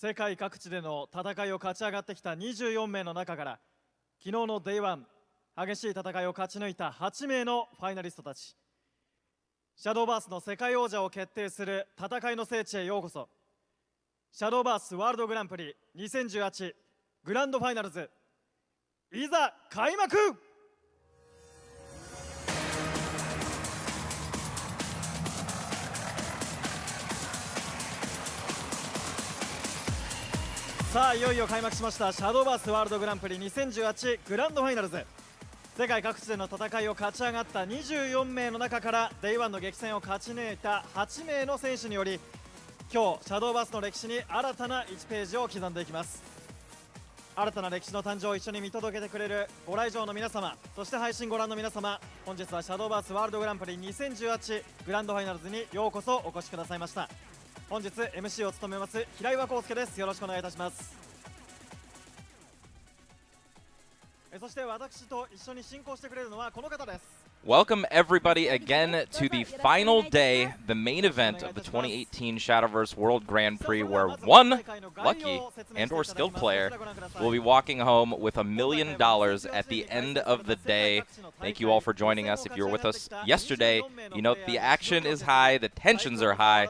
世界各地での戦いを勝ち上がってきた24名の中から昨日の Day1 激しい戦いを勝ち抜いた8名のファイナリストたち。シャドーバースの世界王者を決定する戦いの聖地へようこそ。シャドーバースワールドグランプリ2018グランドファイナルズ、いざ開幕。さあいよいよ開幕しましたシャドーバースワールドグランプリ2018グランドファイナルズ。世界各地での戦いを勝ち上がった24名の中からDay1の激戦を勝ち抜いた8名の選手により、今日シャドーバースの歴史に新たな1ページを刻んでいきます。新たな歴史の誕生を一緒に見届けてくれるご来場の皆様、そして配信ご覧の皆様、本日はシャドーバースワールドグランプリ2018グランドファイナルズにようこそお越しくださいました。本日 MC を務めます平岩康介です。よろしくお願いいたします。そして私と一緒に進行してくれるのはこの方です。Welcome everybody again to the final day, the main event of the 2018 Shadowverse World Grand Prix, where one lucky and or skilled player will be walking home with $1 million at the end of the day. Thank you all for joining us. If you were with us yesterday, you know the action is high, the tensions are high,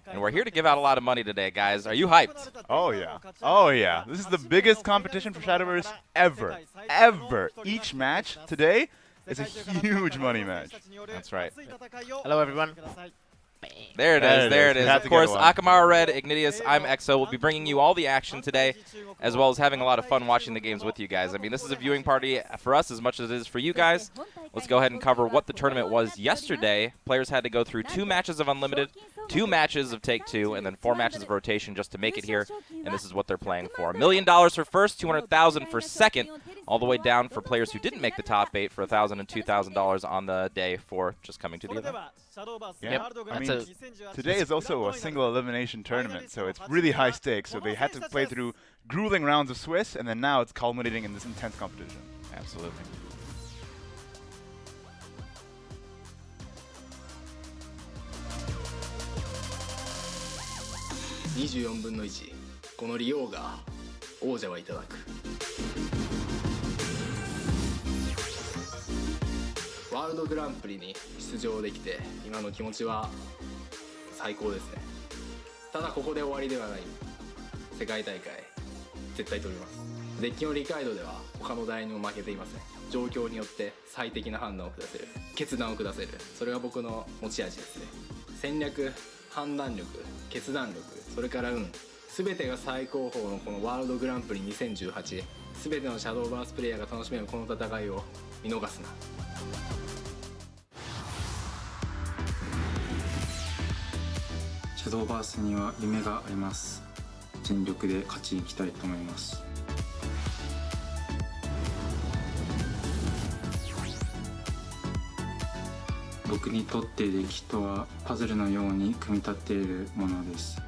and we're here to give out a lot of money today, guys. Are you hyped? Oh yeah. Oh yeah. This is the biggest competition for Shadowverse ever. Ever. Each match today is a huge money match. That's right. Hello, everyone. There it is, there it is. Of course, one. Akamara Red, Ignitius, I'm Exo. We'll be bringing you all the action today, as well as having a lot of fun watching the games with you guys. I mean, this is a viewing party for us as much as it is for you guys. Let's go ahead and cover what the tournament was yesterday. Players had to go through 2 matches of Unlimited, 2 matches of Take-Two, and then 4 matches of Rotation just to make it here, and this is what they're playing for. $1 million for first, $200,000 for second, all the way down for players who didn't make the top 8 for $1,000 and $2,000 on the day for just coming to the event. Yeah. I mean, today is also a single elimination tournament, so it's really high stakes. So they had to play through grueling rounds of Swiss, and then now it's culminating in this intense competition. Absolutely. 24分の1、このリオが王者はいただく。ワールドグランプリに出場できて今の気持ちは最高ですね。ただここで終わりではない。世界大会絶対取ります。デッキの理解度では他の台にも負けていません。状況によって最適な判断を下せる、決断を下せる、それが僕の持ち味ですね。戦略、判断力、決断力、それから運、全てが最高峰のこのワールドグランプリ2018、全てのシャドーバースプレイヤーが楽しめるこの戦いを見逃すな。シャドーバースには夢があります。全力で勝ちに行きたいと思います。僕にとってデッキとはパズルのように組み立ているものです。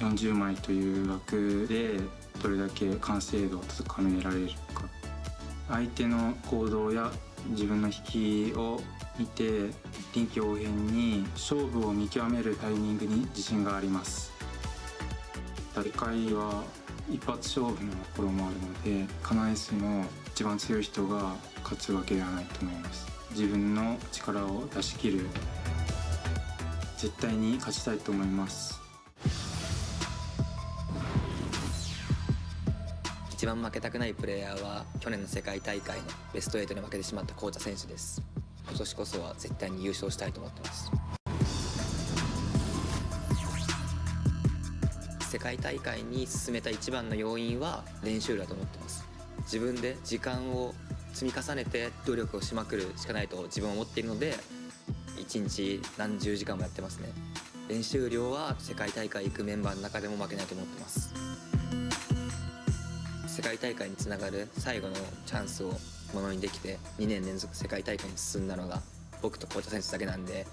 40枚という枠でどれだけ完成度を高められるか、相手の行動や自分の引きを見て臨機応変に勝負を見極めるタイミングに自信があります。大会は一発勝負のところもあるので、必ずしも一番強い人が勝つわけではないと思います。自分の力を出し切る、絶対に勝ちたいと思います。一番負けたくないプレイヤーは去年の世界大会のベスト8に負けてしまった紅茶選手です。今年こそは絶対に優勝したいと思ってます。世界大会に進めた一番の要因は練習量だと思ってます。自分で時間を積み重ねて努力をしまくるしかないと自分は思っているので、1日何十時間もやってますね。練習量は世界大会行くメンバーの中でも負けないと思ってます。世界大会につながる最後のチャンスをものにできて2年連続世界大会に進んだのが僕と紅茶選手だけなんで、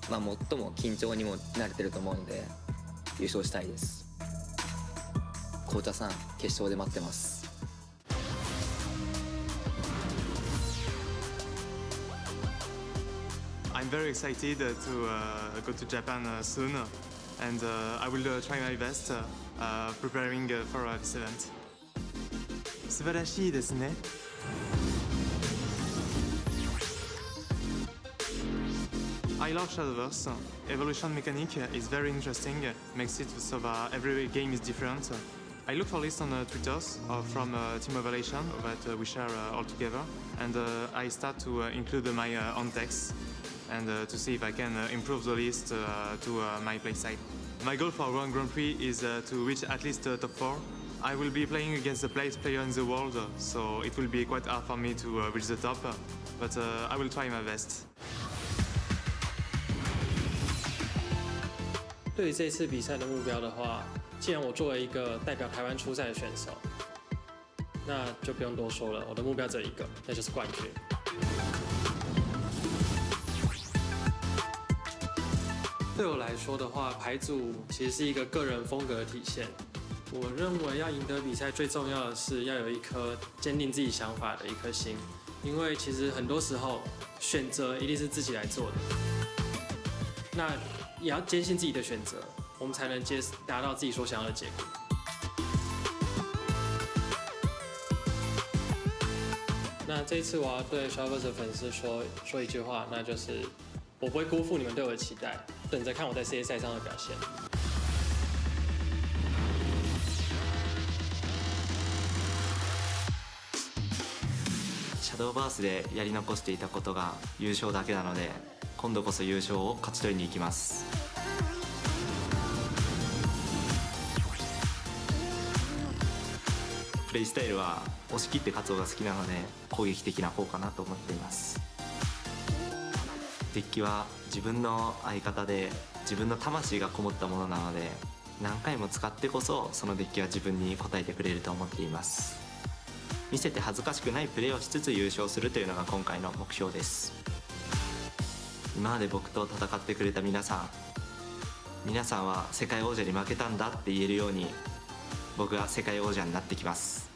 最も緊張にも慣れてると思うので優勝したいです。紅茶さん、決勝で待ってます。I'm very excited to go to Japan soon. and I will try my best preparing for this event. 素晴らしいですね。I love Shadowverse. Evolution mechanic is very interesting, makes it so that every game is different. I look for lists on Twitter from Team Evolution that we share all together, and I start to include my own text and to see if I can improve the list to my playstyle. My goal for World Grand Prix is to reach at least top 4. I will be playing against the best player in the world, so it will be quite hard for me to reach the top, but I will try my best. 对于这次比赛的目标的话，既然我作为一个代表台湾出赛的选手，那就不用多说了，我的目标只有一个，那就是冠军。对我来说的话，牌组其实是一个个人风格的体现。我认为要赢得比赛，最重要的是要有一颗坚定自己想法的一颗心，因为其实很多时候选择一定是自己来做的。那也要坚信自己的选择，我们才能达到自己所想要的结果。那这一次我要对 Shadowverse 的粉丝说一句话，那就是我不会辜负你们对我的期待，等着看我在世界赛上的表现。Shadowverse でやり残していたことが優勝だけなので、今度こそ優勝を勝ち取りに行きます。プレイスタイルは押し切って勝つ方が好きなので、攻撃的な方かなと思っています。デッキは自分の相方で自分の魂がこもったものなので、何回も使ってこそそのデッキは自分に応えてくれると思っています。見せて恥ずかしくないプレーをしつつ優勝するというのが今回の目標です。今まで僕と戦ってくれた皆さんは世界王者に負けたんだって言えるように、僕が世界王者になってきます。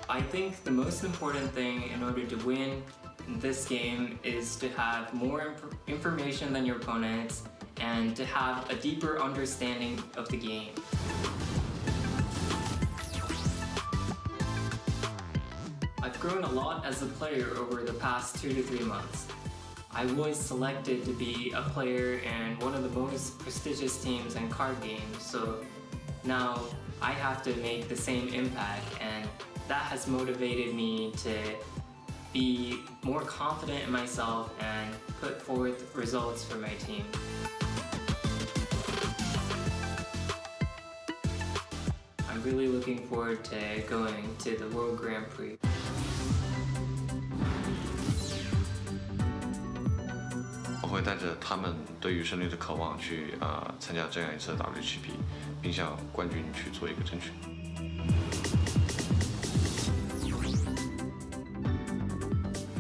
I think the most important thing in order to win this game is to have more information than your opponents and to have a deeper understanding of the game. I've grown a lot as a player over the past 2 to 3 months. I was selected to be a player in one of the most prestigious teams in card games, so now I have to make the same impact, and that has motivated me to be more confident in myself and put forth results for my team. I'm really looking forward to going to the World Grand Prix. 我会带着他们对于胜利的渴望去参加这样一次 WGP， 并向冠军去做一个争取。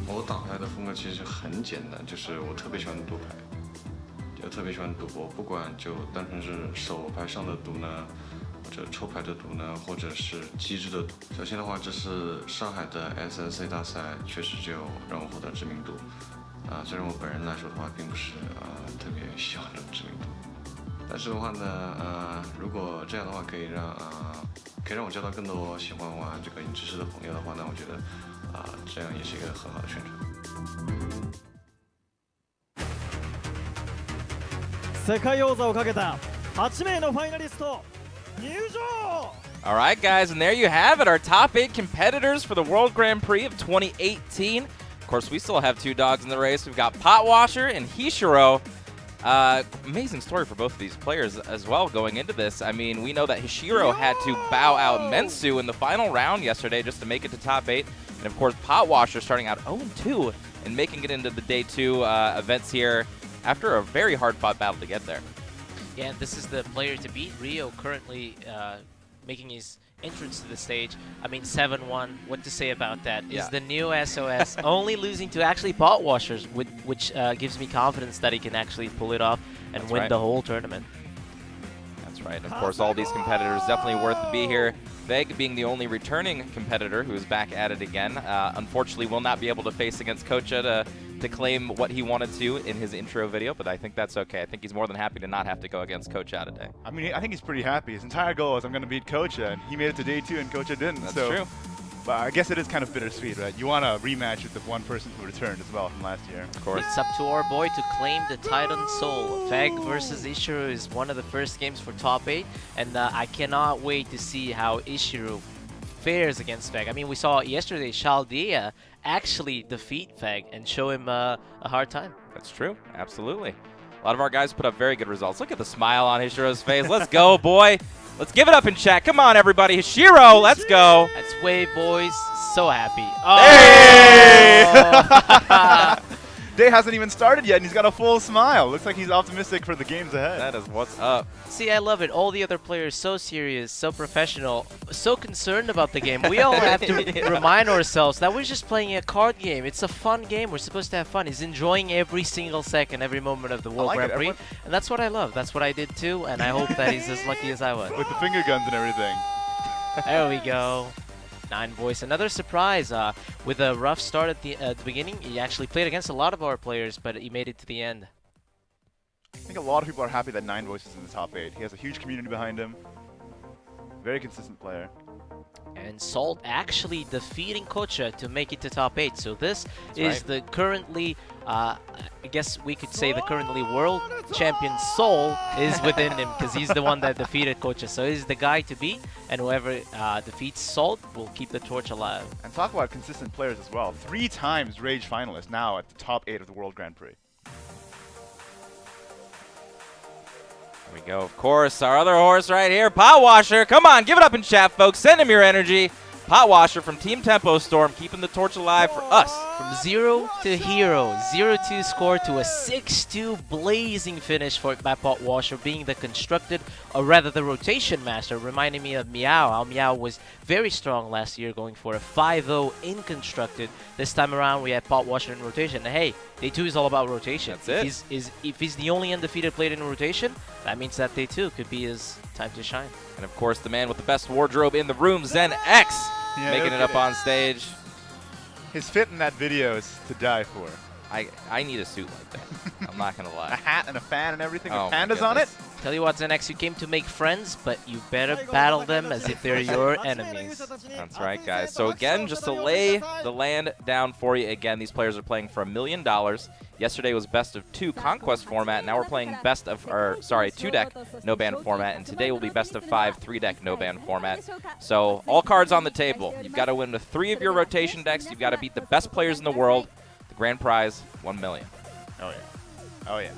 我打牌的风格其实很简单，就是我特别喜欢赌牌，就特别喜欢赌博，不管就单纯是手牌上的赌呢，或者抽牌的赌呢，或者是机制的赌。首先的话，这是上海的 SSC 大赛，确实就让我获得知名度。虽然我本人来说的话，并不是特别喜欢这种知名度，但是的话呢，如果这样的话可以让我交到更多喜欢玩这个影知识的朋友的话，那我觉得这样也是一个很好的宣传。世界王座をかけた8名のファイナリスト入場。 All right, guys, and there you have it, our top 8 competitors for the World Grand Prix of 2018. Of course, we still have 2 dogs in the race. We've got Potwasher and Hishiro. Amazing story for both of these players as well going into this. I mean, we know that Hishiro had to bow out Mensu in the final round yesterday just to make it to top 8. And of course, Potwasher starting out 0-2 and making it into the day 2 events here after a very hard-fought battle to get there. Yeah, this is the player to beat. Rio currently making his entrance to the stage. I mean, 7-1, what to say about that? Yeah. Is the new SOS only losing to actually Potwashers, which gives me confidence that he can actually pull it off and win the whole tournament. That's right. Of course, all these competitors definitely worth to be here. Feg being the only returning competitor who is back at it again. Unfortunately, will not be able to face against Kocha to claim what he wanted to in his intro video, but I think that's okay. I think he's more than happy to not have to go against Kocha today. I mean, I think he's pretty happy. His entire goal is I'm going to beat Kocha, and he made it to day 2 and Kocha didn't. That's so, true. But I guess it is kind of bittersweet, right? You want a rematch with the one person who returned as well from last year. Of course. It's up to our boy to claim the Titan Soul. Feg versus Ishu is one of the first games for top 8, and I cannot wait to see how Ishu fares against Feg. I mean, we saw yesterday Chaldea actually defeat Feg and show him a hard time. That's true. Absolutely. A lot of our guys put up very good results. Look at the smile on Hishiro's face. Let's go, boy. Let's give it up in chat. Come on, everybody. Hishiro, let's go. That's Wave Boys. So happy. Oh! Hey! Day hasn't even started yet, and he's got a full smile. Looks like he's optimistic for the games ahead. That is what's up. See, I love it. All the other players so serious, so professional, so concerned about the game. We all have to remind ourselves that we're just playing a card game. It's a fun game. We're supposed to have fun. He's enjoying every single second, every moment of the World Grand Prix. And that's what I love. That's what I did too, and I hope that he's as lucky as I was. With the finger guns and everything. There we go. Nine Voice, another surprise. With a rough start at the beginning, he actually played against a lot of our players, but he made it to the end. I think a lot of people are happy that 9 Voice is in the top 8. He has a huge community behind him. Very consistent player. And Salt actually defeating Kocha to make it to top 8. So this is the currently, I guess we could say the currently world champion Soul is within him because he's the one that defeated Kocha. So he's the guy to beat, and whoever defeats Salt will keep the torch alive. And talk about consistent players as well. 3 times Rage finalist, now at the top 8 of the World Grand Prix. There we go. Of course, our other horse right here, Pot Washer. Come on, give it up in chat, folks. Send him your energy. Pot Washer from Team Tempo Storm, keeping the torch alive for us. From 0 to hero, 0-2 score to a 6-2 blazing finish for Pot Washer, being the constructed, or rather the rotation master, reminding me of Meow. How Meow was very strong last year, going for a 5-0 in constructed. This time around, we had Pot Washer in rotation. And hey, Day 2 is all about rotation. That's it. If he's the only undefeated player in rotation, that means that Day 2 could be his time to shine. And of course, the man with the best wardrobe in the room, Zen X, making it up on stage. His fit in that video is to die for. I need a suit like that. I'm not going to lie. A hat and a fan and everything with my pandas on it? Tell you what, Zenex, you came to make friends, but you better battle them as if they're your enemies. That's right, guys. So again, just to lay the land down for you again, these players are playing for $1 million. Yesterday was best of 2 conquest format. Now we're playing best of, 2-deck no ban format, and today will be best of 5 3-deck no ban format. So all cards on the table. You've got to win with 3 of your rotation decks. You've got to beat the best players in the world. The grand prize, $1 million. Oh yeah. Oh yeah.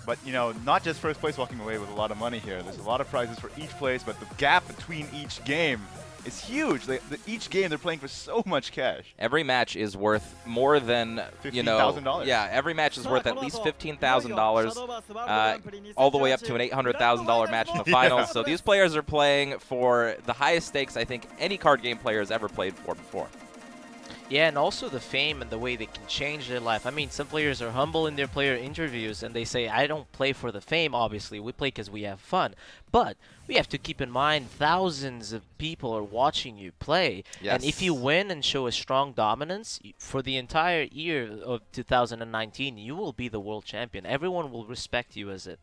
But, you know, not just first place walking away with a lot of money here. There's a lot of prizes for each place, but the gap between each game is huge. Each game, they're playing for so much cash. Every match is worth more than, you know, $15,000. Yeah, every match is worth at least $15,000, all the way up to an $800,000 match in the finals. So these players are playing for the highest stakes I think any card game player has ever played for before. Yeah, and also the fame and the way they can change their life. I mean, some players are humble in their player interviews, and they say, I don't play for the fame, obviously. We play because we have fun. But we have to keep in mind thousands of people are watching you play. Yes. And if you win and show a strong dominance, for the entire year of 2019, you will be the world champion. Everyone will respect you as it.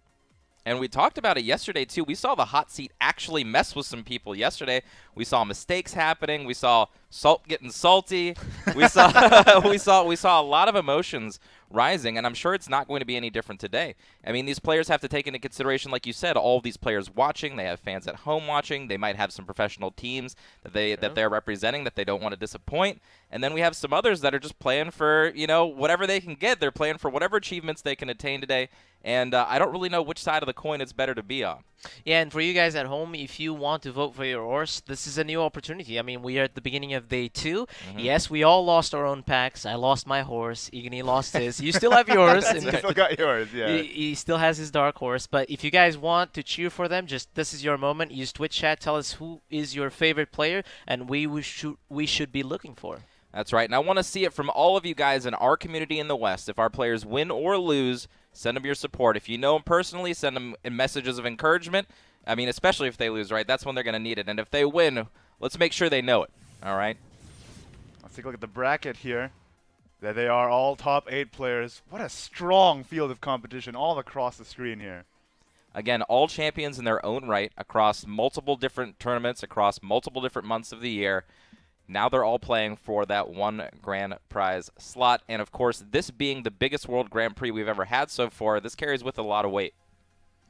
And we talked about it yesterday, too. We saw the hot seat actually mess with some people yesterday. We saw mistakes happening. We saw Salt getting salty. We saw we saw a lot of emotions rising, and I'm sure it's not going to be any different today. I mean, these players have to take into consideration, like you said, all of these players watching. They have fans at home watching. They might have some professional teams that they're representing that they don't want to disappoint. And then we have some others that are just playing for, you know, whatever they can get. They're playing for whatever achievements they can attain today. And I don't really know which side of the coin it's better to be on. Yeah, and for you guys at home, if you want to vote for your horse, this is a new opportunity. I mean, we are at the beginning of day 2. Yes, we all lost our own packs. I lost my horse. Igni lost his. You still have yours. You still got yours, yeah. He still has his dark horse. But if you guys want to cheer for them, just this is your moment. Use Twitch chat. Tell us who is your favorite player and we should be looking for. That's right. And I want to see it from all of you guys in our community in the West. If our players win or lose, send them your support. If you know them personally, send them in messages of encouragement. I mean, especially if they lose, right? That's when they're going to need it. And if they win, let's make sure they know it. All right. Let's take a look at the bracket here. There they are, all top 8 players. What a strong field of competition all across the screen here. Again, all champions in their own right across multiple different tournaments, across multiple different months of the year. Now they're all playing for that one grand prize slot. And, of course, this being the biggest World Grand Prix we've ever had so far, this carries with a lot of weight.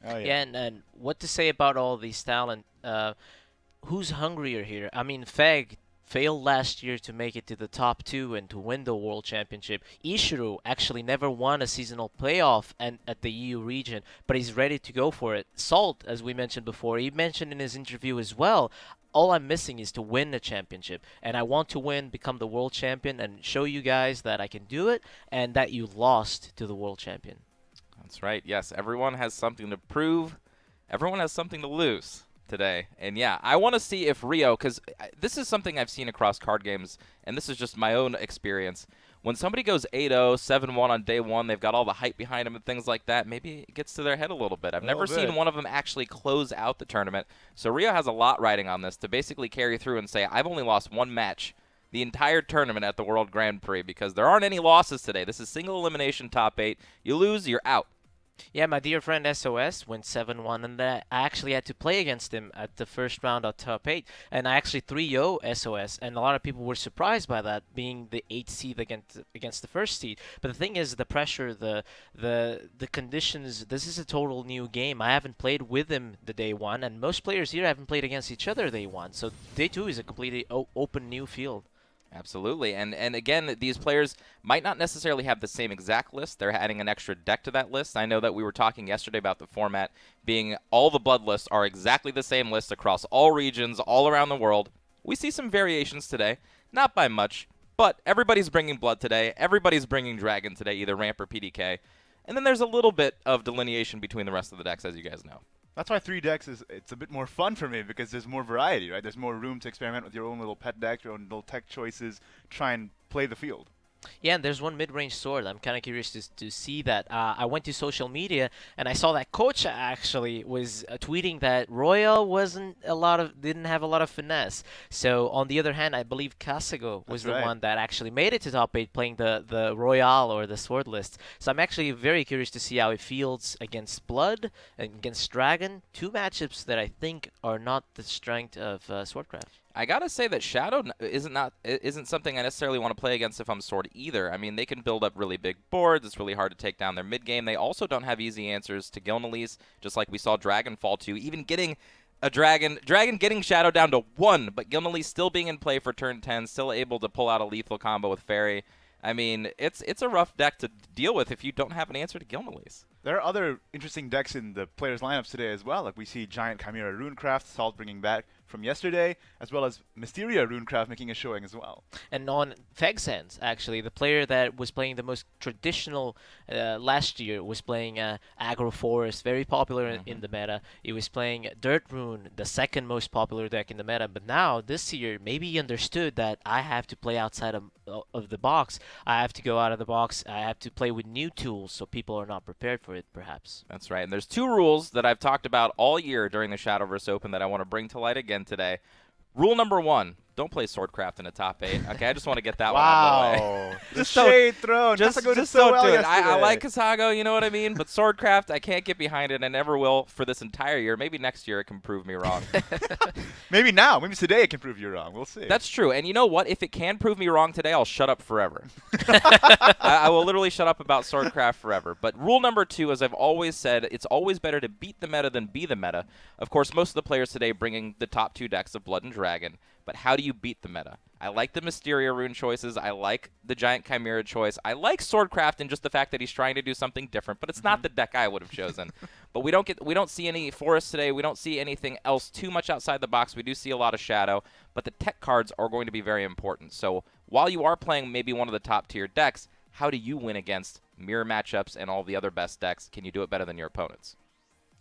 Oh, Yeah, and what to say about all these talent? Who's hungrier here? I mean, Feg failed last year to make it to the top 2 and to win the World Championship. Ishu actually never won a seasonal playoff at the EU region, but he's ready to go for it. Salt, as we mentioned before, he mentioned in his interview as well, all I'm missing is to win the championship. And I want to win, become the world champion, and show you guys that I can do it and that you lost to the world champion. That's right. Yes, everyone has something to prove. Everyone has something to lose today. And yeah, I want to see if Rio, because this is something I've seen across card games, and this is just my own experience. When somebody goes 8-0, 7-1 on day one, they've got all the hype behind them and things like that, maybe it gets to their head a little bit. I've never seen one of them actually close out the tournament. So Rio has a lot riding on this to basically carry through and say, I've only lost one match the entire tournament at the World Grand Prix, because there aren't any losses today. This is single elimination top 8. You lose, you're out. Yeah, my dear friend SOS went 7-1, and I actually had to play against him at the first round of top 8, and I actually 3-0 SOS, and a lot of people were surprised by that, being the 8th seed against the first seed. But the thing is, the pressure, the conditions, this is a total new game. I haven't played with him the day 1, and most players here haven't played against each other day 1, so day 2 is a completely open new field. Absolutely. And again, these players might not necessarily have the same exact list. They're adding an extra deck to that list. I know that we were talking yesterday about the format being all the blood lists are exactly the same list across all regions, all around the world. We see some variations today, not by much, but everybody's bringing blood today. Everybody's bringing dragon today, either ramp or PDK. And then there's a little bit of delineation between the rest of the decks, as you guys know. That's why 3 decks it's a bit more fun for me, because there's more variety, right? There's more room to experiment with your own little pet deck, your own little tech choices, try and play the field. Yeah, and there's one mid-range sword. I'm kind of curious to see that. I went to social media and I saw that Kocha actually was tweeting that Royal didn't have a lot of finesse. So on the other hand, I believe Kaso was the one that actually made it to top 8 playing the Royal or the sword list. So I'm actually very curious to see how it feels against Blood and against Dragon. 2 matchups that I think are not the strength of Swordcraft. I gotta say that Shadow isn't something I necessarily want to play against if I'm Sword either. I mean, they can build up really big boards. It's really hard to take down their mid game. They also don't have easy answers to Gilnelis, just like we saw Dragon fall to. Even getting a Dragon getting Shadow down to 1, but Gilnelis still being in play for turn 10, still able to pull out a lethal combo with Fairy. I mean, it's a rough deck to deal with if you don't have an answer to Gilnelis. There are other interesting decks in the players' lineups today as well. Like we see Giant Chimera Runecraft, Salt bringing back from yesterday, as well as Mysteria Runecraft making a showing as well. And on Fegsense, actually, the player that was playing the most traditional last year was playing Agro Forest, very popular in the meta. He was playing Dirt Rune, the second most popular deck in the meta. But now, this year, maybe he understood that I have to play outside of the box. I have to go out of the box. I have to play with new tools so people are not prepared for it, perhaps. That's right. And there's 2 rules that I've talked about all year during the Shadowverse Open that I want to bring to light again today. Rule number 1, don't play Swordcraft in a top 8. Okay, I just want to get that one out of the way. The shade thrown. Just don't do it. I like Kasago, you know what I mean? But Swordcraft, I can't get behind it. I never will for this entire year. Maybe next year it can prove me wrong. Maybe now. Maybe today it can prove you wrong. We'll see. That's true. And you know what? If it can prove me wrong today, I'll shut up forever. I will literally shut up about Swordcraft forever. But rule number 2, as I've always said, it's always better to beat the meta than be the meta. Of course, most of the players today bringing the top 2 decks of Blood and Dragon. But how do you beat the meta? I like the Mysteria Rune choices. I like the Giant Chimera choice. I like Swordcraft in just the fact that he's trying to do something different, but it's not the deck I would have chosen. But we don't see any forests today. We don't see anything else too much outside the box. We do see a lot of Shadow, but the tech cards are going to be very important. So while you are playing maybe one of the top tier decks, how do you win against mirror matchups and all the other best decks? Can you do it better than your opponents?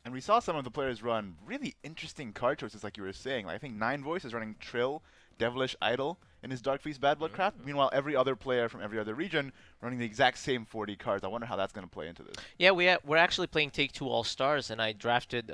And we saw some of the players run really interesting card choices, like you were saying. Like I think Nine Voice is running Trill, Devilish Idol in his Dark Fleece Bad Blood Craft. Meanwhile, every other player from every other region running the exact same 40 cards. I wonder how that's going to play into this. Yeah, we're actually playing Take-Two All-Stars, and I drafted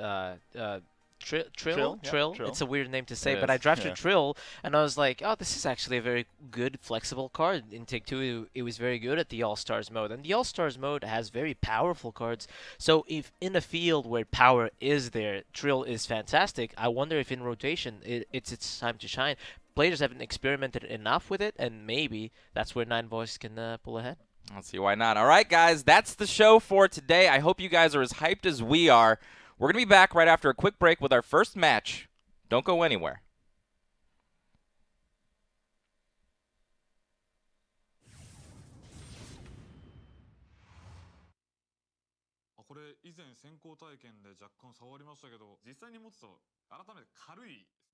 Trill. Trill. It's a weird name to say, It but I is, drafted yeah. Trill, and I was like, oh, this is actually a very good, flexible card. In Take 2, it was very good at the All-Stars mode, and the All-Stars mode has very powerful cards. So if in a field where power is there, Trill is fantastic, I wonder if in rotation it's its time to shine. Players haven't experimented enough with it, and maybe that's where Nine Boys can pull ahead. Let's see why not. All right, guys, that's the show for today. I hope you guys are as hyped as we are. We're going to be back right after a quick break with our first match. Don't go anywhere. これ以前先行体験で若干触りましたけど、実際に持つと改めて軽いですね。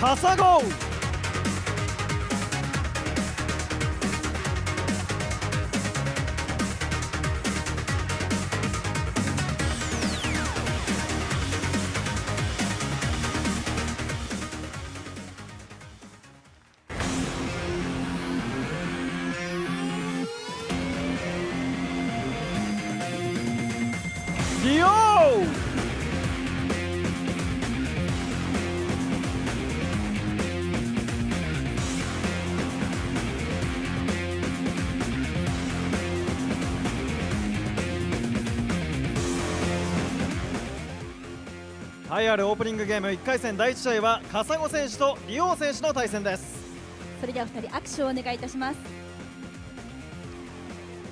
カサゴリオ栄えあるオープニングゲーム1回戦第1試合はカサゴ選手とリオ選手の対戦です。それでは2人握手をお願いいたします。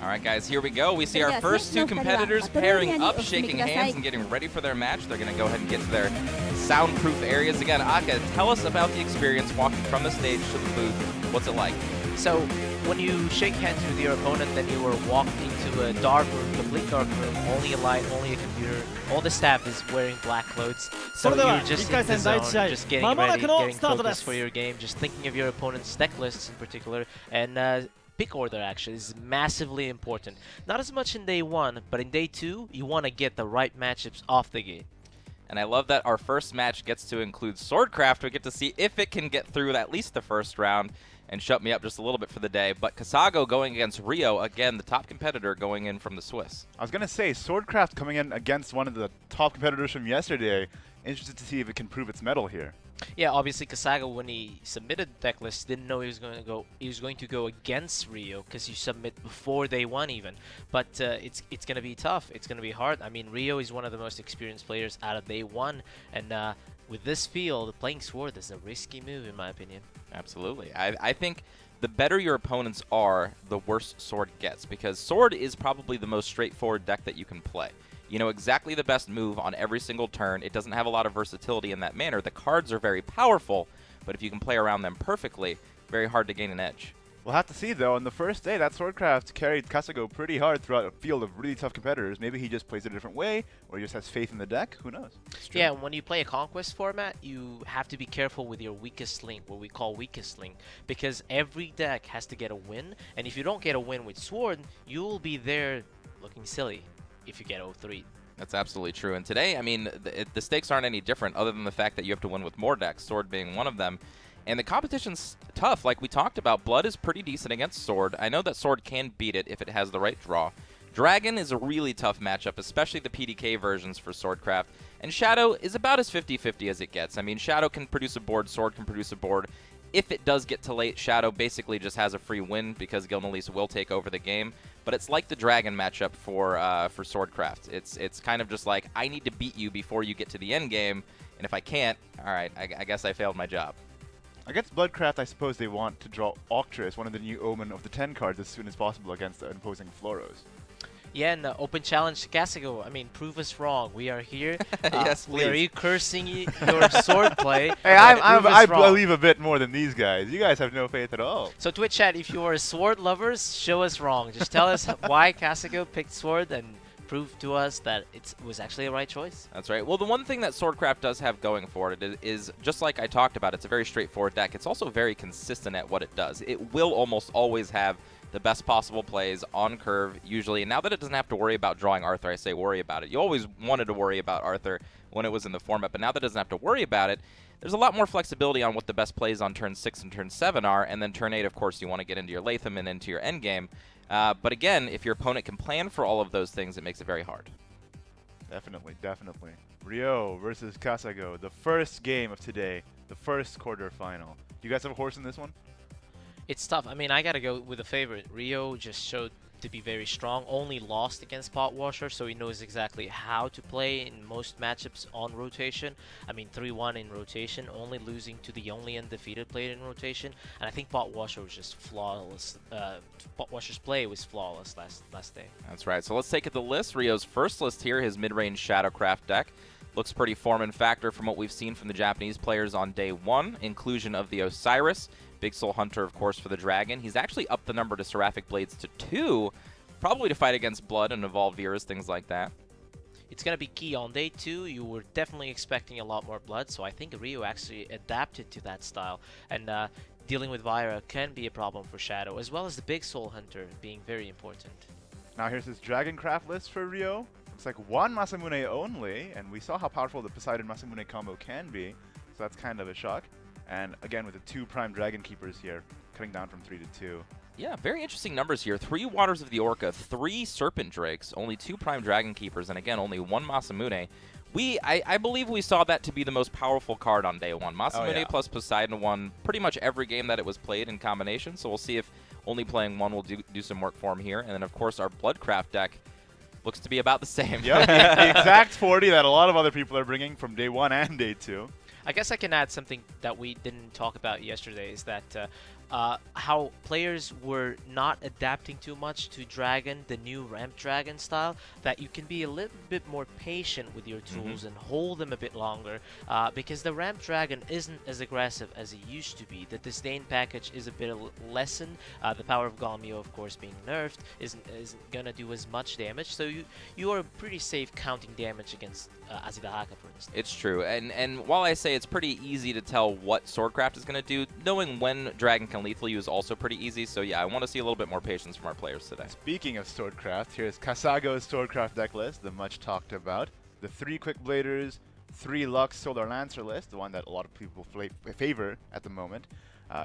All right, guys, here we go. We see our first two competitors pairing up, shaking hands and getting ready for their match. They're going to go ahead and get to their soundproof areas. Again, Aka, tell us about the experience walking from the stage to the booth. What's it like? So, when you shake hands with your opponent, then you are walked into a dark room, complete dark room, only a light, only a computer. All the staff is wearing black clothes. So you're just in the zone, just getting ready, getting focused for your game, just thinking of your opponent's deck lists in particular. And pick order actually is massively important. Not as much in day 1, but in day 2, you want to get the right matchups off the gate. And I love that our first match gets to include Swordcraft. We get to see if it can get through at least the first round and shut me up just a little bit for the day. But Kasago going against Rio, again, the top competitor going in from the Swiss. I was going to say, Swordcraft coming in against one of the top competitors from yesterday. Interested to see if it can prove its mettle here. Yeah, obviously Kasago, when he submitted the deck list, didn't know he was going to go against Rio because you submit before day 1 even. But it's going to be tough. It's going to be hard. I mean, Rio is one of the most experienced players out of day 1, and with this field, playing Sword is a risky move in my opinion. Absolutely. I think the better your opponents are, the worse Sword gets, because Sword is probably the most straightforward deck that you can play. You know exactly the best move on every single turn. It doesn't have a lot of versatility in that manner. The cards are very powerful, but if you can play around them perfectly, very hard to gain an edge. We'll have to see, though. On the first day, that Swordcraft carried Kasago pretty hard throughout a field of really tough competitors. Maybe he just plays it a different way, or he just has faith in the deck. Who knows? Yeah, when you play a Conquest format, you have to be careful with your weakest link, what we call weakest link, because every deck has to get a win, and if you don't get a win with Sword, you'll be there looking silly if you get 0-3. That's absolutely true. And today, I mean, the stakes aren't any different other than the fact that you have to win with more decks, Sword being one of them. And the competition's tough. Like we talked about, Blood is pretty decent against Sword. I know that Sword can beat it if it has the right draw. Dragon is a really tough matchup, especially the PDK versions for Swordcraft. And Shadow is about as 50-50 as it gets. I mean, Shadow can produce a board, Sword can produce a board. If it does get to late, Shadow basically just has a free win because Gilnelise will take over the game. But it's like the Dragon matchup for Swordcraft. It's kind of just like, I need to beat you before you get to the end game, and if I can't, all right, I guess I failed my job. Against Bloodcraft, I suppose they want to draw Octress, one of the new Omen of the 10 cards, as soon as possible against the opposing Floros. Yeah, and open challenge to Kasago. I mean, prove us wrong. We are here. Yes, please. We are cursing your sword play. Hey, I believe a bit more than these guys. You guys have no faith at all. So Twitch chat, if you are sword lovers, show us wrong. Just tell us why Kasago picked sword and prove to us that it was actually the right choice. That's right. Well, the one thing that Swordcraft does have going for it is just like I talked about, it's a very straightforward deck. It's also very consistent at what it does. It will almost always have the best possible plays on curve, usually. And now that it doesn't have to worry about drawing Arthur, I say worry about it. You always wanted to worry about Arthur when it was in the format, but now that it doesn't have to worry about it, there's a lot more flexibility on what the best plays on turn 6 and turn 7 are, and then turn 8, of course, you want to get into your Latham and into your endgame. But again, if your opponent can plan for all of those things, it makes it very hard. Definitely, definitely. Rio versus Kasago, the first game of today, the first quarterfinal. Do you guys have a horse in this one? It's tough. I mean, I gotta go with a favorite. Rio just showed to be very strong. Only lost against Pot Washer, so he knows exactly how to play in most matchups on rotation. I mean, 3-1 in rotation, only losing to the only undefeated player in rotation. And I think Pot Washer was just flawless. Pot Washer's play was flawless last day. That's right. So let's take the list. Rio's first list here, his mid-range Shadowcraft deck. Looks pretty form and factor from what we've seen from the Japanese players on day 1. Inclusion of the Osiris. Big Soul Hunter, of course, for the Dragon. He's actually upped the number to Seraphic Blades to 2, probably to fight against Blood and Evolve Viras, things like that. It's going to be key. On day 2, you were definitely expecting a lot more Blood, so I think Rio actually adapted to that style. And dealing with Vira can be a problem for Shadow, as well as the Big Soul Hunter being very important. Now here's his Dragoncraft list for Rio. Looks like one Masamune only, and we saw how powerful the Poseidon-Masamune combo can be, so that's kind of a shock. And again, with the 2 Prime Dragon Keepers here, cutting down from 3 to 2. Yeah, very interesting numbers here. 3 Waters of the Orca, 3 Serpent Drakes, only 2 Prime Dragon Keepers, and again, only 1 Masamune. I believe we saw that to be the most powerful card on day 1. Masamune plus Poseidon won pretty much every game that it was played in combination, so we'll see if only playing one will do some work for him here. And then, of course, our Bloodcraft deck. looks to be about the same. Yep, the exact 40 that a lot of other people are bringing from day 1 and day 2. I guess I can add something that we didn't talk about yesterday is that how players were not adapting too much to Dragon, the new Ramp Dragon style, that you can be a little bit more patient with your tools and hold them a bit longer because the Ramp Dragon isn't as aggressive as it used to be. The Disdain package is a bit lessened. The Power of Galmio, of course, being nerfed, isn't going to do as much damage, so you are pretty safe counting damage against Azidahaka, for instance. It's true, and while I say it's pretty easy to tell what Swordcraft is going to do, knowing when Dragon can lethal you is also pretty easy, so yeah, I want to see a little bit more patience from our players today. Speaking of Swordcraft, here's Kasago's Swordcraft deck list, the much talked about. The 3 Quick Bladers, 3 Lux Solar Lancer list, the one that a lot of people favor at the moment.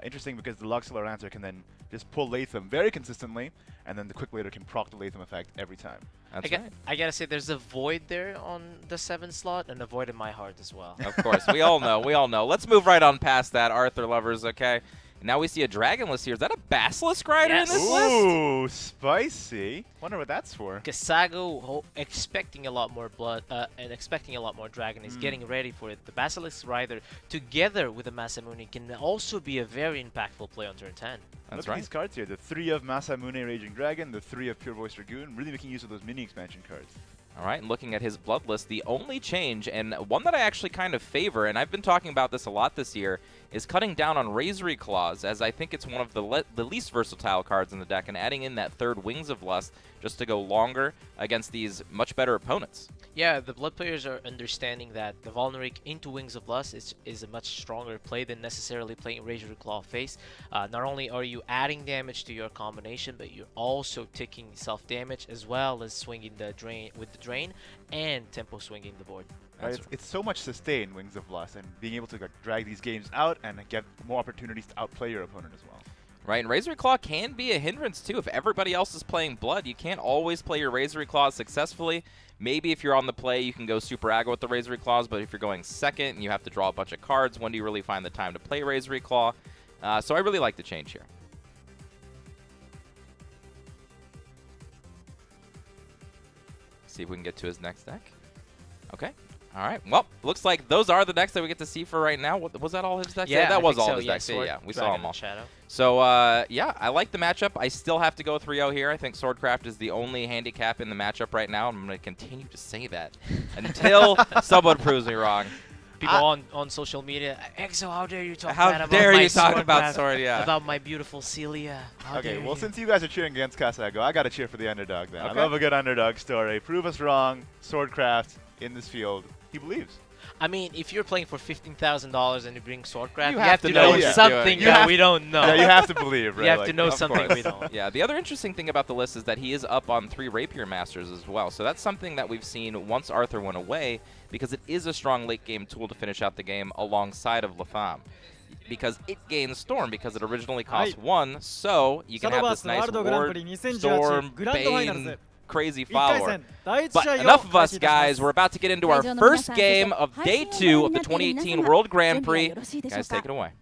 Interesting because the Lux Solar Lancer can then just pull Latham very consistently, and then the Quick Blader can proc the Latham effect every time. That's right. I gotta say, there's a void there on the 7th slot, and a void in my heart as well. Of course, we all know, we all know. Let's move right on past that, Arthur lovers, okay? Now we see a Dragon list here. Is that a Basilisk Rider in this list? Ooh, spicy. Wonder what that's for. Kasago expecting a lot more blood and expecting a lot more Dragon is getting ready for it. The Basilisk Rider together with the Masamune can also be a very impactful play on turn 10. Look at these cards here. The 3 of Masamune Raging Dragon, the 3 of Pure Voice Dragoon, really making use of those mini expansion cards. All right, and looking at his blood list, the only change, and one that I actually kind of favor, and I've been talking about this a lot this year, is cutting down on Razory Claws, as I think it's one of the least versatile cards in the deck, and adding in that 3rd Wings of Lust just to go longer against these much better opponents. Yeah, the Blood players are understanding that the Volneric into Wings of Lust is a much stronger play than necessarily playing Razory Claw face. Not only are you adding damage to your combination, but you're also taking self-damage as well as swinging the drain with the drain and tempo swinging the board. Right, it's so much sustain, Wings of Lust, and being able to drag these games out and get more opportunities to outplay your opponent as well. Right, and Razory Claw can be a hindrance too. If everybody else is playing Blood, you can't always play your Razory Claws successfully. Maybe if you're on the play, you can go super aggro with the Razory Claws, but if you're going second and you have to draw a bunch of cards, when do you really find the time to play Razory Claw? So I really like the change here. See if we can get to his next deck. Okay. All right. Well, looks like those are the decks that we get to see for right now. Was that all his decks? Yeah, that was all so. his decks. Yeah, we saw them all. Shadow. So, yeah, I like the matchup. I still have to go 3-0 here. I think Swordcraft is the only handicap in the matchup right now. I'm going to continue to say that until someone proves me wrong. People on social media, Exo, how dare you talk How bad about dare my you talk Swordcraft, about Sword, yeah. about my beautiful Celia. How Okay, dare well, you? since you guys are cheering against Kasago, I got to cheer for the underdog then. Okay. I love a good underdog story. Prove us wrong. Swordcraft in this field. He believes. I mean, if you're playing for $15,000 and you bring Swordcraft, You you have have to to know know what you're something doing. that we don't know. Yeah, you have to believe, right? You have Like, to know of something course. we don't. Yeah, the other interesting thing about the list is that he is up on 3 Rapier Masters as well. So that's something that we've seen once Arthur went away, because it is a strong late-game tool to finish out the game alongside of Lafam. Because it gains Storm, because it originally cost 1, so you can have this nice Ward, Storm, Bane, crazy follower. But enough of us, guys. We're about to get into our first game of Day 2 of the 2018 World Grand Prix. Guys, take it away.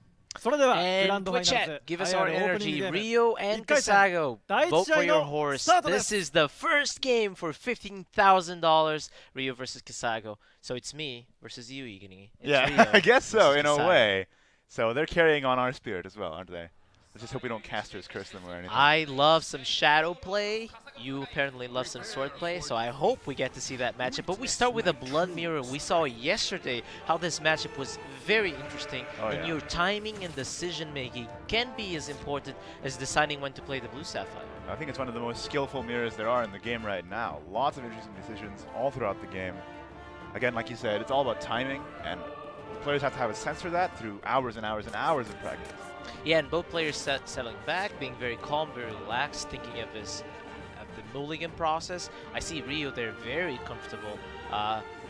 And Twitch chat, give us our energy. Rio and Kasago, vote for your horse. This is the first game for $15,000. Rio versus Kasago. So it's me versus you, Igini. Yeah, I guess so, in a way. So they're carrying on our spirit as well, aren't they? Let's just hope we don't Casters curse them or anything. I love some shadow play. You apparently love some sword play, so I hope we get to see that matchup. But we start with a Blood Mirror. We saw yesterday how this matchup was very interesting. And your timing and decision making can be as important as deciding when to play the Blue Sapphire. I think it's one of the most skillful mirrors there are in the game right now. Lots of interesting decisions all throughout the game. Again, like you said, it's all about timing, and the players have to have a sense for that through hours and hours and hours of practice. Yeah, and both players settling back, being very calm, very relaxed, thinking of the mulligan process. I see Rio there very comfortable.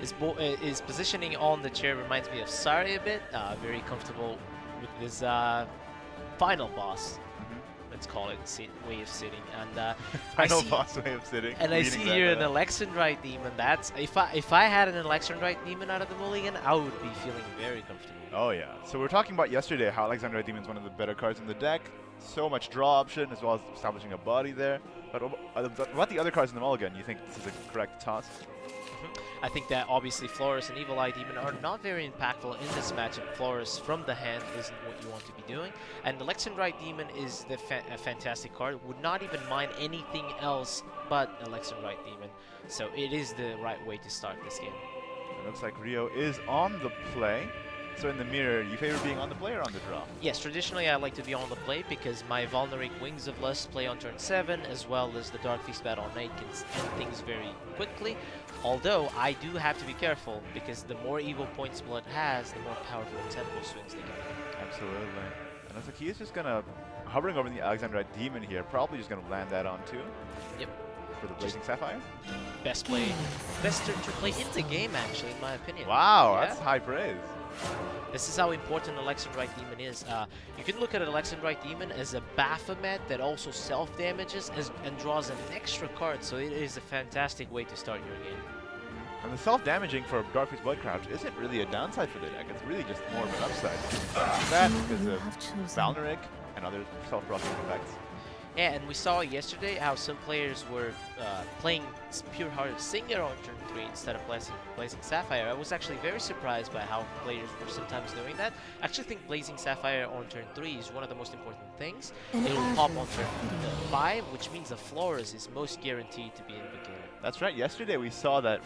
His positioning on the chair reminds me of Sari a bit. Very comfortable with his final boss. Let's call it way of sitting. And Final boss way of sitting. And I see here an Alexandrite Demon. That's if I had an Alexandrite Demon out of the mulligan, I would be feeling very comfortable. Oh yeah. So we were talking about yesterday how Alexandrite Demon is one of the better cards in the deck. so much draw option as well as establishing a body there. But about the other cards in the mulligan, you think this is a correct toss? I think that obviously Flores and Evil Eye Demon are not very impactful in this matchup. Flores from the hand isn't what you want to be doing. And the Lexendrite Demon is a fantastic card. Would not even mind anything else but a Lexendrite Demon. So it is the right way to start this game. It looks like Rio is on the play. So in the mirror, you favor being on the play or on the draw? Yes, traditionally I like to be on the play because my Valneric Wings of Lust play on turn 7, as well as the Dark Feast Battle on 8 can end things very quickly. Although I do have to be careful because the more evil points Blood has, the more powerful tempo swings they get. Absolutely. And looks like he is just gonna hovering over the Alexandrite Demon here, probably just gonna land that on too. Yep. For the Blazing Sapphire. Best turn to play in the game, actually, in my opinion. Wow, Yeah. that's high praise. This is how important Alexandrite Demon is. You can look at Alexandrite Demon as a Baphomet that also self-damages and draws an extra card, so it is a fantastic way to start your game. And the self-damaging for Darkfist Bloodcrouch isn't really a downside for the deck, it's really just more of an upside. That because of Valneric and other self-proccing effects. Yeah, and we saw yesterday how some players were playing Pure Hearted Singer on turn 3 instead of Blazing Sapphire. I was actually very surprised by how players were sometimes doing that. I actually think Blazing Sapphire on turn 3 is one of the most important things. It'll pop on turn 5, which means the Flores is most guaranteed to be invocated. That's right, yesterday we saw that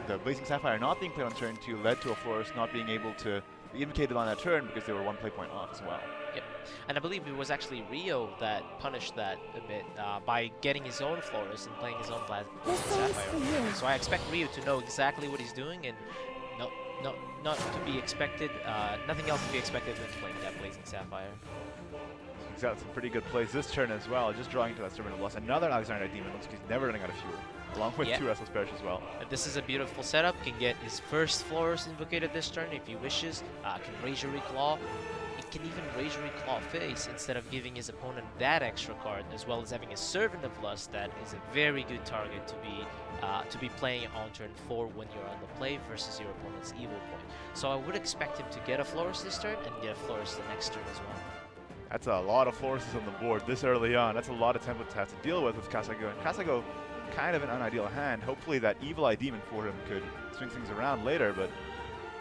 the Blazing Sapphire not being played on turn 2 led to a Florist not being able to be invocated on that turn because they were 1 play point off as well. Yep, and I believe it was actually Rio that punished that a bit by getting his own Flores and playing his own Blazing Sapphire. So I expect Rio to know exactly what he's doing and not to be expected, nothing else to be expected than playing that Blazing Sapphire. He's got some pretty good plays this turn as well, just drawing into that Servant of Lust. Another Alexandrite Demon, looks like he's never running out of fuel, along with 2 Restless Perish as well. This is a beautiful setup, can get his first Flores invocated this turn if he wishes, can Razor Reclaw. It can even Razor Reclaw face instead of giving his opponent that extra card, as well as having a Servant of Lust that is a very good target to be playing on turn 4 when you're on the play versus your opponent's evil point. So I would expect him to get a Flores this turn and get a Flores the next turn as well. That's a lot of Flores on the board this early on. That's a lot of templates to have to deal with Kaso. And Kaso, kind of an unideal hand. Hopefully that Evil Eye Demon for him could swing things around later, but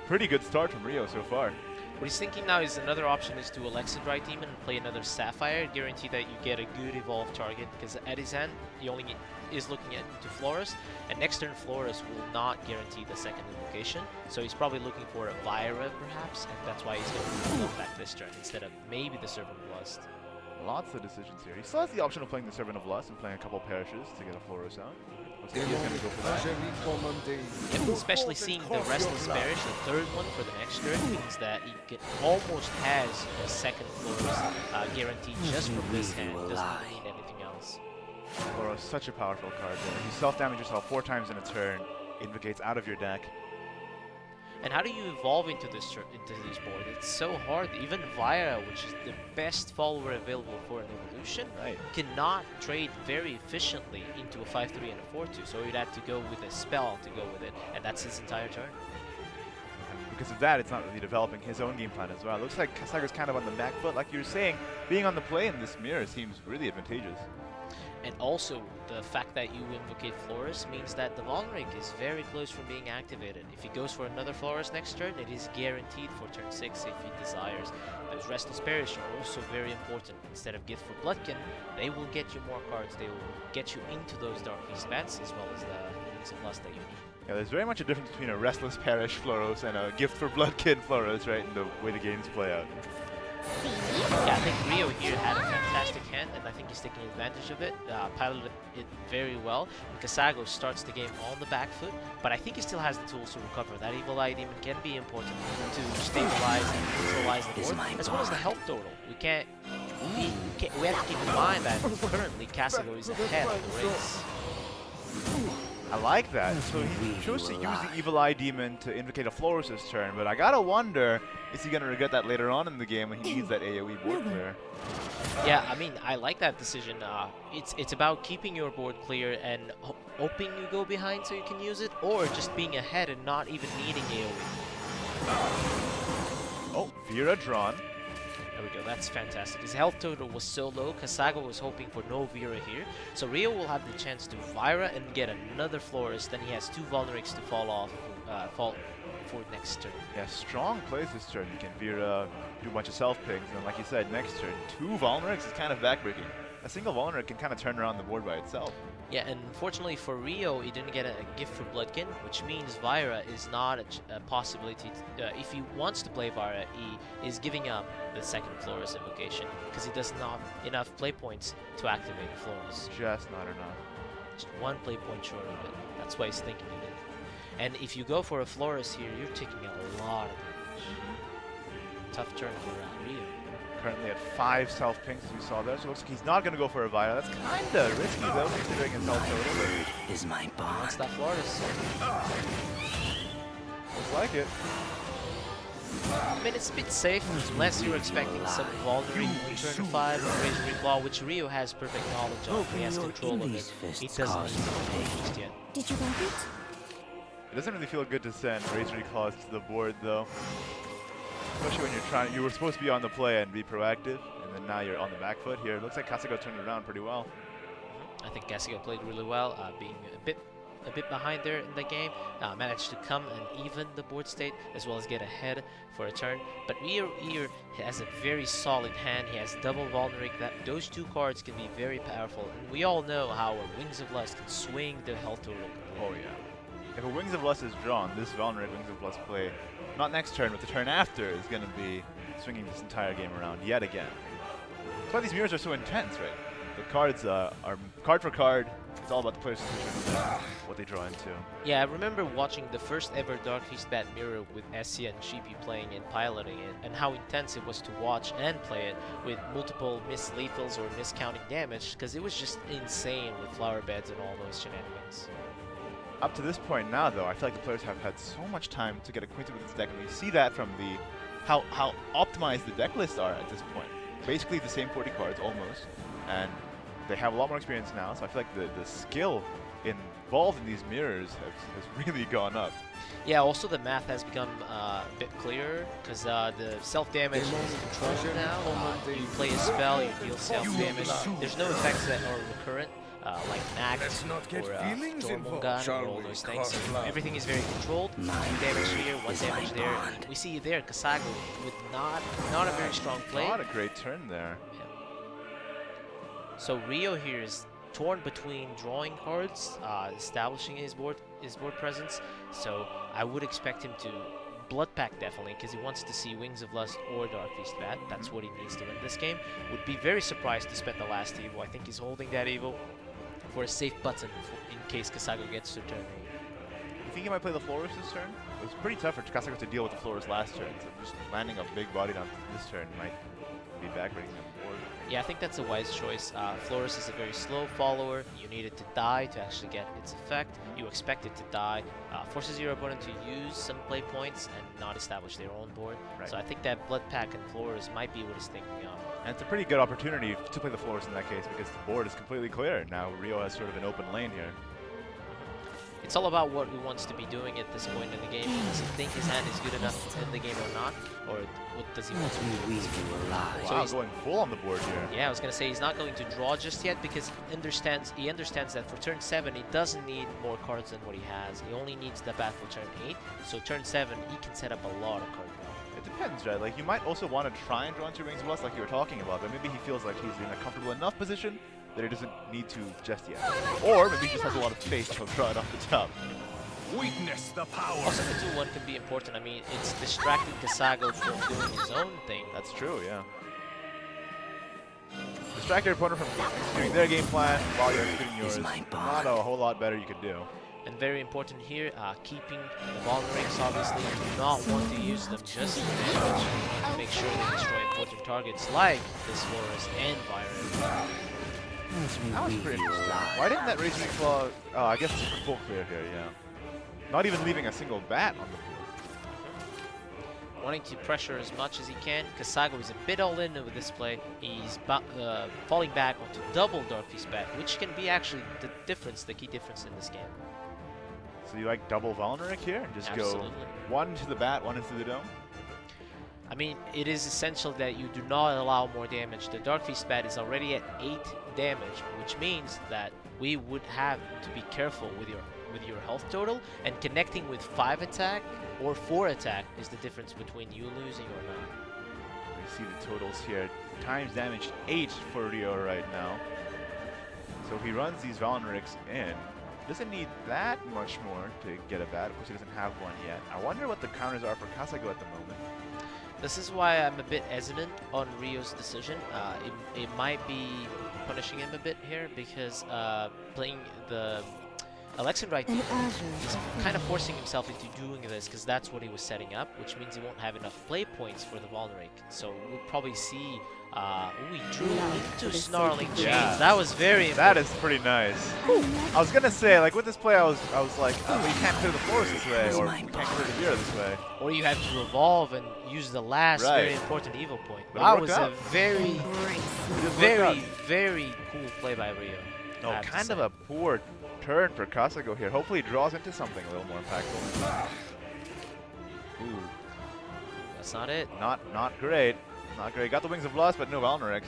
pretty good start from Rio so far. What he's thinking now is another option is to Alexandrite Demon and play another Sapphire, guarantee that you get a good evolved target, because at his hand, he only is looking into Flores, and next turn Flores will not guarantee the second invocation, so he's probably looking for a Vira perhaps, and that's why he's going to go back this turn instead of maybe the Servant of Lust. Lots of decisions here. He still has the option of playing the Servant of Lust and playing a couple parishes to get a Flores out. Looks like he's going to go for that. Yep, especially seeing the Restless Parish, the third one for the next turn, means that he almost has a second Flores guaranteed just from this hand. Doesn't need anything else. Flores, such a powerful card there. You self-damage yourself 4 times in a turn, invocates out of your deck. And how do you evolve into this board? It's so hard. Even Vira, which is the best follower available for an evolution, cannot trade very efficiently into a 5-3 and a 4-2. So you'd have to go with a spell to go with it, and that's his entire turn. And because of that, it's not really developing his own game plan as well. It looks like Kasago's kind of on the back foot. Like you were saying, being on the play in this mirror seems really advantageous. And also, the fact that you invocate Flores means that the Valneric is very close from being activated. If he goes for another Flores next turn, it is guaranteed for turn 6 if he desires. Those Restless Parish are also very important. Instead of Gift for Bloodkin, they will get you more cards. They will get you into those Dark Feast bats as well as the Wings of Lust that you need. Yeah, there's very much a difference between a Restless Parish Floros and a Gift for Bloodkin Floros, right, in the way the games play out. Yeah, I think Rio here had a fantastic hand, and I think he's taking advantage of it, piloted it very well. And Kasago starts the game on the back foot, but I think he still has the tools to recover. That Evil Eye Demon can be important to stabilize and neutralize the board, as well as the health total. We have to keep in mind that currently Kasago is ahead of the race. I like that. So he chose to use the Evil Eye Demon to invocate a Flores this turn, but I gotta wonder, is he gonna regret that later on in the game when he needs that AoE board clear? Yeah, I mean, I like that decision. It's about keeping your board clear and hoping you go behind so you can use it, or just being ahead and not even needing AoE. Oh, Vera drawn. There we go, that's fantastic. His health total was so low, Kasago was hoping for no Vera here. So Rio will have the chance to Vira and get another Florist, then he has 2 Vulnerics to fall for next turn. Yeah, strong plays this turn. You can Vera, do a bunch of self-pings, and then like you said, next turn, 2 Vulnerics is kind of backbreaking. A single Vulneric can kind of turn around the board by itself. Yeah, and unfortunately for Rio, he didn't get a gift for Bloodkin, which means Vira is not a possibility. If he wants to play Vira, he is giving up the second Florist invocation because he does not have enough play points to activate Florist. Just not enough. Just 1 play point short of it. That's why he's thinking of it. And if you go for a Florist here, you're taking a lot of damage. Tough turn for Rio. Currently at 5 self-pings as we saw there, so it looks like he's not going to go for a Vira. That's kind of risky though, considering his health total. Is my bond. Wants that Florist. Looks like it. I mean, it's a bit safe, unless you're expecting some Vulnerary on turn 5 or Razor Claw, which Rio has perfect knowledge of. He has control of it. He doesn't need to just yet. Did you want it? It doesn't really feel good to send Razor Claws to the board though. Especially when you're trying, you were supposed to be on the play and be proactive, and then now you're on the back foot here. It looks like Kasago turned it around pretty well. I think Kasago played really well, being a bit behind there in the game, managed to come and even the board state as well as get ahead for a turn. But Rio here has a very solid hand. He has double Vulneric. Those 2 cards can be very powerful, and we all know how a Wings of Lust can swing the health total. Oh yeah. If a Wings of Lust is drawn, this Vulneric Wings of Lust play, not next turn, but the turn after, is going to be swinging this entire game around yet again. That's why these mirrors are so intense, right? The cards are card for card. It's all about the player's decisions and what they draw into. Yeah, I remember watching the first ever Dark Feast Bat mirror with Essie and Sheepy playing and piloting it, and how intense it was to watch and play it with multiple miss-lethals or miscounting damage, because it was just insane with flower beds and all those shenanigans. Up to this point now, though, I feel like the players have had so much time to get acquainted with this deck, and we see that from how optimized the deck lists are at this point. Basically the same 40 cards, almost, and they have a lot more experience now, so I feel like the skill involved in these mirrors has really gone up. Yeah, also the math has become a bit clearer, because the self-damage is controlled now. You play a spell, you deal self-damage. There's no effects that are recurrent. Like an act or normal gun or all those things. Everything is very controlled. 1 damage here, 1 damage there. We see there Kasago with not a very strong play. Not a great turn there. Yeah. So Rio here is torn between drawing cards, establishing his board presence. So I would expect him to Blood Pack definitely, because he wants to see Wings of Lust or Dark Feast Bat. That's what he needs to win this game. Would be very surprised to spend the last Evo. I think he's holding that Evo for a safe button in case Kasago gets to turn 8. You think he might play the Florist this turn? It was pretty tough for Kasago to deal with the Florist last turn, so just landing a big body on this turn might be backbreaking on the board. Yeah, I think that's a wise choice. Florist is a very slow follower. You need it to die to actually get its effect. You expect it to die. Forces your opponent to use some play points and not establish their own board. Right. So I think that Blood Pack and Florist might be what he's thinking of. And it's a pretty good opportunity to play the Florist in that case because the board is completely clear. Now Rio has sort of an open lane here. It's all about what he wants to be doing at this point in the game. Does he think his hand is good enough to end the game or not? Or what does he want to do? So he's going full on the board here. Yeah, I was going to say he's not going to draw just yet because he understands that for turn 7 he doesn't need more cards than what he has. He only needs the bat for turn 8. So turn 7 he can set up a lot of card draw. It depends, right? Like you might also want to try and draw into Wings of Lust like you were talking about, but maybe he feels like he's in a comfortable enough position that he doesn't need to just yet. Or maybe he just has a lot of space to draw it off the top. Witness the power. Also, the 2-1 can be important. I mean, it's distracting Kasago from doing his own thing. That's true, yeah. Distract your opponent from executing their game plan while you're executing yours. Not a whole lot better you could do. And very important here, keeping the Vulnerics, obviously. You do not want to use them just for damage. You want to make sure they destroy important targets like this Forest and Byron. That was pretty interesting. Why didn't that Raging Claw... Oh, I guess it's a full clear here, yeah. Not even leaving a single bat on the board. Wanting to pressure as much as he can. Kasago is a bit all in with this play. He's falling back onto double Dark Feast Bat, which can be actually the key difference in this game. So you like double Vulneric here? And just go one to the bat, one into the dome? I mean, it is essential that you do not allow more damage. The Dark Feast Bat is already at 8 damage, which means that we would have to be careful with your health total, and connecting with 5 attack or 4 attack is the difference between you losing or not. We see the totals here. Times damage 8 for Rio right now. So he runs these Valnerics in. Doesn't need that much more to get a bat. Of course, he doesn't have one yet. I wonder what the counters are for Kaso at the moment. This is why I'm a bit hesitant on Rio's decision. It might be punishing him a bit here because playing the Alexan right he's kind of forcing himself into doing this because that's what he was setting up, which means he won't have enough play points for the Valneric. So we'll probably see. He drew into Snarling Chains. Yeah. That was very important. That is pretty nice. I was gonna say, like with this play, I was like, oh, you can't clear the floors this way, or you can't clear the Vera this way. Or you have to evolve and use the last very important evil point. But that it was worked a out. very cool play by Rio. No, kind of a poor turn for Kaso here. Hopefully he draws into something a little more impactful. Ooh. That's not it. Not great. Not great. Got the Wings of Lust, but no Valnerics.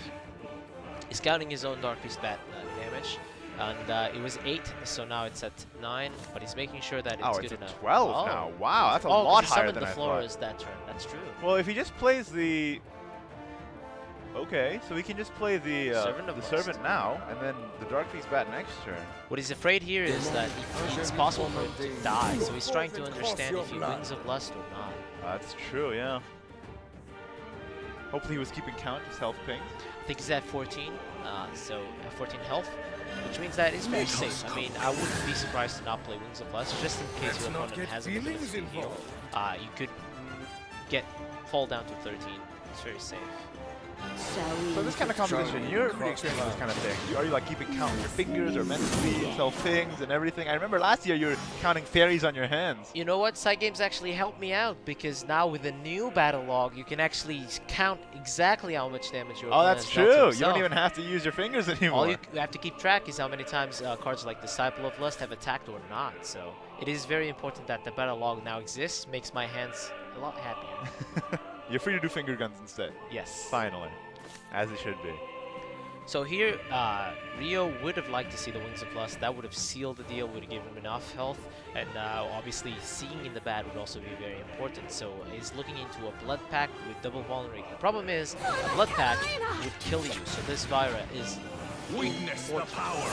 He's counting his own Dark Beast Bat damage. And it was 8, so now it's at 9, but he's making sure that it's good enough. 12 now. Wow, that's a lot higher than I thought. the Flores that turn. That's true. Well, if he just plays the... Okay, so he can just play the Servant now, and then the Dark Beast Bat next turn. What he's afraid here is that it's possible for him to die, so he's trying to understand if he Wings of Lust or not. That's true, yeah. Hopefully he was keeping count, his health pings. I think he's at 14, so at 14 health, which means that it's very safe. I mean, I wouldn't be surprised to not play Wings of Lust, just in case your opponent has a ability to heal. You could fall down to 13. It's very safe. So this kind of competition, you're pretty experienced in this kind of thing. Are you like keeping count on your fingers or mentally, self pings and everything? I remember last year you were counting fairies on your hands. You know what? Side games actually helped me out because now with the new battle log, you can actually count exactly how much damage your Oh, opponent that's has dealt to true. You himself. don't even have to use your fingers anymore. All you have to keep track is how many times cards like Disciple of Lust have attacked or not. So it is very important that the battle log now exists. Makes my hands a lot happier. You're free to do finger guns instead. Yes. Finally. As it should be. So here, Rio would have liked to see the Wings of Lust. That would have sealed the deal, would have given him enough health. And obviously, seeing in the bat would also be very important. So he's looking into a Blood Pact with double Vulnerate. The problem is, a Blood Pact would kill you. So this Vira is Witness the power.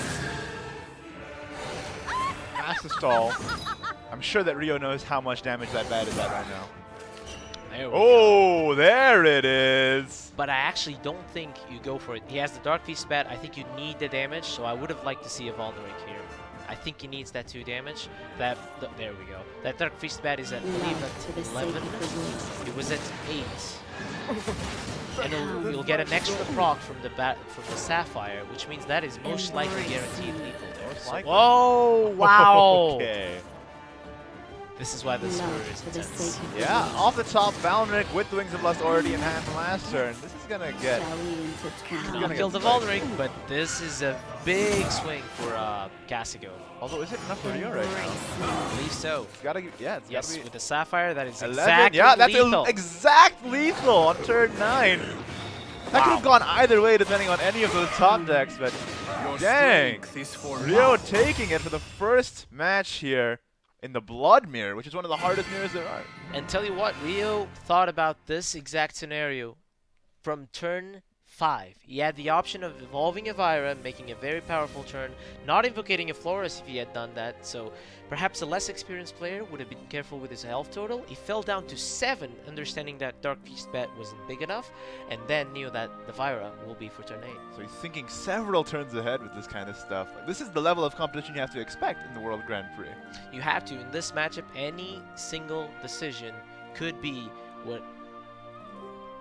Master stall. I'm sure that Rio knows how much damage that bat is at right now. There we go. There it is. But I actually don't think you go for it. He has the Dark Feast Bat. I think you need the damage, so I would have liked to see a Vulnerate here. I think he needs that 2 damage. There we go. That Dark Feast Bat is at, I believe, at 11. It was at 8. And you'll get an extra proc from the Sapphire, which means that is most likely guaranteed lethal there. So, whoa! Wow! Okay. This is why the Spur is intense. Yeah, off the top, Valneric with the Wings of Lust already in hand from last turn. This is gonna get... He killed the Vulnerate, but this is a big swing for Kaso. Although, is it enough for Rio right now? I believe so. It's gotta, yeah, it's yes, gotta be... with the Sapphire, that is 11. exactly Yeah, that's lethal. exact lethal on turn 9. That could have gone either way depending on any of those top decks, but dang. Rio taking it for the first match here in the Blood Mirror, which is one of the hardest mirrors there are. And tell you what, Rio thought about this exact scenario from turn 5. He had the option of evolving a Vira, making a very powerful turn, not invocating a Florus if he had done that, so perhaps a less experienced player would have been careful with his health total. He fell down to 7, understanding that Dark Feast Bet wasn't big enough, and then knew that the Vira will be for turn 8. So he's thinking several turns ahead with this kind of stuff. This is the level of competition you have to expect in the World Grand Prix. You have to. In this matchup, any single decision could be what,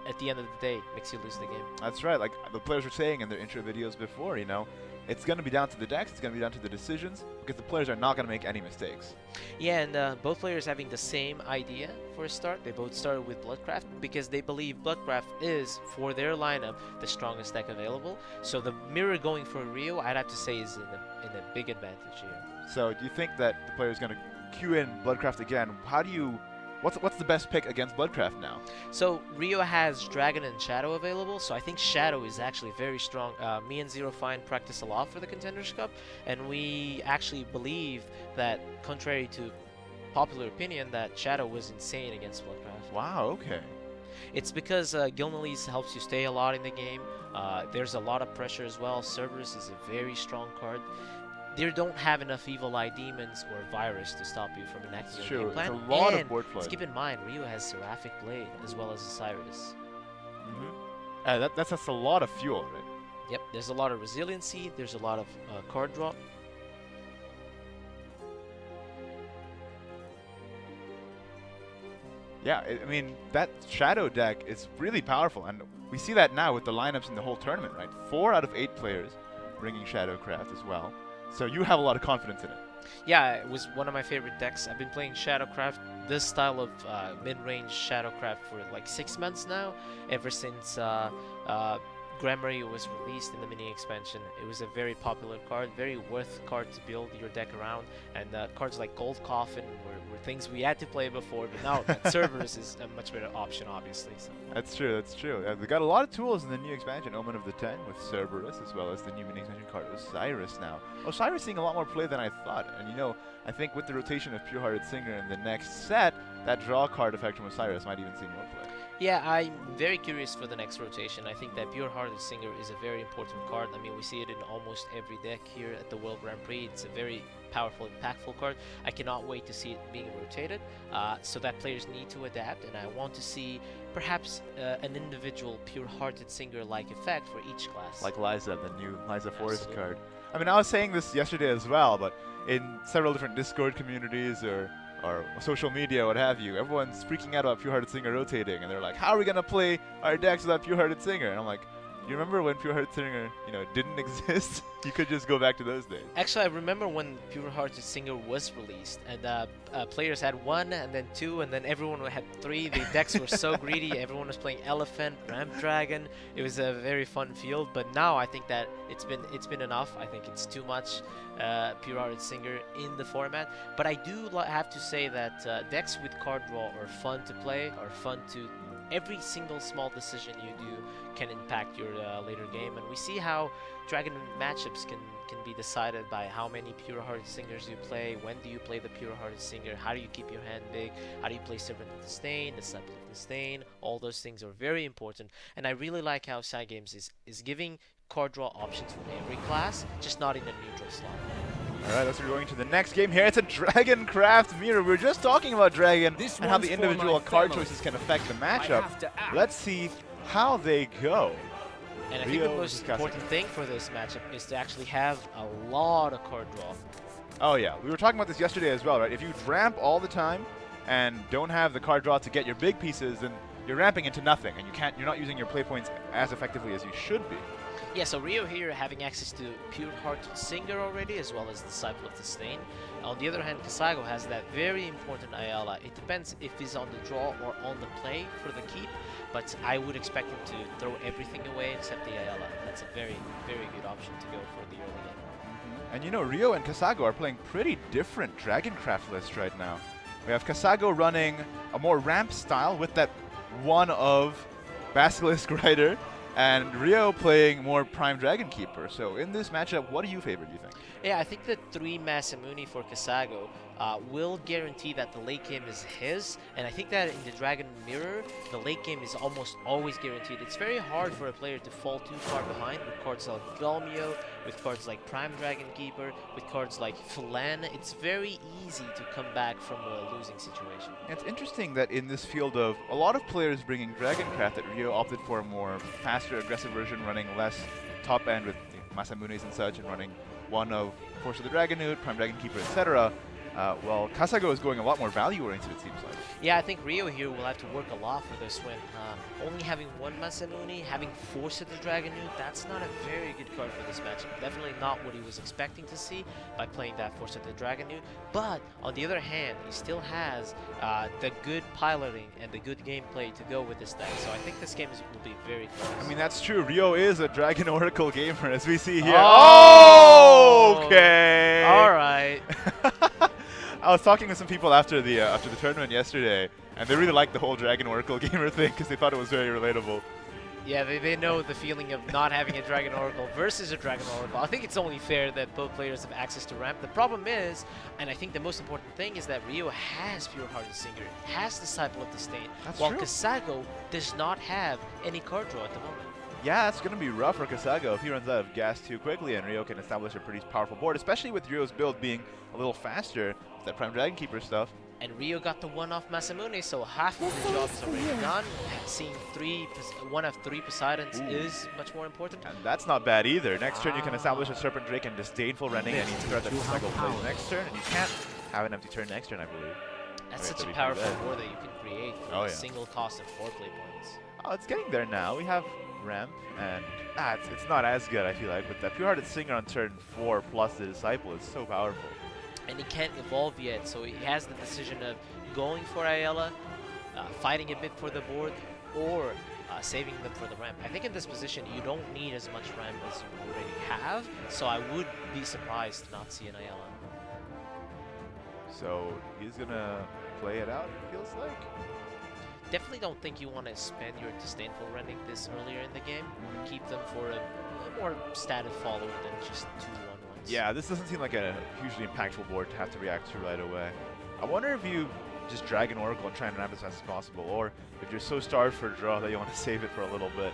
at the end of the day, makes you lose the game. That's right. Like the players were saying in their intro videos before, you know, it's going to be down to the decks, it's going to be down to the decisions, because the players are not going to make any mistakes. Yeah, and both players having the same idea for a start. They both started with Bloodcraft because they believe Bloodcraft is, for their lineup, the strongest deck available. So the mirror going for Rio, I'd have to say, is in a big advantage here. So do you think that the player is going to queue in Bloodcraft again? How do you what's the best pick against Bloodcraft now? So Rio has Dragon and Shadow available, so I think Shadow is actually very strong. Me and Zero Fine practice a lot for the Contenders Cup, and we actually believe that, contrary to popular opinion, that Shadow was insane against Bloodcraft. Wow, okay. It's because Gilnelis helps you stay a lot in the game. There's a lot of pressure as well. Cerberus is a very strong card. They don't have enough Evil Eye Demons or Virus to stop you from enacting your game plan. It's a lot and of board flood. let's keep in mind, Rio has Seraphic Blade as well as Osiris. That's a lot of fuel, right? Yep, there's a lot of resiliency, there's a lot of card draw. Yeah, I mean, that Shadow deck is really powerful, and we see that now with the lineups in the whole tournament, right? 4 out of 8 players bringing Shadowcraft as well. So you have a lot of confidence in it. Yeah, it was one of my favorite decks. I've been playing Shadowcraft, this style of mid-range Shadowcraft, for like 6 months now, ever since Grammary was released in the mini expansion. It was a very popular card, very worth card to build your deck around, and cards like Gold Coffin were things we had to play before, but now Cerberus is a much better option, obviously. So. That's true, that's true. They got a lot of tools in the new expansion, Omen of the Ten with Cerberus, as well as the new mini expansion card Osiris now. Osiris seeing a lot more play than I thought, and you know, I think with the rotation of Pure-Hearted Singer in the next set, that draw card effect from Osiris might even see more play. Yeah, I'm very curious for the next rotation. I think that Pure-Hearted Singer is a very important card. I mean, we see it in almost every deck here at the World Grand Prix. It's a very powerful, impactful card. I cannot wait to see it being rotated, so that players need to adapt, and I want to see perhaps an individual Pure-Hearted Singer-like effect for each class. Like Liza, the new Liza Forest card. I mean, I was saying this yesterday as well, but in several different Discord communities or social media, what have you, everyone's freaking out about Pure-Hearted Singer rotating, and they're like, how are we going to play our decks without Pure-Hearted Singer? And I'm like, you remember when Pure-Hearted Singer, didn't exist? You could just go back to those days. Actually, I remember when Pure-Hearted Singer was released, and players had 1, and then 2, and then everyone had 3. The decks were so greedy. Everyone was playing Elephant, Ramp Dragon. It was a very fun field, but now I think that it's been enough. I think it's too much Pure-Hearted Singer in the format. But I do have to say that decks with card draw are fun to play, are fun to... Every single small decision you do can impact your later game, and we see how Dragon matchups can be decided by how many Pure-Hearted Singers you play, when do you play the Pure-Hearted Singer, how do you keep your hand big, how do you play Servant of Disdain, Disciple of Disdain. All those things are very important, and I really like how Cygames is giving card draw options for every class, just not in a neutral slot. Alright, let's be going to the next game here. It's a Dragoncraft mirror. We were just talking about Dragon and how the individual card choices can affect the matchup. Let's see how they go. And I think the most important thing for this matchup is to actually have a lot of card draw. Oh yeah, we were talking about this yesterday as well, right? If you ramp all the time and don't have the card draw to get your big pieces, then you're ramping into nothing, and you're not using your play points as effectively as you should be. Yeah, so Rio here having access to Pure-Hearted Singer already, as well as Disciple of Disdain. On the other hand, Kasago has that very important Ayala. It depends if he's on the draw or on the play for the keep, but I would expect him to throw everything away except the Ayala. That's a very, very good option to go for the early game. And you know, Rio and Kasago are playing pretty different Dragoncraft lists right now. We have Kasago running a more ramp style with that one of Basilisk Rider, and Rio playing more Prime Dragon Keeper. So in this matchup, what do you favor, do you think? Yeah, I think the 3 Masamune for Kasago will guarantee that the late game is his, and I think that in the Dragon Mirror, the late game is almost always guaranteed. It's very hard for a player to fall too far behind with cards like Galmio, with cards like Prime Dragon Keeper, with cards like Phelan. It's very easy to come back from a losing situation. It's interesting that in this field of a lot of players bringing Dragoncraft, that Rio opted for a more faster, aggressive version, running less top end with Masamunes and such, and running one of Force of the Dragonood, Prime Dragon Keeper, etc. Well, Kasago is going a lot more value-oriented, it seems like. Yeah, I think Rio here will have to work a lot for this win. Only having 1 Masamune, having Force of the Dragonood, that's not a very good card for this matchup. Definitely not what he was expecting to see by playing that Force of the Dragonood. But, on the other hand, he still has the good piloting and the good gameplay to go with this deck. So I think this game will be very close. I mean, that's true. Rio is a Dragon Oracle gamer, as we see here. Oh! Okay! All right. I was talking with some people after the tournament yesterday, And they really liked the whole Dragon Oracle gamer thing because they thought it was very relatable. Yeah, they know the feeling of not having a Dragon Oracle versus a Dragon Oracle. I think it's only fair that both players have access to ramp. The problem is, and I think the most important thing is that Rio has Pure-Hearted Singer, has Disciple of Disdain, while true. Kasago does not have any card draw at the moment. Yeah, it's going to be rough for Kasago if he runs out of gas too quickly and Rio can establish a pretty powerful board, especially with Rio's build being a little faster with that Prime Dragon Keeper stuff. And Rio got the one-off Masamune, so half of the job is already done. Seeing one of three Poseidons is much more important. And that's not bad either. Next turn you can establish a Serpent Drake and Disdainful Rending any threat that Kasago plays next turn, and you can't have an empty turn next turn, I believe. That's such a powerful board that you can create for a single cost of 4 play points. Oh, it's getting there now. We have ramp, and it's not as good, I feel like, but that Pure-Hearted Singer on turn 4 plus the Disciple is so powerful. And he can't evolve yet, so he has the decision of going for Ayala, fighting a bit for the board, or saving them for the ramp. I think in this position, you don't need as much ramp as you already have, so I would be surprised to not see an Ayala. So he's going to play it out, it feels like? Definitely don't think you want to spend your Disdainful Rending this earlier in the game. Keep them for a more static follower than just 2-1-1s. Yeah, this doesn't seem like a hugely impactful board to have to react to right away. I wonder if you just Dragon Oracle and try and ramp as fast as possible, or if you're so starved for a draw that you want to save it for a little bit.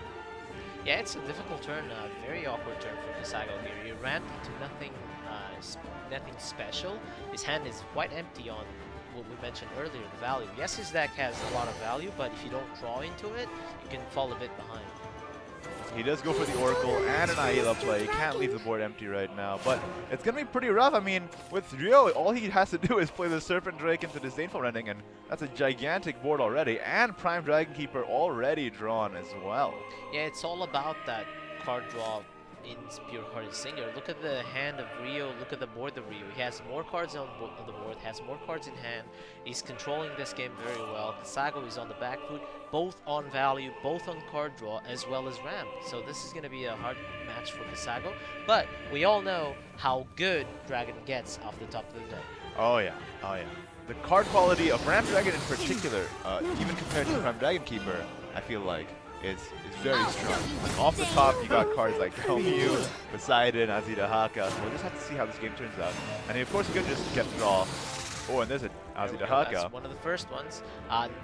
Yeah, it's a difficult turn, very awkward turn for Kasago here. You ramped into nothing special. His hand is quite empty on what we mentioned earlier, the value. Yes, his deck has a lot of value, but if you don't draw into it, you can fall a bit behind. He does go for the Oracle and an Ayala play. He can't leave the board empty right now, but it's going to be pretty rough. I mean, with Rio, all he has to do is play the Serpent Drake into Disdainful Rending, and that's a gigantic board already, and Prime Dragon Keeper already drawn as well. Yeah, it's all about that card draw in Pure-Hearted Singer. Look at the hand of Rio, look at the board of Rio. He has more cards on the board, has more cards in hand. He's controlling this game very well. Kasago is on the back foot, both on value, both on card draw, as well as ramp. So this is going to be a hard match for Kasago, but we all know how good Dragon gets off the top of the deck. Oh yeah, oh yeah. The card quality of Ramp Dragon in particular, even compared to Prime Dragon Keeper, I feel like is very strong. Off the top, you got cards like Helmiu, Poseidon, Azida Haka, so we'll just have to see how this game turns out. And of course, you can just get draw. Oh, and there's an Azida Haka. That's one of the first ones.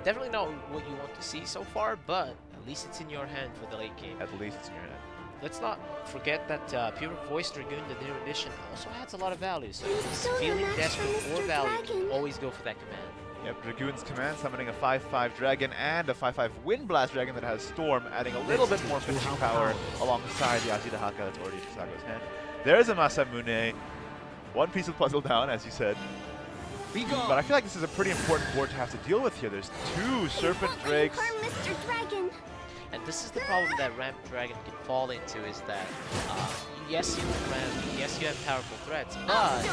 Definitely not what you want to see so far, but at least it's in your hand for the late game. At least it's in your hand. Let's not forget that Pure Voice Dragoon, the new edition, also adds a lot of value. So if he's feeling desperate for value, always go for that command. Yep, Dragoon's command, summoning a 5/5 dragon and a 5/5 Wind Blast dragon that has Storm, adding a little bit more finishing power alongside the Azida Haka that's already in Kasago's hand. There's a Masamune, one piece of puzzle down, as you said. But I feel like this is a pretty important board to have to deal with here. There's 2 Serpent Drakes. And this is the problem that Ramp Dragon can fall into, is that yes, you can ramp, yes, you have powerful threats, but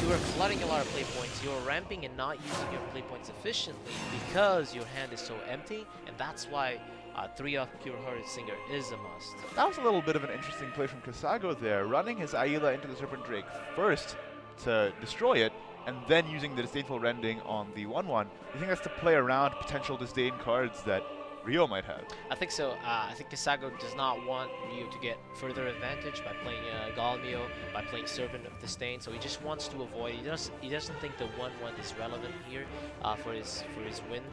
you are flooding a lot of play points. You're ramping and not using your play points efficiently because your hand is so empty, and that's why 3-off Pure-Hearted Singer is a must. That was a little bit of an interesting play from Kasago there, running his Ayala into the Serpent Drake first to destroy it, and then using the Disdainful Rending on the 1/1. You think that's to play around potential Disdain cards that Rio might have? I think so. I think Kasago does not want Rio to get further advantage by playing Galmio, by playing Servant of Disdain, so he just wants to avoid. He doesn't think the 1/1 is relevant here for his win.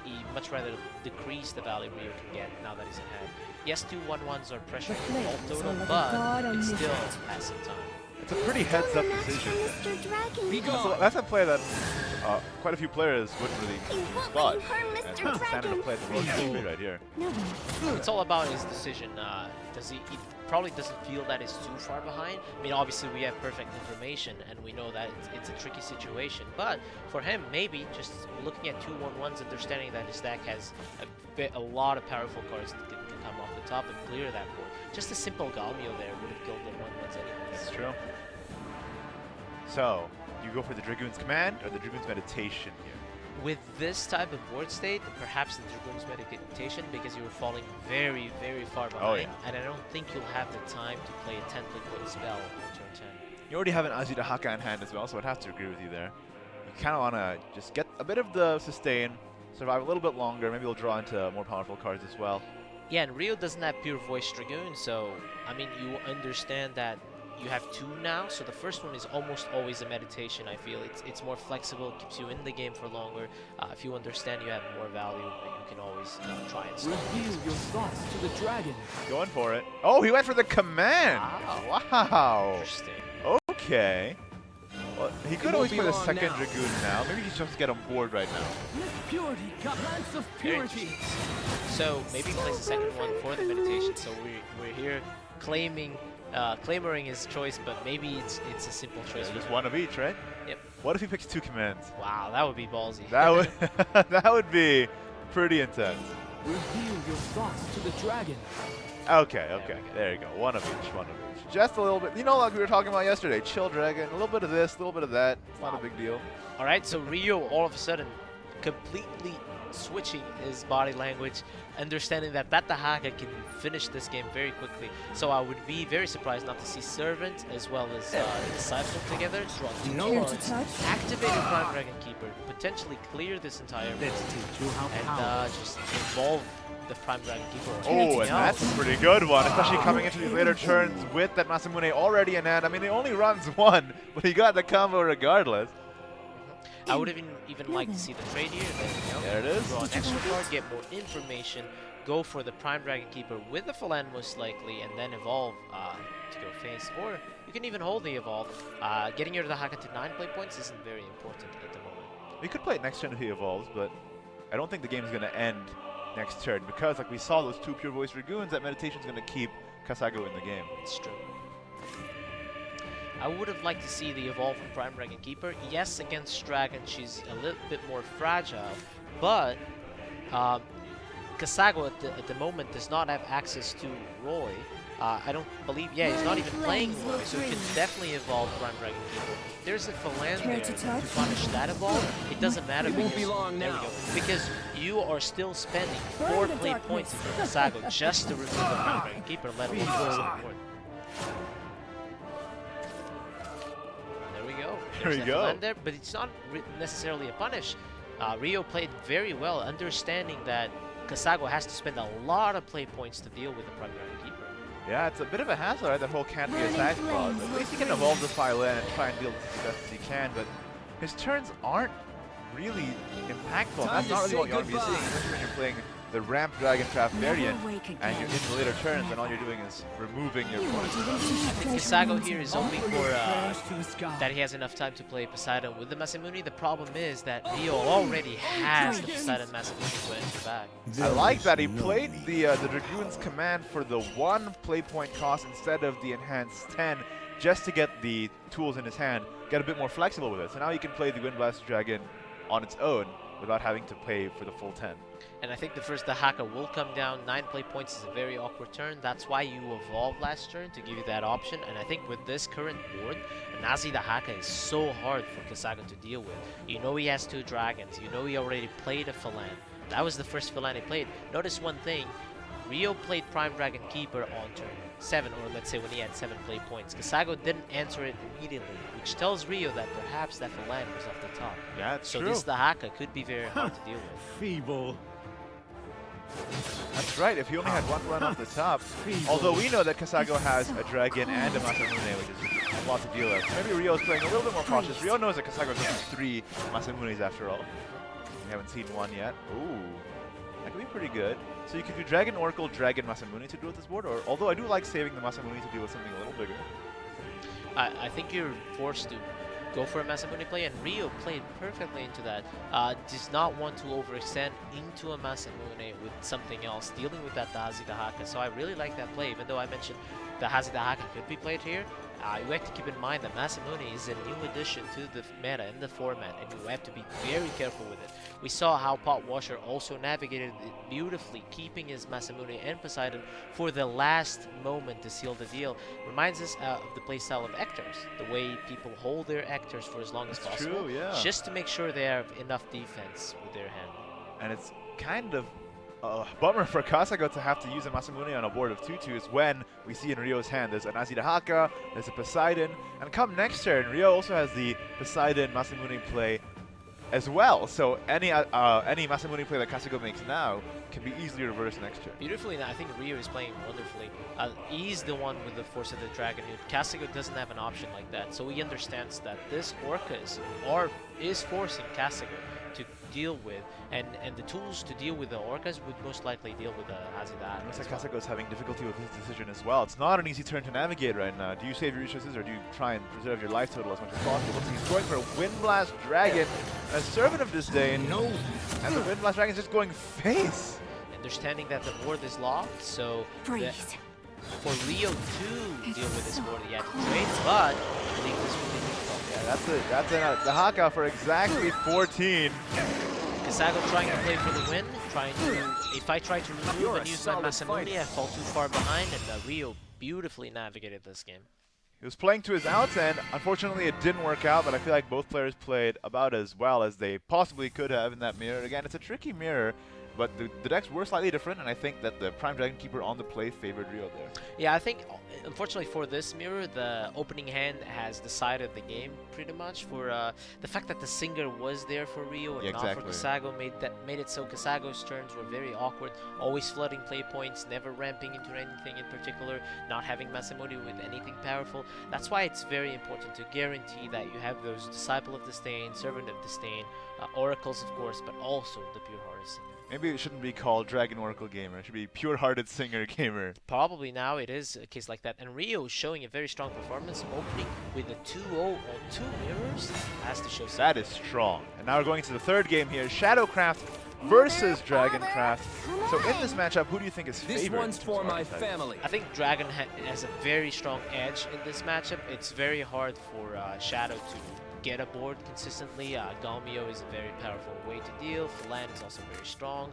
He much rather decrease the value Rio can get now that he's ahead. Yes, 2 1/1s are pressuring the vault total, but it still has some time. It's a pretty heads-up decision. So that's a play that quite a few players wouldn't really spot. And standard to play at the low speed right here. It's all about his decision. He probably doesn't feel that it's too far behind. I mean, obviously we have perfect information and we know that it's a tricky situation. But for him, maybe just looking at 2 1/1s, understanding that his deck has a lot of powerful cards that can come off the top and clear that board. Just a simple Galmio there would have killed the 1/1s anyways. That's true. So, you go for the Dragoon's Command or the Dragoon's Meditation here? With this type of board state, perhaps the Dragoon's Meditation, because you were falling very, very far behind. Oh, yeah. And I don't think you'll have the time to play a 10 liquid spell on turn 10. You already have an Azida Haka in hand as well, so I'd have to agree with you there. You kind of want to just get a bit of the sustain, survive a little bit longer. Maybe we'll draw into more powerful cards as well. Yeah, and Rio doesn't have pure voice Dragoon, so I mean you understand that you have two now. So the first one is almost always a meditation. I feel it's more flexible, keeps you in the game for longer. If you understand you have more value, you can always try and stop. Reveal your thoughts to the dragon. Going for it. Oh, he went for the command. Wow. Interesting. Okay. Well, he could always play the second Dragoon now. Maybe he's just get on board right now. Let purity, gods of purity. So maybe he plays the second one for the meditation. So we're here clamoring his choice, but maybe it's a simple choice. Yeah, just one of each, right? Yep. What if he picks two commands? Wow, that would be ballsy. That would that would be pretty intense. Reveal your thoughts to the dragon. Okay. There you go. One of each. Just a little bit. You know, like we were talking about yesterday, chill dragon, a little bit of this, a little bit of that. It's not a big deal. All right, so Rio all of a sudden completely switching his body language, understanding that Tatahaka can finish this game very quickly. So I would be very surprised not to see Servant as well as Disciple together. Draw two cards, activate a Prime Dragon Keeper, potentially clear this entire board, and just involve the Prime Dragon Keeper. Oh, and that's a pretty good one, especially coming into these later turns with that Masamune already in hand. I mean, he only runs one, but he got the combo regardless. I would even like to see the trade here. There it is. Draw an extra card, get more information, go for the Prime Dragon Keeper with the Phalan most likely, and then evolve to go face. Or you can even hold the evolve. Getting your Haka to 9 play points isn't very important at the moment. We could play it next turn if he evolves, but I don't think the game is going to end next turn because, like we saw, those two Pure Voice Dragoons, that meditation is going to keep Kasago in the game. It's true. I would have liked to see the evolve from Prime Dragon Keeper. Yes, against Dragon, she's a little bit more fragile, but Kasago at the moment does not have access to Roy. I don't believe, he's not even playing Roy, so he can definitely evolve Prime Dragon Keeper. If there's a Phalan there to punish that evolve, it doesn't matter because you are still spending 4 play points for Kasago just to remove the Prime Dragon Keeper, let alone force the board. There we go. There, but it's not necessarily a punish. Rio played very well, understanding that Kasago has to spend a lot of play points to deal with the Prime Dragon Keeper. Yeah, it's a bit of a hassle, right? That whole can't be attack clause. At least he can evolve the Phylan and try and deal with it as best as he can, but his turns aren't really impactful. That's not really what you want to be seeing, especially when you're playing the Ramp Dragon Trap variant and you're in the later turns and all you're doing is removing your opponent's stuff. I think Kasago here is hoping for that he has enough time to play Poseidon with the Masamune. The problem is that Rio already has the Poseidon Masamune to enter back. I like that he played the Dragoon's command for the 1 play point cost instead of the enhanced 10 just to get the tools in his hand, get a bit more flexible with it. So now he can play the Wind Blast Dragon on its own without having to pay for the full 10. And I think the first Haka will come down. 9 play points is a very awkward turn. That's why you evolved last turn, to give you that option. And I think with this current board, Nazi the Haka is so hard for Kasago to deal with. You know he has 2 dragons. You know he already played a Phalan. That was the first Phalan he played. Notice one thing. Rio played Prime Dragon Keeper on turn 7, or let's say when he had 7 play points. Kasago didn't answer it immediately, which tells Rio that perhaps that Phalan was off the top. Yeah, it's so true. this Haka could be very hard to deal with. Feeble. That's right, if he only had 1 run off the top. Although we know that Kasago has a dragon and a Masamune, which is a lot to deal with. Maybe Rio's playing a little bit more cautious. Rio knows that Kasago has 3 Masamunes after all. We haven't seen 1 yet. Ooh, that could be pretty good. So you could do Dragon Oracle, Dragon Masamune to deal with this board, or although I do like saving the Masamune to deal with something a little bigger. I think you're forced to go for a Masamune play, and Rio played perfectly into that. Does not want to overextend into a Masamune with something else, dealing with that Dahazi Dahaka. So I really like that play, even though I mentioned Dahazi Dahaka could be played here. You have to keep in mind that Masamune is a new addition to the meta and the format, and you have to be very careful with it. We saw how Pot Washer also navigated it beautifully, keeping his Masamune and Poseidon for the last moment to seal the deal. Reminds us of the playstyle of Ectors, the way people hold their Ectors for as long as possible, true, yeah. just to make sure they have enough defense with their hand. And it's kind of a bummer for Kasago to have to use a Masamune on a board of 2/2s when we see in Rio's hand there's an Azida Haka, there's a Poseidon, and come next turn, Rio also has the Poseidon Masamune play as well. So any Masamune play that Kasago makes now can be easily reversed next turn. Beautifully, I think Ryo is playing wonderfully. He's the one with the Force of the Dragon. Kasago doesn't have an option like that, so he understands that this Orcas is forcing Kasago to deal with, and the tools to deal with the Orcas would most likely deal with the Hazida. Looks like Kasago is having difficulty with his decision as well. It's not an easy turn to navigate right now. Do you save your resources or do you try and preserve your life total as much as possible? Looks like he's going for a Wind Blast Dragon, a Servant of Disdain. No. And the Wind Blast Dragon is just going face. Understanding that the board is locked, so for Ryo to deal with this board, he had to trade, but I think this will be difficult. Yeah, that's the Haka for exactly 14. Kasago trying to play for the win, if I try to remove and use my Masamune, I fall too far behind, and Ryo beautifully navigated this game. He was playing to his outs, and unfortunately it didn't work out, but I feel like both players played about as well as they possibly could have in that mirror. Again, it's a tricky mirror, but the decks were slightly different, and I think that the Prime Dragon Keeper on the play favored Ryo there. Yeah, I think, unfortunately for this mirror, the opening hand has decided the game pretty much. For the fact that the Singer was there for Ryo and not for Kasago made it so Kasago's turns were very awkward, always flooding play points, never ramping into anything in particular, not having Masamune with anything powerful. That's why it's very important to guarantee that you have those Disciple of Disdain, Servant of Disdain, Oracles of course, but also the Pure-Hearted Singer. Maybe it shouldn't be called Dragon Oracle Gamer. It should be Pure-Hearted Singer Gamer. Probably now it is a case like that. And Ryo is showing a very strong performance, opening with a 2-0 on 2 mirrors. Has to show something. That is strong. And now we're going to the third game here. Shadowcraft versus Dragoncraft. So in this matchup, who do you think is favored? This one's for my family. I think Dragon has a very strong edge in this matchup. It's very hard for Shadow to get a board consistently. Galmio is a very powerful way to deal. Falan is also very strong.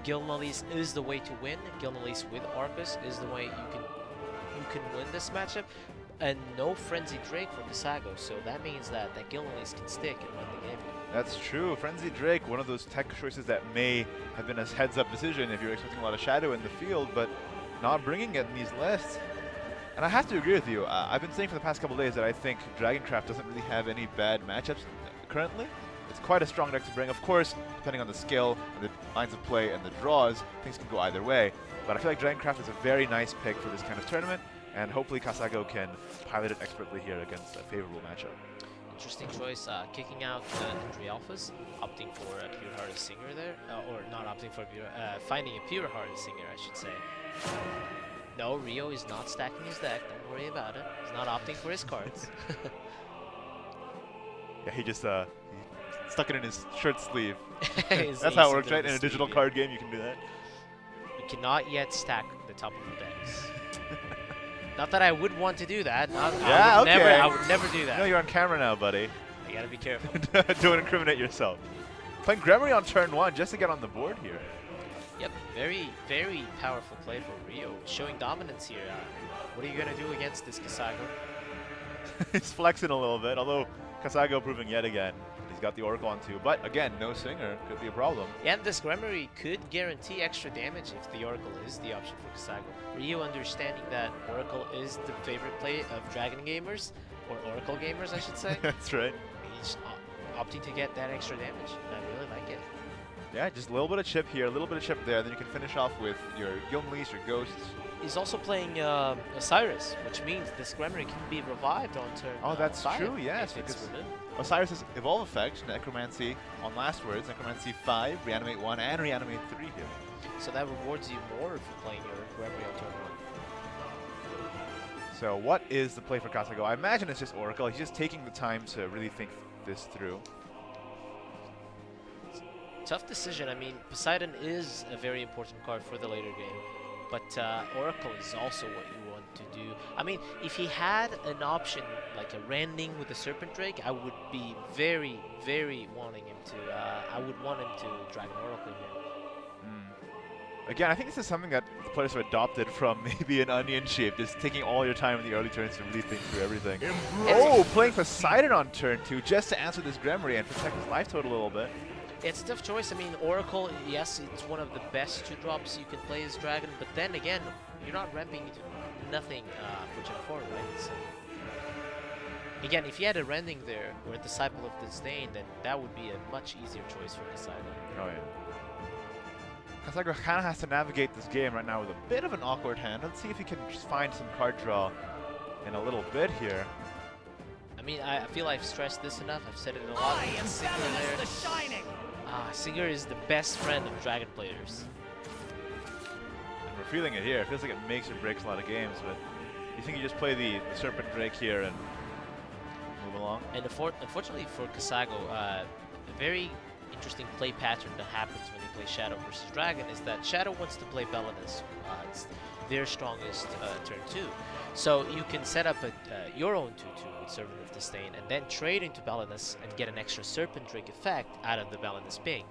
Gilnelis is the way to win. Gilnelis with Arcus is the way you can win this matchup. And no Frenzy Drake for Kasago, so that means that Gilnelis can stick and win the game. That's true. Frenzy Drake, one of those tech choices that may have been a heads-up decision if you're expecting a lot of Shadow in the field, but not bringing it in these lists. And I have to agree with you. I've been saying for the past couple days that I think Dragoncraft doesn't really have any bad matchups currently. It's quite a strong deck to bring. Of course, depending on the skill, and the lines of play, and the draws, things can go either way. But I feel like Dragoncraft is a very nice pick for this kind of tournament, and hopefully Kasago can pilot it expertly here against a favorable matchup. Interesting choice, kicking out Entry Alphas, opting for a Pure-Hearted Singer there, or not opting for finding a Pure-Hearted Singer, I should say. No, Ryo is not stacking his deck, don't worry about it. He's not opting for his cards. Yeah, he just he stuck it in his shirt sleeve. That's how it works, right? In a digital card game, you can do that. We cannot yet stack the top of the decks. Not that I would want to do that. I would never do that. No, you're on camera now, buddy. I gotta be careful. Don't incriminate yourself. Playing Gremory on turn 1 just to get on the board here. Yep, very, very powerful play for Ryo, showing dominance here. What are you going to do against this Kasago? He's flexing a little bit, although Kasago proving yet again he's got the Oracle on 2. But again, no Singer could be a problem. Yeah, and this Gremory could guarantee extra damage if the Oracle is the option for Kasago. Ryo understanding that Oracle is the favorite play of Dragon gamers, or Oracle gamers, I should say. That's right. He's opting to get that extra damage. I really like it. Yeah, just a little bit of chip here, a little bit of chip there, then you can finish off with your Gilnelis, your Ghosts. He's also playing Osiris, which means this Gremory can be revived on turn. Oh, that's 5 true, yes, because Osiris's Evolve effect, Necromancy on last words, Necromancy 5, Reanimate 1, and Reanimate 3 here. So that rewards you more if you're playing your Gremory on turn 1. So what is the play for Kasago? I imagine it's just Oracle. He's just taking the time to really think this through. Tough decision. I mean, Poseidon is a very important card for the later game, but Oracle is also what you want to do. I mean, if he had an option like a Randing with a Serpent Drake, I would be very, very wanting him to. I would want him to Dragon Oracle here. Again, I think this is something that the players have adopted from maybe an onion shape, just taking all your time in the early turns to really think through everything. Oh, playing Poseidon on turn 2 just to answer this Gremory and protect his life total a little bit. It's a tough choice. I mean, Oracle, yes, it's one of the best 2-drops you can play as Dragon, but then again, you're not ramping into nothing for Gen 4, right? So. again, if he had a Rending there or a Disciple of Disdain, then that would be a much easier choice for Kasago. Oh yeah. Kasago kind of has to navigate this game right now with a bit of an awkward hand. Let's see if he can just find some card draw in a little bit here. I mean, I feel I've stressed this enough. I've said it a lot. Singer there. Singer is the best friend of Dragon players. And we're feeling it here. It feels like it makes or breaks a lot of games, but you think you just play the Serpent Drake here and move along? And unfortunately for Kasago, a very interesting play pattern that happens when you play Shadow versus Dragon is that Shadow wants to play Belinus. It's their strongest turn 2. So you can set up your own 2-2 with Servant of Disdain and then trade into Belinus and get an extra Serpent Drake effect out of the Belinus ping.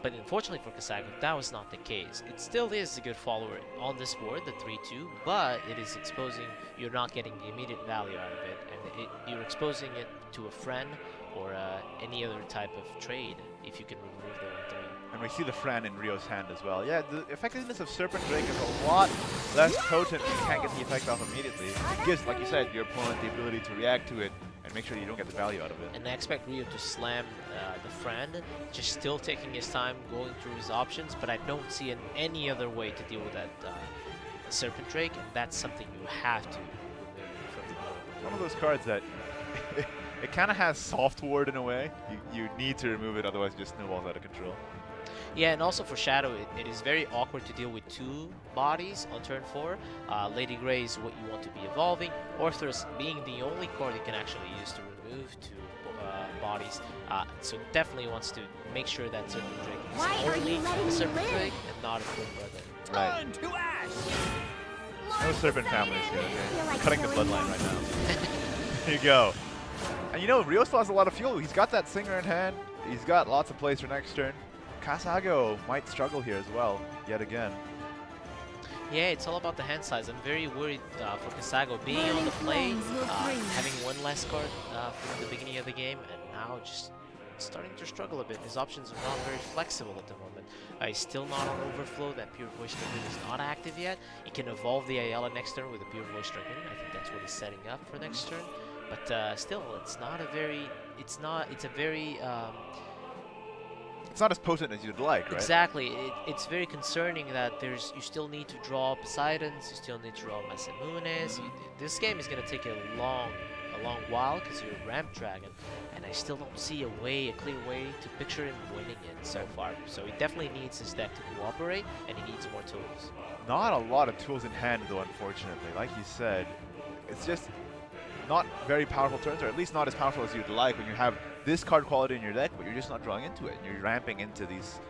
But unfortunately for Kasago, that was not the case. It still is a good follower on this board, the 3-2, but it is exposing, you're not getting the immediate value out of it, and you're exposing it to a friend or any other type of trade if you can remove the 1-3. And we see the Fran in Rio's hand as well. Yeah, the effectiveness of Serpent Drake is a lot less potent when you can't get the effect off immediately. It gives, like you said, your opponent the ability to react to it and make sure you don't get the value out of it. And I expect Rio to slam the Fran, just still taking his time going through his options, but I don't see any other way to deal with that Serpent Drake, and that's something you have to remove from the board. It's one of those cards that it kind of has soft ward in a way. You need to remove it, otherwise it just snowballs out of control. Yeah, and also for Shadow, it is very awkward to deal with 2 bodies on turn 4. Lady Grey is what you want to be evolving. Orthrus being the only card you can actually use to remove 2 bodies. So definitely wants to make sure that Serpent Drake is only a Serpent Drake and not a twin brother. Right. No Serpent families here. Okay? Cutting the bloodline right now. There you go. And you know, Rio still has a lot of fuel. He's got that Singer in hand. He's got lots of plays for next turn. Kasago might struggle here as well, yet again. Yeah, it's all about the hand size. I'm very worried for Kasago being on the play, having one less card from the beginning of the game, and now just starting to struggle a bit. His options are not very flexible at the moment. He's still not on Overflow. That Pure Voice Dragoon is not active yet. He can evolve the Ayala next turn with a Pure Voice Dragoon. I think that's what he's setting up for next turn. But still, it's not a very... It's a very... It's not as potent as you'd like, right? Exactly. It's very concerning that you still need to draw Poseidons, you still need to draw Masamunes. This game is going to take a long while because you're a Ramp Dragon, and I still don't see a clear way to picture him winning it so far. So he definitely needs his deck to cooperate, and he needs more tools. Not a lot of tools in hand, though, unfortunately. Like you said, it's just not very powerful turns, or at least not as powerful as you'd like when you have this card quality in your deck, but you're just not drawing into it. You're ramping into these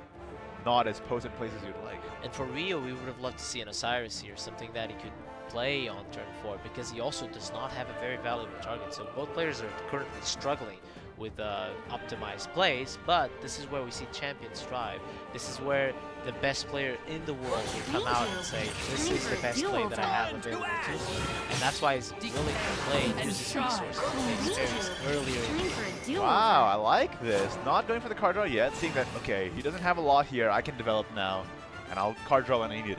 not as potent places you'd like. And for Rio, we would have loved to see an Osiris here, something that he could play on turn 4, because he also does not have a very valuable target. So both players are currently struggling with optimized plays, but this is where we see champions thrive. This is where the best player in the world will come out and say, this is the best play that I have available to me. And that's why he's willing to play use his resources earlier. Wow, I like this. Not going for the card draw yet, seeing that, okay, he doesn't have a lot here, I can develop now, and I'll card draw when I need it.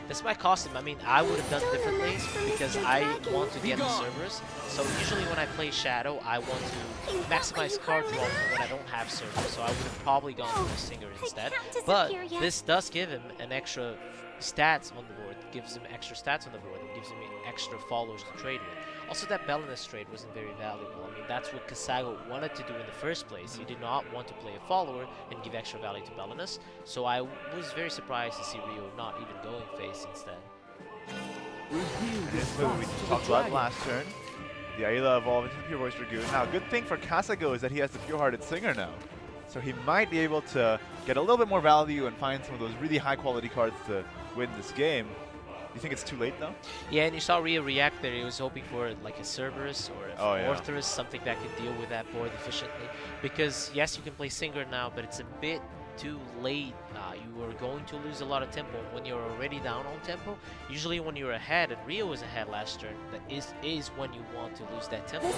This might cost him. I mean, I would have done differently because I want to get the servers. So usually when I play Shadow, I want to maximize card draw when I don't have servers. So I would have probably gone for the Singer instead. But this does give him an extra stats on the board. It gives him extra stats on the board. It gives him extra followers to trade with. Also, that Belinus trade wasn't very valuable. I mean, that's what Kasago wanted to do in the first place. He did not want to play a follower and give extra value to Belinus. So I was very surprised to see Rio not even going face instead. And this is what we talked about last turn. The Ayla evolved into the Pure Voice Dragoon. Now, good thing for Kasago is that he has the Pure-Hearted Singer now. So he might be able to get a little bit more value and find some of those really high-quality cards to win this game. You think it's too late, though? Yeah, and you saw Rio react there. He was hoping for like a Cerberus or Orthrus, something that could deal with that board efficiently. Because, yes, you can play Singer now, but it's a bit too late, you are going to lose a lot of tempo. When you're already down on tempo, usually when you're ahead, and Rio was ahead last turn, that is when you want to lose that tempo.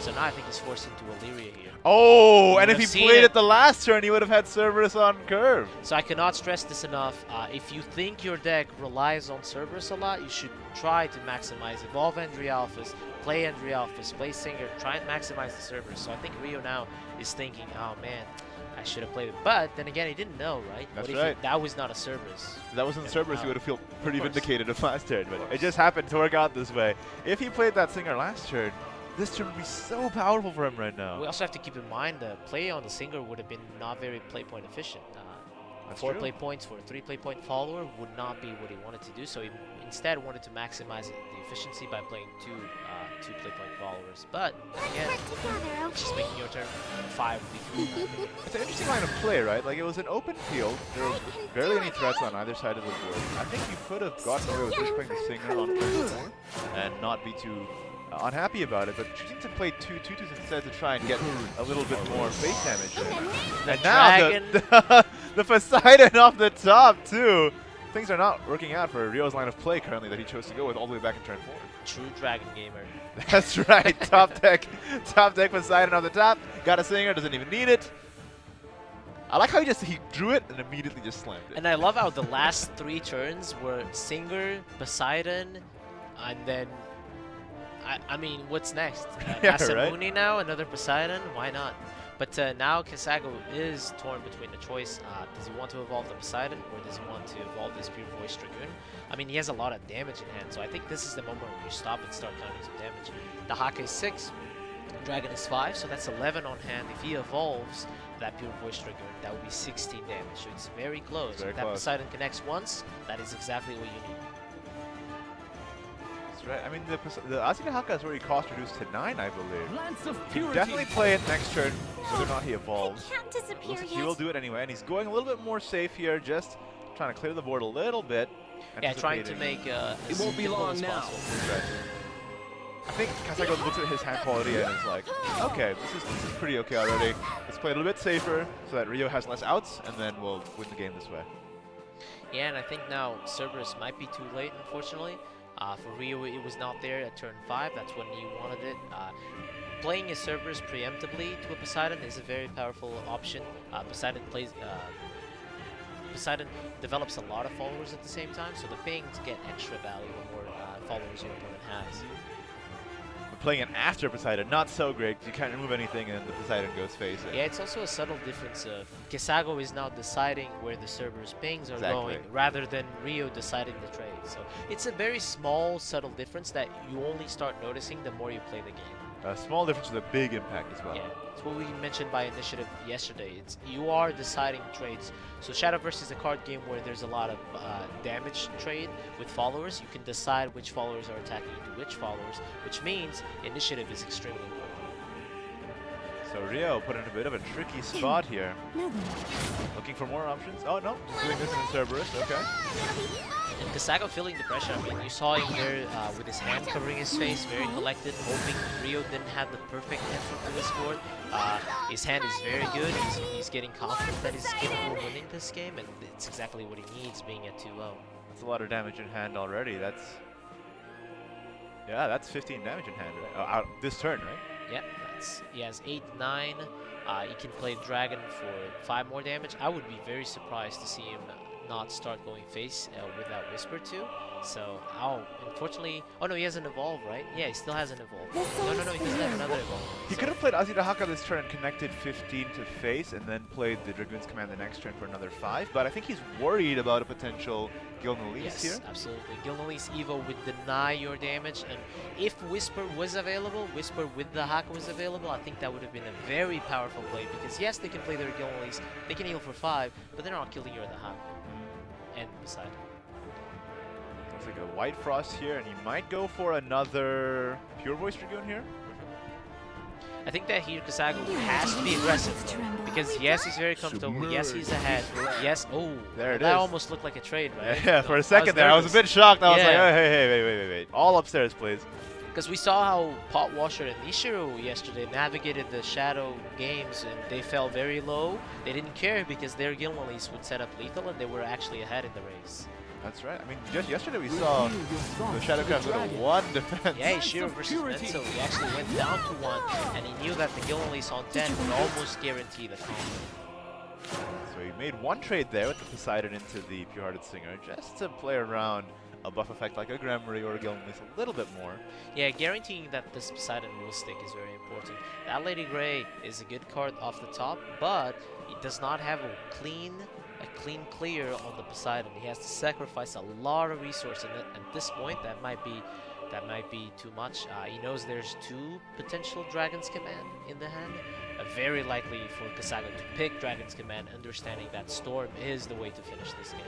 So now I think he's forced into Illyria here. Oh, You and if have he seen played it the last turn, he would have had Cerberus on curve. So I cannot stress this enough. If you think your deck relies on Cerberus a lot, you should try to maximize. Evolve Andrialphus, play Andrialphus, play Singer, try and maximize the Cerberus. So I think Rio now is thinking, oh man, I should have played it. But then again, he didn't know, right? That's what right. if that was not a Cerberus? If that wasn't Cerberus, he would have felt pretty Of course. vindicated of last turn. But it just happened to work out this way. If he played that Singer last turn, this turn would be so powerful for him right now. We also have to keep in mind the play on the Singer would have been not very play point efficient. That's 4 true. play points for a 3 play point follower would not be what he wanted to do. So he instead wanted to maximize the efficiency by playing two play point followers. But again, it's just making your turn 5 would be 3. It's an interesting line of play, right? Like, it was an open field. There were barely any threats on either side of the board. I think you could have gotten away with just playing the Singer on turn 4 and not be too unhappy about it, but choosing to play 2 2/2s instead to try and get a little bit more face damage in. And now the Poseidon off the top, too. Things are not working out for Rio's line of play currently that he chose to go with all the way back in turn 4. True Dragon gamer. That's right. Top deck Poseidon on the top. Got a Singer, doesn't even need it. I like how he drew it and immediately just slammed it. And I love how the last 3 turns were Singer, Poseidon, and then I mean, what's next? Yeah, Masamune right? now, another Poseidon? Why not? But now Kasago is torn between the choice. Does he want to evolve the Poseidon, or does he want to evolve this Pure Voice Dragoon? I mean, he has a lot of damage in hand, so I think this is the moment where you stop and start counting some damage. The Hake is 6, Dragon is 5, so that's 11 on hand. If he evolves that Pure Voice Dragoon, that would be 16 damage, so it's very close. Very if that close. Poseidon connects once, that is exactly what you need. That's right. I mean, the Azina Haka is already cost reduced to 9, I believe. Lance of You can Purity. definitely play it next turn, whether or not he evolves. Can't disappear Looks like he yet. will do it anyway, and he's going a little bit more safe here, just trying to clear the board a little bit. Yeah, trying to anticipating- make It won't be difficult long as now. possible. That's right. I think Kasago looks at his hand quality and is like, okay, this is pretty okay already. Let's play a little bit safer so that Rio has less outs, and then we'll win the game this way. Yeah, and I think now Cerberus might be too late, unfortunately. For Rio, it was not there at turn 5. That's when he wanted it. Playing a Cerberus preemptively to a Poseidon is a very powerful option. Poseidon develops a lot of followers at the same time, so the pings get extra value the more followers your opponent has. But playing it after Poseidon, not so great, 'cause you can't remove anything and the Poseidon goes face it. Yeah, it's also a subtle difference of Kasago is now deciding where the Cerberus pings are Exactly. going rather than Rio deciding the trade. So it's a very small, subtle difference that you only start noticing the more you play the game. A small difference with a big impact as well. Yeah, it's what we mentioned by initiative yesterday. It's you are deciding trades. So Shadowverse is a card game where there's a lot of damage trade with followers. You can decide which followers are attacking into which followers, which means initiative is extremely important. So Rio put in a bit of a tricky spot here. Looking for more options. Oh no, just doing this in Cerberus, okay. And Kasago feeling the pressure. I mean, you saw him there with his hand covering his face, very collected, hoping Rio didn't have the perfect entry to this board. His hand is very good. He's getting confident that he's capable of winning this game, and it's exactly what he needs, being at 2-0. That's a lot of damage in hand already. That's 15 damage in hand, right? Out this turn, right? Yep, he has 8, 9. He can play Dragon for 5 more damage. I would be very surprised to see him not start going face with that Whisper too. So, unfortunately, oh no, he hasn't evolved, right? Yeah, he still hasn't evolved. No, he doesn't have another evolve. He could have played Azina Haka this turn and connected 15 to face, and then played the Dragoon's Command the next turn for another 5. But I think he's worried about a potential Gilnelise Yes, here. absolutely. Gilnelise Evo would deny your damage, and if Whisper was available, Whisper with the Haka was available, I think that would have been a very powerful play, because yes, they can play their Gilnelise, they can heal for 5, but they're not killing you at the Haka. And Poseidon. Looks like a White Frost here, and he might go for another Pure Voice Dragoon here. I think that here Kasago has to be aggressive, because yes, he's very comfortable, yes, he's ahead, yes, There it that is. almost looked like a trade, right? Yeah, for a second there, I was a bit shocked. I was like, oh, hey, wait. All upstairs, please. Because we saw how Pot Washer and Ishu yesterday navigated the Shadow games, and they fell very low. They didn't care because their Gilmalees would set up lethal, and they were actually ahead in the race. That's right. I mean, just yesterday we saw the Shadowcraft go to 1 defense. Yeah, Ishiro versus Menso, he actually went down to 1, and he knew that the Gilmalees on 10 would almost guarantee the combo. So he made 1 trade there with the Poseidon into the Pure-Hearted Singer, just to play around a buff effect like a Gremory or a Gilmalees a little bit more. Yeah, guaranteeing that this Poseidon will stick is very important. That Lady Grey is a good card off the top, but it does not have a clean clear on the Poseidon. He has to sacrifice a lot of resources, and at this point that might be too much. He knows there's 2 potential Dragon's Command in the hand. Very likely for Kasago to pick Dragon's Command, understanding that Storm is the way to finish this game.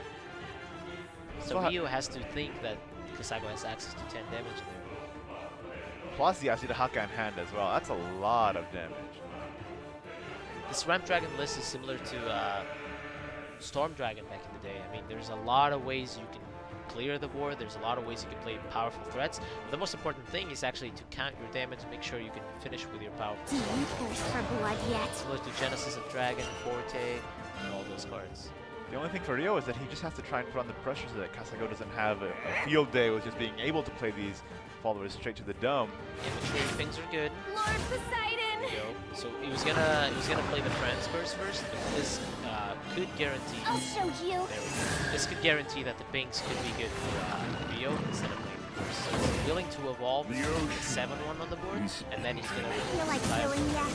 So Ryu has to think that Kasago has access to 10 damage there. Plus the Asida Haka in hand as well. That's a lot of damage. This Ramp Dragon list is similar to Storm Dragon back in the day. I mean, there's a lot of ways you can clear the board. There's a lot of ways you can play powerful threats. But the most important thing is actually to count your damage and make sure you can finish with your powerful Do you thirst for blood yet? Similar to Genesis of Dragon, Forte, and all those cards. The only thing for Ryo is that he just has to try and put on the pressure so that Kasago doesn't have a field day with just being able to play these followers straight to the dome. Infantry things are good. Lord Poseidon! There you go. So he was gonna play the transfers first, but this could guarantee. I'll show you. There we go. This could guarantee that the pinks could be good for Ryo instead of playing first. So he's willing to evolve the 7-1 on the board, and then he's gonna. Feel like killing yet?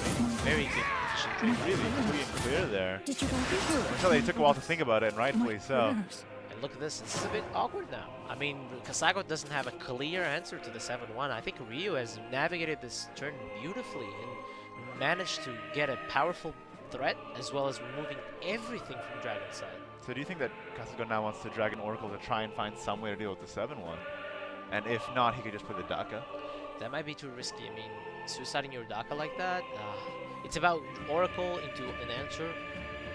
Very good efficient trade. Really clean and clear there. Did you go through? Until they took a while to think about it, and rightfully so. And look at this, this is a bit awkward now. I mean, Kasago doesn't have a clear answer to the 7-1. I think Ryu has navigated this turn beautifully and managed to get a powerful threat as well as removing everything from Dragon's side. So do you think that Kasago now wants to Dragon Oracle to try and find some way to deal with the 7-1? And if not, he could just play the Daka? That might be too risky. I mean, suiciding your Daka like that, it's about Oracle into an answer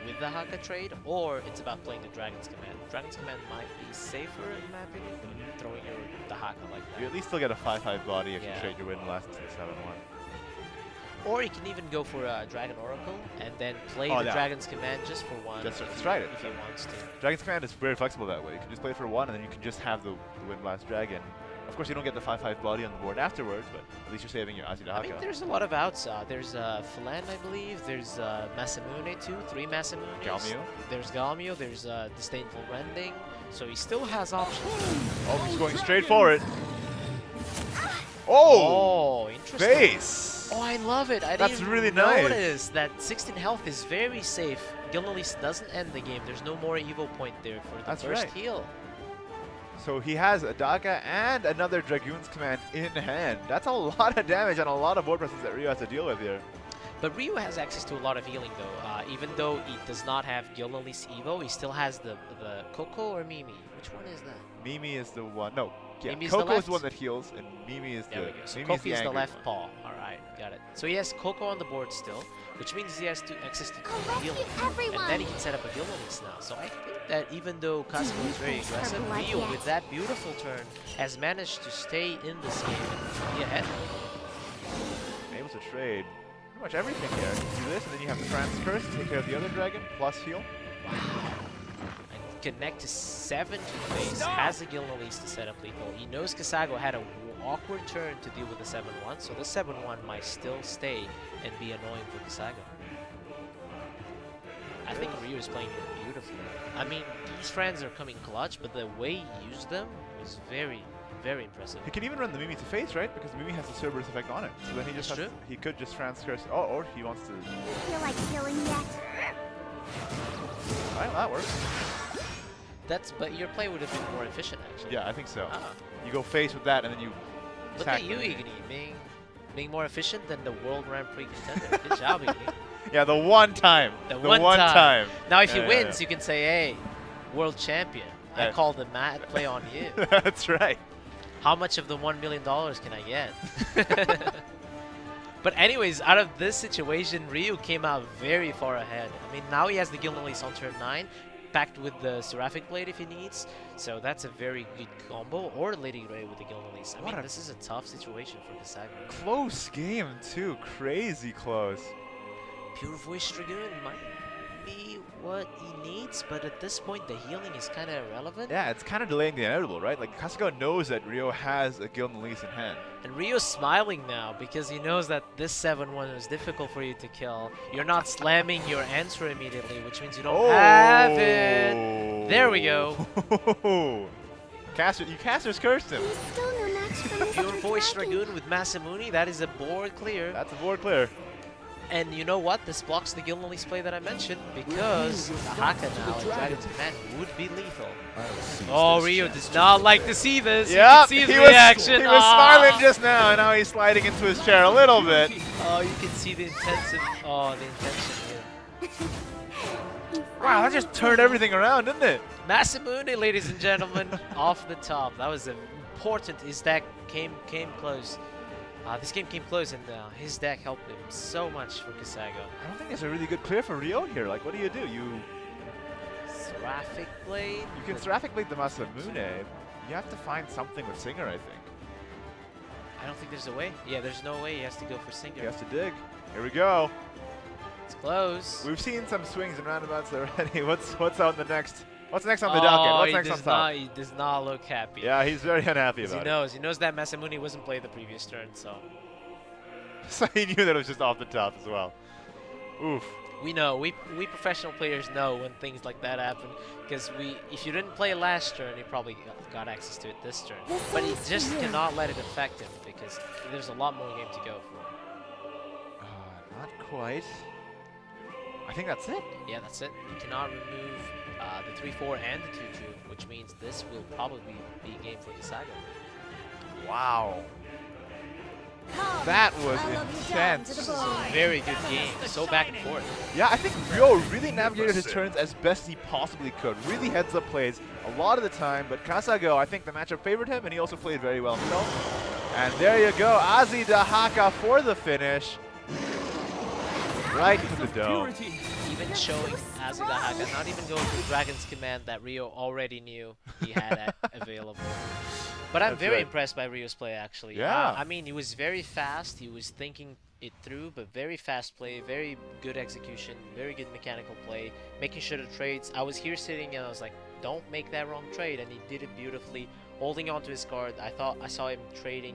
with the Haka trade, or it's about playing the Dragon's Command. Dragon's Command might be safer in my opinion than throwing the Haka like that. You at least still get a 5-5 body if you trade your win last to the 7-1. Or you can even go for a Dragon Oracle and then play the Dragon's Command just for 1. Just try it. If he wants to. Dragon's Command is very flexible that way. You can just play it for 1 and then you can just have the Wind Blast Dragon. Of course, you don't get the 5-5 body on the board afterwards, but at least you're saving your Asida Haka. I mean, there's a lot of outs. There's Phalan, I believe. There's Masamune too. 3 Masamunes. Galmio. There's Galmio. There's Disdainful Rending. So he still has options. Oh, he's going straight for it. Oh! Interesting. Base! Oh, I love it. That's really notice that 16 health is very safe. Gilmalees doesn't end the game. There's no more evil point there for the first heal. So he has a Daka and another Dragoon's Command in hand. That's a lot of damage and a lot of board presence that Ryu has to deal with here. But Ryu has access to a lot of healing though. Even though he does not have Gilmalees Evo, he still has the Coco or Mimi. Which one is that? Mimi is the one. No. Yeah, Mimi's Coco the is the one that heals, and Mimi is there the. We go. So Mimi's Coco is the left one. paw. All right, got it. So he has Coco on the board still, which means he has access to healing, and then he can set up a Gilmalees now. So I think that even though Kaso is very aggressive, Ryu with that beautiful turn has managed to stay in this game and be ahead. Able to trade pretty much everything here. You do this, and then you have the Trans Curse to take care of the other dragon plus heal. Wow. Connect to 7 to face, has a Gilmalees to set up lethal. He knows Kasago had an awkward turn to deal with the 7-1, so the 7-1 might still stay and be annoying for Kasago. I think Ryu is playing beautifully. I mean, these friends are coming clutch, but the way he used them was very, very impressive. He can even run the Mimi to face, right? Because Mimi has the Cerberus effect on it. So then he just has he could just Trans Curse. Oh, or he wants to. Feel like killing yet? Alright, that works. But your play would have been more efficient, actually. Yeah, I think so. You go face with that, and then you. Look at you, Igni, being more efficient than the World Grand Prix contender. Good job, Igni. Yeah, the one time. The one time. Now, if he wins, yeah. You can say, "Hey, world champion, I call the mad play on you." That's right. How much of the $1 million can I get? But anyways, out of this situation, Ryu came out very far ahead. I mean, now he has the Gilmalees on turn 9. packed with the Seraphic Blade if he needs. So that's a very good combo. Or Lady Ray with the Gildan Elise. I mean, this is a tough situation for Kasago. Close game, too. Crazy close. Pure Voice Dragoon might be what he needs, but at this point, the healing is kind of irrelevant. Yeah, it's kind of delaying the inevitable, right? Like, Kasago knows that Ryo has a Gildan Elise in hand. And Ryo's smiling now because he knows that this 7-1 is difficult for you to kill. You're not slamming your answer immediately, which means you don't have it. There we go. You casters cursed him. Pure Voice Dragoon with Masamune, that is a board clear. That's a board clear. And you know what? This blocks the Gildan Elise play that I mentioned because the Haka now and Dragon's Command would be lethal. Oh, Ryo does not like to see this. Yeah, you can see his reaction. He was smiling just now, and now he's sliding into his chair a little bit. Oh, you can see the intention. Oh, the intention here. Wow, that just turned everything around, didn't it? Masamune, ladies and gentlemen, off the top. That was important. His deck came close. This game came close, and his deck helped him so much for Kasago. I don't think there's a really good clear for Ryo here. Like, what do? You Seraphic Blade? You can Seraphic Blade the Masamune. You have to find something with Singer, I think. I don't think there's a way. Yeah, there's no way. He has to go for Singer. He has to dig. Here we go. It's close. We've seen some swings and roundabouts already. What's on the next? What's next on the docket? What's next on top? He does not look happy. Yeah, he's very unhappy about it. He knows that Masamune wasn't played the previous turn, so. So he knew that it was just off the top as well. Oof. We know. We professional players know when things like that happen, because if you didn't play last turn, you probably got access to it this turn. But he just cannot let it affect him because there's a lot more game to go for. Not quite. I think that's it. Yeah, that's it. You cannot remove the 3-4 and the 2-2, which means this will probably be a game for Kasago. Wow. That was intense. This is a very good game. So back and forth. Yeah, I think Ryo really navigated his turns as best he possibly could. Really heads-up plays a lot of the time, but Kasago, I think the matchup favored him, and he also played very well himself. And there you go, Azi Dahaka for the finish. Right to the dome. Even showing Azi Dahaka, not even going for Dragon's Command that Ryo already knew he had available. But I'm very impressed by Ryo's play, actually. Yeah. I mean, he was very fast. He was thinking it through, but very fast play, very good execution, very good mechanical play, making sure the trades. I was here sitting and I was like, don't make that wrong trade, and he did it beautifully. Holding on to his card, I thought I saw him trading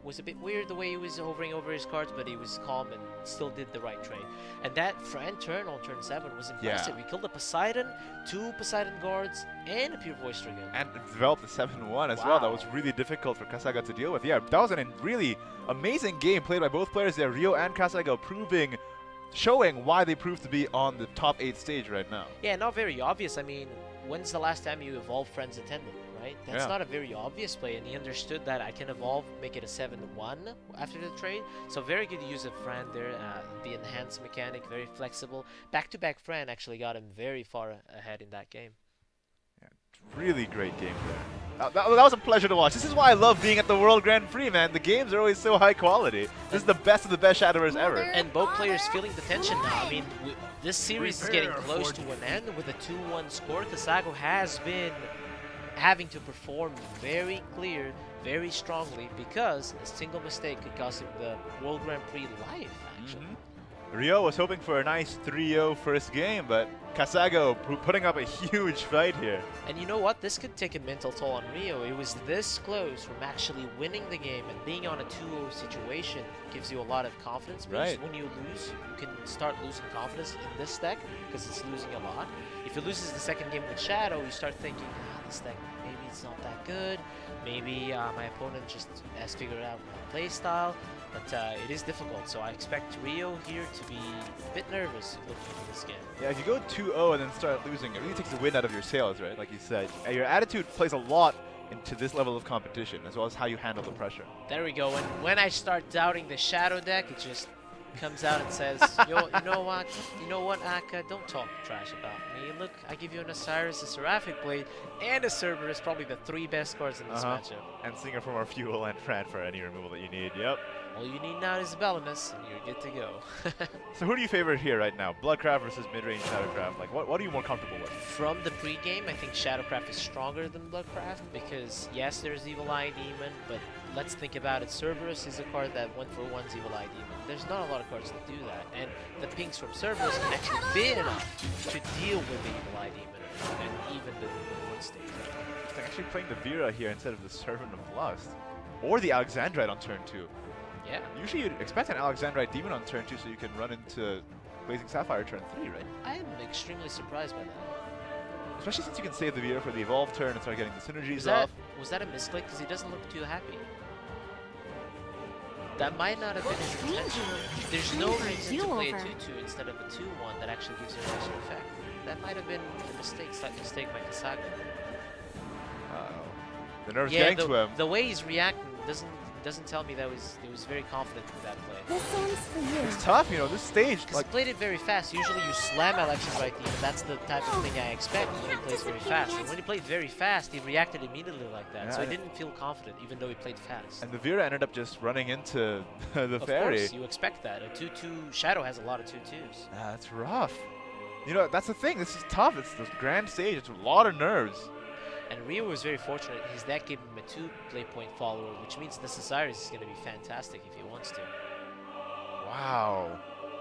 was a bit weird the way he was hovering over his cards, but he was calm and still did the right trade. And that friend turn on turn 7 was impressive. Yeah. We killed a Poseidon, 2 Poseidon guards, and a Pure Voice Dragoon. And developed the 7-1 as well. That was really difficult for Kasago to deal with. Yeah, that was a really amazing game played by both players there, Ryo and Kasago, showing why they proved to be on the top 8 stage right now. Yeah, not very obvious. I mean, when's the last time you evolved Friends Attendant, right? That's not a very obvious play, and he understood that I can evolve, make it a 7-1 after the trade. So very good use of Fran there, the enhanced mechanic, very flexible. Back-to-back Fran actually got him very far ahead in that game. Yeah, really great game there. That was a pleasure to watch. This is why I love being at the World Grand Prix, man. The games are always so high quality. This is the best of the best Shadowverse ever. And both players feeling the tension now. I mean, this series is getting close to an end with a 2-1 score. Kasago has been having to perform very clear, very strongly, because a single mistake could cost him the World Grand Prix life, actually. Ryo was hoping for a nice 3-0 first game, but Kasago putting up a huge fight here. And you know what? This could take a mental toll on Ryo. It was this close from actually winning the game, and being on a 2-0 situation gives you a lot of confidence. Because when you lose, you can start losing confidence in this deck, because it's losing a lot. If it loses the second game with Shadow, you start thinking, this deck, maybe it's not that good. Maybe my opponent just has figured out my playstyle. But it is difficult, so I expect Ryo here to be a bit nervous looking into this game. Yeah, if you go 2-0 and then start losing, it really takes the wind out of your sails, right? Like you said. Your attitude plays a lot into this level of competition, as well as how you handle the pressure. There we go. And when I start doubting the Shadow deck, it just comes out and says, Yo, you know what, Aka, don't talk trash about me. Look, I give you an Osiris, a Seraphic Blade, and a Cerberus, probably the 3 best cards in this matchup. And Singer from our Fuel and Fran for any removal that you need. Yep. All you need now is Bellinus, and you're good to go. So who do you favor here right now? Bloodcraft versus mid-range Shadowcraft. Like, what are you more comfortable with? From the pre-game, I think Shadowcraft is stronger than Bloodcraft because, yes, there's Evil Eye Demon, but let's think about it. Cerberus is a card that 1-for-1's Evil Eye Demon. There's not a lot of cards that do that, and the pinks from Cerberus can actually bid enough to deal with the Evil Eye Demon and even the Wood stage. They're actually playing the Vera here instead of the Servant of Lust. Or the Alexandrite on turn 2. Yeah. Usually you'd expect an Alexandrite Demon on turn 2 so you can run into Blazing Sapphire turn 3, right? I am extremely surprised by that. Especially since you can save the Vera for the Evolve turn and start getting the synergies off. Was that a misclick? Because he doesn't look too happy. That might not have been his intention. There's no reason to play a 2-2 instead of a 2-1 that actually gives you an extra effect. That might have been a mistake, slight mistake by Kasago. The nerves getting to him. The way he's reacting doesn't tell me that he was very confident with that play. This one's for you. It's tough, you know, this stage. Like, he played it very fast. Usually you slam Alexis right there. That's the type of thing I expect when he plays very fast. And when he played very fast, he reacted immediately like that. Yeah, so I didn't feel confident, even though he played fast. And the Vera ended up just running into the fairy. Of course, you expect that. A 2-2 Shadow has a lot of 2-2s. That's rough. You know, that's the thing. This is tough. It's the grand stage. It's a lot of nerves. And Rio was very fortunate. His deck gave him a 2 play point follower, which means the Osiris is going to be fantastic if he wants to. Wow.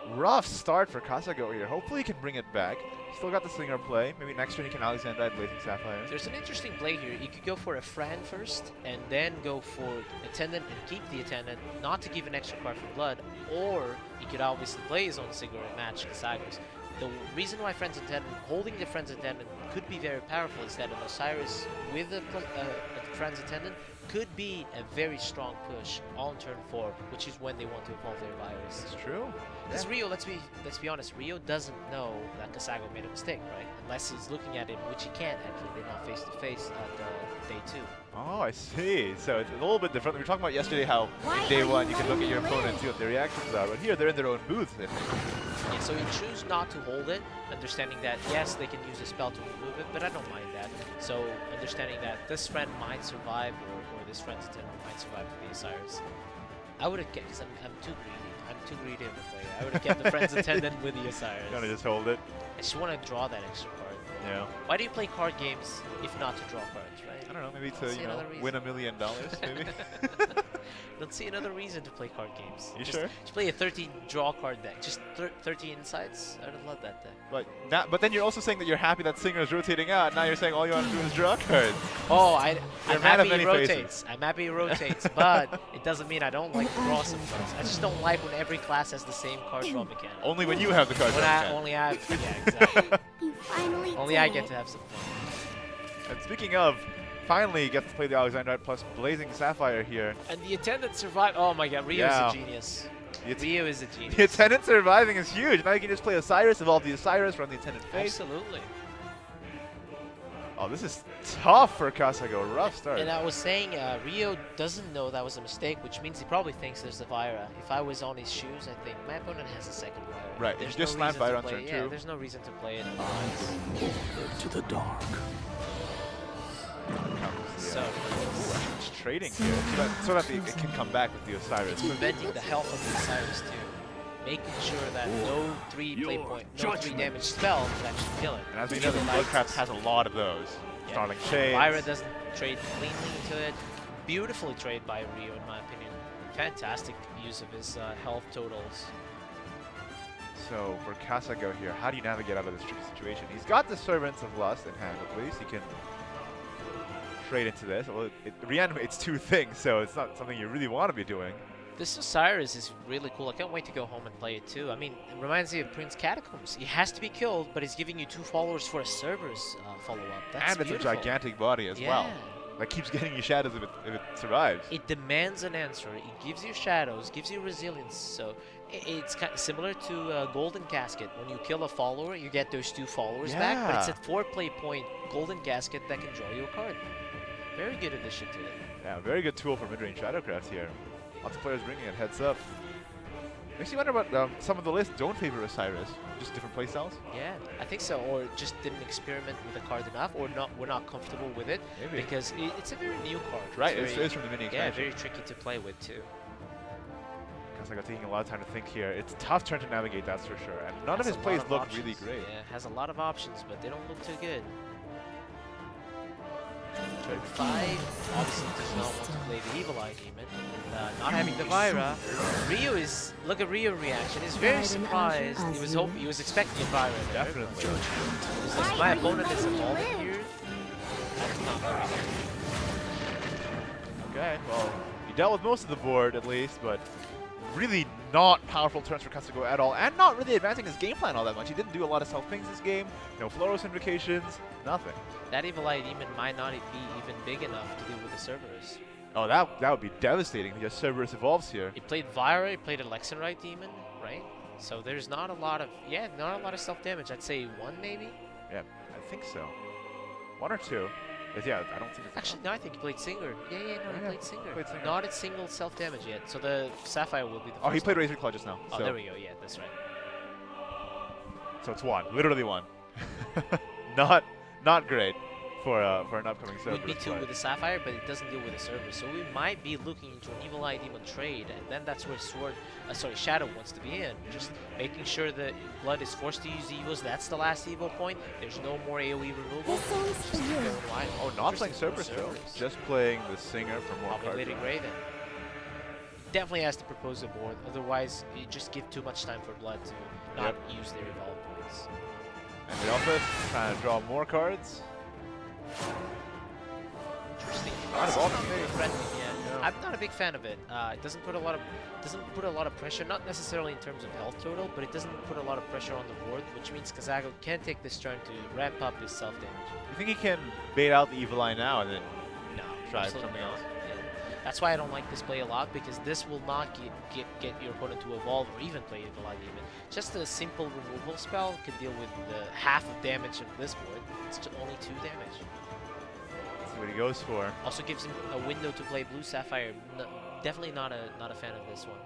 Rough start for Kasago here. Hopefully he can bring it back. Still got the Slinger play. Maybe next turn he can Alexandrite Blazing Sapphire. There's an interesting play here. You could go for a Fran first, and then go for Attendant and keep the Attendant, not to give an extra card for Blood, or he could obviously play his own Sigurd and match Kasago's. The reason why Friend's Attendant, holding the Friend's Attendant could be very powerful is that an Osiris with a Friend's Attendant could be a very strong push on turn 4, which is when they want to evolve their virus. It's true. Because Rio, let's be honest, Rio doesn't know that Kasago made a mistake, right? Unless he's looking at him, which he can't actually. They're not face to face at day 2. Oh, I see. So it's a little bit different. We were talking about yesterday how in day 1 you can look at your opponent and see what their reactions are, but here they're in their own booth. Yeah, so you choose not to hold it, understanding that yes, they can use a spell to remove it, but I don't mind that. So understanding that this friend might survive, or this friend's attendant might survive for the Osiris. I would have kept, because I'm too greedy. I'm too greedy of a player. I would have kept the friend's attendant with the Osiris. You want to just hold it? I just want to draw that extra card. Yeah. Why do you play card games if not to draw cards, right? I don't know, maybe to, you know, win $1 million, maybe? Don't see another reason to play card games. You sure? Just play a 13 draw card deck. Just 30 insights. I would love that deck. But then you're also saying that you're happy that Singer is rotating out. Now you're saying all you want to do is draw cards. Oh, I'm happy he rotates. I'm happy he rotates, but it doesn't mean I don't like to draw some cards. I just don't like when every class has the same card draw mechanic. Only when you have the card draw mechanic. Only I have, yeah, exactly. You finally only I get to have some fun. And speaking of, finally gets to play the Alexandrite plus Blazing Sapphire here. And the Attendant survived. Oh my god, Rio is a genius. Rio is a genius. The Attendant surviving is huge. Now you can just play Osiris, evolve the Osiris, run the Attendant face. Absolutely. Oh, this is tough for Kasago. Rough start. And I was saying, Rio doesn't know that was a mistake, which means he probably thinks there's a Vira. If I was on his shoes, I think my opponent has a second Vira. Right, there's you just slam Vira on turn 2. Yeah, there's no reason to play it. To the dark. So, it's trading here so that it can come back with the Osiris. Preventing the health of the Osiris too. Making sure that no 3 play point, no 3 damage spell can actually kill it. And as we know, the Bloodcraft has a lot of those. Yeah. Starling Shades. Vira doesn't trade cleanly into it. Beautifully traded by Rio, in my opinion. Fantastic use of his health totals. So for Kasago here, how do you navigate out of this tricky situation? He's got the Servants of Lust in hand, at least. He can trade into this. Well, it reanimates 2 things, so it's not something you really want to be doing. This Osiris is really cool. I can't wait to go home and play it too. I mean, it reminds me of Prince Catacombs. He has to be killed, but he's giving you 2 followers for a Cerberus follow-up. That's and beautiful. It's a gigantic body as well. That keeps getting you shadows if it survives. It demands an answer. It gives you shadows, gives you resilience. So it's kind of similar to Golden Casket. When you kill a follower, you get those 2 followers back, but it's a 4 play point Golden Casket that can draw you a card. Very good addition to it. Yeah, very good tool for mid-range Shadowcraft here. Lots of players bringing it heads up. Makes you wonder about some of the lists don't favor Osiris, just different playstyles. Yeah, I think so, or just didn't experiment with the card enough, or we're not comfortable with it. Maybe. It's a very new card. Right, it's from the mini expansion. Yeah, very tricky to play with too. Kasago taking a lot of time to think here. It's a tough turn to navigate, that's for sure. And none of his Has a plays lot of look options. really great. Yeah, has a lot of options, but they don't look too good. Turn 5, obviously does not want to play the Evil Eye Demon. Not having the Vira. Ryu is, look at Ryu's reaction. He's very surprised. He was expecting a Vira there. Definitely. Since my opponent is evolving here, that's not very good. Okay, well, he dealt with most of the board at least, but really not powerful turns for Kasago at all, and not really advancing his game plan all that much. He didn't do a lot of self-pings this game, no Floros invocations, nothing. That Evil Eye Demon might not be even big enough to deal with the Cerberus. Oh, that would be devastating. Yes, Cerberus evolves here. He played Vira, he played a Lexenrite Demon, right? So there's not a lot of, not a lot of self-damage. I'd say 1 maybe? Yeah, I think so. 1 or 2. But yeah, I don't think it's Actually, no, I think he played Singer. He played Singer. Played Singer. Not at single self-damage yet. So the Sapphire will be the first. Oh, he played Razor Claw just now. Oh, so. there we go. Yeah, that's right. So it's 1. Literally 1. not great for an upcoming Cerberus. Would be 2 with the Sapphire, but it doesn't deal with the Cerberus. So we might be looking into an Evil Eye Demon trade, and then that's where Shadow wants to be in. Just making sure that Blood is forced to use Evos. That's the last Evo point. There's no more AoE removal. Just keep going wide. Oh, not playing Cerberus though. Just playing the Singer for more cards. Populating Raven. Definitely has to propose a board, otherwise you just give too much time for Blood to not use their evolve points. And the Alpha trying to draw more cards. Interesting. Not evolving Very either. friendly, yeah. I'm not a big fan of it. It doesn't put a lot of pressure, not necessarily in terms of health total, but it doesn't put a lot of pressure on the board, which means Kasago can take this turn to ramp up his self damage. You think he can bait out the Evil Eye now and then try absolutely something not. else? Yeah. That's why I don't like this play a lot, because this will not get your opponent to evolve or even play Evil Eye Demon. Just a simple removal spell can deal with the half of damage of this board. It's only 2 damage. That's what he goes for. Also gives him a window to play Blue Sapphire. Definitely not a fan of this one.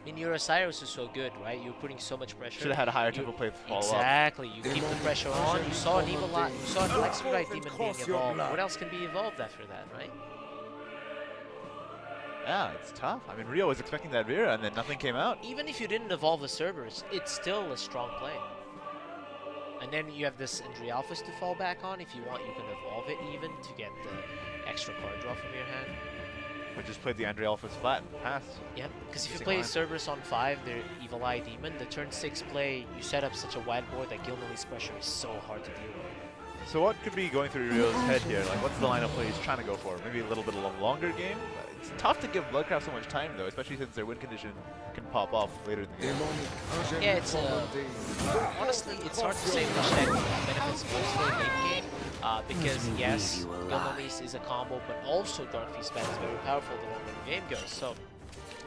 I mean, your Osiris is so good, right? You're putting so much pressure. Should have had a higher tempo play to follow Exactly. You keep the pressure on. You saw an Evil Eye. You saw an Lexenrite Demon being evolved. What else can be evolved after that, right? Yeah, it's tough. I mean, Rio was expecting that Vera, and then nothing came out. Even if you didn't evolve the Cerberus, it's still a strong play. And then you have this Andrialphus to fall back on. If you want, you can evolve it even to get the extra card draw from your hand. We just played the Andrialphus flat and passed. Yep, because if you play Cerberus on 5, their Evil Eye Demon, the turn 6 play, you set up such a wide board that Gilmilly's pressure is so hard to deal with. So what could be going through Rio's head here? Like, what's the lineup play he's trying to go for? Maybe a little bit of a longer game? It's tough to give Bloodcraft so much time, though, especially since their win condition can pop off later in the game. Yeah, it's honestly, it's hard to say which deck benefits most for the late game, because yes, Gilmilly's is a combo, but also Dark Feast Bat is very powerful the longer the game goes. So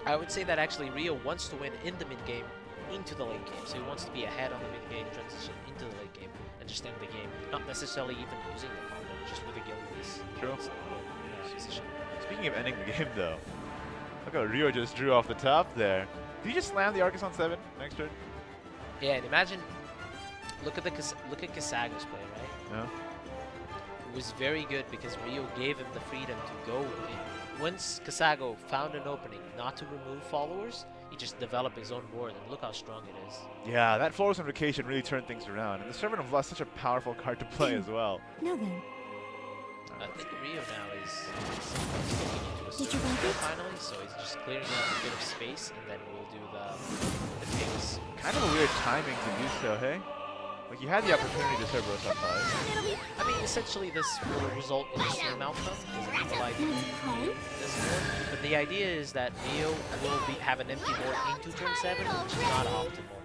I would say that actually Rio wants to win in the mid game into the late game, so he wants to be ahead on the mid game, transition into the late game, and just end the game, not necessarily even using the combo, just with the Gilmilly's position. Speaking of ending the game, though, look how Rio just drew off the top there. Did he just slam the Arcus on 7 next turn? Yeah, and imagine, look at Kasago's play, right? Yeah. It was very good because Rio gave him the freedom to go in. Once Kasago found an opening not to remove followers, he just developed his own board, and look how strong it is. Yeah, that Floros Invocation really turned things around, and the Servant of Lust is such a powerful card to play as well. Now then. I think Rio now is looking into a Cerberus finally, so he's just clearing out a bit of space, and then we'll do the things. Kind of a weird timing to do so, hey? Like, you had the opportunity to Cerberus on 5. I mean, essentially this will result in the same outcome as an Evil Eye Demon this board, but the idea is that Rio will have an empty board into turn 7, which is not optimal.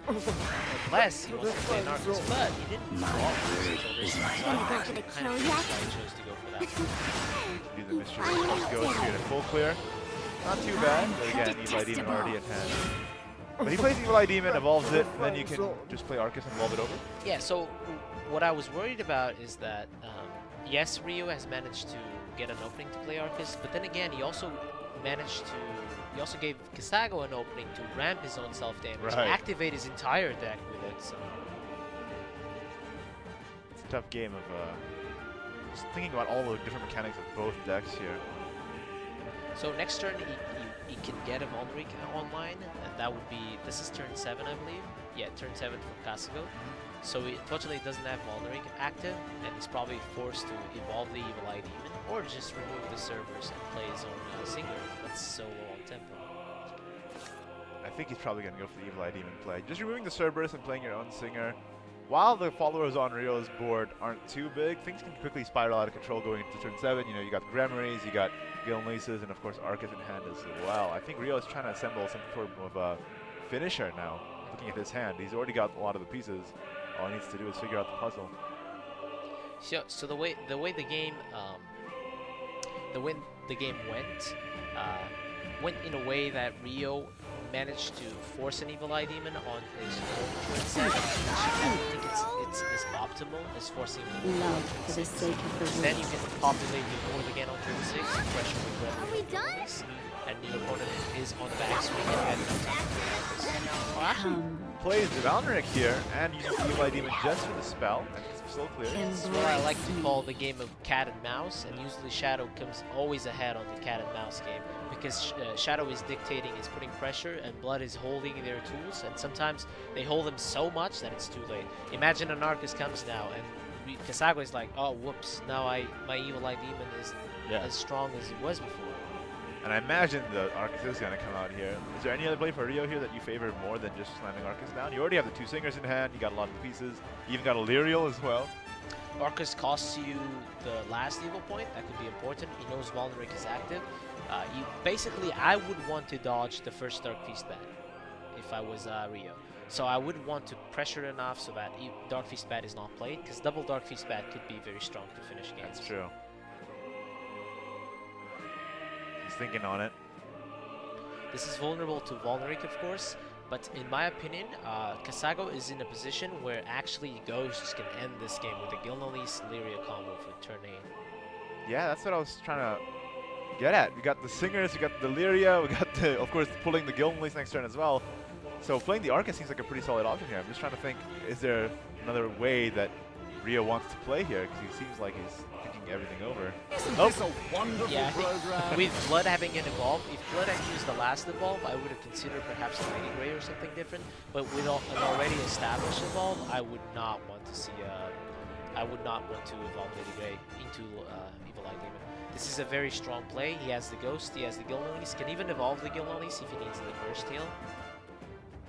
Unless he wants to play an Arcus, but he didn't draw until this time, so I think that's kind of why he chose to go for that. Do the mystery goes here to full clear. Not too bad, but again, Evil Eye Demon already in hand. But he plays Evil Eye Demon, evolves it, and then you can just play Arcus and evolve it over. Yeah, so what I was worried about is that, yes, Rio has managed to get an opening to play Arcus, but then again, he also gave Kasago an opening to ramp his own self-damage, activate his entire deck with it, so... It's a tough game of, just thinking about all the different mechanics of both decks here. So next turn, he can get a Vulneric online, and that would be, this is turn 7, I believe. Yeah, turn 7 for Kaso. So he unfortunately doesn't have Vulneric active, and he's probably forced to evolve the Evil Eye Demon, or just remove the servers and play his own Singer that's so low on tempo. I think he's probably going to go for the Evil Eye Demon play. Just removing the Cerberus and playing your own Singer. While the followers on Rio's board aren't too big, things can quickly spiral out of control going into turn 7. You know, you got the Gremmaries, you got Gilneases, and of course Arcus in hand as well. I think Rio is trying to assemble some form of a finisher now. Looking at his hand, he's already got a lot of the pieces. All he needs to do is figure out the puzzle. So the way the game went in a way that Rio managed to force an Evil Eye Demon on his own turn 7, which I think it's as optimal as forcing him on turn 6. Then you can populate the board again on turn 6, pressure with Are we done? and your opponent is on the back swing and add Plays the Valneric here and uses the Evil Eye Demon just for the spell and some slow clear. This is what I like to call the game of cat and mouse, and usually Shadow comes always ahead on the cat and mouse game because Shadow is dictating, is putting pressure, and Blood is holding their tools, and sometimes they hold them so much that it's too late. Imagine an Arcus comes now and Kasago is like, oh whoops, now my Evil Eye Demon is as strong as it was before. And I imagine the Arcus is going to come out here. Is there any other play for Rio here that you favor more than just slamming Arcus down? You already have the 2 Singers in hand, you got a lot of pieces, you even got a Lyrial as well. Arcus costs you the last evil point, that could be important. He knows Vulneric is active. Basically, I would want to dodge the first Dark Feast Bat if I was Rio. So I would want to pressure enough so that Dark Feast Bat is not played, because double Dark Feast Bat could be very strong to finish games. That's true. He's thinking on it. This is vulnerable to Vulneric, of course, but in my opinion, Kasago is in a position where actually Ghosts can end this game with a Gilneace Lyria combo for turn 8. Yeah, that's what I was trying to get at. We got the Singers, we got the Lyria, we got the, of course, pulling the Gilneace next turn as well. So playing the Arcus seems like a pretty solid option here. I'm just trying to think, is there another way that Rio wants to play here? Because he seems like he's thinking everything over. Yeah, I think with Blood having an evolve, if Blood had used the last evolve, I would have considered perhaps a Lady Grey or something different. But with an already established evolve, I would not want to see I would not want to evolve Lady Grey into Evil Eye Demon. This is a very strong play. He has the Ghost, he has the Gilneace, can even evolve the Gilneace if he needs the first heal.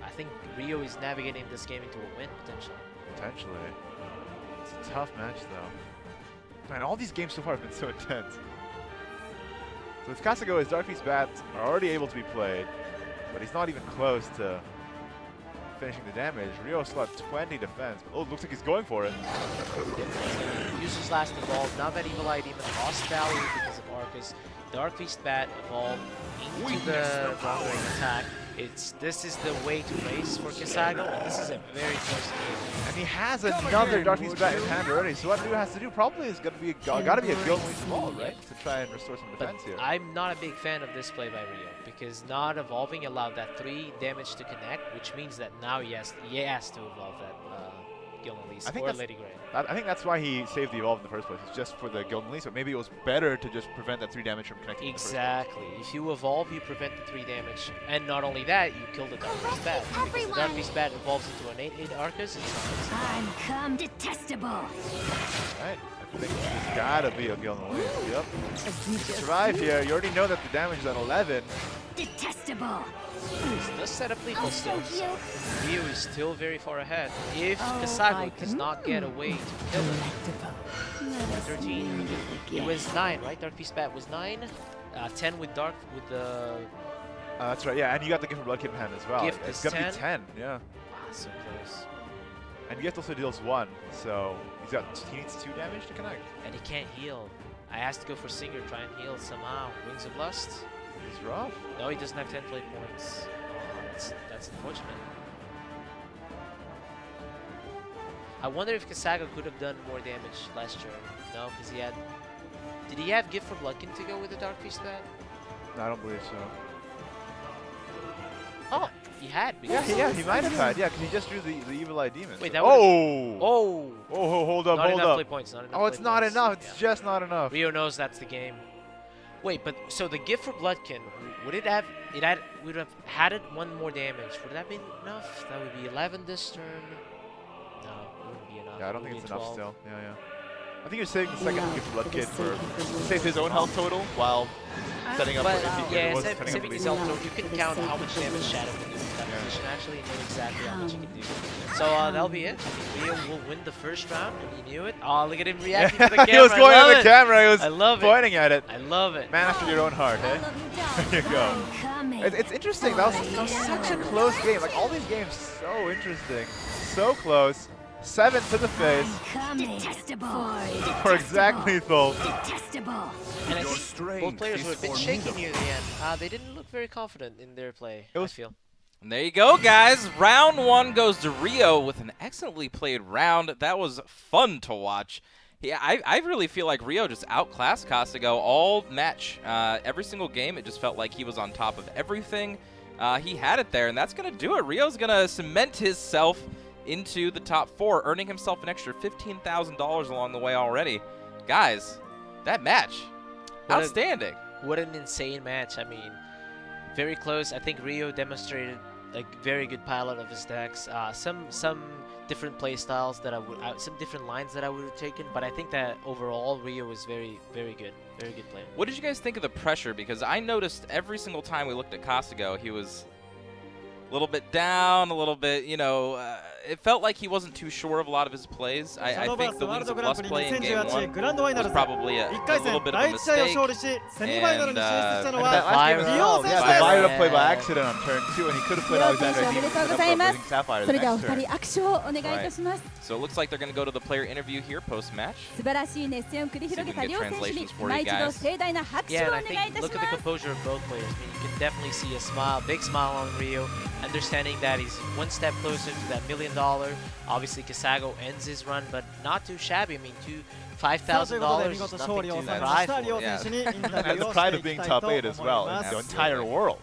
I think Rio is navigating this game into a win, potentially. Potentially. It's a tough match, though. Man, all these games so far have been so intense. So with Kasago, his Dark Feast Bats are already able to be played, but he's not even close to finishing the damage. Rio still at 20 defense. Oh, it looks like he's going for it. Uses last evolve. Now that Evil Eye Demon lost value because of Arcus, Dark Feast Bat evolved into the Vulneric attack. This is the way to race for Kasago, and this is a very close game. And he has another Dark Feast Bat in hand already, so what Rio has to do probably is gotta be a Gilneace evolve, right? To try and restore some defense here. I'm not a big fan of this play by Rio, because not evolving allowed that 3 damage to connect, which means that now he has to evolve that Gilneace or Lady Grey. I think that's why he saved the evolve in the first place. It's just for the Gilneace, but maybe it was better to just prevent that 3 damage from connecting. Exactly. If you evolve, you prevent the 3 damage, and not only that, you kill the Dark Beast Bat. Because the Dark Beast Bat evolves into an 8/8 Arcus. Uncome detestable. Right. I think there's gotta be a Gilneace. Yep. To survive here, you already know that the damage is at 11. Detestable. Does set up lethal still. Rio is still very far ahead. If Kasago does not get away to kill him. 13. It was 9, right? Dark Beast Bat was 9. 10 with Dark with the. That's right. Yeah, and you got the Gift of Blood Kit in hand as well. Gift it's is gonna 10. be 10. Yeah. Wow, so close. And Gift also deals 1, so he needs 2 damage to connect. And he can't heal. I asked to go for Singer, try and heal somehow. Wings of Lust. He's rough. No, he doesn't have 10 play points. That's unfortunate. I wonder if Kasago could have done more damage last turn. No, because he had. Did he have Gift for Bloodkin to go with the Dark Feast Bat? No, I don't believe so. Oh, he had. Yeah, he might have had. Yeah, because he just drew the Evil Eye Demon. Wait, that oh, hold up, not hold enough up. Play points, not enough oh, it's play not points. enough. It's just not enough. Rio knows that's the game. Wait, but so the gift for Bloodkin, would it have would have had it 1 more damage? Would that be enough? That would be 11 this turn. No, it wouldn't be enough. Yeah, I don't It think would it's be enough 12. still. Yeah. I think you're saving the second gift blood kid for save his own health total while setting up But for if he yeah, was saving setting up his the health total, you can count how much damage Shadow can do in that position. Actually, you know exactly how much he can do. So that'll be it. I mean, Rio will win the first round, and he knew it. Oh, look at him reacting to the camera. He was going at the camera. He was I love pointing at it. I love it. Man after your own heart, eh? There you go. It's interesting. That was such a close game. Like all these games, so interesting, so close. 7 to the face. Detestable. For exact lethal. Detestable. And I think both players were a bit shaky near the end. They didn't look very confident in their play, I feel. And there you go, guys. Round 1 goes to Rio with an excellently played round. That was fun to watch. Yeah, I really feel like Rio just outclassed Kaso all match. Every single game, it just felt like he was on top of everything. He had it there, and that's going to do it. Rio's going to cement himself into the top 4, earning himself an extra $15,000 along the way already. Guys, that match, outstanding. What an insane match. I mean, very close. I think Rio demonstrated a very good pilot of his decks. Some different play styles that some different lines that I would have taken, but I think that overall Rio was very good. Very good player. What did you guys think of the pressure? Because I noticed every single time we looked at Kaso, he was a little bit down, a little bit, you know, it felt like he wasn't too sure of a lot of his plays. I think the Wings of Plus play in Game 1 was probably a little bit of a mistake. And that Vira played by accident on turn 2, and he could have played Alexander using Sapphire the next turn. So it looks like they're going to go to the player interview here post-match.素晴らしい熱戦を繰り広げた両選手に for 今 you 一度 guys. 盛大な拍手を Yeah, お and 願 I いい think たし look ま at the す。 composure of both players. I mean, you can definitely see a smile, big smile on Rio, understanding that he's one step closer to that $1 million. Obviously, Kasago ends his run, but not too shabby. I mean, $5,000 is nothing to cry for. Yeah. And the pride of being top 8 as well in the entire world.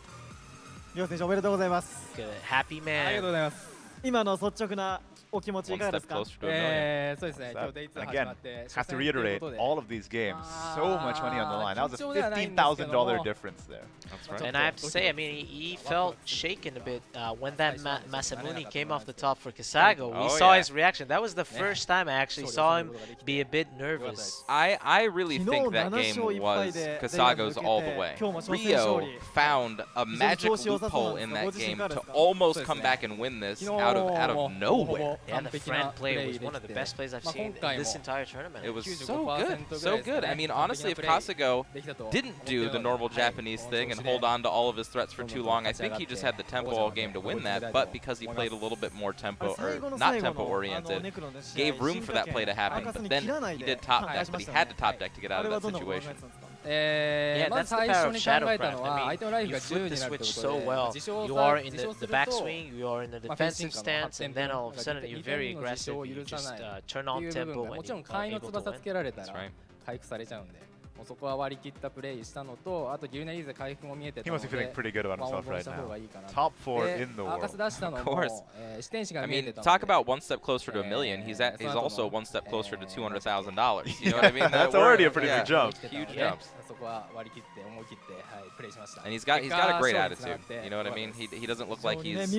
両選手おめでとうございます。 Look at that happy ありがとう man. ございます。今の率直なお気持ちいかがですか？ One step closer to a million. そうですね。今日 Day2 始 Again, まって初 have to 戦という reiterate ことで all of these games. So much money on the line. That was a 緊張ではないんですけども $15,000 difference there. That's right. And I have to say, I mean, he felt shaken a bit when that Masamune came off the top for Kasago. We saw his reaction. That was the first time I actually saw him be a bit nervous. I really think that game was Kasago's all the way. Rio found a magic loophole in that game to almost come back and win this out of nowhere. Yeah, the friend play was one of the best plays I've seen in this entire tournament. It was so good, so good. I mean, honestly, if Kaso didn't do the normal Japanese thing and hold on to all of his threats for too long, I think he just had the tempo all game to win that. But because he played a little bit more tempo, or not tempo oriented, gave room for that play to happen. But then he did top deck, but he had to top deck to get out of that situation. Yeah, ま that's ず the 最 power 初 of に考えた Shadowcraft. のは I 相手の mean, ライフ you が flip 10 the になるって switch こと so で well. 自称 You さ are 自 in 称 the する back と swing, you are in the まあフェンシン defensive グの stance, and then all of a sudden you're very aggressive. You just turn って on いう部分 tempo が and もちろん you're 会の able to 翼つ win. けられたら That's right. 回復されちゃうんでもうそこは割り切ったプレイしたのとあとギルネリーゼ回復も見えてた He の must で be feeling pretty good about まあ himself 温存 right した方 now. がいいかな Top 4で in the アーカス world. 出したの Of も course. 視点視が I 見えて mean, た talk ので about one step closer to a million. He's also one step closer to $200,000. You know what I mean? That's already a pretty big jump. Huge で jumps. そこは割り切って思い切ってはいプレイしました And he's got a great attitude. You know what I mean? He doesn't look like he's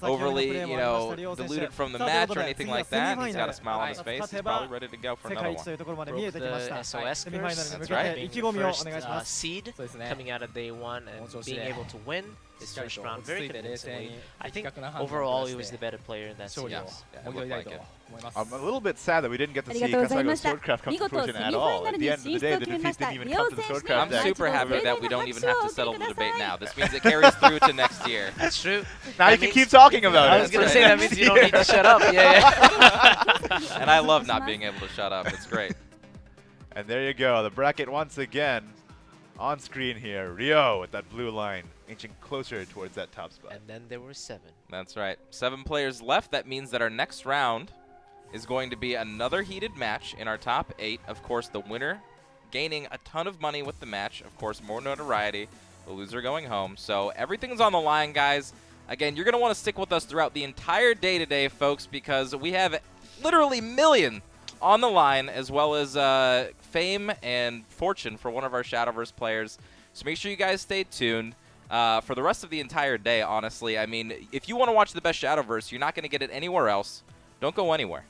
overly, you know, diluted from the match or anything like that. He's got a smile on his face. He's probably ready to go for 世 another 界一とい one. うところまで見えてきました。 SOS セミファイナルに向け That's て right. 意気込みをお First 願いします。 seed そうですね coming out of day one and being able to win this しっかり first と round 落ち着 very いて冷静 convincingly. に I 的 think 確な判断を overall 下 he し was て the better player in that 勝利を series. もぎ取りたいと思います I'm a little bit sad that we didn't get to あ see りがとうございま Kasago's した swordcraft come 見 to 事 fruition セミ at ファイ all. ナ At ル the に end of 進 the 出 day, を the 決め defeat ました didn't even 両 come to the 選手 swordcraft I'm deck. super happy 盛 that 大 we な don't 拍 even 手 have を to お受け settle く the だ debate さい now. This means it carries through to next year. That's true. Now you can keep talking about I it. was gonna say that means you don't need to shut up. Yeah. And I love not being able to shut up. It's great. And there you go, the bracket once again on screen here. Rio with that blue line, inching closer towards that top spot. And then there were 7. That's right. 7 players left. That means that our next round is going to be another heated match in our top 8. Of course, the winner gaining a ton of money with the match. Of course, more notoriety. The loser going home. So everything's on the line, guys. Again, you're going to want to stick with us throughout the entire day today, folks, because we have literally millions on the line, as well as fame and fortune for one of our Shadowverse players. So make sure you guys stay tuned for the rest of the entire day, honestly. I mean, if you want to watch the best Shadowverse, you're not going to get it anywhere else. Don't go anywhere.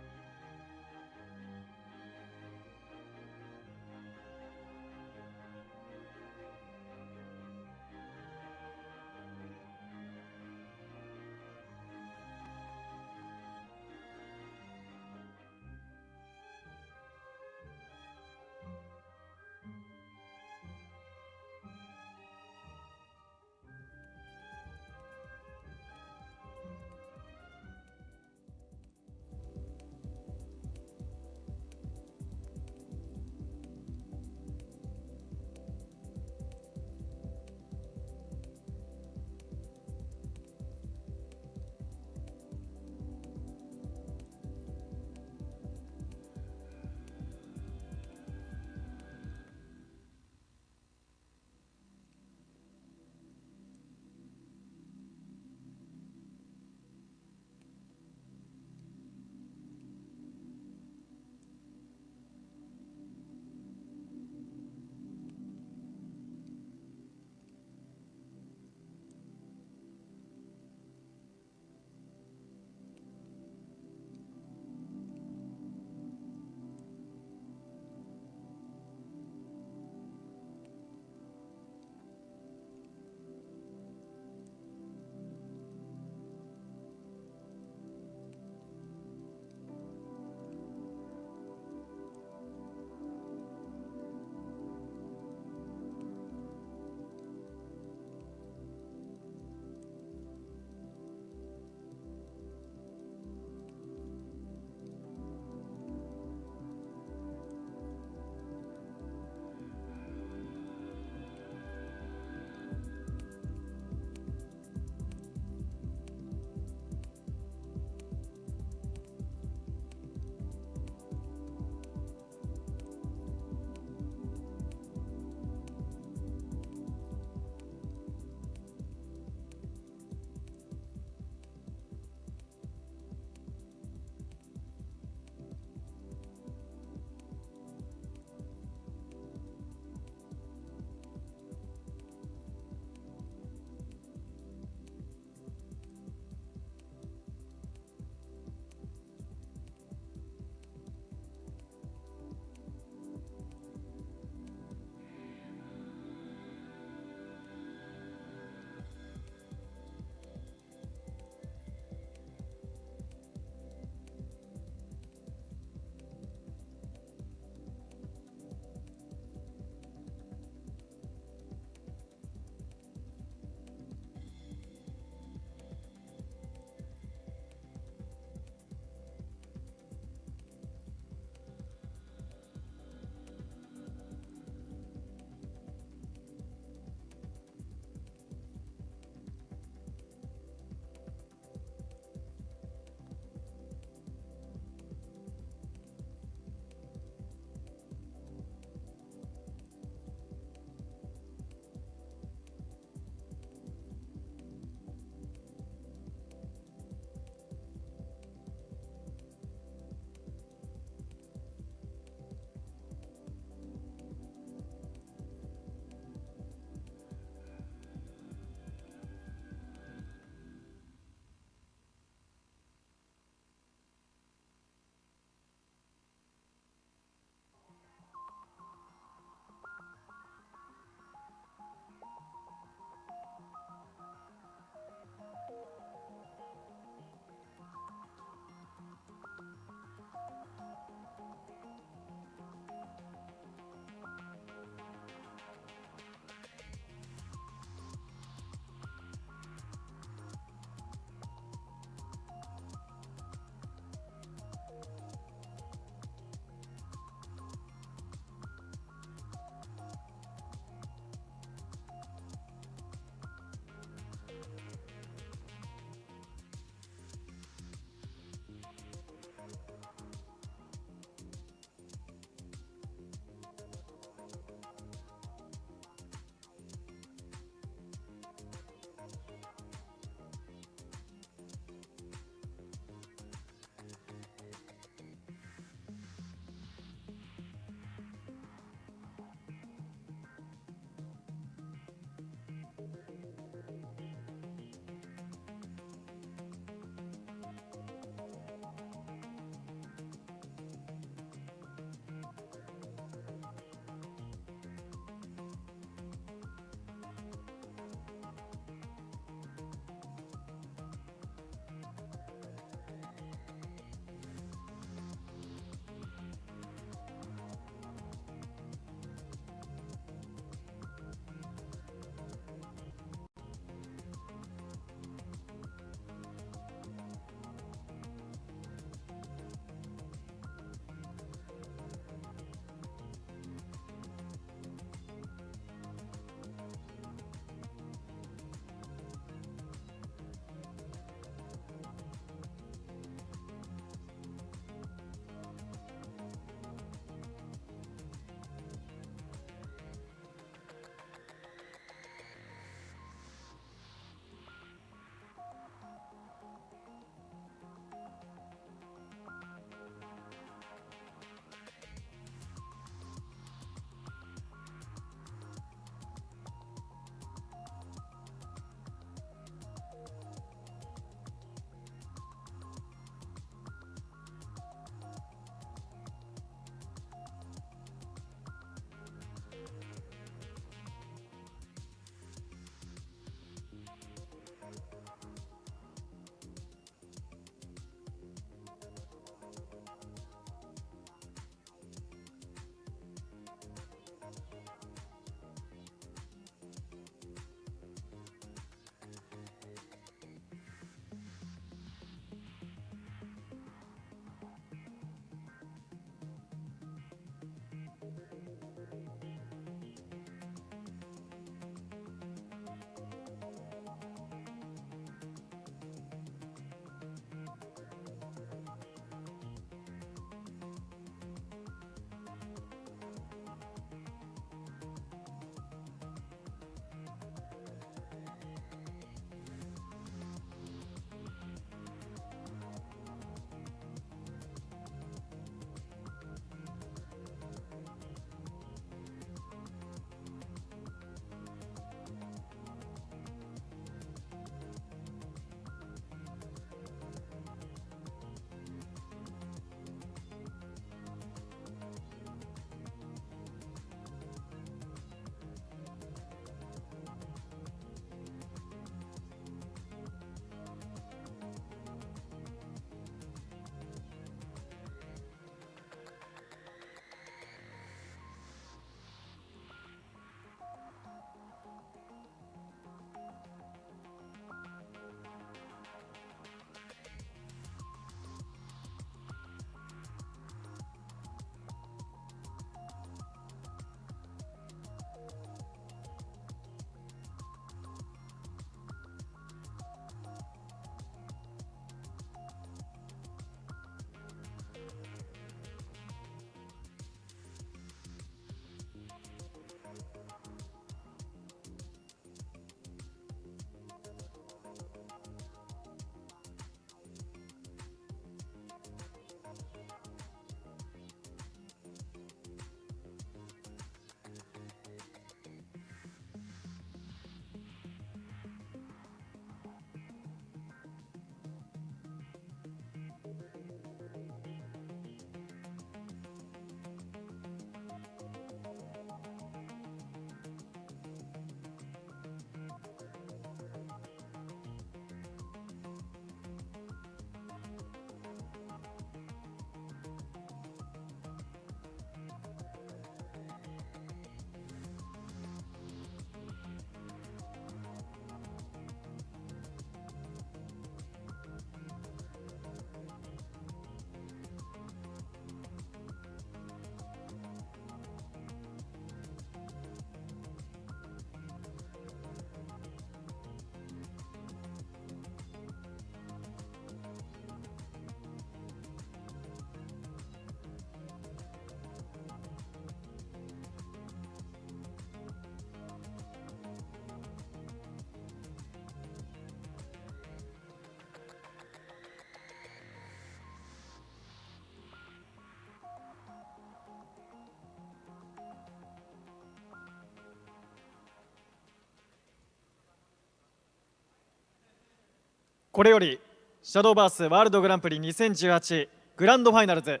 これよりシャドーバースワールドグランプリ2018グランドファイナルズ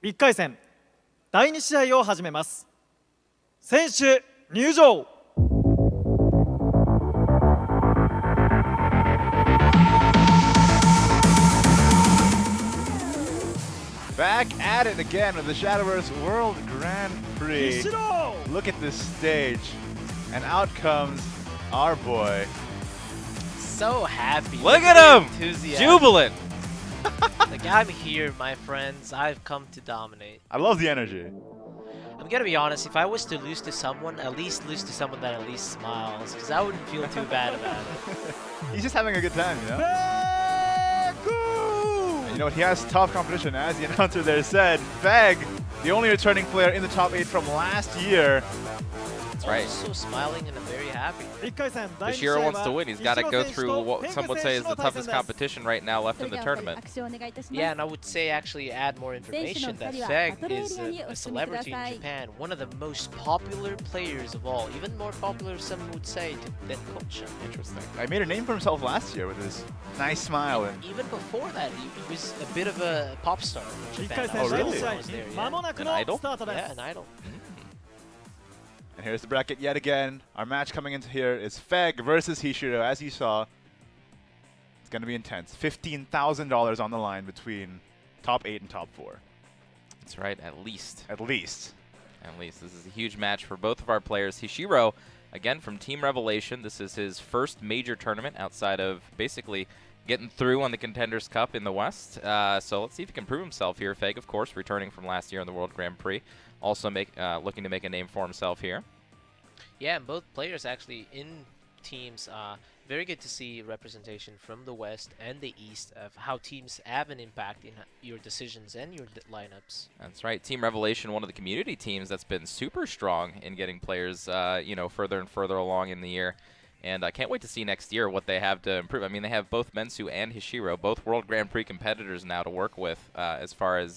1回戦第2試合を始めます。選手入場。Back at it again with the Shadowverse World Grand Prix. Look at this stage. And out comes our boy. So happy. Look at him! Enthusiasm. Jubilant. Like, I'm here, my friends. I've come to dominate. I love the energy. I'm gonna be honest, if I was to lose to someone, at least lose to someone that at least smiles, because I wouldn't feel too bad about it. He's just having a good time, you know? And you know what? He has tough competition, as the announcer there said. Feg, the only returning player in the top 8 from last year. That's right. He's so smiling and very happy. Hishiro wants to win. He's got to go through what some would say is the toughest competition right now left in the tournament. Yeah, and I would say actually add more information that Feg is a celebrity in Japan, one of the most popular players of all, even more popular some would say than Kocha. Interesting. I made a name for himself last year with his nice smile. And even before that, he was a bit of a pop star in Japan. Oh, really? An idol? Yeah, an idol. And here's the bracket yet again. Our match coming into here is Feg versus Hishiro. As you saw, it's going to be intense. $15,000 on the line between top 8 and top 4. That's right, at least. At least. At least. This is a huge match for both of our players. Hishiro, again, from Team Revelation. This is his first major tournament outside of basically getting through on the Contenders Cup in the West. So let's see if he can prove himself here. Feg, of course, returning from last year in the World Grand Prix. Also looking to make a name for himself here. Yeah, and both players actually in teams. Very good to see representation from the West and the East of how teams have an impact in your decisions and your lineups. That's right. Team Revelation, one of the community teams that's been super strong in getting players, further and further along in the year. And I can't wait to see next year what they have to improve. I mean, they have both Mensu and Hishiro, both World Grand Prix competitors now to work with as far as,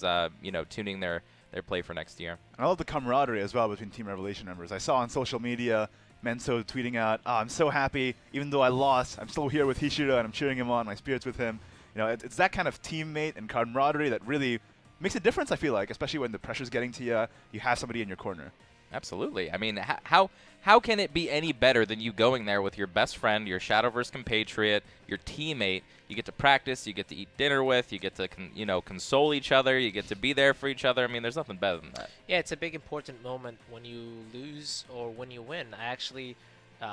tuning their play for next year. I love the camaraderie as well between Team Revelation members. I saw on social media Menso tweeting out, I'm so happy, even though I lost, I'm still here with Hishiro and I'm cheering him on, my spirit's with him. You know, it's that kind of teammate and camaraderie that really makes a difference, I feel like, especially when the pressure's getting to you, you have somebody in your corner. Absolutely. I mean, how can it be any better than you going there with your best friend, your Shadowverse compatriot, your teammate? You get to practice, you get to eat dinner with, you get to console each other, you get to be there for each other. I mean, there's nothing better than that. Yeah, it's a big important moment when you lose or when you win. I actually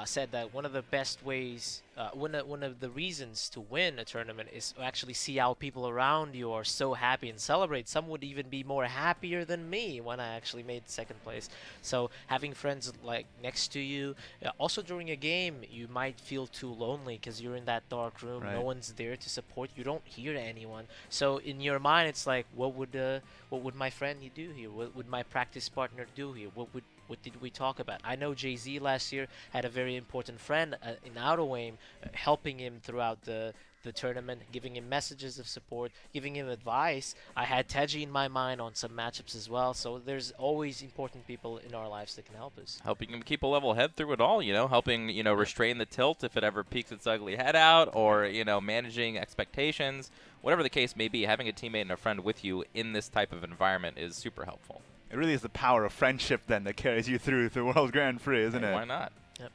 said that one of the best ways, one of the reasons to win a tournament is to actually see how people around you are so happy and celebrate. Some would even be more happier than me when I actually made second place. So having friends like next to you, also during a game, you might feel too lonely because you're in that dark room. Right. No one's there to support. You don't hear anyone. So in your mind, it's like, what would my friend do here? What would my practice partner do here? What did we talk about? I know Jay-Z last year had a very important friend in Outer Wame, helping him throughout the tournament, giving him messages of support, giving him advice. I had Teji in my mind on some matchups as well, so there's always important people in our lives that can help us. Helping him keep a level head through it all, helping, restrain the tilt if it ever peeks its ugly head out, or, managing expectations. Whatever the case may be, having a teammate and a friend with you in this type of environment is super helpful. It really is the power of friendship then that carries you through the World Grand Prix, isn't it? Why not? Yep.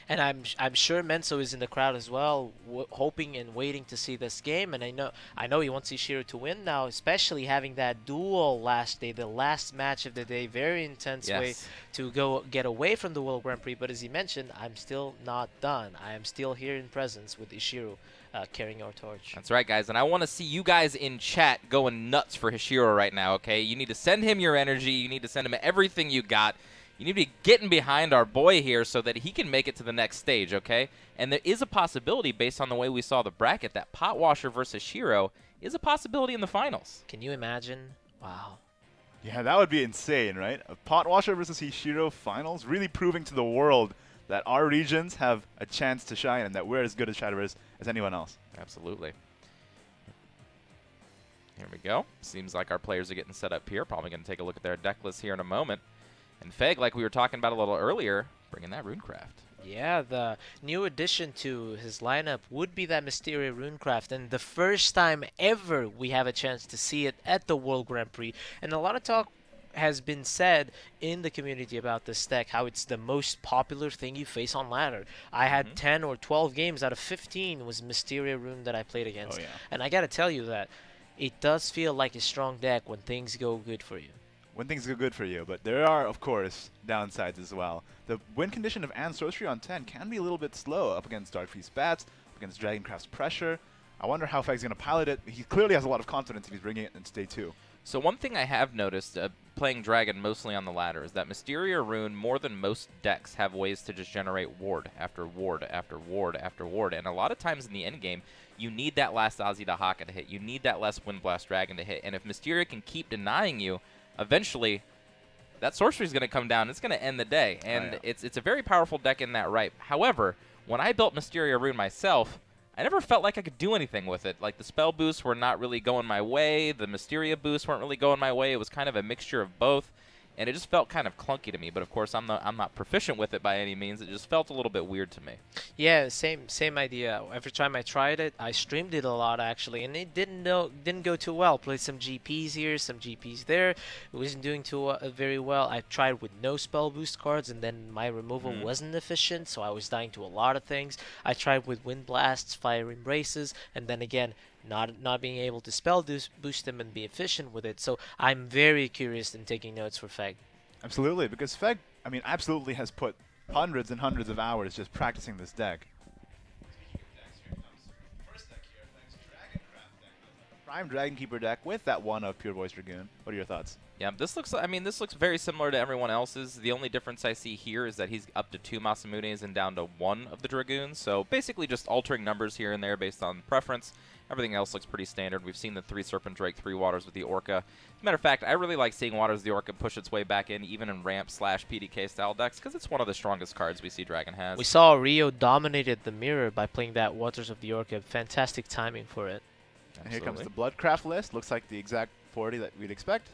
And I'm sure Menso is in the crowd as well, hoping and waiting to see this game. And I know he wants Ishiro to win now, especially having that duel last day, the last match of the day, very intense way to go get away from the World Grand Prix. But as he mentioned, I'm still not done. I am still here in presence with Ishiro. Carrying our torch. That's right, guys, and I want to see you guys in chat going nuts for Hishiro right now, okay? You need to send him your energy. You need to send him everything you got. You need to be getting behind our boy here so that he can make it to the next stage, okay? And there is a possibility, based on the way we saw the bracket, that Potwasher versus Hishiro is a possibility in the finals. Can you imagine? Wow. Yeah, that would be insane, right? A Potwasher versus Hishiro finals, really proving to the world that our regions have a chance to shine and that we're as good as Shadowverse as anyone else. Absolutely. Here we go. Seems like our players are getting set up here. Probably going to take a look at their deck list here in a moment. And Feg, like we were talking about a little earlier, bringing that Runecraft. Yeah, the new addition to his lineup would be that Mysteria Runecraft, and the first time ever we have a chance to see it at the World Grand Prix. And a lot of talk has been said in the community about this deck, how it's the most popular thing you face on ladder. I had 10 or 12 games out of 15 was Mysteria Rune that I played against. Oh, yeah. And I gotta tell you that it does feel like a strong deck when things go good for you. When things go good for you, but there are, of course, downsides as well. The win condition of Anne Sorcery on 10 can be a little bit slow up against Darkfeast Bats, up against Dragoncraft's Pressure. I wonder how Feg's going to pilot it. He clearly has a lot of confidence if he's bringing it in Stage 2. So one thing I have noticed playing Dragon mostly on the ladder is that Mysteria Rune, more than most decks, have ways to just generate ward after ward after ward after ward. And a lot of times in the end game, you need that last Ozzy to Haka to hit. You need that last Windblast Dragon to hit. And if Mysteria can keep denying you, eventually that sorcery is going to come down. It's going to end the day. And it's a very powerful deck in that right. However, when I built Mysteria Rune myself, I never felt like I could do anything with it. Like, the spell boosts were not really going my way. The Mysteria boosts weren't really going my way. It was kind of a mixture of both. And it just felt kind of clunky to me. But, of course, I'm not proficient with it by any means. It just felt a little bit weird to me. Yeah, same idea. Every time I tried it, I streamed it a lot, actually. And it didn't go too well. Played some GPs here, some GPs there. It wasn't doing too very well. I tried with no spell boost cards, and then my removal wasn't efficient, so I was dying to a lot of things. I tried with Wind Blasts, Fire Embraces, and then again, not being able to spell boost them and be efficient with it. So I'm very curious in taking notes for Feg. Absolutely, because Feg, I mean, absolutely has put hundreds and hundreds of hours just practicing this deck. Prime Dragonkeeper deck with that one of Pure Voice Dragoon. What are your thoughts? Yeah, this looks very similar to everyone else's. The only difference I see here is that he's up to 2 Masamunes and down to 1 of the Dragoons. So basically just altering numbers here and there based on preference. Everything else looks pretty standard. We've seen the 3 Serpent Drake, 3 Waters with the Orca. As a matter of fact, I really like seeing Waters of the Orca push its way back in, even in ramp/PDK style decks, because it's one of the strongest cards we see Dragon has. We saw Rio dominated the mirror by playing that Waters of the Orca. Fantastic timing for it. And here comes the Bloodcraft list. Looks like the exact 40 that we'd expect.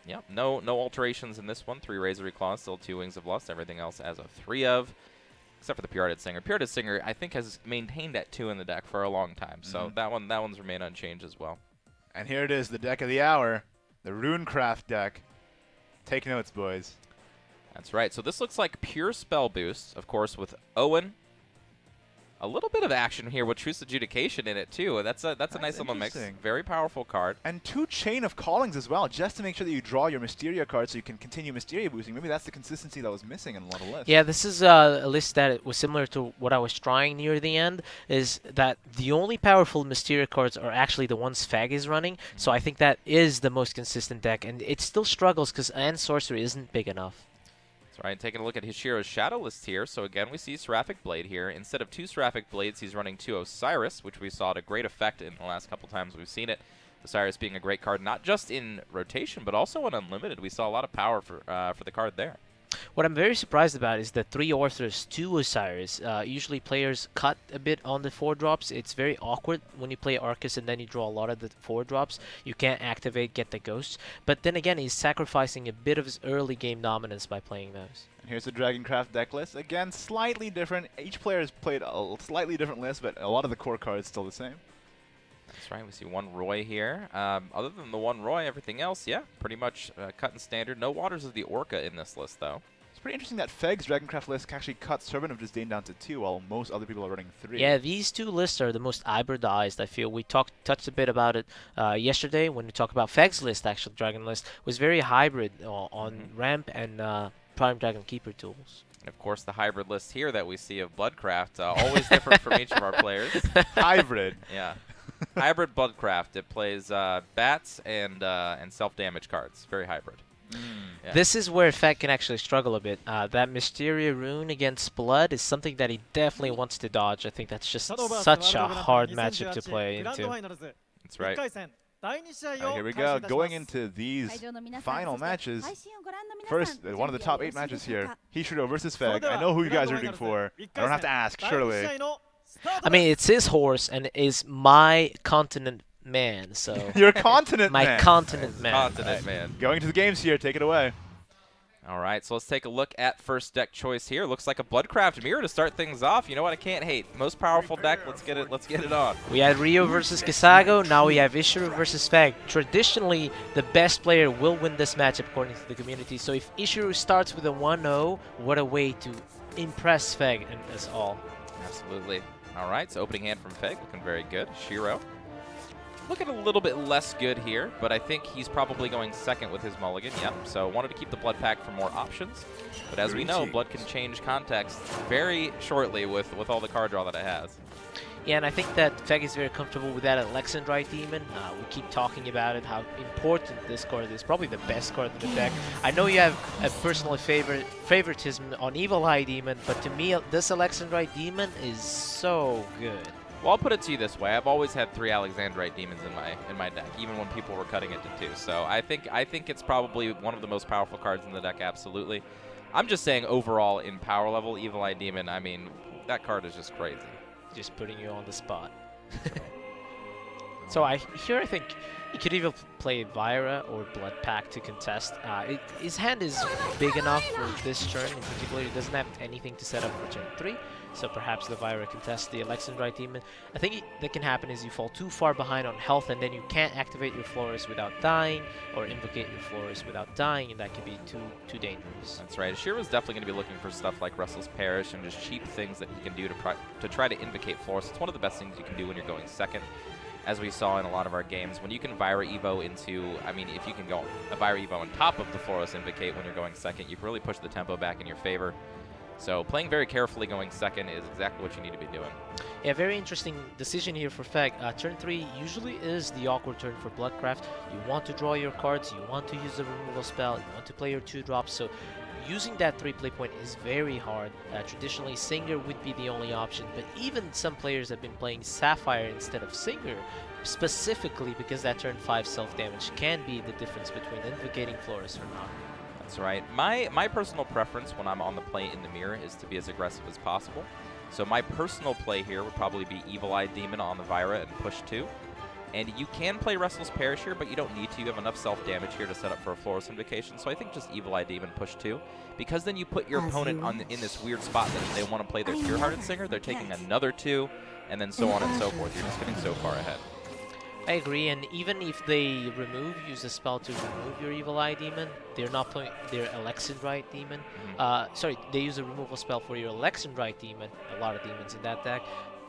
Yep. No alterations in this one. 3 Razor Claws, still 2 Wings of Lust. Everything else as a 3 of, except for the Pure-Hearted Singer. Pure-Hearted Singer, I think, has maintained at 2 in the deck for a long time. So that one's remained unchanged as well. And here it is, the deck of the hour, the Runecraft deck. Take notes, boys. That's right. So this looks like pure spell boost, of course, with Owen. A little bit of action here with Truce Adjudication in it, too. That's a nice little mix. Very powerful card. And 2 Chain of Callings as well, just to make sure that you draw your Mysteria card so you can continue Mysteria boosting. Maybe that's the consistency that was missing in a lot of lists. Yeah, this is a list that was similar to what I was trying near the end, is that the only powerful Mysteria cards are actually the ones Fag is running. So I think that is the most consistent deck, and it still struggles because Anne Sorcery isn't big enough. That's right, taking a look at Hishiro's Shadow list here. So again, we see Seraphic Blade here. Instead of 2 Seraphic Blades, he's running 2 Osiris, which we saw to great effect in the last couple times we've seen it. Osiris being a great card, not just in rotation, but also in Unlimited. We saw a lot of power for the card there. What I'm very surprised about is the 3 Arthurs, 2 Osiris. Usually players cut a bit on the 4-drops. It's very awkward when you play Arcus and then you draw a lot of the 4-drops. You can't activate, get the ghosts. But then again, he's sacrificing a bit of his early game dominance by playing those. And here's the Dragoncraft deck list. Again, slightly different. Each player has played a slightly different list, but a lot of the core cards still the same. That's right. We see 1 Roy here. Other than the 1 Roy, everything else, yeah, pretty much cut and standard. No Waters of the Orca in this list, though. It's pretty interesting that Feg's Dragoncraft list can actually cut Servant of Disdain down to 2, while most other people are running 3. Yeah, these 2 lists are the most hybridized, I feel. We touched a bit about it yesterday when we talked about Feg's list, actually. Dragon list was very hybrid on ramp and Prime Dragonkeeper tools. And of course, the hybrid list here that we see of Bloodcraft, always different from each of our players. Hybrid. Yeah. Hybrid Bloodcraft. It plays bats and self-damage cards. Very hybrid. Yeah. This is where Feg can actually struggle a bit. That Mysteria Rune against Blood is something that he definitely wants to dodge. I think that's just such a hard matchup to play into. That's right. Here we go, going into these final matches. First, one of the top 8 matches here, Hishiro versus Feg. I know who you guys are rooting for. I don't have to ask, surely. I mean, it's his horse and is my continent man, so... Your continent man. My continent man. Continent man. Going to the games here, take it away. All right, so let's take a look at first deck choice here. Looks like a Bloodcraft Mirror to start things off. You know what? I can't hate. Most powerful deck. Let's get it on. We had Rio versus Kasago. Now we have Ishu versus Feg. Traditionally, the best player will win this matchup according to the community. So if Ishu starts with a 1-0, what a way to impress Feg and us all. Absolutely. All right, so opening hand from Feg, looking very good. Shiro. Looking a little bit less good here, but I think he's probably going second with his mulligan. Yep, so wanted to keep the blood pack for more options. But as we know, blood can change context very shortly with all the card draw that it has. Yeah, and I think that Feg is very comfortable with that Alexandrite Demon. We keep talking about it, how important this card is. Probably the best card in the deck. I know you have a personal favoritism on Evil Eye Demon, but to me, this Alexandrite Demon is so good. Well, I'll put it to you this way. I've always had 3 Alexandrite Demons in my deck, even when people were cutting it to 2. So I think it's probably one of the most powerful cards in the deck, absolutely. I'm just saying overall in power level, Evil Eye Demon, I mean, that card is just crazy. Just putting you on the spot. So I think he could either play Vira or Blood Pack to contest. His hand is big enough for this turn in particular. He doesn't have anything to set up for turn 3. So perhaps the Vira contests the Alexandrite Demon. I think that can happen is you fall too far behind on health and then you can't activate your Flores without dying or invocate your Flores without dying, and that can be too dangerous. That's right. Shiro's definitely going to be looking for stuff like Restless Parish and just cheap things that he can do to try to invocate Flores. It's one of the best things you can do when you're going second, as we saw in a lot of our games. When you can Vira Evo into, I mean, if you can go a Vira Evo on top of the Flores Invocate when you're going second, you can really push the tempo back in your favor. So playing very carefully going second is exactly what you need to be doing. Yeah, very interesting decision here for Feg. Turn 3 usually is the awkward turn for Bloodcraft. You want to draw your cards, you want to use the removal spell, you want to play your 2 drops, so using that 3 play point is very hard. Traditionally, Singer would be the only option, but even some players have been playing Sapphire instead of Singer, specifically because that turn 5 self-damage can be the difference between invocating Flores or not. That's right. My personal preference when I'm on the play in the mirror is to be as aggressive as possible. So my personal play here would probably be Evil Eye Demon on the Vira and push 2. And you can play Restless Parish here, but you don't need to. You have enough self-damage here to set up for a Flores Invocation. So I think just Evil Eye Demon push 2. Because then you put your opponent in this weird spot that if they want to play their Pure-Hearted Singer, they're taking another 2, and then so on and so forth. You're just getting so far ahead. I agree, and even if they use a spell to remove your Evil Eye Demon, they're not playing their Alexandrite Demon. Sorry, they use a removal spell for your Alexandrite Demon, a lot of demons in that deck.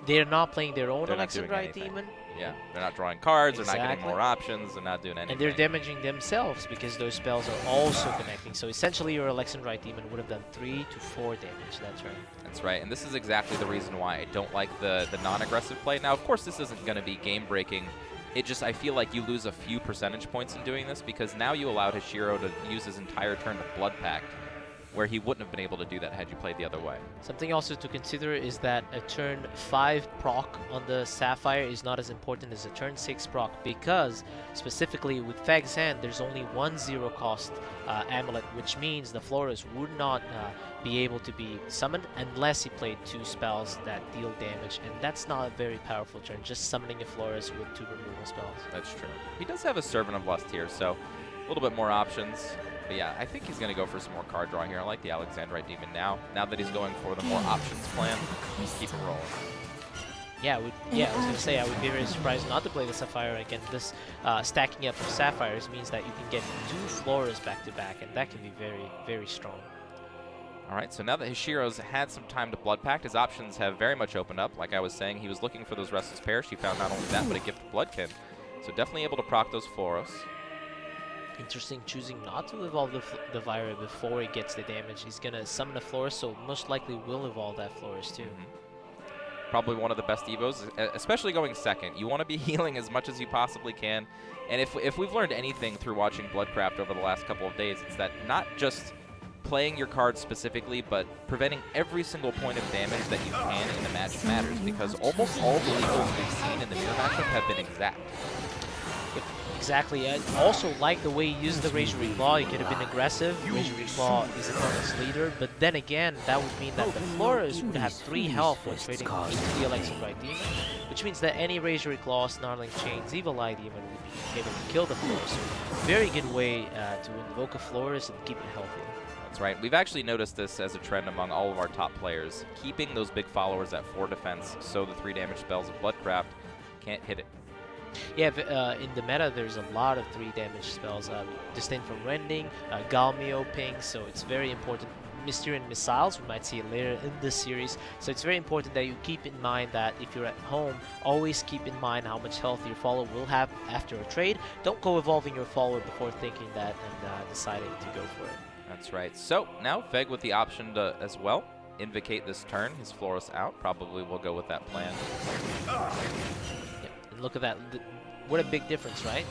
They're not playing their own Alexandrite Demon. Yeah, they're not drawing cards, Exactly. they're not getting more options, they're not doing anything. And they're damaging themselves because those spells are also connecting. So essentially your Alexandrite Demon would have done 3 to 4 damage that turn. That's right, and this is exactly the reason why I don't like the non-aggressive play. Now, of course, this isn't going to be game-breaking. I feel like you lose a few percentage points in doing this because now you allowed Hishiro to use his entire turn to Blood Pact, where he wouldn't have been able to do that had you played the other way. Something also to consider is that a turn 5 proc on the Sapphire is not as important as a turn 6 proc because specifically with Feg's hand there's only 1 0 cost amulet, which means the Flores would not be able to be summoned unless he played 2 spells that deal damage, and that's not a very powerful turn, just summoning a Flores with 2 removal spells. That's true. He does have a Servant of Lust here, so a little bit more options. But yeah, I think he's going to go for some more card drawing here. I like the Alexandrite Demon now. Now that he's going for the more options plan, just keep it rolling. Yeah, I was going to say, I would be very surprised not to play the Sapphire again. This stacking up of Sapphires means that you can get 2 Flores back-to-back, and that can be very, very strong. All right, so now that Hishiro's had some time to Blood Pact, his options have very much opened up. Like I was saying, he was looking for those Restless Parish. He found not only that, but a Gift of Bloodkin. So definitely able to proc those Floros. Interesting choosing not to evolve the Vira before it gets the damage. He's going to summon a Flores, so most likely will evolve that Flores too. Probably one of the best Evos, especially going second. You want to be healing as much as you possibly can. And if we've learned anything through watching Bloodcraft over the last couple of days, it's that not just playing your cards specifically, but preventing every single point of damage that you can in the match matters, because almost all the Evos we've seen in the mirror matchup have been exact. Exactly. I also like the way he used the Razor Claw. He could have been aggressive. Razor Claw is opponent's leader, but then again, that would mean that the Flores would have 3 health when trading into the Alexian Right Demon, which means that any Razor Claw, Snarling Chains, Evil Eye Demon would be able to kill the Flores. So very good way to invoke a Flores and keep it healthy. That's right. We've actually noticed this as a trend among all of our top players, keeping those big followers at 4 defense so the 3 damage spells of Bloodcraft can't hit it. Yeah, in the meta, there's a lot of 3 damage spells. Disdain from Rending, Galmio Ping, so it's very important. Mysterian Missiles, we might see it later in this series. So it's very important that you keep in mind that if you're at home, always keep in mind how much health your follower will have after a trade. Don't go evolving your follower before thinking that and deciding to go for it. That's right. So now Feg with the option to, as well, invocate this turn. His Florus out. Probably will go with that plan. And look at that. What a big difference, right?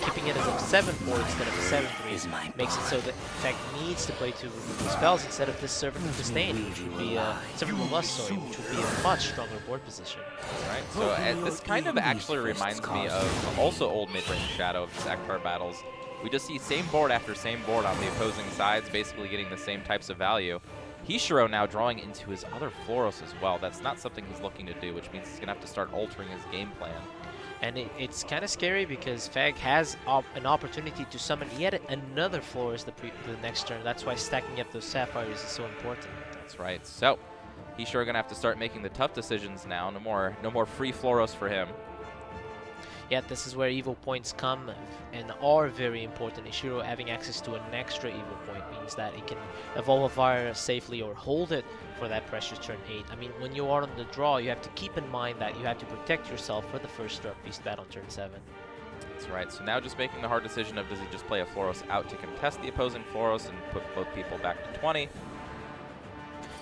Keeping it as a 7-4 instead of a 7-3 makes it so that Feg needs to play 2 removal spells instead of this Servant of Disdain, which would be Servant of Lust, sorry, which would be a much stronger board position. Right. So this kind of actually reminds me of also old mid-range Shadow of Akbar battles. We just see same board after same board on the opposing sides, basically getting the same types of value. Hishiro now drawing into his other Floros as well. That's not something he's looking to do, which means he's going to have to start altering his game plan. And it's kind of scary because Feg has an opportunity to summon yet another Flores the next turn. That's why stacking up those Sapphires is so important. That's right. So Hishiro going to have to start making the tough decisions now. No more free Floros for him. Yeah, this is where evil points come and are very important. Ishiro having access to an extra evil point means that it can evolve a fire safely or hold it for that precious turn 8. I mean, when you are on the draw, you have to keep in mind that you have to protect yourself for the first Dark Beast battle on turn 7. That's right. So now just making the hard decision of does he just play a Floros out to contest the opposing Floros and put both people back to 20.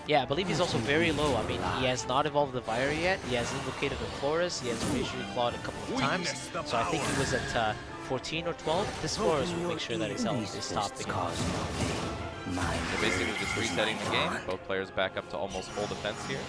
Yeah, I believe he's also very low. I mean, he has not evolved the Vire yet. He has invocated a Flores. He has Razor Clawed a couple of times. So I think he was at 14 or 12. This Flores will make sure that his health is top again. So basically just resetting the game. Both players back up to almost full defense here.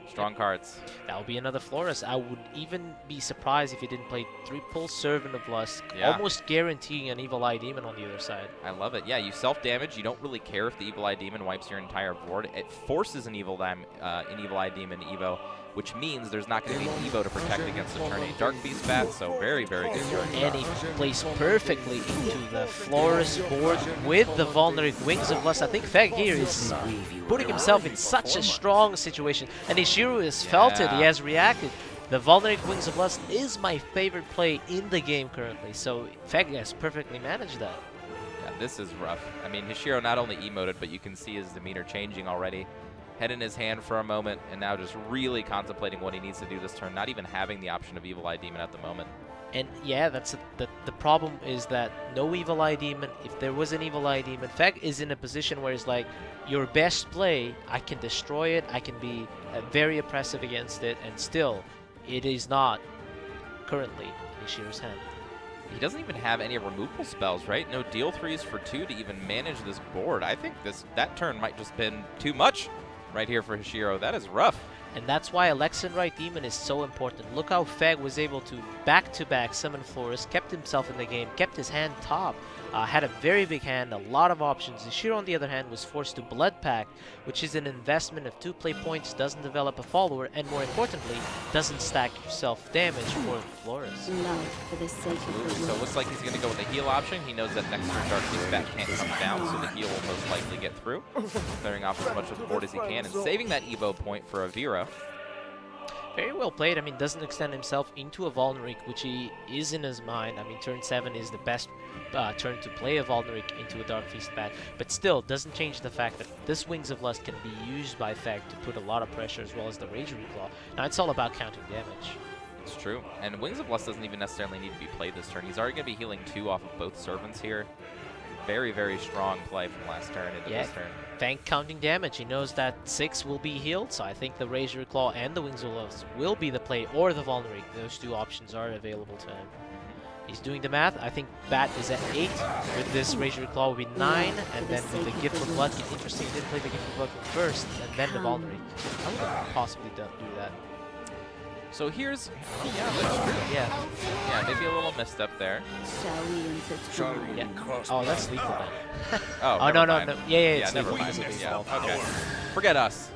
Strong cards. That will be another Flores. I would even be surprised if he didn't play 3-pull Servant of Lust, almost guaranteeing an Evil Eye Demon on the other side. I love it. Yeah, you self-damage. You don't really care if the Evil Eye Demon wipes your entire board. It forces an Evil Eye Demon Evo, which means there's not going to be an Evo to protect against the turn 8 Dark Beast bat, so very, very good turn. And he plays perfectly into the Flores board with the Vulnerable Wings of Lust. I think Feg here is putting himself in such a strong situation, and Ishiro has felt it. He has reacted. The Vulnerable Wings of Lust is my favorite play in the game currently, so Feg has perfectly managed that. Yeah, this is rough. I mean, Hishiro not only emoted, but you can see his demeanor changing already. Head in his hand for a moment, and now just really contemplating what he needs to do this turn, not even having the option of Evil Eye Demon at the moment. And yeah, that's the problem is that no Evil Eye Demon. If there was an Evil Eye Demon, Feg is in a position where it's like, your best play, I can destroy it, I can be very oppressive against it, and still, it is not currently in Ishiro's hand. He doesn't even have any removal spells, right? No deal 3s for 2 to even manage this board. I think that turn might just been too much right here for Hishiro. That is rough. And that's why Alexian Right Demon is so important. Look how Feg was able to back-to-back summon Flores, kept himself in the game, kept his hand top, had a very big hand, a lot of options. Ishiro, on the other hand, was forced to Blood Pact, which is an investment of 2 play points, doesn't develop a follower, and more importantly, doesn't stack self-damage for Flores. So it looks like he's going to go with the heal option. He knows that next turn Dark Beast Bat can't come down, so the heal will most likely get through, clearing off as much of the board as he can, and saving that Evo point for Avira. Very well played. I mean, doesn't extend himself into a Vulneric, which he is in his mind. I mean, turn 7 is the best turn to play a Vulneric into a Dark Feast bat, but still doesn't change the fact that this Wings of Lust can be used by Feg to put a lot of pressure, as well as the Rage Reclaw. Now, it's all about countering damage. It's true. And Wings of Lust doesn't even necessarily need to be played this turn. He's already going to be healing 2 off of both Servants here. Very, very strong play from last turn into this turn. Feng counting damage. He knows that 6 will be healed, so I think the Razor Claw and the Wings of Lust will be the play, or the Vulnerate. Those 2 options are available to him. He's doing the math. I think Bat is at 8. With this Razor Claw will be 9, and then with the Gift of Blood, it's interesting he didn't play the Gift of Blood first, and then the Vulnerate. How would I possibly do that? So here's, yeah, that's true. Yeah. Yeah, maybe a little misstep there. Shall we intertwine? Yeah. Oh, that's lethal then. Oh, oh never no, mind. no, no. Yeah, Yeah, it's never lethal. mind. It's Yeah, lethal. okay. Forget us.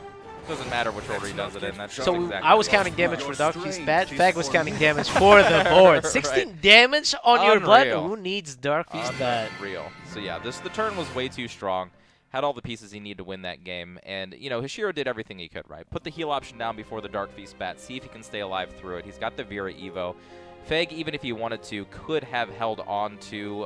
Doesn't matter which order he does it in. That's just So exactly I was what counting it is. damage for Darkfeast Bat. Fag was counting damage for the board. 16 damage on your blood. Unreal. Who needs Darkfeast Bat? Unreal. So yeah, the turn was way too strong. Had all the pieces he needed to win that game, and you know Hishiro did everything he could. Right, put the heal option down before the Dark Feast Bat. See if he can stay alive through it. He's got the Vera Evo. Feg, even if he wanted to, could have held on to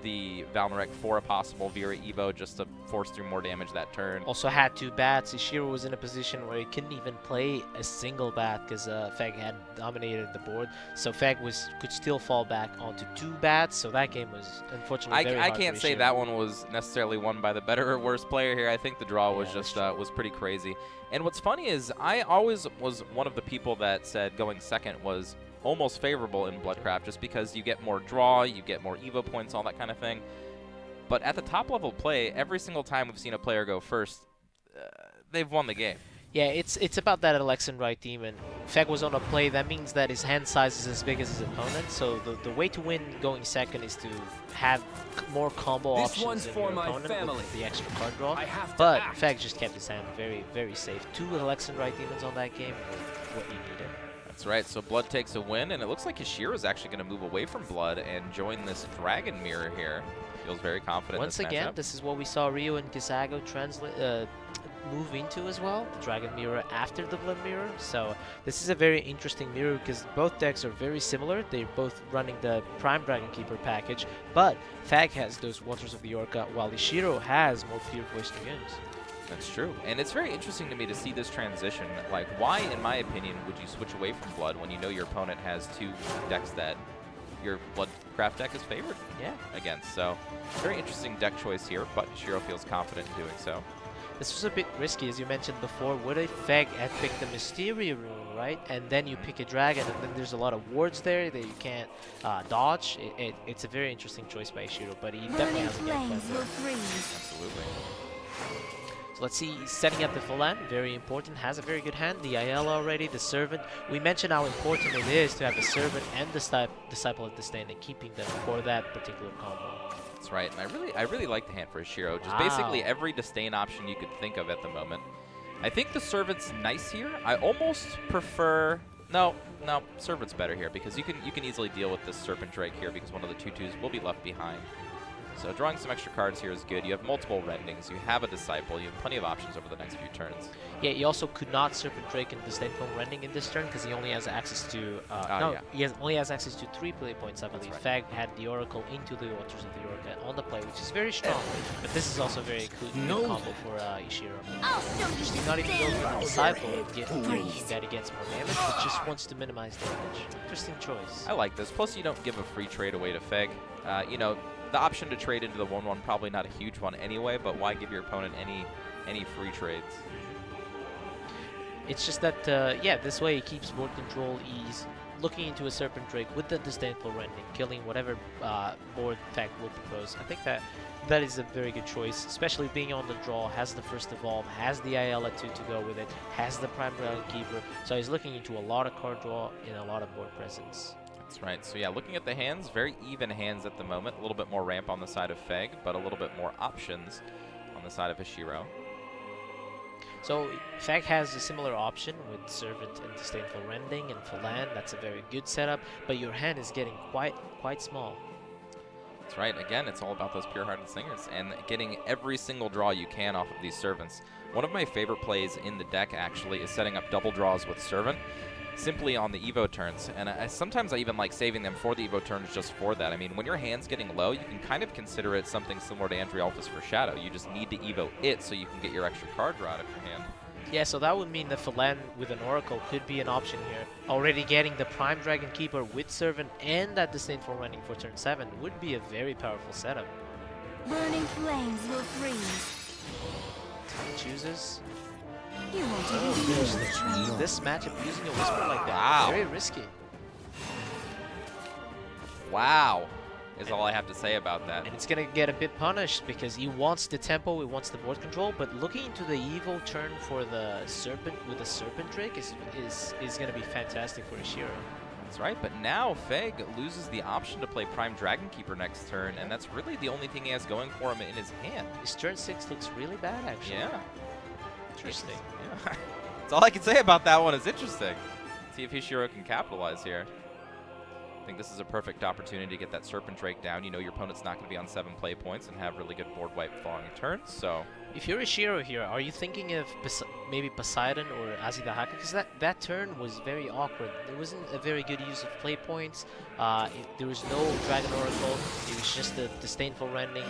the Valnarek for a possible Vera Evo just to force through more damage that turn. Also had 2 bats. Ishiro was in a position where he couldn't even play a single bat because Feg had dominated the board. So Feg could still fall back onto 2 bats. So that game was unfortunately very hard I can't for say Ishiro. that one was necessarily won by the better or worse player here. I think the draw was just was pretty crazy. And what's funny is I always was one of the people that said going second was almost favorable in Bloodcraft just because you get more draw, you get more Evo points, all that kind of thing. But at the top level play, every single time we've seen a player go first, they've won the game. Yeah, it's about that Alexan right demon. Feg was on a play. That means that his hand size is as big as his opponent. So the way to win going second is to have more combo options in your opponent with the extra card draw. But Feg just kept his hand very, very safe. 2 Alexan right demons on that game were what you needed. That's right, so Blood takes a win, and it looks like Hishiro is actually going to move away from Blood and join this Dragon Mirror here. Feels very confident Once in this again, matchup. this is what we saw Ryo and Kisago move into as well, the Dragon Mirror after the Blood Mirror. So this is a very interesting mirror because both decks are very similar. They're both running the Prime Dragon Keeper package, but Fag has those Waters of the Orca, while Ishiro has more Pure Voice Dragoons. That's true. And it's very interesting to me to see this transition. Like, why, in my opinion, would you switch away from Blood when you know your opponent has 2 decks that your Bloodcraft deck is favored against? So, very interesting deck choice here, but Shiro feels confident in doing so. This was a bit risky, as you mentioned before. What if Feg had picked the Mysteria rune, right? And then you pick a dragon, and then there's a lot of wards there that you can't dodge. It's a very interesting choice by Ishiro, but he definitely has a game plan there. Absolutely. So let's see, setting up the Falan, very important, has a very good hand. The Ayala already, the Servant. We mentioned how important it is to have the Servant and the Disciple of Disdain and keeping them for that particular combo. That's right, and I really like the hand for Ishiro. Just basically every Disdain option you could think of at the moment. I think the Servant's nice here. I almost prefer... No, Servant's better here because you can easily deal with this Serpent Drake here because one of the 2/2s will be left behind. So drawing some extra cards here is good. You have multiple Rendings, you have a Disciple, you have plenty of options over the next few turns. Yeah, he also could not Serpent Drake and Disdainful Rending in this turn because he only has access to... he only has access to 3 play points, I believe. Fag had the Oracle into the Waters of the Orca on the play, which is very strong. But this is also very good combo for Ishiro. Interesting, not even going for the Disciple that he gets more damage, but just wants to minimize damage. Interesting choice. I like this. Plus, you don't give a free trade away to Feg. You know, the option to trade into the 1/1 probably not a huge one anyway, but why give your opponent any free trades? It's just that, yeah, this way he keeps board control. He's looking into a Serpent Drake with the Disdainful Rending, killing whatever board Fag will propose. I think that is a very good choice, especially being on the draw, has the first evolve, has the Ayala 2 to go with it, has the Prime Dragon Keeper, so he's looking into a lot of card draw and a lot of board presence. That's right. So yeah, looking at the hands, very even hands at the moment. A little bit more ramp on the side of Feg, but a little bit more options on the side of Hishiro. So Fag has a similar option with Servant and Disdainful Rending and Falan. That's a very good setup, but your hand is getting quite small. That's right. Again, it's all about those pure-hearted singers and getting every single draw you can off of these Servants. One of my favorite plays in the deck, actually, is setting up double draws with Servant, simply on the Evo turns, and sometimes I even like saving them for the Evo turns just for that. I mean, when your hand's getting low, you can kind of consider it something similar to Andrialphus for Shadow. You just need to Evo it so you can get your extra card draw out of your hand. Yeah, so that would mean the Falan with an Oracle could be an option here. Already getting the Prime Dragon Keeper with Servant and that Disdainful Rending for turn 7 would be a very powerful setup. Burning flames will freeze. He chooses. You won't even use the trail. This matchup using a Whisper like that. Wow. Very risky. Wow. is all I have to say about that. And it's going to get a bit punished because he wants the tempo, he wants the board control, but looking into the Evo turn for the Serpent with the Serpent Drake is going to be fantastic for Ishiro. That's right, but now Feg loses the option to play Prime Dragon Keeper next turn, and that's really the only thing he has going for him in his hand. His turn 6 looks really bad, actually. Yeah. Interesting. Yeah. That's all I can say about that one. Is interesting. See if Ishiro can capitalize here. I think this is a perfect opportunity to get that Serpent Drake down. You know your opponent's not going to be on 7 play points and have really good board wipe following turns, so... If you're Ishiro here, are you thinking of maybe Poseidon or Azidahaka? Because that turn was very awkward. There wasn't a very good use of play points. There was no Dragon Oracle. It was just the Disdainful Rending.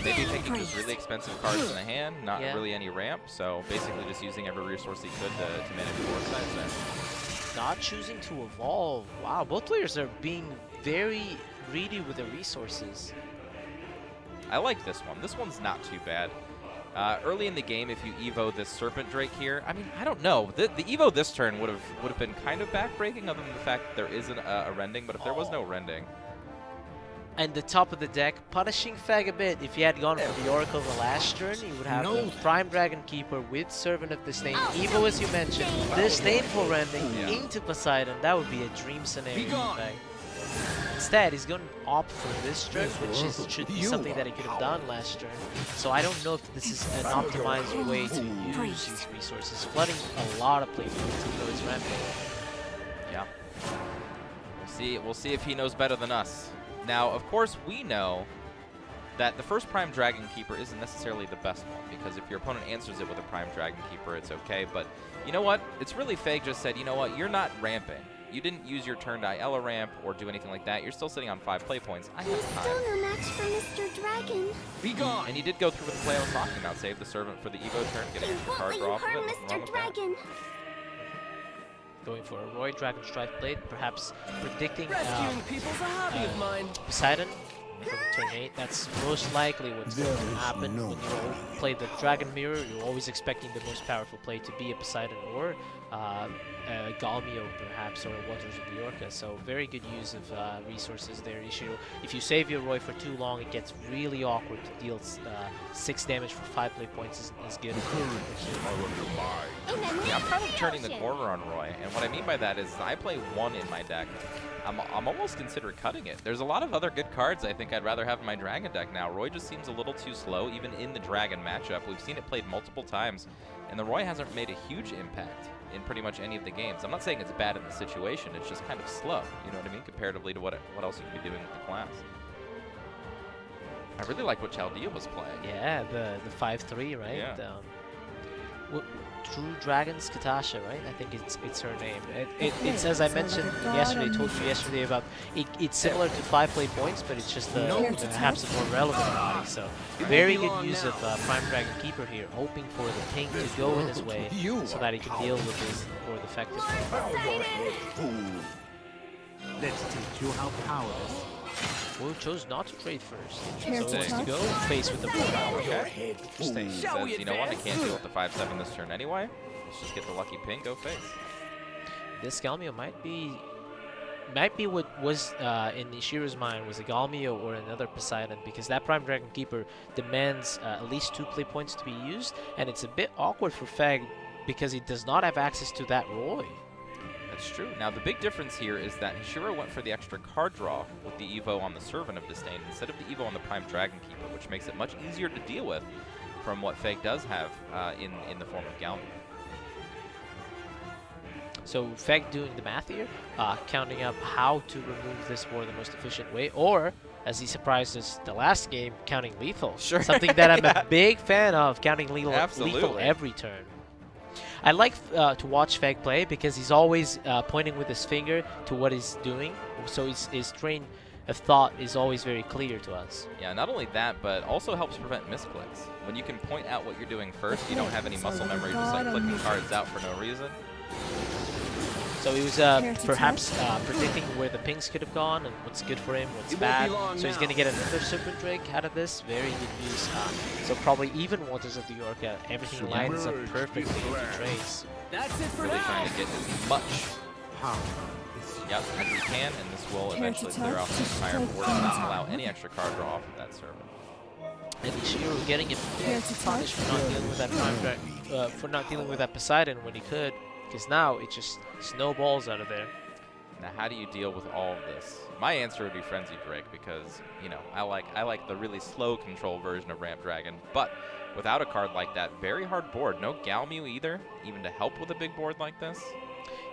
Maybe thinking just really expensive cards in the hand, not really any ramp, so basically just using every resource he could to manage the board size there. Not choosing to evolve. Wow, both players are being very greedy with the resources. I like this one. This one's not too bad. Early in the game, if you Evo this Serpent Drake here, I mean, I don't know. The Evo this turn would have been kind of backbreaking, other than the fact that there isn't a rending. But if there was no rending, and the top of the deck, punishing Feg a bit. If he had gone for the Oracle the last turn, he would have a Prime Dragon Keeper with Servant of Disdain. Evo, as you mentioned, Disdainful Rending into Poseidon. That would be a dream scenario for Feg. Instead, he's going to opt for this turn, which should be something that he could have done last turn. So I don't know if this is an optimized way to use these resources. Flooding a lot of places even though it's rampant. Yeah. We'll see if he knows better than us. Now, of course, we know that the first Prime Dragon Keeper isn't necessarily the best one, because if your opponent answers it with a Prime Dragon Keeper, it's okay. But you know what? It's really Feg just said, you know what? You're not ramping. You didn't use your turn to Ella ramp or do anything like that. You're still sitting on 5 play points. I have time. Still no match for Mr. Dragon. Be gone. And he did go through with the play I was talking about. Save the Servant for the Evo turn, getting extra card draw off of it. Nothing wrong with that. Going for a Roy Dragon Strike Blade, perhaps predicting people's a hobby of mine. Poseidon from turn 8. That's most likely what's going to happen when you play the Dragon Mirror. You're always expecting the most powerful play to be a Poseidon or Galmio, perhaps, or Waters of the Orca. So very good use of resources there, Ishiro. If you save your Roy for too long, it gets really awkward to deal 6 damage for 5 play points isn't as good. Yeah, I'm kind of turning the corner on Roy, and what I mean by that is I play 1 in my deck. I'm almost consider cutting it. There's a lot of other good cards I think I'd rather have in my Dragon deck now. Roy just seems a little too slow, even in the Dragon matchup. We've seen it played multiple times, and the Roy hasn't made a huge impact in pretty much any of the games. I'm not saying it's bad in the situation, it's just kind of slow, you know what I mean, comparatively to what else you could be doing with the class. I really like what Chaldea was playing. Yeah, the 5/3, right? Yeah. True Dragons Katasha, right? I think it's her name. It's as I mentioned yesterday, told you yesterday about it's similar to 5 play points, but it's just perhaps a more relevant body. So very good use of Prime Dragon Keeper here, hoping for the ping to go in his way so that he can deal with his board effectively. Let's teach you how powerless. Wu chose not to trade first, so he wants to go face with the board. Okay. Interesting. He says, you know what, I can't deal with the 5/7 this turn anyway. Let's just get the lucky ping, go face. This Galmio might be what was in Ishiro's mind was a Galmio or another Poseidon, because that Prime Dragon Keeper demands at least 2 play points to be used, and it's a bit awkward for Feg because he does not have access to that Roy. That's true. Now, the big difference here is that Ishiro went for the extra card draw with the Evo on the Servant of Disdain instead of the Evo on the Prime Dragon Keeper, which makes it much easier to deal with from what Feg does have in the form of Galmio. So Feg doing the math here, counting up how to remove this war the most efficient way, or, as he surprised us the last game, counting lethal. Sure. Something that I'm a big fan of, counting lethal Absolutely. every turn. I like to watch Feg play because he's always pointing with his finger to what he's doing, so his train of thought is always very clear to us. Yeah, not only that, but also helps prevent misclicks. When you can point out what you're doing first, you don't have any muscle memory just like clicking cards out for no reason. So he was perhaps predicting where the pings could have gone and what's good for him, what's bad. So he's going to get another Serpent Drake out of this. Very good use. So probably even Waters of the Orca, everything lines up perfectly into trades. That's it for Really now. trying to get as much Yep, as he can, and this will eventually clear off the entire board and not allow any extra card draw from that server. And Ishu getting it punished for not dealing with that for not dealing with that Poseidon when he could, because now it just snowballs out of there. Now, how do you deal with all of this? My answer would be Frenzy Drake because, you know, I like the really slow control version of Ramp Dragon, but without a card like that, very hard board. No Galmew either, even to help with a big board like this.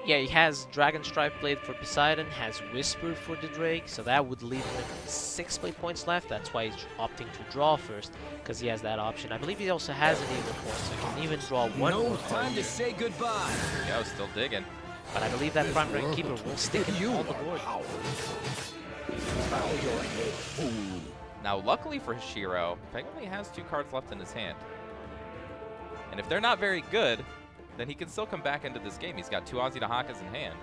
Yeah, he has Dragon Stripe Blade for Poseidon, has Whisper for the Drake, so that would leave him with 6 play points left. That's why he's opting to draw first, because he has that option. I believe he also has an Eagle Point, so he can even draw one more card. Time to say goodbye. Yo, still digging. But I believe that Prime Dragon Keeper will stick him on the board. Now, luckily for Hishiro, Feg only has 2 cards left in his hand. And if they're not very good, then he can still come back into this game. He's got 2 Aussie Dahakas in hand.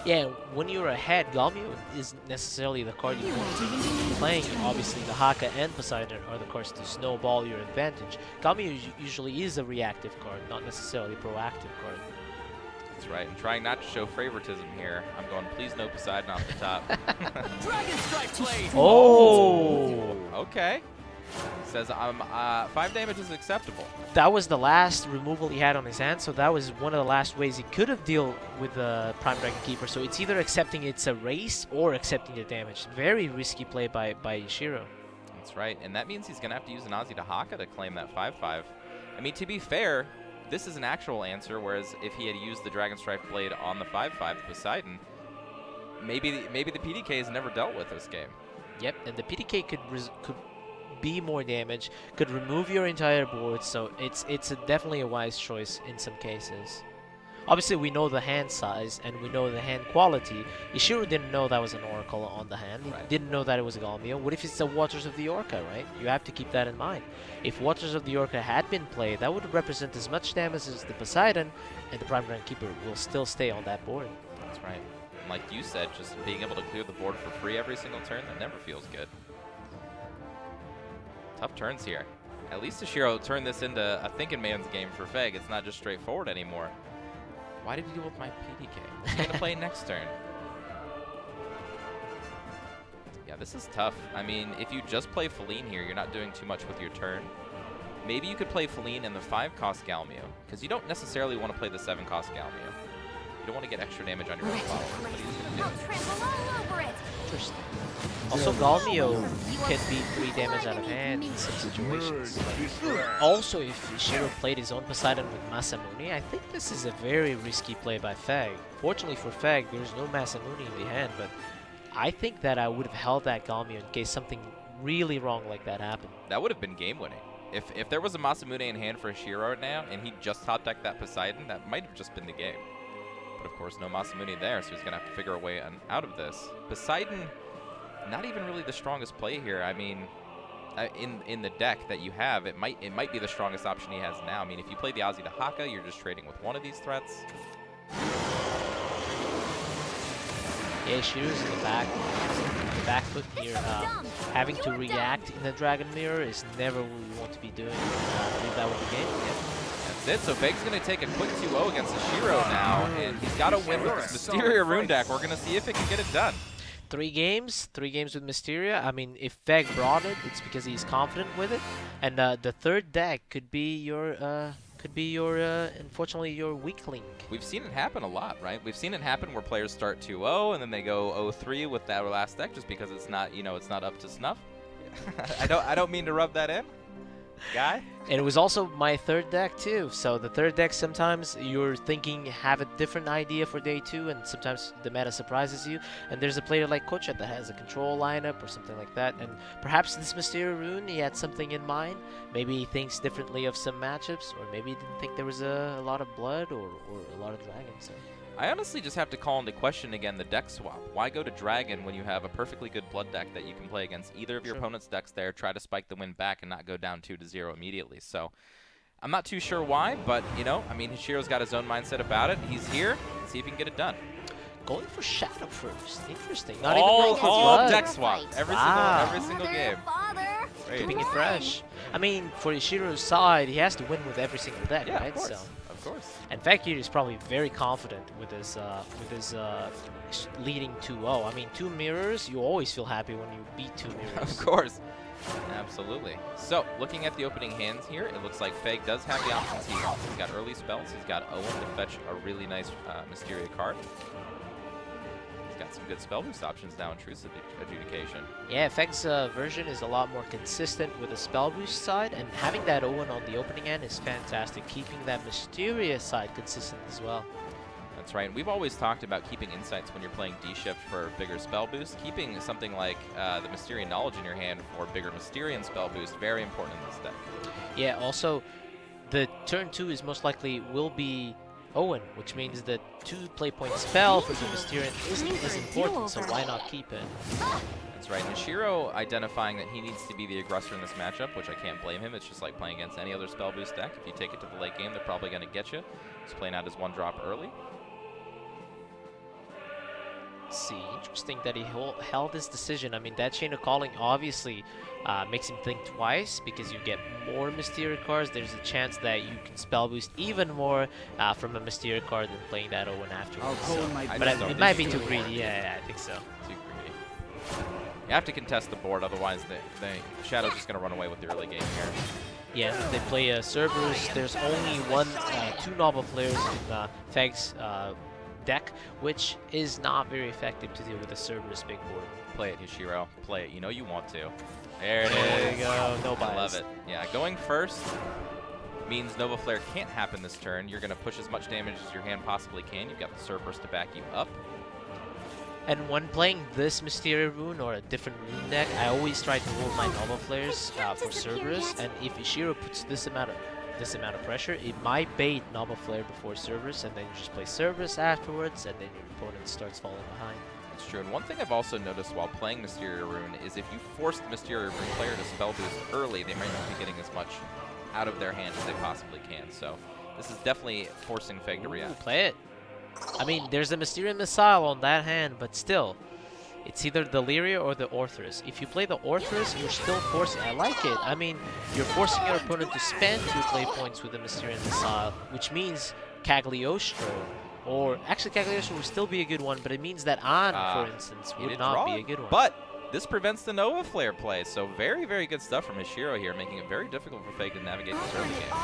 Yeah, when you're ahead, Galmew isn't necessarily the card you want to be playing. Obviously, the Haka and Poseidon are the cards to snowball your advantage. Galmew usually is a reactive card, not necessarily a proactive card. That's right, and trying not to show favoritism here. I'm going, please no Poseidon off the top. Dragon Strike Blade. Oh! Okay. Says 5 damage is acceptable. That was the last removal he had on his hand, so that was one of the last ways he could have dealt with the Prime Dragon Keeper. So it's either accepting it's a race or accepting the damage. Very risky play by Ishiro. That's right, and that means he's going to have to use an Aussie Dahaka to claim that 5/5. I mean, to be fair, this is an actual answer, whereas if he had used the Dragon Stripe Blade on the 5/5 Poseidon, maybe the PDK has never dealt with this game. Yep, and the PDK could be more damage, could remove your entire board, so it's definitely a wise choice in some cases. Obviously, we know the hand size and we know the hand quality. Ishiro didn't know that was an Oracle on the hand. He didn't know that it was a Galmew. What if it's the Waters of the Orca, right? You have to keep that in mind. If Waters of the Orca had been played, that would represent as much damage as the Poseidon, and the Prime Dragon Keeper will still stay on that board. That's right. And like you said, just being able to clear the board for free every single turn, that never feels good. Tough turns here. At least Ishiro turned this into a thinking man's game for Feg. It's not just straightforward anymore. Why did he deal with my PDK? What's he going to play next turn? Yeah, this is tough. I mean, if you just play Feline here, you're not doing too much with your turn. Maybe you could play Feline in the 5-cost Galmew, because you don't necessarily want to play the 7-cost Galmew. You don't want to get extra damage on your own follower, but he's going to do it. Interesting. Also, Galmew can be 3 damage out of hand in some situations. Also, if Ishiro played his own Poseidon with Masamune, I think this is a very risky play by Feg. Fortunately for Feg, there's no Masamune in the hand, but I think that I would have held that Galmew in case something really wrong like that happened. That would have been game-winning. If there was a Masamune in hand for Ishiro right now, and he just top-decked that Poseidon, that might have just been the game. But of course, no Masamune there, so he's going to have to figure a way out of this. Poseidon, not even really the strongest play here. I mean, in the deck that you have, it might be the strongest option he has now. I mean, if you play the Aussie Dahaka, you're just trading with one of these threats. Yeah, Ishiro's in the back foot here. Having to react in the Dragon Mirror is never what we want to be doing. I believe that was the game. Yeah. That's it. So Feg's going to take a quick 2-0 against Ishiro now, and he's got to win with this Mysteria rune deck. We're going to see if it can get it done. 3 games with Mysteria. I mean, if Feg brought it, it's because he's confident with it. And the third deck could be your, unfortunately, your weak link. We've seen it happen a lot, right? We've seen it happen where players start 2-0 and then they go 0-3 with that last deck just because it's not, it's not up to snuff. I don't mean to rub that in, guy. And it was also my third deck too. So the third deck, sometimes you're thinking, have a different idea for day 2, and sometimes the meta surprises you. And there's a player like Kocha that has a control lineup or something like that. And perhaps this Mysteria rune, he had something in mind. Maybe he thinks differently of some matchups, or maybe he didn't think there was a lot of blood or a lot of dragons. So. I honestly just have to call into question again the deck swap. Why go to Dragon when you have a perfectly good blood deck that you can play against either of your opponent's decks there, try to spike the win back and not go down 2-0 immediately? So I'm not too sure why, but, I mean, Hishiro's got his own mindset about it. He's here. Let's see if he can get it done. Going for Shadow first. Interesting. Not all, even going for all blood. deck swap. Every single game. Keeping it fresh. I mean, for Ishiro's side, he has to win with every single deck, right? Of course. So Of course. And Fakir is probably very confident with his leading 2-0. I mean, 2 mirrors, you always feel happy when you beat 2 mirrors. Of course. Absolutely. So, looking at the opening hands here, it looks like Feg does have the options he wants. He's got early spells. He's got Owen to fetch a really nice Mysteria card. He's got some good spell boost options now in Intrusive Adjudication. Yeah, Feg's version is a lot more consistent with the spell boost side, and having that Owen on the opening end is fantastic, keeping that Mysteria side consistent as well. That's right. We've always talked about keeping insights when you're playing D-Shift for bigger spell boost. Keeping something like the Mysterian Knowledge in your hand for bigger Mysterian spell boost, very important in this deck. Yeah, also, the turn 2 is most likely will be Owen, which means the 2 play point spell for the Mysterian isn't as important, so why not keep it? That's right. Nishiro identifying that he needs to be the aggressor in this matchup, which I can't blame him. It's just like playing against any other spell boost deck. If you take it to the late game, they're probably going to get you. He's playing out his 1-drop early. See, interesting that he held his decision. I mean, that Chain of Calling obviously makes him think twice because you get more Mysteria cards. There's a chance that you can spell boost even more from a Mysteria card than playing that Owen afterwards. But it might be too greedy. Yeah, I think so. Too greedy. You have to contest the board, otherwise the Shadow's just going to run away with the early game here. Yeah, if they play Cerberus, there's only 2 novel players in Feg's deck, which is not very effective to deal with the Cerberus big board. Play it, Hishiro. Play it. You know you want to. There it is. There you go. No bias. I love it. Yeah, going first means Nova Flare can't happen this turn. You're going to push as much damage as your hand possibly can. You've got the Cerberus to back you up. And when playing this Mysteria rune or a different rune deck, I always try to hold my Nova Flares for Cerberus, and if Ishiro puts this amount of pressure, it might bait Nova Flare before Cerberus, and then you just play Cerberus afterwards, and then your opponent starts falling behind. That's true. And one thing I've also noticed while playing Mysteria Rune is if you force the Mysteria Rune player to spell boost early, they might not be getting as much out of their hand as they possibly can. So this is definitely forcing Feg to react. Play it. I mean, there's a Mysterian Missile on that hand, but still, it's either the Lyria or the Orthrus. If you play the Orthrus, you're still forcing. I like it. I mean, you're forcing your opponent to spend 2 play points with the Mysterian Missile, which means Cagliostro. Or actually, Cagliostro would still be a good one, but it means that An, for instance, would not be a good one. But this prevents the Nova Flare play, so very, very good stuff from Hishiro here, making it very difficult for Feg to navigate this early game.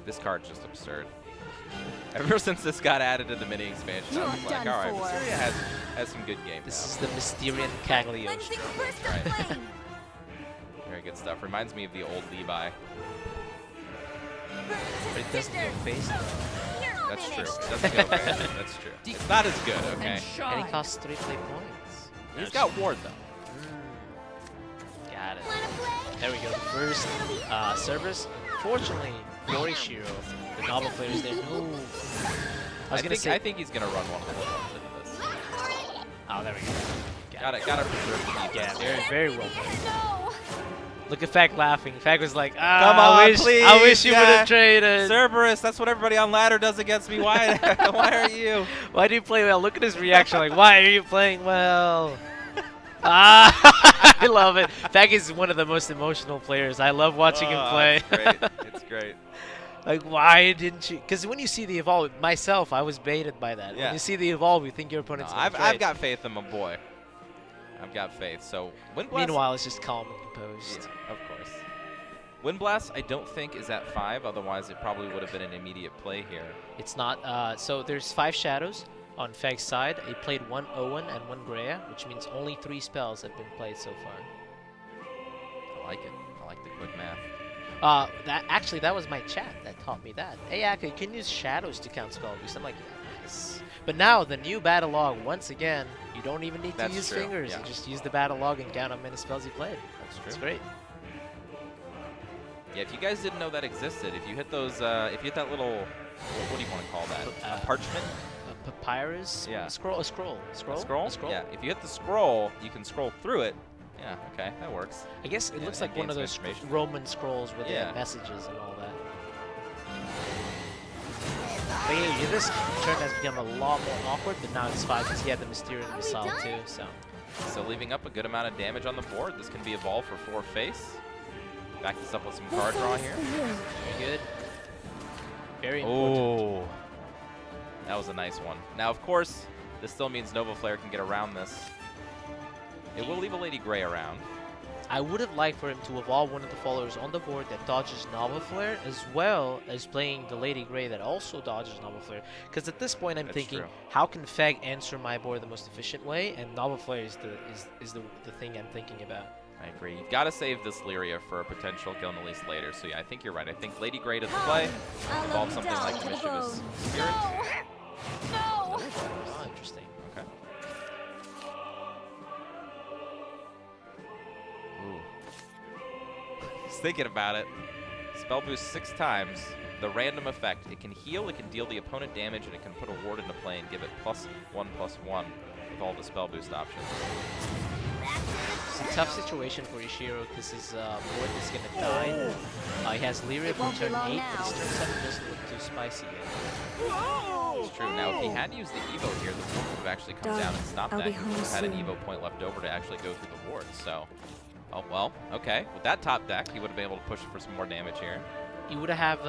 This card's just absurd. Ever since this got added to the mini expansion, I was like, all right, Mysteria has some good games. This is the Mysterian Cagliostro. Right. Very good stuff. Reminds me of the old Levi. But it doesn't go face. That's true. It doesn't go face. That's true. It's not as good, okay? And he costs 3 play points. He's got ward, though. Got it. There we go. The first Cerberus. Fortunately, for Ishiro, the Nova Flare is there. No. I think he's gonna run one of the ones into this. Oh, there we go. Gotta preserve the defense. Yeah, very well played. Look at Fag laughing. Fag was like, come on, please. I wish you would have traded. Cerberus, that's what everybody on ladder does against me. Why? Why are you? Why do you play well? Look at his reaction. Like, why are you playing well? I love it. Fag is one of the most emotional players. I love watching him play. It's great. It's great. Like, why didn't you? Because when you see the evolve, myself, I was baited by that. Yeah. When you see the evolve, you think your opponent's going to I've got faith in my boy. I've got faith. So Windblast. Meanwhile, it's just calm and composed. Yeah, of course. Windblast, I don't think is at 5. Otherwise, it probably would have been an immediate play here. It's not. So there's 5 shadows on Feg's side. He played 1 Owen and 1 Greya, which means only 3 spells have been played so far. I like it. I like the quick math. That was my chat that taught me that. Hey, Aka, you can use shadows to count spell boost. I'm like, yeah, nice. But now the new battle log, once again, you don't even need to use fingers. Yeah. You just use the battle log and count how many spells you played. That's true. It's great. Yeah, if you guys didn't know that existed, if you hit those, if you hit that little, what do you want to call that? Parchment? Papyrus? Yeah. A scroll? Scroll? A scroll? Yeah, if you hit the scroll, you can scroll through it. Yeah, okay, that works. I guess it looks like one of those Roman scrolls with the messages and all that. But yeah, this turn has become a lot more awkward, but now it's fine because he had the Mysterian Missile too, so. So leaving up a good amount of damage on the board. This can be evolved for 4 face. Back this up with some card draw here. Very good. Very important. Oh, that was a nice one. Now, of course, this still means Nova Flare can get around this. It will leave a Lady Grey around. I would have liked for him to evolve one of the followers on the board that dodges Nova Flare, as well as playing the Lady Grey that also dodges Nova Flare. Because at this point, I'm thinking, how can Feg answer my board the most efficient way? And Nova Flare is the thing I'm thinking about. I agree. You've got to save this Lyria for a potential Gilnelis later. So yeah, I think you're right. I think Lady Grey does play. Evolve something like the Mischievous Spirit. No! Oh, interesting. Okay. Ooh. He's thinking about it. Spell boost 6 times. The random effect. It can heal, it can deal the opponent damage, and it can put a ward into play and give it +1/+1 with all the spell boost options. It's a tough situation for Ishiro because his board is going to die. He has Lyria for turn 8, but his turn 7 doesn't look too spicy yet. It's true. Now, if he had used the Evo here, the ward would have actually come down and stopped that. He would have had an Evo point left over to actually go through the ward. So, oh well, okay. With that top deck, he would have been able to push for some more damage here. You would have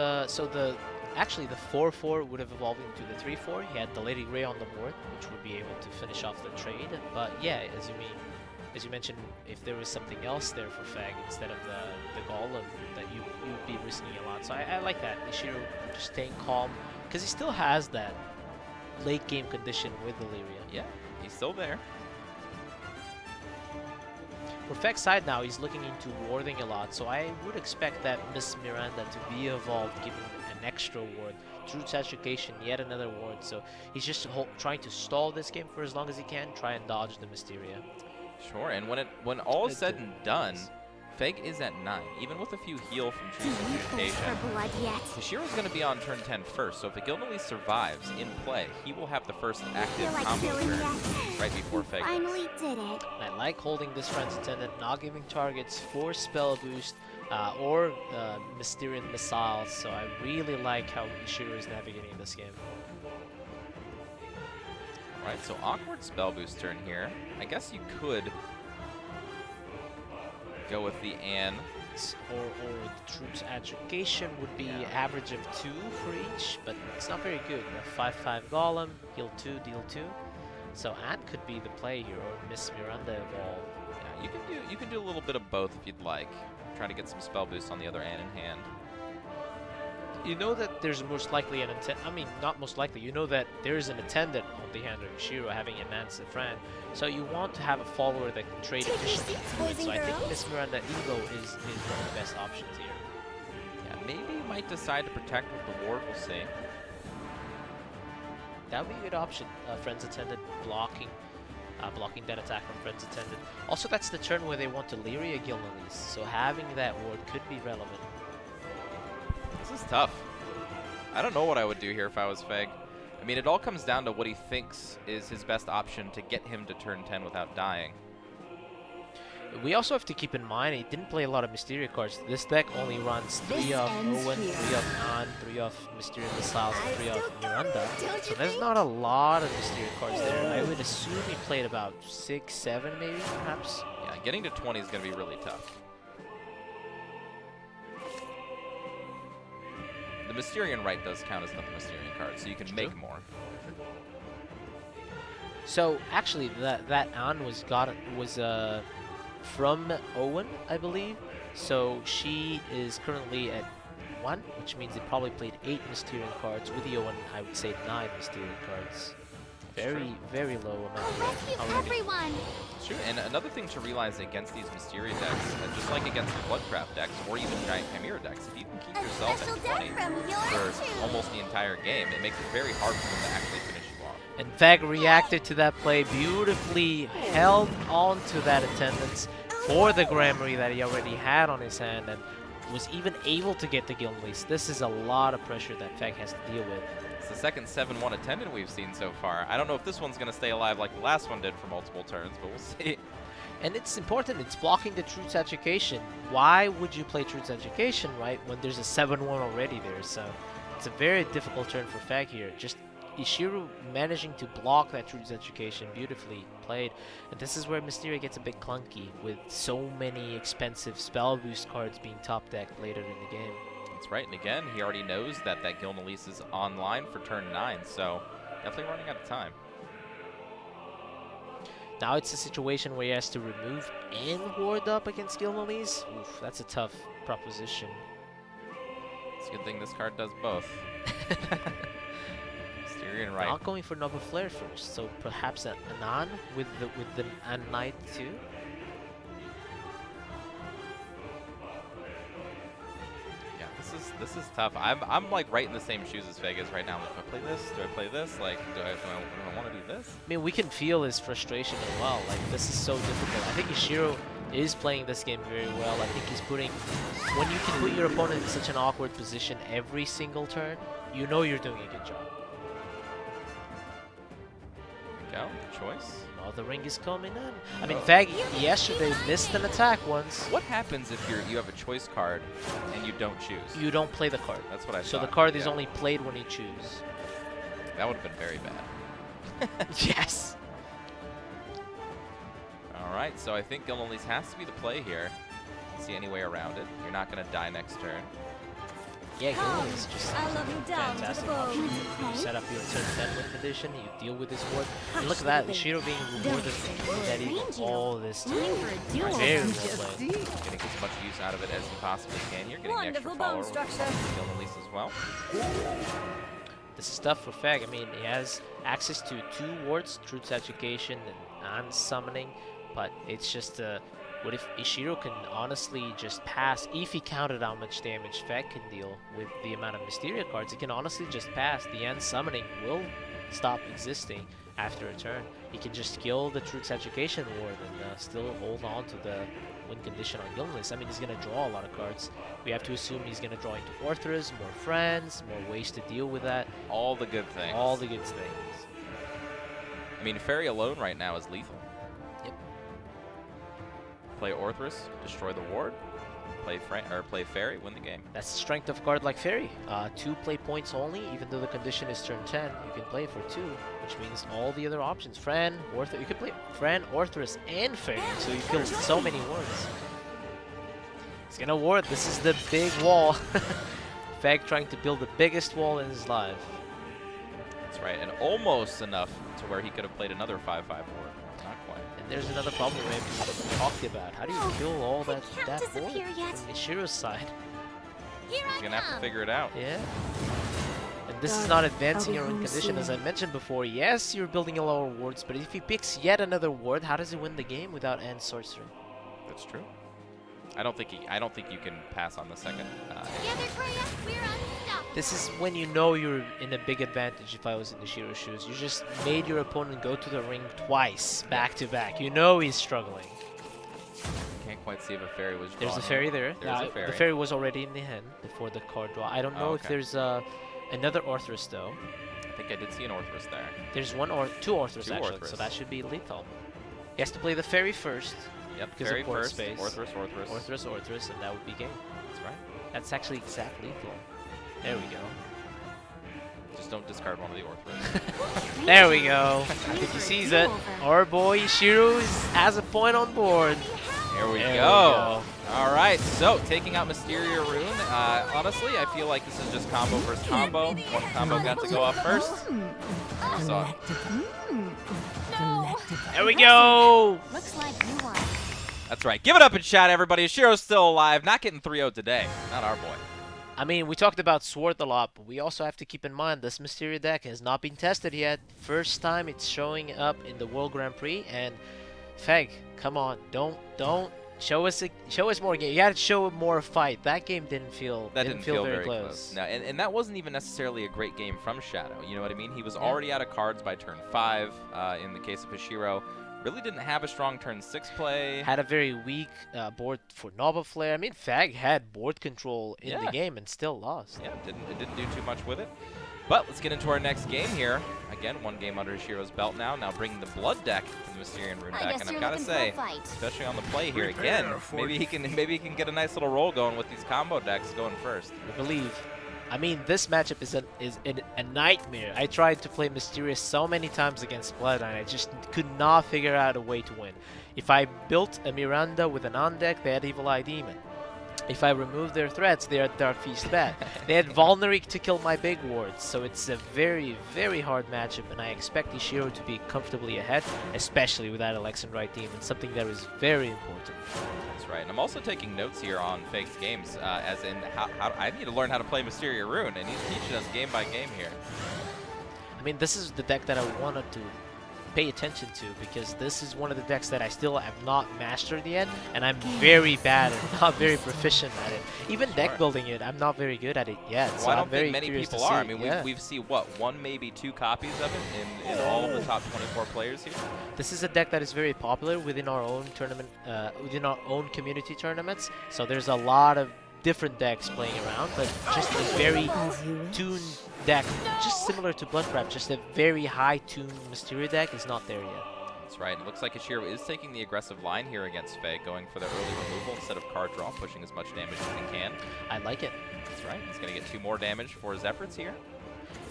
actually the 4/4 would have evolved into the 3/4. He had the Lady Grey on the board, which would be able to finish off the trade. But yeah, as you mentioned, if there was something else there for Fag instead of the Golem, that you'd be risking a lot. So I like that. Ishiro just staying calm, because he still has that late game condition with the Lyria. Yeah, he's still there. For Feg's side now, he's looking into warding a lot, so I would expect that Miss Miranda to be evolved, giving an extra ward. Truth's Education, yet another ward, so he's just trying to stall this game for as long as he can, try and dodge the Mysteria. Sure, and when all is said and done, Feg is at 9, even with a few heal from Truth's Education. Kishiro's going to be on turn 10 first, so if the Gilnelis survives in play, he will have the first active combo turn right before Feg Finally did it. I like holding this Friend's Attendant, not giving targets for spell boost or Mysterian missiles, so I really like how Ishiro is navigating this game. Alright, so awkward spell boost turn here. I guess you could go with the Anne. Or the Troops Education would be average of 2 for each, but it's not very good. You have 5/5 Golem, heal 2, deal 2. So Anne could be the play here, or Miss Miranda evolve. Yeah, you can do a little bit of both if you'd like. Try to get some spell boost on the other Anne in hand. You know that there's most likely an attendant. I mean, not most likely. You know that there is an attendant on the hand of Ishiro having enhanced the friend. So you want to have a follower that can trade efficiently through it. So I think Miss Miranda Evo is one of the best options here. Yeah, maybe you might decide to protect with the ward. We'll see. That would be a good option. Friend's Attendant blocking that attack from Friend's Attendant. Also, that's the turn where they want to Lyria Gilnelis. So having that ward could be relevant. This is tough. I don't know what I would do here if I was Feg. I mean, it all comes down to what he thinks is his best option to get him to turn 10 without dying. We also have to keep in mind he didn't play a lot of Mysteria cards. This deck only runs 3 of Owen, 3 of An, 3 of Mysteria Missiles, and 3 of Miranda. So there's not a lot of Mysteria cards there. I would assume he played about 6, 7 maybe, perhaps. Yeah, getting to 20 is going to be really tough. The Mysterian Right does count as another Mysterian card, so you can make more. So actually, that An was from Owen, I believe. So she is currently at 1, which means they probably played 8 Mysterian cards. With the Owen, I would say 9 Mysterian cards. Very low amount. Everyone. True, and another thing to realize against these Mysteria decks, just like against the Bloodcraft decks or even Giant Chimera decks, if you can keep yourself at 20 for almost the entire game, it makes it very hard for them to actually finish you off. And Feg reacted to that play beautifully, held on to that attendance for the Gramarye that he already had on his hand, and was even able to get the Gilnelis. This is a lot of pressure that Feg has to deal with. It's the second 7-1 attendant we've seen so far. I don't know if this one's going to stay alive like the last one did for multiple turns, but we'll see. And it's important, it's blocking the Truth's Education. Why would you play Truth's Education, right, when there's a 7-1 already there? So it's a very difficult turn for Feg here. Just Ishiro managing to block that Truth's Education, beautifully played. And this is where Mysteria gets a bit clunky, with so many expensive spell boost cards being top decked later in the game. That's right, and again, he already knows that Gilnelise is online for turn 9, so definitely running out of time. Now it's a situation where he has to remove and ward up against Gilnelise. Oof, that's a tough proposition. It's a good thing this card does both. Mysterian right. Not going for Nova Flare first, so perhaps an Anan with the Knight too. Yeah, this is tough. I'm like right in the same shoes as Vegas right now. Like, do I play this? Do I play this? Like, do I want to do this? I mean, we can feel his frustration as well. Like, this is so difficult. I think Ishiro is playing this game very well. I think he's putting... When you can put your opponent in such an awkward position every single turn, you know you're doing a good job. Go, choice. Oh, the ring is coming in. I mean, Fag yesterday missed an attack once. What happens if you have a choice card and you don't choose? You don't play the card. That's what I thought. So the card is only played when you choose. That would have been very bad. Yes. All right, so I think Gilnelise has to be the play here. See any way around it. You're not going to die next turn. Yeah, Gilnelise is just a fantastic option. You set up your turn 10 win condition, you deal with this ward. And look at that, Ishiro being rewarded for that even all this time. Very well played. Getting as much use out of it as you possibly can. You're getting the extra follower with Gilnelise as well. This is tough for Fag. I mean, he has access to 2 wards, Truth's Education and Summoning, but it's just what if Ishiro can honestly just pass? If he counted how much damage Fag can deal with the amount of Mysteria cards, he can honestly just pass. The end Summoning will stop existing after a turn. He can just kill the Truth's Education ward and still hold on to the win condition on Gilnelise. I mean, he's going to draw a lot of cards. We have to assume he's going to draw into Orthrus, more friends, more ways to deal with that. All the good things. All the good things. I mean, Fairy alone right now is lethal. Yep. Play Orthrus, destroy the ward. Play Fairy, win the game. That's the strength of a card like Fairy. 2 play points only, even though the condition is turn 10. You can play for 2, which means all the other options. Fran, Orthrus. You can play Fran, Orthrus, and Fairy, so you kill so many wards. He's gonna ward. This is the big wall. Fag trying to build the biggest wall in his life. That's right, and almost enough to where he could have played another 5/5 ward. Not quite. And there's another problem we haven't talked about. How do you kill all that ward from Ishiro's side? He's gonna have to figure it out. Yeah. And this is not advancing your own condition, as I mentioned before. Yes, you're building a lot of wards, but if he picks yet another ward, how does he win the game without end sorcery? That's true. I don't think you can pass on the second. This is when you know you're in a big advantage. If I was in Ishiro's shoes, you just made your opponent go to the ring twice, back to back. You know he's struggling. Can't quite see if a fairy was drawn. There's a fairy there. There's a fairy. The fairy was already in the hand before the card draw. I don't know if there's another Orthrus though. I think I did see an Orthrus there. There's two Orthrus actually, so that should be lethal. He has to play the fairy first. Yep, because fairy of board first, space. Orthrus, and that would be game. That's right. That's actually exact lethal. There we go. Just don't discard one of the Orthrus. There we go. I think he sees it. Our boy Ishiro has a point on board. There we go. All right, so taking out Mysteria Rune. Honestly, I feel like this is just combo versus combo. One combo got to go off first. So, there we go. Looks like you won. That's right. Give it up in chat, everybody. Ishiro's still alive. Not getting 3-0 today. Not our boy. I mean, we talked about Sword a lot, but we also have to keep in mind this Mysteria deck has not been tested yet. First time it's showing up in the World Grand Prix, and Feg, come on, don't show us more game. You got to show more fight. That game didn't feel very close. No, and that wasn't even necessarily a great game from Shadow. You know what I mean? He was already out of cards by turn 5. In the case of Ishiro, really didn't have a strong turn 6 play. Had a very weak board for Nova Flare. I mean, Fag had board control in the game and still lost. Yeah, it didn't do too much with it. But let's get into our next game here. Again, 1 game under Ishiro's belt now. Now bringing the Blood deck to the Mysterian Rune deck, and I've got to say, especially on the play here again, maybe he can get a nice little roll going with these combo decks going first. I believe. I mean, this matchup is a nightmare. I tried to play Mysterious so many times against Blood, and I just could not figure out a way to win. If I built a Miranda with an on deck, they had Evil Eye Demon. If I remove their threats, they are Dark Feast bad. They had Vulneric to kill my big wards, so it's a very, very hard matchup, and I expect Ishiro to be comfortably ahead, especially with that Alexandrite Demon, something that is very important. That's right. And I'm also taking notes here on Fake's games, as in how I need to learn how to play Mysteria Rune, and he's teaching us game by game here. I mean, this is the deck that I wanted to pay attention to, because this is one of the decks that I still have not mastered yet, and I'm very bad and not very proficient at it. Even deck building it, I'm not very good at it yet. Well, so I don't I'm very think many curious people to are. I see. mean, Yeah. we've seen, what, 1, maybe 2 copies of it in all of the top 24 players here? This is a deck that is very popular within our own tournament, within our own community tournaments. So there's a lot of different decks playing around, but just a very tuned deck, just similar to Bloodcrab, just a very high tuned Mysteria deck is not there yet. That's right. It looks like Ishiro is taking the aggressive line here against Faye, going for the early removal instead of card draw, pushing as much damage as he can. I like it. That's right. He's going to get 2 more damage for his efforts here.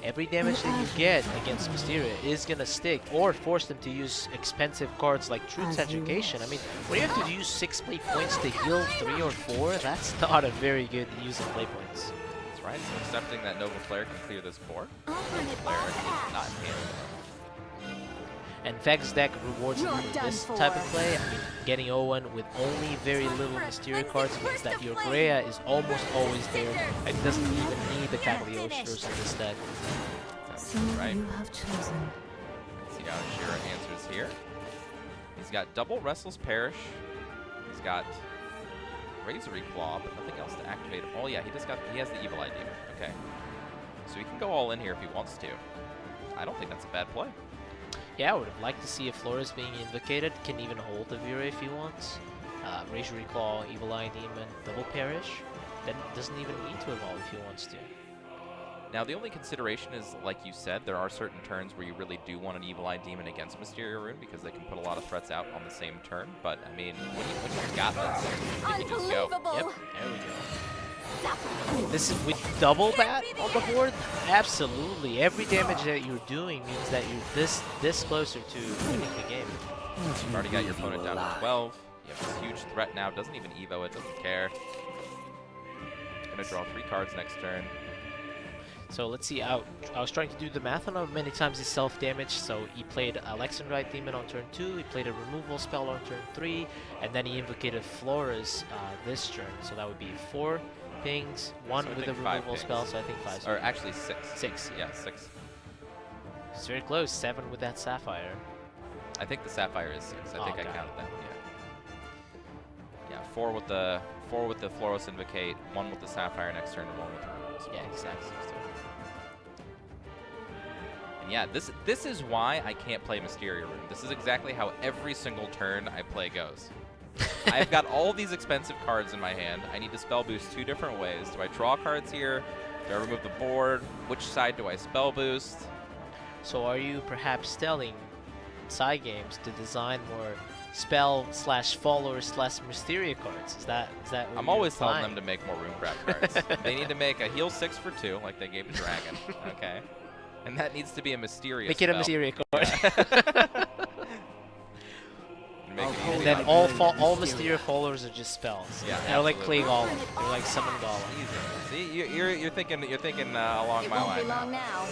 Every damage that you get against Mysteria is going to stick, or force them to use expensive cards like Truth's Education. I mean, when you have to use 6 play points to heal 3 or 4, that's not a very good use of play points. That's right. So accepting that Nova Flare can clear this board. Nova Flare is not in hand. And Veg's deck rewards you for this type of play. I mean, getting Owen with only very little Mysteria cards means that your Greya is almost always there and doesn't even need the Cagliostros in this deck. That's right. Let's see how Ishiro answers here. He's got double Restless Parish. He's got Razor Claw, but nothing else to activate. Oh yeah, he has the Evil Eye Demon. Okay. So he can go all in here if he wants to. I don't think that's a bad play. Yeah, I would have liked to see if Flores being invocated can even hold the Vera if he wants. Razor Claw, Evil Eye Demon, Double Parish. Then doesn't even need to evolve if he wants to. Now the only consideration is, like you said, there are certain turns where you really do want an Evil Eye Demon against Mysteria Rune because they can put a lot of threats out on the same turn. But I mean, when you got this, you can just go. Yep, there we go. This is with double that on the board? Absolutely. Every damage that you're doing means that you're this closer to winning the game. You've already got your opponent down to 12. You have this huge threat now. Doesn't even Evo it. Doesn't care. Gonna draw 3 cards next turn. So let's see. I was trying to do the math on how many times he self-damaged. So he played Alexandrite Demon on turn 2. He played a removal spell on turn 3. And then he invocated Flores this turn. So that would be 4 pings, 1 So I with a think 5 removal pings. spell, so I think 5. Or actually 6. 6. Yeah, 6. It's very close. 7 with that Sapphire. I think the Sapphire is 6. I think I got counted that. Yeah. Yeah, 4 with the Floros Invocate, 1 with the Sapphire next turn, and 1 with the removal spell. Yeah, exactly. And yeah, this is why I can't play Mysteria Rune. This is exactly how every single turn I play goes. I've got all these expensive cards in my hand. I need to spell boost 2 different ways. Do I draw cards here? Do I remove the board? Which side do I spell boost? So are you perhaps telling side games to design more spell/follower/Mysteria cards? Is that what I'm you're always telling implying? them to make more Rune Grab cards. They need to make a heal 6 for 2, like they gave Dragon. Okay. And that needs to be a mysterious Make it a spell. Mysteria card. Yeah. Make it And easy then on all them. Mysteria followers are just spells. Yeah, They're like absolutely. Clay Golem. They're like Summon Golem. See, you're thinking along my line. now.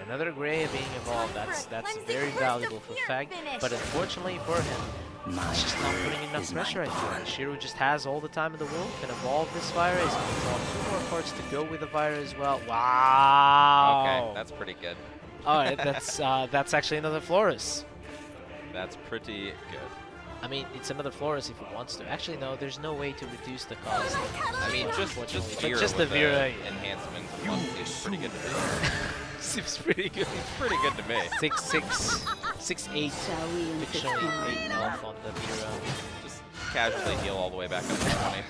Another Greya being evolved. That's very valuable for Fag. But unfortunately for him, he's just not putting enough pressure. I feel Shiro just has all the time in the world. Can evolve this Vira. He's going to draw 2 more cards to go with the Vira as well. Wow. Okay, that's pretty good. All right, that's actually another Flores. That's pretty good. I mean, it's another Flores if he wants to. Actually, no, there's no way to reduce the cost. I mean, just Vera just the with Vera enhancement seems pretty good to me. Seems pretty good. Seems pretty good to me. 6'8", fictionally 8 health on the Vera. Just casually heal all the way back up to 20.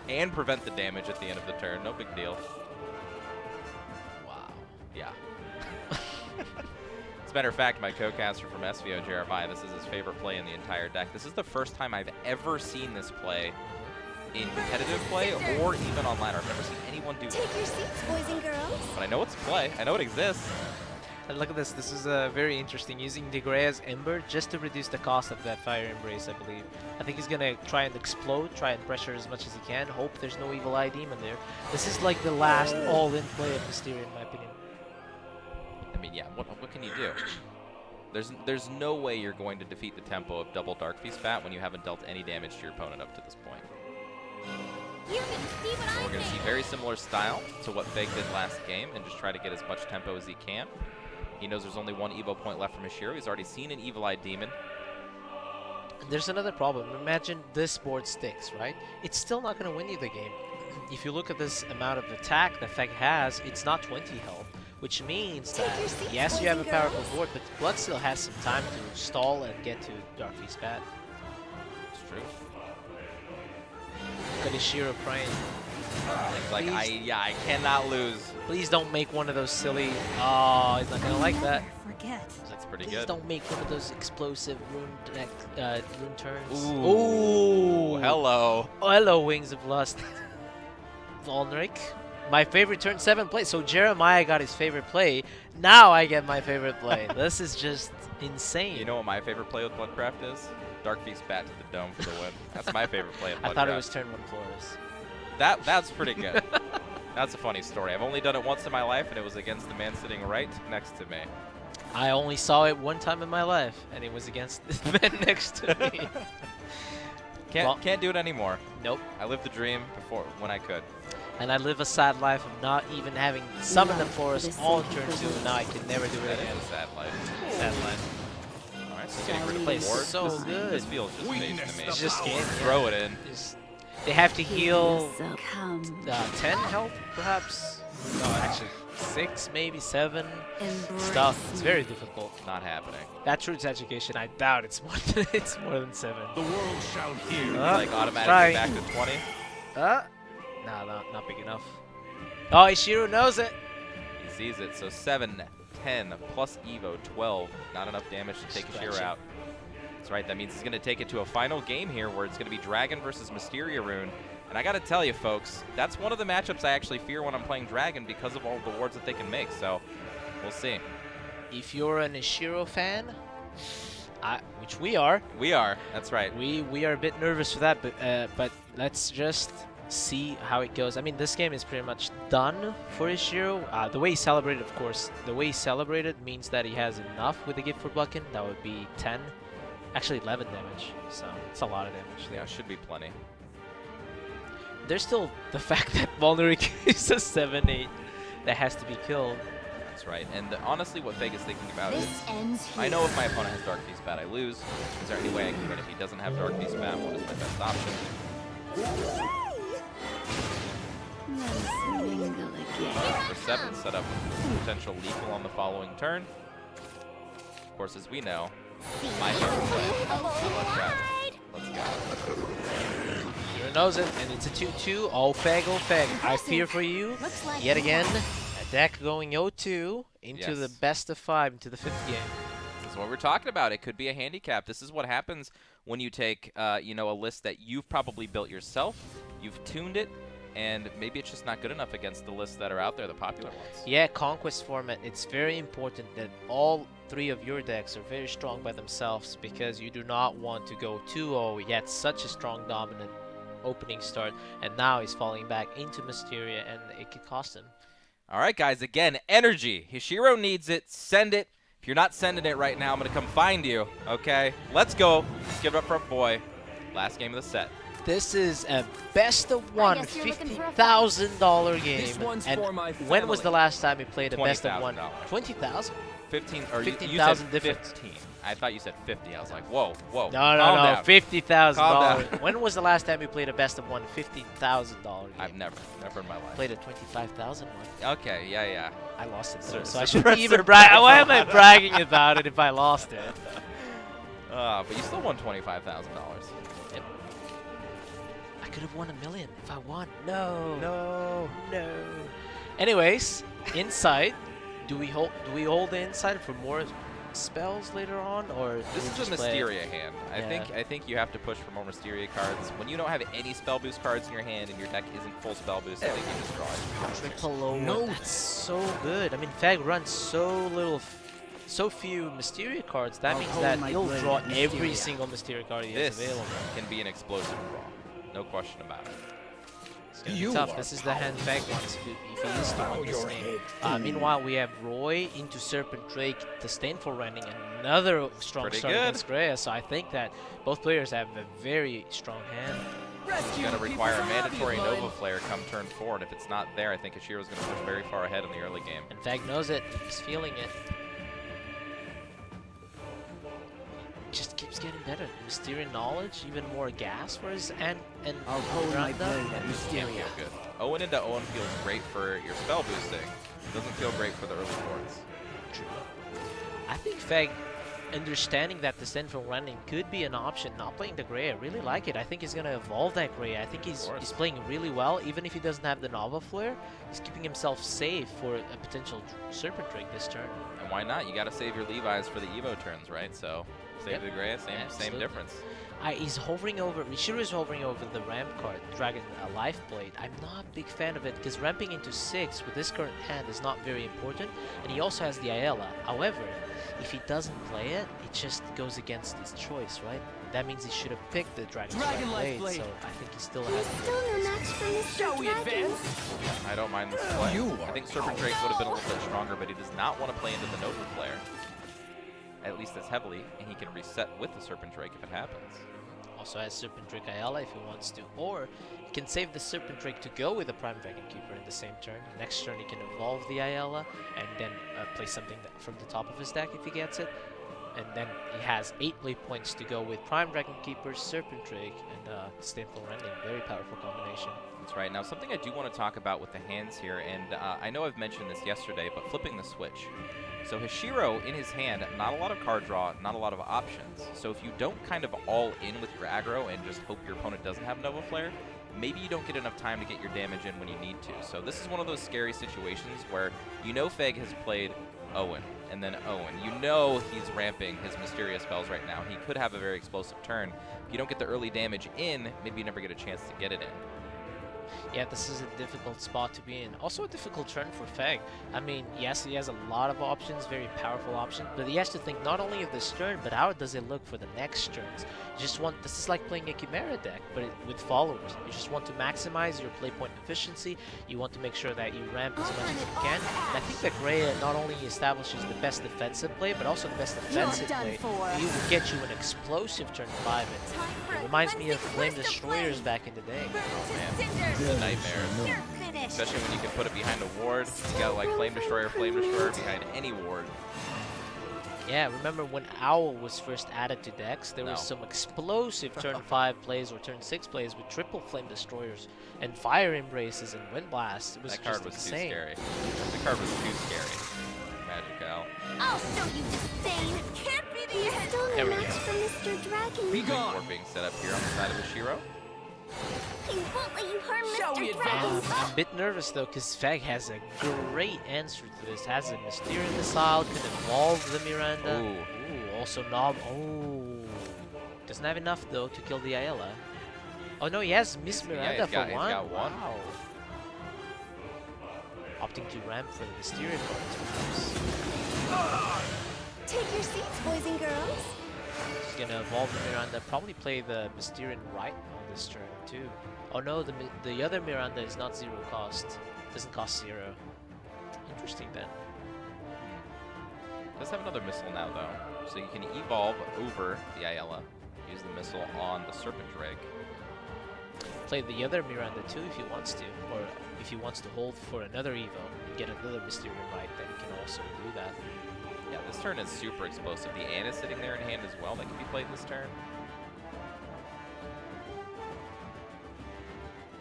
And prevent the damage at the end of the turn. No big deal. Wow. Yeah. As a matter of fact, my co-caster from SVO, Jeremiah, this is his favorite play in the entire deck. This is the first time I've ever seen this play in competitive play or even on ladder. I've never seen anyone do Take this. your seats, boys and girls. But I know it's a play. I know it exists. And look at this. This is very interesting. Using Degrea's Ember just to reduce the cost of that Fire Embrace, I believe. I think he's going to try and explode, try and pressure as much as he can. Hope there's no Evil Eye Demon there. This is like the last all-in play of Mysteria, in my opinion. I mean, yeah, what can you do? There's no way you're going to defeat the tempo of double Dark Feast Bat when you haven't dealt any damage to your opponent up to this point. We're going to see very similar style to what Fake did last game and just try to get as much tempo as he can. He knows there's only one Evo point left from Hishiro. He's already seen an Evil Eye Demon. There's another problem. Imagine this board sticks, right? It's still not going to win you the game. If you look at this amount of attack that Fake has, it's not 20 health, which means that, yes, you have a powerful board, but Blood still has some time to stall and get to Dark Feast Bat. It's true. Look at Ishiro praying. Like, I cannot lose. Please don't make one of those silly. Oh, he's not gonna like that. That's pretty Please good. don't make one of those explosive rune turns. Ooh, hello. Oh, hello, Wings of Lust. Volneric. My favorite turn 7 play. So Jeremiah got his favorite play. Now I get my favorite play. This is just insane. You know what my favorite play with Bloodcraft is? Dark Feast Bat to the dome for the win. That's my favorite play of Bloodcraft. I thought it was turn 1 Flores. That's pretty good. That's a funny story. I've only done it once in my life, and it was against the man sitting right next to me. I only saw it one time in my life, and it was against the man next to me. Can't do it anymore. Nope. I lived the dream before when I could. And I live a sad life of not even having summoned the forest all turn 2, and now I can never do it That again. is a sad life. Sad life. Alright, so getting rid of Plays the ward. so this, good. This feels just amazing to me. It's just game. Throw it in. They have to heal 10 health, perhaps? No, actually 6, maybe 7. Stuff. It's very difficult. Not happening. That Roots Education, I doubt it's more than 7. The world shall hear. Like automatically back to 20. No, not big enough. Oh, Ishiro knows it. He sees it. So 7, 10 plus Evo 12. Not enough damage to take Ishiro out. That's right. That means he's going to take it to a final game here where it's going to be Dragon versus Mysteria Rune. And I got to tell you, folks, that's one of the matchups I actually fear when I'm playing Dragon because of all the wards that they can make. So we'll see. If you're an Ishiro fan, which we are. We are. That's right. We are a bit nervous for that, but let's just see how it goes. I mean, this game is pretty much done for Ishiro. The way he celebrated, of course, the way he celebrated means that he has enough with the gift for Buckin. That would be 10. Actually 11 damage, so it's a lot of damage. Yeah, should be plenty. There's still the fact that Volneric is a 7-8 that has to be killed. That's right. And honestly, what Fake is thinking about is, I know if my opponent has Dark Feast Bat, I lose. Is there any way I can win if he doesn't have Dark Feast Bat? What is my best option? For 7, set up potential lethal on the following turn. Of course, as we know, my favorite play. Let's go. Hero knows it, and it's a 2-2. Oh, Feg, oh, Feg. I fear for you. Yet again, a deck going 0-2 into the best of 5, into the 5th game. This is what we're talking about. It could be a handicap. This is what happens when you take, you know, a list that you've probably built yourself, you've tuned it, and maybe it's just not good enough against the lists that are out there, the popular ones. Yeah, Conquest format, it's very important that all 3 of your decks are very strong by themselves because you do not want to go 2-0. He had such a strong dominant opening start, and now he's falling back into Mysteria, and it could cost him. All right, guys, again, energy. Hishiro needs it. Send it. If you're not sending it right now, I'm going to come find you, okay? Let's go. Let's give it up for our boy. Last game of the set. This is a best of 1 $50,000 game. This one's and for my when was family. the last time you played a best of 1? $20,000. 20,000? 15 or 15,000 you said difference. 15. I thought you said 50. I was like, whoa, whoa. No, calm no, down. $50,000. When was the last time you played a best of 1 $50,000 game? I've never in my life. Played a 25,000 one. Okay, yeah. I lost it, though, Sur- so I sur- shouldn't even surprise. brag. Why am I bragging about it if I lost it? But you still won $25,000. Yep. I could have won $1 million if I won. No. Anyways, inside. Do we hold the inside for spells later on, or This is a Mysteria hand. I think you have to push for more Mysteria cards. When you don't have any spell boost cards in your hand and your deck isn't full spell boost, I think you just draw it. Triple O. That's so good. I mean, Fag runs so few Mysteria cards. That means that he'll draw every single Mysteria card he has available. Can be an explosive draw. No question about it. It's gonna be tough. This is the hand Fag wants if he is to win this game. Meanwhile, we have Roy into Serpent Drake, disdainful Rending, another strong start against Greya. So I think that both players have a very strong hand. It's going to require a mandatory Nova Flare come turn 4, and if it's not there, I think Ishiro's going to push very far ahead in the early game. And Fag knows it. He's feeling it. Just keeps getting better. Mysterian knowledge, even more gas for his and I'll hold my blade at Mysteria. Good. Owen into Owen feels great for your spell boosting. It doesn't feel great for the early boards. True. I think Fag understanding that the Sinful Running could be an option, not playing the Grey. I really like it. I think he's going to evolve that Grey. I think he's playing really well. Even if he doesn't have the Nova Flare, he's keeping himself safe for a potential Serpent Drake this turn. And why not? You got to save your Levi's for the Evo turns, right? So save the Grey, same difference. He's hovering over, Ishiro is hovering over the ramp card, Dragon Life Blade. I'm not a big fan of it because ramping into 6 with this current hand is not very important, and he also has the Ayala. However, if he doesn't play it, it just goes against his choice, right? That means he should have picked the Dragon Life Blade, so I think he still has I don't mind this play. I think Serpent Drake would have been a little bit stronger, but he does not want to play into the Nova Flare, at least as heavily, and he can reset with the Serpent Drake if it happens. Also has Serpent Drake Ayala if he wants to, or he can save the Serpent Drake to go with the Prime Dragon Keeper in the same turn. Next turn he can evolve the Ayala and then play something from the top of his deck if he gets it. And then he has 8 play points to go with Prime Dragon Keeper, Serpent Drake, and Disdainful Rending. Very powerful combination. That's right. Now something I do want to talk about with the hands here, and I know I've mentioned this yesterday, but flipping the switch. So Hishiro, in his hand, not a lot of card draw, not a lot of options. So if you don't kind of all in with your aggro and just hope your opponent doesn't have Nova Flare, maybe you don't get enough time to get your damage in when you need to. So this is one of those scary situations where you know Feg has played Owen, and then Owen. You know he's ramping his Mysterious spells right now. He could have a very explosive turn. If you don't get the early damage in, maybe you never get a chance to get it in. Yeah, this is a difficult spot to be in. Also a difficult turn for Feg. I mean, yes, he has a lot of options, very powerful options, but he has to think not only of this turn, but how does it look for the next turns. You just want, this is like playing a Chimera deck, but with followers. You just want to maximize your play point efficiency. You want to make sure that you ramp as much as you can. And I think that Greya not only establishes the best defensive play, but also the best offensive play. He will get you an explosive turn 5. It reminds me of Flame Destroyers back in the day. Oh man, it's a nightmare. Especially when you can put it behind a ward. You got like Flame Destroyer behind any ward. Yeah, remember when Owl was first added to decks, there was some explosive turn 5 plays or turn 6 plays with triple Flame Destroyers and Fire Embraces and Wind Blasts. It was that card was insane. Too scary. That card was too scary. Magic Owl. I'll show you disdain. Can't be the end. There we go. For Mr. Dragon. Be gone. More being set up here on the side of Ishiro. He won't let you harm Mr. Dragon. I'm a bit nervous though, because Feg has a great answer to this. Has a Mysterious Missile, can evolve the Miranda. Ooh, also Knob. Oh, doesn't have enough though to kill the Ayala. Oh no, he has Miss Miranda for one. He's got one. Wow. Opting to ramp for the Mysterious cards. Take your seats, boys and girls. He's gonna evolve the Miranda. Probably play the Mysterian right on this turn too. Oh no, the other Miranda is not 0 cost. Doesn't cost 0. Interesting then. Does have another missile now though, so you can evolve over the Ayala. Use the missile on the Serpent Drake. Play the other Miranda too if he wants to, or if he wants to hold for another Evo and get another Mysterian right, then he can also do that. Yeah, this turn is super explosive. The Ann is sitting there in hand as well. That can be played this turn.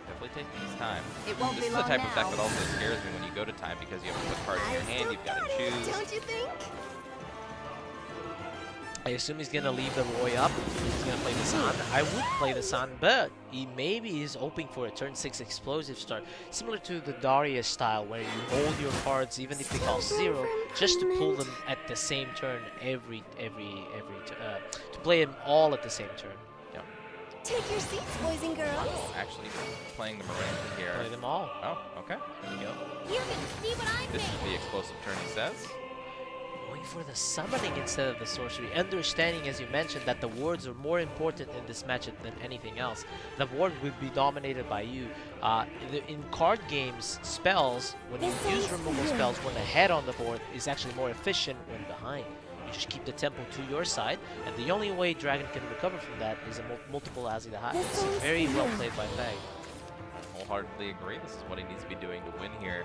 Definitely taking his time. This is the type of deck that also scares me when you go to time because you have to put cards in your hand. You've got to choose. Don't you think? I assume he's gonna leave the Roy up. He's gonna play the San. I would play the San, but he maybe is hoping for a turn 6 explosive start, similar to the Darius style, where you hold your cards even if they cost 0, just to pull them at the same turn to play them all at the same turn. Yeah. Take your seats, boys and girls. Oh, actually playing the Miranda here. Play them all. Oh, okay. There we go. You're gonna see what I This is the explosive turn, he says. Going for the summoning instead of the sorcery, understanding, as you mentioned, that the wards are more important in this matchup than anything else. The ward will be dominated by you. In card games, spells, when you use removal spells when ahead on the board, is actually more efficient when behind. You just keep the tempo to your side, and the only way Dragon can recover from that is a multiple Azzy-the-High. It's very well played by Fag. Wholeheartedly agree. This is what he needs to be doing to win here.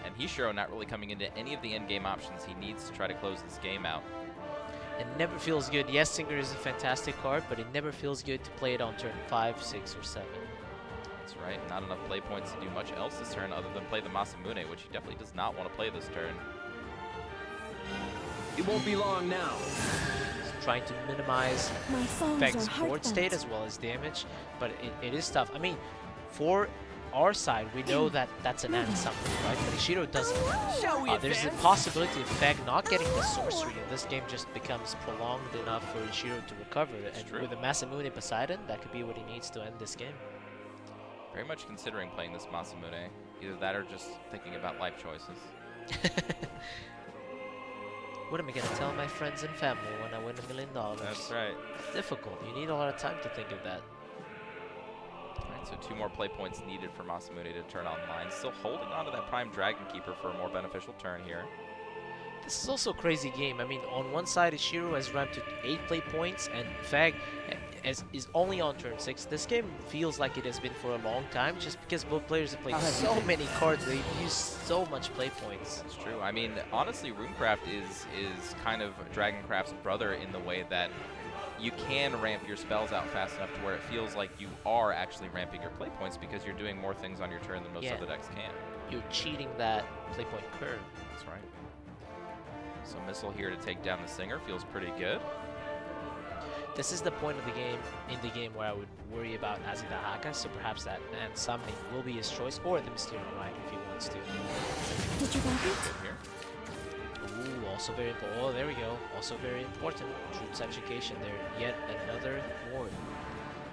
And Hishiro not really coming into any of the endgame options he needs to try to close this game out. It never feels good. Yes, Singer is a fantastic card, but it never feels good to play it on turn 5, 6, or 7. That's right. Not enough play points to do much else this turn other than play the Masamune, which he definitely does not want to play this turn. It won't be long now. He's trying to minimize Feg's board state as well as damage, but it is tough. I mean, for our side, we know that that's an end something, right? But Ishiro doesn't. There's a possibility of Feg not getting the sorcery, and this game just becomes prolonged enough for Ishiro to recover. And with a Masamune Poseidon, that could be what he needs to end this game. Very much considering playing this Masamune. Either that or just thinking about life choices. What am I going to tell my friends and family when I win $1 million? That's right. It's difficult. You need a lot of time to think of that. Alright, so 2 more play points needed for Masamune to turn online. Still holding on to that Prime Dragon Keeper for a more beneficial turn here. This is also a crazy game. I mean, on one side, Ishiro has ramped to 8 play points, and Fag is only on turn 6. This game feels like it has been for a long time, just because both players have played so many cards. They've used so much play points. That's true. I mean, honestly, Runecraft is kind of Dragoncraft's brother in the way that you can ramp your spells out fast enough to where it feels like you are actually ramping your play points because you're doing more things on your turn than most other decks can. You're cheating that play point curve. That's right. So Missile here to take down the Singer feels pretty good. This is the point of the game, where I would worry about Azzy-the-Haka, so perhaps that and summoning will be his choice, or the Mysterium Rite if he wants to. Did you like it? Here. Ooh, also very important. Oh, there we go. Also very important. Truth's Education there. Yet another ward.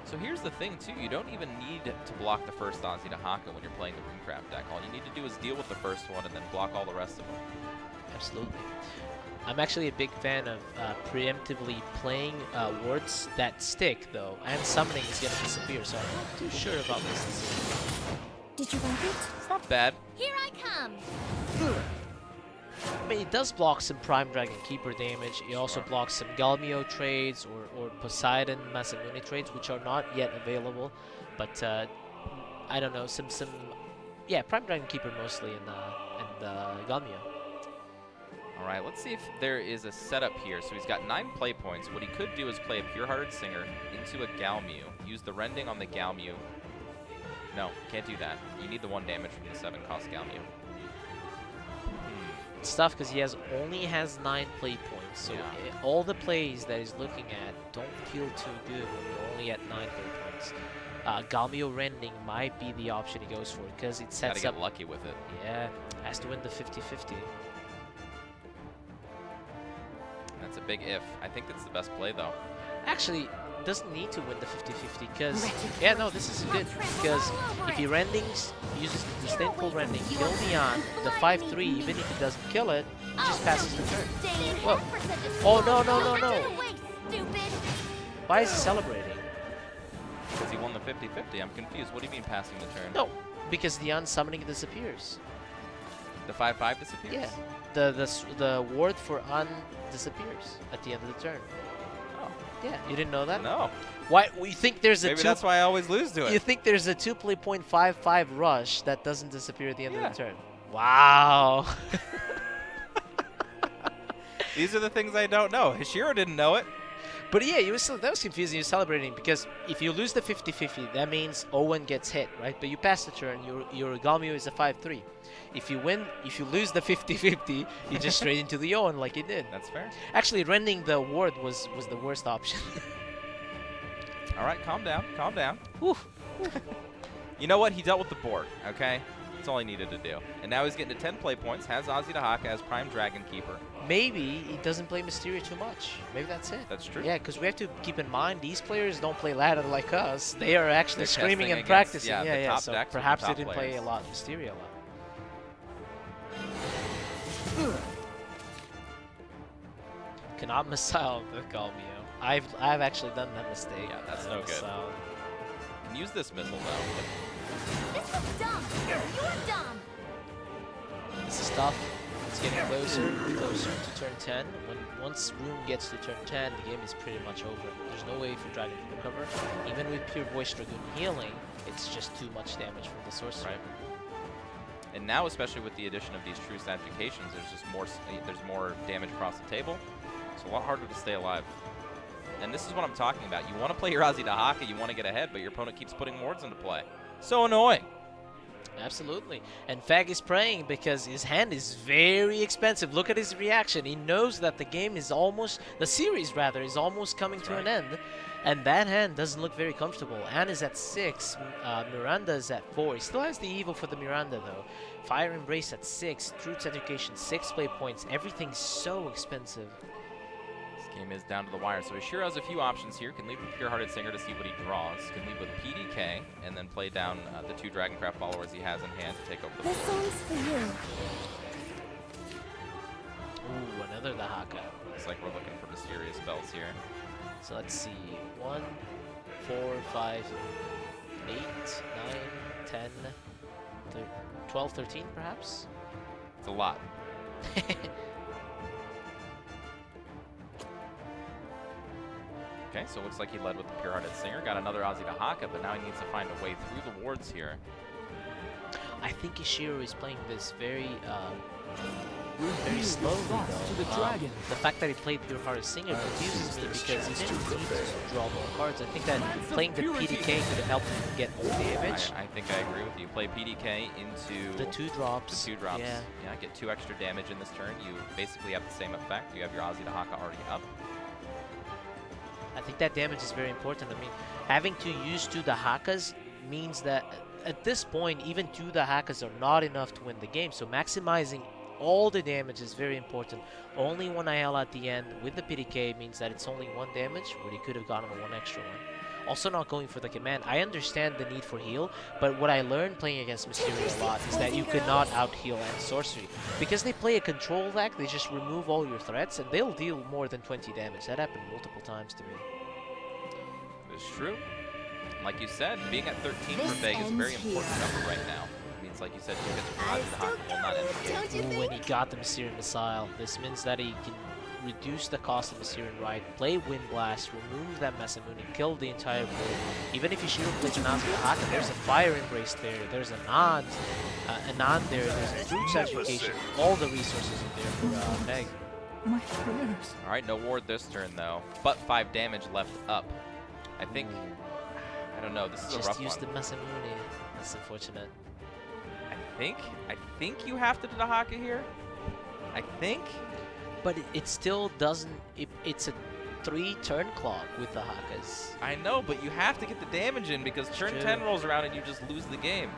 So here's the thing, too. You don't even need to block the first Azzy-the-Haka when you're playing the Runecraft deck. All you need to do is deal with the first one and then block all the rest of them. Absolutely. I'm actually a big fan of preemptively playing wards that stick, though, and summoning is going to disappear, so I'm not too sure about this decision. Did you like it? It's not bad. Here I come. I mean, it does block some Prime Dragon Keeper damage. It also blocks some Galmio trades or Poseidon Masamune trades, which are not yet available. But I don't know, yeah, Prime Dragon Keeper mostly in Galmio. All right, let's see if there is a setup here. So he's got 9 play points. What he could do is play a Pure-Hearted Singer into a Galmew. Use the Rending on the Galmew. No, can't do that. You need the 1 damage from the 7-cost Galmew. It's tough because he only has 9 play points, so all the plays that he's looking at don't feel too good when you're only at 9 play points. Galmio Rending might be the option he goes for because it sets up. Gotta get lucky with it. Yeah, has to win the 50-50. That's a big if. I think that's the best play, though. Actually, doesn't need to win the 50-50 because yeah, no, this is good because if he rendings, uses the disdainful rending, kill Neon, the 5-3, even if he doesn't kill it, he just passes the turn. Whoa. Oh no. Why is he celebrating? Because he won the 50-50. I'm confused. What do you mean passing the turn? No, because the unsummoning disappears. The 5-5 disappears? Yeah. The ward for un disappears at the end of the turn. Yeah, you didn't know that? No. Why? You think there's a Maybe that's why I always lose to it. You think there's a 2.55 rush that doesn't disappear at the end of the turn? Wow. These are the things I don't know. Hishiro didn't know it. But yeah, that was confusing. You're celebrating because if you lose the 50-50, that means Owen gets hit, right? But you pass the turn, your Galmio is a 5-3. If you lose the 50-50, you just straight into the Owen like you did. That's fair. Actually, rending the ward was the worst option. All right, calm down, calm down. Whew. You know what? He dealt with the board, okay? That's all he needed to do. And now he's getting to 10 play points, has Ozzy Dahaka as Prime Dragon Keeper. Maybe he doesn't play Mysteria too much. Maybe that's it. That's true. Yeah, because we have to keep in mind, these players don't play ladder like us. They are actually They're screaming testing and against, practicing. yeah, the top So decks with the perhaps they top didn't play players. a lot Mysteria a lot. Cannot missile the Galmio. I've actually done that mistake. Yeah, that's no good. Missile. Can use this missile though. This was dumb. You're dumb. This is tough. It's getting closer to turn 10. Once Room gets to turn 10, the game is pretty much over. There's no way for Dragon to recover. Even with Pure Voice Dragoon healing, it's just too much damage from the sorcerer. Right. And now, especially with the addition of these true educations, there's more damage across the table. It's a lot harder to stay alive. And this is what I'm talking about. You want to play your Ozzy Dahaka, you want to get ahead, but your opponent keeps putting wards into play. So annoying. Absolutely. And Fag is praying because his hand is very expensive. Look at his reaction. He knows that the game is the series rather, is almost coming to an end. And that hand doesn't look very comfortable. Anne is at 6, Miranda is at 4. He still has the evil for the Miranda though. Fire Embrace at 6, Truth's Education 6 play points. Everything's so expensive. This game is down to the wire, so he sure has a few options here. Can lead with Pure-Hearted Singer to see what he draws. Can lead with PDK, and then play down the 2 Dragoncraft followers he has in hand to take over the board. This song's for you. Ooh, another Dahaka. Looks like we're looking for mysterious spells here. So let's see. 1, 4, 5, 8, 9, 10, 12, 13 perhaps? It's a lot. Okay, so it looks like he led with the Pure-Hearted Singer. Got another Ozzy Dahaka, but now he needs to find a way through the wards here. I think Ishiro is playing this very slowly though. The fact that he played Pure-Hearted Singer confuses me because he didn't need to draw more cards. I think that playing the PDK could have helped him get more damage. I think I agree with you. Play PDK into the 2 drops. The 2 drops. Yeah, get 2 extra damage in this turn. You basically have the same effect. You have your Ozzy Dahaka already up. I think that damage is very important. I mean, having to use 2 Dahakas means that at this point, even 2 Dahakas are not enough to win the game. So maximizing all the damage is very important. Only 1 Ayala at the end with the PDK means that it's only 1 damage, where he could have gotten a 1 extra one. Also not going for the command. I understand the need for heal, but what I learned playing against Mysteria a lot is that you cannot out-heal and sorcery. Because they play a control deck, they just remove all your threats, and they'll deal more than 20 damage. That happened multiple times to me. It's true. Like you said, being at 13 for Fag is a very important number right now. It means, like you said, you get to Ozzy Dahaka will not end the game. Ooh, when he got the Mysterian Missile, this means that he can reduce the cost of Mysterian Rite, play Wind Blast, remove that Masamune, kill the entire board. Even if Ishiro plays an Ozzy Dahaka, there's a Fire Embrace there, there's a Nod there, there's a Truth's Education, all the resources in there for Fag. Alright, no ward this turn though, but 5 damage left up. I think, I don't know, this is a rough one. Just use the Masamune, that's unfortunate. I think you have to do Dahaka here. I think. But it still doesn't, it's a 3 turn clock with the Dahakas. I know, but you have to get the damage in because turn 10 rolls around and you just lose the game.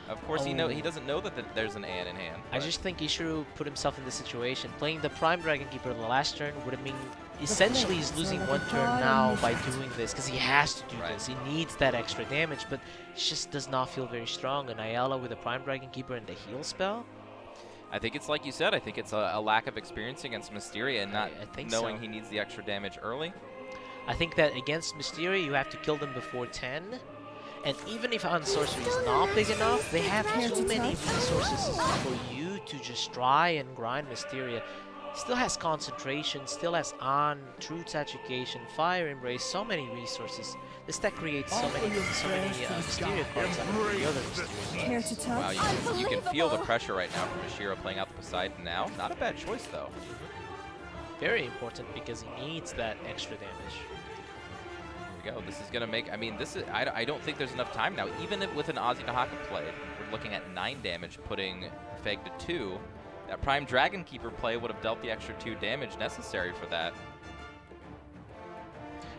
Of course, he doesn't know that there's an Ann in hand. I just think Ishiro put himself in this situation. Playing the Prime Dragon Keeper the last turn would have mean essentially he's losing 1 turn now by doing this because he has to do this. He needs that extra damage, but it just does not feel very strong. And Ayala with the Prime Dragon Keeper and the heal spell. I think it's like you said. I think it's a lack of experience against Mysteria and not knowing so. He needs the extra damage early. I think that against Mysteria, you have to kill them before 10. And even if on sorcery is not big enough, they have too many resources for you to just try and grind Mysteria. Still has concentration, still has on, Truth's Education, Fire Embrace, so many resources. This deck creates so many Mysteria cards out of the other Mysteria. Wow, you can feel the pressure right now from Ishiro playing out the Poseidon now. Not a bad choice though. very important because he needs that extra damage. Here we go. This is going to make, I mean, this is, I don't think there's enough time now. Even if with an Ozzy Dahaka played, we're looking at 9 damage, putting Feg to 2. That Prime Dragon Keeper play would have dealt the extra 2 damage necessary for that.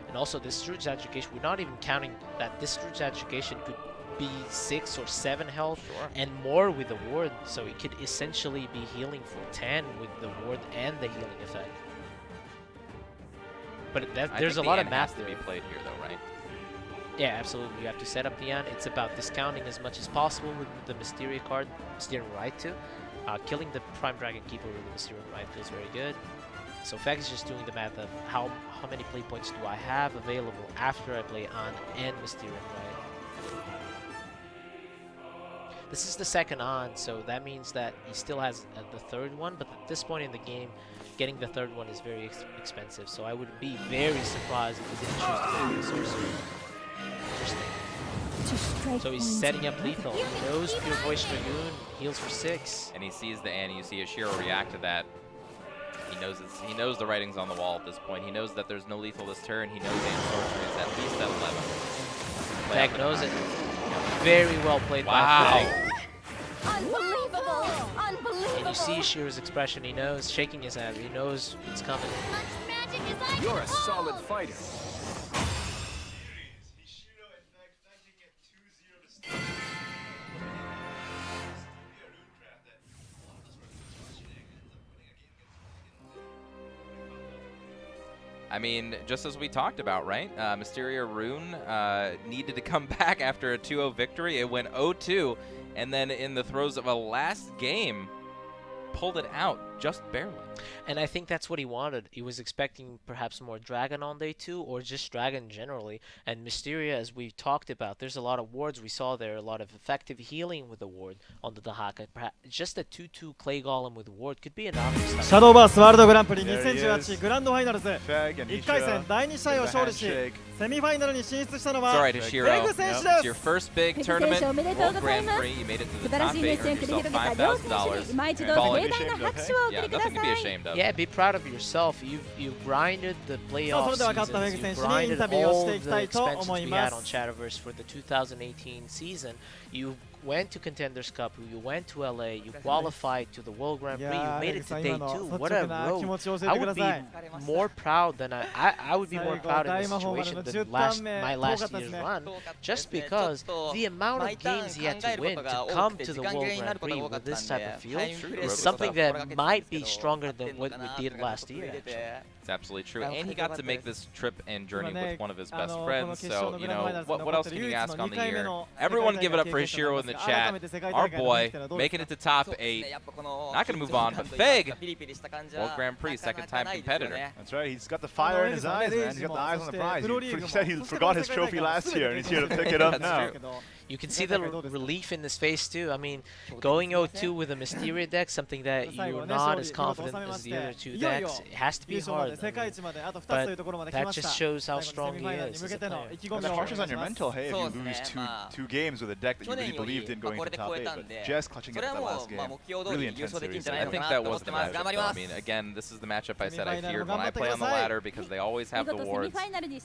And also this Druid's Education, we're not even counting that this Druid's Education could be 6 or 7 health and more with the ward, so it could essentially be healing for 10 with the ward and the healing effect. But there's a lot of math to be played here though, right? Yeah, absolutely. You have to set up the end. It's about discounting as much as possible with the Mysteria card, Mysterium Right too. Killing the Prime Dragon Keeper with the Mysterium Right feels very good. So Fag is just doing the math of how many play points do I have available after I play on and Mysterium Right. This is the second on, so that means that he still has the third one, but at this point in the game, getting the third one is very expensive, so I would be very surprised if he didn't choose to go with the Sorcerer. Interesting. So he's setting up lethal. He knows Pure Voice Dragoon heals for 6. And he sees the Annie. You see Ishiro react to that. He knows the writing's on the wall at this point. He knows that there's no lethal this turn. He knows Anne Sorcery is at least at 11. Fag knows it. Very well played by Fag. Unbelievable! Unbelievable! And you see Ishiro's expression. He knows, shaking his head. He knows it's coming. You're a solid fighter. I mean, just as we talked about, right? Mysteria Rune needed to come back after a 2-0 victory. It went 0-2, and then in the throes of a last game, pulled it out just barely. And I think that's what he wanted. He was expecting perhaps more Dragon on day 2, or just Dragon generally. And Mysteria, as we talked about, there's a lot of wards we saw there, a lot of effective healing with the ward on the Dahaka. Perhaps just a 2-2 Clay Golem with ward could be enough. シャドーバースワールドグランプリ2018グランドファイナルズ1回戦第2試合を勝利しセミファイナルに進出したのは It's alright, Hishiro. It's your first big tournament, World Grand Prix. You made it to the top 8, earned yourself $5,000. Yeah, nothing to be ashamed of. Yeah, be proud of yourself. You've grinded the playoff seasons. You've grinded all the expenses we had on Shadowverse for the 2018 season. You went to Contenders Cup, you went to LA, you qualified to the World Grand Prix, you made it to day 2. What a road. I would be more proud than I would be more proud in this situation than my last year's run, just because the amount of games he had to win to come to the World Grand Prix with this type of field is something that might be stronger than what we did last year. It's absolutely true. And he got to make this trip and journey with one of his best friends. So, you know, what else can you ask on the year? Everyone give it up for Hishiro in the chat. Our boy, making it to top 8. Not going to move on, but Feg, World Grand Prix, second-time competitor. That's right. He's got the fire in his eyes, man. He's got the eyes on the prize. He said he forgot his trophy last year, and he's here to pick it up now. You can see the relief in his face too. I mean, going 0-2 with a Mysteria deck, something that you're not as confident as the other 2 decks, it has to be hard. I mean, but that just shows how strong he is as a player. And that harshes on your mental, hey, if you lose two games with a deck that you really believed in going into top 8, but just clutching it at the last game. Really intense series. I think that was the matchup, though. I mean, again, this is the matchup I said I feared when I play on the ladder because they always have the wards.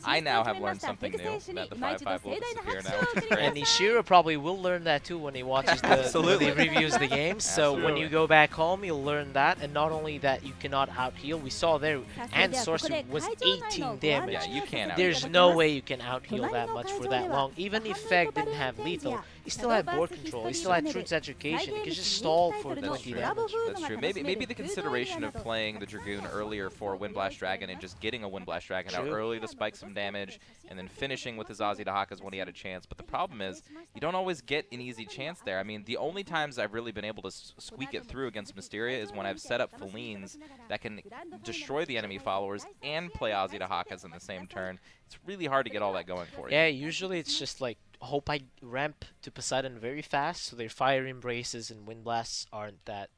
I now have learned something new, that the 5-5 will disappear now, which is great. And Ishiro probably will learn that too when he watches when he reviews the games. So when you go back home, you'll learn that. And not only that, you cannot out-heal. We saw there, and Sorcery was 18 damage. Yeah, you can't out-heal. There's no way you can out-heal that much for that long. Even if Feg didn't have lethal, he still had board control. He still had Truth's Education. He could just stall for 20 damage. That's true. Maybe the consideration of playing the Dragoon earlier for Windblast Dragon and just getting a Windblast Dragon out early to spike some damage and then finishing with his Ozzy Dahakas when he had a chance. But the problem is, you don't always get an easy chance there. I mean, the only times I've really been able to squeak it through against Mysteria is when I've set up Felines that can destroy the enemy followers and play Ozzy Dahakas in the same turn. It's really hard to get all that going for you. Yeah, usually it's just like, hope I ramp to Poseidon very fast so their fire embraces and wind blasts aren't that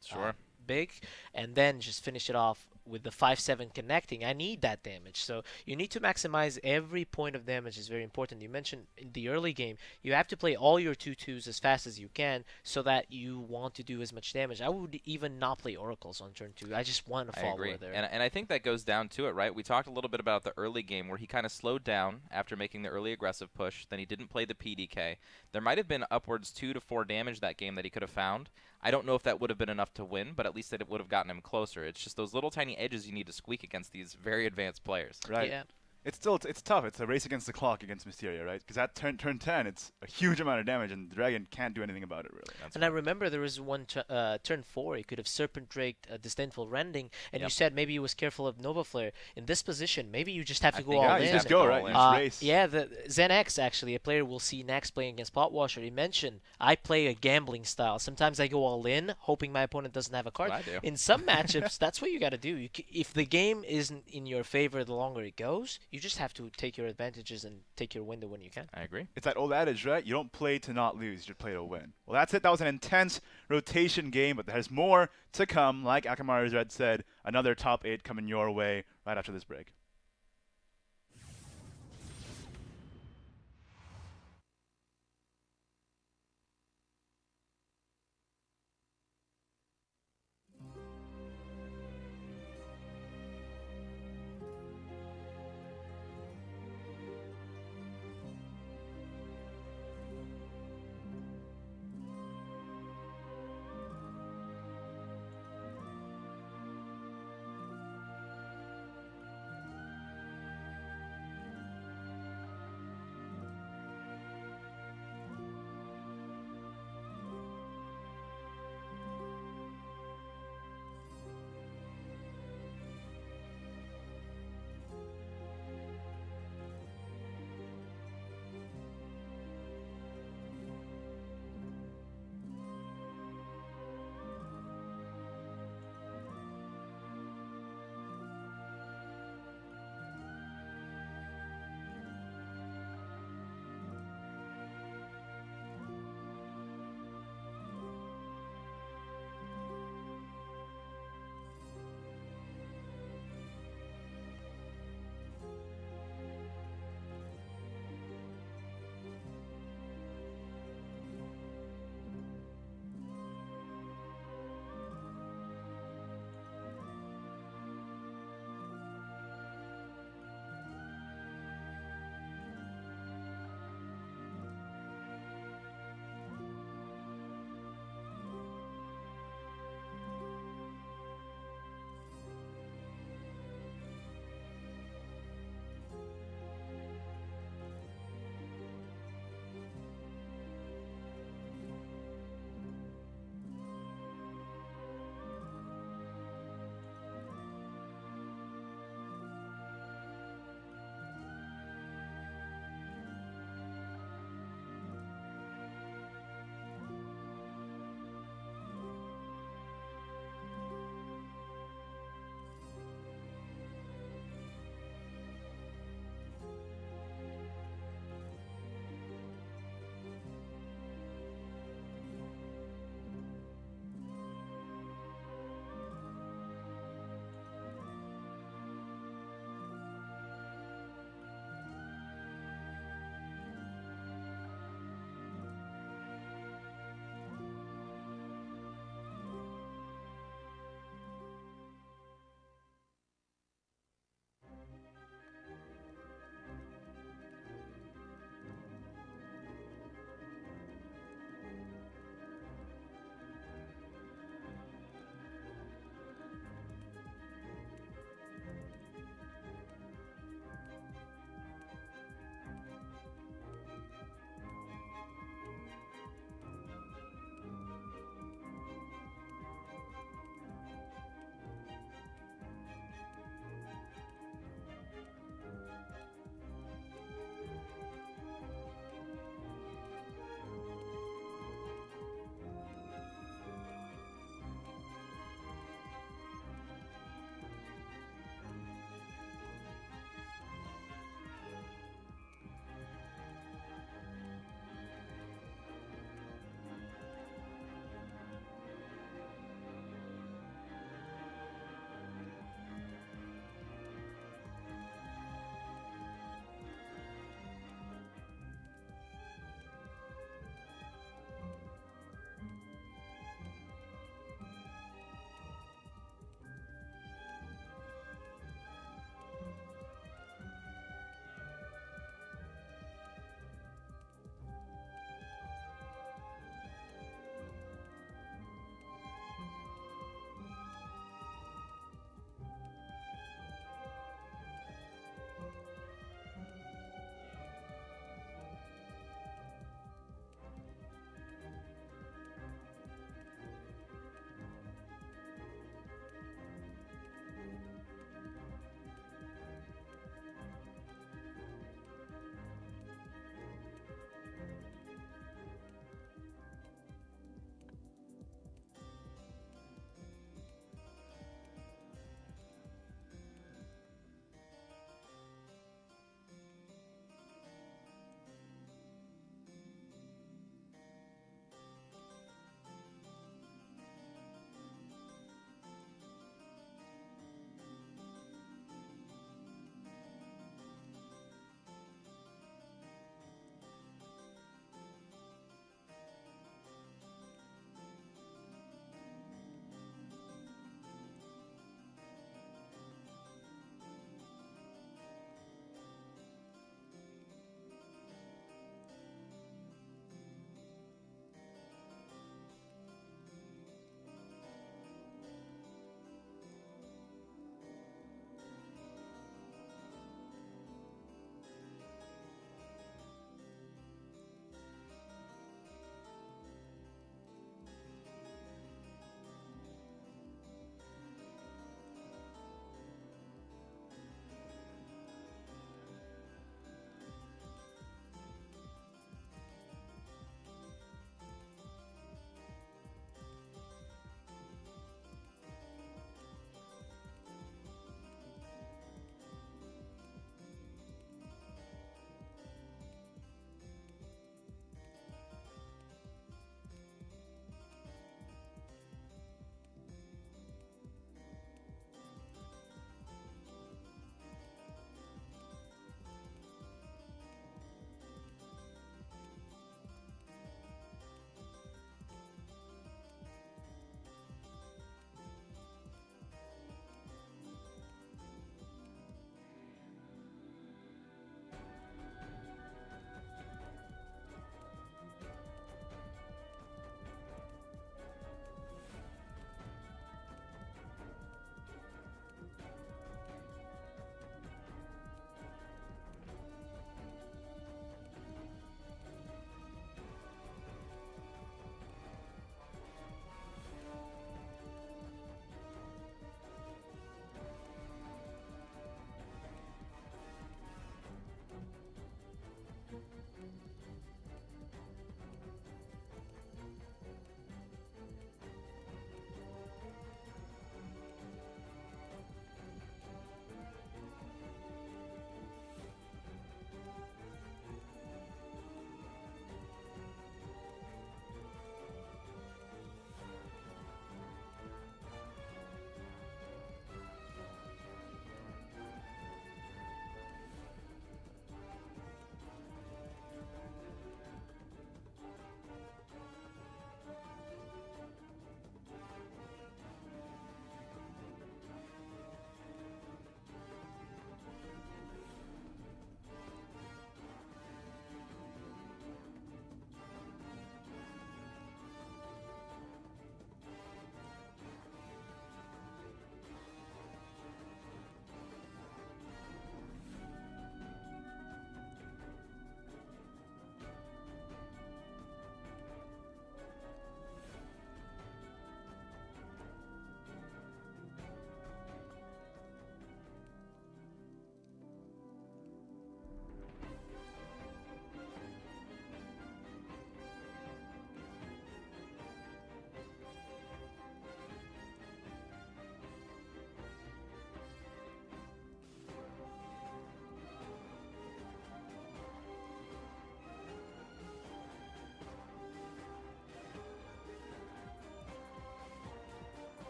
big, and then just finish it off with the 5-7 connecting, I need that damage. So you need to maximize every point of damage is very important. You mentioned in the early game, you have to play all your 2/2s as fast as you can so that you want to do as much damage. I would even not play Oracles on turn 2. I just want to I follower agree. there. And I think that goes down to it, right? We talked a little bit about the early game where he kind of slowed down after making the early aggressive push. Then he didn't play the PDK. There might have been upwards 2 to 4 damage that game that he could have found. I don't know if that would have been enough to win, but at least that it would have gotten him closer. It's just those little tiny edges you need to squeak against these very advanced players. Right. Yeah. It's tough. It's a race against the clock against Mysteria, right? Because at turn 10, it's a huge amount of damage, and the Dragon can't do anything about it, really. And I remember there was one turn 4, he could have Serpent Draked Disdainful Rending, and you Yep. said maybe he was careful of Nova Flare. In this position, maybe you just have to go think all Yeah, in. you just go, right? You just race. Yeah, the Zen X, actually, a player we'll see next playing against Potwasher, he mentioned, I play a gambling style. Sometimes I go all in, hoping my opponent doesn't have a card. What I do. In some matchups, that's what you got to do. If the game isn't in your favor the longer it goes, you just have to take your advantages and take your window when you can. I agree. It's that old adage, right? You don't play to not lose, you just play to win. Well, that's it. That was an intense rotation game, but there's more to come. Like Akamaru's Red said, another top 8 coming your way right after this break.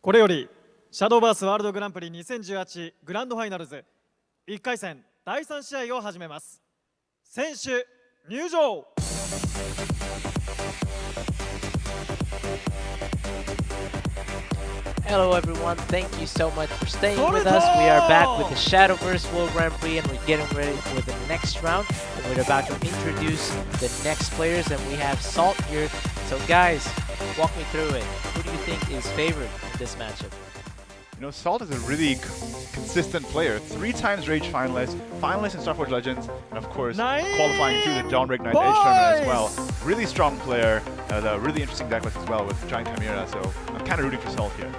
これよりシャドーバースワールドグランプリ2018グランドファイナルズ1回戦第3試合を始めます。選手入場。Hello everyone, thank you so much for staying with us. We are back with the Shadowverse World Grand Prix and we're getting ready for the next round. And we're about to introduce the next players and we have Salt here. So guys, walk me through it. Who do you think is favored in this matchup? You know, Salt is a really consistent player. 3 times Rage finalist, finalist in StarForge Legends, and of course qualifying through the Dawnbreak Night Age tournament as well. Really strong player, a really interesting deck list as well with Giant Chimera, so I'm kind of rooting for Salt here.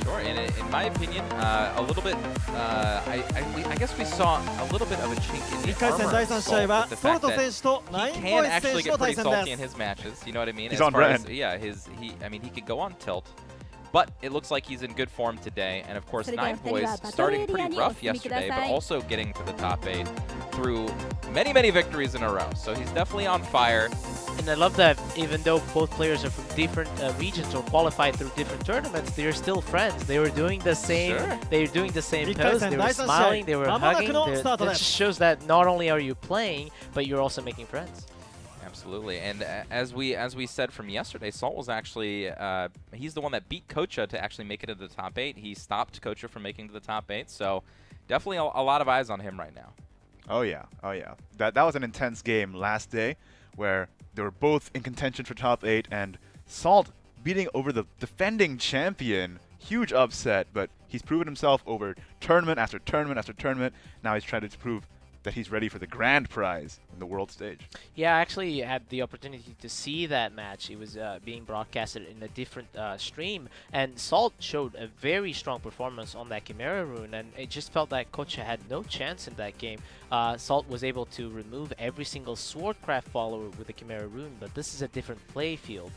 Sure, and in my opinion, a little bit, I guess we saw a little bit of a chink in the armor of Salt with the fact that he can actually get pretty salty in his matches, you know what I mean? He's on brand. Yeah, I mean, he could go on tilt. But it looks like he's in good form today, and of course, Nine Boys starting pretty rough yesterday, but also getting to the top 8 through many, many victories in a row. So he's definitely on fire. And I love that even though both players are from different regions or qualified through different tournaments, they're still friends. They were doing the same. Sure. They were doing the same pose. They were smiling. They were hugging. That just shows that not only are you playing, but you're also making friends. Absolutely, and as we said from yesterday, Salt was actually he's the one that beat Kocha to actually make it into the top 8. He stopped Kocha from making it to the top 8, so definitely a lot of eyes on him right now. Oh yeah, oh yeah. That was an intense game last day, where they were both in contention for top 8, and Salt beating over the defending champion. Huge upset, but he's proven himself over tournament after tournament after tournament. Now he's trying to prove that he's ready for the grand prize in the world stage. Yeah, I actually had the opportunity to see that match. It was being broadcasted in a different stream, and Salt showed a very strong performance on that Chimera rune, and it just felt like Kocha had no chance in that game. Salt was able to remove every single Swordcraft follower with the Chimera rune, but this is a different playing field.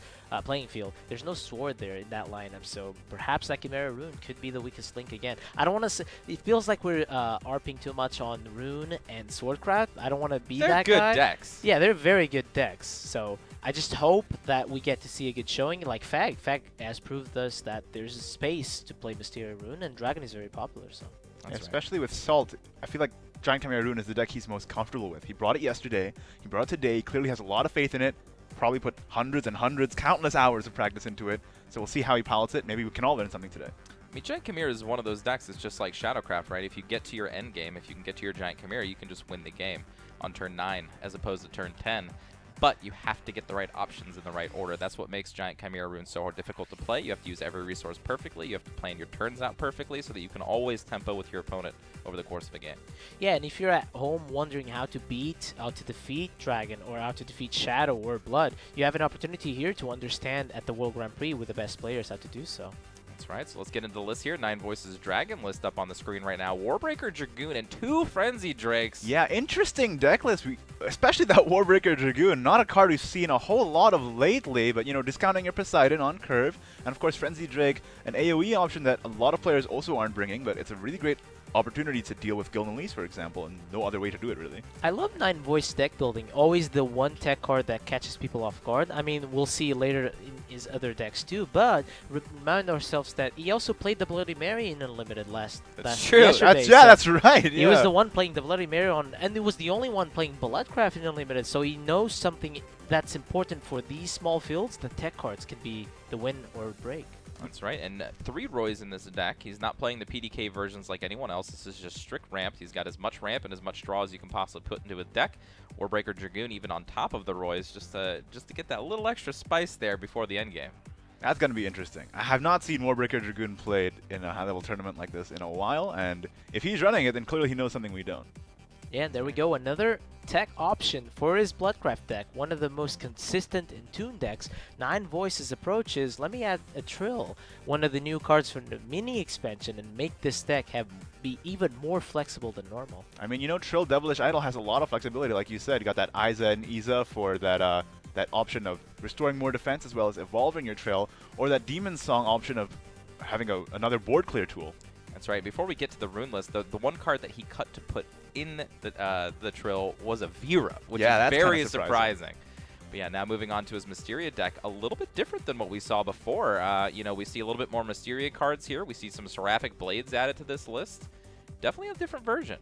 There's no sword there in that lineup, so perhaps that Chimera rune could be the weakest link again. I don't want to say, it feels like we're ARPing too much on rune and Swordcraft. I don't want to be that guy. They're good decks. Yeah, they're very good decks, so I just hope that we get to see a good showing like Fag. Fag has proved us that there's a space to play Mysteria Rune, and Dragon is very popular, so. Especially with Salt, I feel like Giant Chimera Rune is the deck he's most comfortable with. He brought it yesterday, he brought it today, he clearly has a lot of faith in it. Probably put hundreds and hundreds, countless hours of practice into it. So we'll see how he pilots it. Maybe we can all learn something today. I mean, Giant Chimera is one of those decks that's just like Shadowcraft, right? If you get to your end game, if you can get to your Giant Chimera, you can just win the game on turn 9 as opposed to turn 10. But you have to get the right options in the right order. That's what makes Giant Chimera Rune so difficult to play. You have to use every resource perfectly. You have to plan your turns out perfectly so that you can always tempo with your opponent over the course of a game. Yeah, and if you're at home wondering how to defeat Dragon or how to defeat Shadow or Blood, you have an opportunity here to understand at the World Grand Prix with the best players how to do so. That's right, so let's get into the list here. Nine Voices Dragon list up on the screen right now. Warbreaker Dragoon and 2 Frenzy Drakes. Yeah, interesting deck list, especially that Warbreaker Dragoon. Not a card we've seen a whole lot of lately, but, you know, discounting your Poseidon on curve. And, of course, Frenzy Drake, an AoE option that a lot of players also aren't bringing, but it's a really great opportunity to deal with Gildan Lease, for example, and no other way to do it, really. I love Nine Voice deck building. Always the one tech card that catches people off guard. I mean, we'll see later in his other decks too, but remind ourselves that he also played the Bloody Mary in Unlimited yesterday. That's right. Yeah. He was the one playing the Bloody Mary and he was the only one playing Bloodcraft in Unlimited, so he knows something that's important for these small fields. The tech cards can be the win or break. That's right, and 3 Roys in this deck. He's not playing the PDK versions like anyone else. This is just strict ramp. He's got as much ramp and as much draw as you can possibly put into a deck. Warbreaker Dragoon even on top of the Roys just to get that little extra spice there before the end game. That's going to be interesting. I have not seen Warbreaker Dragoon played in a high-level tournament like this in a while, and if he's running it, then clearly he knows something we don't. Yeah, and there we go. Another tech option for his Bloodcraft deck. One of the most consistent in Toon decks. Nine Voices approaches. Let me add a Trill, one of the new cards from the mini expansion, and make this deck be even more flexible than normal. I mean, you know, Trill Devilish Idol has a lot of flexibility, like you said. You got that Iza and Iza for that that option of restoring more defense as well as evolving your Trill, or that Demon Song option of having another board clear tool. That's right. Before we get to the rune list, the one card that he cut to put in the Trill was a Vera, which is very surprising. But yeah, now moving on to his Mysteria deck, a little bit different than what we saw before. You know, we see a little bit more Mysteria cards here. We see some Seraphic Blades added to this list. Definitely a different version.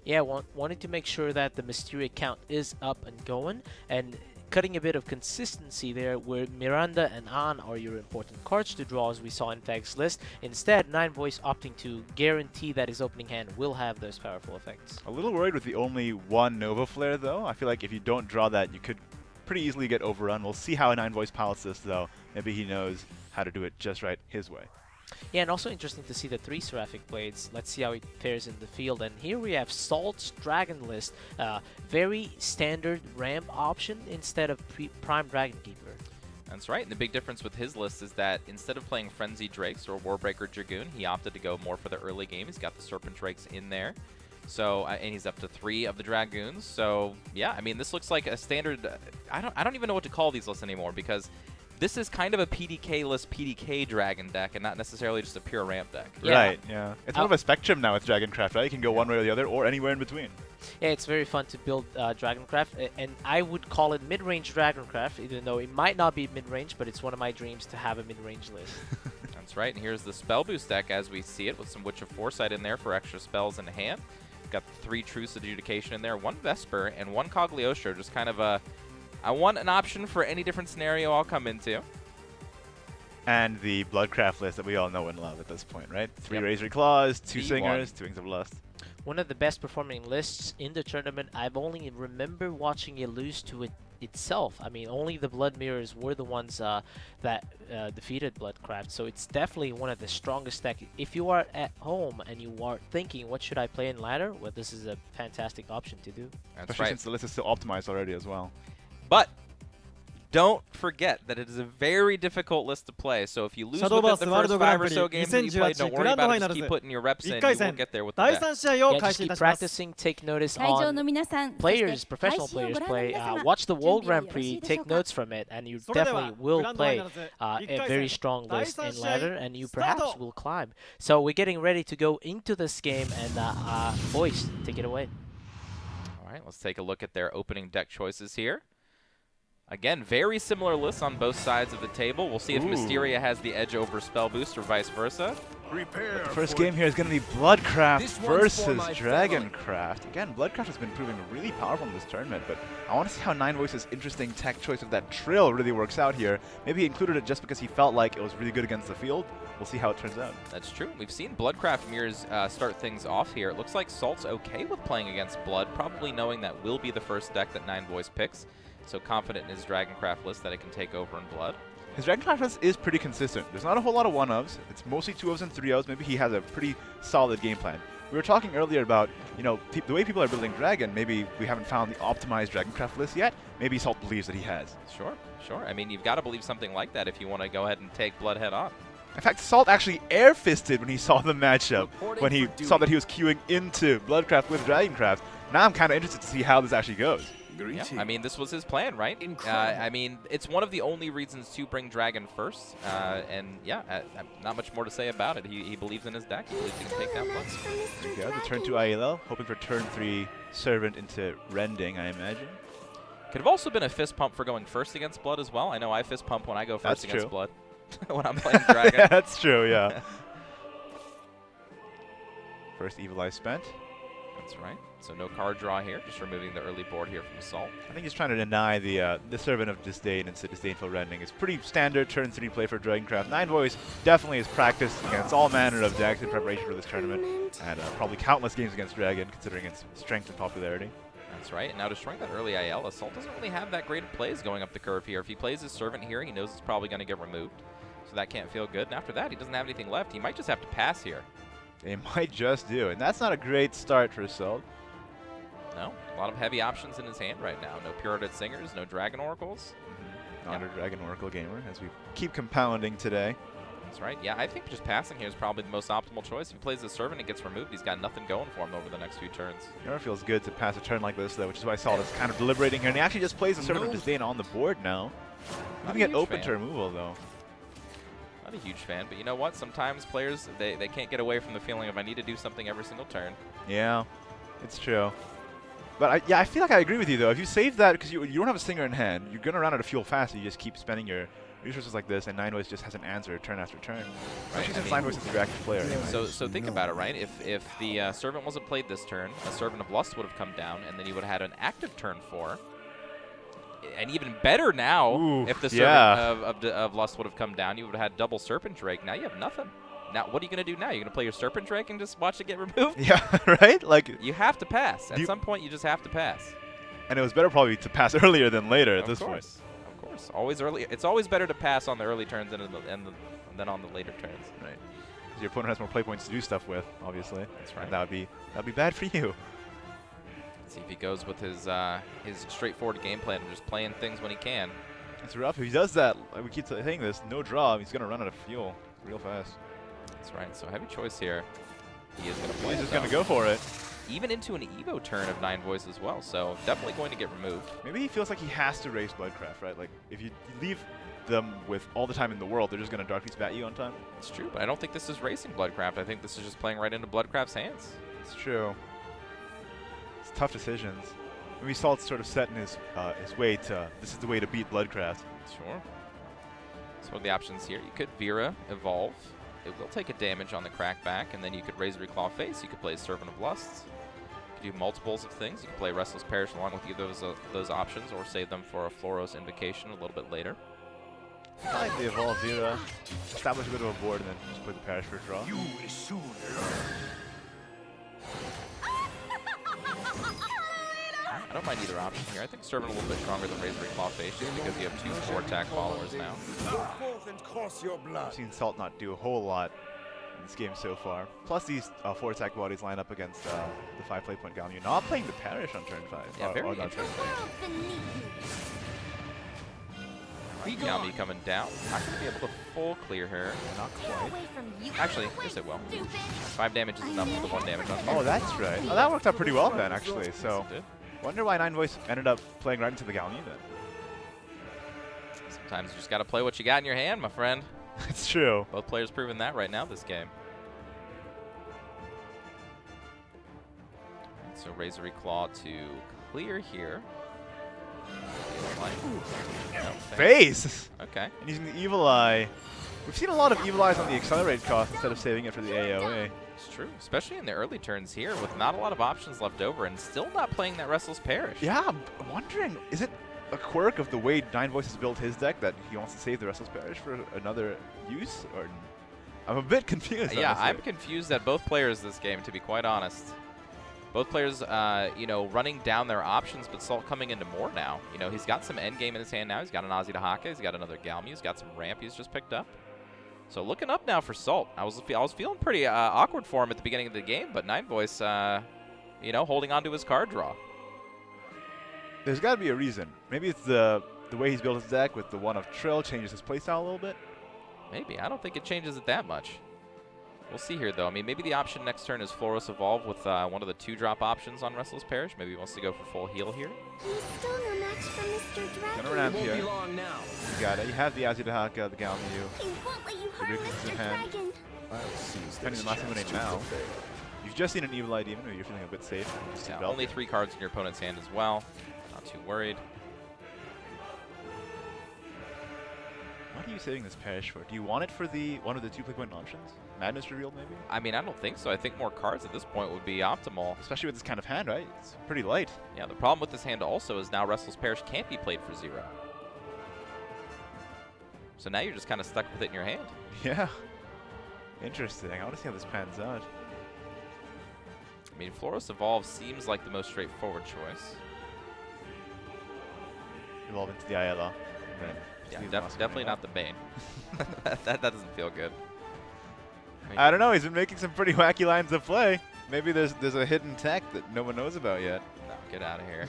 Yeah, wanting to make sure that the Mysteria count is up and going, and cutting a bit of consistency there where Miranda and An are your important cards to draw, as we saw in Fag's list. Instead, Nine Voice opting to guarantee that his opening hand will have those powerful effects. A little worried with the only one Nova Flare, though. I feel like if you don't draw that, you could pretty easily get overrun. We'll see how Nine Voice pilots this, though. Maybe he knows how to do it just right his way. Yeah, and also interesting to see the 3 Seraphic Blades. Let's see how it fares in the field. And here we have Salt's Dragon list. Very standard ramp option instead of Prime Dragon Keeper. That's right, and the big difference with his list is that instead of playing Frenzy Drakes or Warbreaker Dragoon, he opted to go more for the early game. He's got the Serpent Drakes in there. So, and he's up to 3 of the Dragoons. So, yeah, I mean, this looks like a standard... I don't even know what to call these lists anymore, because this is kind of a PDK-less PDK Dragon deck and not necessarily just a pure ramp deck. Yeah. Right, yeah. It's more of a spectrum now with Dragoncraft, right? You can go one way or the other, or anywhere in between. Yeah, it's very fun to build Dragoncraft, and I would call it mid-range Dragoncraft, even though it might not be mid-range, but it's one of my dreams to have a mid-range list. That's right, and here's the Spell Boost deck as we see it, with some Witch of Foresight in there for extra spells in hand. Got 3 Truce Adjudication in there, 1 Vesper, and 1 Cogliosho, just kind of a... I want an option for any different scenario I'll come into. And the Bloodcraft list that we all know and love at this point, right? 3 Razor Claws, 2 Singers, 2 Wings of Lust. One of the best performing lists in the tournament. I've only remember watching it lose to it itself. I mean, only the Blood Mirrors were the ones that defeated Bloodcraft. So it's definitely one of the strongest decks. If you are at home and you are thinking, what should I play in ladder? Well, this is a fantastic option to do. That's Especially right. since the list is still optimized already as well. But don't forget that it is a very difficult list to play. So if you lose with it the first 5 or so games that you played, don't worry about it. Just keep putting your reps in. You will get there with the deck. Yeah, just keep practicing. Take notice on players, professional players play. Watch the World Grand Prix. Take notes from it, and you definitely will play a very strong list in ladder, and you perhaps will climb. So we're getting ready to go into this game, and boys, take it away. All right, let's take a look at their opening deck choices here. Again, very similar lists on both sides of the table. We'll see if Mysteria has the edge over Spell Boost or vice versa. The first game here is going to be Bloodcraft versus Dragoncraft. Again, Bloodcraft has been proving really powerful in this tournament, but I want to see how Nine Voice's interesting tech choice of that Trill really works out here. Maybe he included it just because he felt like it was really good against the field. We'll see how it turns out. That's true. We've seen Bloodcraft mirrors start things off here. It looks like Salt's okay with playing against Blood, probably knowing that will be the first deck that Nine Voice picks. So confident in his Dragoncraft list that it can take over in Blood. His Dragoncraft list is pretty consistent. There's not a whole lot of 1-ofs. It's mostly 2-ofs and 3-ofs. Maybe he has a pretty solid game plan. We were talking earlier about, you know, the way people are building Dragon. Maybe we haven't found the optimized Dragoncraft list yet. Maybe Salt believes that he has. Sure, sure. I mean, you've got to believe something like that if you want to go ahead and take Blood head on. In fact, Salt actually air-fisted when he saw the matchup, when he saw that he was queuing into Bloodcraft with Dragoncraft. Now I'm kind of interested to see how this actually goes. Yeah, I mean, this was his plan, right? I mean, it's one of the only reasons to bring Dragon first. And yeah, not much more to say about it. He believes in his deck. He believes he can take down Blood. There you go. The turn 2 Aiello, hoping for turn 3 Servant into Rending, I imagine. Could have also been a fist pump for going first against Blood as well. I know I fist pump when I go first against Blood. When I'm playing Dragon. Yeah, that's true, yeah. First Evil Eye spent. That's right. So no card draw here, just removing the early board here from Salt. I think he's trying to deny the Servant of Disdain into Disdainful Rending. It's pretty standard turn 3 play for Dragoncraft. Nine Voice definitely has practiced against all manner of decks in preparation for this tournament, and probably countless games against Dragon, considering its strength and popularity. That's right. And now destroying that early IL, Salt doesn't really have that great of plays going up the curve here. If he plays his Servant here, he knows it's probably going to get removed. So that can't feel good. And after that, he doesn't have anything left. He might just have to pass here. They might just do. And that's not a great start for Salt. No. A lot of heavy options in his hand right now. No Pure-Hearted Singers, no Dragon Oracles. Not a Dragon Oracle gamer, as we keep compounding today. That's right. Yeah, I think just passing here is probably the most optimal choice. If he plays the Servant and gets removed, he's got nothing going for him over the next few turns. It never feels good to pass a turn like this, though, which is why Salt is kind of deliberating here. And he actually just plays the Servant of Disdain on the board now. Leaving it open to removal, though. Not a huge fan, but you know what? Sometimes players, they can't get away from the feeling of I need to do something every single turn. Yeah, it's true. But yeah, I feel like I agree with you though. If you save that, because you don't have a stinger in hand, you're gonna run out of fuel fast. You just keep spending your resources like this, and Nine Voice just has an answer turn after turn. Especially since Nine Voice is a reactive player. Anyway. So think about it, right? If the Servant wasn't played this turn, a Servant of Lust would have come down, and then you would have had an active turn 4. And even better now, Ooh, if the Servant of Lust would have come down, you would have had double Serpent Drake. Now you have nothing. Now, what are you going to do now? You're going to play your Serpent Drake and just watch it get removed? Yeah, right? Like you have to pass. At some point, you just have to pass. And it was better probably to pass earlier than later at this point. Of course. Always early. It's always better to pass on the early turns than on the later turns. Right. Because your opponent has more play points to do stuff with, obviously. That's right. And that'd be bad for you. Let's see if he goes with his straightforward game plan of just playing things when he can. It's rough. If he does that, like we keep saying this, no draw, he's going to run out of fuel real fast. That's right. So heavy choice here. He is going to play. He's just going to go for it. Even into an Evo turn of Nine Voice as well. So definitely going to get removed. Maybe he feels like he has to raise Bloodcraft, right? Like if you leave them with all the time in the world, they're just going to Dark Beast bat you on time. It's true, but I don't think this is racing Bloodcraft. I think this is just playing right into Bloodcraft's hands. It's true. It's tough decisions. Maybe Salt's sort of set in his way to, this is the way to beat Bloodcraft. Sure. So what are the options here? You could Vera Evolve. It will take a damage on the crackback, and then you could Razor Claw Face. You could play Servant of Lust. You could do multiples of things. You could play Restless Parish along with either of those options, or save them for a Floros Invocation a little bit later. I like the Evolve Vera. Establish a bit of a board and then just play the Parish for a draw. You will soon I don't mind either option here. I think Servant a little bit stronger than Razor Claw Face just because you have 2 4-attack followers now. I've seen Salt not do a whole lot in this game so far. Plus these 4-attack bodies line up against the 5 play point Galmu. Not playing the Parish on turn 5. Yeah, very interesting. Galmu coming down. Not going to be able to full clear here. Not quite. Actually, yes it will. 5 damage is enough for the 1 damage on turn. Oh, that's right. Oh, that worked out pretty well then, actually. So, wonder why Nine Voice ended up playing right into the Galmu then. Sometimes you just got to play what you got in your hand, my friend. It's true. Both players proving that right now this game. Right, so Razor Claw to clear here. Face! Okay. And using the Evil Eye. We've seen a lot of Evil Eyes on the Accelerate cost instead of saving it for the AOA. It's true, especially in the early turns here with not a lot of options left over and still not playing that Restless Parish. Yeah, I'm wondering, is it a quirk of the way Nine Voices built his deck that he wants to save the Restless Parish for another use? Or I'm a bit confused. Yeah, honestly. I'm confused at both players this game, to be quite honest. Both players, you know, running down their options, but Salt coming into more now. You know, he's got some end game in his hand now. He's got an Ozzy Dahaka. He's got another Galmu. He's got some ramp he's just picked up. So looking up now for Salt. I was feeling pretty awkward for him at the beginning of the game, but Nine Voice, you know, holding on to his card draw. There's got to be a reason. Maybe it's the way he's built his deck with the one of Trill changes his playstyle a little bit. Maybe. I don't think it changes it that much. We'll see here, though. I mean, maybe the option next turn is Floros Evolve with one of the 2-drop options on Restless Parish. Maybe he wants to go for full heal here. He's still no match for Mr. Dragon. Gonna ramp here. You got it. You have the Ozzy Dahaka, the Galmu. He won't let you harm Mr. Hand. Dragon. Depending on the last name now. You've just seen an Evil Eye Demon, or you're feeling a bit safe. Yeah, only 3 cards in your opponent's hand as well. Not too worried. What are you saving this Parish for? Do you want it for the one of the 2 play point options? Madness Revealed, maybe? I mean, I don't think so. I think more cards at this point would be optimal. Especially with this kind of hand, right? It's pretty light. Yeah, the problem with this hand also is now Restless Parish can't be played for 0. So now you're just kind of stuck with it in your hand. Yeah. Interesting. I want to see how this pans out. I mean, Floros Evolve seems like the most straightforward choice. Evolve into the Ayala. Yeah, definitely not the Bane. that doesn't feel good. I don't know. He's been making some pretty wacky lines of play. Maybe there's a hidden tech that no one knows about yet. No, get out of here.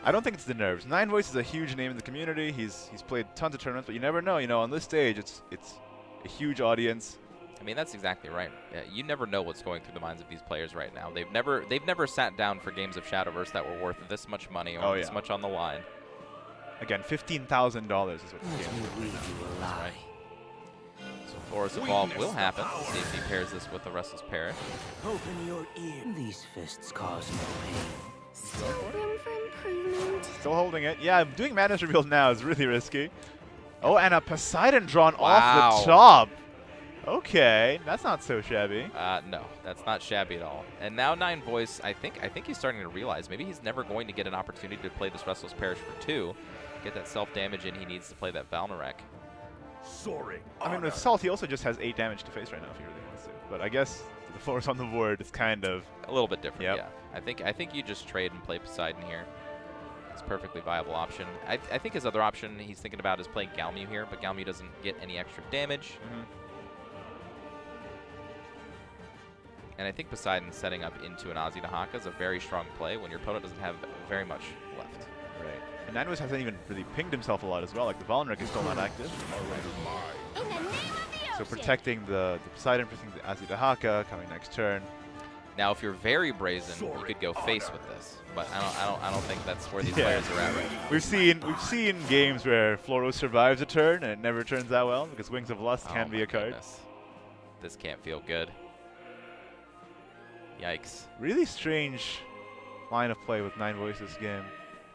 I don't think it's the nerves. Nine Voice is a huge name in the community. He's played tons of tournaments, but you never know. You know, on this stage, it's a huge audience. I mean, that's exactly right. You never know what's going through the minds of these players right now. They've never sat down for games of Shadowverse that were worth this much money or this much on the line. Again, $15,000 is what this game is. That's right. So Floros Evolve will happen. See if he pairs this with the Restless Parish. Open your ear. These fists cause no pain. Still room for improvement. Still holding it. Yeah, doing Madness Reveal now is really risky. Oh, and a Poseidon drawn off the top. Okay, that's not so shabby. No, that's not shabby at all. And now Nine Voice, I think he's starting to realize maybe he's never going to get an opportunity to play this Restless Parish for 2. Get that self-damage in, he needs to play that Valnorek. Soaring. I mean, with Salt, he also just has 8 damage to face right now if he really wants to. But I guess the force on the board is kind of a little bit different. Yeah, I think you just trade and play Poseidon here. It's a perfectly viable option. I think his other option he's thinking about is playing Galmu here, but Galmu doesn't get any extra damage. And I think Poseidon setting up into an Ozzy Dahaka is a very strong play when your opponent doesn't have very much left. Right. And Nine Voice hasn't even really pinged himself a lot as well. Like the Valnorek is still not active. So protecting the Poseidon, protecting the Ozzy Dahaka coming next turn. Now, if you're very brazen, you could go face with this, but I don't think that's where these players are at right now. We've seen games where Floros survives a turn and it never turns out well because Wings of Lust can be a card. Goodness. This can't feel good. Yikes. Really strange line of play with Nine Voice this game.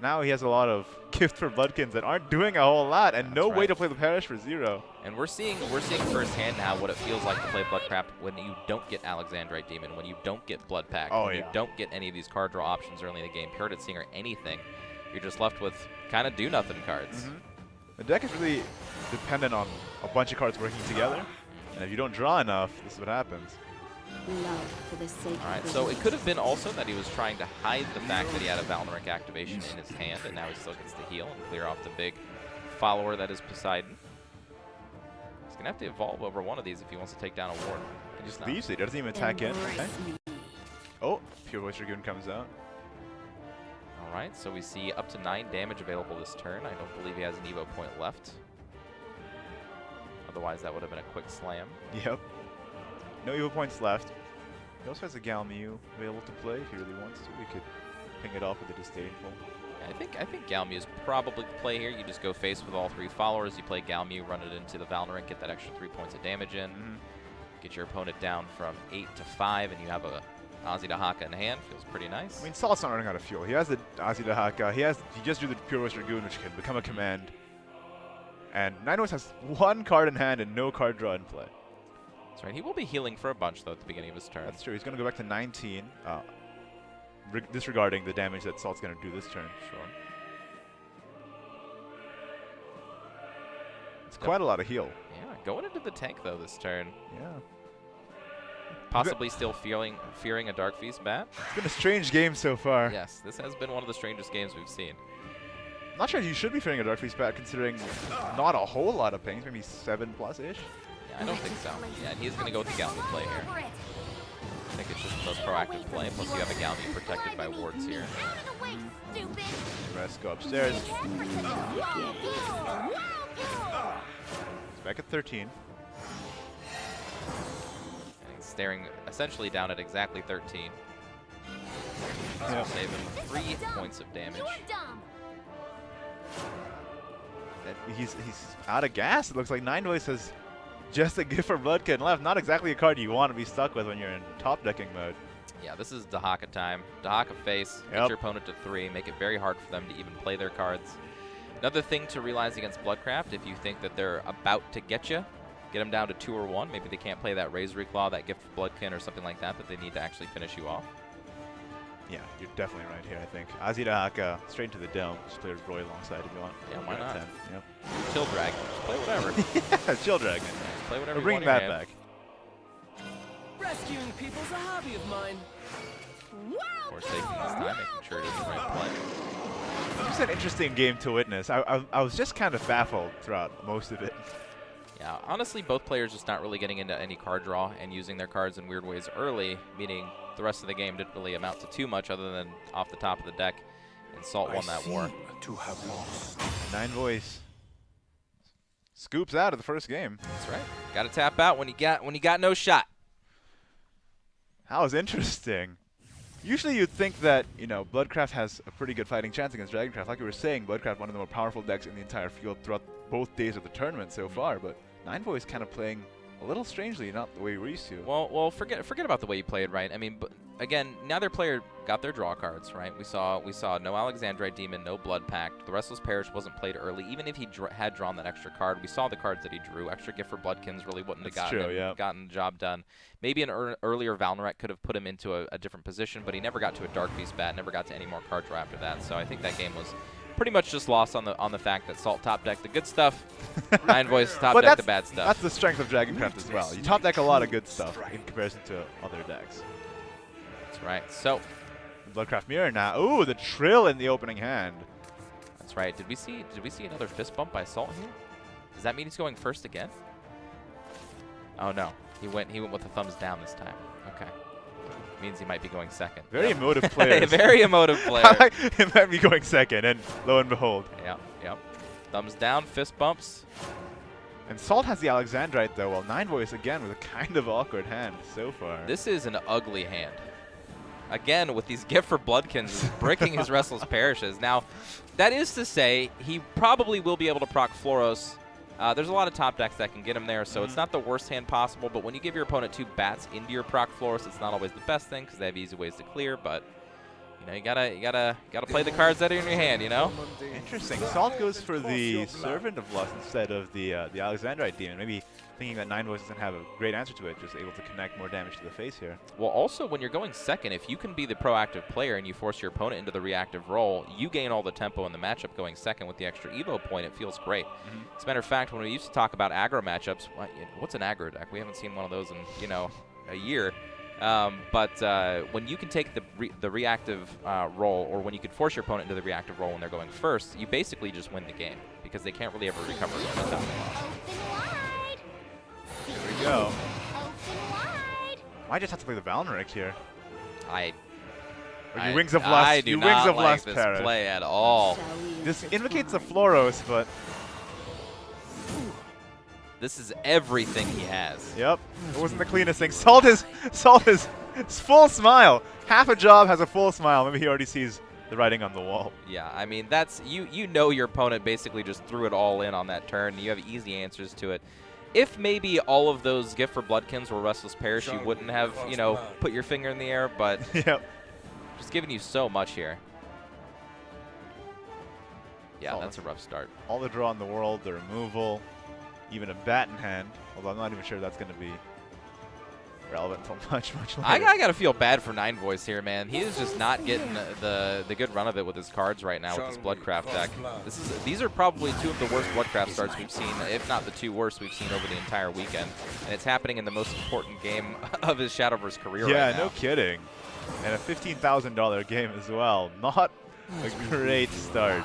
Now he has a lot of Gift for Bloodkins that aren't doing a whole lot, and no way to play the Parish for 0. And we're seeing firsthand now what it feels like to play Bloodcraft when you don't get Alexandrite Demon, when you don't get Blood Pact, when you don't get any of these card draw options early in the game, Pyramid Seeing or anything. You're just left with kind of do-nothing cards. The deck is really dependent on a bunch of cards working together, and if you don't draw enough, this is what happens. Love for the sake All right, so it could have been also that he was trying to hide the fact that he had a Valnorek activation in his hand, and now he still gets to heal and clear off the big follower that is Poseidon. He's going to have to evolve over one of these if he wants to take down a ward. He just leaves it. He doesn't even attack in. Okay. Oh, Pure Voice Dragoon comes out. All right, so we see up to 9 damage available this turn. I don't believe he has an Evo point left. Otherwise, that would have been a quick slam. Yep. No Evo points left. He also has a Galmu available to play if he really wants to. We could ping it off with a Disdainful. Yeah, I think Galmu is probably the play here. You just go face with all 3 followers. You play Galmu, run it into the Valnorant, get that extra 3 points of damage in. Get your opponent down from 8 to 5, and you have a Ozzy Dahaka in hand. Feels pretty nice. I mean, Salt's not running out of fuel. He has the Ozzy Dahaka. He just drew the Pure Voice Dragoon, which can become a command. And Nine Voice has 1 card in hand and no card draw in play. That's right. He will be healing for a bunch, though, at the beginning of his turn. That's true. He's going to go back to 19, disregarding the damage that Salt's going to do this turn. Sure. It's quite a lot of heal. Yeah, going into the tank, though, this turn. Yeah. Possibly still fearing a Dark Feast bat. It's been a strange game so far. Yes, this has been one of the strangest games we've seen. I'm not sure you should be fearing a Dark Feast bat, considering not a whole lot of pings, maybe 7+-ish. I don't think so. Yeah, and he's going to go with the Galmu play here. I think it's just the most proactive play, plus you have a Galmu protected by wards here. The rest go upstairs. He's back at 13. And he's staring essentially down at exactly 13. So save him 3 points of damage. He's out of gas. It looks like Nine Voice has just a Gift for Bloodkin left. Not exactly a card you want to be stuck with when you're in top decking mode. Yeah, this is Dahaka time. Dahaka face, get your opponent to 3, make it very hard for them to even play their cards. Another thing to realize against Bloodcraft, if you think that they're about to get them down to 2 or 1. Maybe they can't play that Razor Claw, that Gift for Bloodkin, or something like that, they need to actually finish you off. Yeah, you're definitely right here, I think. Ozzy Dahaka, straight into the dome. Just play Roy alongside if you want. Yeah, why not? 10. Yep. Chill Dragon. Just play whatever. Yeah, Chill Dragon. Play whatever We're bringing you want that in your back. Rescuing people's a hobby of mine. Of course, taking this time, making sure it is the right play. It's an interesting game to witness. I was just kind of baffled throughout most of it. Yeah, honestly, both players just not really getting into any card draw and using their cards in weird ways early, meaning the rest of the game didn't really amount to too much other than off the top of the deck, and Salt won that war. To have lost. Nine Voice scoops out of the first game. That's right. Got to tap out when you got no shot. That was interesting. Usually you'd think that, Bloodcraft has a pretty good fighting chance against Dragoncraft. Like we were saying, Bloodcraft one of the more powerful decks in the entire field throughout both days of the tournament so far, but Nine Voice kind of playing A little strangely, not the way we're used to. Well, forget about the way he played, right? I mean, but again, neither player got their draw cards, right? We saw no Alexandrite Demon, no Blood Pact. The Restless Parish wasn't played early. Even if he had drawn that extra card, we saw the cards that he drew. Extra Gift for Bloodkins really wouldn't have gotten the job done. Maybe an earlier Valnorek could have put him into a different position, but he never got to a Dark Beast bat, never got to any more card draw after that. So I think that game was pretty much just lost on the fact that Salt top deck the good stuff, Nine Voice top deck the bad stuff. That's the strength of Dragoncraft as well. You top deck a lot of good stuff in comparison to other decks. That's right. So, Bloodcraft Mirror now. Ooh, the Trill in the opening hand. That's right. Did we see another fist bump by Salt here? Does that mean he's going first again? Oh no, he went with the thumbs down this time. Okay. Means he might be going second. Very emotive player. Very emotive player. He might be going second, and lo and behold. Yep. Thumbs down, fist bumps. And Salt has the Alexandrite, though, while Nine Voice, again, with a kind of awkward hand so far. This is an ugly hand. Again, with these Gift for Bloodkins, breaking his Restless Parishes. Now, that is to say, he probably will be able to proc Floros. There's a lot of top decks that can get him there, so it's not the worst hand possible. But when you give your opponent 2 bats into your proc Floros, it's not always the best thing because they have easy ways to clear. But you know, you gotta play the cards that are in your hand. You know. Interesting. Salt goes for the Servant of Lust instead of the Alexandrite Demon. Maybe thinking that Nine Voice doesn't have a great answer to it, just able to connect more damage to the face here. Well, also when you're going second, if you can be the proactive player and you force your opponent into the reactive role, you gain all the tempo in the matchup going second with the extra Evo point. It feels great. As a matter of fact, when we used to talk about aggro matchups, what's an aggro deck? We haven't seen one of those in a year. But when you can take the reactive role, or when you can force your opponent into the reactive role when they're going first, you basically just win the game because they can't really ever recover from the top. Here we go. Might just have to play the Valnorek here. Or you Wings of Lust. I do not like this play at all. This indicates a Floros, but this is everything he has. Yep. It wasn't the cleanest thing. Salt is full smile. Half a job has a full smile. Maybe he already sees the writing on the wall. Yeah, I mean, that's you know your opponent basically just threw it all in on that turn. You have easy answers to it. If maybe all of those Gift for Bloodkins were Restless Parish, you wouldn't have, put your finger in the air, but just giving you so much here. Yeah, that's a rough start. All the draw in the world, the removal, even a bat in hand, although I'm not even sure that's going to be relevant until much later. I got to feel bad for Nine Voice here, man. He is just not getting the good run of it with his cards right now with his Bloodcraft deck. These are probably 2 of the worst Bloodcraft starts we've seen, if not the 2 worst we've seen over the entire weekend. And it's happening in the most important game of his Shadowverse career right now. Yeah, no kidding. And a $15,000 game as well. Not a great start.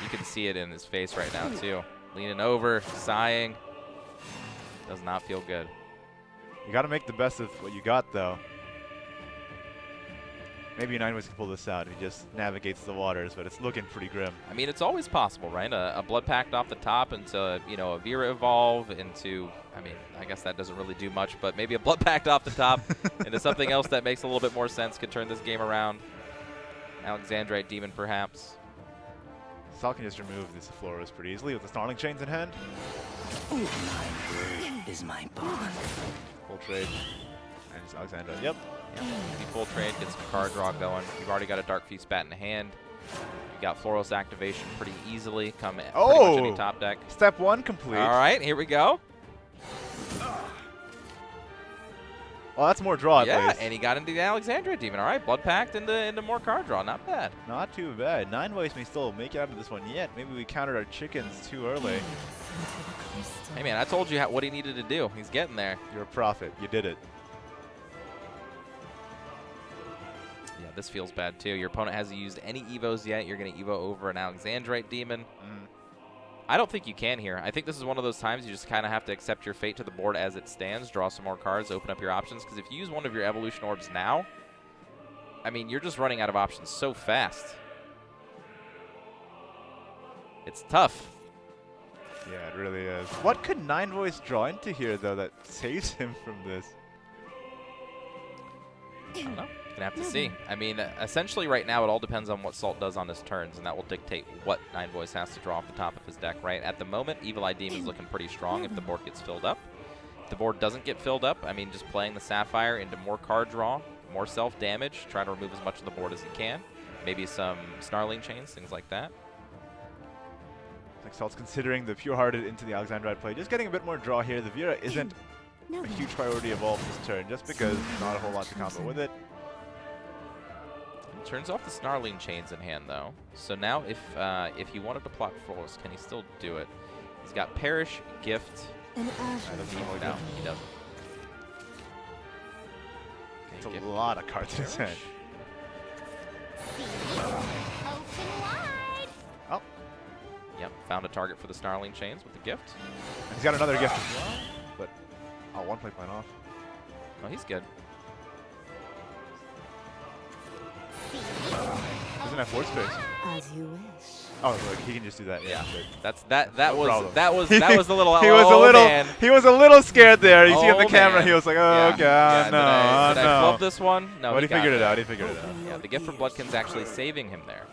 You can see it in his face right now, too. Leaning over, sighing. Does not feel good. You got to make the best of what you got, though. Maybe Nine Voice can pull this out. He just navigates the waters, but it's looking pretty grim. I mean, it's always possible, right? A Blood Pact off the top into, a Vera Evolve into, I mean, I guess that doesn't really do much, but maybe a Blood Pact off the top into something else that makes a little bit more sense, could turn this game around. Alexandrite Demon, perhaps. Sal can just remove this Floros pretty easily with the Snarling Chains in hand. My word is my bond. Full trade. And it's Alexandra. Yep. Easy full trade, gets some card draw going. You've already got a Dark Feast bat in hand. You got Floros activation pretty easily. Come in pretty much any top deck. Step 1 complete. All right, here we go. Well, that's more draw at least. Yeah, and he got into the Alexandria Demon. All right, Blood Pact into more card draw. Not bad. Not too bad. Nine Voice may still make it out of this one yet. Maybe we countered our chickens too early. Hey, man, I told you what he needed to do. He's getting there. You're a prophet. You did it. Yeah, this feels bad, too. Your opponent hasn't used any Evos yet. You're going to Evo over an Alexandrite Demon. I don't think you can here. I think this is one of those times you just kind of have to accept your fate to the board as it stands, draw some more cards, open up your options. Because if you use one of your Evolution Orbs now, I mean, you're just running out of options so fast. It's tough. Yeah, it really is. What could Nine Voice draw into here, though, that saves him from this? I don't know. Gonna have to see. I mean, essentially right now it all depends on what Salt does on his turns, and that will dictate what Nine Voice has to draw off the top of his deck, right? At the moment, Evil Eye Demon's looking pretty strong if the board gets filled up. the board doesn't get filled up, I mean, just playing the Sapphire into more card draw, more self-damage, trying to remove as much of the board as he can. Maybe some Snarling Chains, things like that. Like Salt's considering the Pure-Hearted into the Alexandrite play. Just getting a bit more draw here. The Vera isn't a huge priority evolve this turn, just because not a whole lot to combo with it. Turns off the Snarling Chains in hand, though. So now if he wanted to plot Force, can he still do it? He's got Perish, Gift. No, he doesn't. It's a lot of cards in his hand. Oh. Yep, found a target for the Snarling Chains with the Gift. And he's got another gift as well, but one play plan off. Oh, he's good. Doesn't have board space. As you wish. Oh, look, he can just do that. Yeah, but that no was problem. that was a little. He was a little. Man. He was a little scared there. You see on the Oh, camera, man. he was like, Yeah. "Oh, okay, Yeah, no, did I no." flub this one? No, But he got figured it there. out. He figured it out. Yeah, the Gift from Bloodkin's actually saving him there.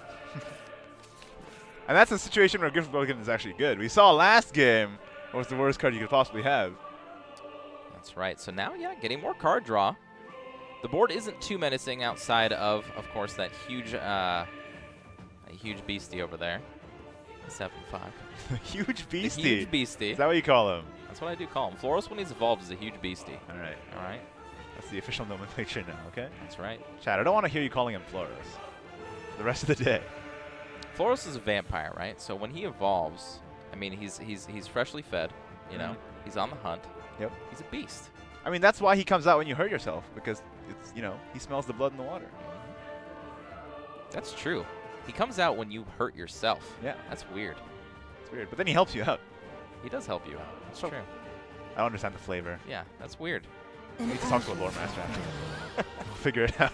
And that's a situation where Gift from Bloodkin is actually good. We saw last game what was the worst card you could possibly have. That's right. So now, yeah, getting more card draw. The board isn't too menacing outside of course, that huge, a huge beastie over there. 7-5. Huge beastie. The huge beastie. Is that what you call him? That's what I do call him. Floros, when he's evolved, is a huge beastie. All right. All right. That's the official nomenclature now, okay? That's right. Chad, I don't want to hear you calling him Floros the rest of the day. Floros is a vampire, right? So when he evolves, I mean, he's freshly fed, you know? He's on the hunt. Yep. He's a beast. I mean, that's why he comes out when you hurt yourself, because it's, you know, he smells the blood in the water. That's true. He comes out when you hurt yourself. Yeah. That's weird. It's weird, but then he helps you out. He does help you out. That's true. I don't understand the flavor. Yeah, that's weird. I need to talk to a lore master after. We'll figure it out.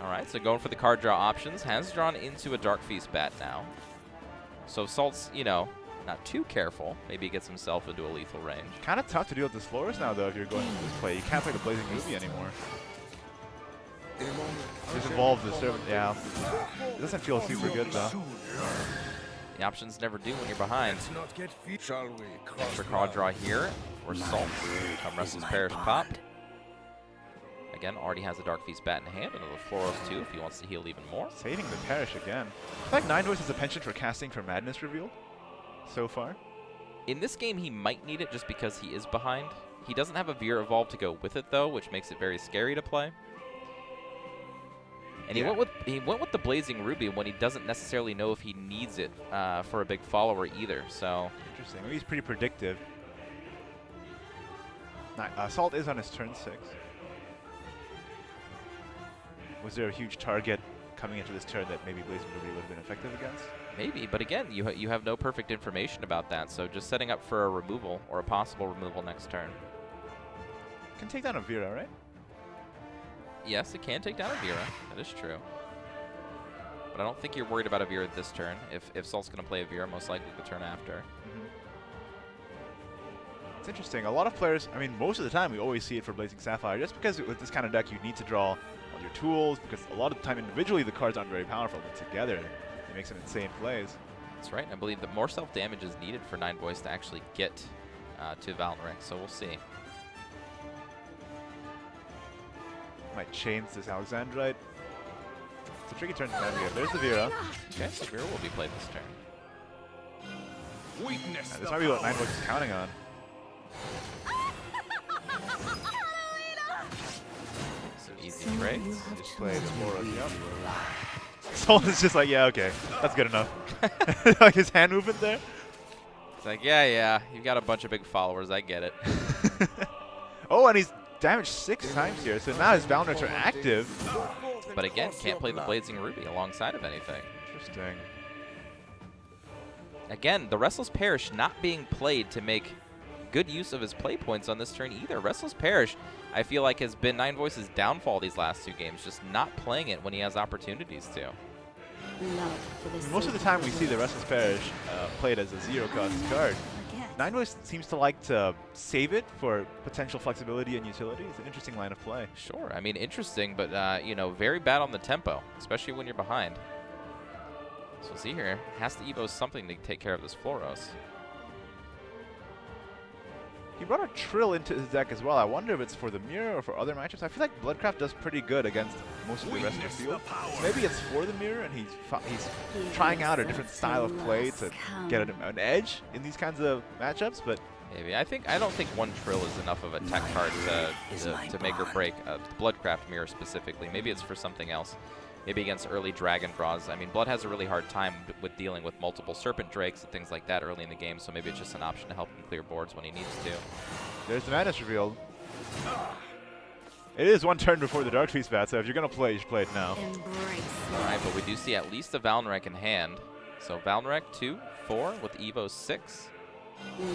All right, so going for the card draw options. Has drawn into a Dark Feast bat now. So Salt's, you know, not too careful. Maybe he gets himself into a lethal range. Kind of tough to deal with this Floros now, though, if you're going with this play. You can't play the Blazing Ruby anymore. Just evolve the servant. Yeah. It doesn't feel super good, though. The options never do when you're behind. Extra card draw here for Salt. Come Restless Parish pop. Again, already has a Dark Feast bat in hand, and the Floros too if he wants to heal even more. Saving the Parish again. I feel like Nine Voice has a penchant for casting for Madness revealed so far. In this game, he might need it just because he is behind. He doesn't have a Veer Evolve to go with it, though, which makes it very scary to play. And he went with the Blazing Ruby when he doesn't necessarily know if he needs it for a big follower either. So interesting. Maybe he's pretty predictive. Salt is on his turn 6. Was there a huge target coming into this turn that maybe Blazing Ruby would have been effective against? Maybe, but again, you have no perfect information about that. So just setting up for a removal or a possible removal next turn. Can take down a Vera, right? Yes, it can take down a Vera. That is true. But I don't think you're worried about a Vera this turn. If Salt's going to play a Vera, most likely the turn after. It's interesting. A lot of players, I mean, most of the time we always see it for Blazing Sapphire, just because with this kind of deck you need to draw all your tools, because a lot of the time individually the cards aren't very powerful, but together they make some insane plays. That's right. I believe that more self-damage is needed for Nine Voice to actually get to Valnoric, so we'll see. Might chains this Alexandrite. It's a tricky turn to navigate. There's the Vera. Okay, so Vera will be played this turn. Weakness. This might be what Nine Voice is counting on. Some easy trades. Just play the Floros. Yep. Salt is just like, yeah, okay, that's good enough. Like his hand movement there. It's like, yeah, you've got a bunch of big followers. I get it. Oh, and he's damaged 6 times here, so now his Valnorics are active. But again, can't play the Blazing Ruby alongside of anything. Interesting. Again, the Restless Parish not being played to make good use of his play points on this turn either. Restless Parish, I feel like, has been Nine Voice's downfall these last 2 games, just not playing it when he has opportunities to. Most of the time we see the Restless Parish played as a 0-cost card. Nine Voice seems to like to save it for potential flexibility and utility. It's an interesting line of play. Sure, I mean, interesting, but, you know, very bad on the tempo, especially when you're behind. So see here, has to evo something to take care of this Floros. He brought a Trill into his deck as well. I wonder if it's for the mirror or for other matchups. I feel like Bloodcraft does pretty good against most of the rest of the field. So maybe it's for the mirror, and he's trying out a different style of play to get an edge in these kinds of matchups. But maybe I don't think one Trill is enough of a tech card to make or break Bloodcraft mirror specifically. Maybe it's for something else. Maybe against early dragon draws. I mean, Blood has a really hard time with dealing with multiple Serpent Drakes and things like that early in the game, so maybe it's just an option to help him clear boards when he needs to. There's the madness revealed. It is one turn before the Dark Feast bat, so if you're going to play, you should play it now. All right, but we do see at least a Valnarek in hand. So Valnarek 2, 4 with Evo 6.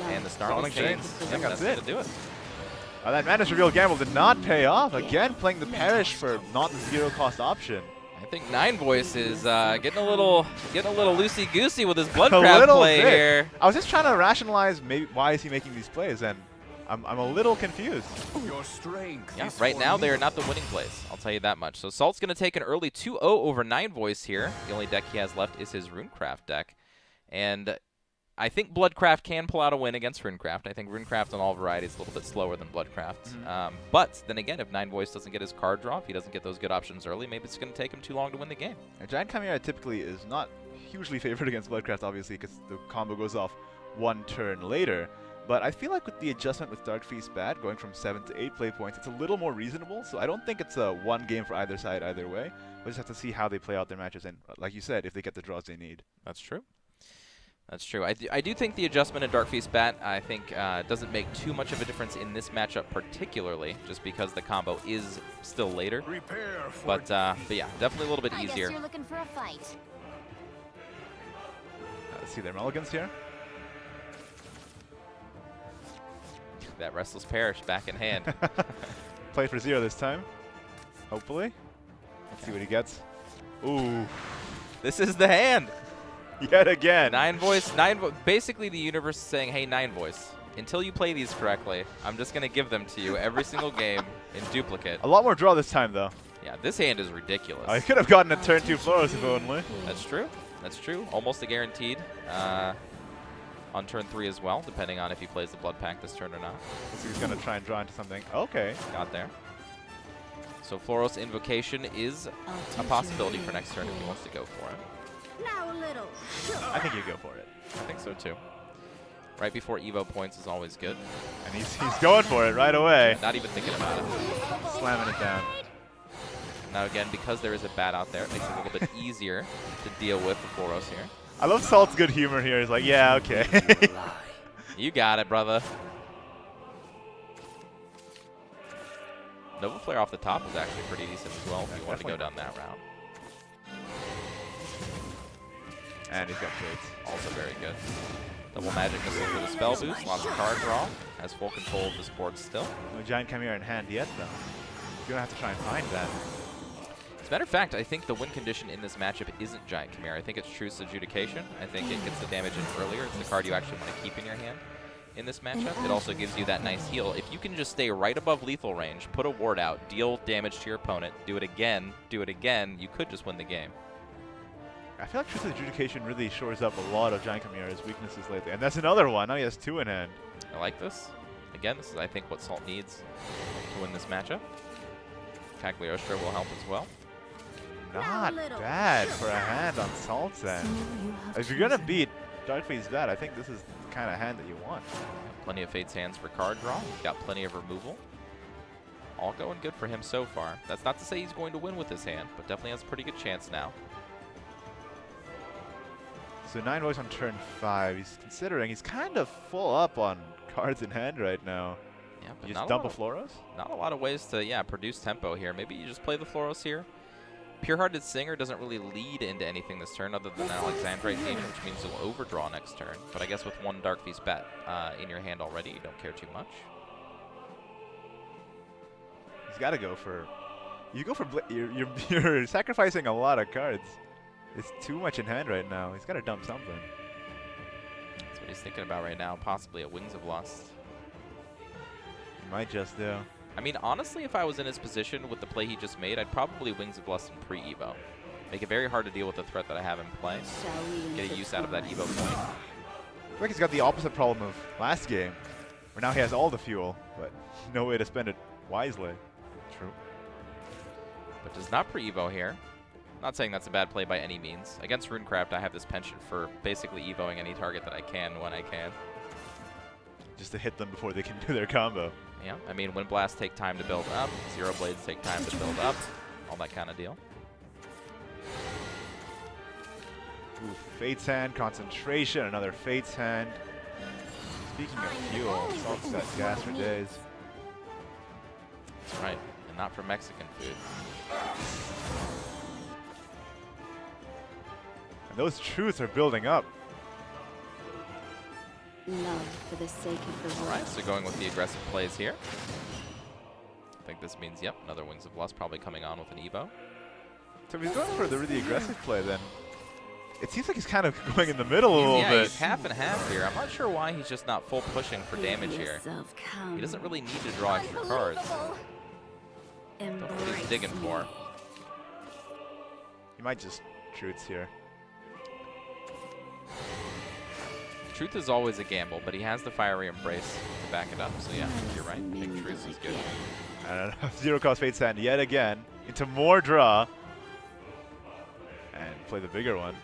And the Snarling Chains. I think that's it. To do it. That madness reveal gamble did not pay off. Again, playing the Perish for not the zero-cost option. I think Nine Voice is getting a little loosey goosey with his Bloodcraft play here. I was just trying to rationalize maybe why is he making these plays, and I'm a little confused. Your strength. Yeah, right now they are not the winning plays. I'll tell you that much. So Salt's going to take an early 2-0 over Nine Voice here. The only deck he has left is his Runecraft deck, and I think Bloodcraft can pull out a win against Runecraft. I think Runecraft on all varieties is a little bit slower than Bloodcraft. But then again, if Nine Voice doesn't get his card draw, if he doesn't get those good options early, maybe it's going to take him too long to win the game. A Giant Chimera typically is not hugely favored against Bloodcraft, obviously, because the combo goes off one turn later. But I feel like with the adjustment with Dark Feast Bat, going from 7 to 8 play points, it's a little more reasonable. So I don't think it's a one game for either side either way. We'll just have to see how they play out their matches, and like you said, if they get the draws they need. That's true. That's true. I do think the adjustment in Dark Feast Bat, I think, doesn't make too much of a difference in this matchup particularly, just because the combo is still later. But yeah, definitely a little bit easier. I guess you're looking for a fight. Let's see their mulligans here. That Restless Perish back in hand. Play for 0 this time, hopefully. Let's see what he gets. Ooh. This is the hand. Yet again. Nine Voice. Basically, the universe is saying, hey, Nine Voice, until you play these correctly, I'm just going to give them to you every single game in duplicate. A lot more draw this time, though. Yeah, this hand is ridiculous. I could have gotten a turn 2 Floros if only. That's true. That's true. Almost a guaranteed on turn 3 as well, depending on if he plays the Blood Pact this turn or not. So he's going to try and draw into something. Okay. Got there. So Floros Invocation is a possibility for next turn if he wants to go for it. Now a little. I think you go for it. I think so too. Right before Evo points is always good. And he's going for it right away. Not even thinking about it. Slamming it down. Now again, because there is a bat out there, it makes it a little bit easier to deal with the Floros here. I love Salt's good humor here. He's like, yeah, okay. You got it, brother. Nova Flare off the top is actually pretty decent as well if you want to go down that route. And he's got trades. Also very good. Double Magic Missile for the spell boost. Lots of card draw. Has full control of this board still. No Giant Chimera in hand yet, though. You're going to have to try and find that. As a matter of fact, I think the win condition in this matchup isn't Giant Chimera. I think it's Truce Adjudication. I think it gets the damage in earlier. It's the card you actually want to keep in your hand in this matchup. It also gives you that nice heal. If you can just stay right above lethal range, put a ward out, deal damage to your opponent, do it again, you could just win the game. I feel like Truth Adjudication really shores up a lot of Giant Chimera's weaknesses lately. And that's another one. Now he has 2 in hand. I like this. Again, this is, I think, what Salt needs to win this matchup. Cagliostro will help as well. Not bad for a hand on Salt's end. If you're going to beat Dark Feast Bat, I think this is the kind of hand that you want. Plenty of Fate's hands for card draw. Got plenty of removal. All going good for him so far. That's not to say he's going to win with this hand, but definitely has a pretty good chance now. So 9 Voice on turn 5. He's considering. He's kind of full up on cards in hand right now. Yeah, but you just dump a Floros? Not a lot of ways to, produce tempo here. Maybe you just play the Floros here. Pure-Hearted Singer doesn't really lead into anything this turn other than Alexandrite Demon, which means you'll overdraw next turn. But I guess with one Dark Feast Bat in your hand already, you don't care too much. He's got to go for... You go for... You're sacrificing a lot of cards. It's too much in hand right now. He's got to dump something. That's what he's thinking about right now. Possibly a Wings of Lust. He might just do. I mean, honestly, if I was in his position with the play he just made, I'd probably Wings of Lust in pre-Evo. Make it very hard to deal with the threat that I have in play. Get a use out of that Evo point. I feel like he's got the opposite problem of last game. Or now he has all the fuel, but no way to spend it wisely. True. But does not pre-evo here. Not saying that's a bad play by any means. Against Runecraft, I have this penchant for basically evoing any target that I can when I can. Just to hit them before they can do their combo. Yeah, I mean, Wind Blasts take time to build up. Zero Blades take time to build up. All that kind of deal. Ooh, Fate's Hand, Concentration, another Fate's Hand. Speaking of fuel, Salt's got gas for days. That's right, and not for Mexican food. And those truths are building up. Love for the sake of the world. Alright, so going with the aggressive plays here. I think this means, yep, another Wings of Lust probably coming on with an Evo. So if he's going for the really aggressive play, then it seems like he's kind of going in the middle a little bit. Yeah, he's half and half here. I'm not sure why he's just not full pushing for damage here. He doesn't really need to draw extra cards. Don't know what he's digging for. He might just Truths here. Truth is always a gamble, but he has the Fiery Embrace to back it up. So yeah, you're right. I think Truth is good. I don't know. Zero cost Fate's Hand yet again into more draw. And play the bigger one.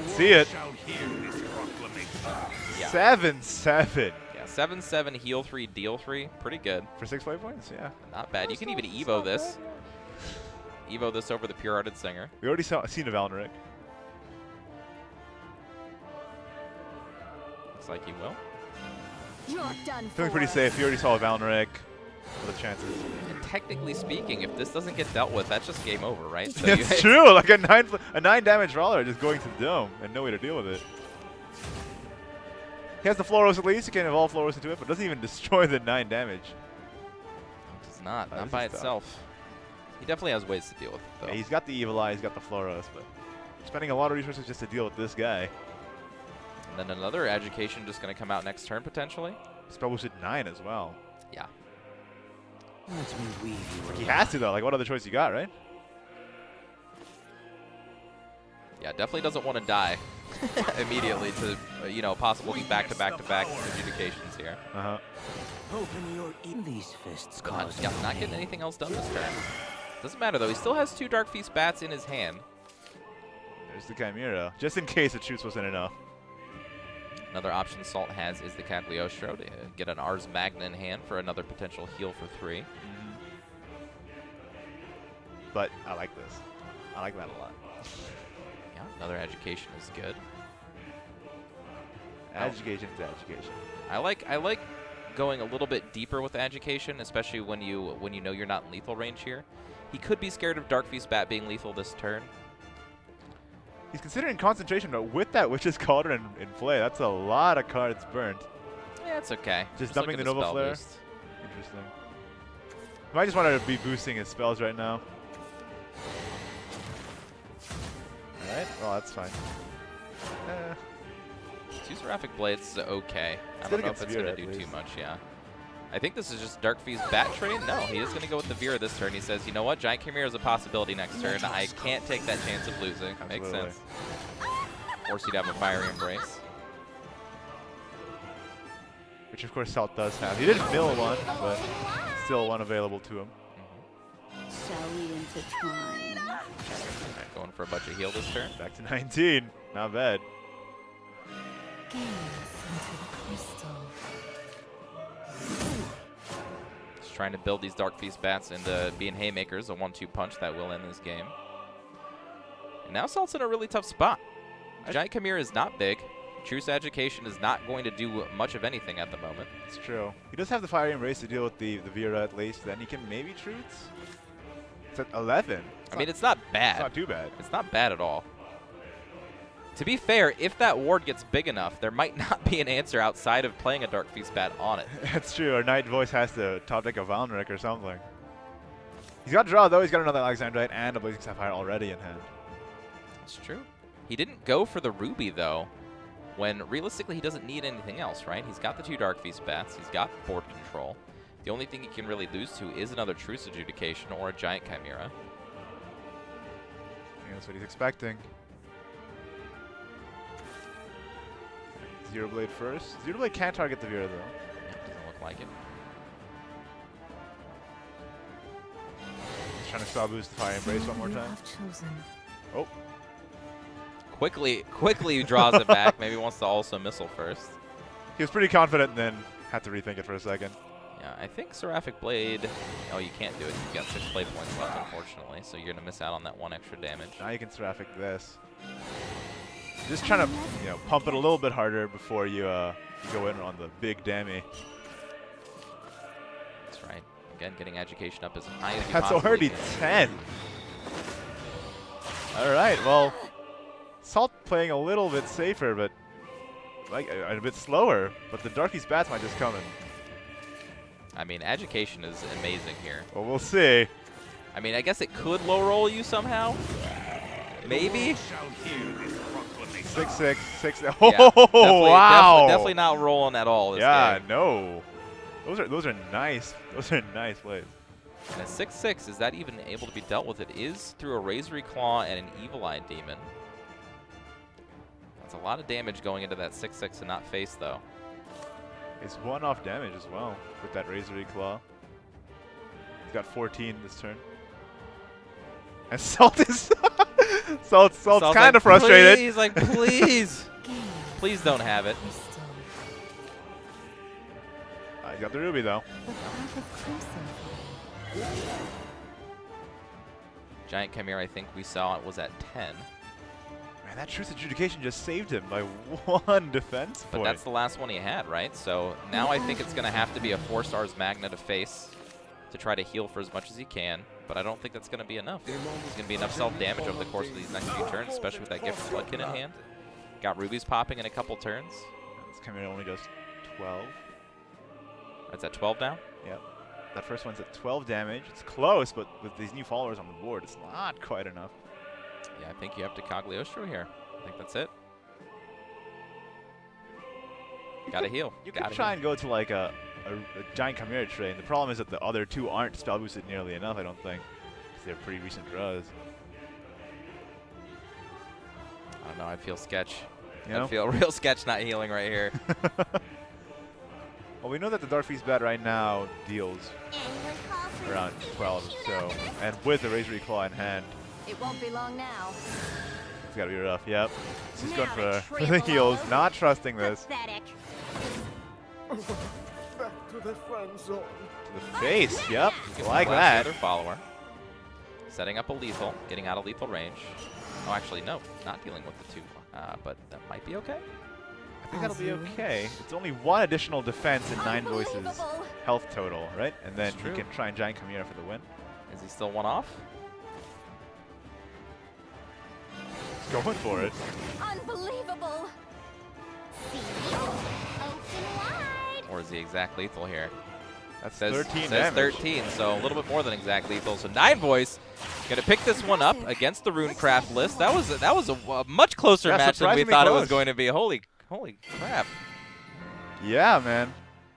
See it. Yeah. 7-7. Yeah, 7-7, heal 3, deal 3. Pretty good. For 6 play points, yeah. Not bad. You can even Evo this. Evo this over the Pure Hearted Singer. We already seen a Valneric. Looks like he will. You're done. Feeling pretty safe. We already saw a Valneric. What are the chances? And technically speaking, if this doesn't get dealt with, that's just game over, right? So It's true. Like a 9 damage Brawler just going to the dome and no way to deal with it. He has the Floros at least. He can evolve Floros into it, but doesn't even destroy the 9 damage. Does not. Not by itself. He definitely has ways to deal with it, though. Yeah, he's got the Evil Eye. He's got the Floros, but spending a lot of resources just to deal with this guy. And then another Education just going to come out next turn, potentially. Spell boosted 9 as well. Yeah. He has to, though. Like, what other choice you got, right? Yeah, definitely doesn't want to die immediately to, you know, possible back-to-back-to-back adjudications here. Uh-huh. Open your these fists, Not getting anything else done this turn. Doesn't matter, though. He still has 2 Dark Feast Bats in his hand. There's the Chimera, just in case the Truths wasn't enough. Another option Salt has is the Cagliostro to get an Ars Magna in hand for another potential heal for 3. But I like this. I like that a lot. Yeah, another Education is good. Education is education. I like going a little bit deeper with Education, especially when you know you're not in lethal range here. He could be scared of Dark Feast Bat being lethal this turn. He's considering Concentration, but with that Witch's Cauldron in play, that's a lot of cards burnt. Yeah, it's okay. Just dumping the Nova Flare. Boost. Interesting. He might just want to be boosting his spells right now. Alright, well, that's fine. 2 Seraphic Blades is okay. I don't know if it's going to do too much, yeah. I think this is just Dark Feast Bat Train. No, he is going to go with the Vera this turn. He says, you know what, Giant Chimera is a possibility next turn. I can't take that chance of losing. Makes sense. Force you to have a Fiery Embrace. Which, of course, Salt does have. He didn't mill one, but still one available to him. Shall we intertwine? Right, going for a bunch of heal this turn. Back to 19. Not bad. Gaze into the crystal. Just trying to build these Dark Feast Bats into being Haymakers, a 1-2 punch that will end this game. And now Salt's in a really tough spot. Giant Chimera is not big. Truce Education is not going to do much of anything at the moment. It's true. He does have the Fiery Embrace to deal with the Vera at least. Then he can maybe Truths. It's at 11. I mean, it's not bad. It's not too bad. It's not bad at all. To be fair, if that ward gets big enough, there might not be an answer outside of playing a Dark Feast Bat on it. That's true. Our Night Voice has to top deck a Valneric or something. He's got to draw, though. He's got another Alexandrite and a Blazing Sapphire already in hand. That's true. He didn't go for the Ruby, though, when realistically he doesn't need anything else, right? He's got the 2 Dark Feast Bats. He's got board control. The only thing he can really lose to is another Truce Adjudication or a Giant Chimera. Yeah, that's what he's expecting. Zero Blade first. Zero Blade can't target the Vera, though. like it. He's trying to spell boost Fire Embrace one more time. Oh. Quickly draws it back. Maybe wants to also missile first. He was pretty confident and then had to rethink it for a second. Yeah, I think Seraphic Blade. Oh, you can't do it. You've got 6 play points left, unfortunately. So you're going to miss out on that 1 extra damage. Now you can Seraphic this. Just trying to, pump it a little bit harder before you go in on the big damage. That's right. Again, getting education up as high as you That's possibly already can. 10. All right, well, Salt playing a little bit safer, but like a bit slower. But the Darky's bats might just come in. I mean, education is amazing here. Well, we'll see. I mean, I guess it could low roll you somehow. Maybe. 6-6, 6. Yeah, Oh, wow! Definitely not rolling at all. This game. No. Those are nice. Those are nice plays. And a 6-6, is that even able to be dealt with? It is through a Razory Claw and an Evil Eye Demon. That's a lot of damage going into that 6-6 and not face, though. It's 1-off damage as well with that Razory Claw. He's got 14 this turn. And Salt is Salt's kind of frustrated. He's like, please, please don't have it. He got the Ruby though. Giant Chimera, I think we saw it was at 10. Man, that Truth Adjudication just saved him by 1 defense But point. that's the last one he had, right? So now I think it's going to have to be a 4-stars Magna to face to try to heal for as much as he can. But I don't think that's going to be enough. There's going to be enough self-damage over the course of these next few turns, especially with that Gift of Bloodkin in hand. Got Rubies popping in a couple turns. This Chimera only does 12. It's at 12 now? Yep. That first one's at 12 damage. It's close, but with these new followers on the board, it's not quite enough. Yeah, I think you have to Cagliostro here. I think that's it. Gotta heal. You could try and go to like a Giant Chimera train. The problem is that the other 2 aren't spell boosted nearly enough, I don't think. Because they're pretty recent draws. I don't know, I feel sketch. You know? I feel real sketch not healing right here. Well, we know that the Dark Beast bat right now deals around 12 or so. And with the Razory Claw in hand, It won't be long now. it's got to be rough. Yep. She's going for the heals, not trusting this. Pathetic. Back to the friend zone. To the face, yep. Like Last that. other follower. Setting up a lethal, getting out of lethal range. Oh, actually, no, not dealing with the 2. But that might be okay. I think that'll be okay. It's only 1 additional defense and 9 voices health total, right? And then you can try and Giant Chimera for the win. Is he still 1 off? He's going for it. Unbelievable. See? Open wide. Or is he exact lethal here? That's says 13 damage. 13, so a little bit more than exact lethal. So 9 voice gonna pick this one up against the Runecraft list. That was a much closer match than we thought it was going to be. Holy crap! Yeah, man.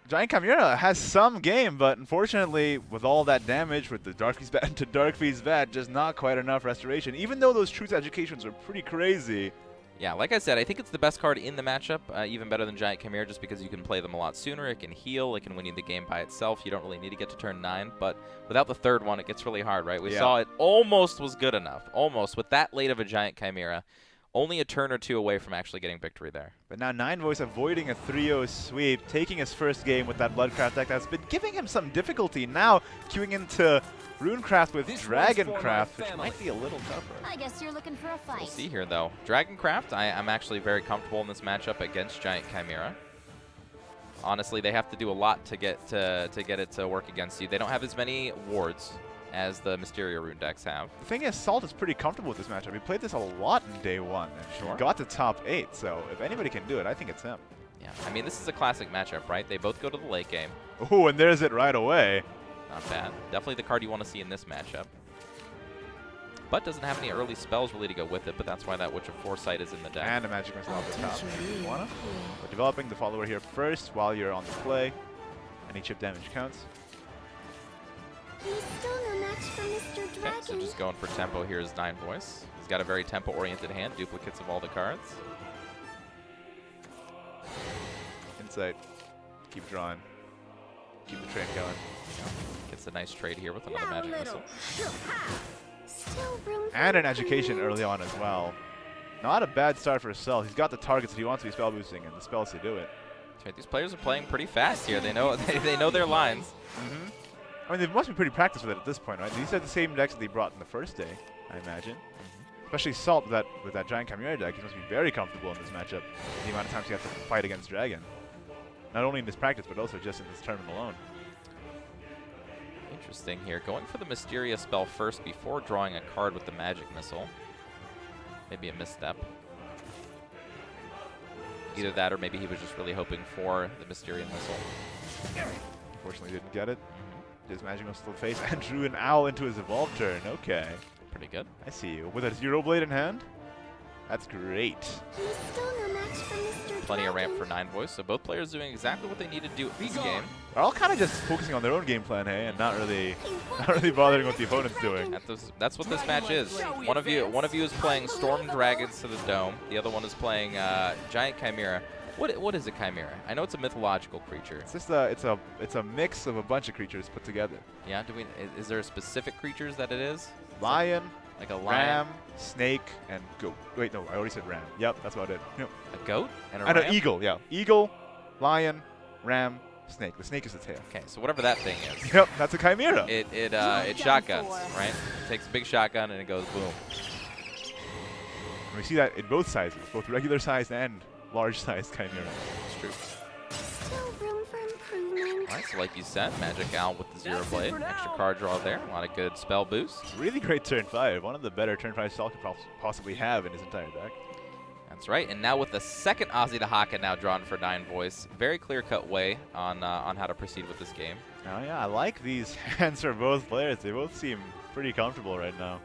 Giant Chimera has some game, but unfortunately, with all that damage with the Dark Beast bat to Dark Beast bat, just not quite enough restoration. Even though those Truth Educations are pretty crazy. Yeah, like I said, I think it's the best card in the matchup, even better than Giant Chimera, just because you can play them a lot sooner. It can heal, it can win you the game by itself. You don't really need to get to turn 9, but without the 3rd one, it gets really hard, right? We saw it almost was good enough, almost, with that late of a Giant Chimera. Only a turn or 2 away from actually getting victory there. But now 9 voice avoiding a 3-0 sweep, taking his first game with that Bloodcraft deck that's been giving him some difficulty. Now queuing into Runecraft with Dragoncraft, which might be a little tougher. I guess you're looking for a fight. We'll see here, though. Dragoncraft, I'm actually very comfortable in this matchup against Giant Chimera. Honestly, they have to do a lot to get it to work against you. They don't have as many wards as the Mysterio rune decks have. The thing is, Salt is pretty comfortable with this matchup. He played this a lot in day 1 and got to top 8, so if anybody can do it, I think it's him. Yeah, I mean, this is a classic matchup, right? They both go to the late game. Oh, and there's it right away. Not bad. Definitely the card you want to see in this matchup. But doesn't have any early spells really to go with it, but that's why that Witch of Foresight is in the deck. And a Magic Missile off the top. We're developing the follower here first while you're on the play. Any chip damage counts. He's still no match for Mr. Dragon. Okay, so just going for tempo here is 9 voice. He's got a very tempo-oriented hand, duplicates of all the cards. Insight. Keep drawing. keep the train going. Gets a nice trade here with another magic missile. And an education early on as well. Not a bad start for Cell. He's got the targets that he wants to be spell boosting and the spells to do it. Right, these players are playing pretty fast here. They know they know their lines. I mean, they must be pretty practiced with it at this point, right? These are the same decks that they brought in the first day, I imagine. Especially Salt with that Giant Chimera deck. He must be very comfortable in this matchup. The amount of times he has to fight against Dragon. Not only in this practice, but also just in this tournament alone. Interesting here. Going for the Mysterious spell first before drawing a card with the Magic Missile. Maybe a misstep. Either that or maybe he was just really hoping for the Mysterious Missile. Unfortunately didn't get it. His Magic Missile to the face and drew an Owl into his Evolve turn. Okay. Pretty good. I see you. With a Zero Blade in hand? That's great. He's still no match for Mr. Plenty of ramp for 9 Voice, so both players doing exactly what they need to do in this game. They're all kind of just focusing on their own game plan, hey, and not really bothering what the opponent's doing. That's what this match is. One of you is playing Storm Dragons to the Dome. The other one is playing Giant Chimera. What is a Chimera? I know it's a mythological creature. It's just it's a mix of a bunch of creatures put together. Yeah. Is there specific creatures that it is? Lion. Like a lion? Ram, snake, and goat. Wait, no, I already said ram. Yep, that's about it. Yep. A goat and a ram? ram? Eagle, yeah. Eagle, lion, ram, snake. The snake is the tail. Okay, so whatever that thing is. Yep, that's a chimera. It shotguns, right? It takes a big shotgun and it goes boom. And we see that in both sizes, both regular sized and large sized chimera. It's true. Still room for improvement. Alright, so like you said, Magic Owl with the Zero Blade. Extra card draw there. A lot of good spell boost. Really great turn 5. One of the better turn 5 Salt could possibly have in his entire deck. That's right. And now with the second Ozzy the Haka now drawn for 9 Voice. Very clear-cut way on how to proceed with this game. Oh yeah, I like these hands for both players. They both seem pretty comfortable right now.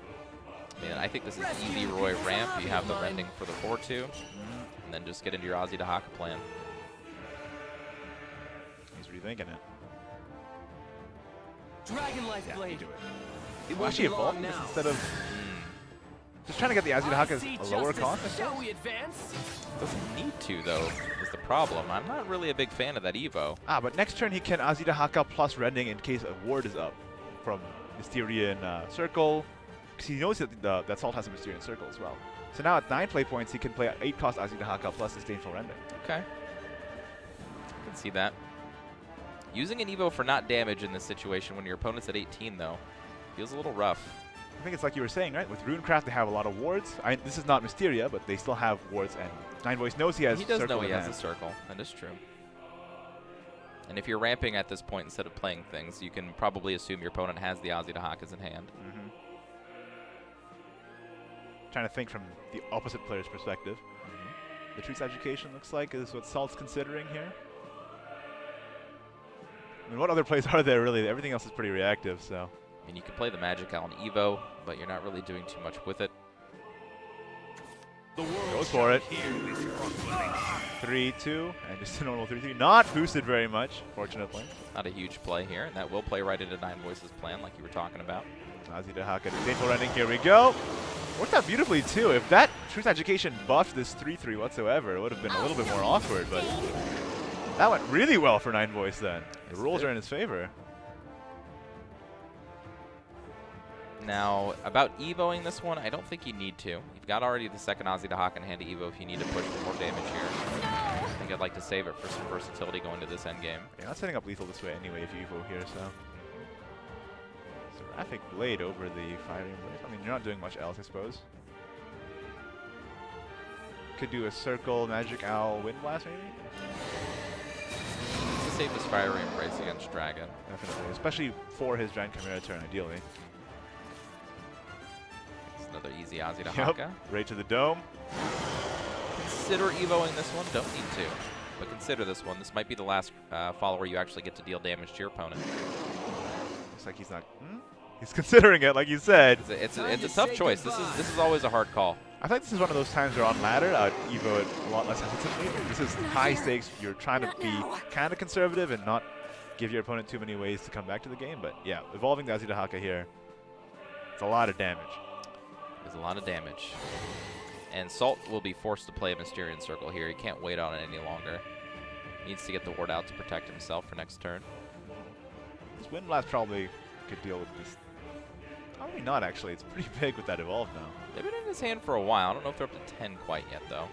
Man, I think this is easy Roy ramp. You have the rending for the 4-2. And then just get into your Ozzy the Haka plan. He's rethinking it. Dragon Life Blade. Do it. Will actually evolve this instead of just trying to get the Ozzy the Haka as a lower cost. Shall we advance? Doesn't need to though, is the problem. I'm not really a big fan of that Evo. But next turn he can Ozzy the Haka plus rending in case a ward is up from Mysterian Circle, because he knows that that Salt has a Mysterian Circle as well. So now at 9 play points he can play 8 cost Ozzy the Haka plus Disdainful Rending. Okay. I can see that. Using an Evo for not damage in this situation when your opponent's at 18 though, feels a little rough. I think it's like you were saying, right? With Runecraft they have a lot of wards. This is not Mysteria, but they still have wards, and 9 Voice knows he has He does circle know he in has hand. a circle. That is true. And if you're ramping at this point instead of playing things, you can probably assume your opponent has the Ozzy the Hakas in hand. Trying to think from the opposite player's perspective. The Truth Education looks like is what Salt's considering here. I mean, what other plays are there really? Everything else is pretty reactive, so. I mean, you can play the Magic Owl and Evo, but you're not really doing too much with it. Goes for it. 3-2, and just a normal 3-3. Not boosted very much, fortunately. Not a huge play here, and that will play right into 9 Voices' plan, like you were talking about. Ozzy the Haka, Disdainful Rending, here we go. Worked out beautifully, too. If that Truth Education buffed this 3-3 whatsoever, it would have been a little bit more awkward, but that went really well for 9 Voice then. The rules are in his favor. Now, about Evoing this one, I don't think you need to. You've got already the second Ozzy the Hawk in hand to Evo if you need to push for more damage here. I think I'd like to save it for some versatility going to this endgame. Yeah, not setting up lethal this way anyway if you Evo here, so. Seraphic Blade over the Firing Blade. I mean, you're not doing much else, I suppose. Could do a Circle, Magic Owl, Wind Blast maybe? It's the safest Fiery Embrace against Dragon. Definitely, especially for his Giant Chimera turn, ideally. It's another easy Ozzy to Haka. Right to the Dome. Consider Evoing this one. Don't need to, but consider this one. This might be the last follower you actually get to deal damage to your opponent. Looks like he's not. He's considering it, like you said. It's a tough choice. This is always a hard call. I think this is one of those times where on ladder, I'd Evo it a lot less hesitantly. This is high stakes. You're trying to be kind of conservative and not give your opponent too many ways to come back to the game. But yeah, evolving the Ozzy to Haka here, it's a lot of damage. There's a lot of damage. And Salt will be forced to play a Mysterian Circle here. He can't wait on it any longer. He needs to get the ward out to protect himself for next turn. Wind Blast probably could deal with this. Probably not, actually. It's pretty big with that Evolve now. They've been in his hand for a while. I don't know if they're up to 10 quite yet, though.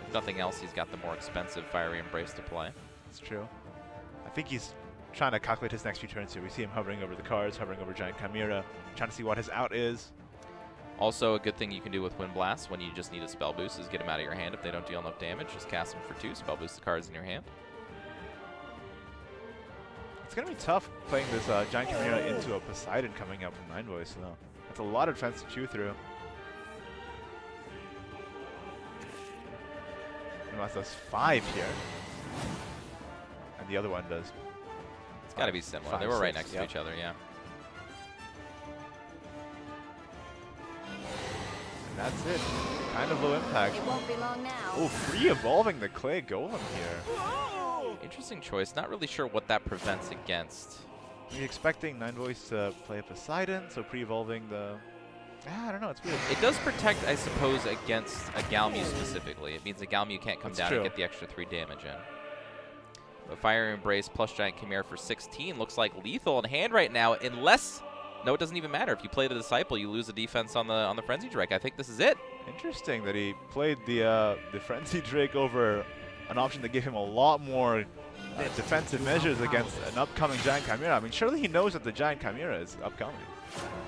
If nothing else, he's got the more expensive Fiery Embrace to play. That's true. I think he's trying to calculate his next few turns here. We see him hovering over the cards, hovering over Giant Chimera, trying to see what his out is. Also, a good thing you can do with Wind Blast when you just need a spell boost is get them out of your hand if they don't deal enough damage. Just cast them for 2, spell boost the cards in your hand. It's going to be tough playing this Giant Chimera into a Poseidon coming out from Nine Voice, though. That's a lot of defense to chew through. Unless does 5 here. And the other one does. It's got to be similar. 5, They were right 6, next to each other, yeah. And that's it. Kind of low impact. It won't be long now. Oh, free evolving the Clay Golem here. Interesting choice. Not really sure what that prevents against. Are you expecting Nine Voice to play a Poseidon, so pre-evolving the... I don't know, it's weird. It does protect, I suppose, against a Galmu specifically. It means a Galmu can't come down and get the extra 3 damage in. But Fire Embrace plus Giant Chimera for 16 looks like lethal in hand right now, unless... No, it doesn't even matter. If you play the Disciple, you lose the defense on the Frenzy Drake. I think this is it. Interesting that he played the Frenzy Drake over an option that gave him a lot more defensive measures against an upcoming Giant Chimera. I mean, surely he knows that the Giant Chimera is upcoming.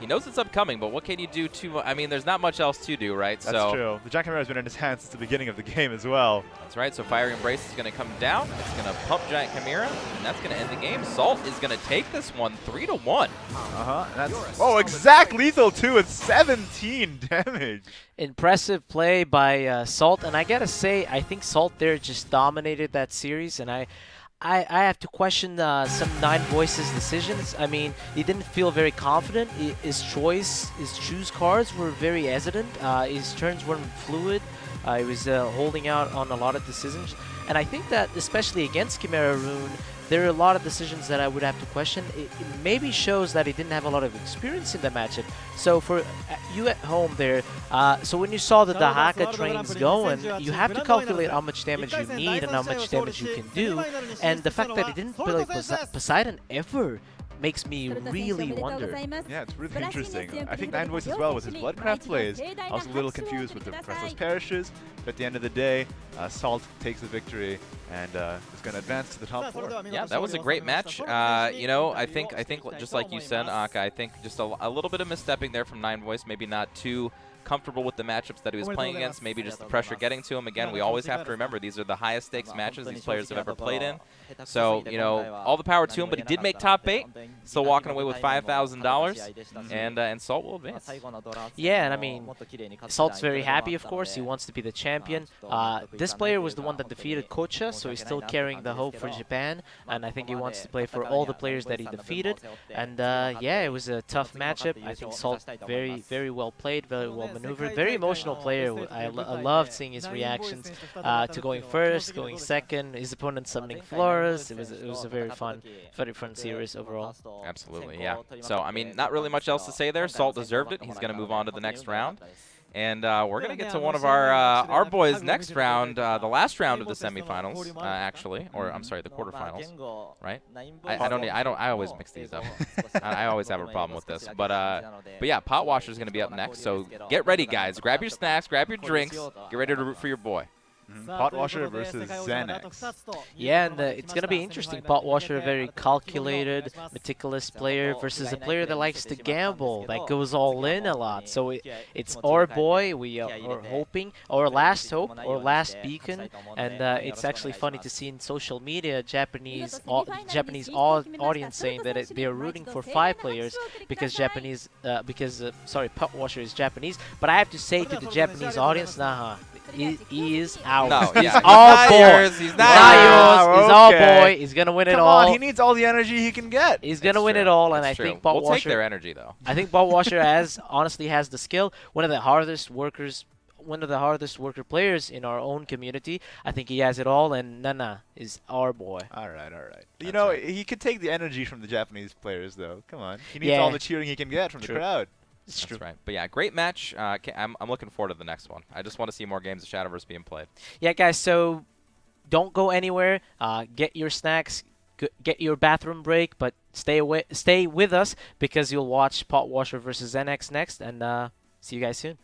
He knows it's upcoming, but what can you do to... I mean, there's not much else to do, right? That's true. The Giant Chimera has been in his hand since the beginning of the game as well. That's right. So Fire Embrace is going to come down. It's going to pump Giant Chimera, and that's going to end the game. Salt is going to take this one 3-1. Oh, exact lethal, too, with 17 damage. Impressive play by Salt, and I gotta say, I think Salt there just dominated that series, and I have to question some Nine Voices decisions. I mean, he didn't feel very confident. His choose cards were very hesitant. His turns weren't fluid. He was holding out on a lot of decisions. And I think that, especially against Chimera Rune, there are a lot of decisions that I would have to question. It maybe shows that he didn't have a lot of experience in the matchup. So for you at home there, so when you saw the Dahaka trains going, you have to calculate how much damage you need and how much damage you can do. And the fact that he didn't play Poseidon ever makes me really wonder. Yeah, it's really interesting. I think Nine Voice as well with his Bloodcraft plays. I was a little confused with the Restless Parishes, but at the end of the day, Salt takes the victory and is going to advance to the top 4. Yeah, that was a great match. You know, I think just like you said, Aka, I think just a little bit of misstepping there from Nine Voice, maybe not too comfortable with the matchups that he was playing against, maybe just the pressure getting to him. Again, we always have to remember these are the highest stakes matches these players have ever played in. So, you know, all the power to him, but he did make top 8, still walking away with $5,000, and Salt will advance. Yeah, and I mean, Salt's very happy, of course. He wants to be the champion. This player was the one that defeated Kocha, so he's still carrying the hope for Japan, and I think he wants to play for all the players that he defeated. And yeah, it was a tough matchup. I think Salt very well played, very well maneuvered, very emotional player. I loved seeing his reactions to going first, going second, his opponent summoning Flores. It was a very fun series overall. Absolutely, yeah. So I mean, not really much else to say there. Salt deserved it. He's going to move on to the next round. And we're going to get to one of our boys' next round, the last round of the semifinals, actually, or I'm sorry, the quarterfinals, right? I always mix these up. I always have a problem with this, but yeah, Pot Washer is going to be up next. So get ready, guys. Grab your snacks, grab your drinks, get ready to root for your boy. Pot Washer versus Xanax. Yeah, and it's going to be interesting. Pot Washer, a very calculated, meticulous player versus a player that likes to gamble, that goes all in a lot. So it's our boy, we are hoping, our last hope, our last beacon. And it's actually funny to see in social media Japanese audience saying that they are rooting for 5 players because Pot Washer is Japanese. But I have to say to the Japanese audience, nah. He is ours. No, he's our boy. He's not yours. He's our boy. He's gonna win it all. Come on, he needs all the energy he can get. He's gonna win it all, and I think Pot Washer. We'll take their energy, though. I think Pot Washer honestly has the skill. One of the hardest worker players in our own community. I think he has it all, and Nana is our boy. All right. You know, he could take the energy from the Japanese players, though. Come on, he needs all the cheering he can get from the crowd. That's right. But yeah, great match. I'm looking forward to the next one. I just want to see more games of Shadowverse being played. Yeah, guys, so don't go anywhere. Get your snacks, get your bathroom break, but stay with us because you'll watch Pot Washer versus NX next, and see you guys soon.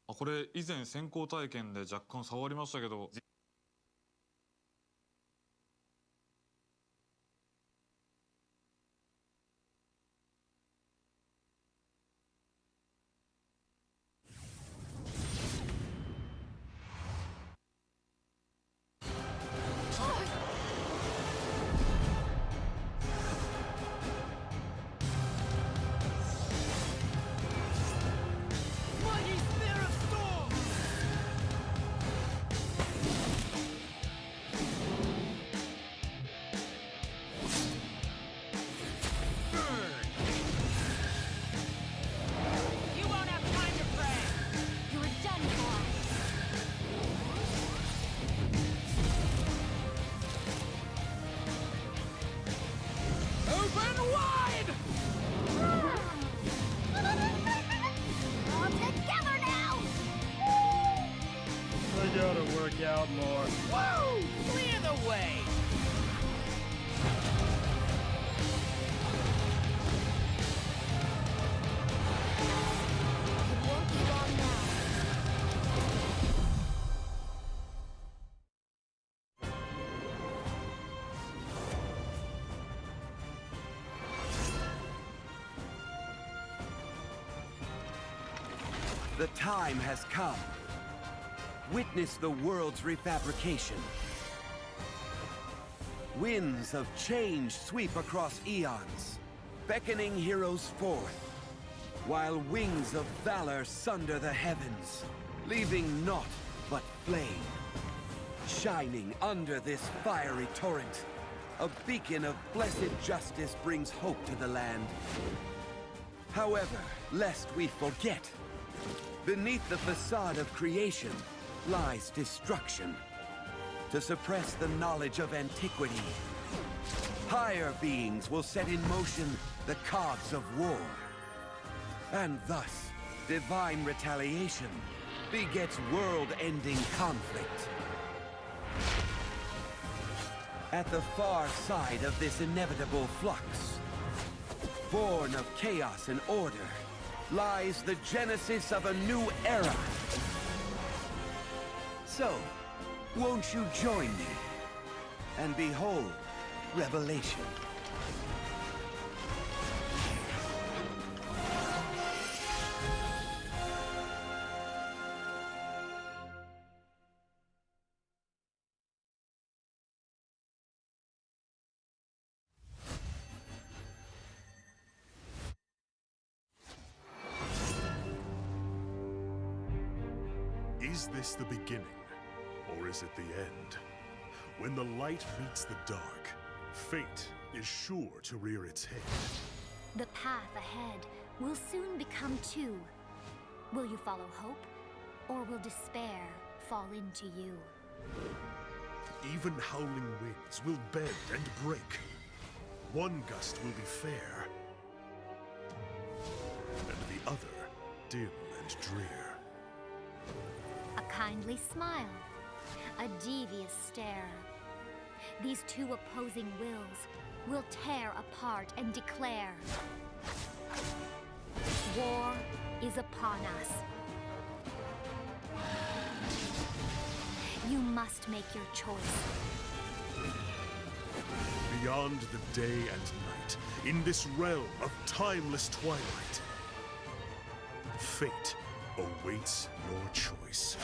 あ、これ以前先行体験で若干触りましたけど。Out more. Whoa! Clear the way! It won't be long now. The time has come. Witness the world's refabrication. Winds of change sweep across eons, beckoning heroes forth, while wings of valor sunder the heavens, leaving naught but flame. Shining under this fiery torrent, a beacon of blessed justice brings hope to the land. However, lest we forget, beneath the facade of creation lies destruction. To suppress the knowledge of antiquity, higher beings will set in motion the cogs of war. And thus, divine retaliation begets world-ending conflict. At the far side of this inevitable flux, born of chaos and order, lies the genesis of a new era. So, won't you join me and behold revelation? Is this the beginning, or is it the end? When the light meets the dark, fate is sure to rear its head. The path ahead will soon become two. Will you follow hope Or will despair fall into you? Even howling winds will bend and break. One gust will be fair, and the other dim and drear. A kindly smile, a devious stare. These two opposing wills will tear apart and declare, war is upon us. You must make your choice. Beyond the day and night, in this realm of timeless twilight, fate awaits your choice.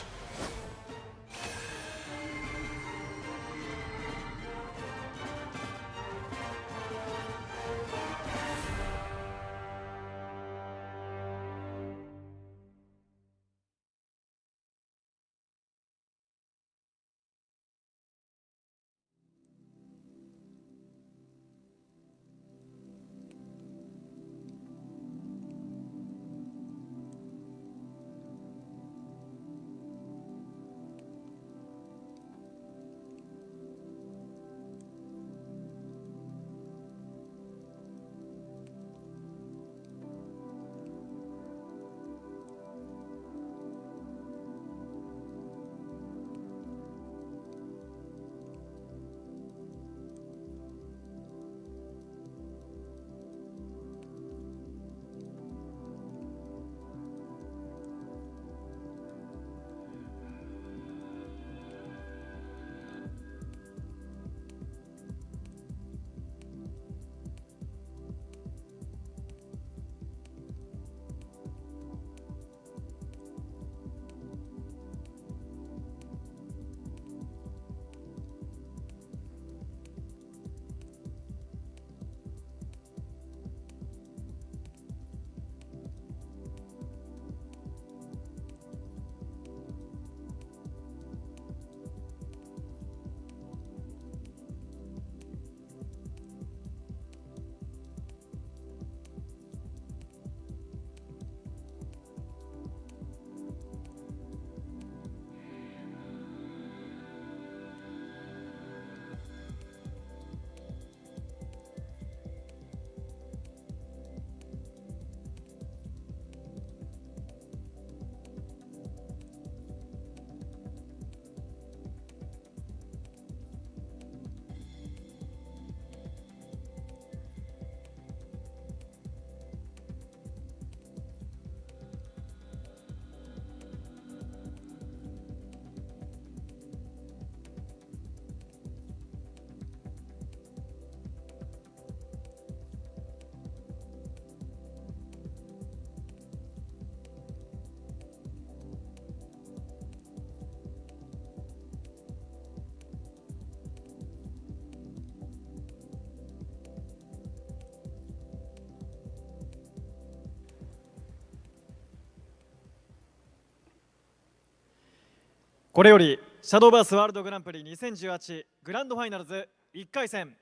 これよりシャドーバースワールドグランプリ2018グランドファイナルズ1回戦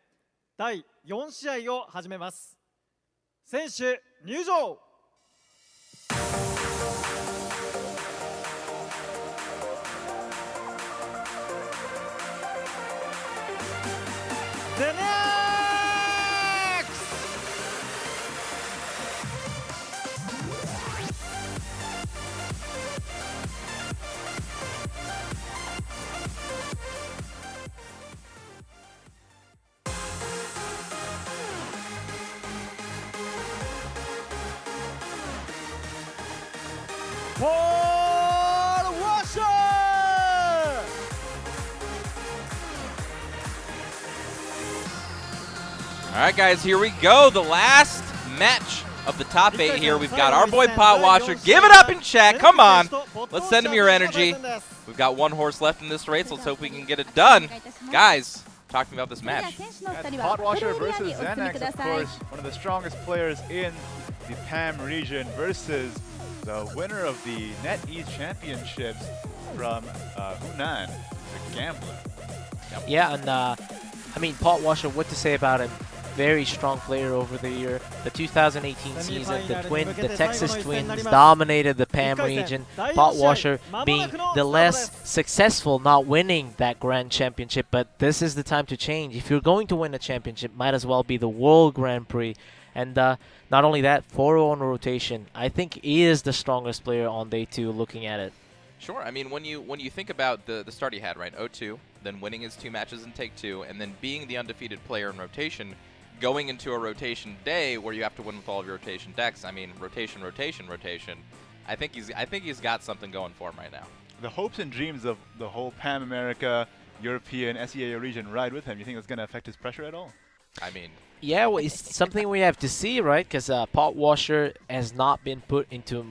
第4試合を始めます。選手入場。The next! All right, guys, here we go. The last match of the top 8 here. We've got our boy Potwasher. Give it up in chat. Come on. Let's send him your energy. We've got one horse left in this race. Let's hope we can get it done. Guys, talk to me about this match. Potwasher versus Xanax, of course, one of the strongest players in the PAM region versus the winner of the NetEase Championships from Hunan, the Gambler. Yeah, and I mean, Potwasher, what to say about him? very strong player over the year. The 2018 season, the Texas Twins 戦になります。dominated the PAM 1回戦 region. 第 Pot 4試合 Washer まも being なくの the スタート less です successful, not winning that grand championship. But this is the time to change. If you're going to win a championship, might as well be the World Grand Prix. And not only that, 4-0 on rotation. I think he is the strongest player on day 2 looking at it. Sure. I mean, when you think about the start he had, right, 0-2, then winning his 2 matches in take 2, and then being the undefeated player in rotation, going into a rotation day where you have to win with all of your rotation decks. I mean, rotation. I think he's got something going for him right now. The hopes and dreams of the whole Pan America, European, SEAO region ride with him. You think that's going to affect his pressure at all? I mean, yeah, well, it's something we have to see, right? Because Pot Washer has not been put into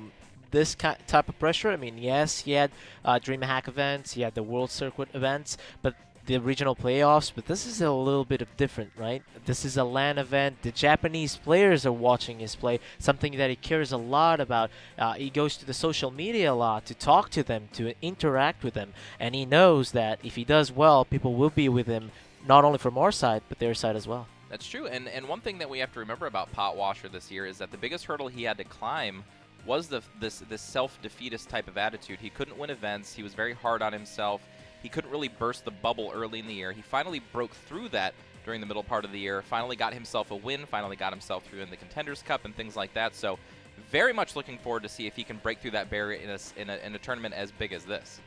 this type of pressure. I mean, yes, he had DreamHack events, he had the World Circuit events, but the regional playoffs. But this is a little bit of different, right? This is a LAN event. The Japanese players are watching his play, something that he cares a lot about. He goes to the social media a lot to talk to them, to interact with them, and he knows that if he does well, people will be with him, not only from our side, but their side as well. That's true. And one thing that we have to remember about Pot Washer this year is that the biggest hurdle he had to climb was this self-defeatist type of attitude. He couldn't win events. He was very hard on himself. He couldn't really burst the bubble early in the year. He finally broke through that during the middle part of the year, finally got himself a win, finally got himself through in the Contenders Cup and things like that. So very much looking forward to see if he can break through that barrier in a tournament as big as this.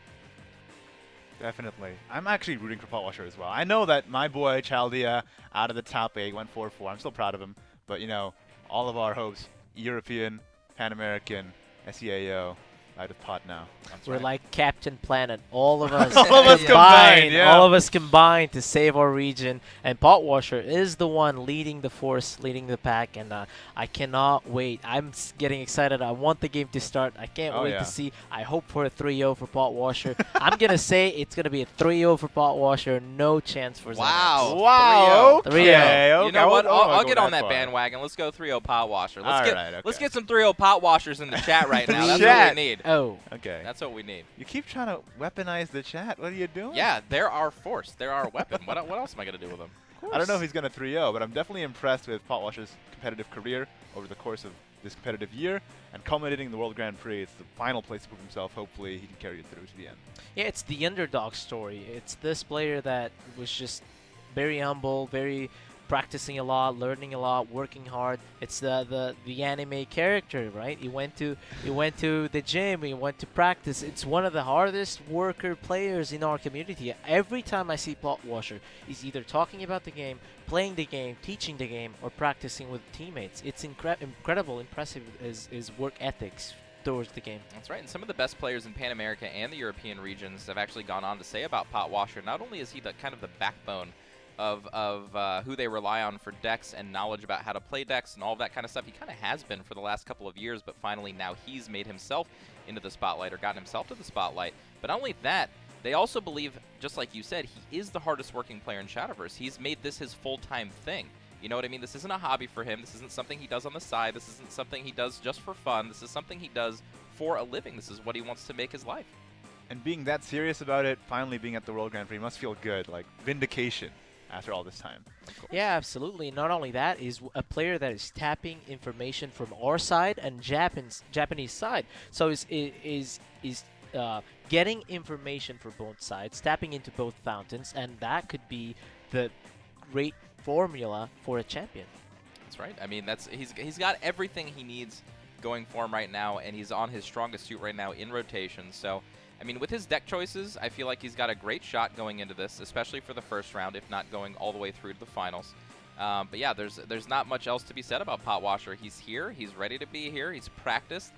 Definitely. I'm actually rooting for Pot Washer as well. I know that my boy Chaldea out of the top 8 went 4-4. I'm still proud of him. But, you know, all of our hopes, European, Pan American, SEAO, ride with Pot now. We're like Captain Planet. All of us all of us combined, yeah. All of us combined to save our region. And Pot Washer is the one leading the force, leading the pack. And I cannot wait. I'm getting excited. I want the game to start. I can't wait to see. I hope for a 3-0 for Pot Washer. I'm going to say it's going to be a 3-0 for Pot Washer. No chance for Xanax. Wow. 3-0. You know what? I'll get on that bandwagon. Let's go 3-0 Pot Washer. Let's get some 3-0 Pot Washers in the chat right now. That's what we need. Oh. Okay. That's what we need. You keep trying to weaponize the chat. What are you doing? Yeah, they're our force. They're our weapon. What else am I going to do with them? I don't know if he's going to 3-0, but I'm definitely impressed with Pot Washer's competitive career over the course of this competitive year and culminating in the World Grand Prix. It's the final place to prove himself. Hopefully he can carry it through to the end. Yeah, it's the underdog story. It's this player that was just very humble, very practicing a lot, learning a lot, working hard. It's the anime character, right? He went to the gym, he went to practice. It's one of the hardest worker players in our community. Every time I see Pot Washer, he's either talking about the game, playing the game, teaching the game, or practicing with teammates. It's incredible, impressive his work ethics towards the game. That's right, and some of the best players in Pan America and the European regions have actually gone on to say about Pot Washer, not only is he the kind of the backbone of who they rely on for decks and knowledge about how to play decks and all of that kind of stuff. He kind of has been for the last couple of years, but finally now he's made himself into the spotlight or gotten himself to the spotlight. But not only that, they also believe, just like you said, he is the hardest working player in Shadowverse. He's made this his full-time thing. You know what I mean? This isn't a hobby for him. This isn't something he does on the side. This isn't something he does just for fun. This is something he does for a living. This is what he wants to make his life. And being that serious about it, finally being at the World Grand Prix must feel good, like vindication after all this time. Yeah, absolutely. Not only that, is a player that is tapping information from our side and Japanese side. So is getting information for both sides, tapping into both fountains, and that could be the great formula for a champion. That's right. I mean, he's got everything he needs going for him right now, and he's on his strongest suit right now in rotation. So, I mean, with his deck choices, I feel like he's got a great shot going into this, especially for the first round, if not going all the way through to the finals. But yeah, there's not much else to be said about Pot Washer. He's here. He's ready to be here. He's practiced.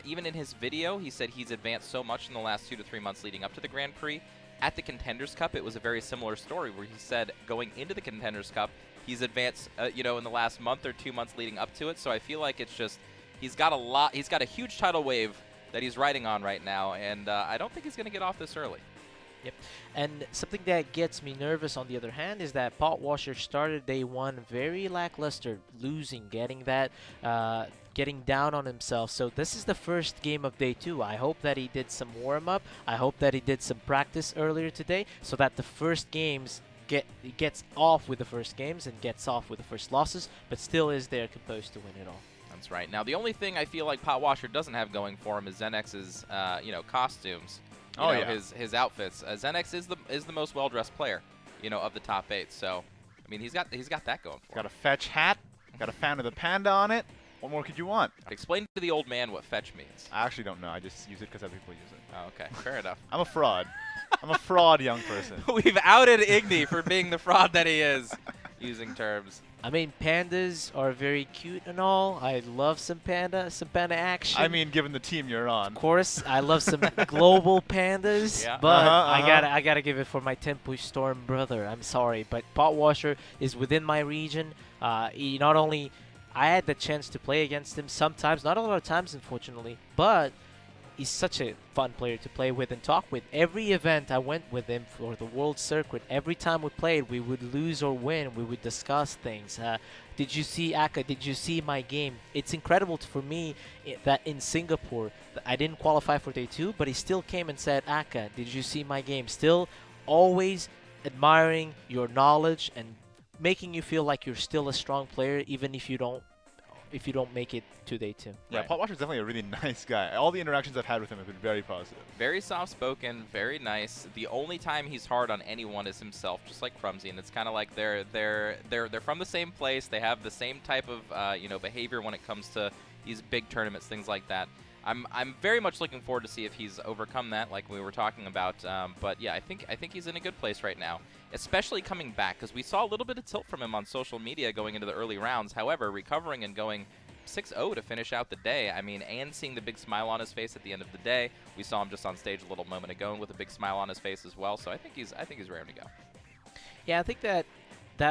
Even in his video, he said he's advanced so much in the last 2 to 3 months leading up to the Grand Prix. At the Contenders Cup, it was a very similar story where he said going into the Contenders Cup, he's advanced, in the last month or 2 months leading up to it. So I feel like it's just he's got a huge tidal wave that he's riding on right now, and I don't think he's going to get off this early. Yep. And something that gets me nervous, on the other hand, is that Pot Washer started day 1 very lackluster, losing, getting down on himself. So this is the first game of day 2. I hope that he did some warm-up. I hope that he did some practice earlier today, so that the first games gets off with the first games and gets off with the first losses, but still is there composed to win it all. That's right. Now, the only thing I feel like Potwasher doesn't have going for him is Zenex's, costumes. His outfits. Zenex is the most well-dressed player, of the top 8. So, I mean, he's got that going for him. Got a fetch hat. Got a fan of the panda on it. What more could you want? Explain to the old man what fetch means. I actually don't know. I just use it because other people use it. Oh, okay. Fair enough. I'm a fraud. I'm a fraud young person. We've outed Igni for being the fraud that he is, using terms. I mean, pandas are very cute and all. I love some panda action. I mean, given the team you're on. Of course, I love some global pandas, but I gotta give it for my Tempu Storm brother. I'm sorry, but Potwasher is within my region. He not only I had the chance to play against him sometimes, not a lot of times, unfortunately, but he's such a fun player to play with and talk with. Every event I went with him for the World Circuit, every time we played, we would lose or win. We would discuss things. Did you see Aka? Did you see my game? It's incredible for me that in Singapore, I didn't qualify for day 2, but he still came and said, Aka, did you see my game? Still always admiring your knowledge and making you feel like you're still a strong player, even if you don't make it to day 2. Yeah, right. Potwasher's definitely a really nice guy. All the interactions I've had with him have been very positive. Very soft-spoken, very nice. The only time he's hard on anyone is himself, just like Crumsy, and it's kind of like they're from the same place. They have the same type of behavior when it comes to these big tournaments, things like that. I'm very much looking forward to see if he's overcome that, like we were talking about. But yeah, I think he's in a good place right now, especially coming back, because we saw a little bit of tilt from him on social media going into the early rounds. However, recovering and going 6-0 to finish out the day. I mean, and seeing the big smile on his face at the end of the day. We saw him just on stage a little moment ago with a big smile on his face as well. So I think he's raring to go. Yeah, I think that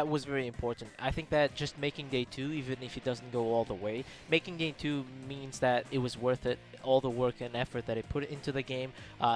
was very important. I think that just making day 2, even if it doesn't go all the way, making day 2 means that it was worth it, all the work and effort that he put into the game.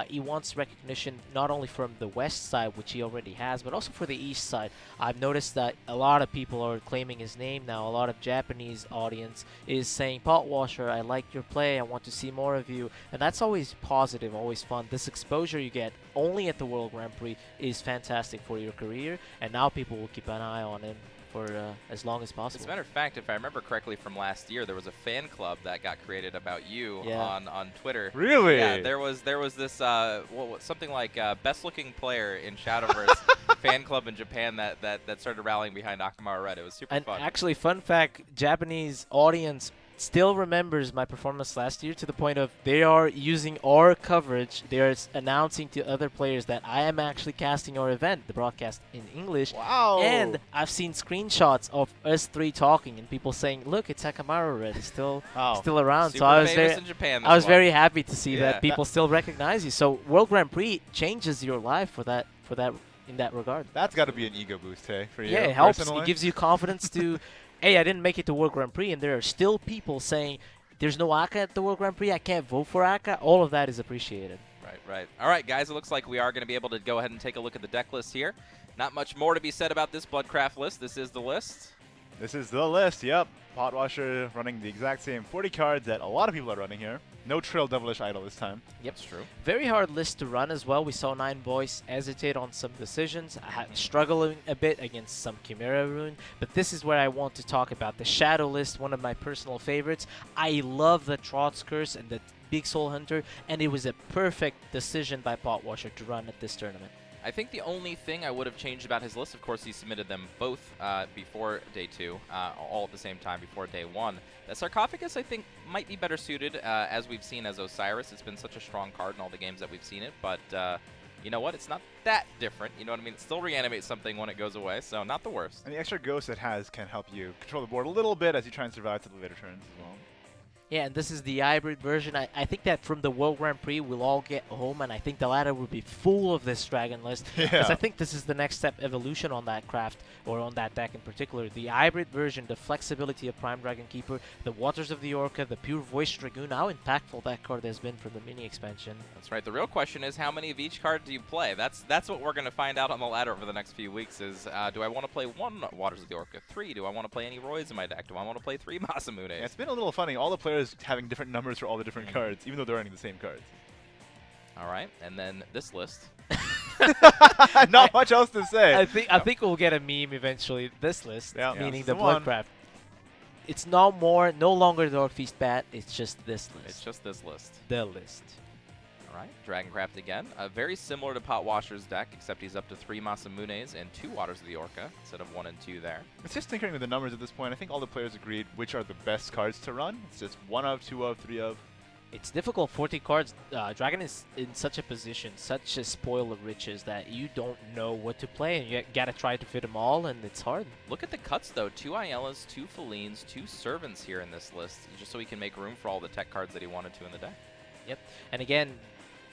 He wants recognition not only from the west side, which he already has, but also for the east side. I've noticed that a lot of people are claiming his name now. A lot of Japanese audience is saying, Potwasher, I like your play, I want to see more of you. And that's always positive, always fun. This exposure you get only at the World Grand Prix is fantastic for your career, and now people will keep an eye on him for as long as possible. As a matter of fact, if I remember correctly from last year, there was a fan club that got created about you on Twitter. Really? Yeah, there was this something like best looking player in Shadowverse fan club in Japan that started rallying behind Akamaru Red. It was super fun. Actually, fun fact, Japanese audience still remembers my performance last year to the point of they are using our coverage. They are announcing to other players that I am actually casting our event, the broadcast in English. Wow. And I've seen screenshots of us 3 talking and people saying, look, it's Akamaru Red. It's still around. Super so I was famous in Japan, I was very happy to see that people still recognize you. So World Grand Prix changes your life for that in that regard. That's got to be an ego boost, hey, for you. Yeah, it helps. Personally. It gives you confidence to hey, I didn't make it to World Grand Prix, and there are still people saying, there's no Aka at the World Grand Prix, I can't vote for Aka. All of that is appreciated. Right. All right, guys, it looks like we are going to be able to go ahead and take a look at the deck list here. Not much more to be said about this Bloodcraft list. This is the list. This is the list, yep. Potwasher running the exact same 40 cards that a lot of people are running here. No Trail Devilish Idol this time. Yep, true. Very hard list to run as well. We saw 9 boys hesitate on some decisions, struggling a bit against some Chimera Rune. But this is where I want to talk about the Shadow list, one of my personal favorites. I love the Trot's Curse and the Big Soul Hunter, and it was a perfect decision by Potwasher to run at this tournament. I think the only thing I would have changed about his list, of course, he submitted them both before day 2, all at the same time before day 1. The Sarcophagus, I think, might be better suited, as we've seen as Osiris. It's been such a strong card in all the games that we've seen it, but you know what? It's not that different. You know what I mean? It still reanimates something when it goes away, so not the worst. And the extra ghost it has can help you control the board a little bit as you try and survive to the later turns as well. Yeah, and this is the hybrid version. I think that from the World Grand Prix, we'll all get home, and I think the ladder will be full of this dragon list. Because I think this is the next step evolution on that craft, or on that deck in particular. The hybrid version, the flexibility of Prime Dragon Keeper, the Waters of the Orca, the Pure Voice Dragoon, how impactful that card has been for the mini expansion. That's right. The real question is, how many of each card do you play? That's what we're going to find out on the ladder over the next few weeks is, do I want to play 1 Waters of the Orca, 3? Do I want to play any Roys in my deck? Do I want to play 3 Masamunes? Yeah, it's been a little funny. All the players having different numbers for all the different cards, even though they're running the same cards. All right, and then this list. Not much else to say. I think we'll get a meme eventually. This list, Yeah. meaning It's the the one. Bloodcraft. It's no longer the Orc Feast bat. It's just this list. It's just this list. The list. All right, Dragoncraft again. Very similar to Potwasher's deck, except he's up to 3 Masamunes and 2 Waters of the Orca instead of 1 and 2 there. It's just tinkering with the numbers at this point. I think all the players agreed which are the best cards to run. It's just 1 of, 2 of, 3 of. It's difficult. 40 cards. Dragon is in such a position, such a spoil of riches that you don't know what to play, and you gotta try to fit them all, and it's hard. Look at the cuts, though. 2 Ayelas, 2 Felines, 2 Servants here in this list, just so he can make room for all the tech cards that he wanted to in the deck. Yep. And again,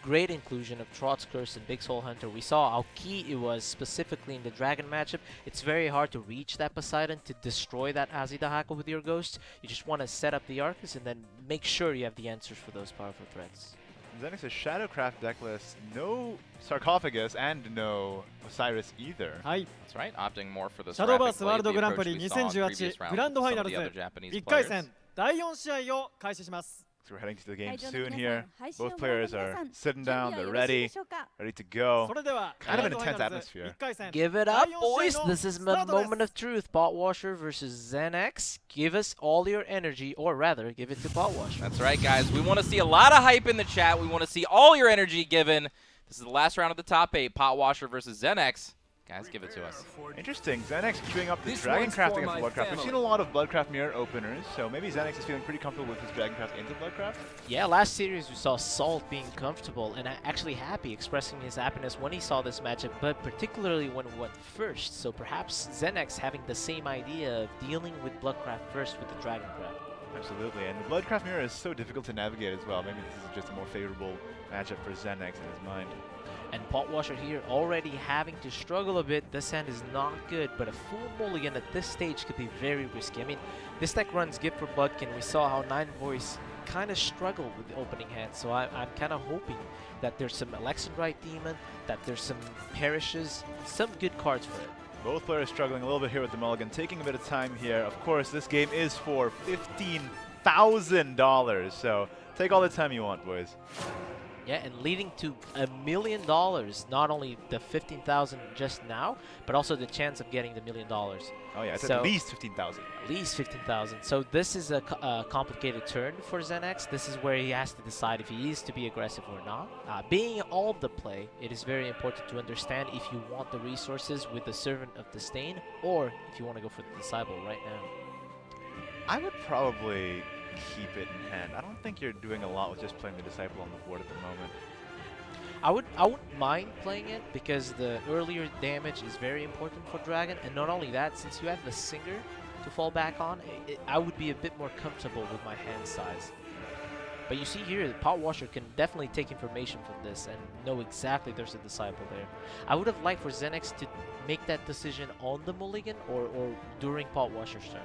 great inclusion of Trot's Curse and Big Soul Hunter. We saw how key it was specifically in the Dragon matchup. It's very hard to reach that Poseidon to destroy that Azidahako with your Ghost. You just want to set up the Arcus and then make sure you have the answers for those powerful threats. Xenix's Shadowcraft decklist, no Sarcophagus and no Osiris either. That's right, opting more for the Shadowverse ワールドグランプリ2018グランドファイナルズ1回戦第4試合を開始します。 So we're heading to the game soon here. Both players are sitting down, they're ready to go. Kind of an intense atmosphere. Give it up, boys! This is my moment of truth. Potwasher versus ZenX. Give us all your energy, or rather, give it to Potwasher. That's right, guys. We want to see a lot of hype in the chat. We want to see all your energy given. This is the last round of the top 8. Potwasher versus ZenX. Guys, give it to us. Interesting. Xenix queuing up the Dragoncraft against Bloodcraft. We've seen a lot of Bloodcraft mirror openers, so maybe Xenix is feeling pretty comfortable with his Dragoncraft into Bloodcraft. Yeah, last series we saw Salt being comfortable and actually happy, expressing his happiness when he saw this matchup, but particularly when it went first. So perhaps Xenix having the same idea of dealing with Bloodcraft first with the Dragoncraft. Absolutely, and the Bloodcraft mirror is so difficult to navigate as well. Maybe this is just a more favorable matchup for Xenix in his mind. And Potwasher here already having to struggle a bit. This hand is not good, but a full mulligan at this stage could be very risky. I mean, this deck runs Gift for Bloodkin. We saw how Nine Voice kind of struggled with the opening hand, so I'm kind of hoping that there's some Alexandrite Demon, that there's some Perishes, some good cards for it. Both players struggling a little bit here with the mulligan, taking a bit of time here. Of course, this game is for $15,000, so take all the time you want, boys. Yeah, and leading to $1 million, not only the 15,000 just now, but also the chance of getting the $1 million. Oh yeah, it's at least 15,000. At least 15,000. So this is a complicated turn for ZenX. This is where he has to decide if he is to be aggressive or not. Being all the play, it is very important to understand if you want the resources with the Servant of Disdain, or if you want to go for the Disciple right now. I would probably keep it in hand. I don't think you're doing a lot with just playing the Disciple on the board at the moment. I wouldn't mind playing it because the earlier damage is very important for Dragon, and not only that, since you have the Singer to fall back on, I would be a bit more comfortable with my hand size. But you see here, the Potwasher can definitely take information from this and know exactly there's a Disciple there. I would have liked for Xenix to make that decision on the mulligan or during Potwasher's turn.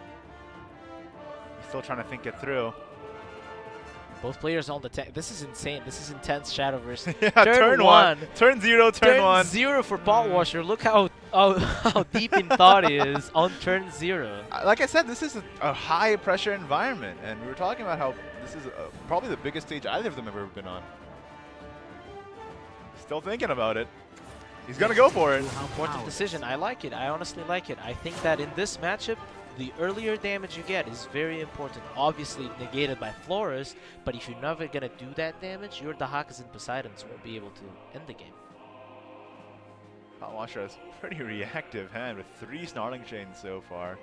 Still trying to think it through. Both players on the this is insane. This is intense Shadowverse. Yeah, turn one. Turn 0, turn 1. Turn 0 for Potwasher. Look how deep in thought he is on turn 0. Like I said, this is a high pressure environment, and we were talking about how this is probably the biggest stage either of them have ever been on. Still thinking about it. He's gonna go for it. Important decision. I like it. I honestly like it. I think that in this matchup, the earlier damage you get is very important. Obviously negated by Flores, but if you're never going to do that damage, your Dahakas and Poseidons won't be able to end the game. Potwasher has a pretty reactive hand with 3 Snarling Chains so far.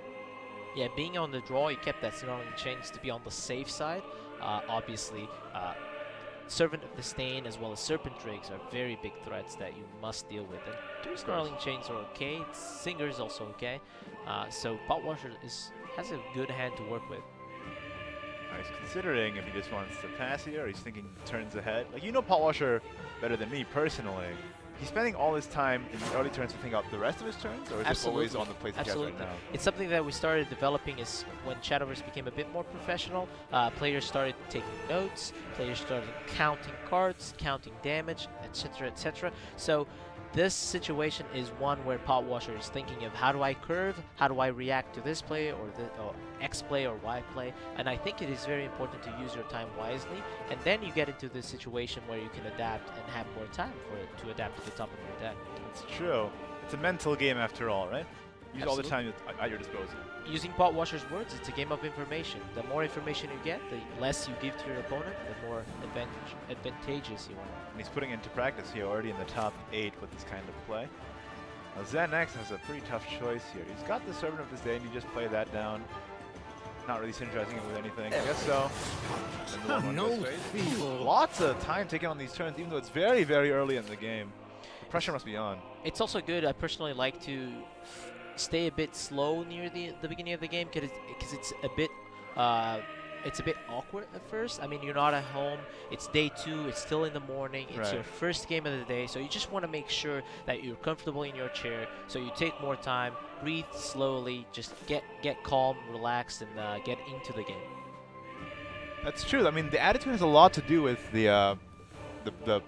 Yeah, being on the draw, he kept that Snarling Chains to be on the safe side. Obviously, Servant of Disdain as well as Serpent Drakes are very big threats that you must deal with. And 2 Snarling Chains are okay, Singer is also okay. So Potwasher has a good hand to work with. He's considering if he just wants to pass here or he's thinking turns ahead. Like, you know Potwasher better than me personally. He's spending all his time in the early turns to think out the rest of his turns, or is it always on the plays that he has right now? It's something that we started developing is when Shadowverse became a bit more professional. Players started taking notes, players started counting cards, counting damage, etc., etc. So this situation is one where Pot Washer is thinking of how do I curve, how do I react to this play or X play or Y play, and I think it is very important to use your time wisely, and then you get into this situation where you can adapt and have more time for it to adapt to the top of your deck. It's true. It's a mental game after all, right? Use all the time at your disposal. Using Pot Washer's words, it's a game of information. The more information you get, the less you give to your opponent, the more advantageous you are. And he's putting into practice here already in the top 8 with this kind of play. Now ZenX has a pretty tough choice here. He's got the Servant of Disdain, you just play that down. Not really synergizing it with anything. I guess so. Lots of time taken on these turns, even though it's very, very early in the game. The pressure must be on. It's also good. I personally like to stay a bit slow near the beginning of the game because it's a bit awkward at first. I mean, you're not at home. It's day 2. It's still in the morning. It's your first game of the day, so you just want to make sure that you're comfortable in your chair. So you take more time, breathe slowly, just get calm, relaxed, and get into the game. That's true. I mean, the attitude has a lot to do with the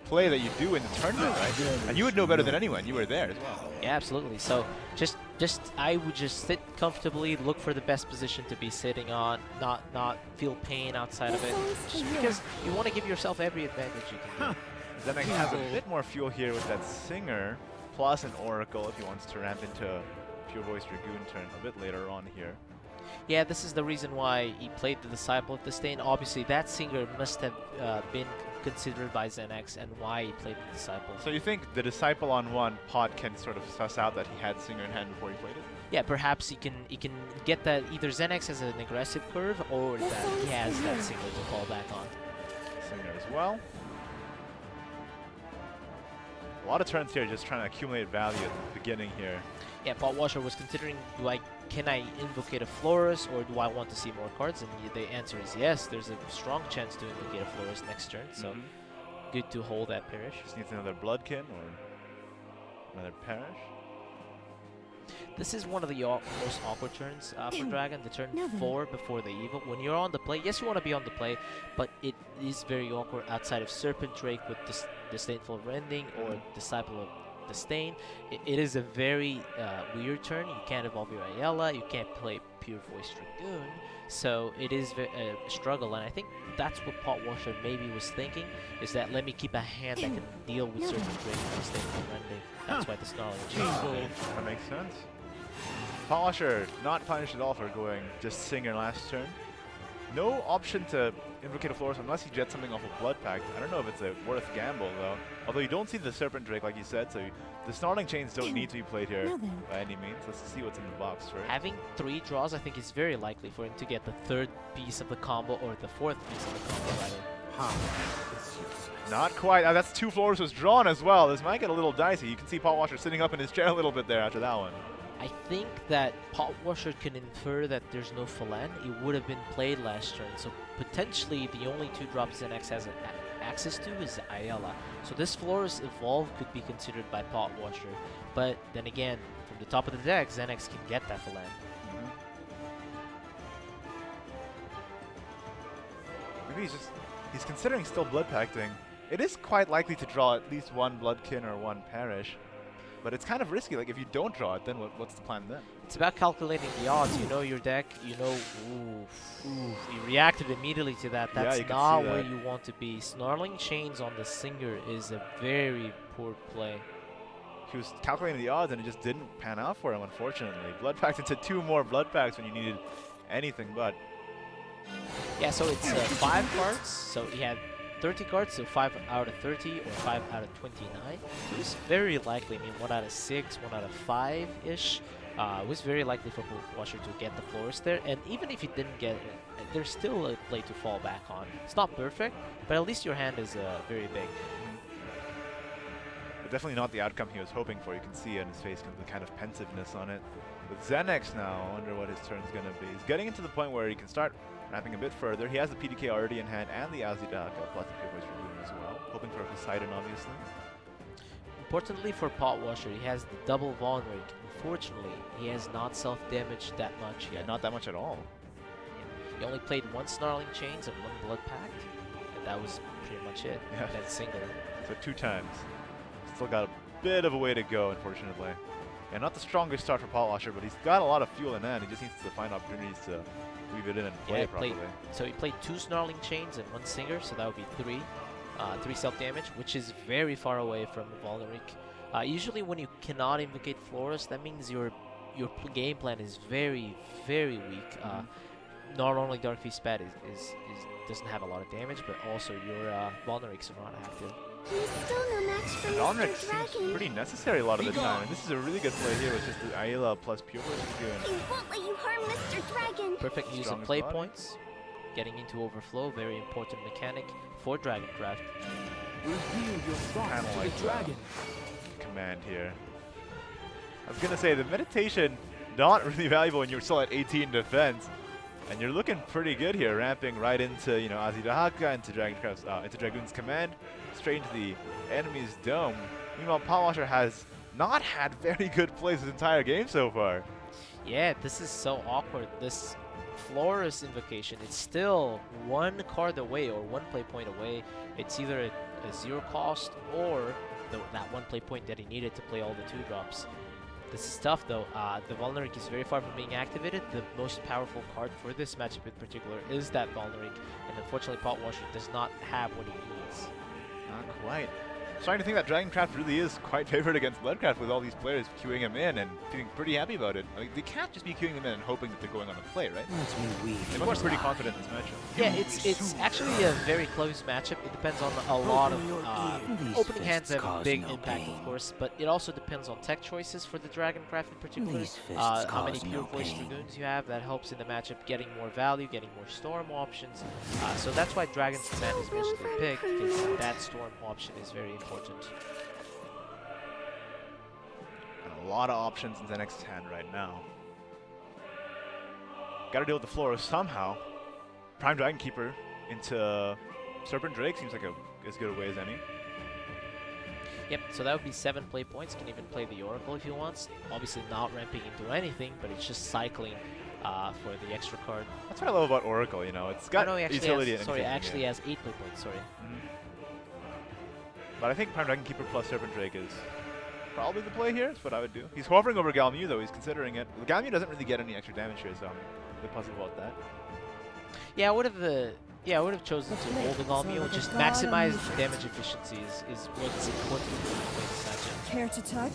play that you do in the tournament, right? And you would know better than anyone. You were there as well. Yeah, absolutely. So I would just sit comfortably, look for the best position to be sitting on, not feel pain outside of it, just because you want to give yourself every advantage you can do. Zenek has a bit more fuel here with that Singer, plus an Oracle if he wants to ramp into Pure Voice Dragoon turn a bit later on here. Yeah, this is the reason why he played the Disciple of Disdain. Obviously, that Singer must have been considered by ZenX and why he played the Disciple. So you think the Disciple on one pot can sort of suss out that he had Singer in hand before he played it? Yeah, perhaps he can get that either ZenX has an aggressive curve or that he has that Singer to fall back on. Singer as well. A lot of turns here just trying to accumulate value at the beginning here. Yeah, Pot Washer was considering, can I invocate a Florist or do I want to see more cards? And the answer is yes. There's a strong chance to invocate a Florist next turn, so good to hold that Perish. Just needs another Bloodkin or another Perish. This is one of the most awkward turns for Dragon, the turn 4 before the Evil. When you're on the play, yes, you want to be on the play, but it is very awkward outside of Serpent Drake with Disdainful Rending or Disciple of Disdain. It is a very weird turn. You can't evolve your Ayala, you can't play Pure Voice Dragoon, so it is a struggle, and I think that's what Pot Washer maybe was thinking, is that let me keep a hand that can deal with Serpent Drake and Disdainful Rending. That's why the Snarling Chain. That makes sense. Pot Washer not punished at all for going just Singer last turn. No option to invocate a Florist unless he jets something off of Blood Pact. I don't know if it's a worth gamble though. Although you don't see the Serpent Drake like you said, so the Snarling Chains don't need to be played here by any means. Let's see what's in the box first. Having 3 draws, I think is very likely for him to get the 3rd piece of the combo or the 4th piece of the combo rather. Not quite. That's 2 Florists was drawn as well. This might get a little dicey. You can see Pot Washer sitting up in his chair a little bit there after that one. I think that Pot Washer can infer that there's no Phalan. It would have been played last turn, so potentially the only 2 drops ZenX has access to is Ayala. So this Florist Evolve could be considered by Pot Washer, but then again, from the top of the deck, ZenX can get that Phalan. Maybe he's considering still Blood Pacting. It is quite likely to draw at least 1 Bloodkin or 1 Perish. But it's kind of risky. Like, if you don't draw it, then what's the plan then? It's about calculating the odds. You know your deck. You know, you reacted immediately to that. That's not where you want to be. Snarling Chains on the Singer is a very poor play. He was calculating the odds, and it just didn't pan out for him, unfortunately. Blood Pact into 2 more Blood Pacts when you needed anything but. Yeah, so it's 5 cards. So he had 30 cards, so 5 out of 30 or 5 out of 29. It was very likely, I mean, 1 out of 6, 1 out of 5-ish. It was very likely for Washer to get the Florist there. And even if he didn't get it, there's still a play to fall back on. It's not perfect, but at least your hand is very big. But definitely not the outcome he was hoping for. You can see in his face the kind of pensiveness on it. With ZenX now, I wonder what his turn's going to be. He's getting into the point where he can start ramping a bit further. He has the PDK already in hand and the Azidaka plus the Pure Voice Dragoon as well. Hoping for a Poseidon, obviously. Importantly for Pot Washer, he has the double Von Rig. Unfortunately, he has not self-damaged that much yet. Yeah, not that much at all. Yeah. He only played 1 Snarling Chains and 1 Blood Pact, and that was pretty much it. Yeah. And then single. So 2 times. Still got a bit of a way to go, unfortunately. And not the strongest start for Potwasher, but he's got a lot of fuel in hand. He just needs to find opportunities to weave it in and play it properly. So he played 2 Snarling Chains and 1 Singer, so that would be 3. 3 self-damage, which is very far away from Valneric. Usually when you cannot invocate Florus, that means your game plan is very, very weak. Not only Dark Feast Spat doesn't have a lot of damage, but also your Valnerics are not active. He's still no match for Valneric Mr. Dragon. seems pretty necessary a lot of the time, and this is a really good play here with just the Ayla plus Pure Voice He won't let you harm Mr. Dragon. Perfect use of play points. Getting into overflow, very important mechanic for Dragoncraft. Kind of like dragon command here. I was gonna say the meditation not really valuable when you're still at 18 defense, and you're looking pretty good here, ramping right into Azidahaka, into Dragoon's command, straight into the enemy's dome. Meanwhile, Potwasher has not had very good plays this entire game so far. Yeah, this is so awkward. This Florus invocation, it's still 1 card away or 1 play point away. It's either a 0 cost or that 1 play point that he needed to play all the 2-drops. This is tough though. The Valneric is very far from being activated. The most powerful card for this matchup in particular is that Valneric, and unfortunately Potwasher does not have what he needs. Not quite. I'm starting to think that Dragoncraft really is quite favored against Bloodcraft with all these players queuing him in and feeling pretty happy about it. I mean, they can't just be queuing them in and hoping that they're going on the play, right? They must be pretty confident in this matchup. Yeah, it's actually a very close matchup. It depends on a lot of opening hands have a big impact, of course, but it also depends on tech choices for the Dragoncraft in particular. How many Pure Voice Dragoons you have, that helps in the matchup, getting more value, getting more Storm options. So that's why Dragon's Command is mostly picked, because that Storm option is very important. And a lot of options in Zenex's hand right now. Got to deal with the Flora somehow. Prime Dragon Keeper into Serpent Drake seems like as good a way as any. Yep, so that would be 7 play points. Can even play the Oracle if he wants. Obviously not ramping into anything, but it's just cycling for the extra card. That's what I love about Oracle, you know. It's got utility. Actually has 8 play points, sorry. But I think Prime Dragon Keeper plus Serpent Drake is probably the play here. That's what I would do. He's hovering over Galmu, though. He's considering it. Galmu doesn't really get any extra damage here, so I'm a bit puzzled about that. Yeah, I would have chosen to hold the Galmu. Just maximize damage efficiency is what's important for this matchup. Care to touch?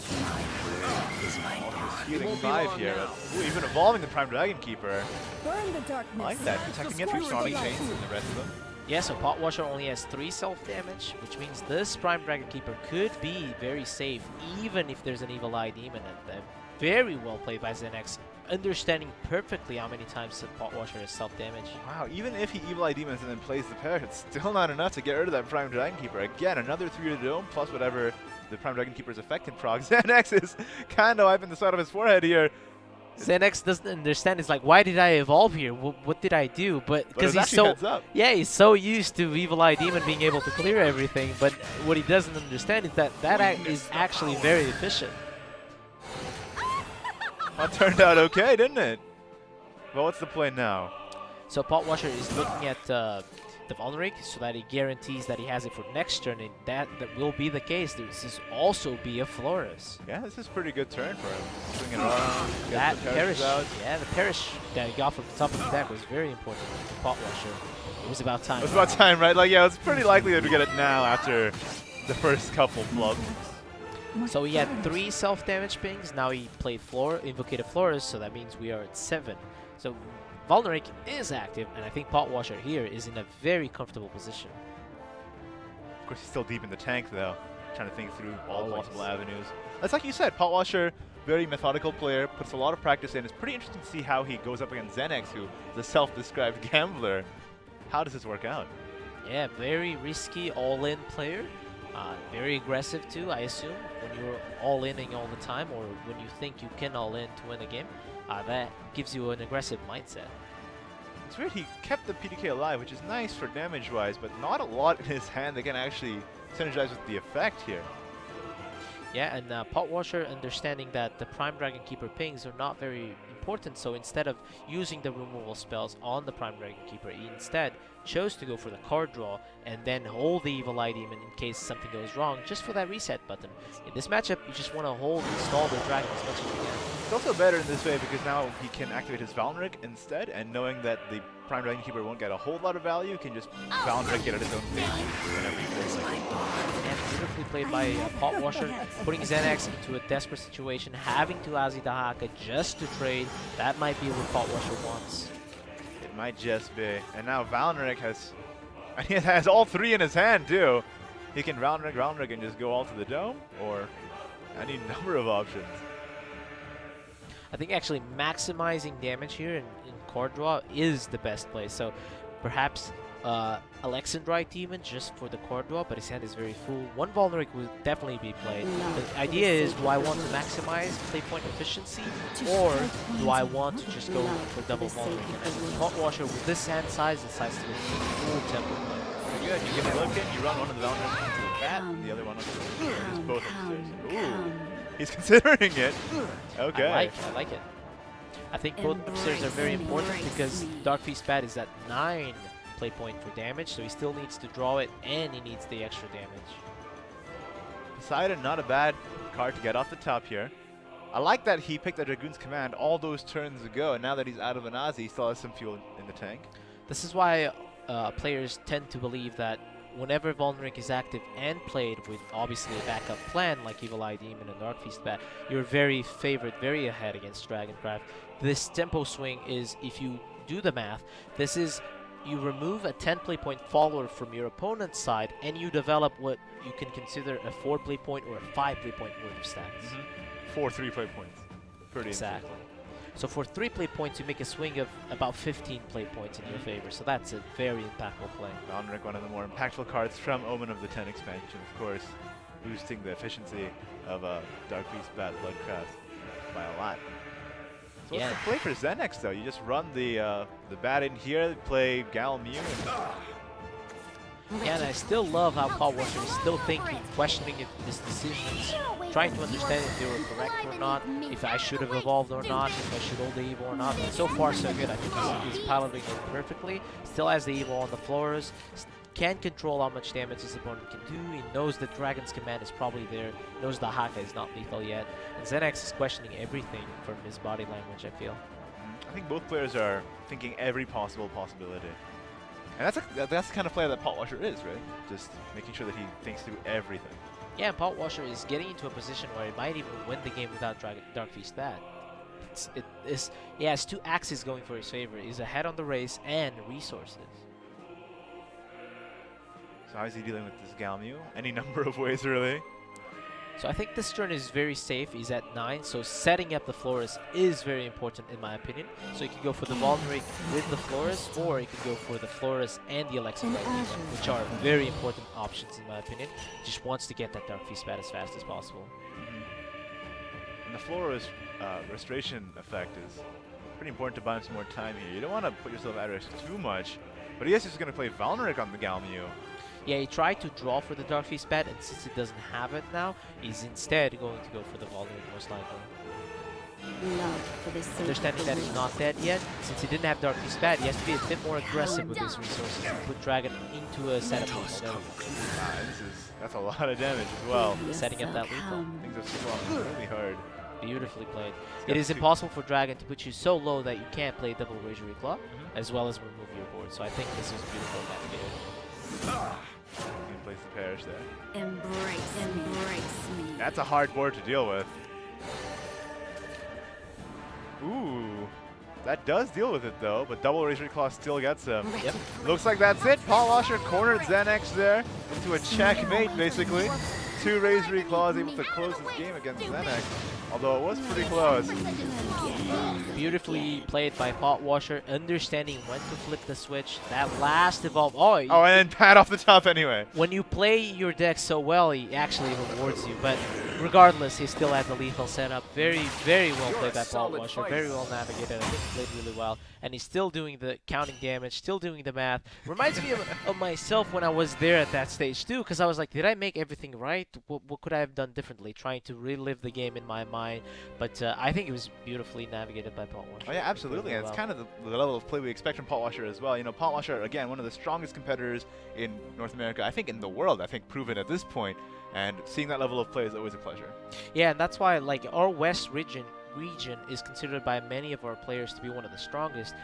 Healing 5 here. Ooh, even evolving the Prime Dragon Keeper. Burn the darkness. I like that. Protecting it through Snarling Chains and the rest of them. Yeah, so Potwasher only has 3 self-damage, which means this Prime Dragon Keeper could be very safe, even if there's an Evil Eye Demon at them. Very well played by Zenex, understanding perfectly how many times Potwasher has self-damage. Wow, even if he Evil Eye Demons and then plays the Perish, it's still not enough to get rid of that Prime Dragon Keeper. Again, another 3 to the dome, plus whatever the Prime Dragon Keeper's effect can proc. Zenex is kind of wiping the side of his forehead here. Zenex doesn't understand. It's like, why did I evolve here? What did I do? But because he's so he's so used to Evil Eye Demon being able to clear everything. But what he doesn't understand is that is actually very efficient. That turned out okay, didn't it? Well, what's the play now? So Potwasher is looking at the Valneric so that he guarantees that he has it for next turn, and that will be the case. This is also be a Florus. Yeah, this is a pretty good turn for him. Swinging around, that Perish, yeah, the Perish that he got from the top of the deck was very important for Potwasher. It was about time. It was about time, right? Like, yeah, it's pretty likely that we get it now after the first couple flubs. So he had 3 self-damage pings. Now he played Invocated Florus, so that means we are at 7. So Valneric is active, and I think Potwasher here is in a very comfortable position. Of course, he's still deep in the tank, though, trying to think through all possible avenues. That's like you said, Potwasher, very methodical player, puts a lot of practice in. It's pretty interesting to see how he goes up against Zenex, who is a self-described gambler. How does this work out? Yeah, very risky all-in player. Very aggressive too, I assume, when you're all-inning all the time, or when you think you can all-in to win a game. That gives you an aggressive mindset. It's weird, he kept the PDK alive, which is nice for damage-wise, but not a lot in his hand that can actually synergize with the effect here. Yeah, and Pot Washer understanding that the Prime Dragon Keeper pings are not very important, so instead of using the removal spells on the Prime Dragon Keeper, he instead chose to go for the card draw and then hold the Evil Eye Demon in case something goes wrong, just for that reset button. In this matchup, you just want to hold and stall the dragon as much as you can. It's also better in this way because now he can activate his Valneric instead, and knowing that the Prime Dragon Keeper won't get a whole lot of value, can just Valneric it at his own pace whenever he feels like it. And beautifully played by Pot Washer, putting Xanax into a desperate situation, having to Azi Dahaka just to trade. That might be what Pot Washer wants. It might just be. And now Valneric has all three in his hand too. He can Valneric and just go all to the dome, or any number of options. I think actually maximizing damage here in card draw is the best play. So perhaps Alexandrite Demon just for the card draw, but his hand is very full. One Valneric would definitely be played. The idea is, do I want to maximize play point efficiency, or do I want to just go for double Valneric? And Pot Washer with this hand size decides to go for full tempo play. Good, you get a look in, you run one of the Valnerics into the bat, and the other one onto the just both upstairs. Ooh, he's considering it. Okay. I like it. I think both upstairs are very important because Dark Feast Bat is at 9 play point for damage, so he still needs to draw it and he needs the extra damage. Poseidon, not a bad card to get off the top here. I like that he picked the Dragoon's Command all those turns ago, and now that he's out of an Azi, he still has some fuel in the tank. This is why players tend to believe that whenever Valneric is active and played with obviously a backup plan like Evil Eye Demon and Dark Feast Bat, you're very favored, very ahead against Dragoncraft. This tempo swing is, if you do the math, this is you remove a 10 play point follower from your opponent's side and you develop what you can consider a 4 play point or a 5 play point worth of stats. 4 3 play points. Pretty exactly. So for 3 play points, you make a swing of about 15 play points in your favor. So that's a very impactful play. Valneric, one of the more impactful cards from Omen of the 10 expansion, of course, boosting the efficiency of Dark Beast Bat Bloodcraft by a lot. So what's the play for Xenex though? You just run the bat in here, play Gal Mew, yeah, and I still love how Pot Washer is still thinking, questioning his decisions, trying to understand if they were correct or not, if I should have evolved or not, if I should hold the Evo or not. But so far so good. I think he's piloting it perfectly. Still has the Evo on the floors. Can control how much damage his opponent can do. He knows that Dragon's Command is probably there. Knows the Haka is not lethal yet. And Xenex is questioning everything from his body language, I feel. I think both players are thinking every possible possibility. And that's the kind of player that Pot Washer is, right? Just making sure that he thinks through everything. Yeah, Pot Washer is getting into a position where he might even win the game without Dark Feast Bat. He has 2 axes going for his favor. He's ahead on the race and resources. So how is he dealing with this Galmew? Any number of ways, really. So I think this turn is very safe. He's at 9, so setting up the Florist is very important in my opinion. So you can go for the Valneric with the Florist, or you can go for the Florist and the Alexandrite Demon, which are very important options in my opinion. Just wants to get that Dark Feast Bat as fast as possible. And the Florist restoration effect is pretty important to buy him some more time here. You don't want to put yourself at risk too much, but he is just going to play Valneric on the Galmew. Yeah, he tried to draw for the Dark Feast Bat, and since he doesn't have it now, he's instead going to go for the Valneric most likely. Understanding that he's not dead yet, since he didn't have Dark Feast Bat, he has to be a bit more aggressive with his resources and put Dragon into a setup. That's a lot of damage as well. Setting up that lethal. Things are super really hard. Beautifully played. It is impossible for Dragon to put you so low that you can't play double Razor Claw, as well as remove your board. So I think this is beautiful navigated. He plays the parish there. Embrace me. That's a hard board to deal with. Ooh, that does deal with it though, but double Razor Claw still gets him. Yep. Looks like that's it. Pot Washer cornered Xenex there into a checkmate basically. 2 Razor Claws able to close his game against Xenex, although it was pretty close. Beautifully played by Pot Washer, understanding when to flip the switch. That last evolve. Oh, and then pat off the top anyway. When you play your deck so well, he actually rewards you. But regardless, he still had the lethal setup. Very, very well played by Paul Washer. Very well navigated. I think he played really well. And he's still doing the counting damage, still doing the math. Reminds me of myself when I was there at that stage too, because I was like, did I make everything right? What could I have done differently? Trying to relive the game in my mind. But I think it was beautifully navigated by Paul Washer. Oh yeah, absolutely. And it's kind of the level of play we expect from Paul Washer as well. You know, Paul Washer, again, one of the strongest competitors in North America, I think in the world, I think proven at this point. And seeing that level of play is always a pleasure. Yeah, and that's why like our West region is considered by many of our players to be one of the strongest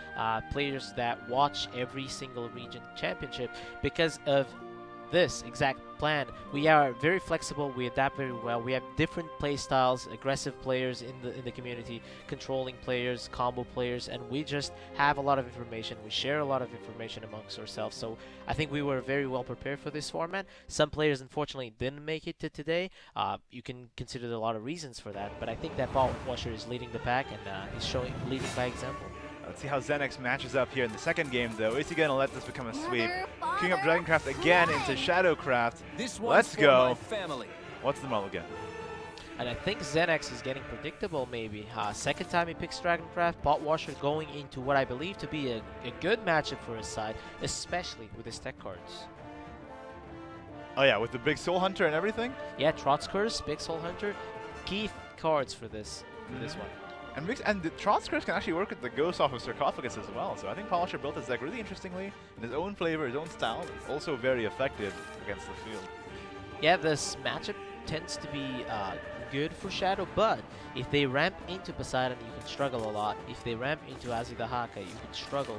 players that watch every single region championship because of this exact plan. We are very flexible, we adapt very well, we have different play styles, aggressive players in the community, controlling players, combo players, and we just have a lot of information. We share a lot of information amongst ourselves, so I think we were very well prepared for this format. Some players unfortunately didn't make it to today. You can consider a lot of reasons for that, but I think that Paul Washer is leading the pack and he's leading by example. Let's see how Xenex matches up here in the second game, though. Is he going to let this become a sweep? Queuing up Dragoncraft again into Shadowcraft. Let's go. What's the mulligan? And I think Xenex is getting predictable, maybe. Second time he picks Dragoncraft. Pot Washer going into what I believe to be a good matchup for his side, especially with his tech cards. Oh yeah, with the big Soul Hunter and everything? Yeah, Trotz Curse, big Soul Hunter. Key cards for this one. And the Trotz Curse can actually work with the Ghost off of Sarcophagus as well. So I think Paul Washer built his deck really interestingly, in his own flavor, his own style, also very effective against the field. Yeah, this matchup tends to be good for Shadow, but if they ramp into Poseidon, you can struggle a lot. If they ramp into Azidahaka, you can struggle.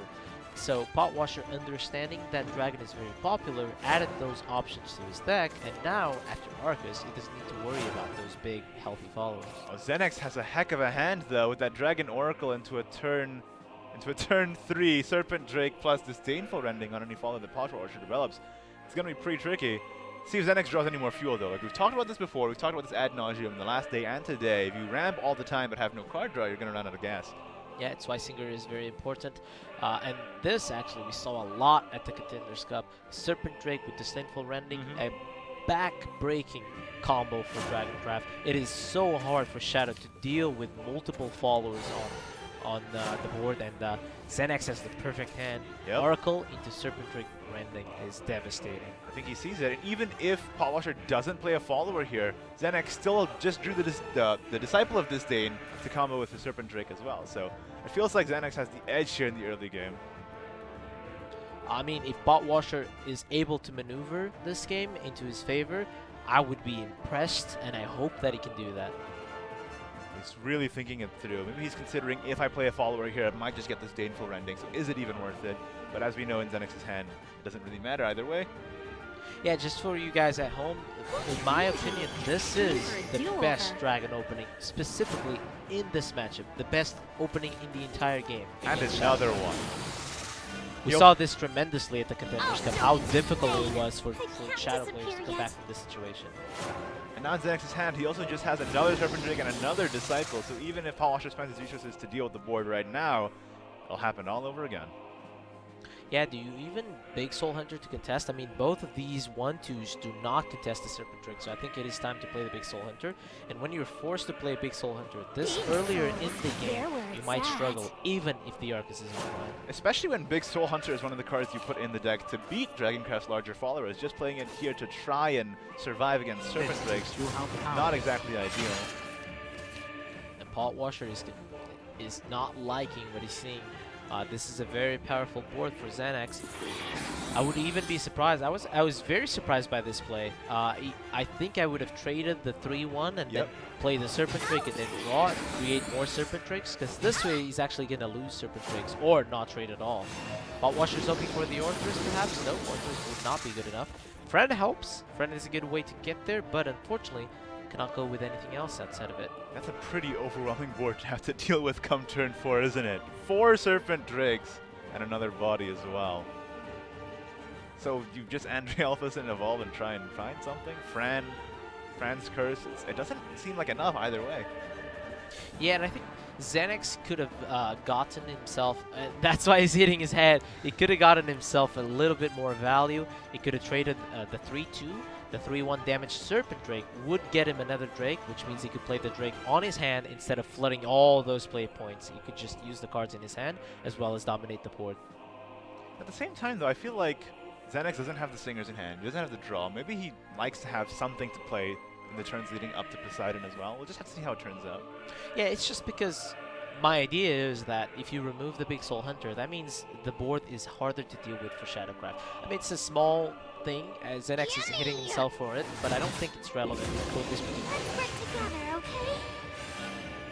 So Pot Washer, understanding that Dragon is very popular, added those options to his deck, and now, after Arcus, he doesn't need to worry about those big, healthy followers. Oh, Xenex has a heck of a hand, though, with that Dragon Oracle into a turn 3 Serpent Drake plus Disdainful Rending on any follow that Pot Washer develops. It's going to be pretty tricky. See if Xenex draws any more fuel, though. Like, we've talked about this before, we've talked about this ad nauseum the last day and today. If you ramp all the time but have no card draw, you're going to run out of gas. Yeah, Zweissinger is very important. And this, actually, we saw a lot at the Contenders Cup. Serpent Drake with Disdainful Rending, a back-breaking combo for Dragoncraft. It is so hard for Shadow to deal with multiple followers on the board, and Xenex has the perfect hand. Yep. Oracle into Serpent Drake Rending is devastating. I think he sees it, and even if Pot Washer doesn't play a follower here, Xenex still just drew the Disciple of Disdain to combo with the Serpent Drake as well. So it feels like Xenex has the edge here in the early game. I mean, if Pot Washer is able to maneuver this game into his favor, I would be impressed, and I hope that he can do that. He's really thinking it through. Maybe he's considering, if I play a follower here, I might just get this Disdainful Rending, so is it even worth it? But as we know in Xenex's hand, it doesn't really matter either way. Yeah, just for you guys at home, in my opinion, this is the best Dragon opening, specifically in this matchup. The best opening in the entire game. And another one. We saw this tremendously at the Contenders Cup, how difficult it was for Shadow players to come back from this situation. And now in Xenex's hand, he also just has another Serpent Drake and another Disciple, so even if Pot Washer spends his resources to deal with the board right now, it'll happen all over again. Yeah, do you even Big Soul Hunter to contest? I mean, both of these 1-2s do not contest the Serpent Drake, so I think it is time to play the Big Soul Hunter. And when you're forced to play Big Soul Hunter this earlier in the game, you might struggle, even if the Arcus is online. Especially when Big Soul Hunter is one of the cards you put in the deck to beat Dragoncraft's larger followers. Just playing it here to try and survive against Serpent Drakes, not exactly ideal. And Pot Washer is not liking what he's seeing. This is a very powerful board for Xenex. I would even be surprised. I was very surprised by this play. I think I would have traded the 3-1 and then play the Serpent Drake and then draw it, create more Serpent Drakes, because this way he's actually going to lose Serpent Drakes or not trade at all. Pot Washer's hoping for the Orthrus perhaps. No, Orthrus would not be good enough. Friend helps. Friend is a good way to get there, but unfortunately cannot go with anything else outside of it. That's a pretty overwhelming board to have to deal with come turn 4, isn't it? 4 Serpent Drakes and another body as well. So you just Andre Alphas and evolve and try and find something? Fran's Curse, it doesn't seem like enough either way. Yeah, and I think Xanax could have gotten himself, that's why he's hitting his head, he could have gotten himself a little bit more value. He could have traded the 3-2, the 3-1 damage Serpent Drake would get him another Drake, which means he could play the Drake on his hand instead of flooding all those play points. He could just use the cards in his hand as well as dominate the board. At the same time, though, I feel like Xanax doesn't have the Singers in hand. He doesn't have the draw. Maybe he likes to have something to play in the turns leading up to Poseidon as well. We'll just have to see how it turns out. Yeah, it's just because my idea is that if you remove the big Soul Hunter, that means the board is harder to deal with for Shadowcraft. I mean, it's a small thing, as Xanax is hitting himself for it, but I don't think it's relevant for this particular.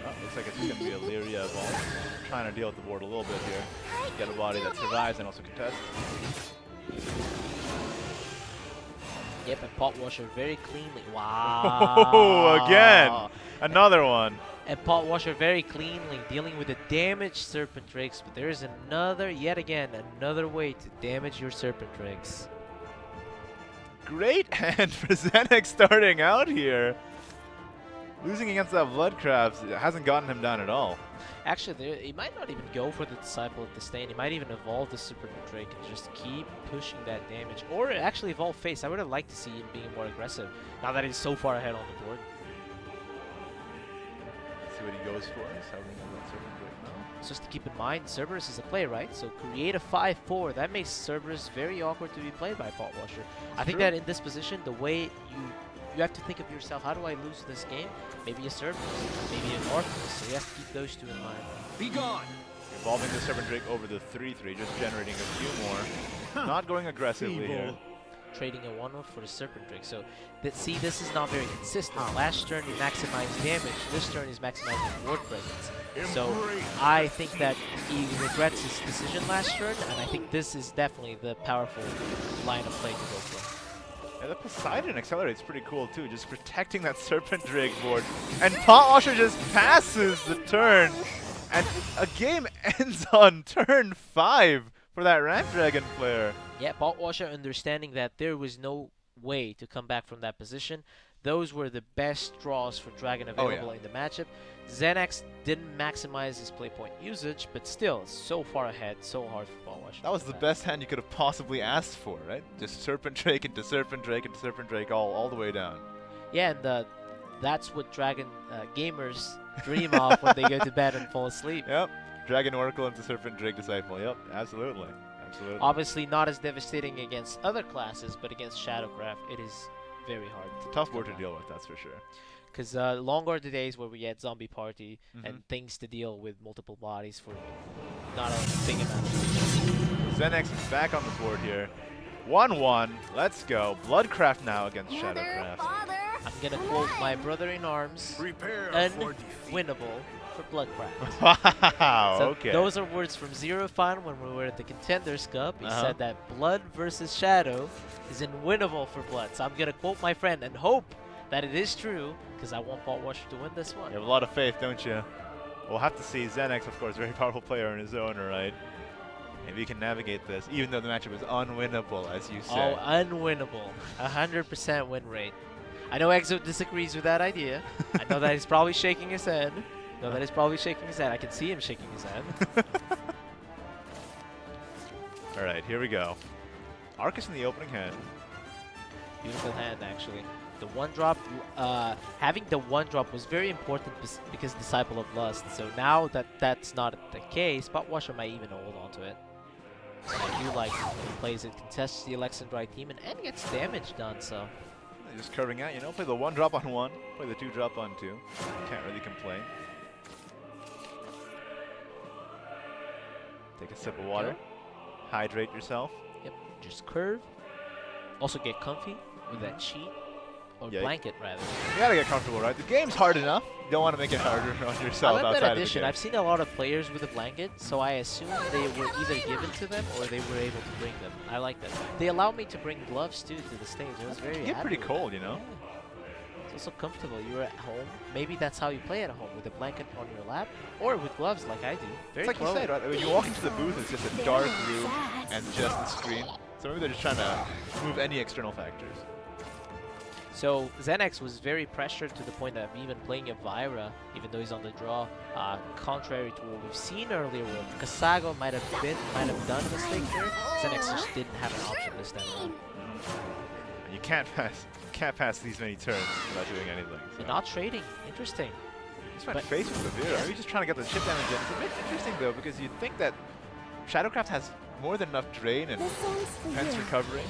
Oh, looks like it's going to be a Lyria evolve. Trying to deal with the board a little bit here. Get a body that survives and also contests. Yep, and Pot Washer very cleanly. Oh, Wow. again! Another one. And Pot Washer very cleanly dealing with the damaged Serpent Drakes, but there is yet again, another way to damage your Serpent Drakes. Great hand for Xanax starting out here. Losing against that Bloodcraft hasn't gotten him down at all. Actually, he might not even go for the Disciple of Disdain. He might even evolve the Super Drake and just keep pushing that damage. Or actually evolve Face. I would have liked to see him being more aggressive, now that he's so far ahead on the board. Let's see what he goes for. He's hovering on that Serpent Drake now. Just to keep in mind, Cerberus is a play, right? So create a 5-4. That makes Cerberus very awkward to be played by Pot Washer. I think that in this position, the way you have to think of yourself, how do I lose this game? Maybe a Cerberus, maybe an Artemis, so you have to keep those two in mind. Be gone! Evolving the Serpent Drake over the 3-3, just generating a few more. Not going aggressively here. Trading a 1-1 for the Serpent Drake. So, see, this is not very consistent. Last turn he maximized damage, this turn he's maximizing board presence. So, I think that he regrets his decision last turn, and I think this is definitely the powerful line of play to go for. Yeah, the Poseidon accelerates pretty cool too, just protecting that Serpent Drake board. And Pot Washer just passes the turn, and a game ends on turn 5 for that Ramp Dragon player. Yeah, Pot Washer understanding that there was no way to come back from that position. Those were the best draws for Dragon available in the matchup. Xanax didn't maximize his play point usage, but still, so far ahead, so hard for Pot Washer. That was the best hand you could have possibly asked for, right? Just Serpent Drake into Serpent Drake into Serpent Drake all the way down. Yeah, and that's what Dragon gamers dream of when they go to bed and fall asleep. Yep, Dragon Oracle into Serpent Drake Disciple. Yep, absolutely. Absolutely. Obviously not as devastating against other classes, but against Shadowcraft, it is very hard. It's a tough board to deal with, that's for sure. Because long are the days where we had Zombie Party and things to deal with multiple bodies for not a big amount of time. Xanax is back on the board here. 1-1. Let's go. Bloodcraft now against Shadowcraft. I'm going to quote my brother-in-arms, unwinnable for Bloodcraft. Wow, So okay. those are words from Zero Fun when we were at the Contenders Cup. He said that Blood versus Shadow is unwinnable for Blood. So I'm going to quote my friend and hope that it is true, because I want Pot Washer to win this one. You have a lot of faith, don't you? We'll have to see. Xanax, of course, very powerful player in his own right. Maybe he can navigate this, even though the matchup is unwinnable, as you say. Oh, unwinnable. 100% win rate. I know Exo disagrees with that idea. I know that he's probably shaking his head. I can see him shaking his head. All right, here we go. Arcus in the opening hand. Beautiful hand, actually. The one drop, having the one drop was very important because Disciple of Lust. So now that that's not the case, Pot Washer might even hold on to it. And I do like when he plays it, contests the Alexandrite team, and gets damage done, so. Just curving out, you know, play the 1 drop on 1, play the 2 drop on 2. Can't really complain. Take a sip of water. Hydrate yourself. Yep, just curve. Also get comfy with that cheat. Or blanket, rather. You gotta get comfortable, right? The game's hard enough. You don't want to make it harder on yourself I like outside that of the addition. game. I've seen a lot of players with a blanket, so I assume they were either given to them or they were able to bring them. I like that. They allowed me to bring gloves, too, to the stage. I was very You get happy pretty with cold, that. you know? Yeah. It's also comfortable. You're at home. Maybe that's how you play at home, with a blanket on your lap, or with gloves like I do. Very It's like you said, right? When you walk into the booth, it's just a dark room and just the screen. So maybe they're just trying to remove any external factors. So Xenex was very pressured to the point of even playing a Vira, even though he's on the draw. Contrary to what we've seen earlier, where Kasago might have done a mistake there. Xenex just didn't have an option this time around. And you can't pass these many turns without doing anything. So. Not trading. Interesting. He's went face with the Vira. He's just trying to get the chip damage in. It's a bit interesting though, because you'd think that Shadowcraft has more than enough drain and defense recovery.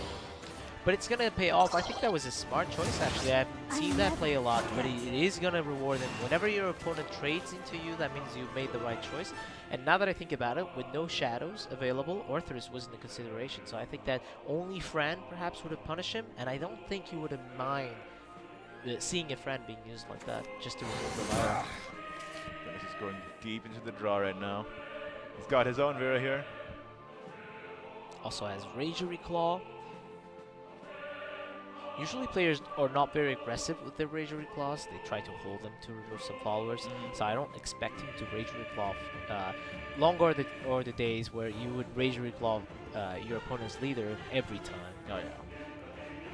But it's going to pay off. I think that was a smart choice, actually. I haven't seen that play a lot, but it is going to reward him. Whenever your opponent trades into you, that means you made the right choice. And now that I think about it, with no shadows available, Orthrus wasn't a consideration. So I think that only Fran perhaps would have punished him, and I don't think he would have mind seeing a Fran being used like that, just to remove the Vira. Dennis is going deep into the draw right now. He's got his own Vira here. Also has Ragery Claw. Usually players are not very aggressive with their Ragery Claws. They try to hold them to remove some followers. So I don't expect him to Ragery Claw. Long are the days where you would Ragery Claw your opponent's leader every time. Oh yeah.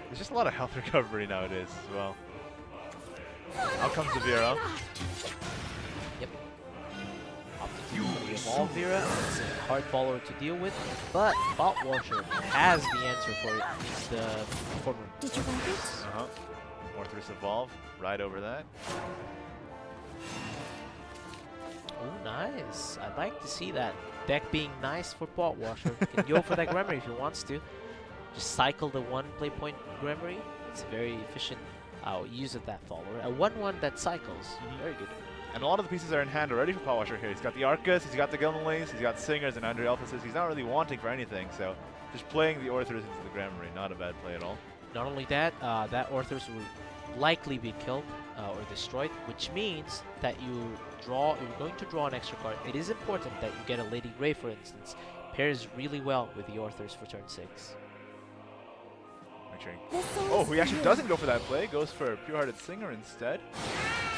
There's just a lot of health recovery nowadays as well. Out comes the Vira. Yep. Opted to evolve Vira. It's a hard follower to deal with, but Bot Washer has the answer for it. It's the former. Did you like it? Orthrus evolve right over that. Oh, nice. I'd like to see that deck being nice for Bot Washer. Can go for that Gremory if he wants to. Just cycle the one play point Gremory. It's a very efficient use of that follower. A 1/1 that cycles. Very good. And a lot of the pieces are in hand already for Bot Washer here. He's got the Arcus, he's got the Gilmalace, he's got Singers and Andre Alphasis. He's not really wanting for anything, so just playing the Orthrus into the Gremory, not a bad play at all. Not only that, that Orthrus will likely be killed or destroyed, which means that you're going to draw an extra card. It is important that you get a Lady Grey, for instance. Pairs really well with the Orthrus for turn 6. Oh, he actually doesn't go for that play. Goes for Pure-Hearted Singer instead.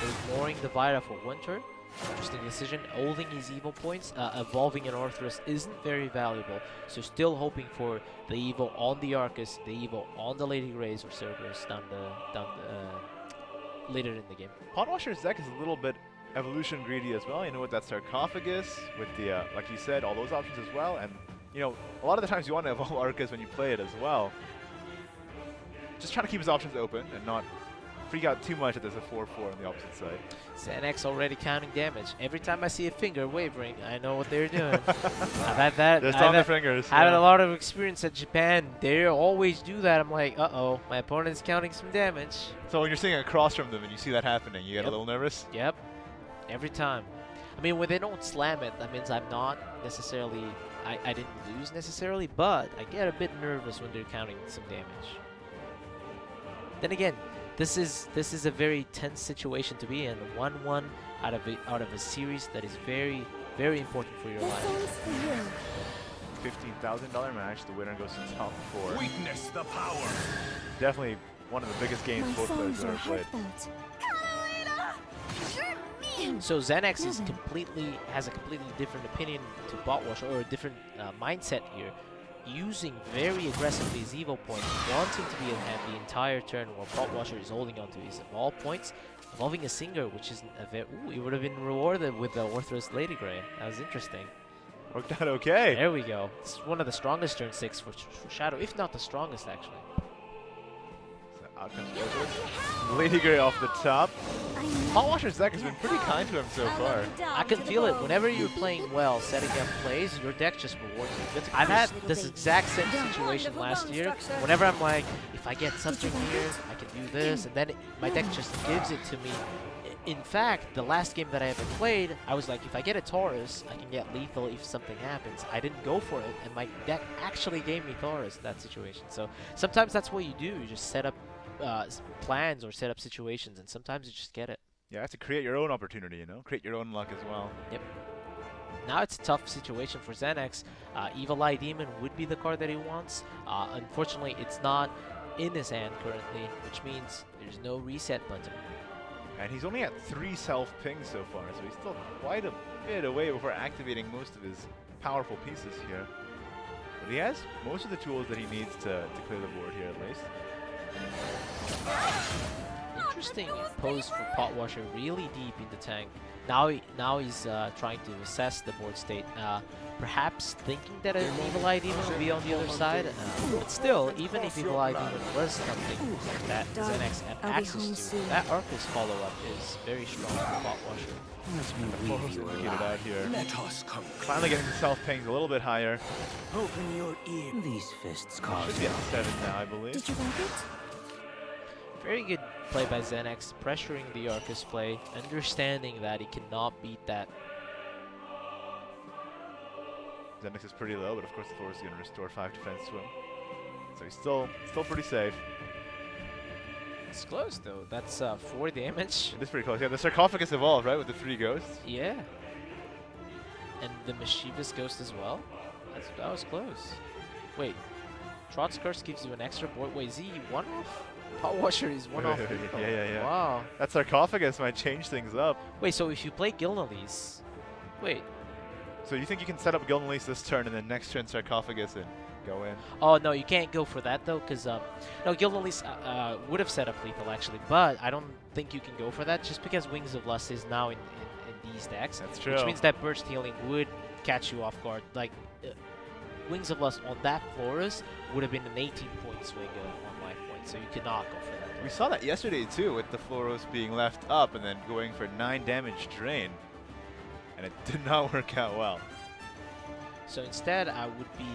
So ignoring the Vira for one turn. Interesting decision. Holding his evil points, evolving an Orthrus isn't very valuable. So still hoping for the evil on the Arcus, the evil on the Lady Greys or Cerberus later in the game. Bot Washer's deck is a little bit evolution greedy as well. You know, with that Sarcophagus, with the like you said, all those options as well. And you know, a lot of the times you want to evolve Arcus when you play it as well. Just trying to keep his options open and not freak out too much that there's a 4/4 on the opposite side. Xenex already counting damage. Every time I see a finger wavering, I know what they're doing. I've had that. They're on their fingers. I had a lot of experience at Japan. They always do that. I'm like, uh-oh, my opponent's counting some damage. So when you're sitting across from them and you see that happening, you get a little nervous? Yep. Every time. I mean, when they don't slam it, that means I'm not necessarily... I didn't lose necessarily, but I get a bit nervous when they're counting some damage. Then again, this is a very tense situation to be in. 1/1 out of a series that is very, very important for your life. $15,000 match. The winner goes to top 4. Witness the power. Definitely one of the biggest games both players have ever played. So Xenex has a completely different opinion to Bot Washer, or a different mindset here. Using very aggressively his evil points, wanting to be in hand the entire turn while Bot Washer is holding on to his evolve points, evolving a Singer, which isn't a very... Ooh, he would have been rewarded with the Orthrus Lady Grey. That was interesting. Worked out okay. There we go. It's one of the strongest turn 6 for Shadow, if not the strongest, actually. Out comes Orthrus. Lady Grey off the top. Bot Washer's deck has been pretty kind to him so far. I can feel it. Whenever you're playing well, setting up plays, your deck just rewards you. I've had this exact same situation last year. Whenever I'm like, if I get something here, I can do this, and then my deck just gives it to me. In fact, the last game that I ever played, I was like, if I get a Taurus, I can get lethal if something happens. I didn't go for it, and my deck actually gave me Taurus in that situation. So sometimes that's what you do. You just set up plans or set up situations, and sometimes you just get it. Yeah, you have to create your own opportunity, you know? Create your own luck as well. Yep. Now it's a tough situation for Xenex. Evil Eye Demon would be the card that he wants. Unfortunately, it's not in his hand currently, which means there's no reset button. And he's only at 3 self-pings so far, so he's still quite a bit away before activating most of his powerful pieces here. But he has most of the tools that he needs to clear the board here at least. Interesting pose for Potwasher, really deep in the tank. Now he's trying to assess the board state. Perhaps thinking that an Evil Eye Demon will be on the other side. But still, even if Evil Eye Demon was something that Zenex had access to, that Arcus follow-up is very strong for Potwasher. Get it out here. Let us come. Finally getting the self-pings a little bit higher. Open your ear. These fists cause Should be at 7 now, I believe. Did you like it? Very good play by Zenex, pressuring the Arcus play, understanding that he cannot beat that. Zenex is pretty low, but of course the floor is going to restore 5 defense to him. So he's still pretty safe. It's close though. That's 4 damage. It is pretty close. Yeah, the sarcophagus evolved, right, with the 3 ghosts? Yeah. And the Mischievous Ghost as well. That was close. Wait, Trot's Curse gives you an extra board. Wait, is he one off? Potwasher is one off. Yeah. Wow. That sarcophagus might change things up. Wait, so if you play Gilnalese, wait. So you think you can set up Gilnalese this turn and then next turn sarcophagus and go in? Oh no, you can't go for that though, because no, Gilnalese would have set up lethal actually, but I don't think you can go for that just because Wings of Lust is now in these decks. That's true. Which means that burst healing would catch you off guard. Like Wings of Lust on that Florus would have been an 18-point swing on life points, so you cannot go for that. We saw that yesterday too, with the Floros being left up and then going for 9 damage drain. And it did not work out well. So instead, I would be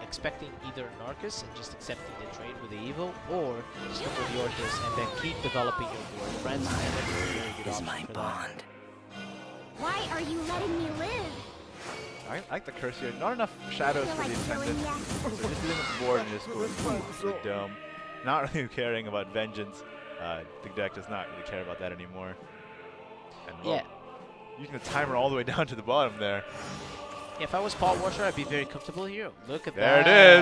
expecting either an Arcus and just accepting the trade with the Evil, or just go for the Arcus and then keep developing your board. Friends is a very good option for that. Why are you letting me live? I like the curse here. Not enough shadows for the Attendant. So just doing the board and just going to the dome. Not really caring about vengeance. The deck does not really care about that anymore. And yeah. Using the timer all the way down to the bottom there. Yeah, if I was Potwasher, I'd be very comfortable here. Look at that. There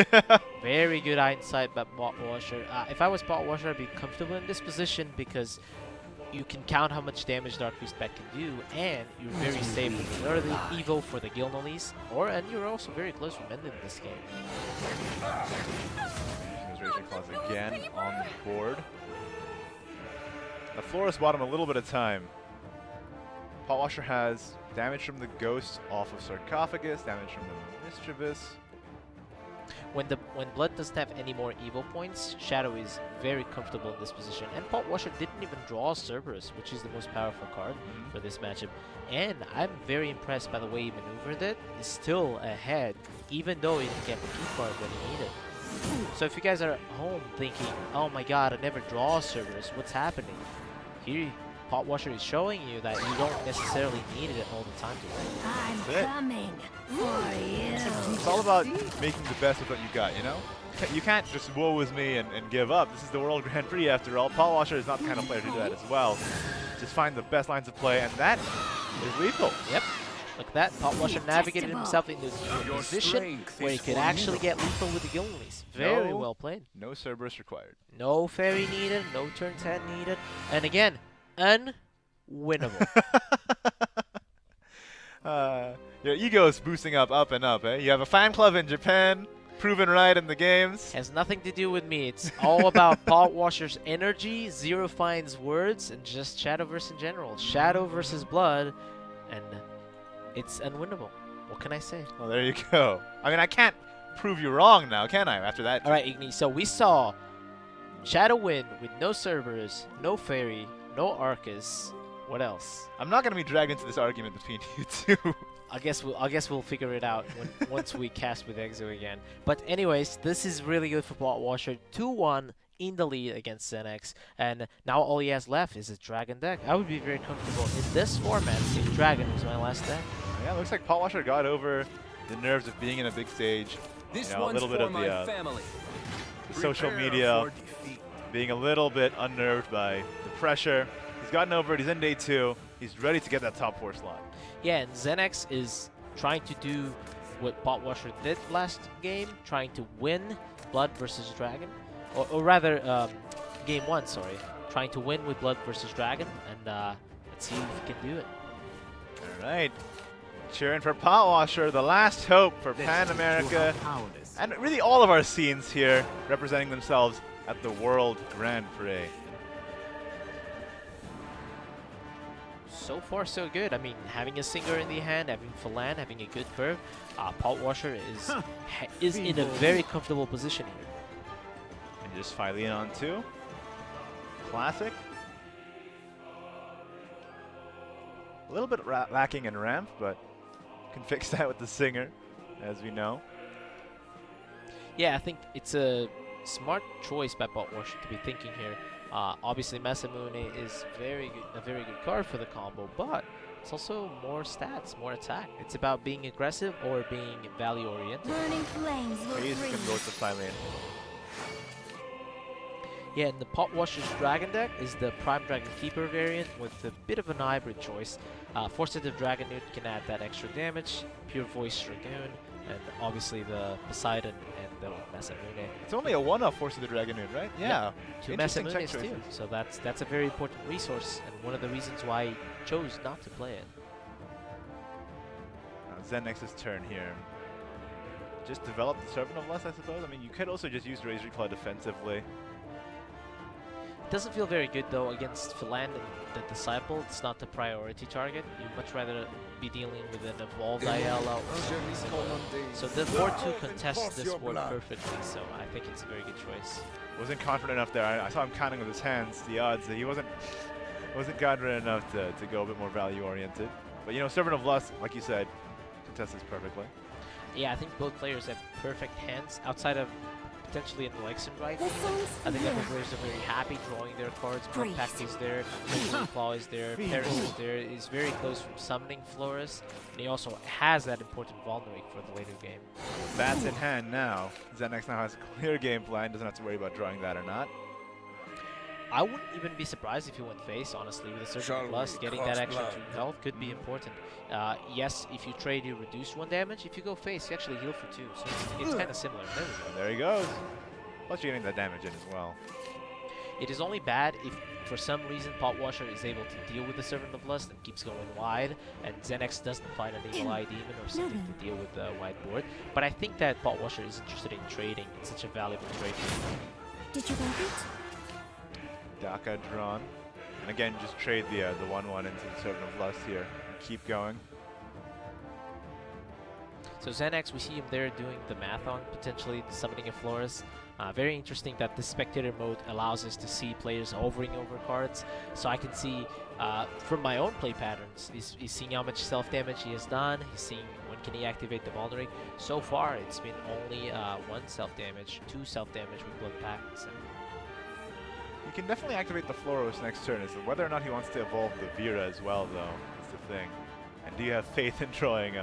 it is. Very good insight by Potwasher. If I was Potwasher, I'd be comfortable in this position because you can count how much damage Dark Beast Bat can do, and you're very safe with an early Evo for the Gilnalese, and you're also very close from ending this game. Using his Razor Claws again on the board. The Florist bought him a little bit of time. Potwasher has damage from the Ghost off of Sarcophagus, damage from the Mischievous. When Blood doesn't have any more Evo points, Shadow is very comfortable in this position. And Potwasher didn't even draw Cerberus, which is the most powerful card for this matchup. And I'm very impressed by the way he maneuvered it. He's still ahead, even though he didn't get the key card that he needed. So if you guys are at home thinking, oh my god, I never draw Cerberus, what's happening? Here, Potwasher is showing you that you don't necessarily need it all the time to win. I'm coming for you. It's all about making the best of what you got, you know? You can't just woe is me and give up. This is the World Grand Prix after all. Potwasher is not the kind of player to do that as well. Just find the best lines of play, and that is lethal. Yep. Look at that. Potwasher navigated himself into a position where he could actually get lethal with the Gilnalese. Very well played. No Cerberus required. No Fairy needed. No turn 10 needed. And again, unwinnable. Your ego is boosting up and up, eh? You have a fan club in Japan, proven right in the games. Has nothing to do with me. It's all about Potwasher's energy, Zero Fine's words, and just Shadowverse in general. Shadow versus Blood, and it's unwinnable. What can I say? Well, there you go. I mean, I can't prove you wrong now, can I, after that? All right, Igni. So we saw Shadow win with no Cerberus, no Fairy, no Arcus. What else? I'm not going to be dragged into this argument between you two. I guess we'll figure it out once we cast with Exo again. But anyways, this is really good for Potwasher. 2-1 in the lead against Zenex, and now all he has left is a Dragon deck. I would be very comfortable in this format if Dragon was my last deck. Yeah, it looks like Potwasher got over the nerves of being in a big stage. This a little bit of the social media, being a little bit unnerved by the pressure. He's gotten over it. He's in day 2. He's ready to get that top 4 slot. Yeah, and Zenex is trying to do what Potwasher did last game, trying to win Blood versus Dragon. Or rather, game 1, sorry. Trying to win with Blood versus Dragon, and let's see if he can do it. All right. Cheering for Potwasher, the last hope for Pan America. And really all of our scenes here representing themselves at the World Grand Prix. So far, so good. I mean, having a singer in the hand, having Falan, having a good curve, Pot Washer is in a very comfortable position here. And just Filene on 2. Classic. A little bit lacking in ramp, but can fix that with the singer, as we know. Yeah, I think it's a smart choice by Pot Washer to be thinking here. Obviously, Masamune is a very good card for the combo, but it's also more stats, more attack. It's about being aggressive or being value-oriented. Burning flames will He's going to go freeze. to Filene. Yeah, and the Pot Washer's Dragon deck is the Prime Dragon Keeper variant with a bit of an hybrid choice. Force-Sensitive Dragon Newt can add that extra damage, Pure Voice Dragoon, and obviously the Poseidon and the Masamune. It's only a one-off Force of the Dragon Newt, right? Yeah. Two Interesting tech Masamunes too. choices. So that's a very important resource and one of the reasons why he chose not to play it. Zenex's turn here. Just develop the Servant of Lust, I suppose. I mean, you could also just use Razor Claw defensively. It doesn't feel very good though against Philan and the Disciple. It's not the priority target. You'd much rather be dealing with an evolved IL out or something similar. So the 4-2 contests this board perfectly, so I think it's a very good choice. Wasn't confident enough there. I saw him counting with his hands the odds. He wasn't confident enough to go a bit more value-oriented. But you know, Servant of Lust, like you said, contests this perfectly. Yeah, I think both players have perfect hands outside of potentially an election right. This one's I think for other you. players are very happy drawing their cards. Priest. Pack is there, Claw is there, Paris is there. He's very close from summoning Florist, and he also has that important Vulnerate for the later game. That's in hand now. Zenex now has a clear game plan, doesn't have to worry about drawing that or not. I wouldn't even be surprised if he went face, honestly, with a certain plus. Getting that extra 2 health could be important. Yes, if you trade, you reduce 1 damage. If you go face, you actually heal for 2. So it's kind of similar. There we go. There he goes. Plus you're getting that damage in as well. It is only bad if, for some reason, Pot Washer is able to deal with the Servant of Lust and keeps going wide, and Zenex doesn't find an Evil Eye Demon or something to deal with the wide board. But I think that Pot Washer is interested in trading. It's such a valuable trade for him. Did you like it? Daka drawn. And again, just trade the 1-1 into the Servant of Lust here. And keep going. So Zenex, we see him there doing the math on potentially summoning a Florist. Very interesting that the spectator mode allows us to see players hovering over cards. So I can see from my own play patterns, he's seeing how much self-damage he has done. He's seeing when can he activate the Vulnerate. So far, it's been only 1 self-damage, 2 self-damage with Blood Pacts. And You can definitely activate the Floros next turn. It's whether or not he wants to evolve the Vera as well, though. That's the thing. And do you have faith in drawing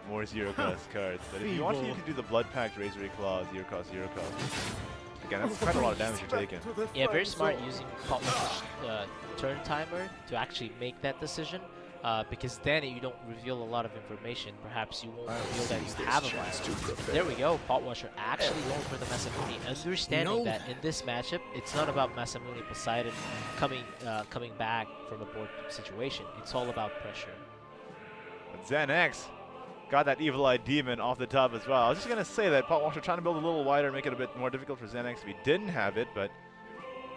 more zero-cost cards? But if you want to, you can do the Blood Pact, Razor Claw, zero-cost. Again, that's quite a lot of damage you're taking. yeah, very smart using Pot Washer's turn timer to actually make that decision. Because then you don't reveal a lot of information. Perhaps you won't reveal that you have a vial. There we go, Pot Washer actually going for the Masamune, understanding that in this matchup, it's not about Masamune Poseidon coming back from a board situation. It's all about pressure. But Zenex got that Evil Eye Demon off the top as well. I was just going to say that Pot Washer trying to build a little wider, make it a bit more difficult for Zenex if he didn't have it, but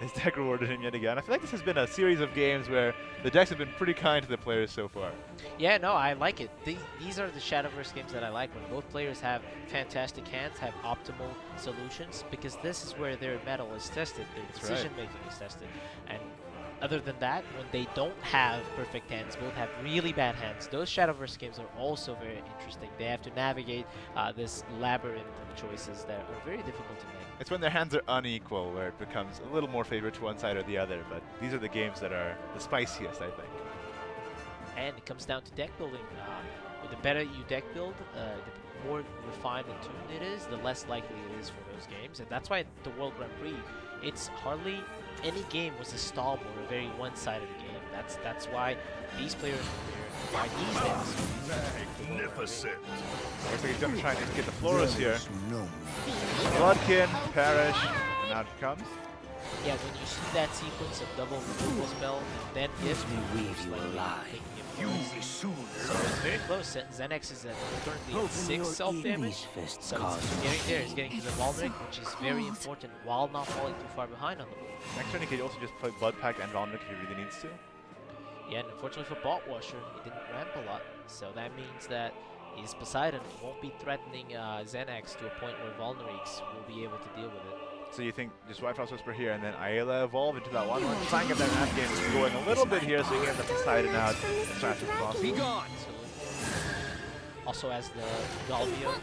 his deck rewarded him yet again. I feel like this has been a series of games where the decks have been pretty kind to the players so far. Yeah, no, I like it. These are the Shadowverse games that I like, when both players have fantastic hands, have optimal solutions, because this is where their mettle is tested, their decision-making is tested. And other than that, when they don't have perfect hands, both have really bad hands, those Shadowverse games are also very interesting. They have to navigate this labyrinth of choices that are very difficult to make. It's when their hands are unequal where it becomes a little more favored to one side or the other, but these are the games that are the spiciest, I think. And it comes down to deck building. The better you deck build, the more refined and tuned it is, the less likely it is for those games. And that's why the World Grand Prix, it's hardly any game was a stall or a very one-sided game. That's why these players are there. Why these decks. Magnificent. Looks like he's going to try and get the Floros here. Bloodkin, Perish, and out it comes. Yeah, when you see that sequence of double removal spell, and then gift, weave you alive. You will soon. So very close. Zenex is currently at 6 self-damage. So he's getting there. He's getting to the Valneric, which is very important while not falling too far behind on the board. Next turn he could also just play Blood Pact and Valneric if he really needs to. Yeah, and unfortunately for Bot Washer, he didn't ramp a lot. So that means that his Poseidon won't be threatening Zenex to a point where Valnerics will be able to deal with it. So you think just White Frost Whisper here and then Ayla evolve into that 1-1, try and get that ramp game going a little bit here so you can get the Poseidon out as fast as possible. Be gone! Also as the Galvio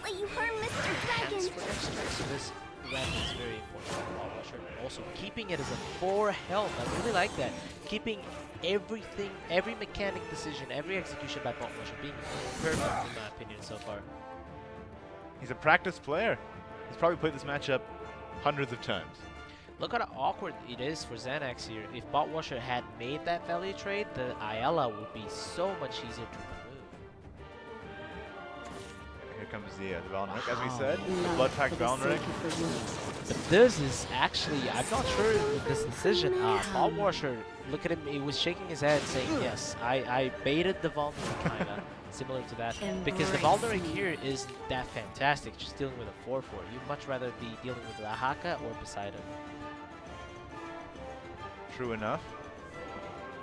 hands for next turn, so this ramp is very important for Bot Washer. Also keeping it as a 4 health, I really like that. Keeping everything, every mechanic decision, every execution by Bot Washer being perfect in my opinion so far. He's a practiced player. He's probably played this matchup hundreds of times. Look how awkward it is for Zenex here. If Bot Washer had made that value trade, the Ayala would be so much easier to remove. Here comes the Valneric, as we said. The Blood Pact Valneric. But this is actually, I'm not sure with this decision. Bot Washer, look at him, he was shaking his head saying, yes, I baited the Valneric kinda. Similar to that, because the Valneric here isn't that fantastic, just dealing with a 4-4. You'd much rather be dealing with Lahaka or Poseidon. True enough.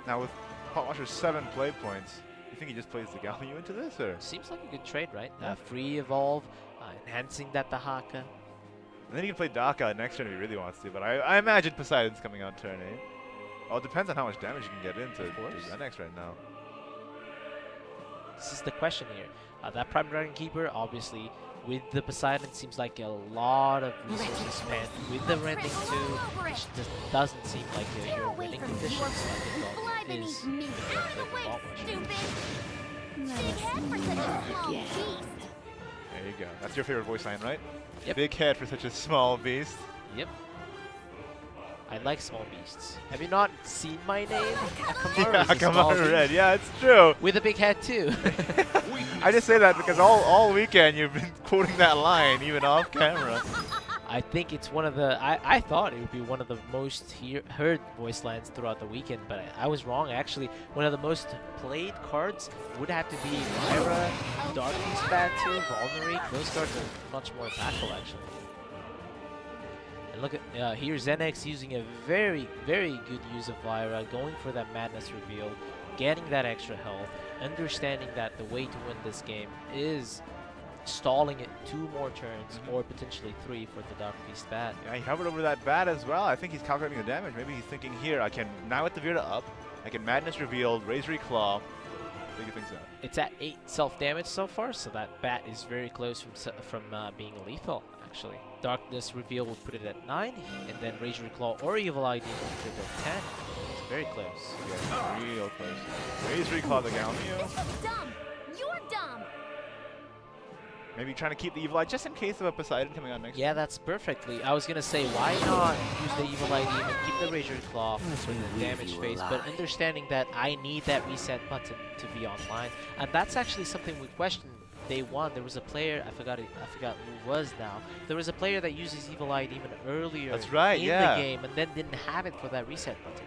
Now with Bot Washer's 7 play points, you think he just plays the Galvio into this, or? Seems like a good trade, right? Free evolve, enhancing that Lahaka. And then he can play Daka next turn if he really wants to, but I imagine Poseidon's coming on turn 8. Well, it depends on how much damage you can get into Zenex right now. This is the question here. That Prime Dragon Keeper, obviously, with the Poseidon, seems like a lot of resources spent. With the Rending too, which just doesn't seem like your winning condition. So I think Gold is the correct play for Bot Washer. There you go. That's your favorite voice line, right? Yep. Big head for such a small beast. Yep. I like small beasts. Have you not seen my name? Yeah, Akamaru Red. Yeah, it's true. With a big head too. I just say that because all weekend you've been quoting that line, even off camera. I think it's one of the. I thought it would be one of the most heard voice lines throughout the weekend, but I was wrong. Actually, one of the most played cards would have to be Myra, Dark Beast Bat 2, Valneric. Those cards are much more impactful, actually. And look at here, Zenex using a very, very good use of Lyra, going for that Madness Reveal, getting that extra health, understanding that the way to win this game is stalling it 2 more turns or potentially 3 for the Dark Beast Bat. Yeah, he hovered over that bat as well. I think he's calculating the damage. Maybe he's thinking here, I can, now with the Virta up, I can Madness Revealed, Razor Claw. What do you think so? It's at 8 self-damage so far, so that bat is very close from being lethal, actually. Darkness Reveal will put it at 9, and then Razor Claw or Evil ID will put it at 10. It's very close. Yeah, real close. Razor Claw the Galvio. Dumb! You're dumb! Maybe trying to keep the Evil Eye just in case of a Poseidon coming on next. Yeah, that's perfectly. I was going to say, why not use the Evil ID and keep the Razor Claw for the damage phase, but understanding that I need that reset button to be online. And that's actually something we questioned day 1. There was a player, I forgot who was now. There was a player that uses Evil Eye even earlier that's right, in the game and then didn't have it for that reset button.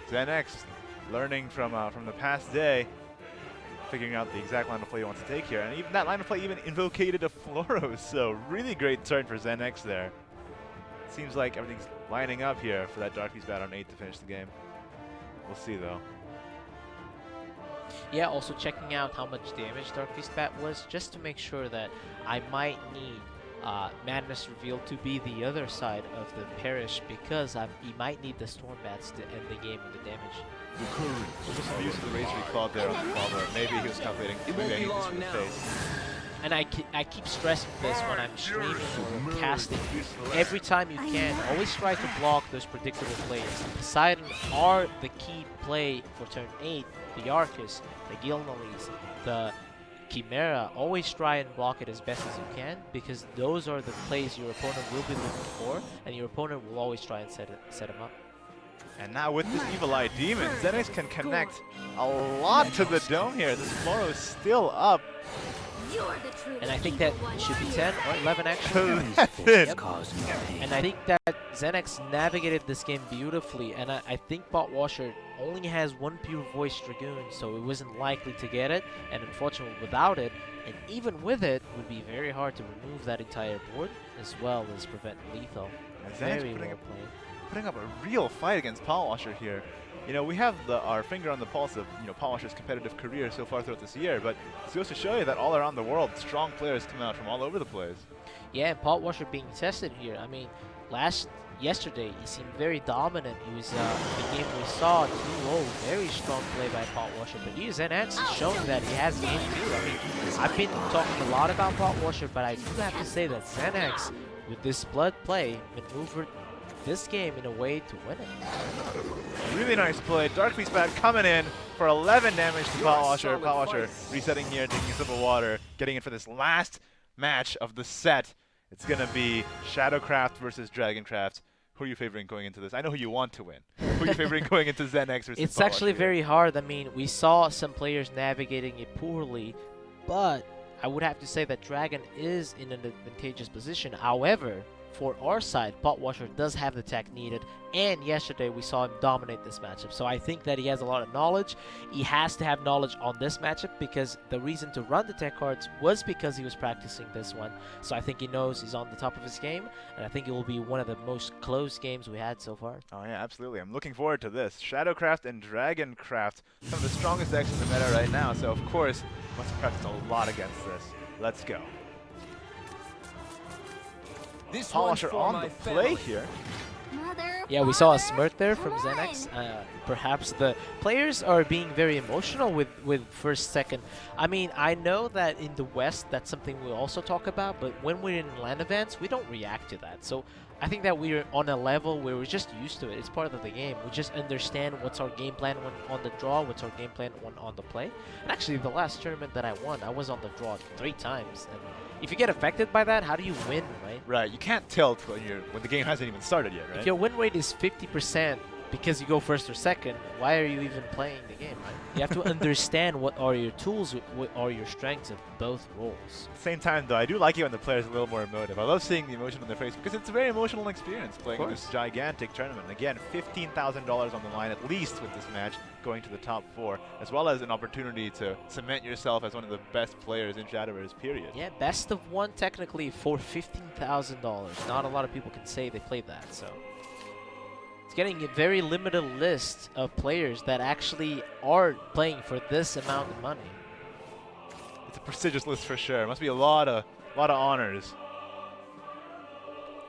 Zenex learning from the past day, figuring out the exact line of play he wants to take here. And even that line of play even invocated a Floros, so really great turn for Zenex there. Seems like everything's lining up here for that Dark Beast Bat on 8 to finish the game. We'll see though. Yeah, also checking out how much damage Dark Beast Bat was, just to make sure that I might need Madness Reveal to be the other side of the Parish, because he might need the Storm Bats to end the game with the damage. So just the use of the Razor Claw there on the follower. Maybe he was calculating, maybe I need this for the face. And I keep stressing this when I'm streaming or casting. Every time you can, always try to block those predictable plays. The Poseidon are the key play for turn 8. The Arcus, the Gilnolis, the Chimera, always try and block it as best as you can, because those are the plays your opponent will be looking for, and your opponent will always try and set them up. And now with this Evil Eye Demon, Zenex can connect a lot to the dome here. This Floro is still up. And I think that it should be 10 or 11 actually. Yep. And I think that Xenex navigated this game beautifully, and I think Botwasher only has one pure voice Dragoon, so it wasn't likely to get it, and unfortunately without it, and even with it, would be very hard to remove that entire board, as well as prevent lethal. Very well played. Putting up a real fight against Botwasher here. You know, we have our finger on the pulse of, Botwasher's competitive career so far throughout this year, but it goes to show you that all around the world, strong players come out from all over the place. Yeah, and Botwasher being tested here. I mean, yesterday, he seemed very dominant. He was, the game we saw, 2-0, very strong play by Botwasher, but here Xenex is showing that he has game too. I mean, I've been talking a lot about Botwasher, but I do have to say that Xenex, with this blood play, maneuvered this game in a way to win it. Really nice play. Dark Beast Bat coming in for 11 damage to Botwasher. Botwasher resetting here, taking a sip of water, getting in for this last match of the set. It's going to be Shadowcraft versus Dragoncraft. Who are you favoring going into this? I know who you want to win. Who are you favoring going into Xenex versus It's Botwasher actually here? very hard. I mean, we saw some players navigating it poorly, but I would have to say that Dragon is in an advantageous position. However, for our side, Botwasher does have the tech needed, and yesterday we saw him dominate this matchup. So I think that he has a lot of knowledge. He has to have knowledge on this matchup because the reason to run the tech cards was because he was practicing this one. So I think he knows he's on the top of his game, and I think it will be one of the most close games we had so far. Oh yeah, absolutely. I'm looking forward to this. Shadowcraft and Dragoncraft, some of the strongest decks in the meta right now, so of course, must practice a lot against this. Let's go. Botwasher on the play here. Yeah, we saw a smirk there from Xenex. Perhaps the players are being very emotional with first, second. I mean, I know that in the West, that's something we also talk about, but when we're in LAN events, we don't react to that. So I think that we're on a level where we're just used to it. It's part of the game. We just understand what's our game plan when on the draw, what's our game plan when on the play. And actually, the last tournament that I won, I was on the draw 3 times. And if you get affected by that, how do you win, right? Right, you can't tilt when the game hasn't even started yet, right? If your win rate is 50% because you go first or second, why are you even playing the game, right? You have to understand what are your tools, what are your strengths of both roles. At the same time, though, I do like it when the players are a little more emotive. I love seeing the emotion on their face because it's a very emotional experience playing in this gigantic tournament. Again, $15,000 on the line at least with this match, going to the top 4, as well as an opportunity to cement yourself as one of the best players in Shadowverse, period. Yeah, best of 1 technically for $15,000. Not a lot of people can say they played that, so. It's getting a very limited list of players that actually are playing for this amount of money. It's a prestigious list for sure. Must be a lot of honors.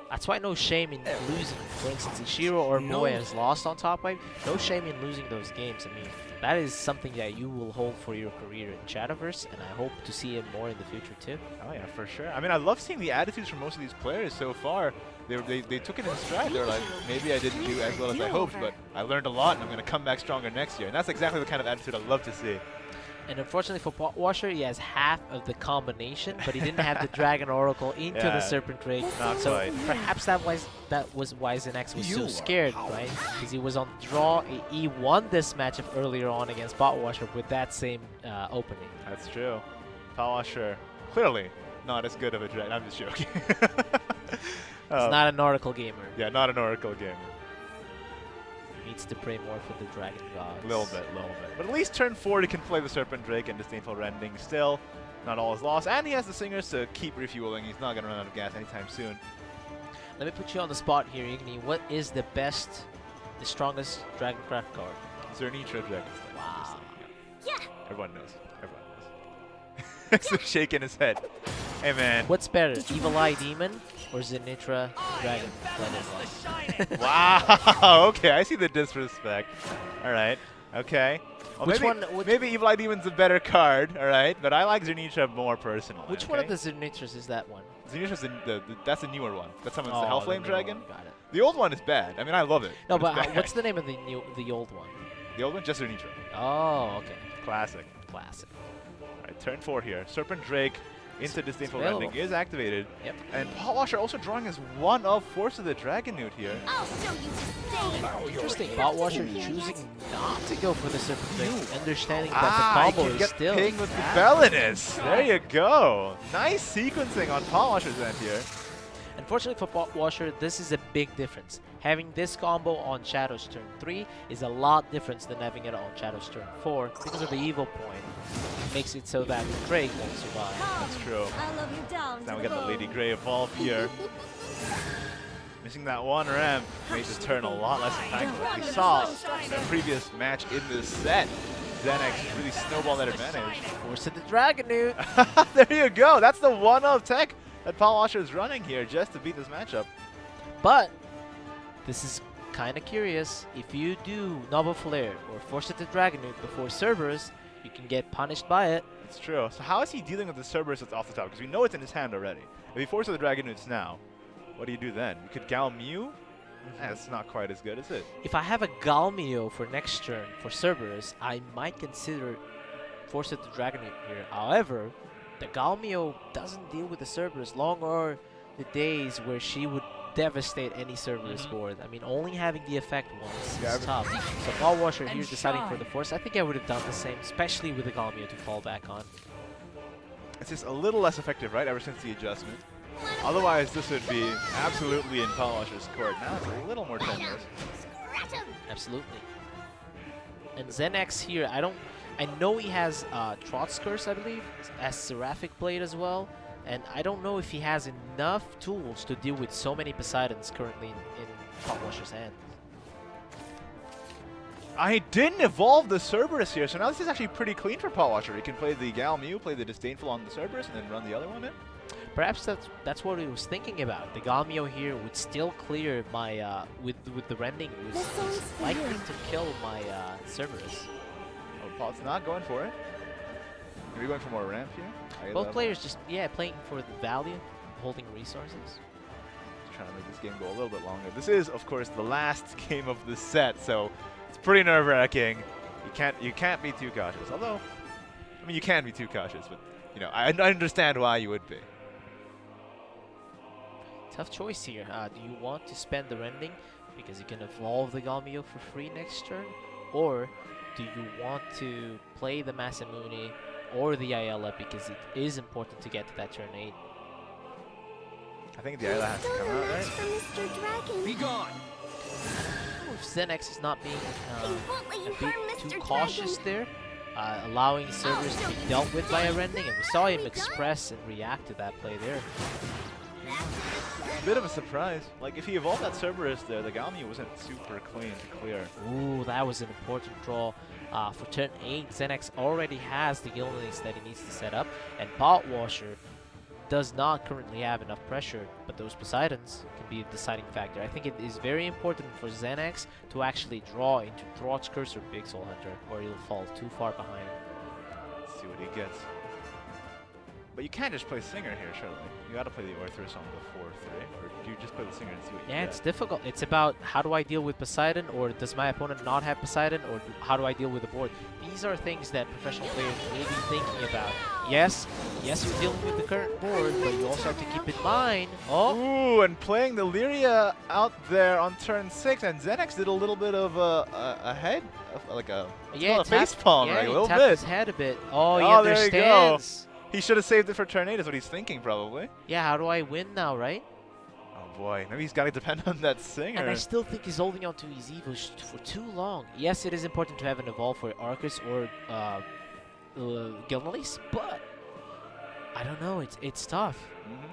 That's why no shame in losing. For instance, Ishiro or Boy has lost on top wave. No shame in losing those games. I mean, that is something that you will hold for your career in Shadowverse, and I hope to see it more in the future too. Oh yeah, for sure. I mean, I love seeing the attitudes from most of these players so far. They took it in stride. They're like, maybe I didn't do as well as I hoped, but I learned a lot, and I'm going to come back stronger next year. And that's exactly the kind of attitude I love to see. And unfortunately for Botwasher, he has half of the combination, but he didn't have the Dragon Oracle into the Serpent Drake. So perhaps that was why Xenex was so scared, right? Because he was on the draw. He won this matchup earlier on against Botwasher with that same opening. That's true. Botwasher, clearly not as good of a Dragon. I'm just joking. He's not an Oracle gamer. Yeah, not an Oracle gamer. Needs to pray more for the Dragon Gods. Little bit. But at least turn 4 he can play the Serpent Drake and Disdainful Rending. Still, not all is lost. And he has the Singers to keep refueling. He's not going to run out of gas anytime soon. Let me put you on the spot here, Igni. What is the strongest Dragoncraft card? Zernitra Dragon. Wow. Yeah. Everyone knows. He's shaking his head. Hey, man. What's better, Evil Eye Demon or Zernitra Dragon? Wow. Okay, I see the disrespect. All right. Okay. Well, maybe Evil Eye Demon's a better card, all right? But I like Zernitra more personally. Which one of the Zernitras is that one? Zernitra's that's the newer one. That's the Hellflame Dragon. Got it. The old one is bad. I mean, I love it. No, but what's the name of the old one? The old one? Just Zernitra. Oh, okay. Classic. Classic. All right, turn 4 here. Serpent Drake into Disdainful available. Rending is activated. Yep. And Pot Washer also drawing his one of Force of the Dragonoot here. I'll show you disdain. Interesting. Pot Washer choosing not to go for the Serpent Ring, understanding that Ah, the combo he is can get still ping with the bad. Belinus. There you go. Nice sequencing on Pot Washer's end here. Unfortunately for Pot Washer, this is a big difference. Having this combo on Shadow's turn 3 is a lot different than having it on Shadow's turn 4 because of the evil point. It makes it so that Drake won't survive. That's true. I love you down. Now to we got the Lady Grey evolve here. Missing that one ramp made the turn a lot less impactful. We saw in the previous match in this set, Xenex really snowball that advantage. Force of the Dragonoot. There you go. That's the one of tech that Pot Washer is running here just to beat this matchup. But this is kind of curious. If you do Noble Flare or Force of the Dragonoot before Cerberus, you can get punished by it. It's true. So how is he dealing with the Cerberus that's off the top? Because we know it's in his hand already. If he forces the Dragonoots now, what do you do then? You could Gal Mew? That's not quite as good, is it? If I have a Galmio for next turn for Cerberus, I might consider Force of the Dragonoot here. However, the Galmio doesn't deal with the Cerberus. Long are the days where she would devastate any Cerberus board. I mean, only having the effect once is tough. So Pot Washer here deciding for the Force. I think I would have done the same, especially with the Galmio to fall back on. It's just a little less effective, right, ever since the adjustment. Otherwise, this would be absolutely in Pot Washer's court. Now it's a little more tenuous. Absolutely. And Xenex here, I know he has Trot's Curse, I believe, as Seraphic Blade as well. And I don't know if he has enough tools to deal with so many Poseidons currently in Pot Washer's hand. I didn't evolve the Cerberus here, so now this is actually pretty clean for Pot Washer. He can play the Gal Mew, play the Disdainful on the Cerberus, and then run the other one in. Perhaps that's what he was thinking about. The Galmio here would still clear my with the rending. It was likely to kill my Cerberus. Oh, Pot's not going for it. Are we going for more ramp here? Both players just playing for the value, holding resources. Just trying to make this game go a little bit longer. This is, of course, the last game of the set, so it's pretty nerve-wracking. You can't be too cautious. Although, I mean, you can be too cautious, but you know, I understand why you would be. Tough choice here. Do you want to spend the rending because you can evolve the Galmio for free next turn? Or do you want to play the Masamune or the Ayala because it is important to get to that turn 8? I think the Ayala has to come out, right? Be gone! If Xenex is not being a bit too cautious there, allowing Cerberus to be dealt with by a rending, and we saw him express and react to that play there. A bit of a surprise. Like, if he evolved that Cerberus there, the Galmio wasn't super clean to clear. Ooh, that was an important draw. For turn 8, Xenex already has the Gilneys that he needs to set up, and Pot Washer does not currently have enough pressure, but those Poseidons can be a deciding factor. I think it is very important for Xenex to actually draw into Thrott's Curse or Big Soul Hunter, or he'll fall too far behind. Let's see what he gets. But you can't just play Singer here, surely. You gotta play the Orthrus on the 4-3, or do you just play the Singer and see what you get? Yeah, it's difficult. It's about how do I deal with Poseidon, or does my opponent not have Poseidon, or how do I deal with the board? These are things that professional players may be thinking about. Yes, you're dealing with the current board, but you also have to keep in mind. Ooh, and playing the Lyria out there on turn 6, and Xenex did a little bit of a head, like a face palm, right? A little tapped bit. his head a bit. Oh, he there you go. understands. He should have saved it for turn 8 is what he's thinking, probably. Yeah, how do I win now, right? Oh boy, maybe he's got to depend on that Singer. And I still think he's holding on to his Evo for too long. Yes, it is important to have an evolve for Arcus or Gilneys, but I don't know, it's tough.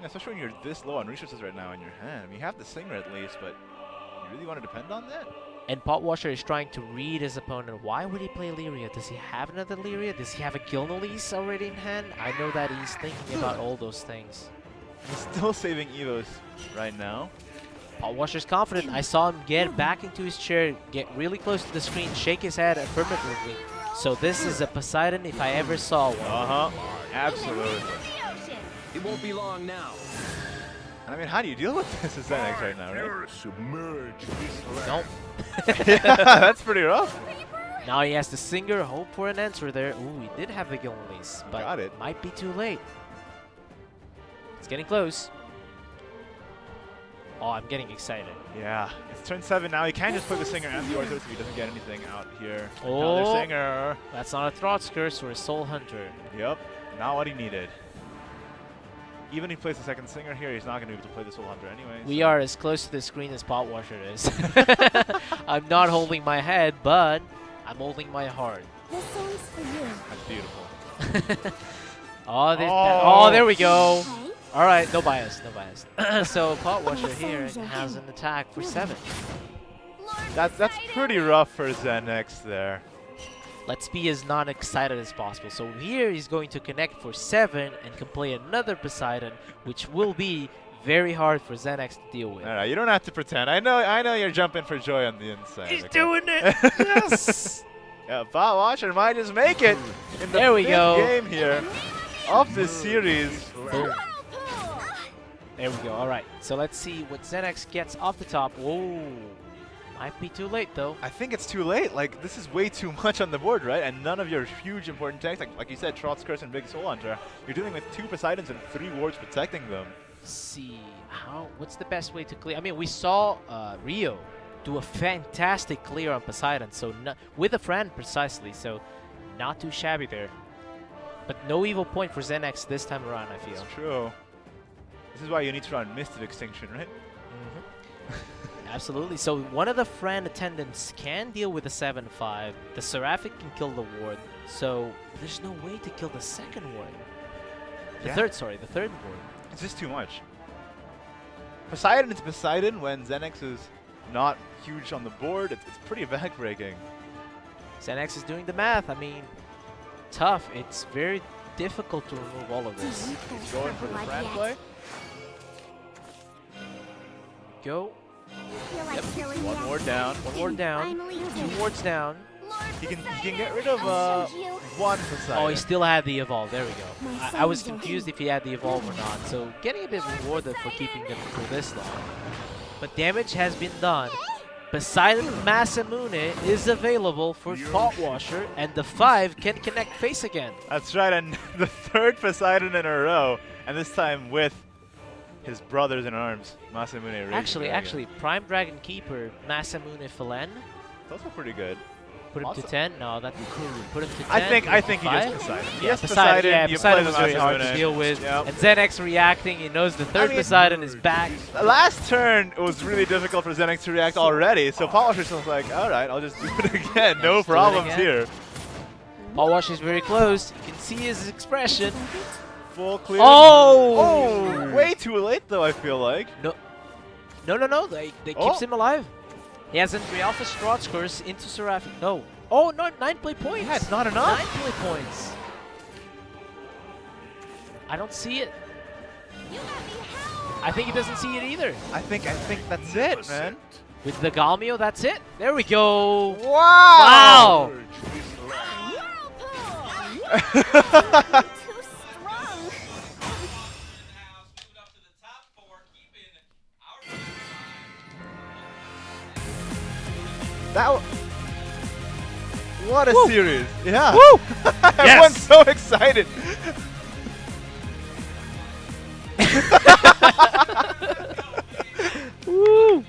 Especially when you're this low on resources right now in your hand. I mean, you have the Singer at least, but you really want to depend on that? And Pot Washer is trying to read his opponent. Why would he play Lyria? Does he have another Lyria? Does he have a Gilneys already in hand? I know that he's thinking about all those things. He's still saving Evos right now. Pot Washer's confident. I saw him get back into his chair, get really close to the screen, shake his head affirmatively. So this is a Poseidon if I ever saw one. Absolutely. It won't be long now. I mean, how do you deal with this as Xenex right now, right? Submerge this Nope. Yeah, that's pretty rough. Now he has the Singer, hope for an answer there. Ooh, he did have the Gilneys, but Got it. might be too late. It's getting close. Oh, I'm getting excited. Yeah, it's turn 7 now. He can't just play the Singer and the Orthos if he doesn't get anything out here. Oh, Another Singer. That's not a Thrott's Curse or a Soul Hunter. Yep, not what he needed. Even if he plays the second Singer here, he's not going to be able to play the Soul Hunter anyway. We are as close to the screen as Pot Washer is. I'm not holding my head, but I'm holding my heart. This song's for you. That's beautiful. Oh, there we go. All right, no bias, no bias. So Pot Washer here has an attack for 7. That's pretty rough for Zenex there. Let's be as not excited as possible. So here he's going to connect for 7 and can play another Poseidon, which will be very hard for Zenex to deal with. No, you don't have to pretend. I know you're jumping for joy on the inside. He's doing it. Yes. Yeah, Pot Washer might just make it in the There we 5th go. game here of this series. Boom. There we go. All right. So let's see what Zenex gets off the top. Whoa. Might be too late, though. I think it's too late. Like, this is way too much on the board, right? And none of your huge important tanks, like you said, Trott's Curse and Big Soul Hunter, you're dealing with 2 Poseidons and 3 wards protecting them. Let's see. What's the best way to clear? I mean, we saw Rio do a fantastic clear on Poseidon, so with a friend precisely, so not too shabby there. But no evil point for Zenex this time around, I feel. It's true. This is why you need to run Mist of Extinction, right? Absolutely. So one of the friend attendants can deal with the 7-5. The Seraphic can kill the ward. So there's no way to kill the second ward. The third ward. It's just too much. Poseidon is Poseidon when Zenex is not huge on the board. It's pretty backbreaking. Zenex is doing the math. I mean, tough. It's very difficult to remove all of this. He's going for the Fran play. Go. Yep. One more down. One more down. 2 wards down. He can get rid of one Poseidon. Oh, he still had the evolve. There we go. I was confused if he had the evolve or not. So getting a bit rewarded for keeping them for this long. But damage has been done. Poseidon Masamune is available for Pot Washer, and the 5 can connect face again. That's right, and the 3rd Poseidon in a row, and this time with his brothers in arms, Masamune. Actually, Prime Dragon Keeper Masamune Phelan. That's also pretty good. Put him to 10? No, that put him to 10. I think he gets Poseidon. Yes, Poseidon. Yeah, You Poseidon play was the very hard to Masamune. deal with. Yep. And Zenex reacting. He knows the 3rd Poseidon is back. Last turn, it was really difficult for Zenex to react already, so Pot Washer's was like, all right, I'll just do it again. No problems here. Pot Washer's very close. You can see his expression. Full clear. Oh! Way too late, though, I feel like. No. They keeps him alive. He has an Realpha Thrott's Curse into Seraphic. No. Oh, no, 9 play points. Yeah, it's not enough. 9 play points. I don't see it. I think he doesn't see it either. I think that's it, man. With the Galmio, that's it. There we go. Wow! What a series! Yeah. Woo! Everyone's so excited. Woo!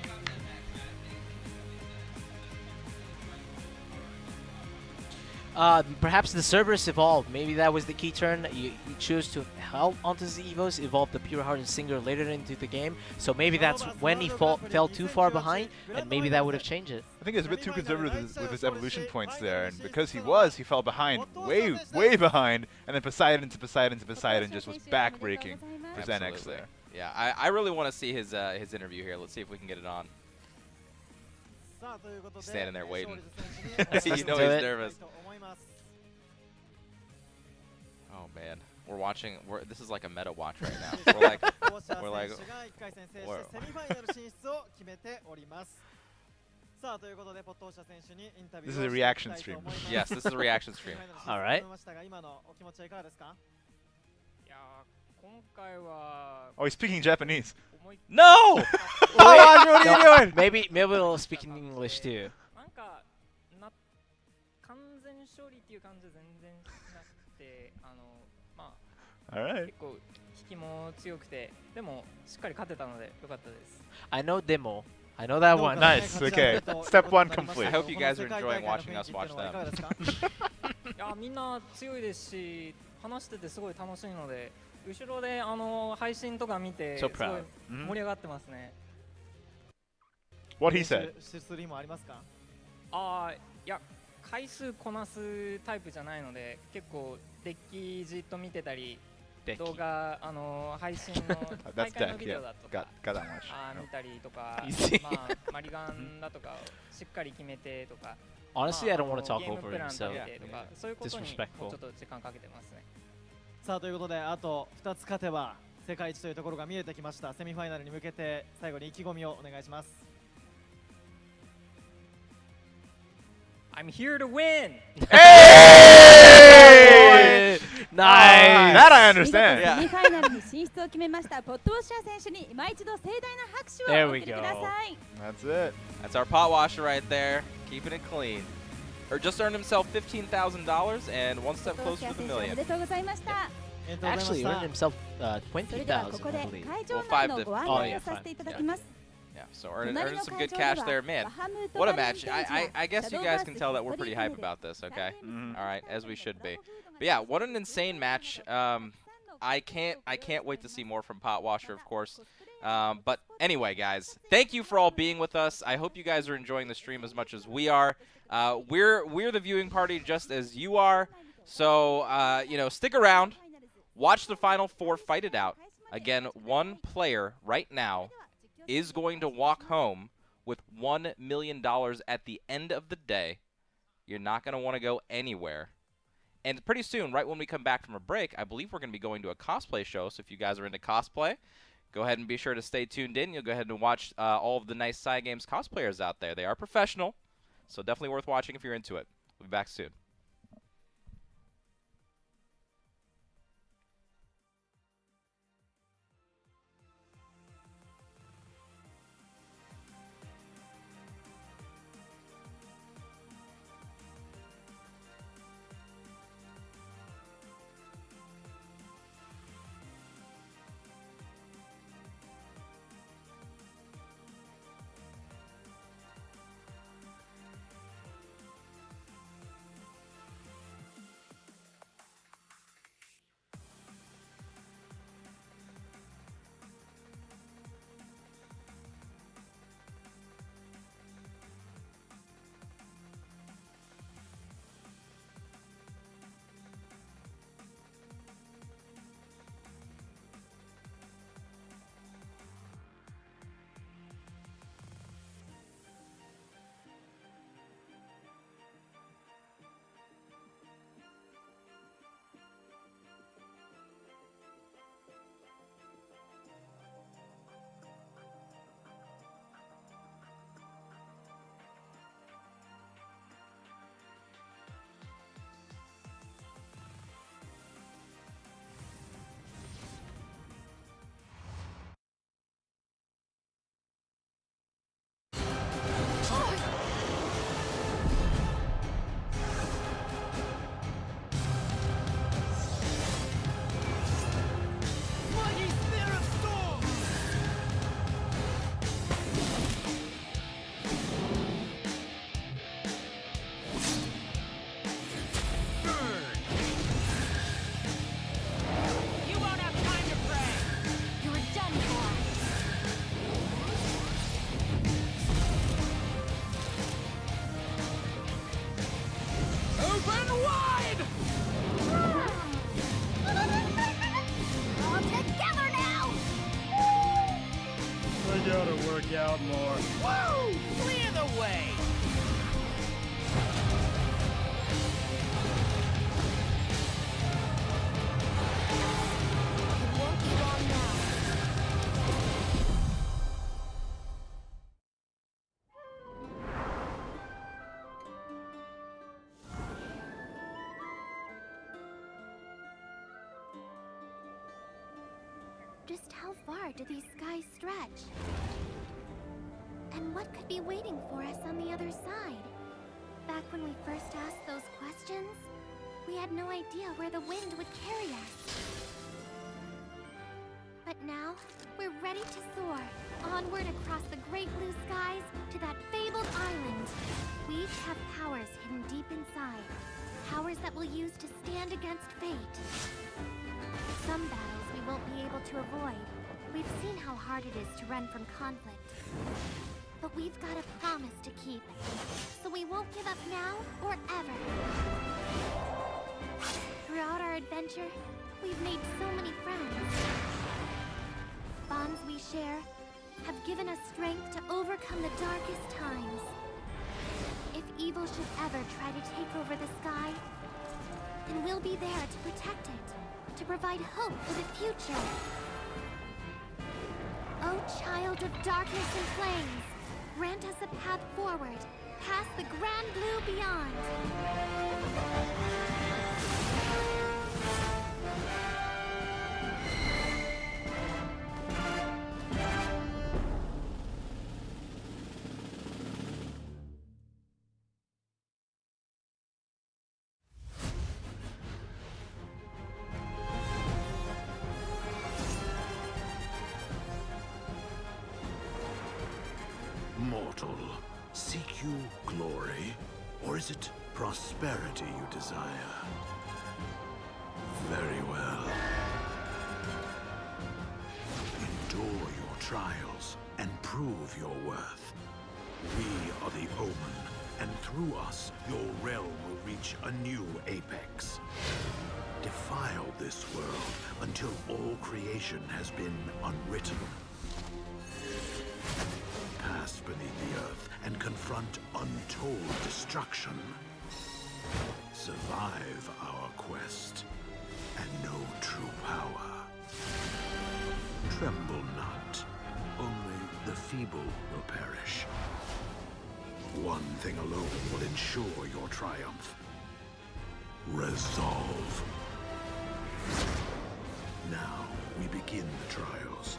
Perhaps the Cerberus evolved. Maybe that was the key turn. You choose to help onto the Evos, evolve the Pure Hearted Singer later into the game. So maybe that's when he fell too far behind, and maybe that would have changed it. I think he was a bit too conservative with his evolution points there, and because he fell behind, way behind, and then Poseidon to Poseidon to Poseidon just was backbreaking for Zenex there. Yeah, I really want to see his interview here. Let's see if we can get it on. He's standing there waiting. You know he's nervous. Oh man, we're watching. This is like a meta watch right now. we're like. This is a reaction stream. Yes, this is a reaction stream. All right. Oh, he's speaking Japanese. No! What are you doing? Maybe we'll speak in English too. All right. きも強くて、でもしっかり勝てたので良かったです。I know demo. I know that one. Nice. Okay. Step 1 complete. I hope you guys are enjoying watching us watch them. いやみんな強いですし、話しててすごい楽しいので、後ろで配信とか見てすごい盛り上がってますね。What he said. もありますか？いや回数こなすタイプじゃないので、結構デッキじっと見てたり、動画配信の大会のビデオだとか見たりとか、マリガンだとかしっかり決めてとか。Honestly, I don't want to talk ゲーム over プラ him, ン so 立ててとか、そういうことにもうちょ disrespectful. っと時間かけてますね。さあということで、あと2つ勝てば世界一というところが見えてきました。セミファイナルに向けて最後に意気込みをお願いします。I'm here to win! Hey! Nice! That I understand. セミファイナルに進出を決めましたポットウォッシャー選手に今一度盛大な拍手をお送りください。 That's it. That's our pot washer right there, keeping it clean. Or just earned himself $15,000 and one step ポットウォッ closer シャ to ー the 選手おめ million. でとうございました。 Actually, earned himself それではこ 20,000, こ I で believe. 会場 Well, 内 5の to ご案 oh, 内 yeah, をさせていただ fine. きます。 Yeah, so earning some good cash there, man. What a match. I guess you guys can tell that we're pretty hype about this, okay? All right, as we should be. But yeah, what an insane match. I can't wait to see more from Pot Washer, of course. But anyway, guys, thank you for all being with us. I hope you guys are enjoying the stream as much as we are. We're the viewing party just as you are. So, you know, stick around. Watch the Final Four fight it out. Again, one player right now is going to walk home with $1 million at the end of the day. You're not going to want to go anywhere. And pretty soon, right when we come back from a break, I believe we're going to be going to a cosplay show. So if you guys are into cosplay, go ahead and be sure to stay tuned in. You'll go ahead and watch all of the nice Side Games cosplayers out there. They are professional, so definitely worth watching if you're into it. We'll be back soon. Out more. Woo! Clear the way! It won't be long now. Just how far do these skies stretch? And what could be waiting for us on the other side? Back when we first asked those questions, we had no idea where the wind would carry us. ready to soar, onward across the great blue skies to that fabled island. We each have powers hidden deep inside, powers that we'll use to stand against fate. Some battles we won't be able to avoid. We've seen how hard it is to run from conflict. But we've got a promise to keep, so we won't give up now or ever. Throughout our adventure, we've made so many friends. Bonds we share have given us strength to overcome the darkest times. If evil should ever try to take over the sky, then we'll be there to protect it, to provide hope for the future. O child of darkness and flames, grant us a path forward, past the grand blue beyond. Mortal, seek you glory, or is it prosperity you desire? Very well. Endure your trials and prove your worth. We are the Omen, and through us, your realm will reach a new apex. Defile this world until all creation has been unwritten. Pass beneath the earth and confront untold destruction. Survive our quest and know true power. Tremble not. Only the feeble will perish. One thing alone will ensure your triumph. Resolve. Now we begin the trials.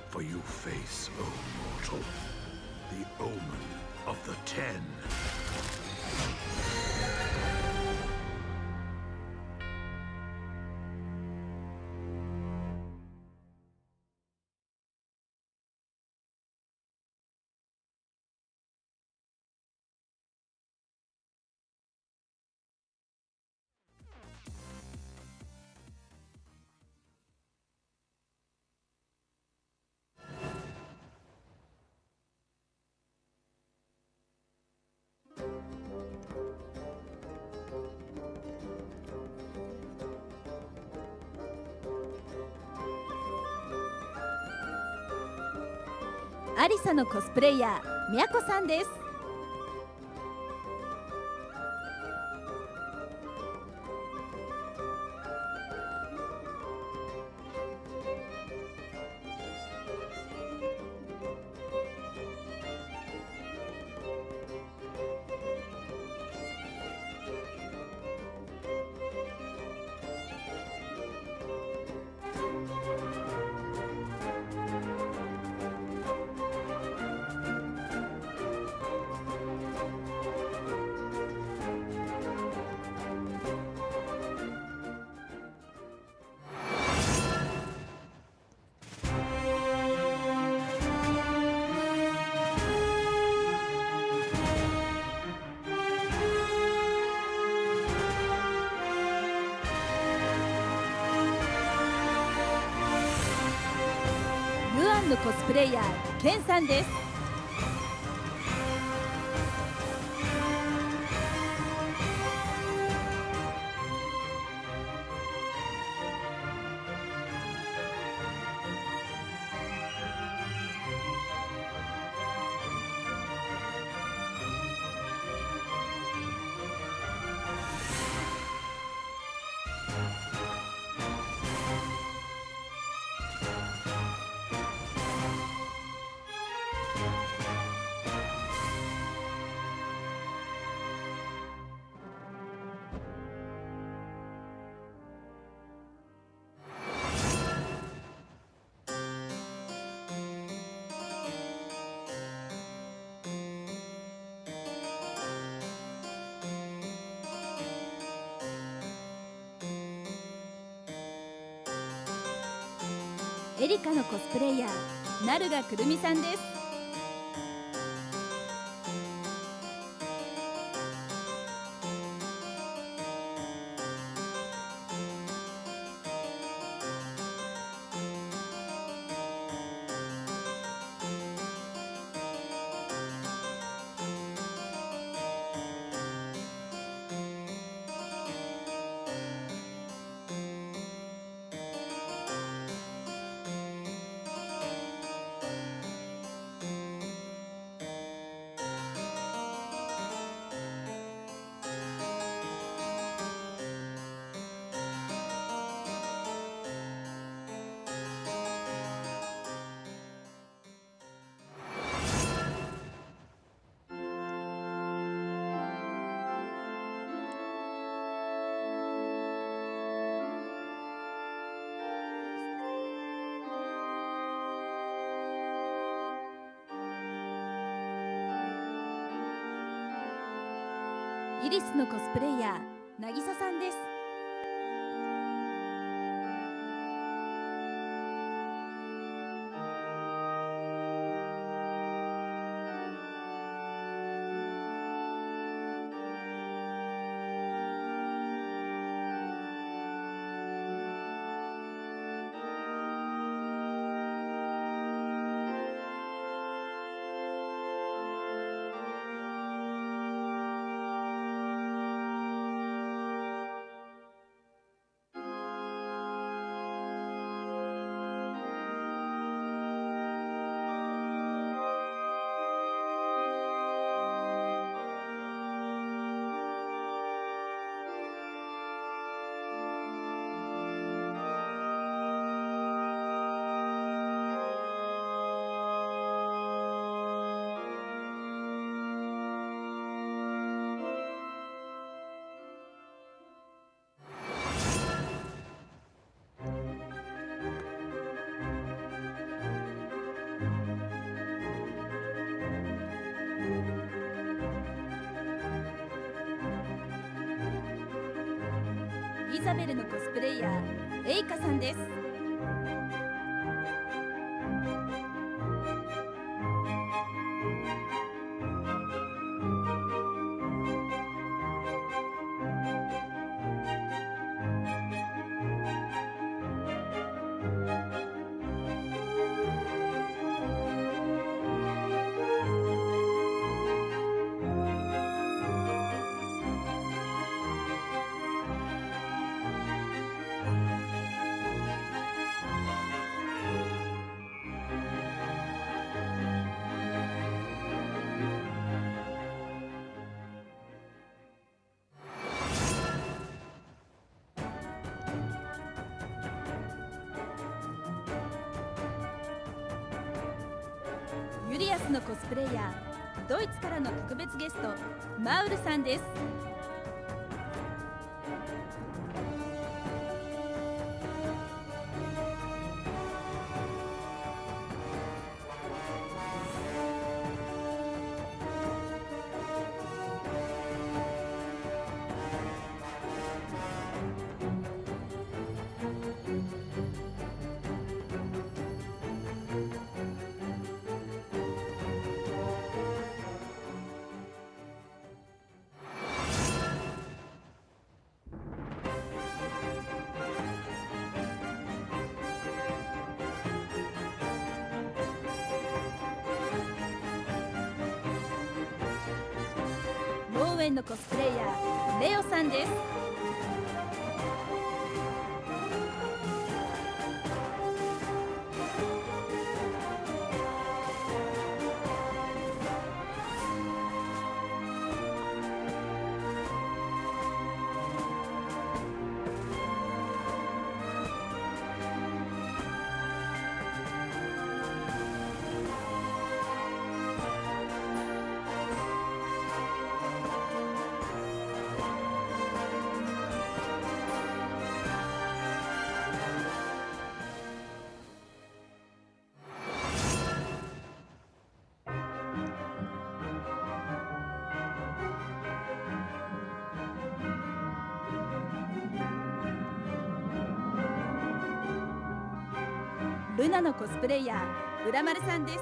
For you face, O mortal, the omen of the 10.アリサのコスプレイヤー、みやこさんです。のコスプレイヤー、ケンさんです。エリカのコスプレイヤーナルガくるみさんです。イリスのコスプレイヤー渚さんです。イザベルのコスプレイヤーエイカさんです。ユリアスのコスプレイヤードイツからの特別ゲストマウルさんです。ローウェンのコスプレイヤーレオさんです。ルナのコスプレイヤー浦丸さんです。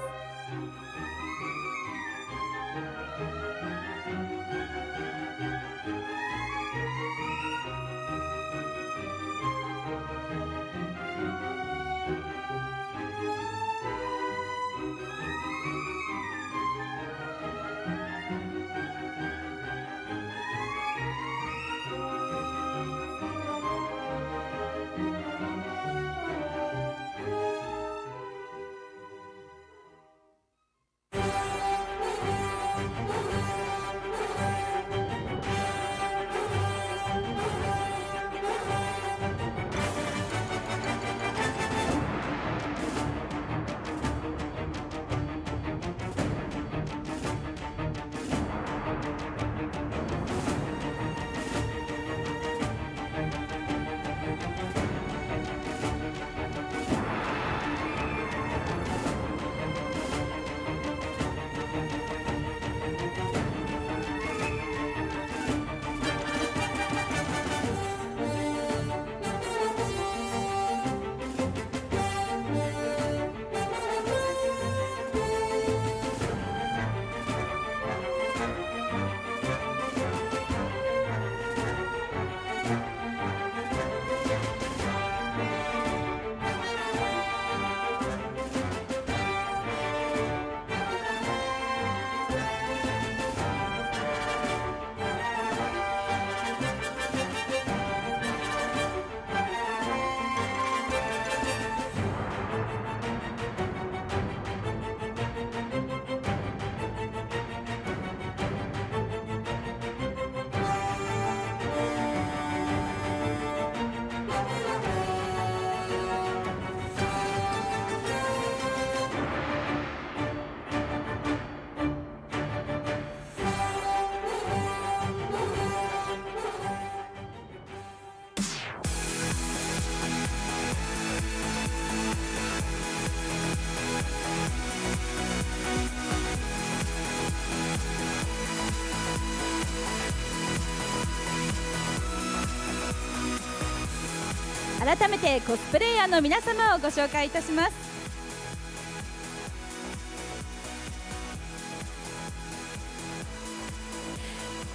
改めてコスプレイヤーの皆様をご紹介いたします。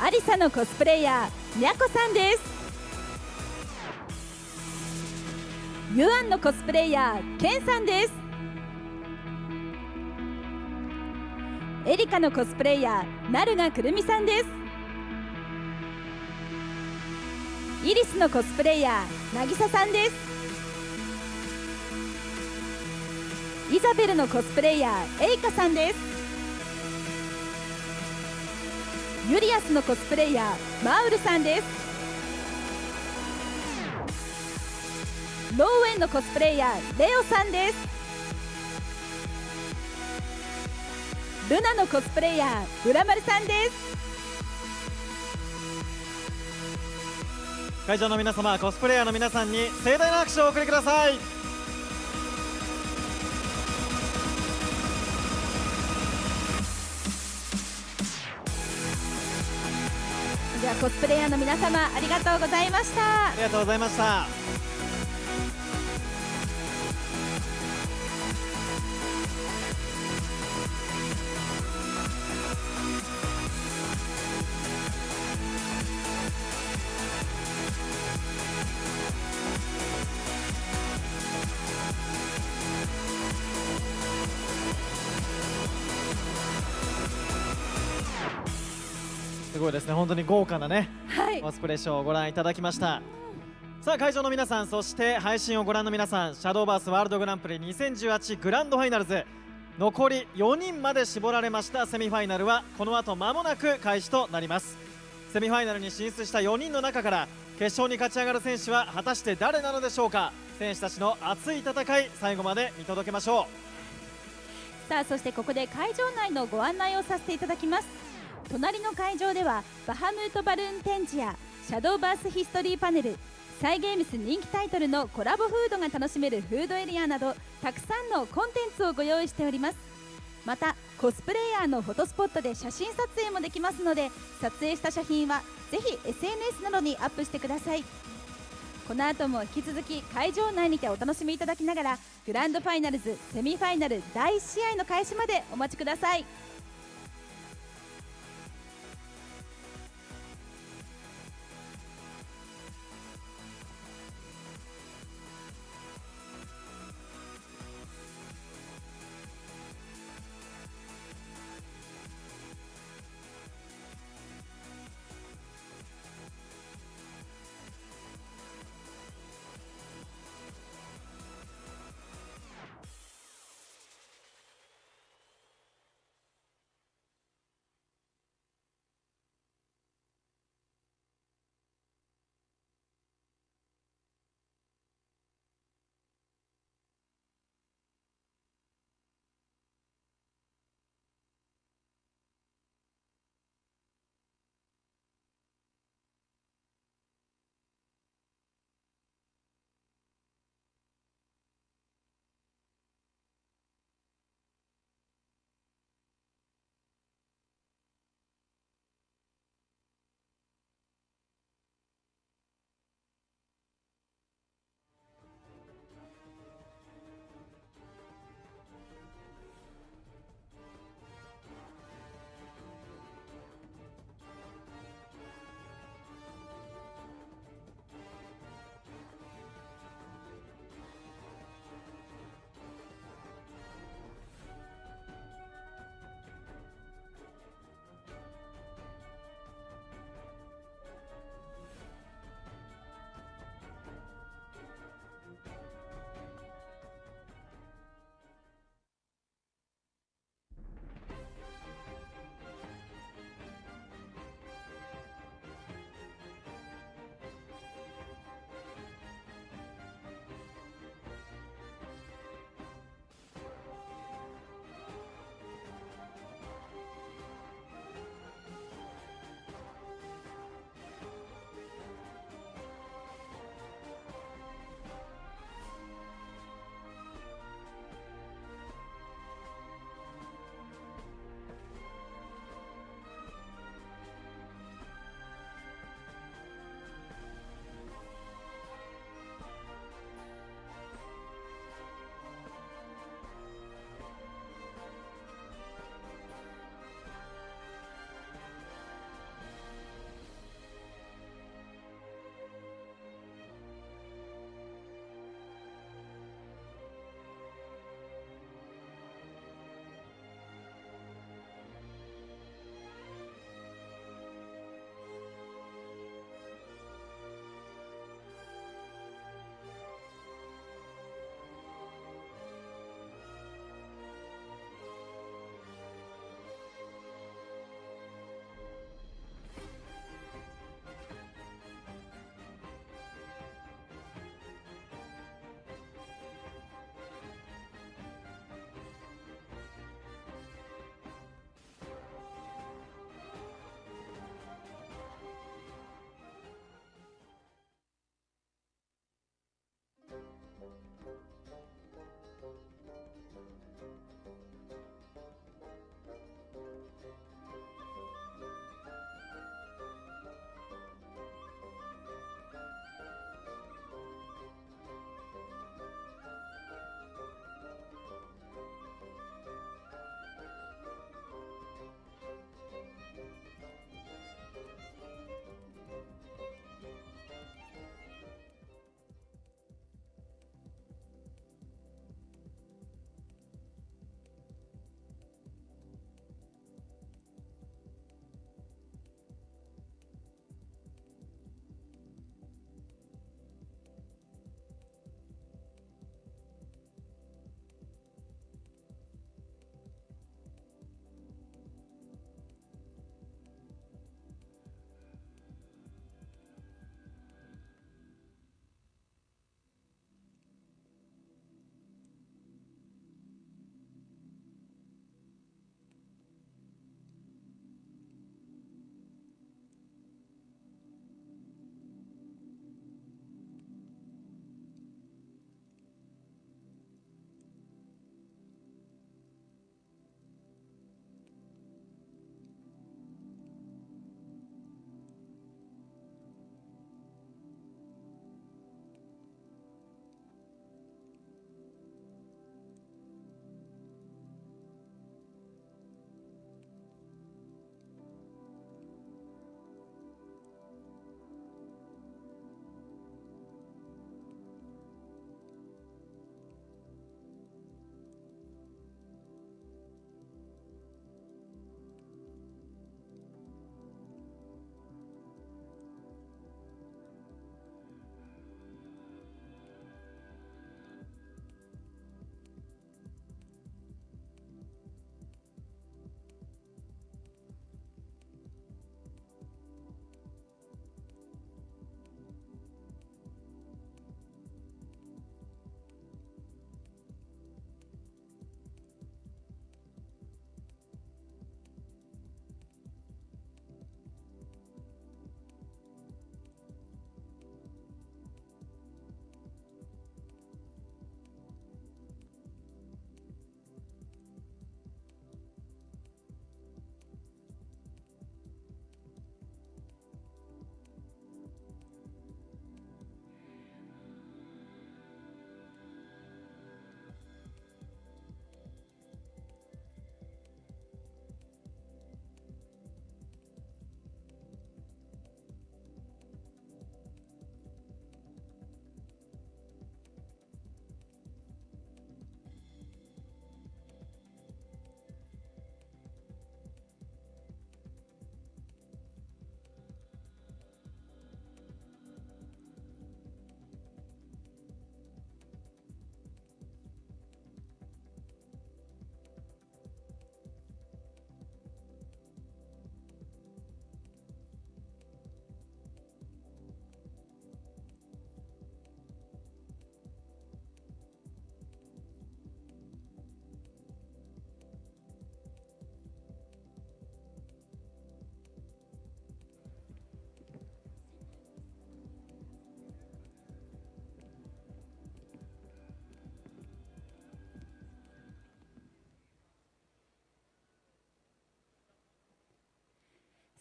アリサのコスプレイヤーミャコさんです。ユアンのコスプレイヤーケンさんです。エリカのコスプレイヤーナルガくるみさんです。イリスのコスプレイヤーなぎささんです。イザベルのコスプレイヤーエイカさんです。ユリアスのコスプレイヤーマウルさんです。ローウェンのコスプレイヤーレオさんです。ルナのコスプレイヤー浦丸さんです。会場の皆様、コスプレイヤーの皆さんに盛大な拍手をお送りください。ではコスプレイヤーの皆様ありがとうございました。ありがとうございました。すごいですね、本当に豪華なね、コスプレショーをご覧いただきました。さあ会場の皆さん、そして配信をご覧の皆さん、シャドーバースワールドグランプリ2018グランドファイナルズ、残り4人まで絞られましたセミファイナルはこの後間もなく開始となります。セミファイナルに進出した4人の中から決勝に勝ち上がる選手は果たして誰なのでしょうか。選手たちの熱い戦い、最後まで見届けましょう。さあそしてここで会場内のご案内をさせていただきます。隣の会場ではバハムートバルーン展示やシャドーバースヒストリーパネル、サイゲームス人気タイトルのコラボフードが楽しめるフードエリアなど、たくさんのコンテンツをご用意しております。またコスプレイヤーのフォトスポットで写真撮影もできますので、撮影した写真はぜひ SNS などにアップしてください。この後も引き続き会場内にてお楽しみいただきながらグランドファイナルズセミファイナル第1試合の開始までお待ちください。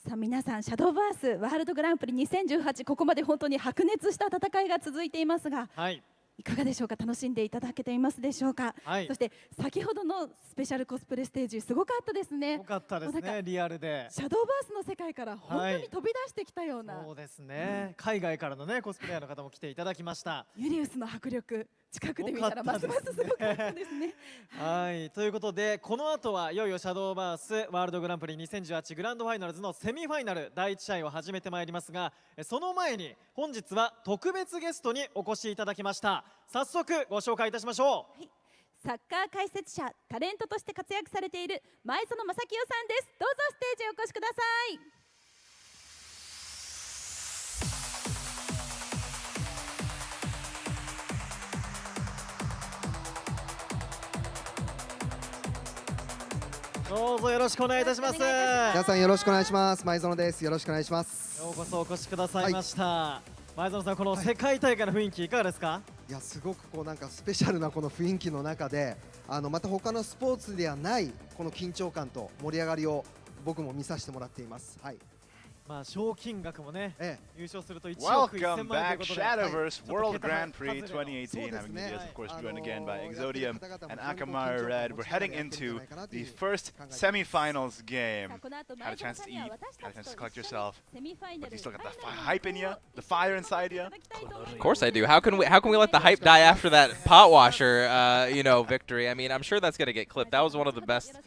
さあ皆さん、シャドーバースワールドグランプリ2018、ここまで本当に白熱した戦いが続いていますが、いかがでしょうか。楽しんでいただけていますでしょうか。そして先ほどのスペシャルコスプレステージすごかったですね。よかったですね、リアルで。シャドーバースの世界から本当に飛び出してきたような。そうですね。海外からのねコスプレイヤーの方も来ていただきました。ユリウスの迫力近くで見たらますますすごかったですね。はい、ということでこの後はいよいよシャドーバースワールドグランプリ2018グランドファイナルズのセミファイナル第1試合を始めてまいりますが、その前に本日は特別ゲストにお越しいただきました。早速ご紹介いたしましょう。サッカー解説者、タレントとして活躍されている前園真聖さんです。どうぞステージへお越しください。どうぞよろしくお願いいたします。皆さんよろしくお願いします。前園です。よろしくお願いします。ようこそお越しくださいました。前園さん、この世界大会の雰囲気いかがですか？いや、すごくこうなんかスペシャルなこの雰囲気の中で、また他のスポーツではないこの緊張感と盛り上がりを僕も見させてもらっています。はい。まあ賞金額もね、優勝すると1億1000万ということで。 Welcome back, Shadowverse World Grand Prix 2018, having been just, of course, joined again by Exodium and Akamara Red. We're heading into the first semifinals game. Had a chance to eat, had a chance to collect yourself, but you still got the hype in you, the fire inside you. Of course I do. How can we let the hype die after that pot washer, victory? I mean, I'm sure that's gonna get clipped. That was one of the best.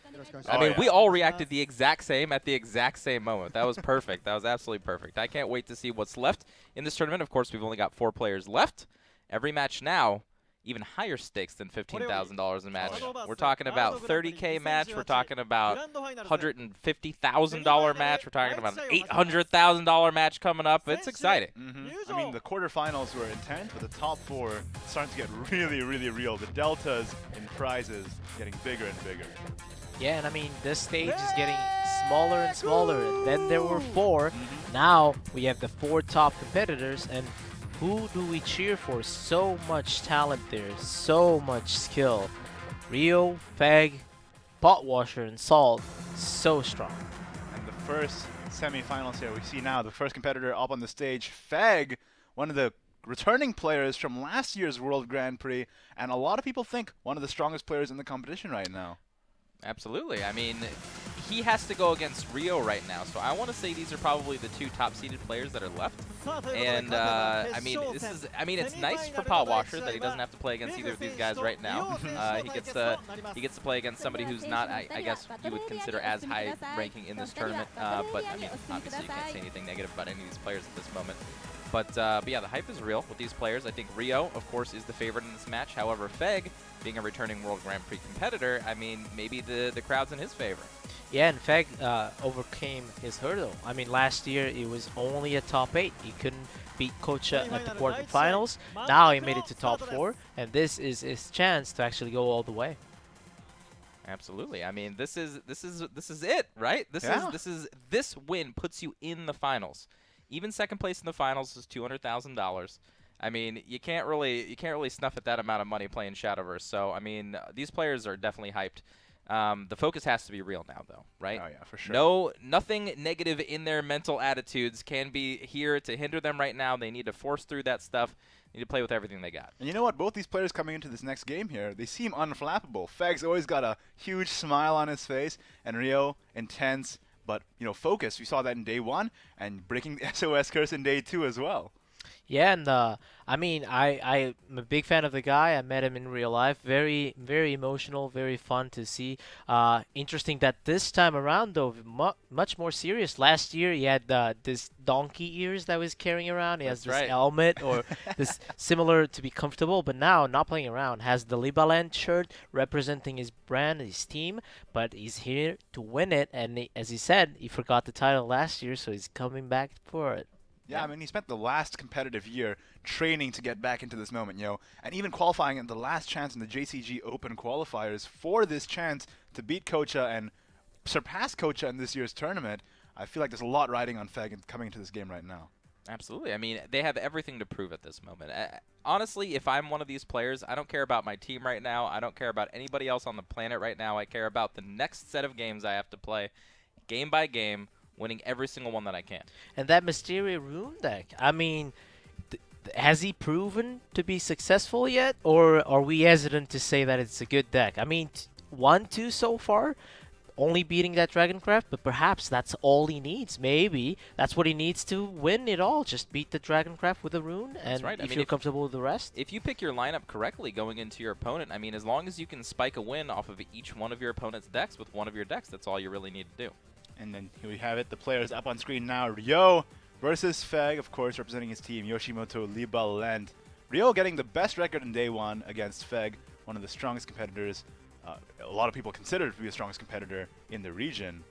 I mean, we all reacted the exact same at the exact same moment. That was perfect. That was absolutely perfect. I can't wait to see what's left in this tournament. Of course, we've only got 4 players left. Every match now, even higher stakes than $15,000 a match. We're talking about 30K match. We're talking about $150,000 match. We're talking about an $800,000 match coming up. It's exciting. I mean, the quarterfinals were intense, but the top 4 starting to get really, really real. The deltas in prizes getting bigger and bigger. Yeah, and I mean, this stage is getting smaller and smaller, and then there were 4. Now we have the 4 top competitors, and who do we cheer for? So much talent there, so much skill. Rio, Feg, Potwasher, and Salt, so strong. And the first semifinals here, we see now the first competitor up on the stage, Feg, one of the returning players from last year's World Grand Prix, and a lot of people think one of the strongest players in the competition right now. Absolutely. I mean, he has to go against Rio right now, so I want to say these are probably the 2 top-seeded players that are left. And I mean, it's nice for Potwasher that he doesn't have to play against either of these guys right now. He gets to play against somebody who's not, I guess, you would consider as high ranking in this tournament. But I mean, obviously, you can't say anything negative about any of these players at this moment. But yeah, the hype is real with these players. I think Rio, of course, is the favorite in this match. However, Feg, being a returning World Grand Prix competitor, I mean, maybe the crowd's in his favor. Yeah, and Feg overcame his hurdle. I mean, last year it was only a top 8. He couldn't beat Kocha at the quarterfinals. Now he made it to top 4, and this is his chance to actually go all the way. Absolutely. I mean, this is it, right? This win puts you in the finals. Even second place in the finals is $200,000. I mean, you can't really snuff at that amount of money playing Shadowverse. So I mean, these players are definitely hyped. The focus has to be real now, though, right? Oh yeah, for sure. Nothing negative in their mental attitudes can be here to hinder them right now. They need to force through that stuff. They need to play with everything they got. And you know what? Both these players coming into this next game here, they seem unflappable. Feg's always got a huge smile on his face, and Rio, intense. But, focus. We saw that in day 1 and breaking the SOS curse in day 2 as well. Yeah, and I mean, I'm a big fan of the guy. I met him in real life. Very, very emotional, very fun to see. Interesting that this time around, though, much more serious. Last year, he had this donkey ears that was carrying around. He has this helmet or this similar to be comfortable. But now, not playing around, has the Libaland shirt representing his brand, his team. But he's here to win it. And as he said, he forgot the title last year, so he's coming back for it. Yeah, I mean, he spent the last competitive year training to get back into this moment, and even qualifying in the last chance in the JCG Open qualifiers for this chance to beat Kocha and surpass Kocha in this year's tournament. I feel like there's a lot riding on Feg coming into this game right now. Absolutely. I mean, they have everything to prove at this moment. Honestly, if I'm one of these players, I don't care about my team right now. I don't care about anybody else on the planet right now. I care about the next set of games I have to play, game by game, winning every single one that I can. And that Mysteria Rune deck, I mean, has he proven to be successful yet? Or are we hesitant to say that it's a good deck? I mean, 1-2 so far, only beating that Dragoncraft, but perhaps that's all he needs. Maybe that's what he needs to win it all. Just beat the Dragoncraft with a rune, and right. if you're comfortable with the rest. If you pick your lineup correctly going into your opponent, I mean, as long as you can spike a win off of each one of your opponent's decks with one of your decks, that's all you really need to do. And then here we have it. The players up on screen now. Ryo versus Feg, of course, representing his team, Yoshimoto, Liba, Land. Ryo getting the best record in day one against Feg, one of the strongest competitors. A lot of people consider it to be the strongest competitor in the region.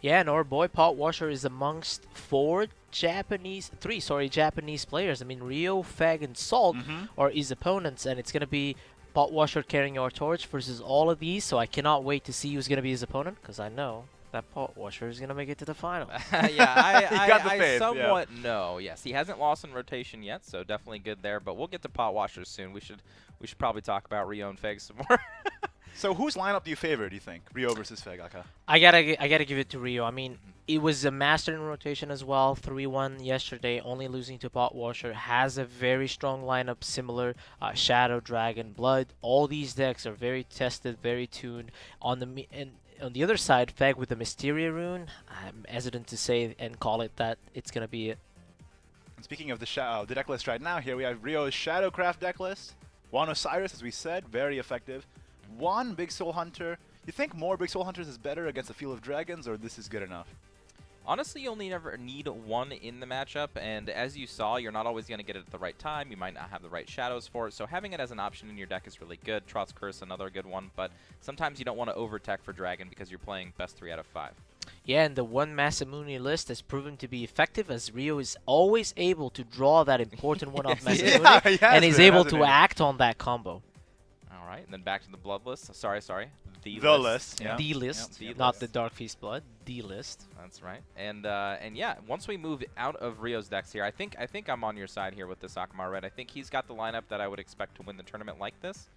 Yeah, and our boy Pot Washer is amongst three Japanese players. I mean, Ryo, Feg, and Salt are his opponents, and it's going to be Pot Washer carrying our torch versus all of these, so I cannot wait to see who's going to be his opponent, because I know that Pot Washer is going to make it to the final. I somewhat know. Yes, he hasn't lost in rotation yet, so definitely good there. But we'll get to Pot Washers soon. We should probably talk about Ryo and Feg some more. So whose lineup do you favor, do you think? Ryo versus Feg, Aka? I gotta give it to Ryo. I mean, it was a master in rotation as well. 3-1 yesterday, only losing to Pot Washer. Has a very strong lineup, similar Shadow, Dragon, Blood. All these decks are very tested, very tuned. On the other side, Feg with the Mysteria Rune, I'm hesitant to say and call it that it's going to be it. And speaking of the deck list right now, here we have Ryo's Shadowcraft deck list. One Osiris, as we said, very effective. One Big Soul Hunter. You think more Big Soul Hunters is better against the Field of Dragons, or this is good enough? Honestly, you only ever need one in the matchup, and as you saw, you're not always going to get it at the right time. You might not have the right shadows for it, so having it as an option in your deck is really good. Trot's Curse, another good one, but sometimes you don't want to over-tech for Dragon because you're playing best 3 out of 5. Yeah, and the one Masamune list has proven to be effective, as Ryo is always able to draw that important one off Masamune, and is able to act on that combo. All right, and then back to the Blood list. Sorry. The list. Yeah. The list, yeah, not the Dark Feast Blood. The list. That's right. And yeah, once we move out of Ryo's decks here, I think I'm on your side here with this Akamaru Red. I think he's got the lineup that I would expect to win the tournament like this.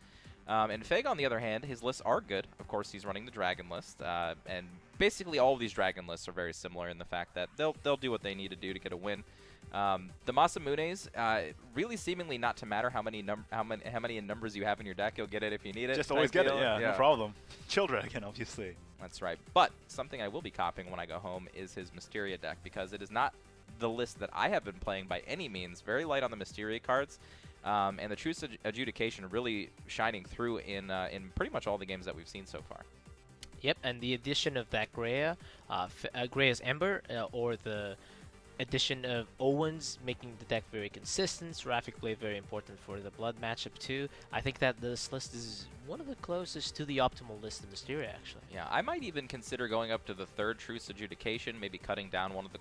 And Feg, on the other hand, his lists are good. Of course, he's running the Dragon list, and basically all of these Dragon lists are very similar in the fact that they'll do what they need to do to get a win. The Masamunes, really seemingly not to matter how many in numbers you have in your deck, you'll get it if you need it. Just always get it, yeah, no problem. Chill Dragon, obviously. That's right. But something I will be copying when I go home is his Mysteria deck, because it is not the list that I have been playing by any means. Very light on the Mysteria cards, and the Truce Adjudication really shining through in pretty much all the games that we've seen so far. Yep, and the addition of that Grea's Ember, or the addition of Owens, making the deck very consistent. Seraphic Blade very important for the Blood matchup too. I think that this list is one of the closest to the optimal list in Mysteria, actually. Yeah, I might even consider going up to the 3rd Truce Adjudication, maybe cutting down one of the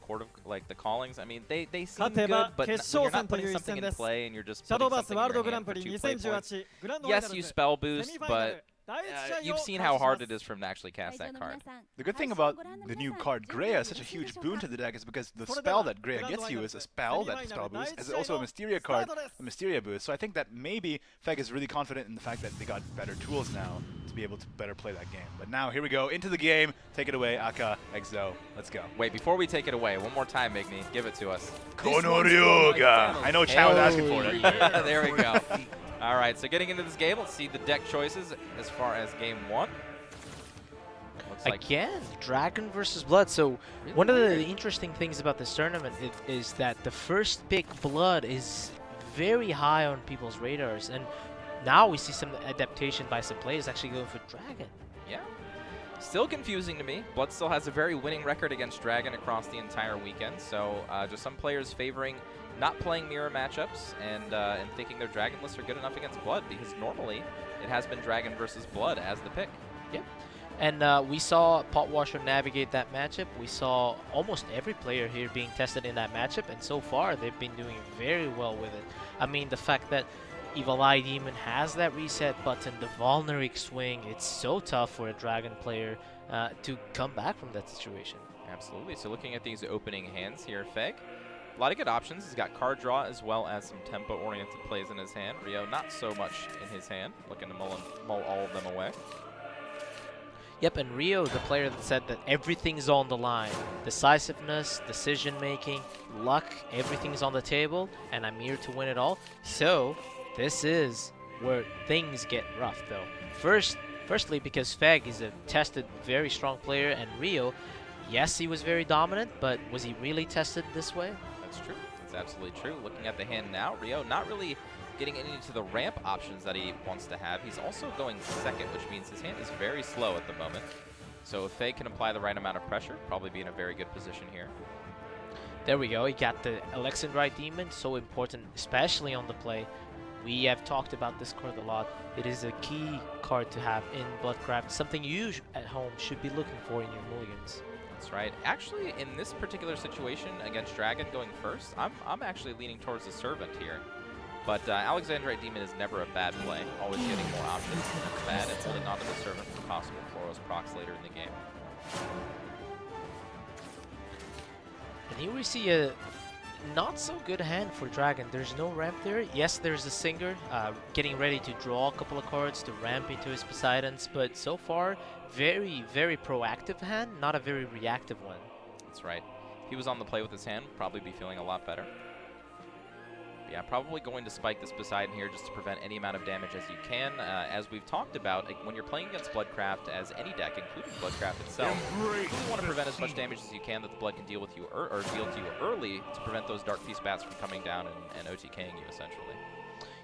the Callings. I mean, they seem good, but when you're not putting something in play and you're just putting something in your hand for 2 play points. Yes, you spell boost, but you've seen how hard it is for him to actually cast that card. The good thing about the new card Greya is such a huge boon to the deck is because the spell that Greya gets you is a spell that spell boost, as also a Mysteria card, a Mysteria boost. So I think that maybe Feg is really confident in the fact that they got better tools now to be able to better play that game. But now here we go into the game. Take it away, Aka, Exo. Let's go. Wait, before we take it away, one more time, Migni. Give it to us. Kono Ryoga. I know Chan was asking for it. There we go. All right, so getting into this game, let's see the deck choices as far as game 1. Again, Dragon versus Blood. So one of the interesting things about this tournament is that the first pick, Blood, is very high on people's radars, and now we see some adaptation by some players actually going for Dragon. Yeah. Still confusing to me. Blood still has a very winning record against Dragon across the entire weekend, so just some players favoring not playing mirror matchups and thinking their Dragon lists are good enough against Blood, because normally it has been Dragon versus Blood as the pick. Yeah. And we saw Pot Washer navigate that matchup. We saw almost every player here being tested in that matchup, and so far they've been doing very well with it. I mean, the fact that Evil Eye Demon has that reset button, the Vulneric swing, it's so tough for a Dragon player to come back from that situation. Absolutely. So looking at these opening hands here, Feg, a lot of good options. He's got card draw as well as some tempo-oriented plays in his hand. Ryo, not so much in his hand, looking to mull all of them away. Yep, and Rio, the player that said that everything's on the line. Decisiveness, decision-making, luck, everything's on the table, and I'm here to win it all. So, this is where things get rough, though. Firstly, because Feg is a tested, very strong player, and Rio, yes, he was very dominant, but was he really tested this way? That's true. That's absolutely true. Looking at the hand now, Rio not really getting into the ramp options that he wants to have. He's also going second, which means his hand is very slow at the moment. So if Faye can apply the right amount of pressure, probably be in a very good position here. There we go. He got the Alexandrite Demon, so important, especially on the play. We have talked about this card a lot. It is a key card to have in Bloodcraft, something you at home should be looking for in your mulligans. That's right. Actually, in this particular situation against Dragon going first, I'm actually leaning towards the Servant here. But Alexandrite Demon is never a bad play. Always getting more options than it's bad, and holding onto the Servant for possible Floros procs later in the game. And here we see a not so good hand for Dragon. There's no ramp there. Yes, there's a Singer getting ready to draw a couple of cards to ramp into his Poseidons, but so far, very, very proactive hand, not a very reactive one. That's right. If he was on the play with his hand, probably be feeling a lot better. Yeah, probably going to spike this Poseidon here just to prevent any amount of damage as you can. As we've talked about, when you're playing against Bloodcraft as any deck, including Bloodcraft itself, you really want to prevent as much damage as you can that the Blood can deal with you or deal to you early to prevent those Dark Feast Bats from coming down and OTKing you essentially.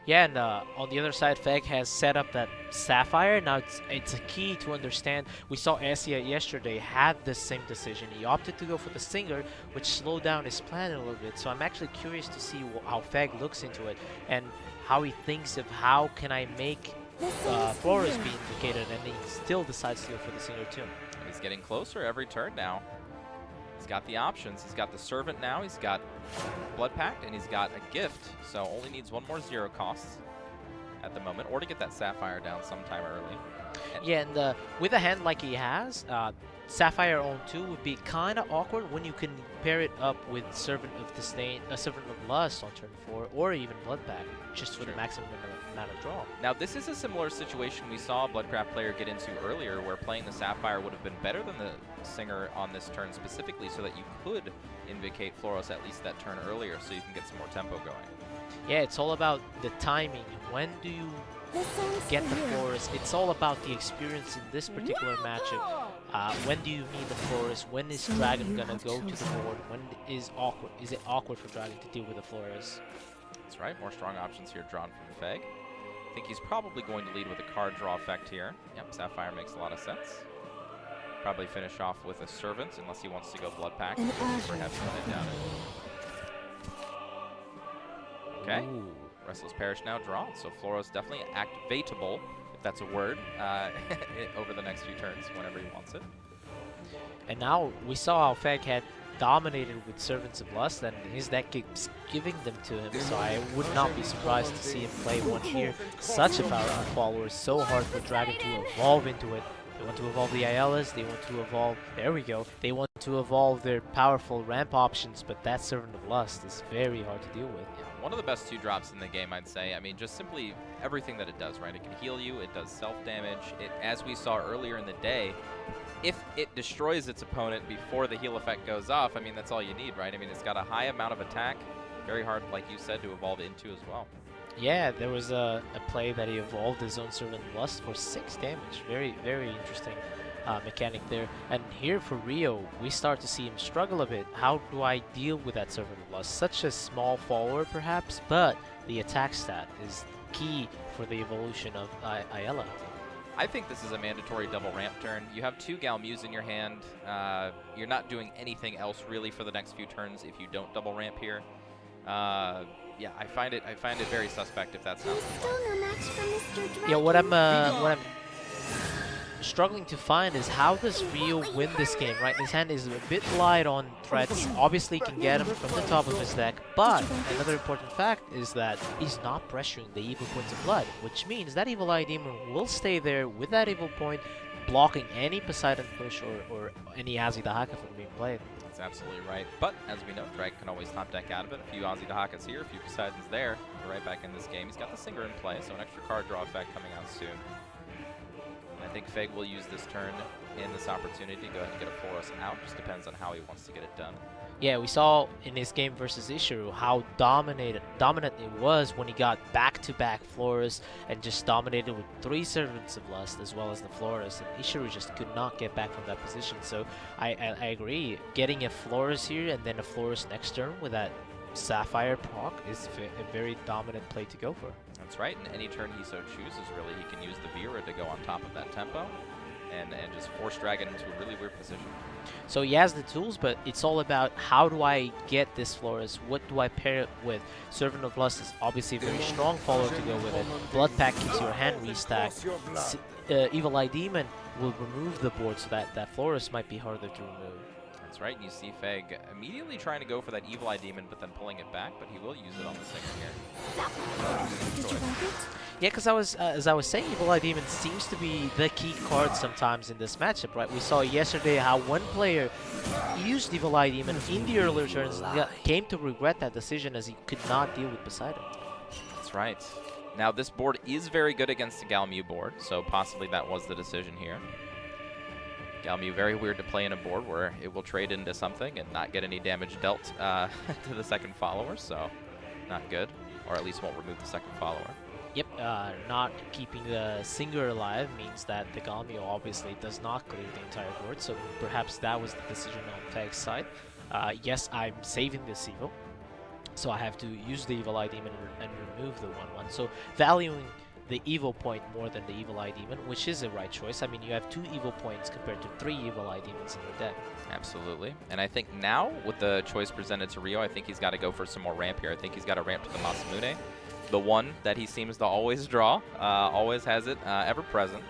Yeah, and on the other side, Feg has set up that Sapphire. Now, it's a key to understand. We saw Asia yesterday had the same decision. He opted to go for the Singer, which slowed down his plan a little bit. So I'm actually curious to see how Feg looks into it and how he thinks of how can I make Floros be indicated, and he still decides to go for the Singer too. And he's getting closer every turn now. He's got the options. He's got the Servant now. He's got Blood Pact, and he's got a Gift. So only needs one more 0 costs at the moment, or to get that Sapphire down sometime early. Yeah, and with a hand like he has, Sapphire on 2 would be kind of awkward when you can pair it up with Servant of Disdain, Servant of Lust on turn 4, or even Blood Pact, just for the maximum amount of draw. Now, this is a similar situation we saw a Bloodcraft player get into earlier, where playing the Sapphire would have been better than the Singer on this turn specifically, so that you could invocate Floros at least that turn earlier, so you can get some more tempo going. Yeah, it's all about the timing. When do you get the Floros? It's all about the experience in this particular matchup. When do you need the Floros? When is Dragon gonna go to the board? When is it awkward for Dragon to deal with the Floros? That's right, more strong options here drawn from Feg. I think he's probably going to lead with a card draw effect here. Yep, Sapphire makes a lot of sense. Probably finish off with a Servant, unless he wants to go Blood Pact. Perhaps down it. Okay, ooh. Restless Parish now drawn, so Floros definitely activatable, if that's a word, over the next few turns, whenever he wants it. And now we saw how Feg had dominated with Servants of Lust, and his deck keeps giving them to him, so I would not be surprised to see him play one here. Such a powerful follower, so hard for Dragon to evolve into it. They want to evolve the Ayelas, they want to evolve, there we go, they want to evolve their powerful ramp options, but that Servant of Lust is very hard to deal with. Yeah, one of the best 2-drops in the game, I'd say. I mean, just simply everything that it does, right? It can heal you, it does self-damage. As we saw earlier in the day, if it destroys its opponent before the heal effect goes off, I mean, that's all you need, right? I mean, it's got a high amount of attack, very hard, like you said, to evolve into as well. Yeah, there was a play that he evolved his own Servant of Lust for 6 damage. Very, very interesting mechanic there. And here for Rio, we start to see him struggle a bit. How do I deal with that Servant of Lust? Such a small follower, perhaps, but the attack stat is key for the evolution of Ayala. I think this is a mandatory double ramp turn. You have 2 Galmus in your hand. You're not doing anything else really for the next few turns if you don't double ramp here. Yeah, I find it very suspect if that's not the play. Yeah, what I'm struggling to find is how does Rio win this game, right? His hand is a bit light on threats. Obviously can get him from the top of his deck, but another important fact is that he's not pressuring the evil points of blood, which means that Evil Eye Demon will stay there with that evil point, blocking any Poseidon push or any Azzy Dahaka from being played. That's absolutely right. But as we know, Dragon can always top deck out of it. A few Azzy Dahakas here, a few Poseidons there. You're right back in this game. He's got the Singer in play, so an extra card draw effect coming out soon. I think Feg will use this turn in this opportunity to go ahead and get a Florus out. Just depends on how he wants to get it done. Yeah, we saw in his game versus Ishu how dominant it was when he got back-to-back Florus and just dominated with 3 Servants of Lust as well as the Florus. And Ishu just could not get back from that position. So I agree. Getting a Florus here and then a Florus next turn with that Sapphire proc is a very dominant play to go for. That's right, and any turn he so chooses, really, he can use the Vera to go on top of that tempo and just force drag it into a really weird position. So he has the tools, but it's all about how do I get this Florus? What do I pair it with? Servant of Lust is obviously a very strong follow to go with it. Blood Pact keeps your hand restacked. Evil Eye Demon will remove the board, so that Florus might be harder to remove. That's right, and you see Feg immediately trying to go for that Evil Eye Demon, but then pulling it back, but he will use it on the second here. Yeah, because as I was saying, Evil Eye Demon seems to be the key card sometimes in this matchup, right? We saw yesterday how one player used Evil Eye Demon in the earlier turns and came to regret that decision as he could not deal with Poseidon. That's right. Now, this board is very good against the Galmu board, so possibly that was the decision here. Galmu, very weird to play in a board where it will trade into something and not get any damage dealt to the second follower, so not good. Or at least won't remove the second follower. Yep, not keeping the Singer alive means that the Galmu obviously does not clear the entire board, so perhaps that was the decision on Feg's side. Yes, I'm saving this Evil, so I have to use the Evil Eye Demon and remove the 1/1. So valuing the Evil point more than the Evil Eye Demon, which is a right choice. I mean, you have 2 Evil points compared to 3 Evil Eye Demons in your deck. Absolutely. And I think now, with the choice presented to Rio, I think he's got to go for some more ramp here. I think he's got to ramp to the Masamune, the one that he seems to always draw, always has it ever present.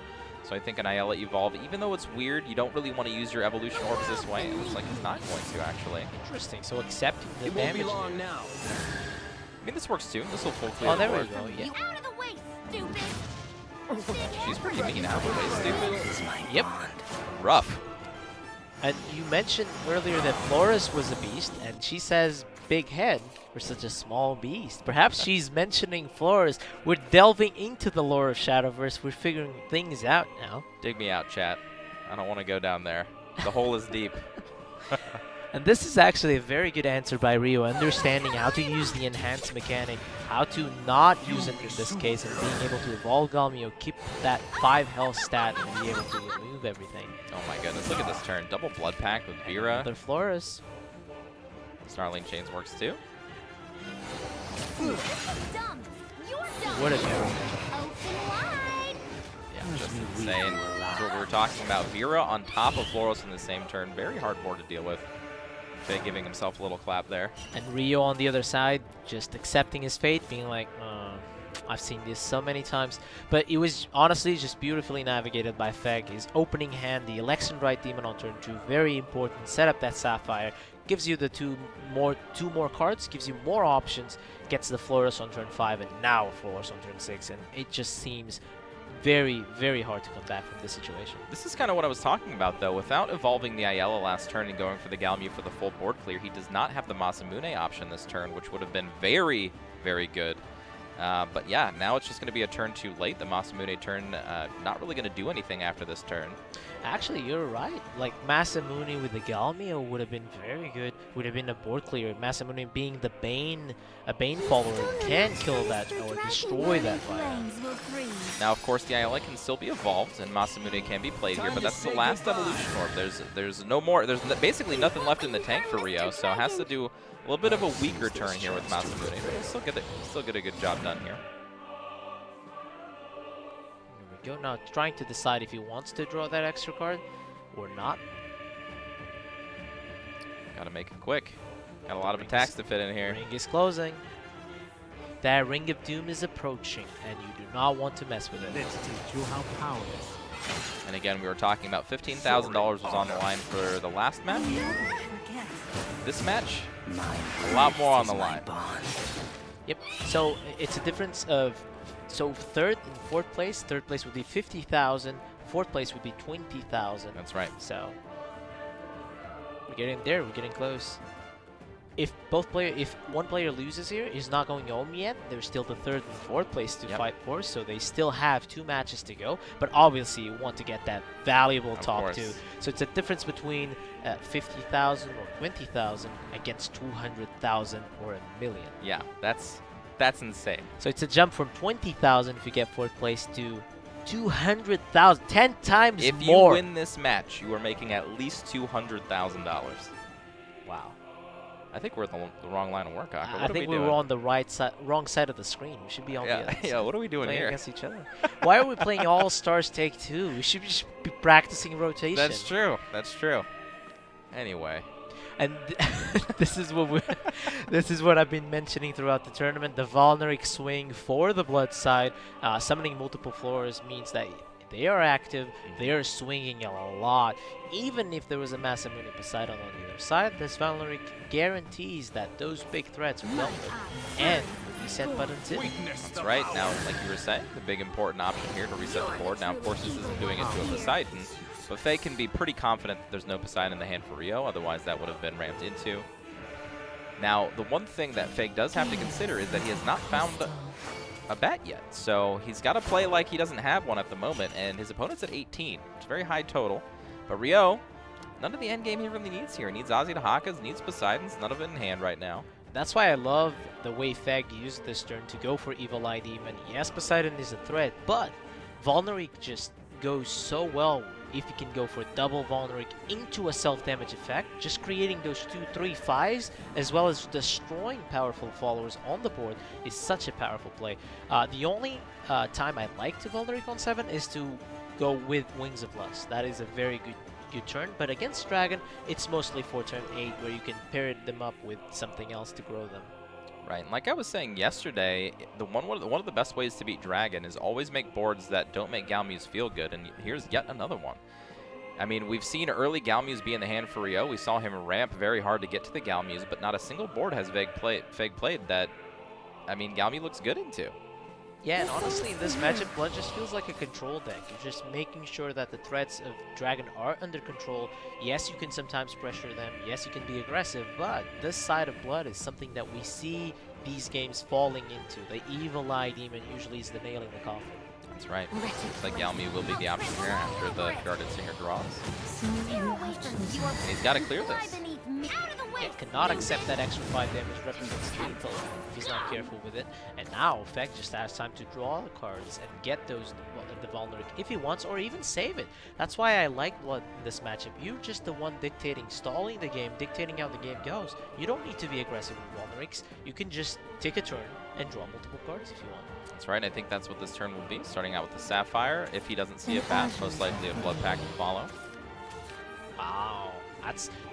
So I think an Ayala Evolve, even though it's weird, you don't really want to use your Evolution Orbs this way. It looks like he's not going to, actually. Interesting. So accepting the It won't be damage. long now. I mean, this works too. This will full clear Oh, the there we board. go. Yeah. Out of the way, stupid! She's pretty mean out of the way, stupid. Yep. Rough. And you mentioned earlier that Florus was a beast, and she says big head for such a small beast. Perhaps she's mentioning Florus. We're delving into the lore of Shadowverse. We're figuring things out now. Dig me out, chat. I don't want to go down there. The hole is deep. And this is actually a very good answer by Rio, understanding how to use the enhanced mechanic, how to not use it in this case, and being able to evolve Galmio, keep that 5 health stat, and be able to remove everything. Oh my goodness, look at this turn. Double Blood Pact with Vera. Another Florus. Snarling Chains works too. What a barrel. Yeah, just insane. That's what we were talking about. Vera on top of Floros in the same turn. Very hard board to deal with. Faye giving himself a little clap there. And Rio on the other side, just accepting his fate, being like, I've seen this so many times. But it was honestly just beautifully navigated by Feg. His opening hand, the Election Right Demon on turn 2, very important. Set up that Sapphire, gives you the two more cards, gives you more options, gets the Florus on turn 5, and now Florus on turn 6. And it just seems very, very hard to come back from this situation. This is kind of what I was talking about, though. Without evolving the Ayala last turn and going for the Galmu for the full board clear, he does not have the Masamune option this turn, which would have been very, very good. But yeah, now it's just going to be a turn too late. The Masamune turn not really going to do anything after this turn. Actually, you're right. Like, Masamune with the Galmio would have been very good. Would have been a board clear. Masamune being the Bane, a Bane follower, can kill that or destroy that fire. Now, of course, the Ayala can still be evolved, and Masamune can be played here, but that's the last evolution orb. There's no more. There's basically nothing left in the tank for Rio, so has to do a little bit of a weaker turn here with Masamune, but he'll still get a good job done here. Go now, trying to decide if he wants to draw that extra card or not. Gotta make it quick. Got a lot of attacks to fit in here. Ring is closing. That Ring of Doom is approaching, and you do not want to mess with it. Let's teach you how powerless. And again, we were talking about $15,000 was on the line for the last match. This match, a lot more on the line. Yep, so it's a difference of, so third and fourth place. Third place would be 50,000. Fourth place would be 20,000. That's right. So we're getting there. We're getting close. if one player loses here, he's not going home yet. There's still the 3rd and 4th place to fight for, so they still have 2 matches to go. But obviously, you want to get that valuable top 2. So it's a difference between 50,000 or 20,000 against 200,000 or $1 million. Yeah, that's insane. So it's a jump from 20,000 if you get 4th place to 200,000, 10 times more. If you win this match, you are making at least $200,000. Wow. I think we're at the wrong line of work, Aka. I think we were on the wrong side of the screen. We should be on the other side. Yeah, what are we doing here? Against each other. Why are we playing All Stars Take 2? We should just be practicing rotation. That's true. That's true. Anyway. And this is what I've been mentioning throughout the tournament. The Valneric swing for the Blood side, summoning multiple floors means that they are active, they are swinging a lot. Even if there was a massive Moon Poseidon on either side, this Valneric guarantees that those big threats are dealt with. And reset buttons in. That's right. Now, like you were saying, the big important option here to reset the board. Now, of course, this isn't doing it to a Poseidon, but Faye can be pretty confident that there's no Poseidon in the hand for Rio, otherwise that would have been ramped into. Now, the one thing that Faye does have to consider is that he has not found a bet yet. So he's got to play like he doesn't have one at the moment, and his opponent's at 18. It's a very high total. But Rio, none of the end game he really needs here. He needs Ozzy to Hakas, needs Poseidons, none of it in hand right now. That's why I love the way Feg used this turn to go for Evil Eye Demon. Yes, Poseidon is a threat, but Valneric just goes so well if you can go for double Valneric into a self-damage effect, just creating those 2-3-5s as well as destroying powerful followers on the board is such a powerful play. The only time I like to Valneric on 7 is to go with Wings of Lust. That is a very good turn, but against Dragon, it's mostly for turn 8 where you can pair them up with something else to grow them. Right, and like I was saying yesterday, one of the best ways to beat Dragon is always make boards that don't make Galmuse feel good, and here's yet another one. I mean, we've seen early Galmuse be in the hand for Rio. We saw him ramp very hard to get to the Galmuse, but not a single board has Feg played that, I mean, Galmuse looks good into. Yeah, and honestly, in this matchup, Blood just feels like a control deck. You're just making sure that the threats of Dragon are under control. Yes, you can sometimes pressure them. Yes, you can be aggressive, but this side of Blood is something that we see these games falling into. The Evil Eye Demon usually is the nail in the coffin. That's right. Looks like Galmuse will be the option here after the Guarded Singer draws. He's got to clear this. Yeah, cannot accept that extra 5 damage represents lethal if he's not careful with it. And now Feg just has time to draw the cards and get those the Valneric if he wants, or even save it. That's why I like Blood in this matchup. You're just the one dictating, stalling the game, dictating how the game goes. You don't need to be aggressive with Valnerics. You can just take a turn and draw multiple cards if you want. That's right. I think that's what this turn will be. Starting out with the Sapphire. If he doesn't see a bat, most likely a Blood Pact will follow. Wow.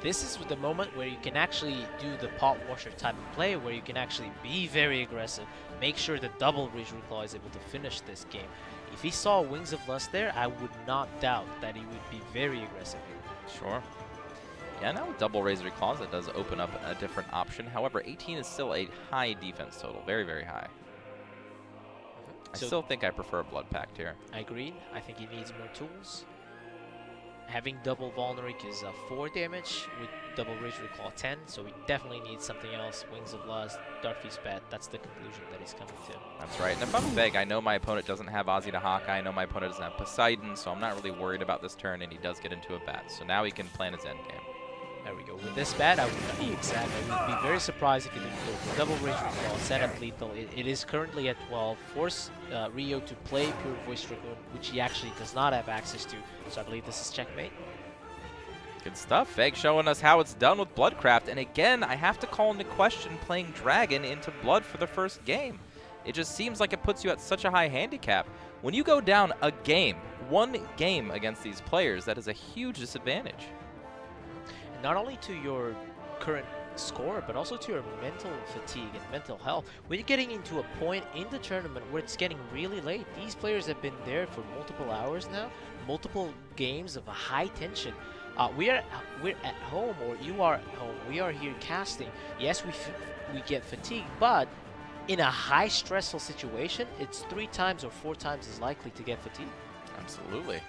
This is the moment where you can actually do the pot washer type of play, where you can actually be very aggressive, make sure the double Rage Reclaw is able to finish this game. If he saw Wings of Lust there, I would not doubt that he would be very aggressive here. Sure. Yeah, now with double Razor Claws, it does open up a different option. However, 18 is still a high defense total, very, very high. I still think I prefer a Blood Pact here. I agree. I think he needs more tools. Having double Valneric is 4 damage with double Razor Claw 10, so we definitely need something else. Wings of Lust, Dark Feast Bat, that's the conclusion that he's coming to. That's right. And if I'm Feg, I know my opponent doesn't have Ozzy to Hawkeye, I know my opponent doesn't have Poseidon, so I'm not really worried about this turn, and he does get into a bat. So now he can plan his end game. There we go. With this bat, I would be very surprised if he didn't go for double Rage Recall, set up lethal. It is currently at 12. Force Rio to play Pure Voice Dragoon, which he actually does not have access to. So I believe this is checkmate. Good stuff. Feg showing us how it's done with Bloodcraft. And again, I have to call into question playing Dragon into Blood for the first game. It just seems like it puts you at such a high handicap. When you go down a game, one game against these players, that is a huge disadvantage. Not only to your current score, but also to your mental fatigue and mental health. When you're getting into a point in the tournament where it's getting really late, these players have been there for multiple hours now, multiple games of a high tension. We're at home, or you are at home. We are here casting. Yes, we get fatigued, but in a high stressful situation, it's 3 times or 4 times as likely to get fatigued. Absolutely.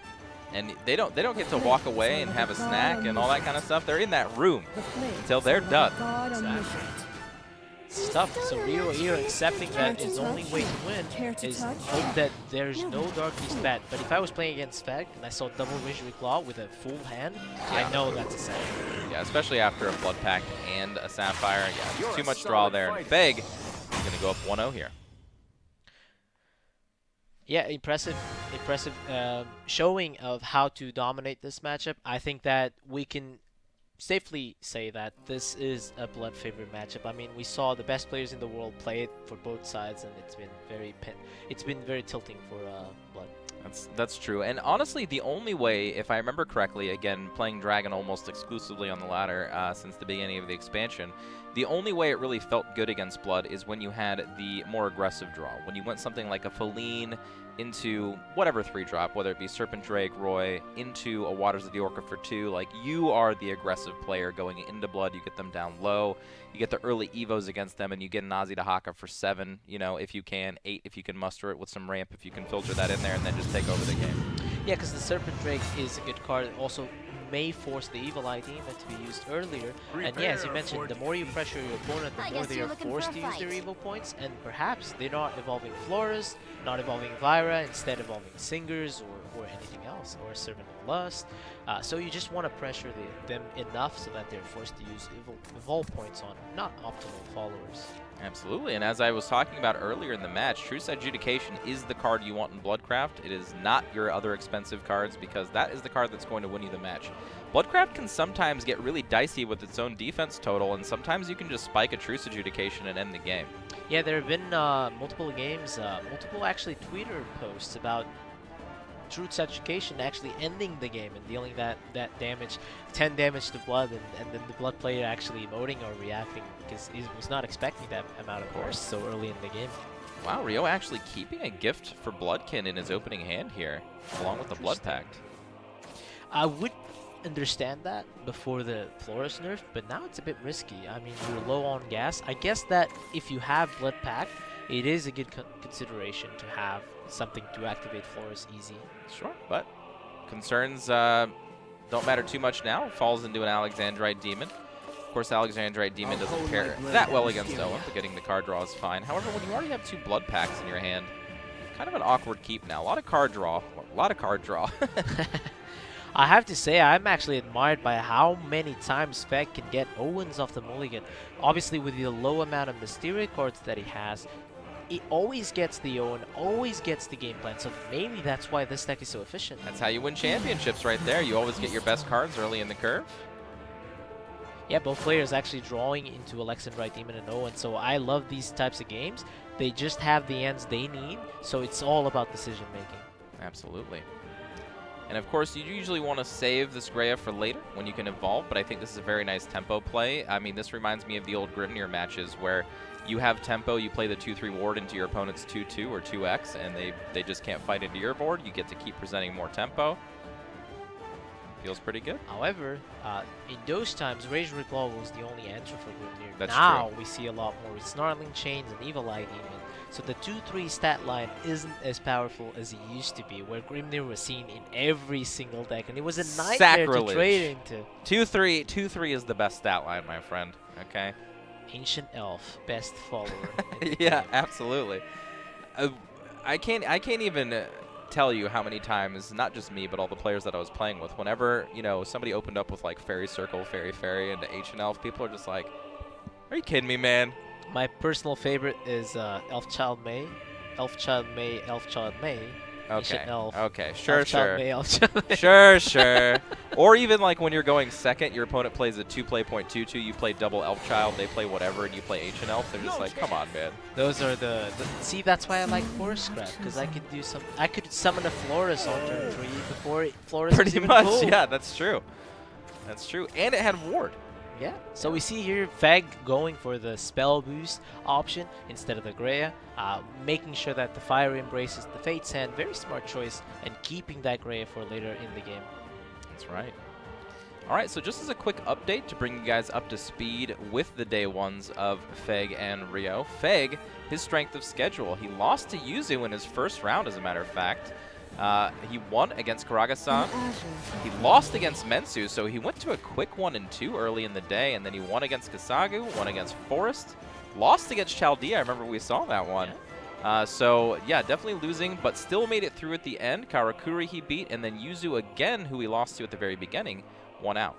And they don't get to walk away and have a snack and all that kind of stuff. They're in that room until they're done. Exactly. It's tough. So Rio here accepting that his only way to win is hope that there's no Dark Beast bet. But if I was playing against Feg and I saw double Visual Claw with a full hand, I know that's a set. Yeah, especially after a Blood Pact and a Sapphire. Yeah, there's too much draw there. And Feg is going to go up 1-0 here. Yeah, impressive showing of how to dominate this matchup. I think that we can safely say that this is a Blood favorite matchup. I mean, we saw the best players in the world play it for both sides, and it's been very tilting for Blood. That's true. And honestly, the only way, if I remember correctly, again, playing Dragon almost exclusively on the ladder since the beginning of the expansion, the only way it really felt good against Blood is when you had the more aggressive draw. When you went something like a Feline into whatever 3-drop, whether it be Serpent Drake, Roy, into a Waters of the Orca for 2, like, you are the aggressive player going into Blood. You get them down low. You get the early Evos against them, and you get an Ozzy to Haka for 7, you know, if you can, 8 if you can muster it with some ramp, if you can filter that in there, and then just take over the game. Yeah, because the Serpent Drake is a good card. It also may force the Evil Eye Demon to be used earlier. And yeah, as you mentioned, the more you pressure your opponent, the more they are forced to use their Evil points, and perhaps they're not evolving Flores, not evolving Vira, instead evolving Singers or anything else, or Servant of Lust. So you just want to pressure them enough so that they're forced to use evolve points on not optimal followers. Absolutely, and as I was talking about earlier in the match, Truce Adjudication is the card you want in Bloodcraft. It is not your other expensive cards, because that is the card that's going to win you the match. Bloodcraft can sometimes get really dicey with its own defense total, and sometimes you can just spike a Truce Adjudication and end the game. Yeah, there have been multiple games, multiple actually Twitter posts about Truth's Education actually ending the game and dealing that damage, 10 damage to Blood, and then the Blood player actually emoting or reacting because he was not expecting that amount of burst so early in the game. Wow, Rio actually keeping a gift for Bloodkin in his opening hand here, along with the Blood Pact. I would understand that before the Flores nerf, but now it's a bit risky. I mean, you're low on gas. I guess that if you have Blood Pact, it is a good consideration to have something to activate Flores easy. Sure, but concerns don't matter too much now. Falls into an Alexandrite Demon. Of course, Alexandrite Demon doesn't pair that well against Owen, but getting the card draw is fine. However, when you already have 2 Blood Packs in your hand, kind of an awkward keep now. A lot of card draw. I have to say, I'm actually admired by how many times Feg can get Owens off the mulligan. Obviously, with the low amount of Mysteria cards that he has, he always gets the Owen, always gets the game plan, so maybe that's why this deck is so efficient. That's how you win championships right there. You always get your best cards early in the curve. Yeah, both players actually drawing into Alexandrite Demon and Owen, so I love these types of games. They just have the ends they need, so it's all about decision making. Absolutely. And of course, you usually want to save this Greya for later when you can evolve, but I think this is a very nice tempo play. I mean, this reminds me of the old Grimnir matches where you have tempo, you play the 2-3 ward into your opponent's 2-2 or 2x, and they just can't fight into your board. You get to keep presenting more tempo. Feels pretty good. However, in those times, Rage Reclaw was the only answer for Grimnir. That's now true. We see a lot more with Snarling Chains and Evil Eye Demon. So the 2-3 stat line isn't as powerful as it used to be, where Grimnir was seen in every single deck, and it was a nightmare to trade into. 2-3 is the best stat line, my friend. Okay. Ancient Elf, best follower. Yeah, absolutely. I can't even tell you how many times, not just me, but all the players that I was playing with, whenever, you know, somebody opened up with like Fairy Circle, Fairy, and Ancient Elf, people are just like, are you kidding me, man? My personal favorite is Elf Child May. Elf Child May, Elf Child May. Okay. Elf. Okay. Sure. Elf Child May, Elf Child May. Sure. Or even like when you're going second, your opponent plays a 2-play .22, you play double Elf Child, they play whatever, and you play Ancient Elf. They're just like, come on, man. Those are the see, that's why I like Forest Scrap, because I could summon a Florus on turn 3 before Florus. Pretty much, yeah, that's true. That's true, and it had ward. Yeah, so we see here Feg going for the spell boost option instead of the Greya, making sure that the Fire embraces the Fate's Hand. Very smart choice, and keeping that Greya for later in the game. That's right. All right, so just as a quick update to bring you guys up to speed with the day ones of Feg and Rio. Feg, his strength of schedule. He lost to Yuzu in his first round, as a matter of fact. He won against Karaga-san. He lost against Mensu, so he went to a quick 1-2 early in the day, and then he won against Kasagu, won against Forest, lost against Chaldea. I remember we saw that one. So, yeah, definitely losing, but still made it through at the end. Karakuri he beat, and then Yuzu again, who he lost to at the very beginning, won out.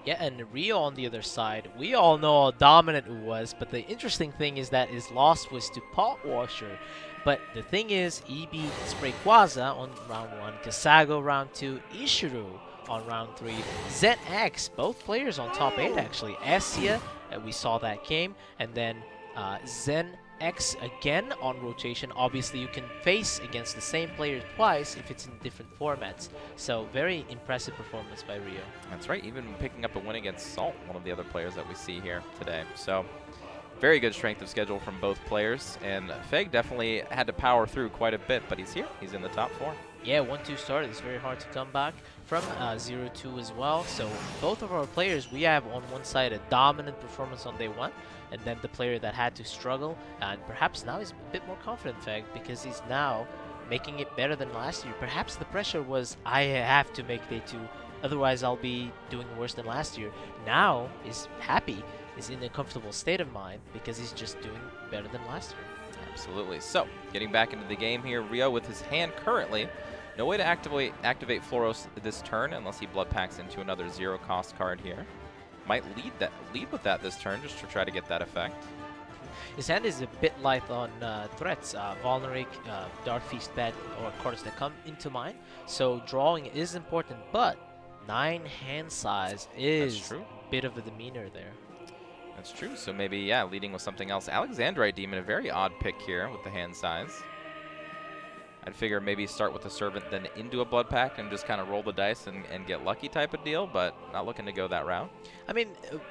Yeah, and Rio on the other side, we all know how dominant it was, but the interesting thing is that his loss was to Potwasher. But the thing is, he beat Sprayquaza on round 1, Kasago round 2, Ishuru on round 3, Zen X, both players on top 8 actually. Essia, we saw that game, and then Zen X again on rotation. Obviously, you can face against the same player twice if it's in different formats. So, very impressive performance by Rio. That's right, even picking up a win against Salt, one of the other players that we see here today. So, very good strength of schedule from both players, and Feg definitely had to power through quite a bit, but he's here. He's in the top 4. Yeah, 1-2 start. It's very hard to come back from 0-2 as well. So both of our players, we have on one side a dominant performance on day 1, and then the player that had to struggle, and perhaps now he's a bit more confident, Feg, because he's now making it better than last year. Perhaps the pressure was, I have to make day 2, otherwise I'll be doing worse than last year. Now he's happy, is in a comfortable state of mind because he's just doing better than last year. Absolutely. So, getting back into the game here, Rio with his hand currently. No way to activate Floros this turn unless he blood packs into another 0-cost card here. Might lead with that this turn just to try to get that effect. His hand is a bit light on threats. Volneric, Dark Feast Bet, or cards that come into mind. So drawing is important, but 9 hand size is a bit of a demeanor there. That's true. So maybe, yeah, leading with something else. Alexandrite Demon, a very odd pick here with the hand size. I'd figure maybe start with the Servant, then into a Blood Pack and just kind of roll the dice and get lucky type of deal, but not looking to go that route. I mean,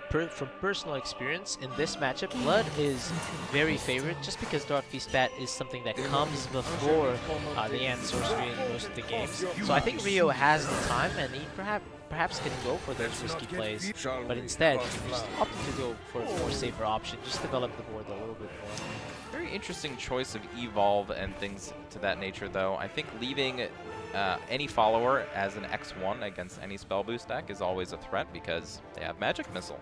from personal experience, in this matchup, Blood is very favored just because Dark Feast Bat is something that comes before the Ant Sorcery in most of the games. So I think Rio has the time, and he perhaps can go for those risky plays, but instead just opted to go for a more safer option, just develop the board a little bit more. Very interesting choice of Evolve and things to that nature, though. I think leaving any follower as an X1 against any spell boost deck is always a threat because they have Magic Missile.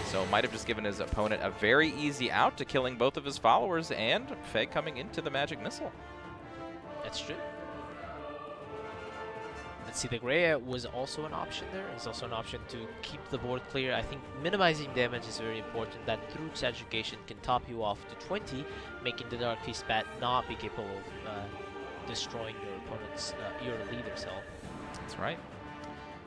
So might have just given his opponent a very easy out to killing both of his followers and Feg coming into the Magic Missile. That's true. Let's see, the Gray was also an option there. It's also an option to keep the board clear. I think minimizing damage is very important. That Roots Education can top you off to 20, making the Dark Feast Bat not be capable of destroying your opponent's, your leader's health. That's right.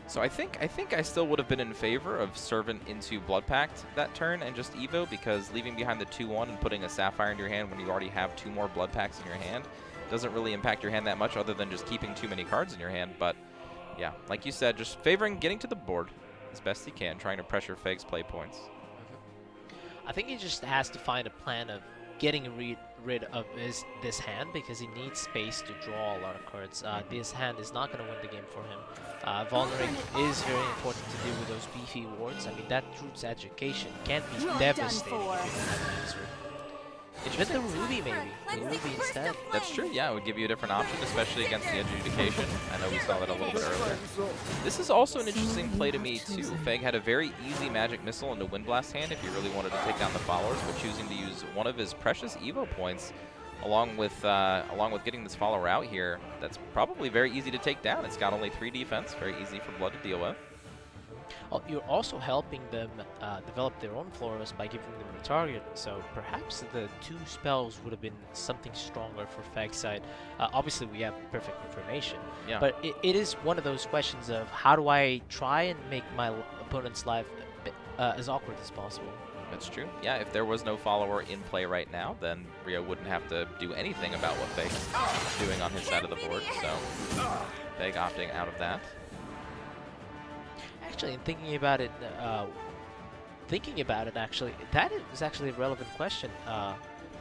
So I think I still would have been in favor of Servant into Blood Pact that turn and just Evo, because leaving behind the 2-1 and putting a Sapphire in your hand when you already have 2 more Blood Packs in your hand doesn't really impact your hand that much other than just keeping too many cards in your hand. But yeah, like you said, just favoring getting to the board as best he can, trying to pressure Feg's play points. I think he just has to find a plan of getting rid of this hand because he needs space to draw a lot of cards. This hand is not going to win the game for him. Volneric is very important to deal with those beefy wards. I mean, that Roots Education can be devastating if you don't have an answer. Even the Ruby, maybe. The Ruby instead. That's true, yeah. It would give you a different option, especially against the Adjudication. I know we saw that a little bit earlier. This is also an interesting play to me, too. Feg had a very easy Magic Missile into Wind Blast hand if he really wanted to take down the followers, but choosing to use one of his precious Evo points along with getting this follower out here. That's probably very easy to take down. It's got only 3 defense, very easy for Blood to deal with. You're also helping them develop their own Floros by giving them a target, so perhaps the 2 spells would have been something stronger for Feg's side. Obviously, we have perfect information, but it is one of those questions of how do I try and make my opponent's life as awkward as possible. That's true. Yeah, if there was no follower in play right now, then Rio wouldn't have to do anything about what Feg's doing on his side of the board, so Feg opting out of that. Actually, thinking about it, actually, that is actually a relevant question,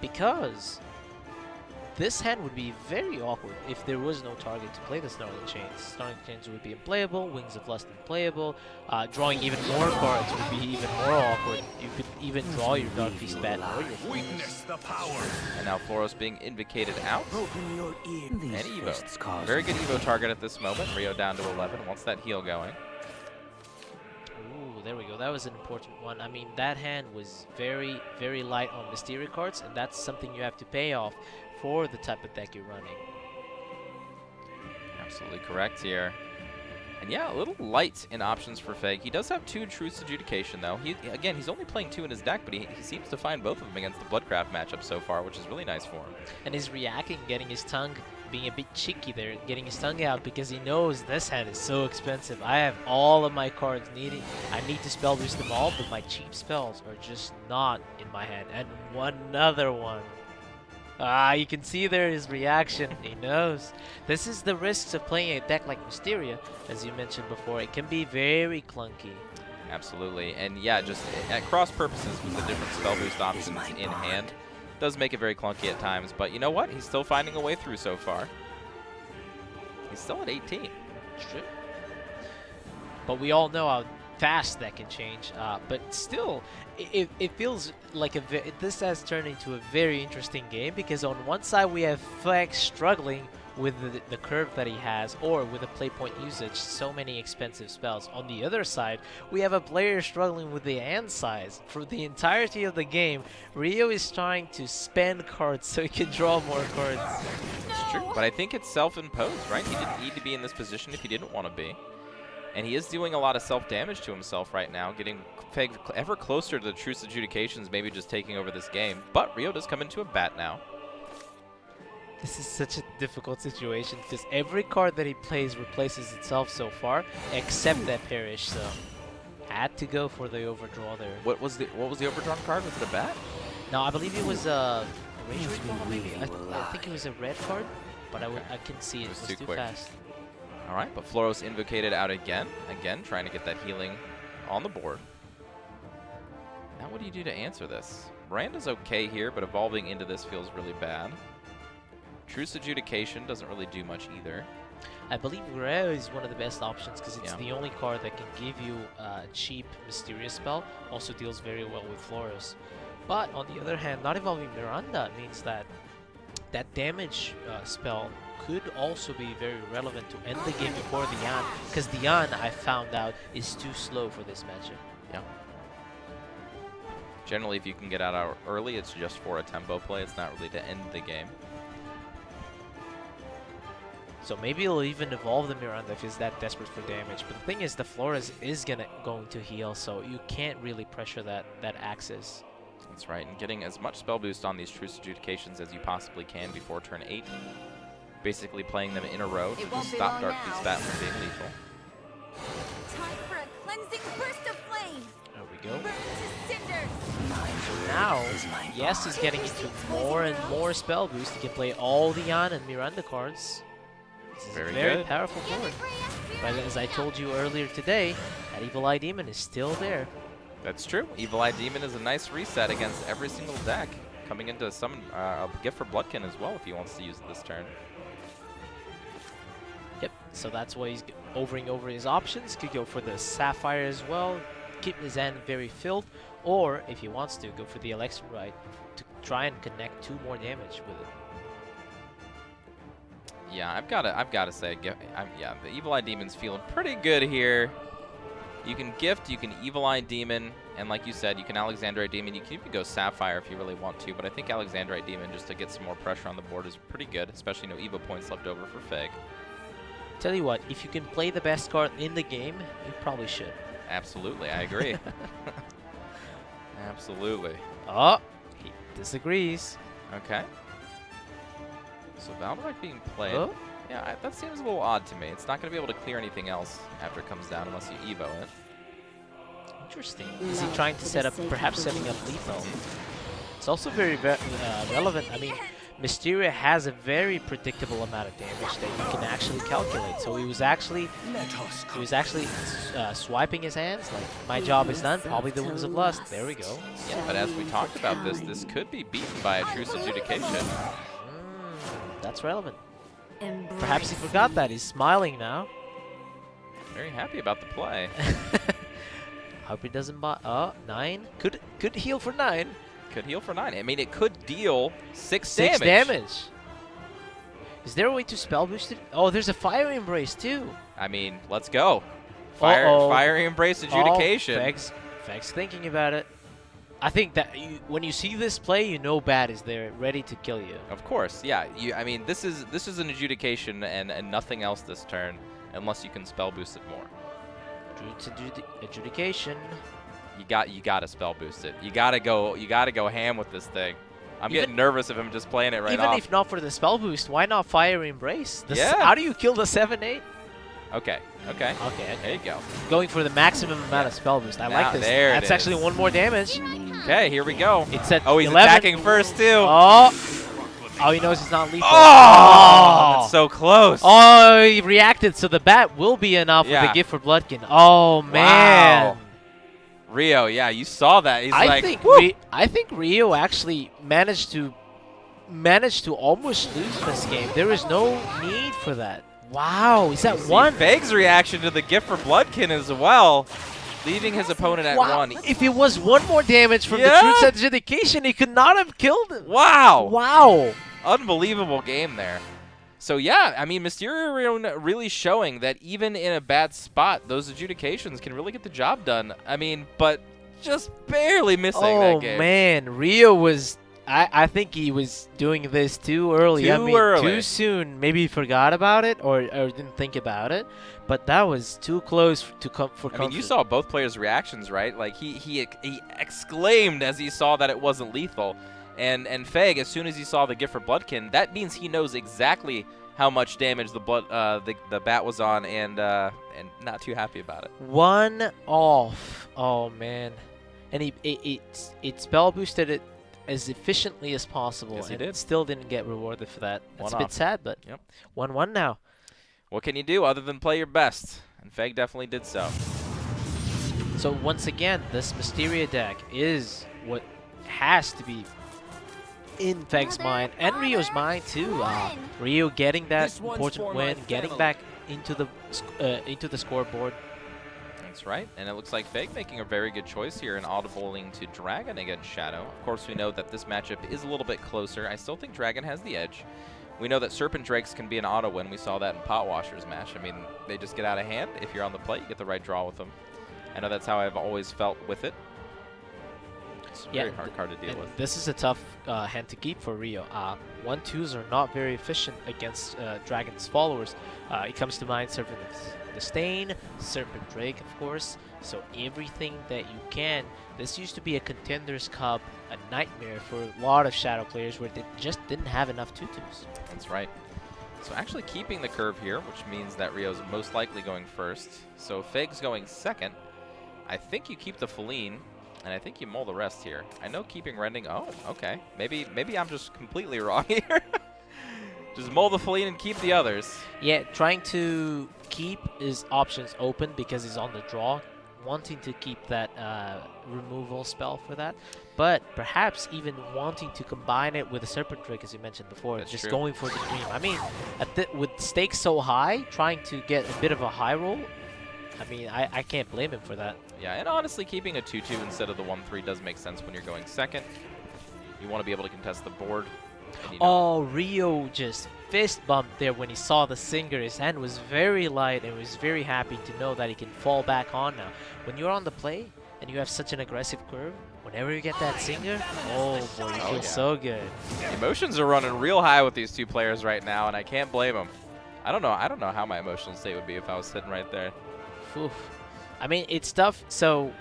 because this hand would be very awkward if there was no target to play the Snarling Chains. Snarling Chains would be unplayable, Wings of Lust unplayable, drawing even more cards would be even more awkward. You could even draw your Dark Beast Bat or your Floros. And now Floros being invocated out. And Evo. Very good Evo target at this moment. Rio down to 11, wants that heal going. Ooh, there we go. That was an important one. I mean, that hand was very, very light on Mysteria cards, and that's something you have to pay off for the type of deck you're running. Absolutely correct here. And yeah, a little light in options for Feg. He does have 2 Truth's Adjudication, though. Again, he's only playing 2 in his deck, but he seems to find both of them against the Bloodcraft matchup so far, which is really nice for him. And he's reacting, getting his tongue, being a bit cheeky there, getting his tongue out because he knows this hand is so expensive. I have all of my cards needed. I need to spell boost them all, but my cheap spells are just not in my hand. And another one. You can see there his reaction. He knows. This is the risks of playing a deck like Mysteria, as you mentioned before. It can be very clunky. Absolutely. And yeah, just at cross purposes with the different spell boost options in hand, does make it very clunky at times. But you know what? He's still finding a way through so far. He's still at 18. It's true. But we all know how fast that can change. But still, it feels like this has turned into a very interesting game, because on one side we have Flex struggling with the curve that he has, or with the play point usage, so many expensive spells. On the other side, we have a player struggling with the hand size. For the entirety of the game, Rio is trying to spend cards so he can draw more cards. It's true, but I think it's self-imposed, right? He didn't need to be in this position if he didn't want to be. And he is doing a lot of self-damage to himself right now, getting Feg ever closer to the Truth's Adjudications, maybe just taking over this game. But Rio does come into a bat now. This is such a difficult situation, because every card that he plays replaces itself so far, except that Perish, so had to go for the overdraw there. What was the overdrawn card? Was it a bat? No, I believe it was a Rage Recall, maybe. I think it was a red card, but I couldn't see it. It was too fast. All right, but Floros invocated out again, trying to get that healing on the board. Now what do you do to answer this? Miranda's okay here, but evolving into this feels really bad. Truth's Adjudication doesn't really do much either. I believe Guerrero is one of the best options, because it's the only card that can give you a cheap Mysterious spell. Also deals very well with Floros. But on the other hand, not evolving Miranda means that that damage spell could also be very relevant to end the game before the Yan, because the Yan, I found out, is too slow for this matchup. Yeah. Generally, if you can get out early, it's just for a tempo play. It's not really to end the game. So maybe he'll even evolve the Miranda if he's that desperate for damage. But the thing is, the Flores is going to heal, so you can't really pressure that Axis. That's right, and getting as much spell boost on these Truth's Adjudications as you possibly can before turn 8. Basically playing them in a row to stop Dark Beast Bat from being lethal. Time for a cleansing burst of flame. There we go. Burn to cinders. Now, yes, he's getting into more and more spell boost. He can play all the Yan and Miranda cards. This is a very powerful board. But as I told you earlier today, that Evil Eye Demon is still there. That's true. Evil Eye Demon is a nice reset against every single deck. Coming into summon a gift for Bloodkin as well if he wants to use it this turn. Yep, so that's why he's overing over his options. Could go for the Sapphire as well, keep his hand very filled, or if he wants to, go for the Elixir Rite to try and connect 2 more damage with it. Yeah, I've got to say, yeah, the Evil Eye Demon's feeling pretty good here. You can gift, you can Evil Eye Demon, and like you said, you can Alexandrite Demon. You can even go Sapphire if you really want to, but I think Alexandrite Demon, just to get some more pressure on the board, is pretty good, especially no Evo points left over for Feg. Tell you what, if you can play the best card in the game, you probably should. Absolutely, I agree. Absolutely. Oh, he disagrees. Okay. So Valorite being played. Oh? Yeah, that seems a little odd to me. It's not going to be able to clear anything else after it comes down unless you Evo it. Interesting. Is he trying to set up, perhaps setting up lethal? It's also very relevant. I mean, Mysteria has a very predictable amount of damage that you can actually calculate. So he was actually swiping his hands like, my job is done, probably the Wings of Lust. There we go. Yeah, but as we talked about this could be beaten by a Truth's Adjudication. That's relevant. Perhaps he forgot that. He's smiling now. Very happy about the play. Hope he doesn't buy. Oh, 9. Could heal for 9. Could heal for 9. I mean, it could deal 6 6 damage. damage. Is there a way to spell boost it? Oh, there's a Fire Embrace too. I mean, let's go. Fire Embrace Adjudication. Oh, Feg's thinking about it. I think that when you see this play, you know bad is there, ready to kill you. Of course, yeah. I mean, this is an adjudication and nothing else this turn, unless you can spell boost it more. Adjudication. You gotta spell boost it. You gotta go ham with this thing. I'm getting nervous of him just playing it right off. Even if not for the spell boost, why not Fire Embrace? Yeah. How do you kill the 7/8? Okay. There you go. Going for the maximum amount of spell boost. I like this. That's actually 1 more damage. Okay, here we go. It's at he's 11. attacking first too. Oh, he knows it's not lethal. Oh, that's so close. Oh, he reacted, so the bat will be enough with the gift for Bloodkin. Oh man. Wow. Rio, yeah, you saw that. He's I think Rio actually managed to almost lose this game. There is no need for that. Wow, is that 1? Feg's reaction to the gift for Bloodkin as well, leaving his opponent at 1. If it was 1 more damage from the Truth's Adjudication, he could not have killed him. Wow. Unbelievable game there. So yeah, I mean, Mysterio really showing that even in a bad spot, those adjudications can really get the job done. I mean, but just barely missing that game. Oh man, Rio was... I think he was doing this too early. Too soon. Maybe he forgot about it or didn't think about it. But that was too close to come for comfort. I mean, you saw both players' reactions, right? Like he exclaimed as he saw that it wasn't lethal. And Feg, as soon as he saw the gift for Bloodkin, that means he knows exactly how much damage the bat was on, and not too happy about it. 1 off. Oh man, and it spell boosted it as efficiently as possible, Yes, he and did. Still didn't get rewarded for that. That's a One bit off. sad, but 1-1 now. What can you do other than play your best? And Feg definitely did so. So once again, this Mysteria deck is what has to be in Feg's mind and Rio's mind too. Rio getting that important win, getting back into the scoreboard. That's right, and it looks like Feg making a very good choice here in audibling to Dragon against Shadow. Of course, we know that this matchup is a little bit closer. I still think Dragon has the edge. We know that Serpent Drakes can be an auto win. We saw that in Pot Washer's match. I mean, they just get out of hand. If you're on the plate, you get the right draw with them. I know that's how I've always felt with it. It's a very hard card to deal with. This is a tough hand to keep for Rio. 1-2s are not very efficient against Dragon's followers. It comes to mind Serpent Disdain, Serpent Drake, of course. So everything that you can. This used to be a Contenders Cup, a nightmare for a lot of Shadow players where they just didn't have enough tutus. That's right. So actually keeping the curve here, which means that Rio's most likely going first. So Feg's going second. I think you keep the Feline, and I think you mull the rest here. I know keeping Rending. Oh, okay. Maybe I'm just completely wrong here. Just mull the Feline and keep the others. Yeah, trying to keep his options open because he's on the draw, wanting to keep that removal spell for that, but perhaps even wanting to combine it with a Serpent Drake, as you mentioned before. That's just true. going for the dream. I mean, with stakes so high, trying to get a bit of a high roll, I mean, I can't blame him for that. Yeah, and honestly, keeping a 2-2 instead of the 1-3 does make sense when you're going second. You want to be able to contest the board. Oh, Rio just fist bumped there when he saw the Singer. His hand was very light and was very happy to know that he can fall back on now. When you're on the play and you have such an aggressive curve, whenever you get that Singer, oh boy, you feel so good. Emotions are running real high with these two players right now, and I can't blame them. I don't know how my emotional state would be if I was sitting right there. Oof. I mean, it's tough. So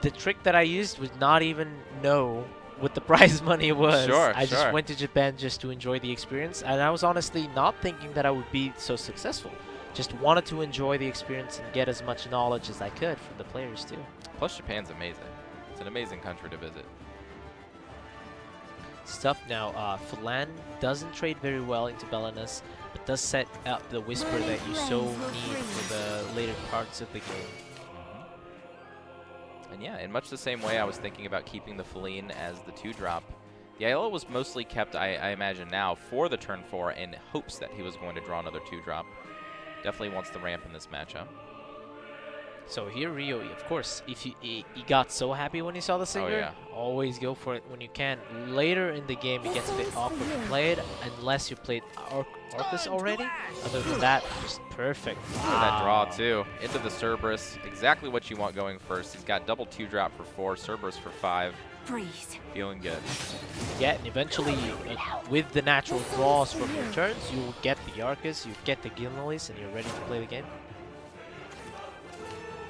the trick that I used was not even know what the prize money was. I just went to Japan just to enjoy the experience, and I was honestly not thinking that I would be so successful. Just wanted to enjoy the experience and get as much knowledge as I could from the players too. Plus, Japan's amazing. It's an amazing country to visit. Stuff now. Falan doesn't trade very well into Belinus, but does set up the Whisper that you so need for the later parts of the game. And yeah, in much the same way I was thinking about keeping the Feline as the 2-drop. The Ayala was mostly kept, I imagine now, for the turn 4 in hopes that he was going to draw another 2-drop. Definitely wants the ramp in this matchup. So here Rio, of course, if he got so happy when he saw the Singer, yeah. always go for it when you can. Later in the game, it gets a bit awkward to play it unless you played Arcus already. Other than that, just perfect. Look at that draw too. Into the Cerberus, exactly what you want going first. He's got double 2-drop for 4, Cerberus for 5. Freeze. Feeling good. Yeah, and eventually, with the natural draws from your turns, you will get the Arcus, you get the Gilnolis, and you're ready to play the game.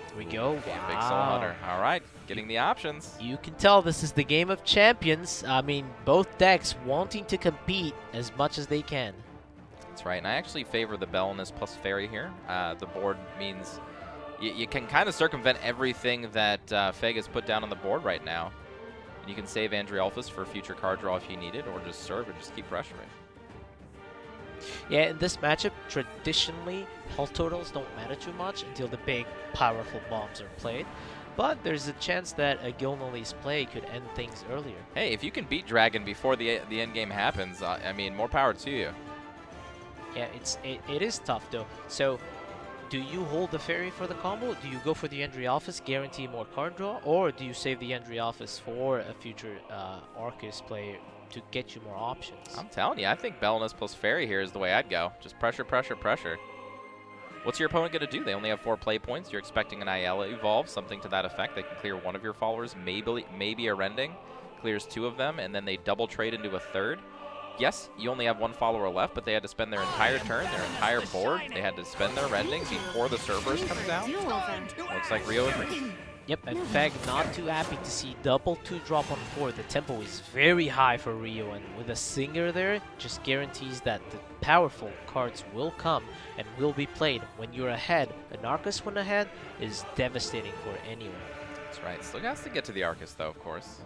Here we go. Wow. Big Soul Hunter. All right, getting the options. You can tell this is the game of champions. I mean, both decks wanting to compete as much as they can. That's right, and I actually favor the Belenus plus Fairy here. The board means you can kind of circumvent everything that Feg has put down on the board right now. And you can save Andriolphus for future card draw if you need it, or just serve and just keep pressuring. Yeah, in this matchup, traditionally, health totals don't matter too much until the big, powerful bombs are played. But there's a chance that a Gilnolis play could end things earlier. Hey, if you can beat Dragon before the end game happens, I mean, more power to you. Yeah, it is tough though. So, do you hold the Fairy for the combo? Do you go for the Andriolphus, guarantee more card draw? Or do you save the Andriolphus for a future Arcus player to get you more options? I'm telling you, I think Belenus plus Fairy here is the way I'd go. Just pressure, pressure, pressure. What's your opponent going to do? They only have 4 play points. You're expecting an Ayala evolve, something to that effect. They can clear one of your followers, maybe a Rending. Clears 2 of them, and then they double trade into a 3rd. Yes, you only have 1 follower left, but they had to spend their entire turn, their entire board. They had to spend their Rending before the Cerberus comes out. Looks like Rio agrees. Yep, and Feg not too happy to see double 2-drop on 4. The tempo is very high for Rio, and with a Singer there, just guarantees that the powerful cards will come and will be played when you're ahead. An Arcus when ahead is devastating for anyone. That's right. Still has to get to the Arcus, though, of course.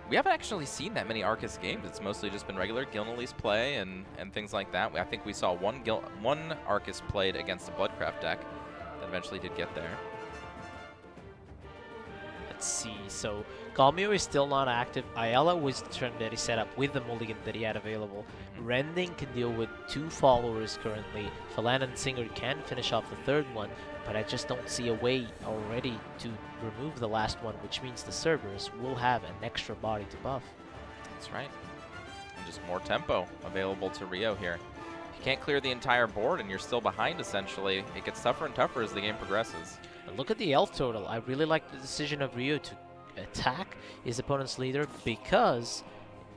We haven't actually seen that many Arcus games. It's mostly just been regular Gilnolis play and things like that. I think we saw one Arcus played against a Bloodcraft deck that eventually did get there. Let's see, so Galmio is still not active. Ayala was the turn that he set up with the mulligan that he had available. Rending can deal with 2 followers currently. Falan and Singer can finish off the 3rd one, but I just don't see a way already to remove the last one, which means the Cerberus will have an extra body to buff. That's right. And just more tempo available to Rio here. If you can't clear the entire board and you're still behind, essentially, it gets tougher and tougher as the game progresses. And look at the health total. I really like the decision of Rio to attack his opponent's leader because,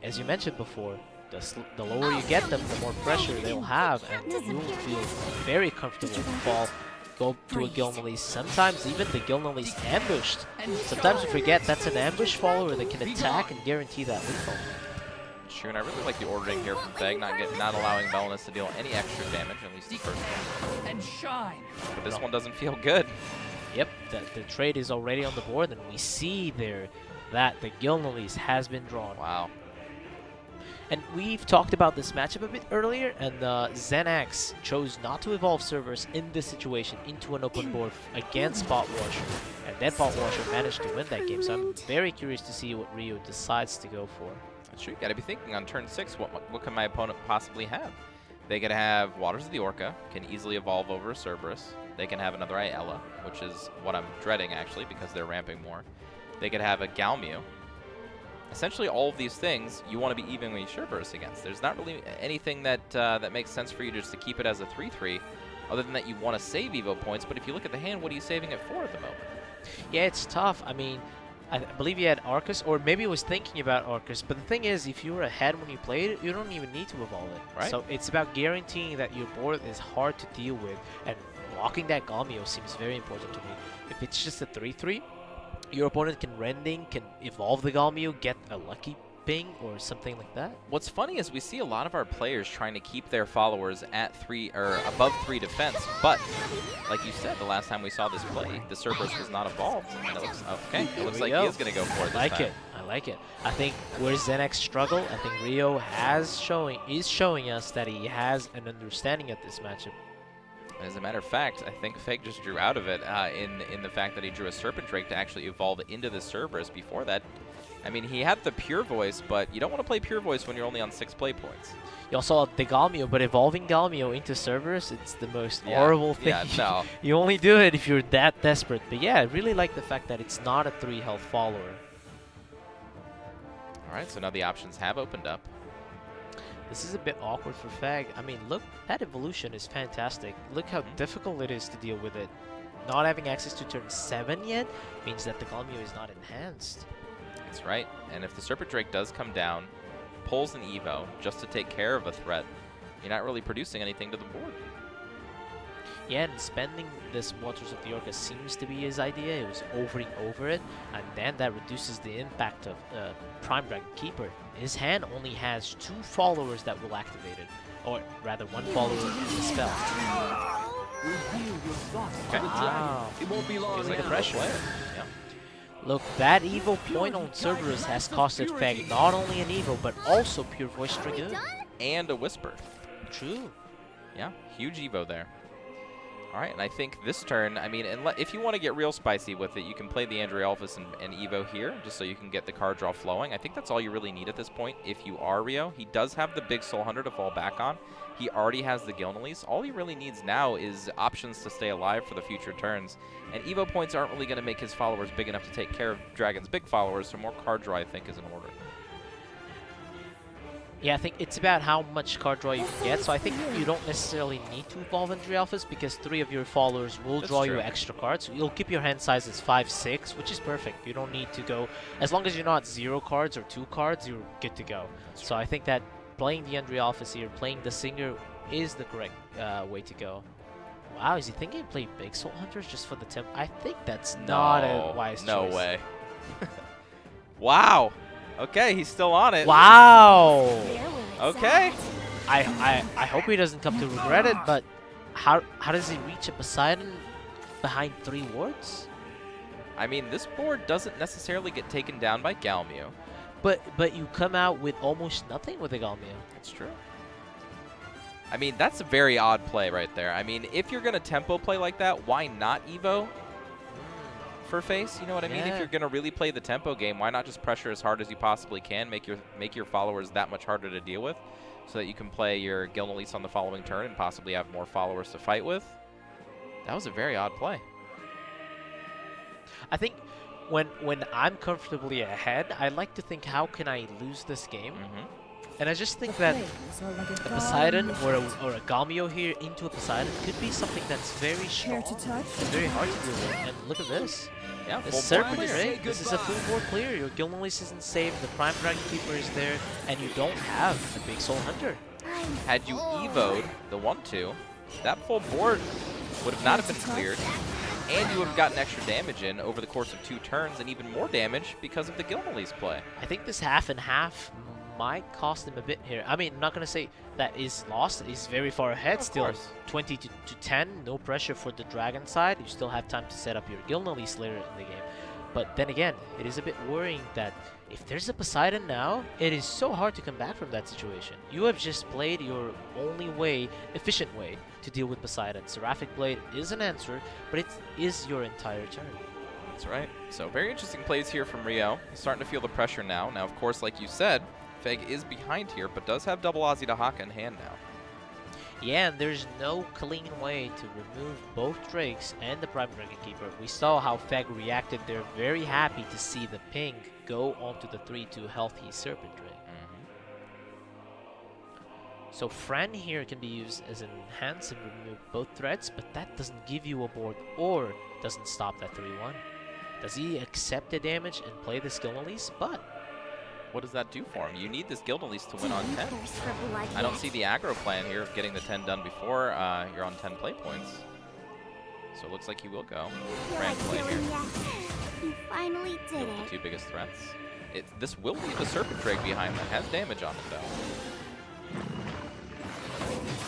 as you mentioned before, the lower you get them, the more pressure they'll have, and you will feel very comfortable to go to a Gilnolis. Sometimes even the Gilnolis ambushed. Sometimes you forget that's an ambush follower that can attack and guarantee that lethal. True, and I really like the ordering here from Feg, not allowing Belenus to deal any extra damage, at least the first one. And shine. But this one doesn't feel good. Yep, the trade is already on the board, and we see there that the Gilnolis has been drawn. Wow. And we've talked about this matchup a bit earlier, and Xenax chose not to evolve Cerberus in this situation into an open board against Botwasher, and then Botwasher managed to win that game, so I'm very curious to see what Rio decides to go for. That's true. You got to be thinking on turn 6, what can my opponent possibly have? They could have Waters of the Orca, can easily evolve over a Cerberus. They can have another Ayala, which is what I'm dreading, actually, because they're ramping more. They could have a Galmio. Essentially, all of these things you want to be evenly Cerberus against. There's not really anything that that makes sense for you just to keep it as a 3-3, other than that you want to save Evo points, but if you look at the hand, what are you saving it for at the moment? Yeah, it's tough. I mean, I believe you had Arcus, or maybe was thinking about Arcus, but the thing is, if you were ahead when you played it, you don't even need to evolve it. Right. So it's about guaranteeing that your board is hard to deal with, and blocking that Galmio seems very important to me. If it's just a 3-3, your opponent can Rending, can evolve the Galmio, get a lucky ping or something like that. What's funny is we see a lot of our players trying to keep their followers at 3 or above 3 defense, but like you said, the last time we saw this play, the Cerberus was not evolved, and it looks okay. It looks like he is going to go for it this time. I like it. I think where Xenax struggle, I think Rio is showing us that he has an understanding of this matchup. As a matter of fact, I think Feg just drew out of it in the fact that he drew a Serpent Drake to actually evolve into the Cerberus. Before that, I mean, he had the Pure Voice, but you don't want to play Pure Voice when you're only on 6 play points. You also have the Galmio, but evolving Galmio into Cerberus, it's the most horrible thing. Yeah, no. You only do it if you're that desperate. But yeah, I really like the fact that it's not a 3 health follower. Alright, so now the options have opened up. This is a bit awkward for Fag. I mean, look, that evolution is fantastic. Look how difficult it is to deal with it. Not having access to turn 7 yet means that the Galmio is not enhanced. That's right. And if the Serpent Drake does come down, pulls an Evo just to take care of a threat, you're not really producing anything to the board. Yeah, and spending this Waters of the Orca seems to be his idea. It was overing over it, and then that reduces the impact of Prime Dragon Keeper. His hand only has 2 followers that will activate it, or rather 1 follower in the spell. Okay. Wow. It won't be long. He's like a pressure. Yeah. Look, that Evo point on Cerberus has costed Fag not only an Evo, but also Pure Voice Dragoon. And a Whisper. True. Yeah, huge Evo there. Alright, and I think this turn, I mean, if you want to get real spicy with it, you can play the Andrealphus and Evo here, just so you can get the card draw flowing. I think that's all you really need at this point if you are Rio. He does have the big Soul Hunter to fall back on. He already has the Gilnelis. All he really needs now is options to stay alive for the future turns. And Evo points aren't really going to make his followers big enough to take care of Dragon's big followers, so more card draw, I think, is in order. Yeah, I think it's about how much card draw you can get, so I think you don't necessarily need to evolve Andrealphus because 3 of your followers will draw you extra cards. So you'll keep your hand size as 5-6, which is perfect. You don't need to go, as long as you're not 0 cards or 2 cards, you're good to go. So I think that playing the Andrealphus here, playing the Singer is the correct way to go. Wow, is he thinking of playing big Soul Hunters just for the temp? I think that's not a wise choice. No way. Wow. Okay, he's still on it. Wow. Okay. I hope he doesn't come to regret it, but how does he reach a Poseidon behind 3 wards? I mean, this board doesn't necessarily get taken down by Galmio. But you come out with almost nothing with a Galmio. That's true. I mean, that's a very odd play right there. I mean, if you're going to tempo play like that, why not Evo for face? You know what I mean? If you're going to really play the tempo game, why not just pressure as hard as you possibly can, make your followers that much harder to deal with so that you can play your Gilnelis on the following turn and possibly have more followers to fight with? That was a very odd play. I think when I'm comfortably ahead, I like to think, how can I lose this game? And I just think that a Poseidon or a Galmio here into a Poseidon could be something that's very strong and very hard to deal with. And look at this. Yeah, this Serpent Drake, this is a full board clear. Your Gilnelis isn't safe, the Prime Dragon Keeper is there, and you don't have a big Soul Hunter. Had you Evo'd the 1-2, that full board would have not have been cleared, and you would have gotten extra damage in over the course of 2 turns, and even more damage because of the Gilnelis play. I think this half and half might cost him a bit here. I mean, I'm not going to say that is lost. He's very far ahead still. 20 to 10, no pressure for the Dragon side. You still have time to set up your Gilnelis later in the game. But then again, it is a bit worrying that if there's a Poseidon now, it is so hard to come back from that situation. You have just played your only way, efficient way, to deal with Poseidon. Seraphic Blade is an answer, but it is your entire turn. That's right. So very interesting plays here from Rio. He's starting to feel the pressure now. Now, of course, like you said, Feg is behind here, but does have double Ozzy Dahaka in hand now. Yeah, and there's no clean way to remove both Drakes and the Prime Dragon Keeper. We saw how Feg reacted. They're very happy to see the ping go onto the 3-2 healthy Serpent Drake. So Fran here can be used as an enhance and remove both threats, but that doesn't give you a board or doesn't stop that 3-1. Does he accept the damage and play the Gilnelis? But what does that do for him? You need this Gilnelis to win on 10. I don't see the aggro plan here of getting the 10 done before you're on 10 play points. So it looks like he will go. Frank play here. You finally did it. The 2 biggest threats. This will leave a Serpent Drake behind that. Has damage on it though.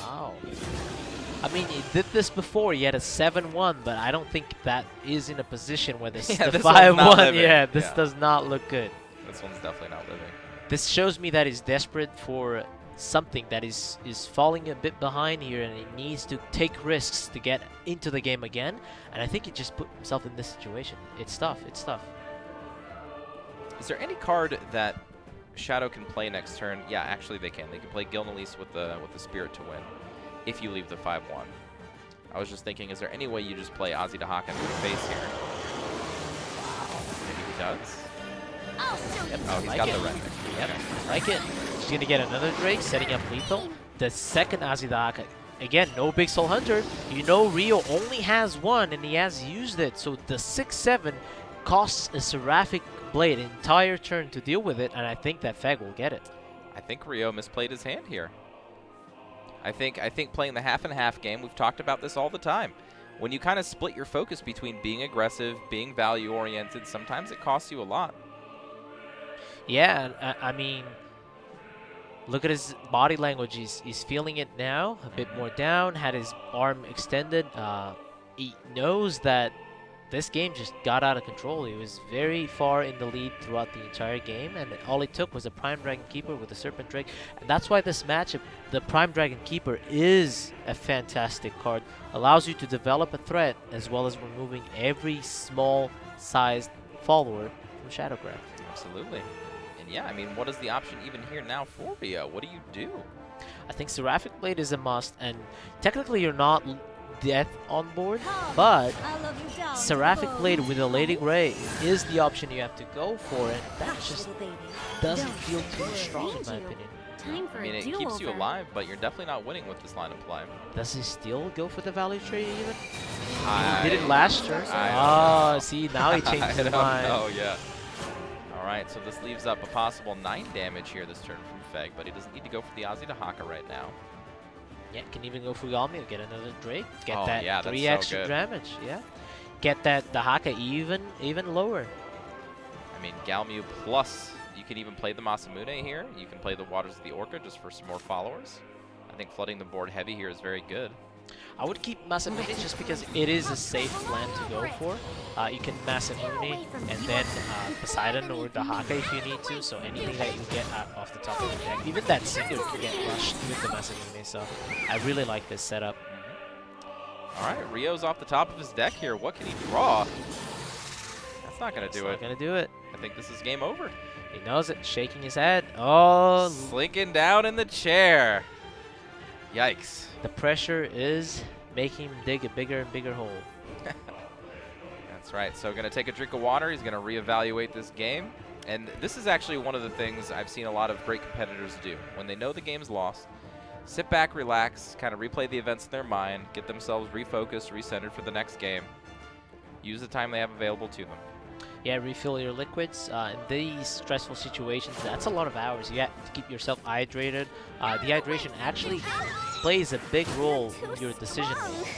Wow. I mean, he did this before. He had a 7-1, but I don't think that is in a position where this yeah, the this 5-1. Yeah, this does not look good. This one's definitely not living. This shows me that he's desperate for something that is falling a bit behind here, and he needs to take risks to get into the game again. And I think he just put himself in this situation. It's tough. It's tough. Is there any card that Shadow can play next turn? Yeah, actually they can. They can play Gilnelise with the Spirit to win if you leave the 5-1. I was just thinking, is there any way you just play Ozzy Dahaka into the face here? Wow, maybe he does. Yep. Oh, he's got the red there. Yep, Okay. like it. He's going to get another Drake, setting up lethal. The second Azidaka. Again, no big Soul Hunter. You know Rio only has one, and he has used it. So the 6-7 costs a Seraphic Blade an entire turn to deal with it, and I think that Feg will get it. I think Rio misplayed his hand here. I think playing the half and half game, we've talked about this all the time. When you kind of split your focus between being aggressive, being value-oriented, sometimes it costs you a lot. Yeah, I mean, look at his body language. He's feeling it now, a bit more down, had his arm extended. He knows that this game just got out of control. He was very far in the lead throughout the entire game, and all it took was a Prime Dragon Keeper with a Serpent Drake. And that's why this matchup, the Prime Dragon Keeper, is a fantastic card. Allows you to develop a threat as well as removing every small-sized follower from Shadowcraft. Absolutely. And yeah, I mean, what is the option even here now for Rio? What do you do? I think Seraphic Blade is a must, and technically you're not death on board, but Seraphic Blade with a Lady Grey is the option you have to go for, and that just doesn't feel too strong in my opinion. I mean, it keeps you alive, but you're definitely not winning with this line of play. Does he still go for the value trade even? I He did it last turn. I See, now he changed his mind. Oh, yeah. All right, so this leaves up a possible 9 damage here this turn from Feg, but he doesn't need to go for the Ozzy Dahaka right now. Yeah, can even go for Galmio, get another Drake, get Oh, that yeah, 3 that's so extra good. damage. Yeah, get that Dahaka even lower. I mean, Galmu plus, you can even play the Masamune here. You can play the Waters of the Orca just for some more followers. I think flooding the board heavy here is very good. I would keep Masamune just because it is a safe plan to go for. You can Masamune and then Poseidon or Dahaka if you need to, so anything that you get off the top of the deck. Even that Cinder can get rushed with the Masamune, so I really like this setup. All right, Rio's off the top of his deck here. What can he draw? That's not going to do it. Not going to do it. I think this is game over. He knows it, shaking his head. Oh, slinking down in the chair. Yikes. The pressure is making him dig a bigger and bigger hole. That's right. So going to take a drink of water. He's going to reevaluate this game. And this is actually one of the things I've seen a lot of great competitors do. When they know the game's lost, sit back, relax, kind of replay the events in their mind, get themselves refocused, recentered for the next game. Use the time they have available to them. Yeah, refill your liquids. In these stressful situations, that's a lot of hours. You have to keep yourself hydrated. Dehydration actually plays a big role in your decision making.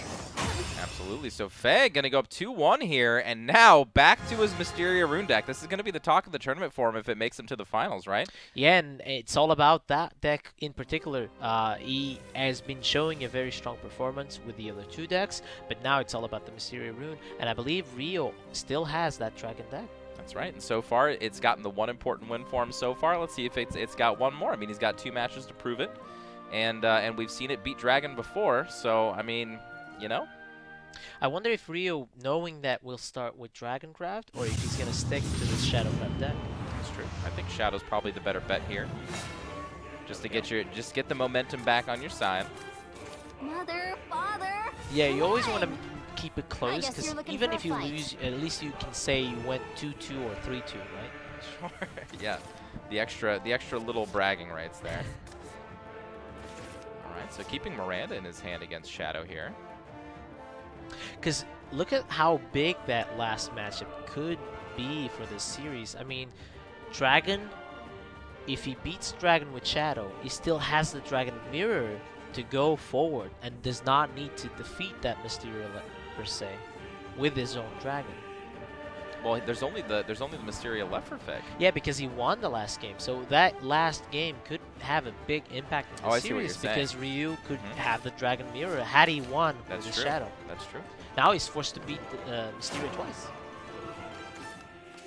Absolutely. So Feg going to go up 2-1 here, and now back to his Mysteria Rune deck. This is going to be the talk of the tournament for him if it makes him to the finals, right? Yeah, and it's all about that deck in particular. He has been showing a very strong performance with the other 2 decks, but now it's all about the Mysteria Rune, and I believe Rio still has that Dragon deck. That's right, and so far it's gotten the one important win for him so far. Let's see if it's got one more. I mean, he's got 2 matches to prove it, and we've seen it beat Dragon before, so, I mean, you know. I wonder if Rio, knowing that, will start with Dragoncraft, or if he's going to stick to this Shadowcraft deck. That's true. I think Shadow's probably the better bet here. Just to get the momentum back on your side. Mother, father. Yeah, you always want to keep it close, because even if you lose, at least you can say you went 2-2 or 3-2, right? Sure. Yeah. The extra little bragging rights there. All right, so keeping Miranda in his hand against Shadow here. Because look at how big that last matchup could be for this series. I mean, Dragon, if he beats Dragon with Shadow, he still has the Dragon Mirror to go forward and does not need to defeat that Mysteria per se with his own Dragon. Well, there's only the Mysteria left for Feg. Yeah, because he won the last game, so that last game could have a big impact in the series because Ryu could have the Dragon Mirror had he won with the Shadow. That's true. Now he's forced to beat Mysteria twice.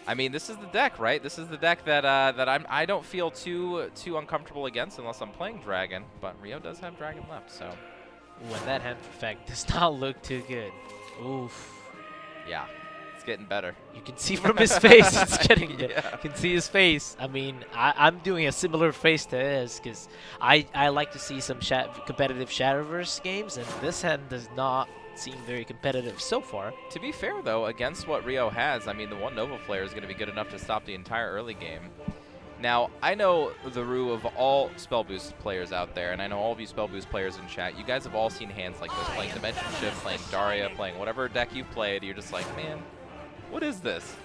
I mean, this is the deck, right? This is the deck that I don't feel too uncomfortable against unless I'm playing Dragon. But Rio does have Dragon left, so. When that hand effect does not look too good. Oof. Yeah. getting better. You can see from his face, it's getting better. Yeah. You can see his face. I mean, I'm doing a similar face to his because I like to see some competitive Shadowverse games, and this hand does not seem very competitive so far. To be fair, though, against what Rio has, I mean, the one Nova Flare is going to be good enough to stop the entire early game. Now, I know the rule of all Spell Boost players out there, and I know all of you Spell Boost players in chat. You guys have all seen hands like this, playing Dimension Shift, playing Daria, playing whatever deck you've played. You're just like, man, what is this?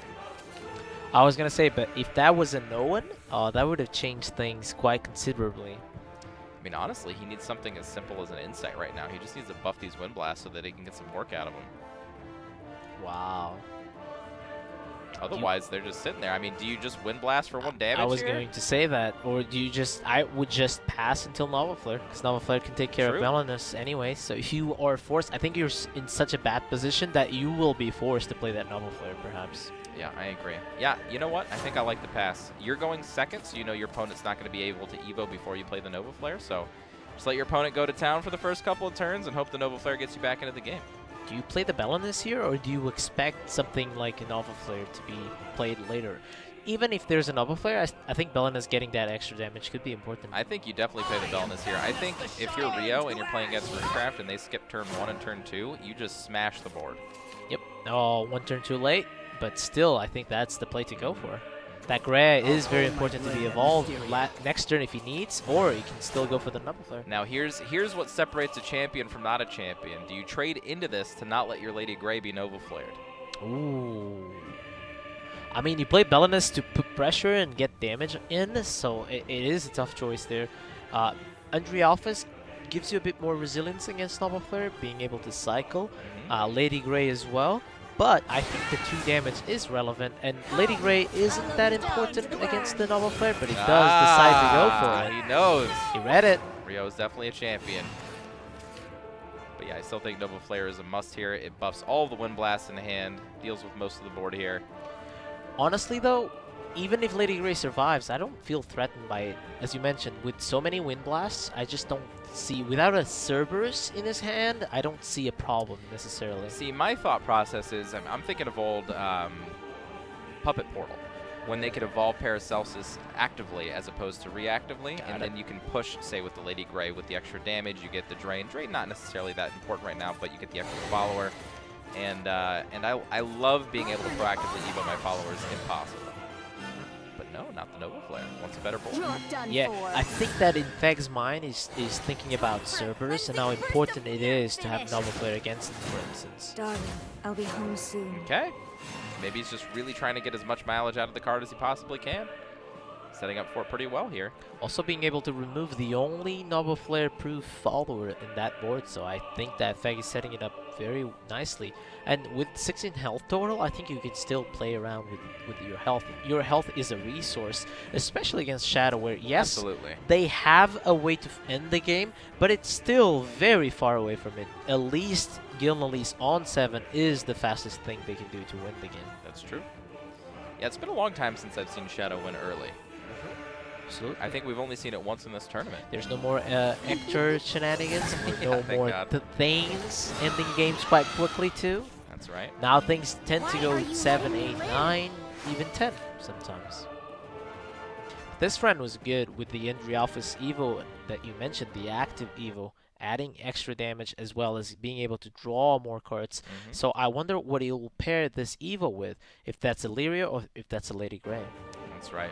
I was going to say, but if that was a no one, that would have changed things quite considerably. I mean, honestly, he needs something as simple as an Insight right now. He just needs to buff these Wind Blasts so that he can get some work out of them. Wow. Otherwise, they're just sitting there. I mean, do you just Wind Blast for 1 damage I was here? going to say that. Or do you just... I would just pass until Nova Flare, because Nova Flare can take care True. of Belanus anyway. So if you are forced... I think you're in such a bad position that you will be forced to play that Nova Flare, perhaps. Yeah, I agree. Yeah, you know what? I think I like the pass. You're going second, so you know your opponent's not going to be able to Evo before you play the Nova Flare. So just let your opponent go to town for the first couple of turns and hope the Nova Flare gets you back into the game. Do you play the Belanus here, or do you expect something like a Nova Flare to be played later? Even if there's a Nova Flare, I think Belanus getting that extra damage could be important. I think you definitely play the Belanus here. I think if you're Rio and you're playing against Runecraft and they skip turn 1 and turn 2, you just smash the board. Yep. Oh, 1 turn too late, but still, I think that's the play to go for. That Gray is very important to be evolved next turn if he needs, or he can still go for the Nova Flare. Now here's what separates a champion from not a champion. Do you trade into this to not let your Lady Gray be Nova Flared? Ooh. I mean, you play Belanus to put pressure and get damage in, so it is a tough choice there. Andrialphus gives you a bit more resilience against Nova Flare, being able to cycle. Lady Gray as well. But I think the 2 damage is relevant, and Lady Gray isn't that important against the Nova Flare, but he does decide to go for it. He knows. He read it. Rio is definitely a champion. But yeah, I still think Nova Flare is a must here. It buffs all the Wind Blasts in hand, deals with most of the board here. Honestly, though, even if Lady Gray survives, I don't feel threatened by it. As you mentioned, with so many Wind Blasts, I just don't see, without a Cerberus in his hand, I don't see a problem necessarily. See, my thought process is, I'm thinking of old Puppet Portal, when they could evolve Paracelsus actively as opposed to reactively, and then you can push, say, with the Lady Gray with the extra damage, you get the Drain. Drain not necessarily that important right now, but you get the extra follower. And I love being able to proactively evo my followers if possible. But no, not the Nova Flare. Wants a better board. Yeah, I think that in Feg's mind is thinking about Cerberus and how important it is to have Nova Flare against him, for instance. Darling, I'll be home soon. Okay. Maybe he's just really trying to get as much mileage out of the card as he possibly can. Setting up for it pretty well here. Also being able to remove the only Nova Flare proof follower in that board, so I think that Feg is setting it up very nicely. And with 16 health total, I think you can still play around with your health. Your health is a resource, especially against Shadow, where yes, absolutely, they have a way to end the game, but it's still very far away from it. At least Gilnalise on 7 is the fastest thing they can do to win the game. That's true. Yeah, it's been a long time since I've seen Shadow win early. Absolutely. I think we've only seen it once in this tournament. There's no more Hector shenanigans, no thank more God. Thanes ending games quite quickly too. That's right. Now things tend to go 7, 8, 9, even 10 sometimes. This friend was good with the Andrialphus Evo that you mentioned, the active Evo, adding extra damage as well as being able to draw more cards. So I wonder what he'll pair this Evo with, if that's Illyria or if that's a Lady Grey. That's right.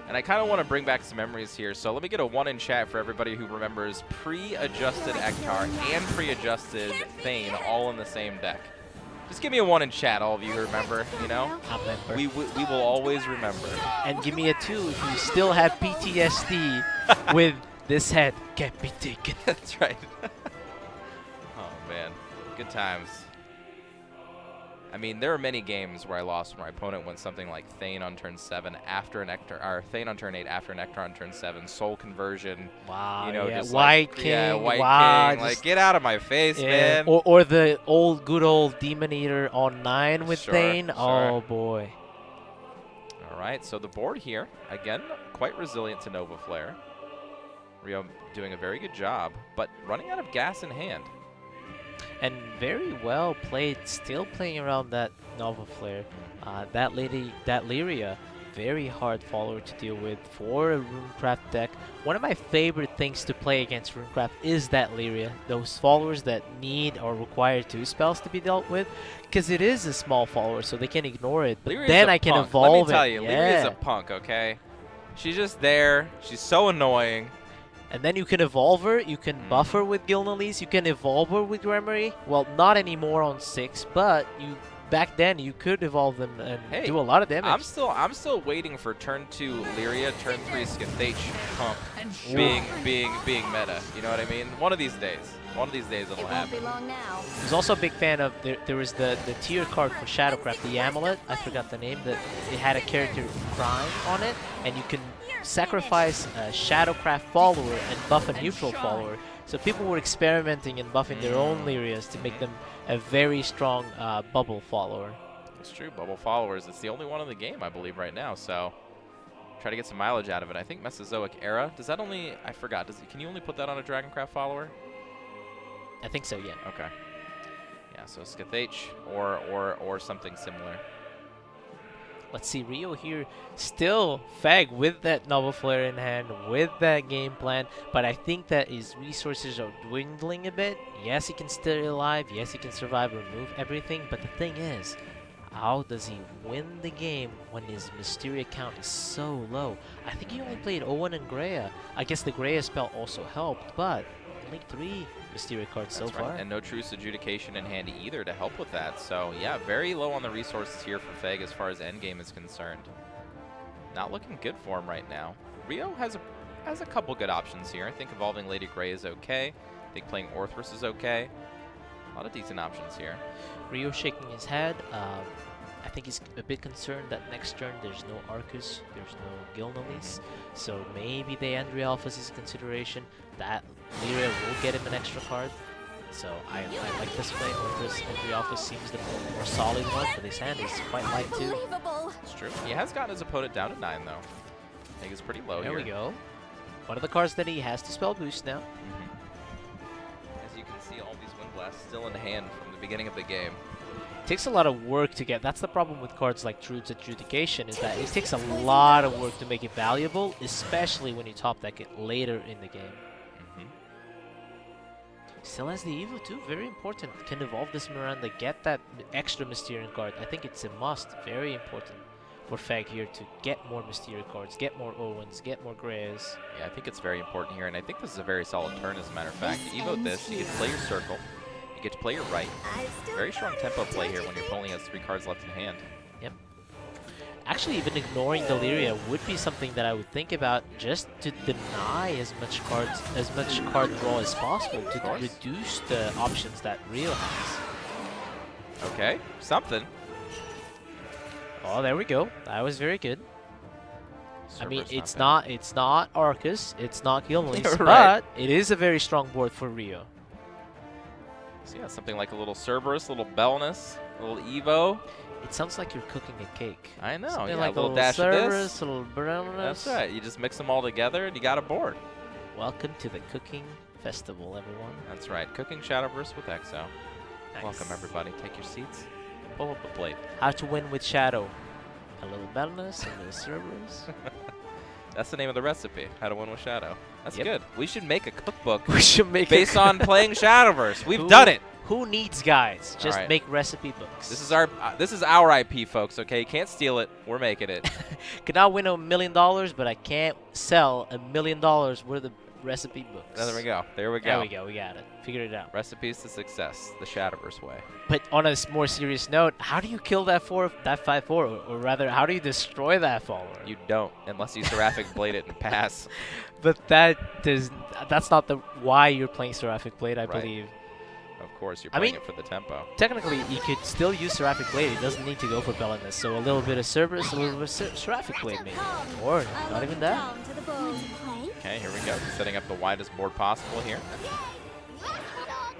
And I kind of want to bring back some memories here, so let me get a 1 in chat for everybody who remembers pre-adjusted Ektar and pre-adjusted Thane all in the same deck. Just give me a 1 in chat, all of you who remember, you know? We will always remember. And give me a 2 if you still have PTSD with this head can't be taken. That's right. Oh, man. Good times. I mean, there are many games where I lost where my opponent went something like Thane on turn 7 after an Ektar, or Thane on turn 8 after an Ektar on turn 7, Soul Conversion. Wow, you know, yeah. just White like, King, yeah, White wow, King. Like, get out of my face, man. Or the good old Demon Eater on 9 with Thane. Sure. Oh boy. All right, so the board here, again, quite resilient to Nova Flare. Rio doing a very good job, but running out of gas in hand. And very well played, still playing around that Nova Flare. That Lyria, very hard follower to deal with for a Runecraft deck. One of my favorite things to play against Runecraft is that Lyria. Those followers that need or require 2 spells to be dealt with, because it is a small follower, so they can ignore it. But Lyria's then a I can punk. evolve Let me tell it. you, Yeah. Lyria's a punk, okay? She's just there. She's so annoying. And then you can evolve her, you can buff her with Gilnalese, you can evolve her with Gremory. Well, not anymore on 6, but back then you could evolve them and do a lot of damage. I'm still waiting for turn 2 Lyria, turn 3 Scathach pump being meta. You know what I mean? One of these days. One of these days it'll happen. I was also a big fan of, there was the tier card for Shadowcraft, the Amulet, I forgot the name, that it had a character crying on it, and you can sacrifice a Shadowcraft follower and buff a neutral follower. So people were experimenting and buffing their own Lyrias to make them a very strong bubble follower. It's true, bubble followers. It's the only one in the game, I believe, right now. So try to get some mileage out of it. I think Mesozoic Era, does that only, I forgot, can you only put that on a Dragoncraft follower? I think so, yeah. Okay. Yeah, so Scathach or something similar. Let's see, Rio here still Fag with that Novel Flare in hand, with that game plan, but I think that his resources are dwindling a bit. Yes, he can stay alive, yes, he can survive, remove everything, but the thing is, how does he win the game when his Mysteria count is so low? I think he only played Owen and Greya. I guess the Greya spell also helped, but only 3 Mysteria cards so far. And no Truce Adjudication in hand either to help with that. So yeah, very low on the resources here for Feg as far as endgame is concerned. Not looking good for him right now. Rio has a couple good options here. I think evolving Lady Grey is okay. I think playing Orthrus is okay. A lot of decent options here. Rio shaking his head. I think he's a bit concerned that next turn there's no Arcus, there's no Gilnalese, so maybe the Andrea Alphas is a consideration. That Lyria will get him an extra card, so I like this play. Orcus Andrea Alpha seems the more solid one, but his hand is quite light too. It's true. He has gotten his opponent down to 9 though. I think it's pretty low there here. There we go. One of the cards that he has to spell boost now. As you can see, all these Wind Blasts still in hand from the beginning of the game. It takes a lot of work to get. That's the problem with cards like Truth's Adjudication, is that it takes a lot of work to make it valuable, especially when you top deck it later in the game. Still has the Evo too, very important. Can evolve this Miranda, get that extra Mysterian card. I think it's a must, very important for Fag here to get more Mysterian cards, get more Owens, get more Greys. Yeah, I think it's very important here, and I think this is a very solid turn as a matter of fact. You evote this, you get to play your circle. You get to play your right. Very strong tempo play here when your opponent has 3 cards left in hand. Yep. Actually, even ignoring the Lyria would be something that I would think about, just to deny as much card draw as possible to reduce the options that Rio has. Okay, something. Oh, there we go. That was very good. Cerberus I mean, it's not not Arcus, it's not Gilnalese, Right. but it is a very strong board for Rio. So yeah, something like a little Cerberus, a little Belnus, a little Evo. It sounds like you're cooking a cake. I know. Something Yeah, like a little dash Cerberus, of this. a little Belnus. That's right. You just mix them all together and you got a board. Welcome to the cooking festival, everyone. That's right. Cooking Shadowverse with Exo. Nice. Welcome, everybody. Take your seats. Pull up the plate. How to win with Shadow. A little Belnus, a little Cerberus. That's the name of the recipe. How to win with Shadow. That's Yep. good. We should make a cookbook. We should make based on playing Shadowverse. We've done it. Who needs guides? Just right. make recipe books. This is our IP, folks. Okay, you can't steal it. We're making it. Could not win $1 million, but I can't sell $1 million worth of recipe books. There we go. There we go. There we go. We got it. Figured it out. Recipes to success, the Shadowverse way. But on a more serious note, how do you kill that 5/4, or rather, how do you destroy that follower? You don't, unless you Seraphic Blade it and pass. But that's not why you're playing Seraphic Blade, I believe. Of course, you're playing it for the tempo. Technically, you could still use Seraphic Blade. It doesn't need to go for Belnus. So a little bit of Cerberus, a little bit of Seraphic Blade maybe. Or not even that. Okay, here we go. Setting up the widest board possible here.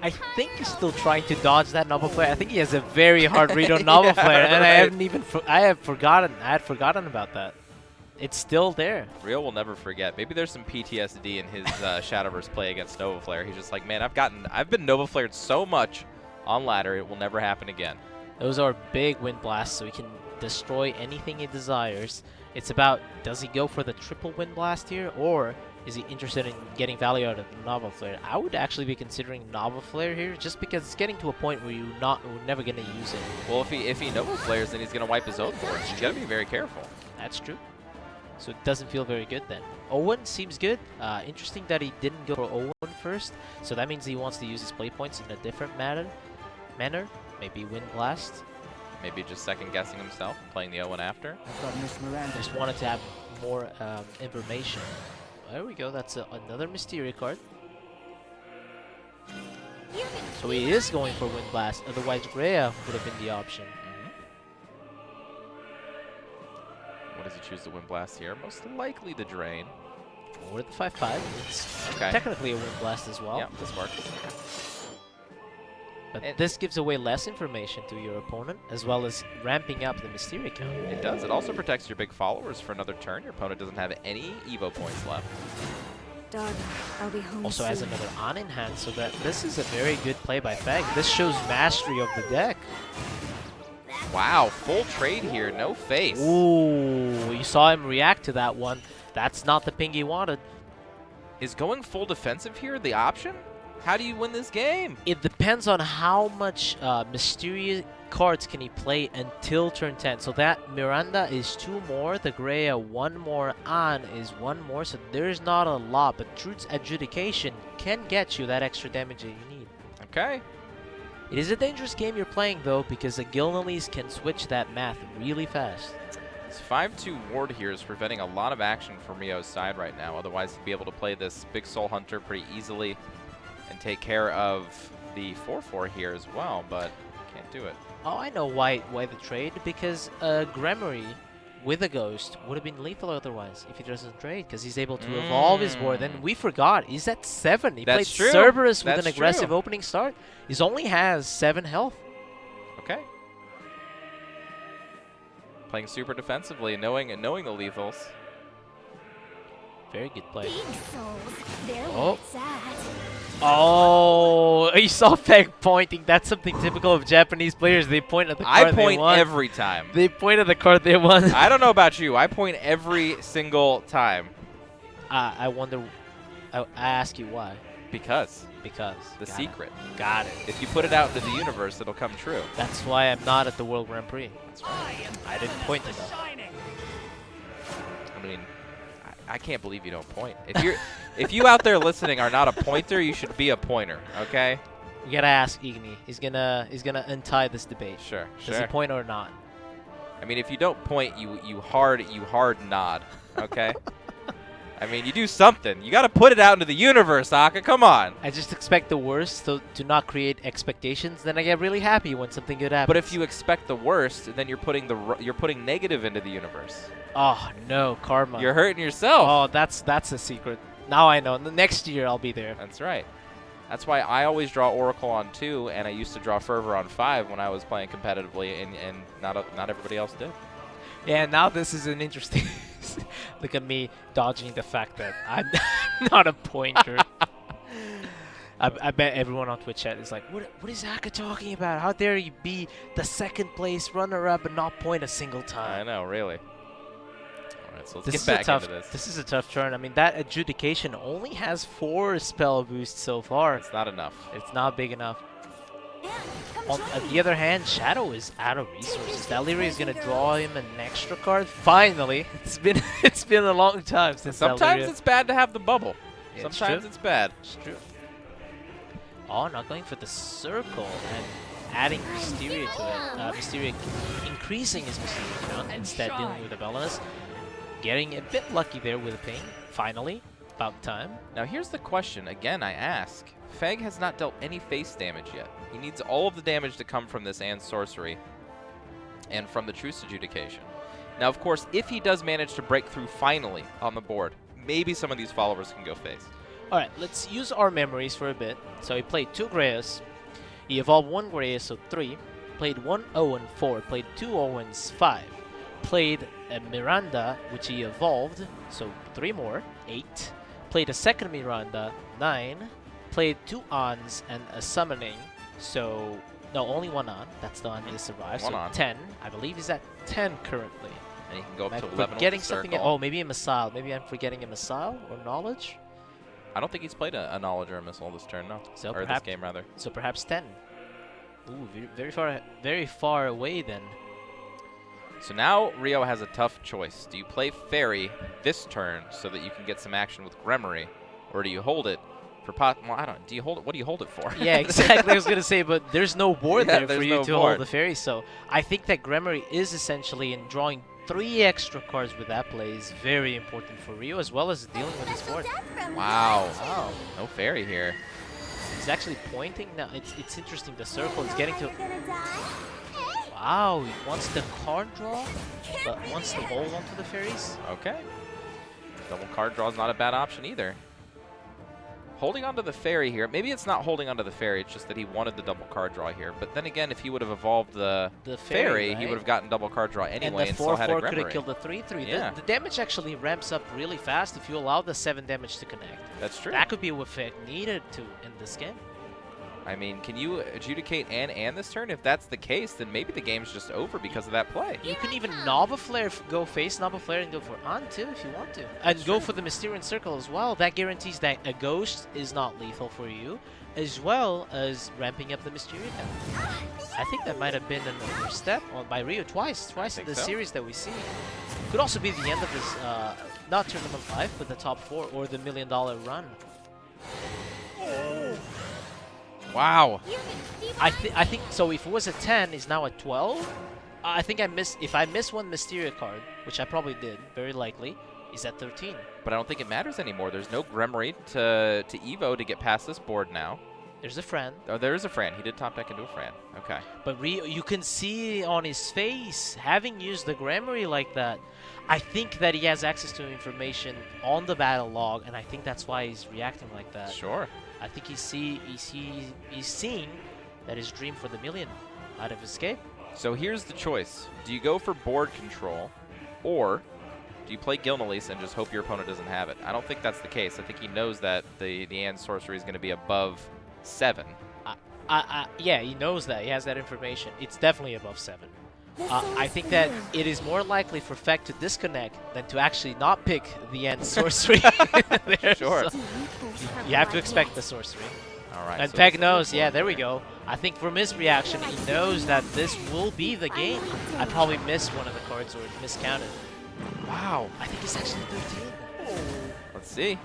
I think he's still trying to dodge that Novel Flare. I think he has a very hard read on Novel Flare, and I had forgotten about that. It's still there. Rio will never forget. Maybe there's some PTSD in his Shadowverse play against Nova Flare. He's just like, man, I've been Nova Flared so much on ladder. It will never happen again. Those are big wind blasts, so he can destroy anything he desires. It's about, does he go for the triple wind blast here, or is he interested in getting value out of the Nova Flare? I would actually be considering Nova Flare here, just because it's getting to a point where we're never going to use it. Well, if he Nova Flares, then he's going to wipe his own board. You got to be very careful. That's true. So it doesn't feel very good then. Owen seems good. Interesting that he didn't go for Owen first. So that means he wants to use his play points in a different manner. Maybe Wind Blast. Maybe just second guessing himself, playing the Owen after. Just wanted to have more information. There we go. That's another Mysteria card. So he is going for Wind Blast. Otherwise, Greya would have been the option. What does he choose to Wind Blast here? Most likely the Drain. Or the 5/5. It's technically a Wind Blast as well. Yeah, this works. But this gives away less information to your opponent, as well as ramping up the Mysteria count. It does. It also protects your big followers for another turn. Your opponent doesn't have any Evo points left. Dog, I'll be home Also soon. has another on in hand, so that this is a very good play by Feg. This shows mastery of the deck. Wow, full trade here, no face. Ooh, you saw him react to that one. That's not the ping he wanted. Is going full defensive here the option? How do you win this game? It depends on how much Mysteria cards can he play until turn 10. So that Miranda is 2 more, the Greya 1 more, An is 1 more, so there's not a lot, but Truth's Adjudication can get you that extra damage that you need. Okay. It is a dangerous game you're playing though, because the Gilneys can switch that math really fast. This 5-2 ward here is preventing a lot of action from Rio's side right now. Otherwise, he'd be able to play this big Soul Hunter pretty easily and take care of the 4-4 here as well, but can't do it. Oh, I know why the trade, because Gremory with a Ghost would have been lethal otherwise if he doesn't trade, because he's able to evolve his board. Then we forgot, he's at 7. He played Cerberus with an aggressive opening start. He only has 7 health. Okay. Playing super defensively, knowing the lethals. Very good play. Big souls, they're Oh. where it's at. Oh, you saw Feg pointing. That's something typical of Japanese players. They point at the card I point they want. every time. They point at the card they want. I don't know about you. I point every single time. I wonder. I ask you why. Because. Because. The secret. Got it. If you put it out into the universe, it'll come true. That's why I'm not at the World Grand Prix. That's right. I didn't point enough. I mean, I can't believe you don't point. If you out there listening are not a pointer, you should be a pointer. Okay. We gotta ask Igni. He's gonna untie this debate. Sure. Does he point or not? I mean, if you don't point, you hard nod. Okay. I mean, you do something. You got to put it out into the universe, Aka. Come on. I just expect the worst, so to not create expectations. Then I get really happy when something good happens. But if you expect the worst, then you're putting negative into the universe. Oh no, karma. You're hurting yourself. Oh, that's a secret. Now I know. Next year I'll be there. That's right. That's why I always draw Oracle on 2, and I used to draw Fervor on 5 when I was playing competitively, and not everybody else did. Yeah, now this is an interesting. Look at me dodging the fact that I'm not a pointer. I bet everyone on Twitch chat is like, what is Aka talking about? How dare you be the 2nd place runner-up and not point a single time? I know, really. All right, so let's This get is back into this. This is a tough turn. I mean, that Adjudication only has 4 spell boosts so far. It's not enough. It's not big enough. On the other hand, Shadow is out of resources. Daliria is gonna draw him an extra card. Finally, it's been a long time since. Sometimes it's bad to have the bubble. Yeah, Sometimes it's bad. It's true. Oh, not going for the circle and adding Mysteria to it. Mysteria increasing his Mysteria count instead dealing with the Belenus. Getting a bit lucky there with a ping. Finally, about time. Now here's the question. Again, I ask. Feg has not dealt any face damage yet. He needs all of the damage to come from this and sorcery and from the Truce Adjudication. Now, of course, if he does manage to break through finally on the board, maybe some of these followers can go face. All right, let's use our memories for a bit. So he played 2 Greyas. He evolved 1 Greya, so 3. Played 1 Owen, 4. Played 2 Owens, 5. Played a Miranda, which he evolved, so 3 more, 8. Played a second Miranda, 9. Played 2 Ons and a Summoning, so No, only one on. That's the one that survived. One so on. 10. I believe he's at 10 currently. And he can go up Am to I 11 forgetting with the something? circle. Oh, maybe a missile. Maybe I'm forgetting a missile or knowledge. I don't think he's played a knowledge or a missile this turn, no. So or perhaps, this game, rather. So perhaps 10. Ooh, very far away then. So now Rio has a tough choice. Do you play Fairy this turn so that you can get some action with Gremory, or do you hold it for pot? Well, I don't. Do you hold it? What do you hold it for? Yeah, exactly. I was gonna say, but there's no board Yeah, there for there's you no to board. hold the Fairy. So I think that Gremory is essentially in drawing 3 extra cards with that play is very important for Rio, as well as dealing with his board. Wow. Wow. No Fairy here. He's actually pointing now. It's interesting. The circle is getting to. Wow, he wants the card draw, but wants to hold onto the fairies. Okay. Double card draw is not a bad option either. Holding onto the Fairy here. Maybe it's not holding onto the Fairy. It's just that he wanted the double card draw here. But then again, if he would have evolved the Fairy, right? he would have gotten double card draw anyway And and the still had a 4/4 could have Gremory. killed the 3/3. Yeah. The damage actually ramps up really fast if you allow the 7 damage to connect. That's true. That could be what Feg needed to in this game. I mean, can you adjudicate and this turn? If that's the case, then maybe the game's just over because of that play. You can even Nova Flare, go face Nova Flare and go for on too if you want to. And go for the Mysterian Circle as well. That guarantees that a Ghost is not lethal for you, as well as ramping up the Mysterian. I think that might have been an overstep by Rio twice in the series that we see. Could also be the end of his, not Tournament 5, but the top 4 or the $1 million run. Wow. I think so. If it was a 10, it's now a 12. I think if I miss one Mysteria card, which I probably did, very likely, is at 13. But I don't think it matters anymore. There's no Gremory to Evo to get past this board now. There's a Fran. Oh, there is a Fran. He did top deck into a Fran. Okay. But Rio, you can see on his face, having used the Gremory like that, I think that he has access to information on the battle log, and I think that's why he's reacting like that. Sure. I think he's seeing that his dream for the million out of escape. So here's the choice. Do you go for board control, or do you play Gilnelis and just hope your opponent doesn't have it? I don't think that's the case. I think he knows that the End Sorcery is going to be above 7. Yeah, he knows that. He has that information. It's definitely above 7. I think that it is more likely for Feg to disconnect than to actually not pick the End Sorcery. There, Sure. so you have to expect the Sorcery. All right. And so Feg knows, yeah, there we go. I think from his reaction, he knows that this will be the game. I probably missed one of the cards or miscounted. Wow. I think it's actually 13. Let's see.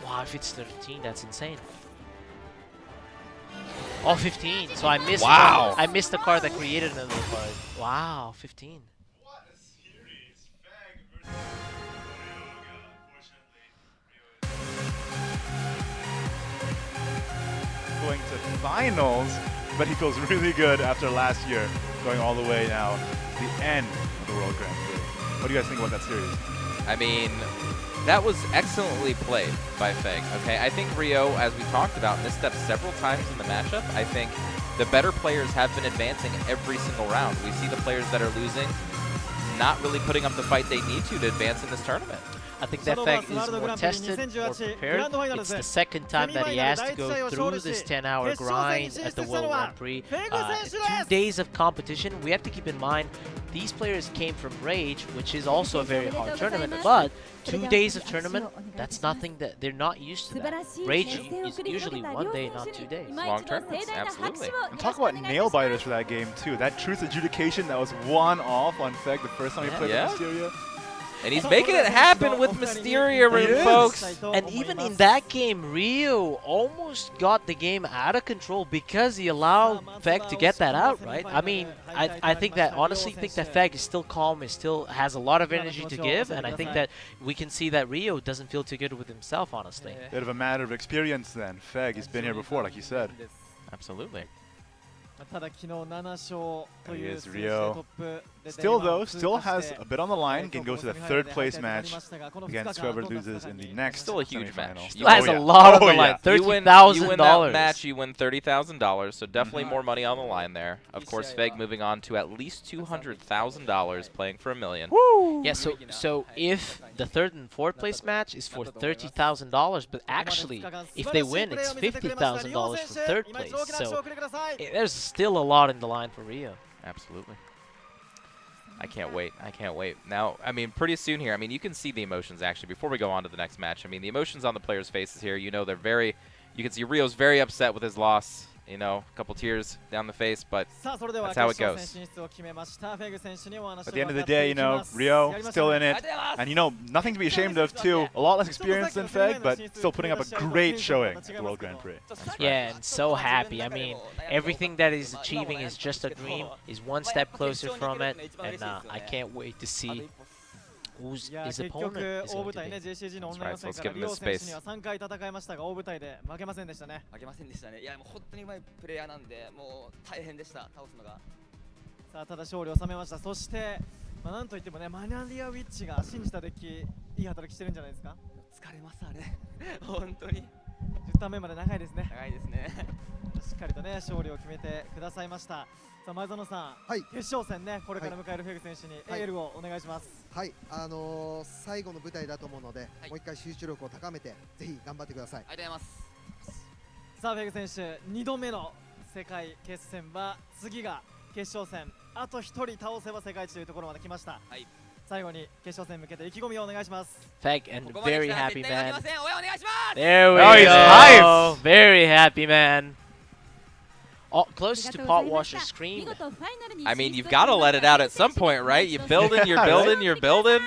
Wow, if it's 13, that's insane. Oh, 15. So I missed. Wow. I missed the card that created another card. Wow, 15. Going to finals, but he feels really good after last year, going all the way now to the end of the World Grand Prix. What do you guys think about that series? I mean, that was excellently played by Feg. Okay, I think Rio, as we talked about, misstepped several times in the matchup. I think the better players have been advancing every single round. We see the players that are losing not really putting up the fight they need to advance in this tournament. I think that Feg is more tested, more prepared. It's the second time that he has to go through this 10-hour grind at the World Grand Prix. 2 days of competition. We have to keep in mind, these players came from Rage, which is also a very hard tournament, but 2 days of tournament, that's nothing that they're not used to that. Rage is usually 1 day, not 2 days. Long tournaments, absolutely. And talk about nail biters for that game too. That truth adjudication that was 1 off on Feg the first time he played with Mysteria. And he's making it happen with Mysteria Room, folks. And even in that game, Rio almost got the game out of control because he allowed Feg to get that out, right? I mean, I think that, honestly, think that Feg is still calm, and still has a lot of energy to give, and I think that we can see that Rio doesn't feel too good with himself, honestly. Bit of a matter of experience then. Feg, he's been here before, like you said. Absolutely. ただ昨日7勝と There い he う is, 数字で Rio. トップで Still デイワン though, を通 still 過 has して a bit on the line, 強 can 豪 go to the セミファイナル third で敗 place 退になり match ましたがこの2 against 日間 whoever どんな loses 戦い in に the なりま next した Still a huge semifinal. match. Still has a lot on the line. You win $30,000. that match, you win $30,000, so definitely more money on the line there. Of course, Feg moving on to at least $200,000, playing for $1 million. Yeah, so if the third and fourth place match is for $30,000, but actually, if they win, it's $50,000 for third place. So there's still a lot in the line for Rio. Absolutely. I can't wait. I can't wait. Now, I mean, pretty soon here, I mean, you can see the emotions, actually, before we go on to the next match. I mean, the emotions on the players' faces here, you know, they're very, you can see Rio's very upset with his loss. You know, a couple tears down the face, but that's how it goes. At the end of the day, you know, Rio still in it, and you know, nothing to be ashamed of too. A lot less experience than Feg, but still putting up a great showing at the World Grand Prix. Yeah, and so happy. I mean, everything that he's achieving is just a dream. He's one step closer from it, and I can't wait to see who's his opponent is going to be. That's right, so let's give him his space. 3回戦いましたが大舞台で負けませんでしたね。負けませんでしたね。いやもう本当に上手いプレイヤーなんでもう大変でした倒すのが。さあただ勝利を収めました。そしてなんといってもねマナリアウィッチが信じたデッキいい働きしてるんじゃないですか。疲れますあれ。本当に。10ターン目まで長いですね。長いですね。しっかりとね勝利を決めてくださいました。さあ前園さん、決勝戦ねこれから迎えるフェグ選手にエールをお願いします。はい、最後の舞台だと思うので、もう一回集中力を高めてぜひ頑張ってください。ありがとうございます。さあフェグ選手2度目の世界決戦は次が決勝戦。あと1人倒せば世界一というところまで来ました。はい。最後に決勝戦に向けて意気込みをお願いします。Feg and very happy man. お願いします。 There we go. Very happy man. Oh, close to pot washer screen. I mean, you've got to let it out at some point, right? You're building, you're building, you're building.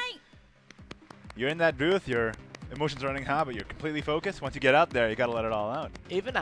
You're in that booth, your emotions are running high, but you're completely focused. Once you get out there, you got to let it all out. Even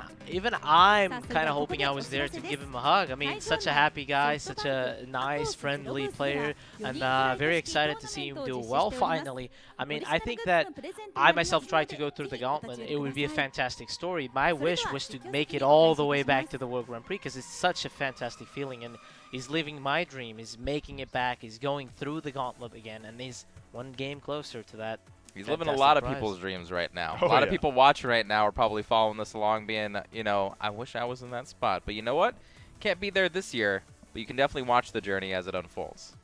I'm kind of hoping I was there to give him a hug. I mean, such a happy guy, such a nice, friendly player, and very excited to see him do well finally. I mean, I think that I myself tried to go through the gauntlet. It would be a fantastic story. My wish was to make it all the way back to the World Grand Prix because it's such a fantastic feeling, and he's living my dream. He's making it back. He's going through the gauntlet again, and he's one game closer to that. He's living a lot of people's dreams right now. Oh, a lot of people watching right now are probably following this along being, you know, I wish I was in that spot. But you know what? Can't be there this year, but you can definitely watch the journey as it unfolds.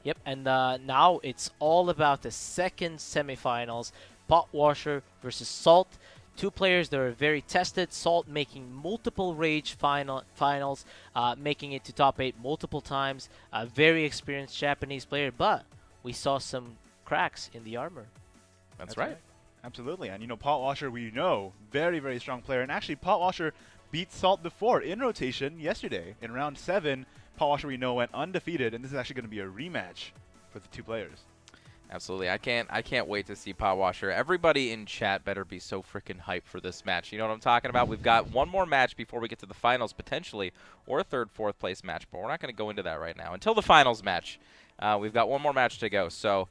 Yep, and now it's all about the second semifinals, Pot Washer versus Salt. Two players that are very tested. Salt making multiple Rage finals, making it to top 8 multiple times. A very experienced Japanese player, but we saw some cracks in the armor. That's right. Absolutely. And, you know, Pot Washer, we know, very, very strong player. And actually, Pot Washer beat Salt before in rotation yesterday. In round 7, Pot Washer, we know, went undefeated. And this is actually going to be a rematch for the two players. Absolutely. I can't wait to see Pot Washer. Everybody in chat better be so freaking hyped for this match. You know what I'm talking about? We've got one more match before we get to the finals, potentially, or a third, fourth place match. But we're not going to go into that right now. Until the finals match, we've got one more match to go. So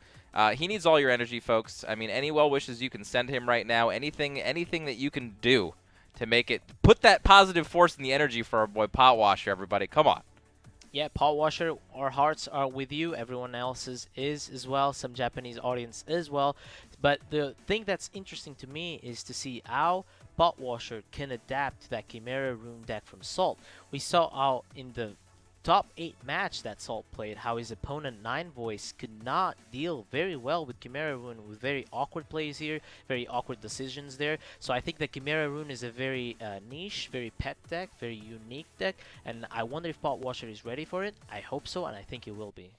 he needs all your energy, folks. I mean, any well wishes you can send him right now. Anything that you can do to make it, put that positive force and the energy for our boy Pot Washer, everybody. Come on. Yeah, Pot Washer, our hearts are with you. Everyone else's is as well. Some Japanese audience as well. But the thing that's interesting to me is to see how Pot Washer can adapt to that Chimera Rune deck from Salt. We saw how in the top 8 match that Salt played, how his opponent Nine Voice could not deal very well with Chimera Rune, with very awkward plays here, very awkward decisions there. So I think that Chimera Rune is a very niche, very pet deck, very unique deck, and I wonder if Pot Washer is ready for it. I hope so, and I think he will be.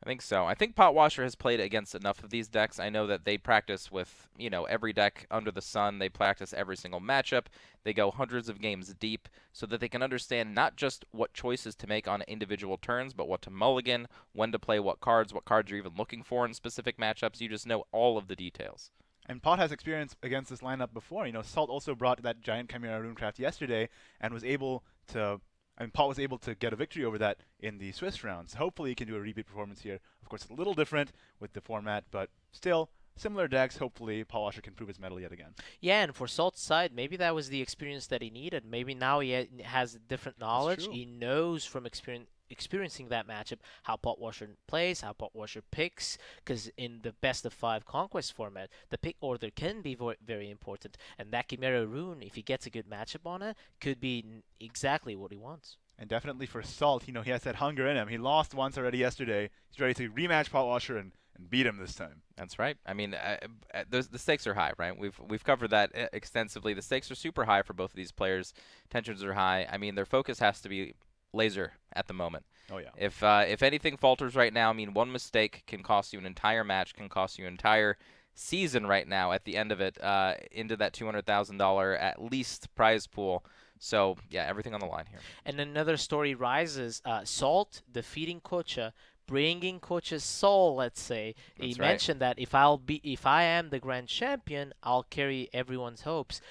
I think so. I think Pot Washer has played against enough of these decks. I know that they practice with, you know, every deck under the sun. They practice every single matchup. They go hundreds of games deep so that they can understand not just what choices to make on individual turns, but what to mulligan, when to play what cards you're even looking for in specific matchups. You just know all of the details. And Pot has experience against this lineup before. You know, Salt also brought that giant Chimera Runecraft yesterday and was able to... And Pot was able to get a victory over that in the Swiss rounds. Hopefully he can do a repeat performance here. Of course, it's a little different with the format, but still similar decks, hopefully Paul Washer can prove his mettle yet again. Yeah, and for Salt's side, maybe that was the experience that he needed. Maybe now he has different knowledge. He knows from experiencing that matchup how Pot Washer plays, how Pot Washer picks, because in the best of 5 conquest format, the pick order can be very important. And that Chimera Rune, if he gets a good matchup on it, could be exactly what he wants. And definitely for Salt, he has that hunger in him. He lost once already yesterday. He's ready to rematch Pot Washer and beat him this time. That's right. I mean, the stakes are high, right? We've covered that extensively. The stakes are super high for both of these players. Tensions are high. I mean, their focus has to be laser at the moment. Oh yeah. If anything falters right now, I mean, one mistake can cost you an entire match, can cost you an entire season right now at the end of it, into that $200,000 at least prize pool. So yeah, everything on the line here. And another story rises. Salt defeating Kocha, bringing Kocha's soul. Let's say he mentioned that if I am the grand champion, I'll carry everyone's hopes.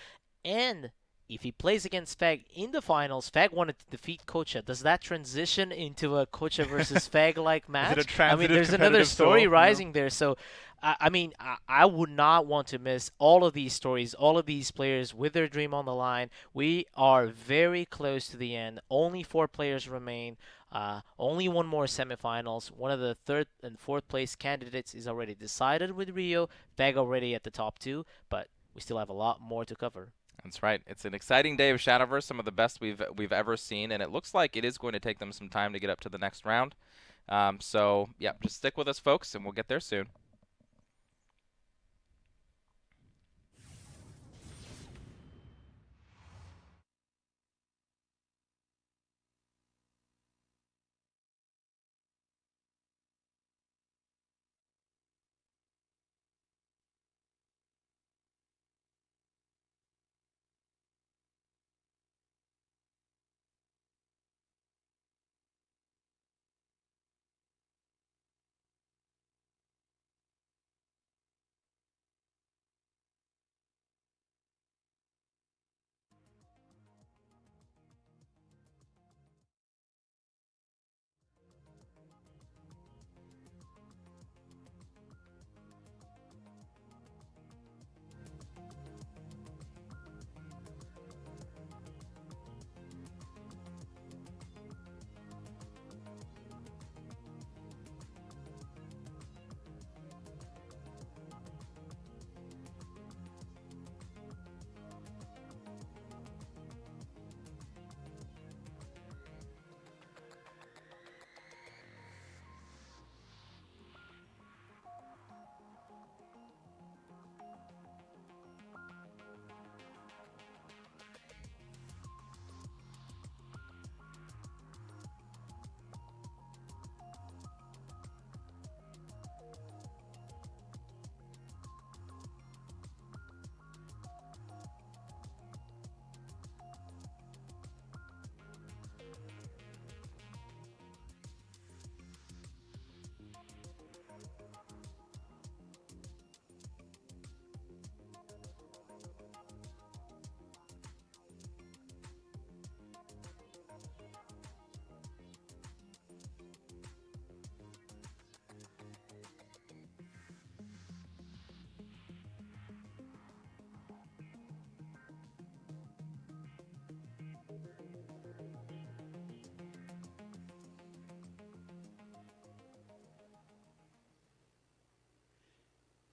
And if he plays against Fag in the finals, Fag wanted to defeat Kocha. Does that transition into a Kocha versus Fag-like match? Is it a transitive there's another story soul? rising there. So, I would not want to miss all of these stories, all of these players with their dream on the line. We are very close to the end. Only 4 players remain. Only one more semifinals. One of the 3rd and 4th place candidates is already decided with Rio. Fag already at the top 2, but we still have a lot more to cover. That's right. It's an exciting day of Shadowverse, some of the best we've ever seen, and it looks like it is going to take them some time to get up to the next round. So, yeah, just stick with us, folks, and we'll get there soon.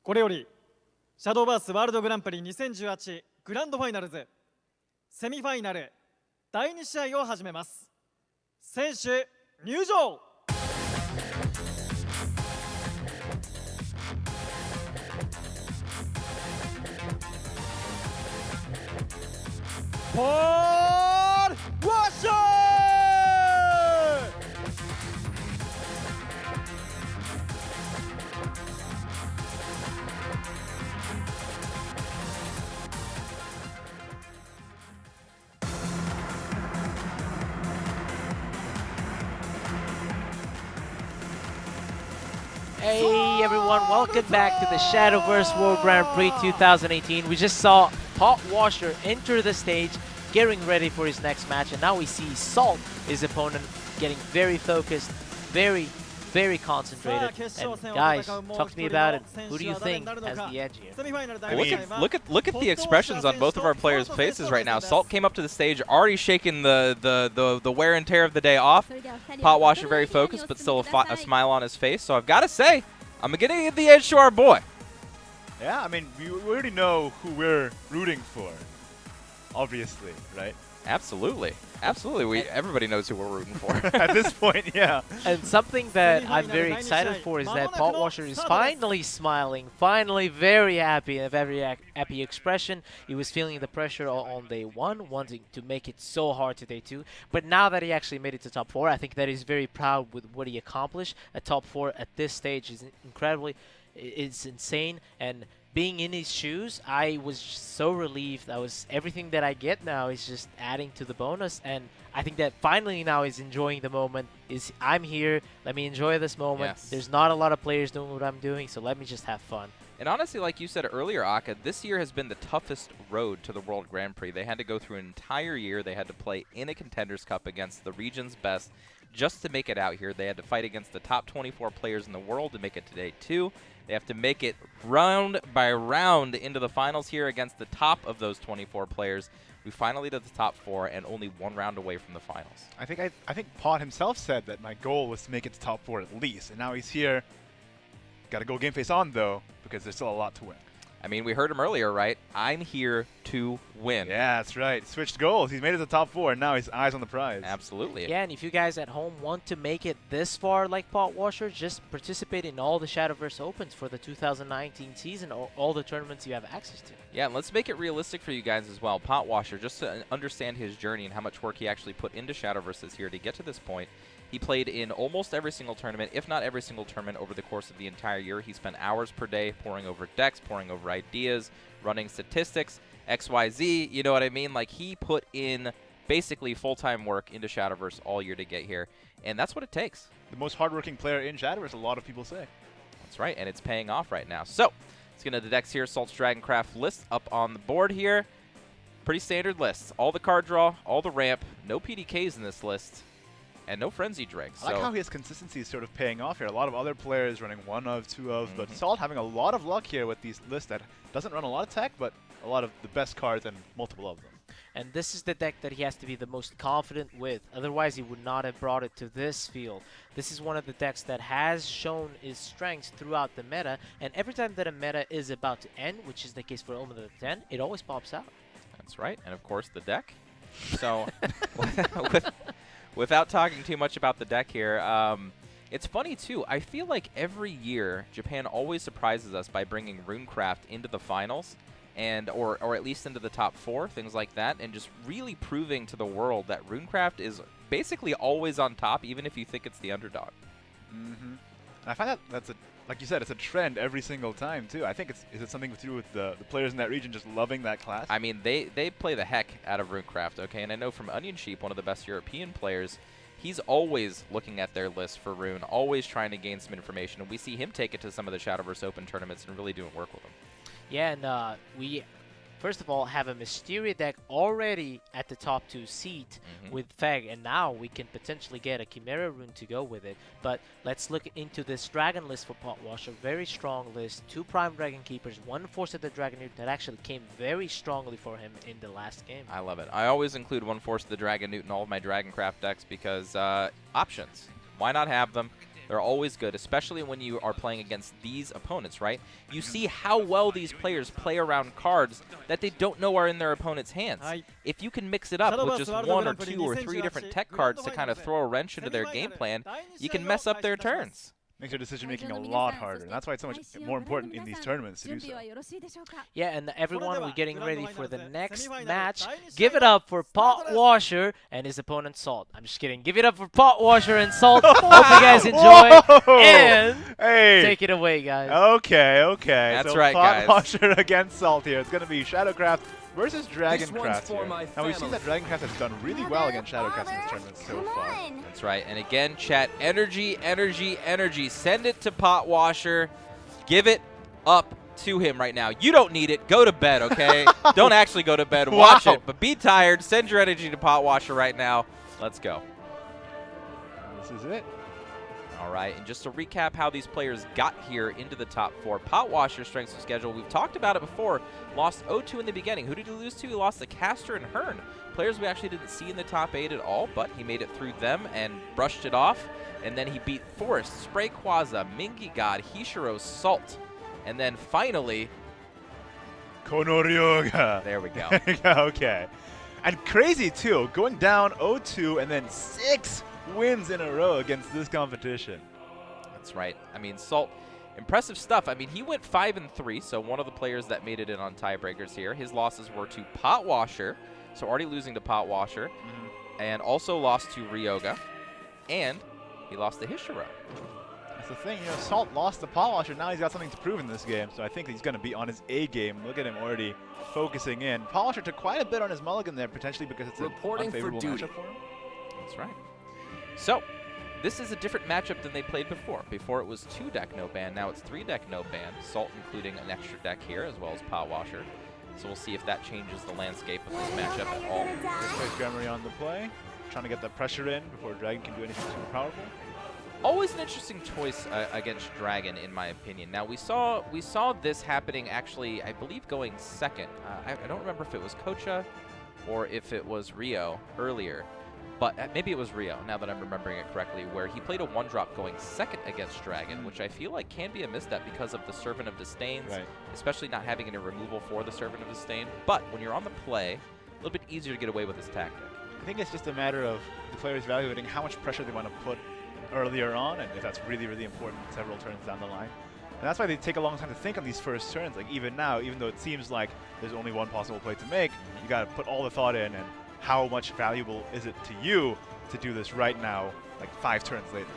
これよりシャドーバースワールドグランプリ2018グランドファイナルズセミファイナル第2試合を始めます。選手入場。ポール・ワッシャー。Hey everyone, welcome back to the Shadowverse World Grand Prix 2018. We just saw Pot Washer enter the stage, getting ready for his next match, and now we see Salt, his opponent, getting very focused, very very concentrated. And guys, talk to me about it. Who do you think has the edge here? Look at the expressions on both of our players' faces right now. Salt came up to the stage, already shaking the wear and tear of the day off. Potwasher very focused, but still a smile on his face. So I've got to say, I'm going to give the edge to our boy. Yeah, I mean, we already know who we're rooting for. Obviously, right? Absolutely. Absolutely. Everybody knows who we're rooting for. At this point, yeah. And something that I'm very excited for is that Potwasher is finally smiling, finally very happy, and a very happy expression. He was feeling the pressure on day one, wanting to make it so hard to day two. But now that he actually made it to top 4, I think that he's very proud with what he accomplished. A top 4 at this stage is incredibly, it's insane. And being in his shoes, I was so relieved. Everything that I get now is just adding to the bonus, and I think that finally now he's enjoying the moment. I'm here, let me enjoy this moment. Yes. There's not a lot of players doing what I'm doing, so let me just have fun. And honestly, like you said earlier, Aka, this year has been the toughest road to the World Grand Prix. They had to go through an entire year. They had to play in a Contenders Cup against the region's best just to make it out here. They had to fight against the top 24 players in the world to make it to day 2. They have to make it round by round into the finals here against the top of those 24 players. We finally did the top 4 and only 1 round away from the finals. I think Pot himself said that my goal was to make it to top 4 at least, and now he's here. Got to go game face on though, because there's still a lot to win. I mean, we heard him earlier, right? I'm here to win. Yeah, that's right. Switched goals. He's made it to the top 4, and now he's eyes on the prize. Absolutely. Yeah, and if you guys at home want to make it this far like Potwasher, just participate in all the Shadowverse Opens for the 2019 season, or all the tournaments you have access to. Yeah, and let's make it realistic for you guys as well. Potwasher, just to understand his journey and how much work he actually put into Shadowverse this year to get to this point. He played in almost every single tournament, if not every single tournament, over the course of the entire year. He spent hours per day poring over decks, poring over ideas, running statistics, XYZ, you know what I mean? Like, he put in basically full-time work into Shadowverse all year to get here, and that's what it takes. The most hardworking player in Shadowverse, a lot of people say. That's right, and it's paying off right now. So, let's get into the decks here. Salt's Dragoncraft list up on the board here. Pretty standard lists. All the card draw, all the ramp, no PDKs in this list. And no Frenzy Dregs. I like how his consistency is sort of paying off here. A lot of other players running 1 of, 2 of, but Salt having a lot of luck here with these lists that doesn't run a lot of tech, but a lot of the best cards and multiple of them. And this is the deck that he has to be the most confident with. Otherwise, he would not have brought it to this field. This is one of the decks that has shown its strengths throughout the meta, and every time that a meta is about to end, which is the case for Omen of the 10, it always pops out. That's right, and of course the deck. So, without talking too much about the deck here, it's funny too. I feel like every year Japan always surprises us by bringing Runecraft into the finals, and or at least into the top 4, things like that, and just really proving to the world that Runecraft is basically always on top, even if you think it's the underdog. And I find that that's like you said, it's a trend every single time too. I think is it something to do with the players in that region just loving that class? I mean, they play the heck out of Runecraft, okay? And I know from Onion Sheep, one of the best European players, he's always looking at their list for Rune, always trying to gain some information, and we see him take it to some of the Shadowverse Open tournaments and really doing work with them. Yeah, and we, first of all, have a Mysteria deck already at the top 2 seat with Feg, and now we can potentially get a Chimera Rune to go with it. But let's look into this Dragon list for Potwasher. Very strong list. 2 Prime Dragon Keepers, 1 Force of the Dragon Newt that actually came very strongly for him in the last game. I love it. I always include 1 Force of the Dragon Newt in all of my Dragoncraft decks because options. Why not have them? They're always good, especially when you are playing against these opponents, right? You see how well these players play around cards that they don't know are in their opponent's hands. If you can mix it up with just 1 or 2 or 3 different tech cards to kind of throw a wrench into their game plan, you can mess up their turns. Makes your decision-making a lot harder. And that's why it's so much more important in these tournaments to do so. Yeah, and everyone, we're getting ready for the next match. Give it up for Potwasher and his opponent, Salt. I'm just kidding. Give it up for Potwasher and Salt. Hope you guys enjoy. And take it away, guys. Okay. That's so right, guys. Potwasher against Salt here. It's going to be Shadowcraft versus Dragoncraft here. Now, we've seen that Dragoncraft has done really well against Shadowcraft in this tournament so far. That's right. And again, chat, energy, energy, energy. Send it to Potwasher. Give it up to him right now. You don't need it. Go to bed, okay? Don't actually go to bed. Watch it. But be tired. Send your energy to Potwasher right now. Let's go. This is it. All right, and just to recap how these players got here into the top 4, Potwasher's strengths of schedule, we've talked about it before, lost 0-2 in the beginning. Who did he lose to? He lost to Castor and Hearn, players we actually didn't see in the top 8 at all, but he made it through them and brushed it off. And then he beat Forest, Spray Quaza, Mingy God, Hishiro, Salt, and then finally... Konoryoga. There we go. Okay. And crazy, too, going down 0-2 and then 6 wins in a row against this competition. That's right. I mean, Salt, impressive stuff. I mean, he went 5-3, so one of the players that made it in on tiebreakers here. His losses were to Potwasher, so already losing to Potwasher, and also lost to Ryoga, and he lost to Hishiro. That's the thing, Salt lost to Potwasher. Now he's got something to prove in this game, so I think he's going to be on his A game. Look at him already focusing in. Potwasher took quite a bit on his mulligan there, potentially because it's an unfavorable matchup for him. That's right. So, this is a different matchup than they played before. Before it was 2-deck no ban, now it's 3-deck no ban. Salt including an extra deck here, as well as Potwasher. So we'll see if that changes the landscape of this matchup at all. Gremory on the play, trying to get that pressure in before Dragon can do anything super powerful. Always an interesting choice against Dragon, in my opinion. Now, we saw this happening, actually, I believe, going second. I don't remember if it was Kocha or if it was Rio earlier, but maybe it was Rio, now that I'm remembering it correctly, where he played a 1-drop going second against Dragon, which I feel like can be a misstep because of the Servant of Disdains, especially not having any removal for the Servant of Disdain. But when you're on the play, a little bit easier to get away with this tactic. I think it's just a matter of the players evaluating how much pressure they want to put earlier on, and if that's really, really important several turns down the line. And that's why they take a long time to think on these first turns. Like even now, even though it seems like there's only one possible play to make, you got to put all the thought in, and how much valuable is it to you to do this right now, like 5 turns later.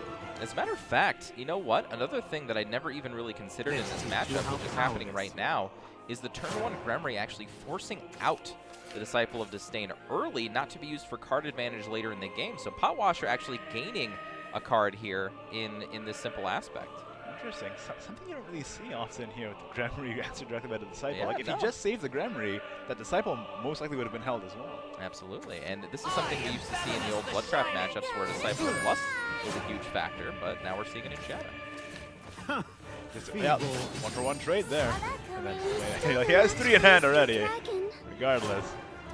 As a matter of fact, you know what? Another thing that I never even really considered in this matchup, which is happening right now, is the turn 1 Gremory actually forcing out the Disciple of Disdain early, not to be used for card advantage later in the game. So Potwasher actually gaining a card here in this simple aspect. Interesting. Something you don't really see often here with the Gremory answer directly by the Disciple. Yeah, like if he just saved the Gremory, that Disciple most likely would have been held as well. Absolutely. And this is something we used to see in the old Bloodcraft matchups where Disciple of Lust was a huge factor, but now we're seeing it in Shadow. Just, yeah, 1-for-1 trade there. And then, he has 3 in hand already, regardless.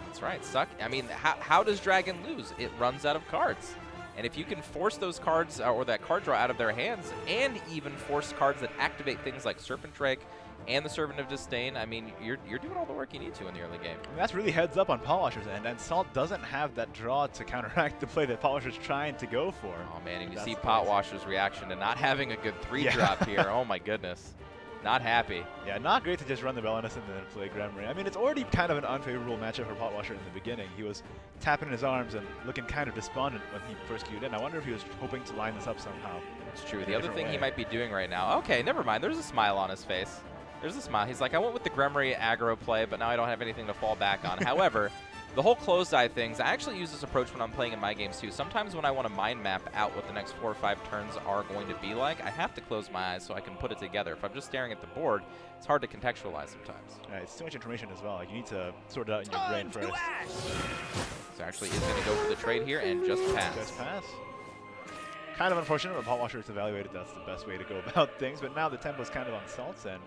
That's right. I mean, how does Dragon lose? It runs out of cards. And if you can force those cards or that card draw out of their hands, and even force cards that activate things like Serpent Drake and the Servant of Disdain, I mean, you're doing all the work you need to in the early game. I mean, that's really heads up on Potwasher's end, and Salt doesn't have that draw to counteract the play that Potwasher's trying to go for. Oh man, and you see Potwasher's reaction to not having a good 3-drop here. Oh my goodness. Not happy. Yeah, not great to just run the Belinus and then play Gremory. I mean, it's already kind of an unfavorable matchup for Potwasher in the beginning. He was tapping his arms and looking kind of despondent when he first queued in. I wonder if he was hoping to line this up somehow. It's true. The other thing he might be doing right now... Okay, never mind. There's a smile on his face. There's a smile. He's like, I went with the Gremory aggro play, but now I don't have anything to fall back on. However, the whole closed eye things, I actually use this approach when I'm playing in my games too. Sometimes when I want to mind map out what the next 4 or 5 turns are going to be like, I have to close my eyes so I can put it together. If I'm just staring at the board, it's hard to contextualize sometimes. Yeah, it's too much information as well. Like, you need to sort it out in your brain first. So actually is going to go for the trade here and just pass. Just pass. Kind of unfortunate, but Potwasher has evaluated that's the best way to go about things, but now the tempo's kind of on Salt's end.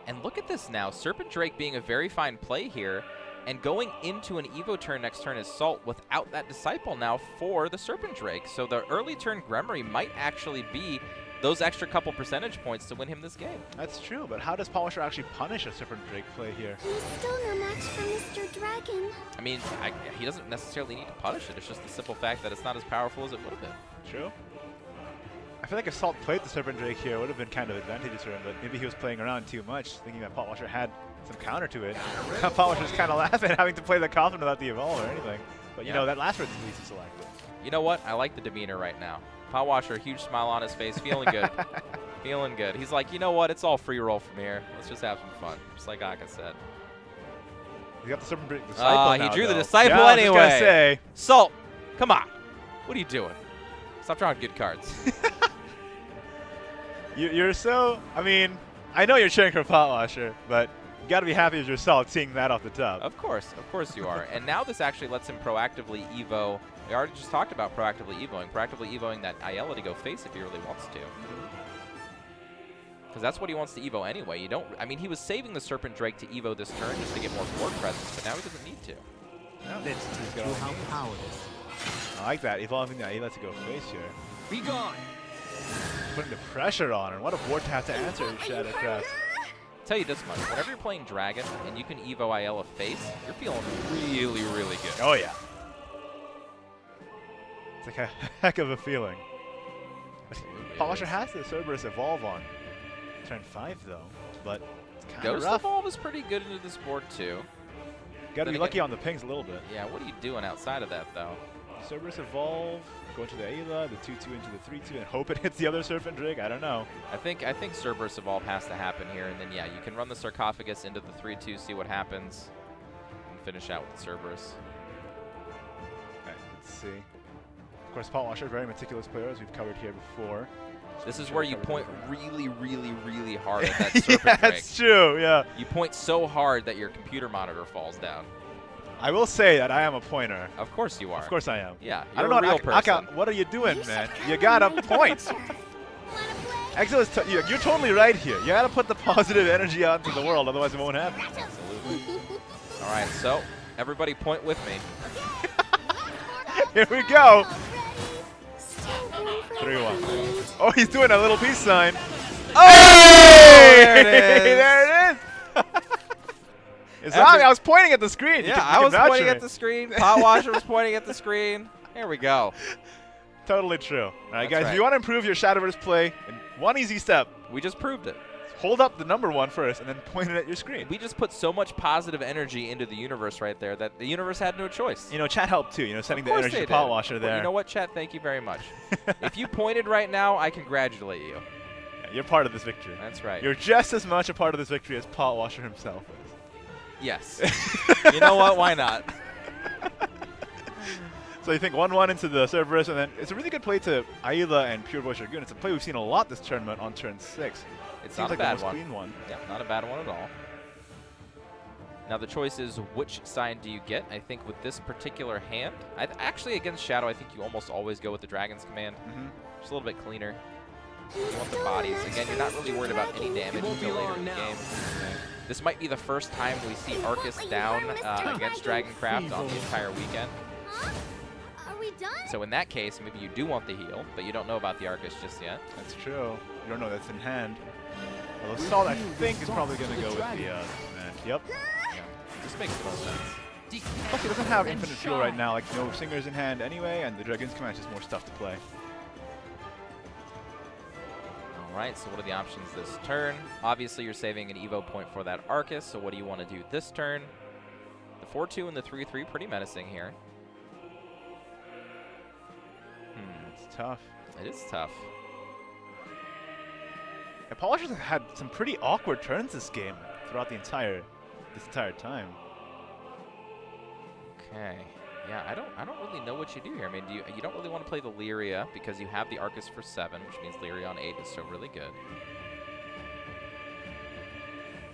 And look at this now. Serpent Drake being a very fine play here, and going into an Evo turn next turn is Salt without that Disciple now for the Serpent Drake. So the early turn Gremory might actually be those extra couple percentage points to win him this game. That's true, but how does Potwasher actually punish a Serpent Drake play here? He's still no match for Mr. Dragon. I mean, he doesn't necessarily need to punish it. It's just the simple fact that it's not as powerful as it would have been. True. I feel like if Salt played the Serpent Drake here, it would have been kind of advantageous for him, but maybe he was playing around too much, thinking that Potwasher had some counter to it. Potwasher's kind of laughing, having to play the Coffin without the Evolve or anything. But you know, that last red's easy selected. You know what? I like the demeanor right now. Potwasher, huge smile on his face, feeling good. Feeling good. He's like, you know what? It's all free roll from here. Let's just have some fun, just like Aka said. He got the Serpent Drake Disciple now, he drew though. the Disciple yeah, anyway. I was just gonna say. Salt, come on. What are you doing? Stop drawing good cards. You're so, I mean, I know you're cheering for Potwasher, but you got to be happy with yourself seeing that off the top. Of course you are. And now this actually lets him proactively Evo We already just talked about proactively evoing that Ayala to go face if he really wants to. Because that's what he wants to evo anyway. You don't. I mean, he was saving the Serpent Drake to evo this turn just to get more board presence, but now he doesn't need to. Let's go. I like that, evolving the Ayla to go face here. Be gone. Putting the pressure on her. What a board to have to answer Shadowcraft. Tell you this much, whenever you're playing Dragon and you can evo Ayala face, you're feeling really, really good. Oh yeah. It's like a heck of a feeling. Polisher has the Cerberus evolve on turn 5 though, but it's kind of Ghost rough. Evolve is pretty good into this board too. Gotta be lucky on the pings a little bit. Yeah, what are you doing outside of that though? Cerberus evolve, go into the Ayla, the 2-2 into the 3-2, and hope it hits the other Serpent Drake. I don't know. I think Cerberus Evolve has to happen here, and then yeah, you can run the Sarcophagus into the 3-2, see what happens, and finish out with the Cerberus. Okay, let's see. Of course, Pot Washer, very meticulous player, as we've covered here before. This is where you point really, really, really hard at that Serpent yeah, Drake. that's true, yeah. You point so hard that your computer monitor falls down. I will say that I am a pointer. Of course you are. Of course I am. Yeah, I don't you're know a real person. Aka, what are you doing, man? You gotta point. Exo is you're totally right here. You gotta put the positive energy out into the world, otherwise it won't happen. Absolutely. All right, so everybody point with me. Here we go. 3-1. Oh, he's doing a little peace sign. Oh, there it is. There it is. I was pointing at the screen. Yeah, I was pointing at the screen. Pot Washer was pointing at the screen. Here we go. Totally true. All right, That's guys, right. if you want to improve your Shadowverse play, in one easy step. We just proved it. Hold up the number 1 first and then point it at your screen. We just put so much positive energy into the universe right there that the universe had no choice. You know, chat helped too. You know, sending the Of course energy to they Pot did. Washer there. Well, you know what, chat? Thank you very much. If you pointed right now, I congratulate you. Yeah, you're part of this victory. That's right. You're just as much a part of this victory as Pot Washer himself is. Yes. You know what? Why not? So you think 1-1 into the Cerberus, and then it's a really good play to Ayla and Pure Voice Dragoon. It's a play we've seen a lot this tournament on turn 6. It's Seems not like a bad the most clean one. Yeah, not a bad one at all. Now the choice is which sign do you get? I think with this particular hand, actually against Shadow, I think you almost always go with the Dragon's Command. Just a little bit cleaner. You want the bodies. Again, you're not really worried about any damage until later in the game. This might be the first time we see Arcus down against Dragoncraft on the entire weekend. Are we done? So in that case, maybe you do want the heal, but you don't know about the Arcus just yet. That's true. You don't know that's in hand. Although Salt, I think, is probably going to go with the command. Yep. Yeah. This makes the most sense. Plus, he doesn't have infinite fuel right now. Like, no Singers in hand anyway, and the Dragon's Command is just more stuff to play. All right, so what are the options this turn? Obviously, you're saving an Evo point for that Arcus, so what do you want to do this turn? The 4-2 and the 3-3, pretty menacing here. It's tough. It is tough. Yeah, Polishers have had some pretty awkward turns this game throughout this entire time. Okay. Yeah, I don't really know what you do here. I mean, you don't really want to play the Lyria because you have the Arcus for 7, which means Lyria on 8 is still really good.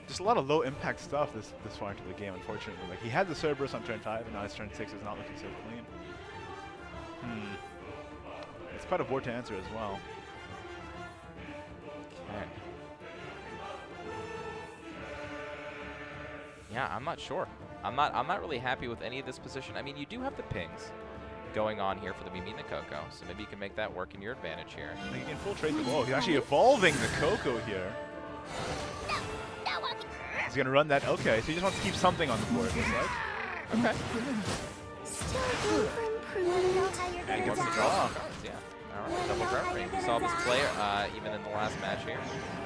Just a lot of low impact stuff this far into the game, unfortunately. Like, he had the Cerberus on turn 5, and now his turn 6 is not looking so clean. It's quite a board to answer as well. Okay. Yeah, I'm not sure. I'm not really happy with any of this position. I mean, you do have the pings going on here for the Mimi and the Coco, so maybe you can make that work in your advantage here. He can infiltrate the wall. He's actually evolving the Coco here. He's going to run that. Okay, so he just wants to keep something on the board, it looks like. Okay. And gets the draw. Yeah. All right, double draw ring. We saw this play even in the last match here.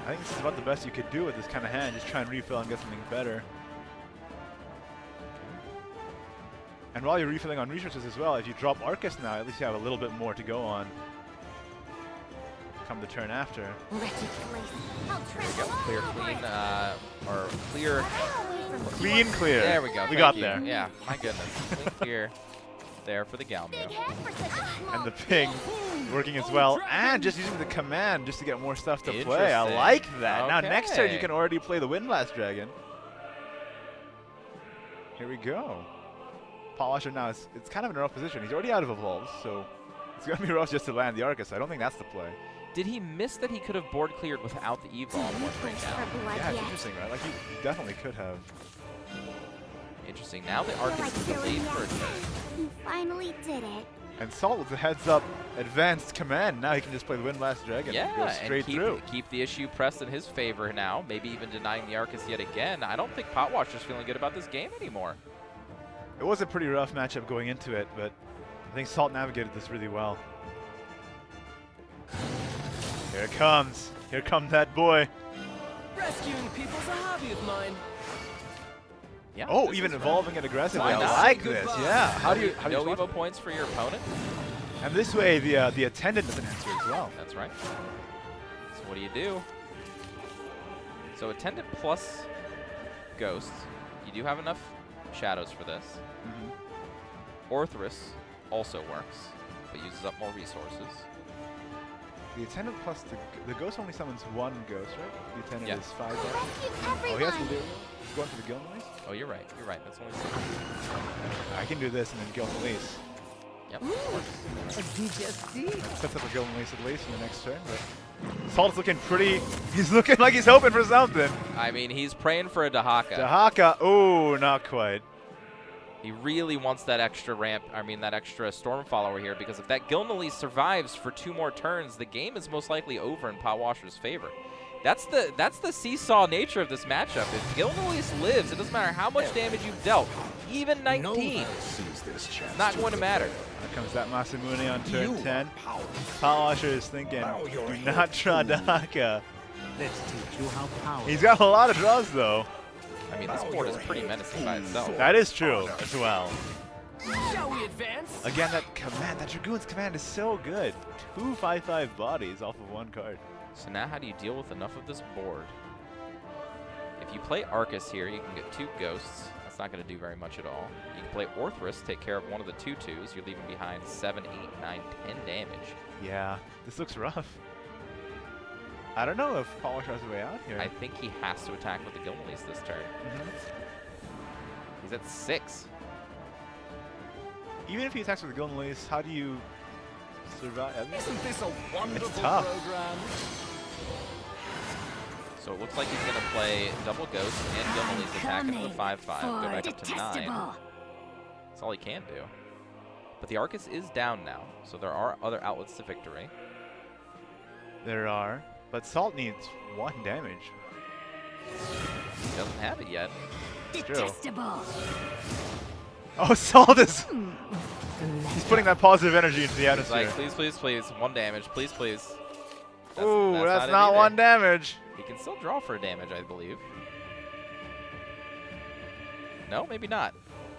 I think this is about the best you could do with this kind of hand. Just try and refill and get something better. And while you're refilling on resources as well, if you drop Arcus now, at least you have a little bit more to go on come the turn after. There we go. Clear, clean, or clear. Clean, clear. There we go. We Thank got you. there. Yeah, my goodness. Clean, clear there for the Galmio. And the ping working as well. And just using the command just to get more stuff to play. I like that. Now next turn you can already play the Windblast Dragon. Here we go. Polisher now it's kind of in a rough position. He's already out of evolves, so it's gonna be rough just to land the Arcus. I don't think that's the play. Did he miss that he could have board cleared without the evolve right now? Yeah, it's interesting, right? Like he definitely could have. Interesting. Now the Arcus is delayed for a turn. He finally did it. And Salt with the heads-up advanced command. Now he can just play the Windblast Dragon and go straight through. Keep the issue pressed in his favor now. Maybe even denying the Arcus yet again. I don't think Potwatcher's feeling good about this game anymore. It was a pretty rough matchup going into it, but I think Salt navigated this really well. Here it comes. Here comes that boy. Rescuing people's a hobby of mine. Yeah, oh, even evolving it aggressively. I like this. Yeah. How do you no evo points for your opponent? And this way, the attendant doesn't answer as well. That's right. So what do? So attendant plus ghosts. You do have enough shadows for this. Orthrus also works, but uses up more resources. The attendant plus the ghost only summons one ghost, right? The attendant is 5. Oh, he has to do. He's going for the Guild Noise. Oh, you're right. You're right. That's only 6. I can do this and then Guild Release. Yep. Sets up a Guild Release at least in the next turn, but Salt's looking pretty. He's looking like he's hoping for something. I mean, he's praying for a Dahaka. Dahaka, oh, not quite. He really wants that extra ramp, that extra Storm Follower here, because if that Gilnelise survives for 2 more turns, the game is most likely over in Potwasher's favor. That's the seesaw nature of this matchup. If Gilnelise lives, it doesn't matter how much damage you've dealt, even 19, it's not going to matter. Here comes that Masamune on turn 10. Potwasher is thinking, do not draw Dahaka. Let's teach you how power. He's got a lot of draws, though. I mean, this board is pretty menacing by itself. That is true as well. Shall we advance? Again, that Dragoon's command is so good. 2 5/5 bodies off of 1 card. So now how do you deal with enough of this board? If you play Arcus here, you can get 2 ghosts. That's not going to do very much at all. You can play Orthrus, take care of one of the 2/2s. You're leaving behind 7, 8, 9, 10 damage. Yeah, this looks rough. I don't know if Polisher has a way out here. I think he has to attack with the Gilnelise this turn. He's at 6. Even if he attacks with the Gilnelise, how do you survive? Isn't this a wonderful program? So it looks like he's going to play double Ghost and Gilnelise attack into the 5/5, go back up to 9. That's all he can do. But the Arcus is down now, so there are other outlets to victory. There are. But Salt needs 1 damage. He doesn't have it yet. Detestable. Oh, Salt is... He's putting that positive energy into the atmosphere. He's like, please, please, please. 1 damage. Please, please. Ooh, that's not 1 damage. He can still draw for a damage, I believe. No, maybe not.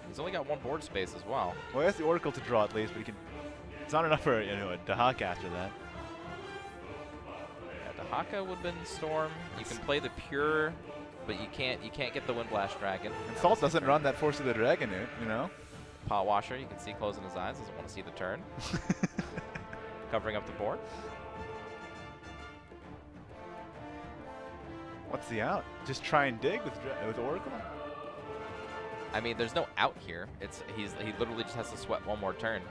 He's only got 1 board space as well. Well, he has the Oracle to draw at least, but he can... It's not enough for, a Dahaka after that. Dahaka would have been Storm. You can play the Pure, but you can't get the Windblast Dragon. And Salt doesn't run that Force of the Dragon, Potwasher, you can see closing his eyes, doesn't want to see the turn. Covering up the board. What's the out? Just try and dig with Oracle? I mean, there's no out here. He literally just has to sweat 1 more turn.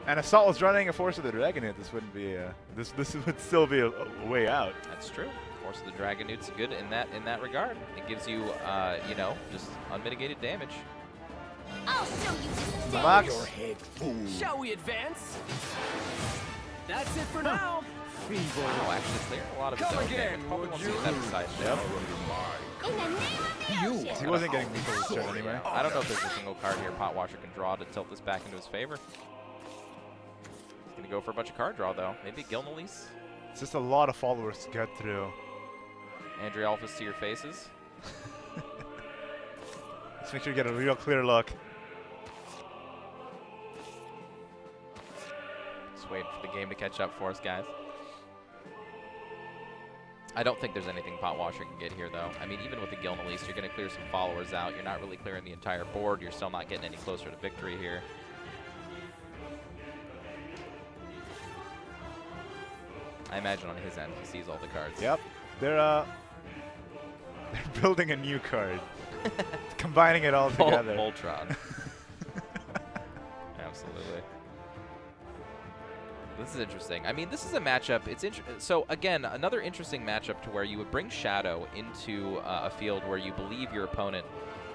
And if Salt was running a Force of the Dragon hit, this wouldn't be this would still be a way out. That's true. Force of the Dragon Newt's good in that regard. It gives you just unmitigated damage. I'll show you this The box. Your head, fool. Shall we advance? That's it for now. Wow, actually clearing a lot of his own damage. Probably won't see that beside him. In the name of the ocean. He wasn't getting lethal this turn anyway. I don't know if there's a single card here Potwasher can draw to tilt this back into his favor. He's going to go for a bunch of card draw, though. Maybe Gilnelise? It's just a lot of followers to get through. Andrialphus to your faces. Let's make sure you get a real clear look. Just waiting for the game to catch up for us, guys. I don't think there's anything Potwasher can get here, though. I mean, even with the Gilnelise, you're going to clear some followers out. You're not really clearing the entire board. You're still not getting any closer to victory here. I imagine on his end, he sees all the cards. Yep. They're building a new card. Combining it all together. Voltron. Absolutely. This is interesting. I mean, this is a matchup. So again, another interesting matchup to where you would bring Shadow into a field where you believe your opponent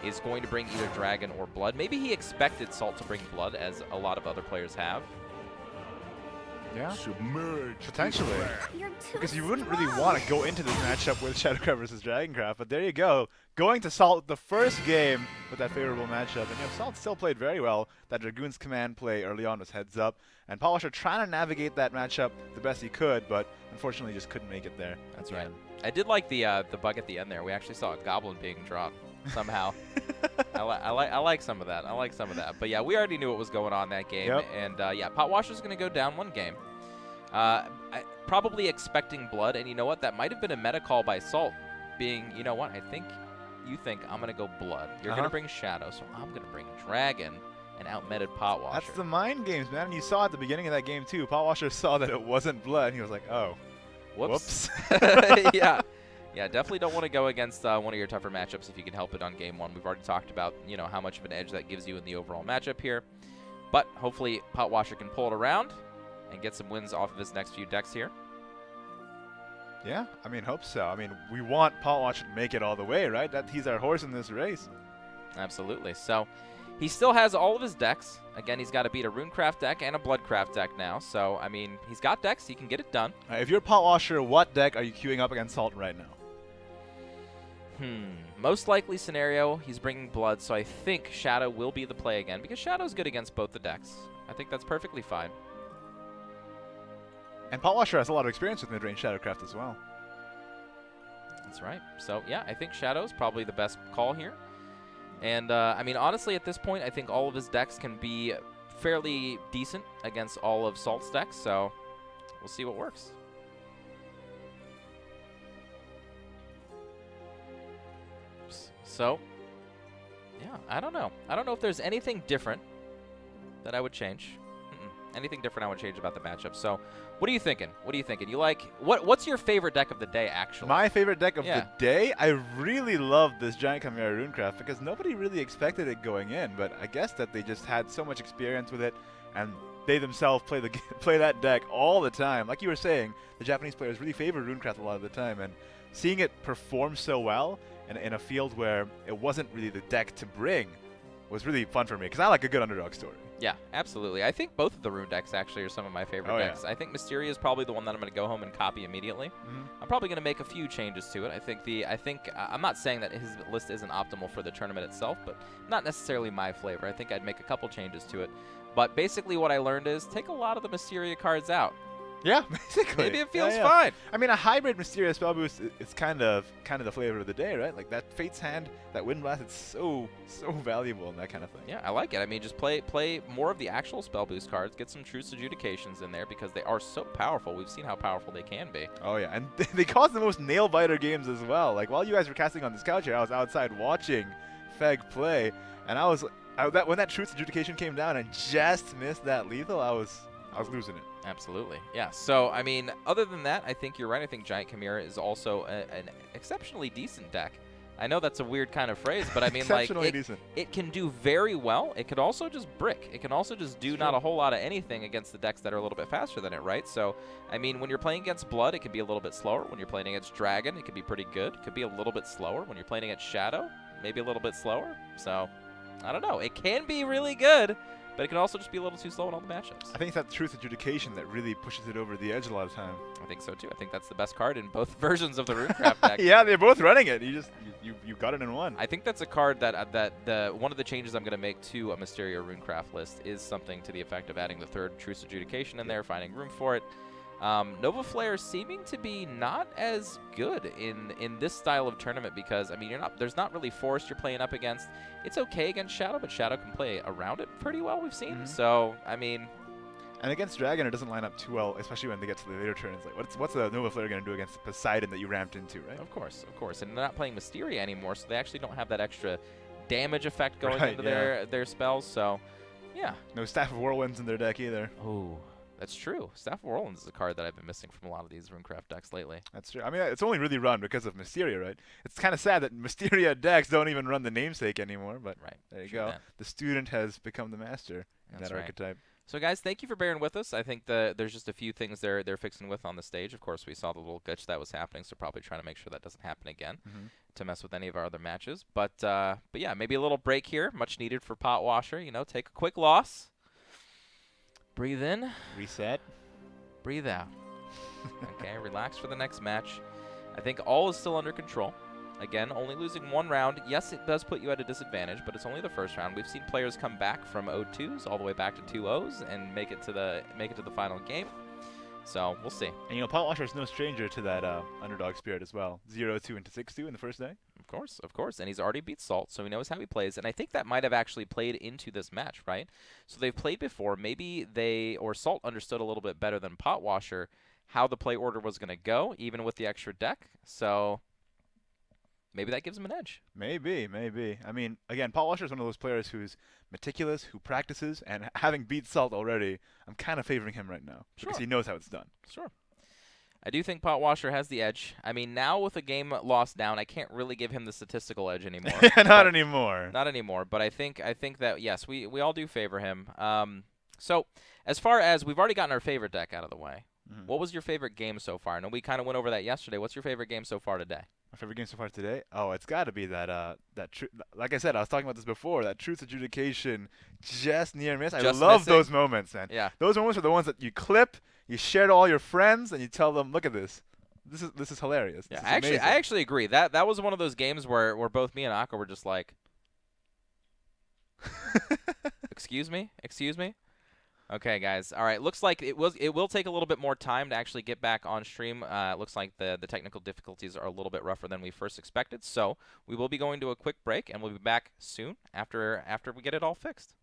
is going to bring either Dragon or Blood. Maybe he expected Salt to bring Blood, as a lot of other players have. Yeah, submerge potentially. Because you wouldn't really strong. want to go into this matchup with Shadowcraft versus Dragoncraft, but there you go. Going to Salt the first game with that favorable matchup, and Salt still played very well. That Dragoon's command play early on was heads up, and Polisher trying to navigate that matchup the best he could, but unfortunately just couldn't make it there. That's right. I did like the bug at the end there. We actually saw a Goblin being drawn somehow. I like some of that. I like some of that. But yeah, we already knew what was going on that game. Yep. And yeah, Potwasher's going to go down one game. Probably expecting Blood. And you know what? That might have been a meta call by Salt, being, you know what? I think you think I'm going to go Blood. You're going to bring Shadow, so I'm going to bring Dragon and out-meted Potwasher. That's the mind games, man. And you saw at the beginning of that game, too. Potwasher saw that it wasn't Blood, and he was like, oh. Whoops. Yeah. Yeah, definitely don't want to go against one of your tougher matchups if you can help it on game one. We've already talked about, how much of an edge that gives you in the overall matchup here. But hopefully Potwasher can pull it around and get some wins off of his next few decks here. Yeah, I mean, hope so. I mean, we want Potwasher to make it all the way, right? He's our horse in this race. Absolutely. So he still has all of his decks. Again, he's got to beat a Runecraft deck and a Bloodcraft deck now. So, I mean, he's got decks. He can get it done. If you're Potwasher, what deck are you queuing up against Salt right now? Most likely scenario, he's bringing Blood, so I think Shadow will be the play again, because Shadow's good against both the decks. I think that's perfectly fine. And Potwasher has a lot of experience with mid-range Shadowcraft as well. That's right. So, yeah, I think Shadow's probably the best call here. And, I mean, honestly, at this point, I think all of his decks can be fairly decent against all of Salt's decks, so we'll see what works. So, yeah, I don't know. I don't know if there's anything different that I would change. Anything different I would change about the matchup. So, what are you thinking? What are you thinking? You like what's your favorite deck of the day, actually? My favorite deck of the day? I really love this Giant Chimera Runecraft because nobody really expected it going in, but I guess that they just had so much experience with it, and they themselves play that deck all the time. Like you were saying, the Japanese players really favor Runecraft a lot of the time, and seeing it perform so well in a field where it wasn't really the deck to bring was really fun for me because I like a good underdog story. Yeah, absolutely. I think both of the Rune decks actually are some of my favorite decks. I think Mysteria is probably the one that I'm going to go home and copy immediately. I'm probably going to make a few changes to it. I think I'm not saying that his list isn't optimal for the tournament itself, but not necessarily my flavor. I think I'd make a couple changes to it. But basically what I learned is take a lot of the Mysteria cards out. Yeah, basically. Maybe it feels fine. I mean, a hybrid Mysteria spell boost is kind of the flavor of the day, right? Like that Fate's Hand, that Wind Blast, it's so valuable and that kind of thing. Yeah, I like it. I mean, just play more of the actual spell boost cards, get some Truce Adjudications in there because they are so powerful. We've seen how powerful they can be. Oh yeah, and they cause the most nail biter games as well. Like while you guys were casting on this couch here, I was outside watching Feg play, and when that Truce Adjudication came down and just missed that lethal, I was losing it. Absolutely. Yeah. So, I mean, other than that, I think you're right. I think Giant Chimera is also an exceptionally decent deck. I know that's a weird kind of phrase, but I mean, like, it can do very well. It could also just brick. It can also just do not a whole lot of anything against the decks that are a little bit faster than it, right? So, I mean, when you're playing against Blood, it can be a little bit slower. When you're playing against Dragon, it could be pretty good. It could be a little bit slower. When you're playing against Shadow, maybe a little bit slower. So, I don't know. It can be really good, but it can also just be a little too slow in all the matchups. I think it's that Truth Adjudication that really pushes it over the edge a lot of time. I think so too. I think that's the best card in both versions of the Runecraft deck. Yeah, they're both running it. You got it in one. I think that's a card that one of the changes I'm going to make to a Mysteria Runecraft list is something to the effect of adding the third Truce Adjudication in there, finding room for it. Nova Flare seeming to be not as good in this style of tournament because, I mean, there's not really Forest you're playing up against. It's okay against Shadow, but Shadow can play around it pretty well, we've seen. So, I mean... And against Dragon, it doesn't line up too well, especially when they get to the later turns. Like, what's the Nova Flare going to do against Poseidon that you ramped into, right? Of course. And they're not playing Mysteria anymore, so they actually don't have that extra damage effect going into their spells, so, yeah. No Staff of Whirlwinds in their deck either. Oh. That's true. Staff of Orleans is a card that I've been missing from a lot of these Runecraft decks lately. That's true. I mean, it's only really run because of Mysteria, right? It's kind of sad that Mysteria decks don't even run the namesake anymore, but there you go. that. The student has become the master in That's that right. archetype. So guys, thank you for bearing with us. I think there's just a few things they're fixing with on the stage. Of course, we saw the little glitch that was happening, so probably trying to make sure that doesn't happen again to mess with any of our other matches. But yeah, maybe a little break here, much needed for Potwasher. You know, take a quick loss, breathe in, reset, breathe out. Okay, relax for the next match. I think all is still under control. Again, only losing one round. Yes, it does put you at a disadvantage, but it's only the first round. We've seen players come back from 0-2s all the way back to 2-0s and make it to the final game. So we'll see. And you know, Potwasher is no stranger to that underdog spirit as well. 0-2 into 6-2 in the first day. Of course, and he's already beat Salt, so he knows how he plays. And I think that might have actually played into this match, right? So they've played before. Maybe Salt understood a little bit better than Potwasher how the play order was going to go, even with the extra deck. So maybe that gives him an edge. Maybe. I mean, again, Potwasher is one of those players who's meticulous, who practices, and having beat Salt already, I'm kind of favoring him right now because he knows how it's done. Sure. I do think Potwasher has the edge. I mean, now with a game lost down, I can't really give him the statistical edge anymore. Not anymore. Not anymore. But I think that yes, we all do favor him. So as far as we've already gotten our favorite deck out of the way, what was your favorite game so far? I know we kind of went over that yesterday. What's your favorite game so far today? My favorite game so far today? Oh, it's got to be that like I said, I was talking about this before, that Truth Adjudication just near miss. I love those moments, man. Yeah. Those moments are the ones that you clip, you share to all your friends, and you tell them, look at this. This is hilarious. Yeah, this is I actually agree. That was one of those games where both me and Aqua were just like, excuse me? Okay, guys. All right. Looks like it will take a little bit more time to actually get back on stream. Looks like the technical difficulties are a little bit rougher than we first expected. So we will be going to a quick break, and we'll be back soon after we get it all fixed.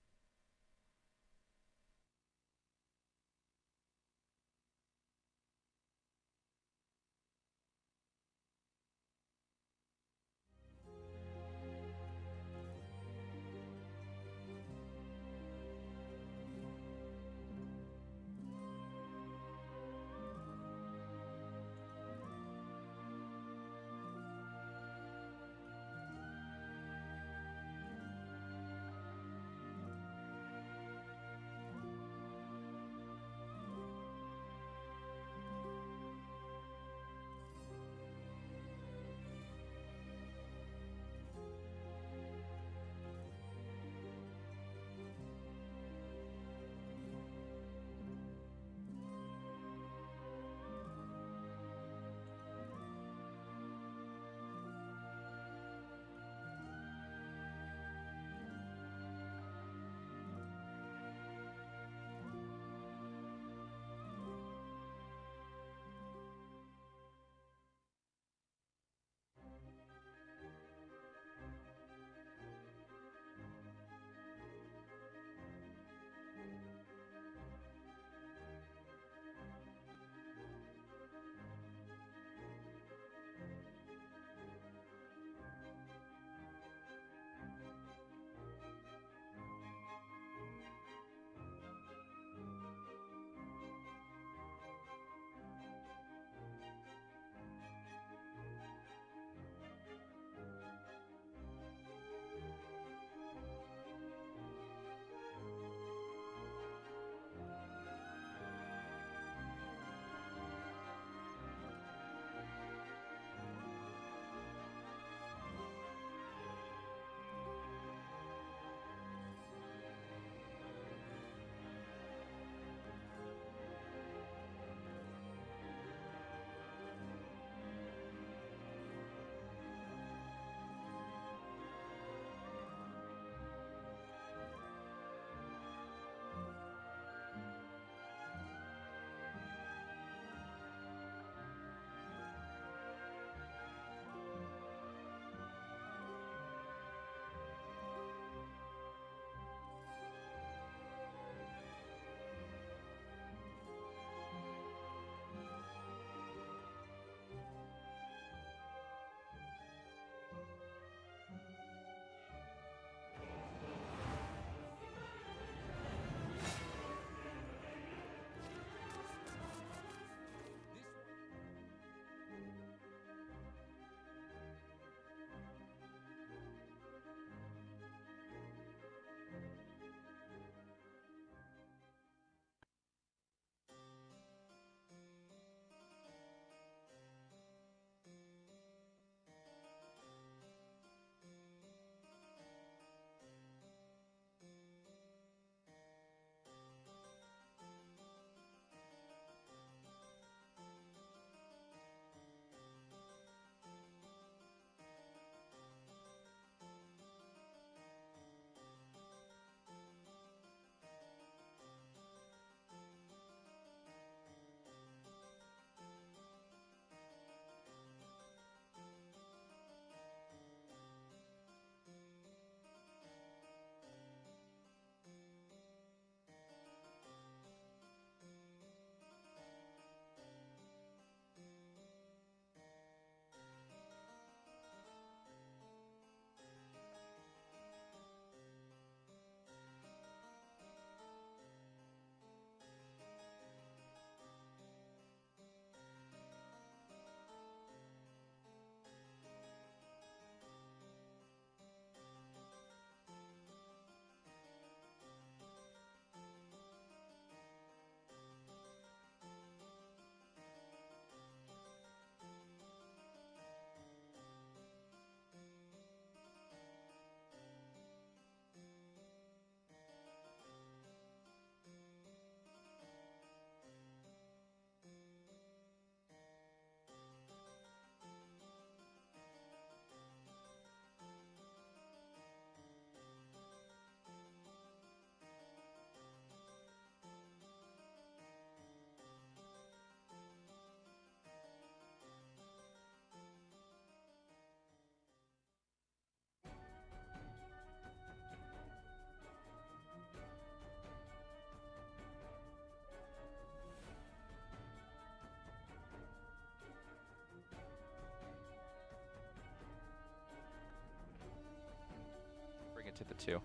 to the 2.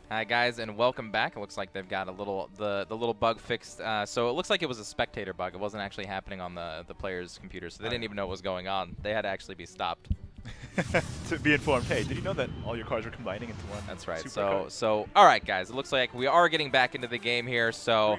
Hi guys, and welcome back. It looks like they've got a little the little bug fixed. So it looks like it was a spectator bug. It wasn't actually happening on the players' computer, so they didn't even know what was going on. They had to actually be stopped. To be informed, hey, did you know that all your cards are combining into one? That's right. Super So all right, guys. It looks like we are getting back into the game here. So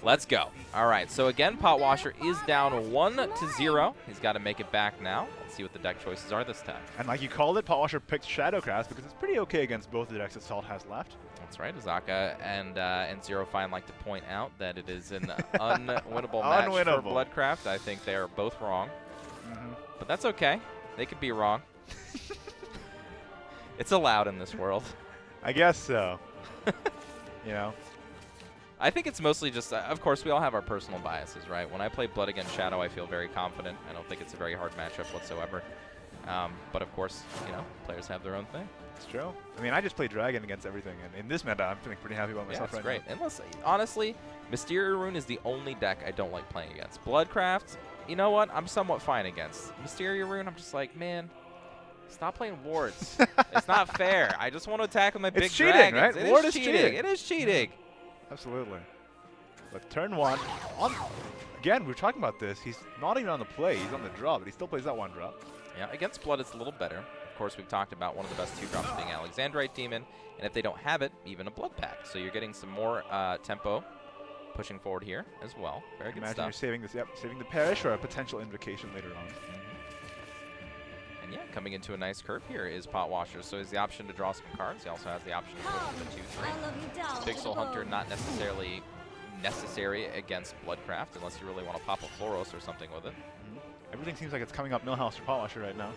let's go. All right. So again, Potwasher is down 1-0. He's got to make it back now. Let's see what the deck choices are this time. And like you called it, Potwasher picked Shadowcraft because it's pretty okay against both the decks that Salt has left. That's right. Azaka and Zero Fine like to point out that it is an unwinnable match for Bloodcraft. I think they are both wrong. But that's okay. They could be wrong. It's allowed in this world. I guess so. You know? I think it's mostly just, of course, we all have our personal biases, right? When I play Blood against Shadow, I feel very confident. I don't think it's a very hard matchup whatsoever. But of course, you know, players have their own thing. It's true. I mean, I just play Dragon against everything, and in this meta, I'm feeling pretty happy about myself Yeah, right great. now. Unless, honestly, Mysteria Rune is the only deck I don't like playing against. Bloodcraft, you know what? I'm somewhat fine against. Mysteria Rune, I'm just like, man, stop playing wards. It's not fair. I just want to attack with my big cheating, dragons. right? It Ward is is cheating. cheating. It is cheating. Absolutely. But turn 1, again, we were talking about this. He's not even on the play. He's on the draw, but he still plays that 1 drop. Yeah, against Blood, it's a little better. Of course, we've talked about one of the best 2 drops being Alexandrite Demon, and if they don't have it, even a Blood Pact. So you're getting some more tempo pushing forward here as well. Very good Imagine stuff. you're saving this, saving the Parish or a potential invocation later on. And yeah, coming into a nice curve here is Potwasher. So he has the option to draw some cards. He also has the option to push with a 2-3. Big Soul Hunter, not necessarily necessary against Bloodcraft unless you really want to pop a Floros or something with it. Everything seems like it's coming up Millhouse for Potwasher right now.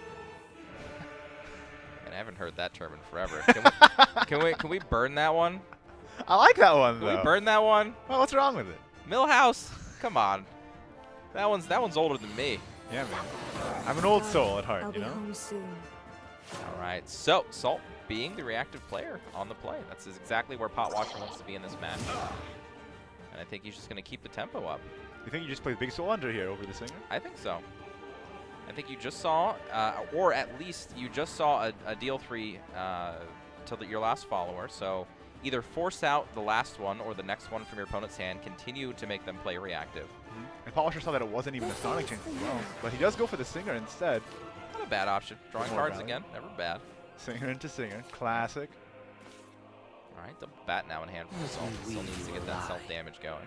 And I haven't heard that term in forever. Can we burn that one? I like that one, though. Can we burn that one? Well, what's wrong with it? Millhouse, come on. That one's older than me. Yeah, man. I'm an old soul at heart, you know? All right, so Salt being the reactive player on the play. That's exactly where Potwasher wants to be in this match. And I think he's just going to keep the tempo up. You think you just play Big Soul Under here over the Singer? I think so. I think you just saw, or at least you just saw a deal 3 to your last follower. So either force out the last one or the next one from your opponent's hand, continue to make them play reactive. And Potwasher saw that it wasn't even a Sonic Chain as well. But he does go for the Singer instead. Not a bad option. Drawing cards again, never bad. Singer into Singer, classic. All right, double bat now in hand for Salt. Still needs to get that self-damage going.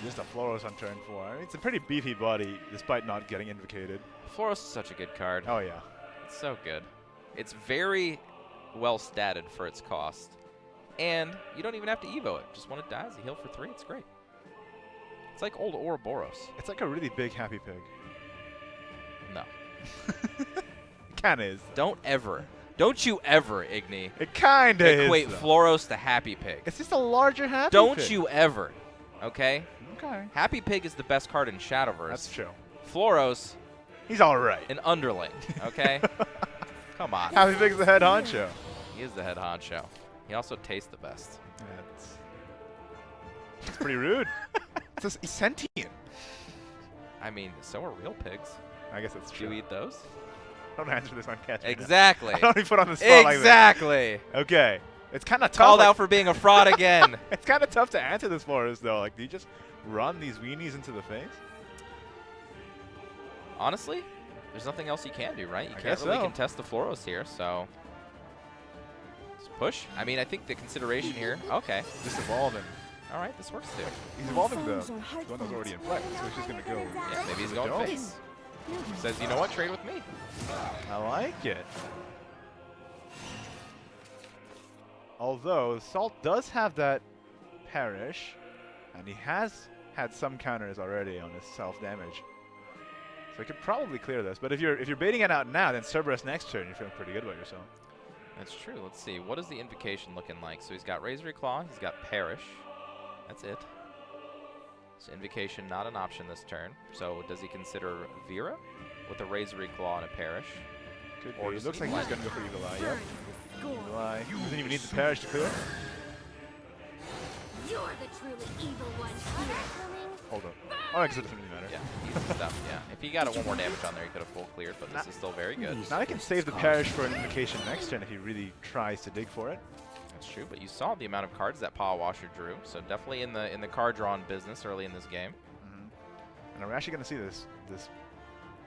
Just a Floros on turn 4. I mean, it's a pretty beefy body, despite not getting invocated. Floros is such a good card. Oh, yeah. It's so good. It's very well statted for its cost. And you don't even have to Evo it. Just when it dies, you heal for 3. It's great. It's like old Ouroboros. It's like a really big Happy Pig. No. Kinda is. Don't you ever, Igni. It kinda is. Equate Floros to Happy Pig. It's just a larger Happy Pig. Don't you ever. Okay? Okay. Happy Pig is the best card in Shadowverse. That's true. Floros. He's alright. An underling. Okay? Come on. Happy Pig's the head honcho. He is the head honcho. He also tastes the best. It's pretty rude. He's sentient. I mean, so are real pigs. I guess that's true. Do you eat those? Don't answer this on catch. Exactly. I don't even put on the spot like that. Exactly. Okay. It's kind of tough. Called out for being a fraud again. It's kind of tough to answer this for us, though. Like, do you just run these weenies into the face? Honestly, there's nothing else you can do, right? You can't really contest the Floros here, so just push. I mean, I think the consideration here. Okay. Just evolving. All right, this works too. He's evolving the one that's already in play, so he's just gonna go. Yeah, maybe he's going face. He says, you know what? Trade with me. I like it. Although Salt does have that Parish, and he has had some counters already on his self-damage, so he could probably clear this. But if you're baiting it out now, then Cerberus next turn, you're feeling pretty good about yourself. That's true. Let's see. What is the invocation looking like? So he's got Razor Claw. He's got Parish. That's it. So invocation not an option this turn. So does he consider Vera with a Razor Claw and a Parish? Could or be. It looks like he's going to go for Evil Eye. Yep. Evil Eye. Doesn't even need the Parish to clear. You're the truly evil one. Hold up. Oh, because it doesn't really matter. Yeah. easy stuff. Yeah, if he got one more damage on there, he could have full cleared, but this is still very good. Now he can save the Parish for an invocation next turn if he really tries to dig for it. That's true, but you saw the amount of cards that Power Washer drew, so definitely in the card drawing business early in this game. And we're actually going to see this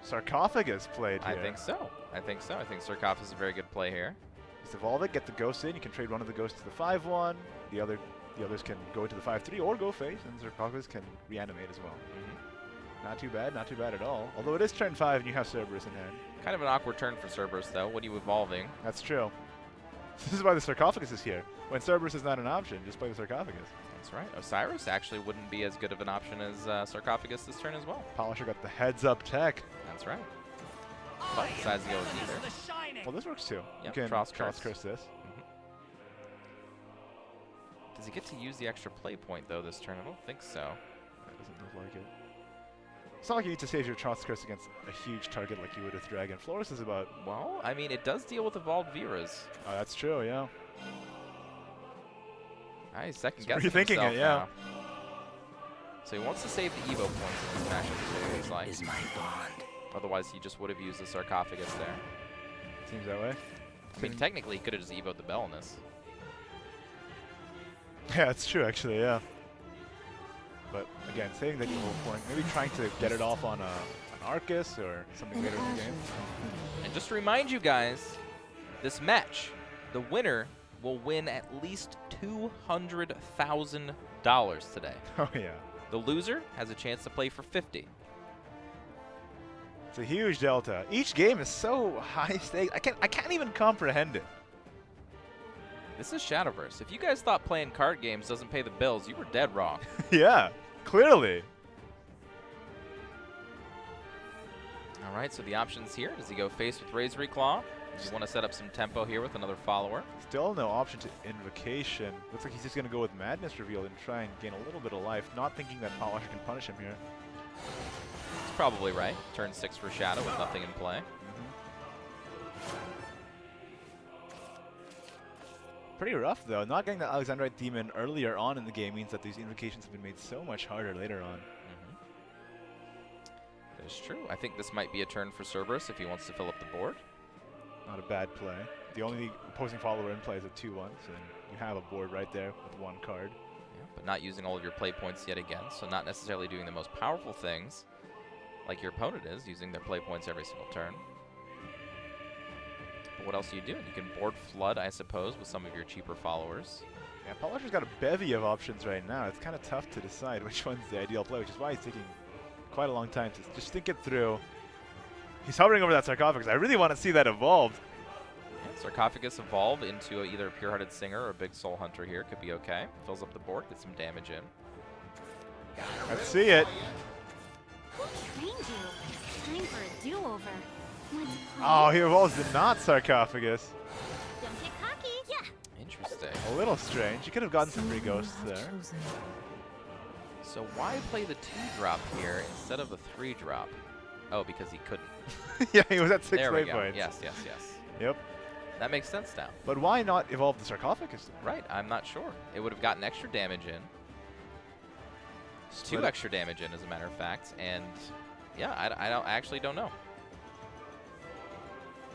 Sarcophagus played here. I think so. I think Sarcophagus is a very good play here. Just evolve it, get the ghost in. You can trade one of the ghosts to the 5-1. The others can go to the 5-3 or go face, and Sarcophagus can reanimate as well. Not too bad at all. Although it is turn 5 and you have Cerberus in hand. Kind of an awkward turn for Cerberus though. What are you evolving? That's true. This is why the Sarcophagus is here. When Cerberus is not an option, just play the Sarcophagus. That's right. Osiris actually wouldn't be as good of an option as Sarcophagus this turn as well. Polisher got the heads-up tech. That's right. But decides to go with either. Well, this works too. Yep, you can Tross curse this. Does he get to use the extra play point though this turn? I don't think so. That doesn't look like it. It's not like you need to save your Tross curse against a huge target like you would with Dragon. Florus is about... Well, I mean, it does deal with evolved Viras. Oh, that's true, yeah. He's second guessing rethinking himself it, yeah. now. So he wants to save the Evo points in this matchup, it seems like. Is my bond. Otherwise, he just would have used the Sarcophagus there. Seems that way. I mean, technically, he could have just Evo'd the Bell in this. Yeah, it's true, actually, yeah. But again, saving that evil point, maybe trying to get it off on an Arcus or something later in the game. And just to remind you guys, this match, the winner will win at least $200,000 today. Oh yeah. The loser has a chance to play for 50. It's a huge delta. Each game is so high stakes. I can't even comprehend it. This is Shadowverse. If you guys thought playing card games doesn't pay the bills, you were dead wrong. Yeah, clearly. All right, so the options here. Does he go face with Razor Claw? Does he want to set up some tempo here with another follower? Still no option to Invocation. Looks like he's just going to go with Madness Reveal and try and gain a little bit of life, not thinking that Polisher can punish him here. He's probably right. Turn 6 for Shadow with nothing in play. Pretty rough, though. Not getting the Alexandrite Demon earlier on in the game means that these invocations have been made so much harder later on. That is true. I think this might be a turn for Cerberus if he wants to fill up the board. Not a bad play. The only opposing follower in play is a 2-1, so you have a board right there with one card. Yeah, but not using all of your play points yet again, so not necessarily doing the most powerful things like your opponent is, using their play points every single turn. But what else are you doing? You can board Flood, I suppose, with some of your cheaper followers. Yeah, Polisher's got a bevy of options right now. It's kind of tough to decide which one's the ideal play, which is why he's taking quite a long time to just think it through. He's hovering over that Sarcophagus. I really want to see that evolved. Yeah, Sarcophagus evolve into either a Pure-Hearted Singer or a Big Soul Hunter here. Could be okay. Fills up the board, gets some damage in. Let's see it. Who trained you? Time for a do-over. Oh, he evolves the not Sarcophagus. Don't get cocky. Yeah. Interesting. A little strange. You could have gotten some free ghosts there. So why play the 2-drop here instead of the 3-drop? Oh, because he couldn't. Yeah, he was at 6 there we play go. points. Yes, yes, yes. Yep. That makes sense now. But why not evolve the Sarcophagus? Right, I'm not sure. It would have gotten extra damage in. Split 2 it. extra damage in, as a matter of fact. And yeah, I actually don't know.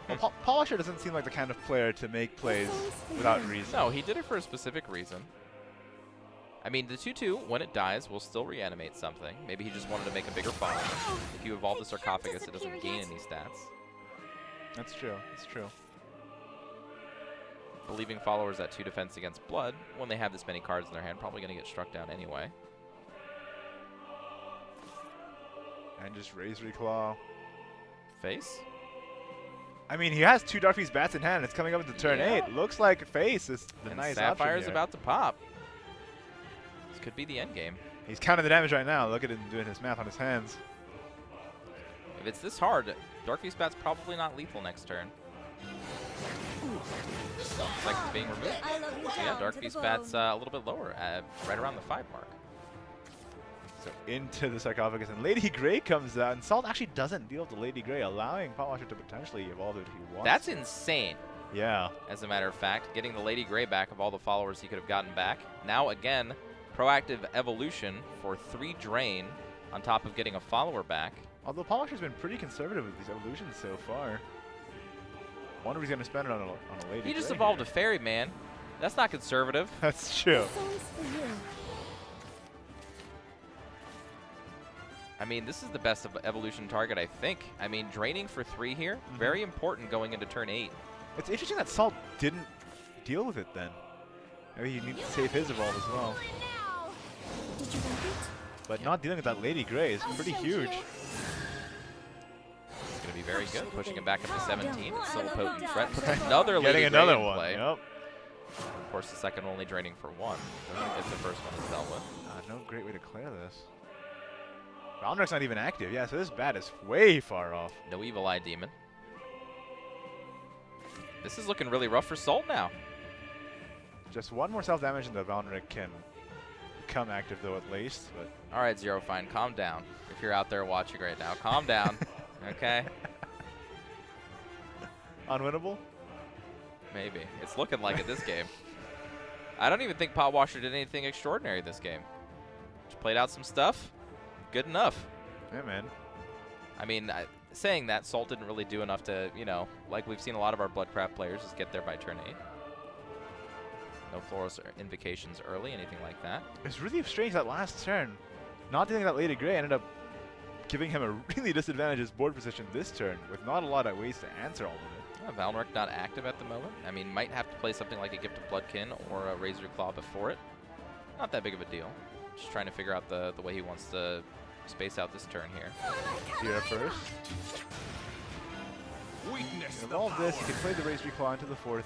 Well, Polisher doesn't seem like the kind of player to make plays without reason. No, he did it for a specific reason. I mean, the 2-2, when it dies, will still reanimate something. Maybe he just wanted to make a bigger follower. If you evolve the Sarcophagus, it doesn't gain any stats. That's true. That's true. Believing followers at 2 defense against blood, when they have this many cards in their hand, probably going to get struck down anyway. And just Razor Claw. Face? I mean, he has 2 Darkbeast Bats in hand. It's coming up into turn 8. Looks like Face is the And nice Sapphire's option here. about to pop. This could be the end game. He's counting the damage right now. Look at him doing his math on his hands. If it's this hard, Darkbeast Bat's probably not lethal next turn. Looks like it's being removed. So yeah, Darkbeast Bat's a little bit lower, right around the 5 mark. So into the Sarcophagus, and Lady Grey comes out, and Salt actually doesn't deal to Lady Grey, allowing Polisher to potentially evolve it if he wants. That's insane. Yeah. As a matter of fact, getting the Lady Grey back of all the followers he could have gotten back. Now again, proactive evolution for 3 drain on top of getting a follower back. Although Polisher's been pretty conservative with these evolutions so far. Wonder if he's going to spend it on a lady. He just Gray evolved here. a fairy, man. That's not conservative. That's true. I mean, this is the best of evolution target, I think. I mean, draining for 3 here, very important going into turn 8. It's interesting that Salt didn't deal with it then. Maybe he needs to save his evolve as well. Did you want it? But not dealing with that Lady Grey is pretty huge. It's going to be very good, pushing him back up to 17. It's still a potent threat. Puts another Lady Getting Grey another in one. play. Yep. Of course, the second only draining for 1 if the first one is dealt with. No great way to clear this. Valnrek's not even active. Yeah, so this bat is way far off. No Evil Eye Demon. This is looking really rough for Salt now. Just one more self-damage and the Valnrek can become active, though, at least. But all right, Zero Fine, calm down. If you're out there watching right now, calm down. Okay? Unwinnable? Maybe. It's looking like it this game. I don't even think Potwasher did anything extraordinary this game. Just played out some stuff. Good enough. Yeah, man. I mean, saying that, Salt didn't really do enough to, you know, like we've seen a lot of our Bloodcraft players just get there by turn 8. No Florals or Invocations early, anything like that. It's really strange that last turn. Not dealing with that Lady Grey ended up giving him a really disadvantageous board position this turn with not a lot of ways to answer all of it. Yeah, Valnrek not active at the moment. I mean, might have to play something like a Gift of Bloodkin or a Razor Claw before it. Not that big of a deal. Just trying to figure out the way he wants to space out this turn here. Here first. Evolve this, you can play the Razor Claw into the 4-3,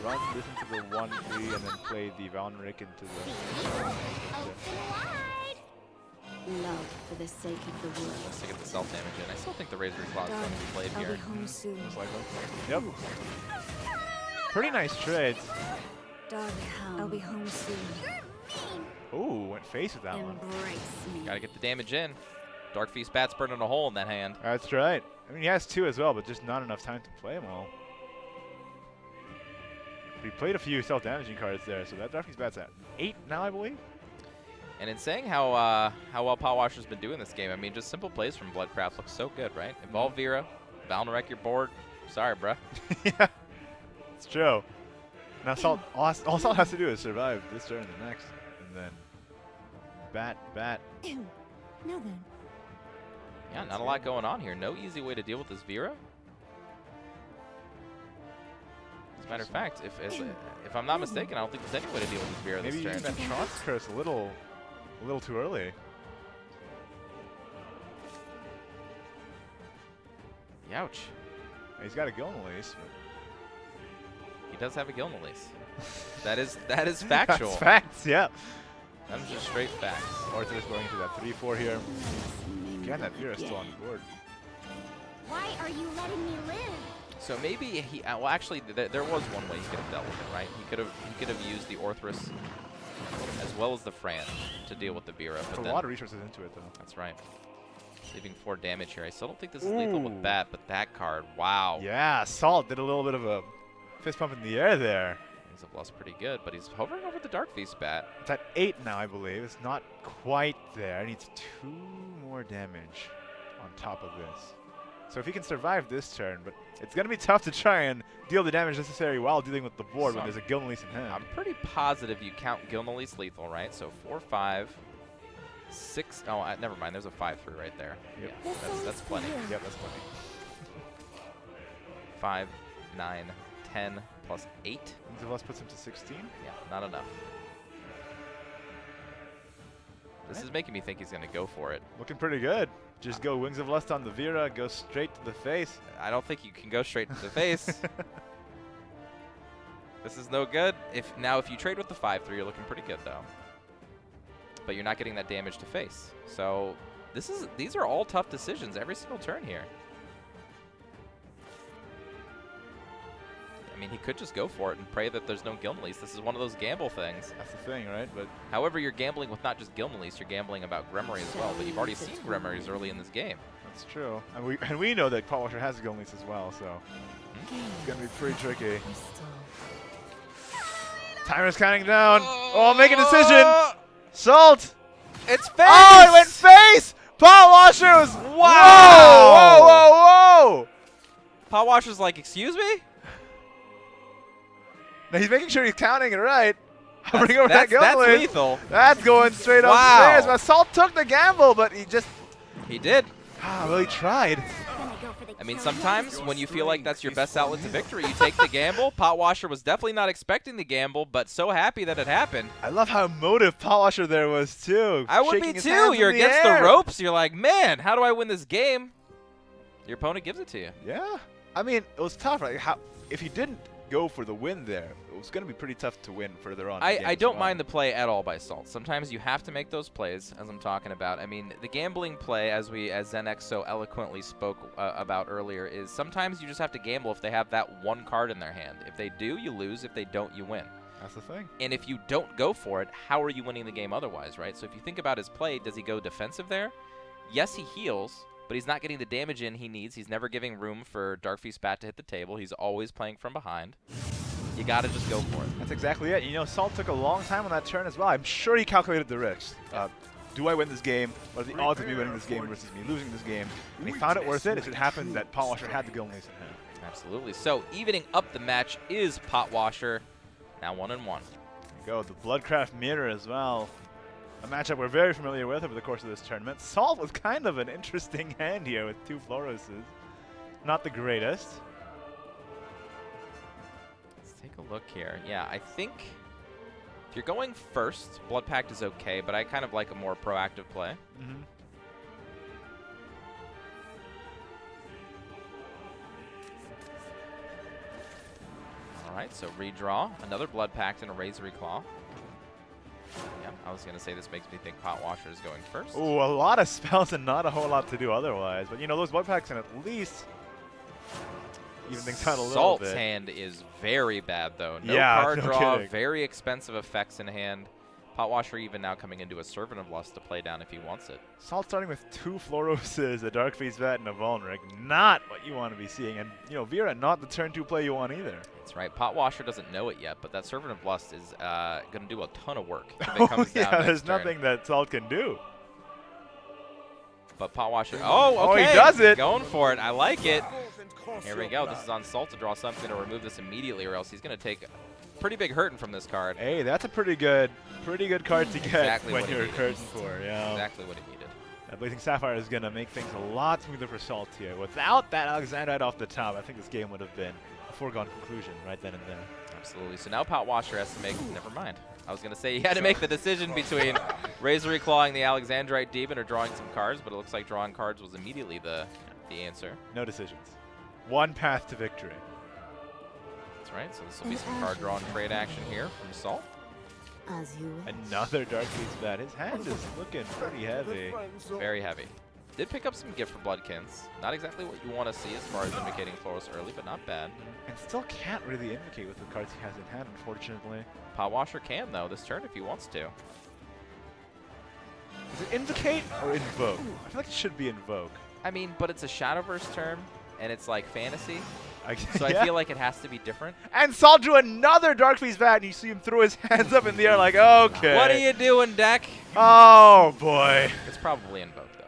run this into the 1-3, and then play the Valnrik into the... Love for the sake of the world. Let's get the self damage in. I still think the Razor Claw is going to be played I'll here. be home soon. Most likely. Yep. Pretty nice trades. Darling, I'll be home soon. Ooh, went face with that one. Gotta get the damage in. Dark Feast Bat's burning a hole in that hand. That's right. I mean, he has 2 as well, but just not enough time to play them all. He played a few self-damaging cards there, so that Dark Feast Bat's at 8 now, I believe. And in saying how well Potwasher's been doing this game, I mean, just simple plays from Bloodcraft looks so good, right? Evolve Vera, Valnrek your board. Sorry, bruh. Yeah, it's true. Now, Salt, all Salt has to do is survive this turn and the next, and then bat. Now then. Yeah, not a lot going on here. No easy way to deal with this Vera. As a matter of fact, if I'm not mistaken, I don't think there's any way to deal with this Vera this Maybe turn. even that Trance Curse a little too early. Youch. He's got a Gilnelease. He does have a Gilnelease. that is factual. That's facts, yeah. That's just straight facts. Orthodox going into that 3-4 here. Again, that Vera's still on the board. Why are you letting me live? So maybe he. Well, actually, there was one way he could have dealt with it, right? He could have used the Orthrus as well as the Fran to deal with the Vera. Put a lot of resources into it, though. That's right. Leaving 4 damage here. I still don't think this is lethal with that, but that card, wow. Yeah, Salt did a little bit of a fist pump in the air there. Things have lost pretty good, but he's hovering over the Dark Feast Bat. It's at 8 now, I believe. It's not quite there. It needs 2 more damage on top of this. So if he can survive this turn, but it's going to be tough to try and deal the damage necessary while dealing with the board when there's a Gilnelease in hand. I'm pretty positive you count Gilnelease lethal, right? So 4, 5, 6. Oh, never mind. There's a 5-3 right there. Yep. Yeah, that's plenty. Yep, that's plenty. 5, 9, 10 plus 8. Wings of Lust puts him to 16. Yeah, not enough. This is making me think he's going to go for it. Looking pretty good. Just go Wings of Lust on the Vera, go straight to the face. I don't think you can go straight to the face. This is no good. If you trade with the 5-3, you're looking pretty good though. But you're not getting that damage to face. So these are all tough decisions every single turn here. I mean, he could just go for it and pray that there's no Gilnelease. This is one of those gamble things. That's the thing, right? But however, you're gambling with not just Gilnelease, you're gambling about Gremory as well. But you've already seen Gremories early in this game. That's true. And we know that Potwasher has Gilnelease as well, so it's going to be pretty tricky. Timer's counting down. Oh, make a decision. Salt. It's face. Oh, it went face. Pot Washers! Wow! Whoa, whoa, whoa! Pot Washer's like, excuse me? Now he's making sure he's counting it right. Bring over that That's gun lethal. That's going straight Wow. upstairs. Salt took the gamble, but he just... He did. Well, he tried. I mean, sometimes when you feel like that's your best outlet to victory, you take the gamble. Pot Washer was definitely not expecting the gamble, but so happy that it happened. I love how emotive Pot Washer there was, too. I would be, too. You're against the ropes. You're like, man, how do I win this game? Your opponent gives it to you. Yeah. I mean, it was tough. Like, if he didn't go for the win there, it was going to be pretty tough to win further on. I don't mind the play at all by Salt. Sometimes you have to make those plays, as I'm talking about. I mean, the gambling play, as ZenX so eloquently spoke about earlier, is sometimes you just have to gamble if they have that one card in their hand. If they do, you lose. If they don't, you win. That's the thing. And if you don't go for it, how are you winning the game otherwise, right? So if you think about his play, does he go defensive there? Yes, he heals, but he's not getting the damage in he needs. He's never giving room for Darkfeast Bat to hit the table. He's always playing from behind. You got to just go for it. That's exactly it. You know, Salt took a long time on that turn as well. I'm sure he calculated the risks. Do I win this game? What are the odds of me winning this game versus me losing this game? And he found it worth it. If it happened that Pot Washer had the Golden Ace in hand. Absolutely. So evening up the match is Pot Washer. Now 1-1. There you go. The Bloodcraft Mirror as well. A matchup we're very familiar with over the course of this tournament. Salt was kind of an interesting hand here with 2 Floroses. Not the greatest. Let's take a look here. Yeah, I think if you're going first, Blood Pact is okay, but I kind of like a more proactive play. Mm-hmm. All right, so redraw. Another Blood Pact and a Razor Claw. Yeah, I was going to say this makes me think Pot Washer is going first. Ooh, a lot of spells and not a whole lot to do otherwise. But, you know, those Blood Packs can at least even things out a little Salt's bit. hand is very bad, though. No Yeah, card no draw, kidding. very expensive effects in hand. Pot Washer even now coming into a Servant of Lust to play down if he wants it. Salt starting with 2 Floroses, a Darkfeast Vat, and a Vulneric. Not what you want to be seeing. And, you know, Vera, not the turn 2 play you want either. That's right. Pot Washer doesn't know it yet, but that Servant of Lust is going to do a ton of work if it comes down next there's turn. nothing that Salt can do. But Pot Washer, oh, okay. he does it. Going for it. I like it. Here we go. This is on Salt to draw something to remove this immediately, or else he's going to take a pretty big hurting from this card. Hey, that's a pretty good card to get Exactly when what he you're needed. curtain for. Yeah. Exactly what he needed. That Blazing Sapphire is going to make things a lot smoother for Salt here. Without that Alexandrite off the top, I think this game would have been a foregone conclusion right then and there. Absolutely. So now Pot Washer has to make, never mind. I was going to say he had to make the decision between Razor Clawing the Alexandrite Demon or drawing some cards, but it looks like drawing cards was immediately the answer. No decisions. One path to victory. That's right. So this will be some card draw and trade action here from Salt. As you wish. Another Darkfeast Bat. His hand is looking pretty heavy. Very heavy. Did pick up some gift for Bloodkins. Not exactly what you want to see as far as indicating Floros early, but not bad. And still can't really indicate with the cards he has in hand, unfortunately. Pot Washer can, though, this turn if he wants to. Is it Invocate or Invoke? I feel like it should be Invoke. I mean, but it's a Shadowverse term, and it's like fantasy. So yeah. I feel like it has to be different. And Salt drew another Darkfeast Bat, and you see him throw his hands up in the air like, okay. What are you doing, deck? Oh, boy. It's probably Invoke, though.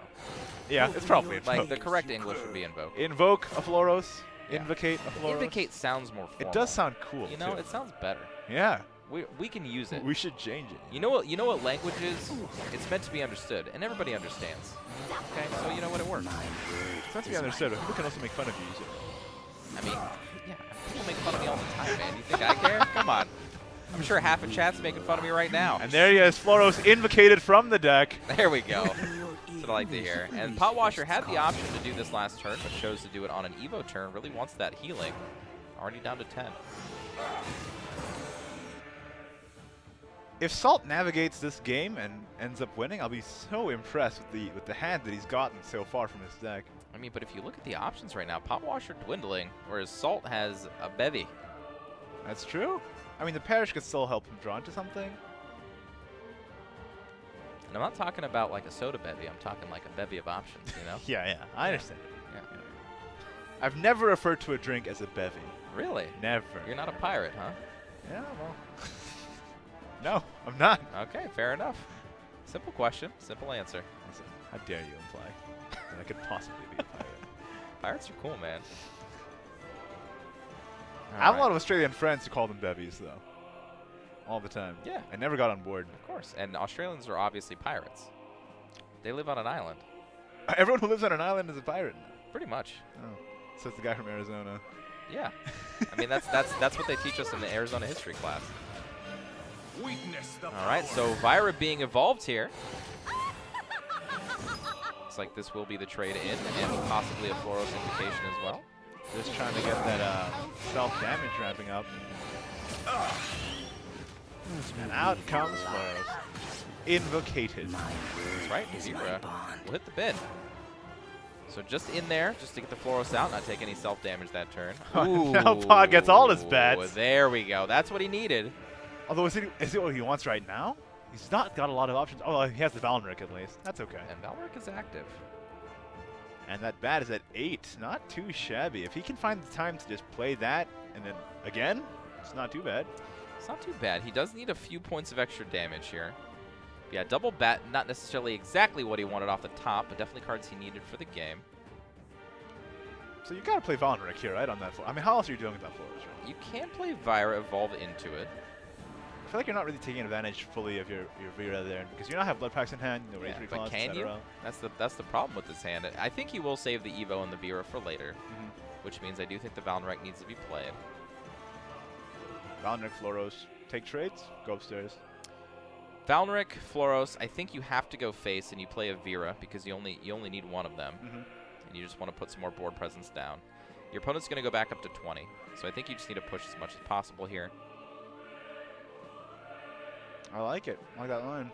Yeah, it's probably Invoke. Like, the correct English would be Invoke. Invoke a Floros. Yeah. Invocate a Floros. Invocate sounds more formal. It does sound cool, You know, too. it sounds better. Yeah. We can use it. We should change it. You know what language is? It's meant to be understood, and everybody understands. Okay, so you know what, it works. It's meant to be understood, but people can also make fun of you use it. I mean, yeah, people make fun of me all the time, man. You think I care? Come on. I'm sure half of chat's making fun of me right now. And there he is, Floros invocated from the deck. There we go. That's what I like to hear. And Pot Washer had the option to do this last turn, but chose to do it on an Evo turn. Really wants that healing. Already down to 10. If Salt navigates this game and ends up winning, I'll be so impressed with the hand that he's gotten so far from his deck. I mean, but if you look at the options right now, Pot Washer dwindling, whereas Salt has a bevy. That's true. I mean, the Parish could still help him draw into something. And I'm not talking about like a soda bevy. I'm talking like a bevy of options, you know? Yeah, I understand. Yeah. I've never referred to a drink as a bevy. Really? Never. You're not a pirate, huh? Yeah, well. No, I'm not. Okay, fair enough. Simple question, simple answer. Listen, How dare you imply that I could possibly be a pirate? Pirates are cool, man. I have a lot of Australian friends who call them bevies, though. All the time. Yeah. I never got on board. Of course. And Australians are obviously pirates. They live on an island. Everyone who lives on an island is a pirate. Pretty much. Oh. So it's the guy from Arizona. Yeah. I mean, that's what they teach us in the Arizona history class. All right, so Vira being evolved here. Looks like this will be the trade in and possibly a Floros invocation as well. Just trying to get that self-damage ramping up. And out comes Floros. Invocated. That's right, Vira will hit the bin. So just in there, just to get the Floros out, not take any self-damage that turn. Ooh. Now Pod gets all his bets. There we go. That's what he needed. Although, is it what he wants right now? He's not got a lot of options. Oh, he has the Valnric at least. That's okay. And Valnric is active. And that bat is at 8. Not too shabby. If he can find the time to just play that and then again, it's not too bad. It's not too bad. He does need a few points of extra damage here. Yeah, double bat, not necessarily exactly what he wanted off the top, but definitely cards he needed for the game. So you gotta play Valnric here, right, on that floor. I mean, how else are you doing with that floor? Right? You can play Vira, evolve into it. I feel like you're not really taking advantage fully of your Vira there, because you don't have blood packs in hand, no range recalls, but can you? That's the problem with this hand. I think he will save the Evo and the Vira for later, which means I do think the Valnric needs to be played. Valnric, Floros, take trades, go upstairs. Valnric, Floros, I think you have to go face and you play a Vira because you only need one of them, and you just want to put some more board presence down. Your opponent's going to go back up to 20, so I think you just need to push as much as possible here. I like it. I like that line.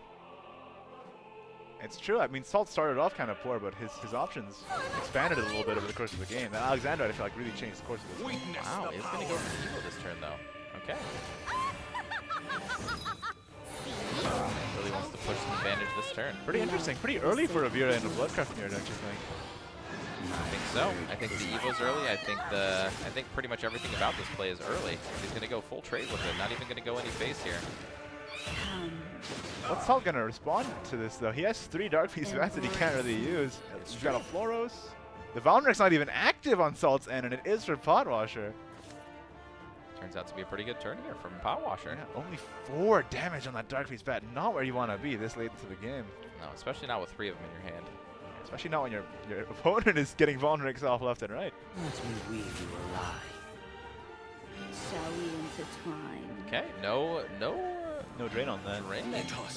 It's true. I mean, Salt started off kind of poor, but his options expanded a little bit over the course of the game. And Alexander, I feel like, really changed the course of this game. Wow, he's going to go for Evo this turn, though. Okay. Really wants to push some advantage this turn. Pretty interesting. Pretty early for a Vira in a Bloodcraft mirror, don't you think? I think so. I think the Evo's early. I think pretty much everything about this play is early. He's going to go full trade with it. Not even going to go any face here. What's Salt going to respond to this, though? He has 3 Dark Beast bats that he can't really use. He's got a Floros. The Valnric's not even active on Salt's end, and it is for Potwasher. Turns out to be a pretty good turn here from Potwasher. Yeah, only 4 damage on that Dark Beast bat. Not where you want to be this late into the game. No, especially not with 3 of them in your hand. Especially not when your opponent is getting Valnrics off left and right. Let me weave you a lie. Shall we intertwine? Okay, no drain on that. Drain.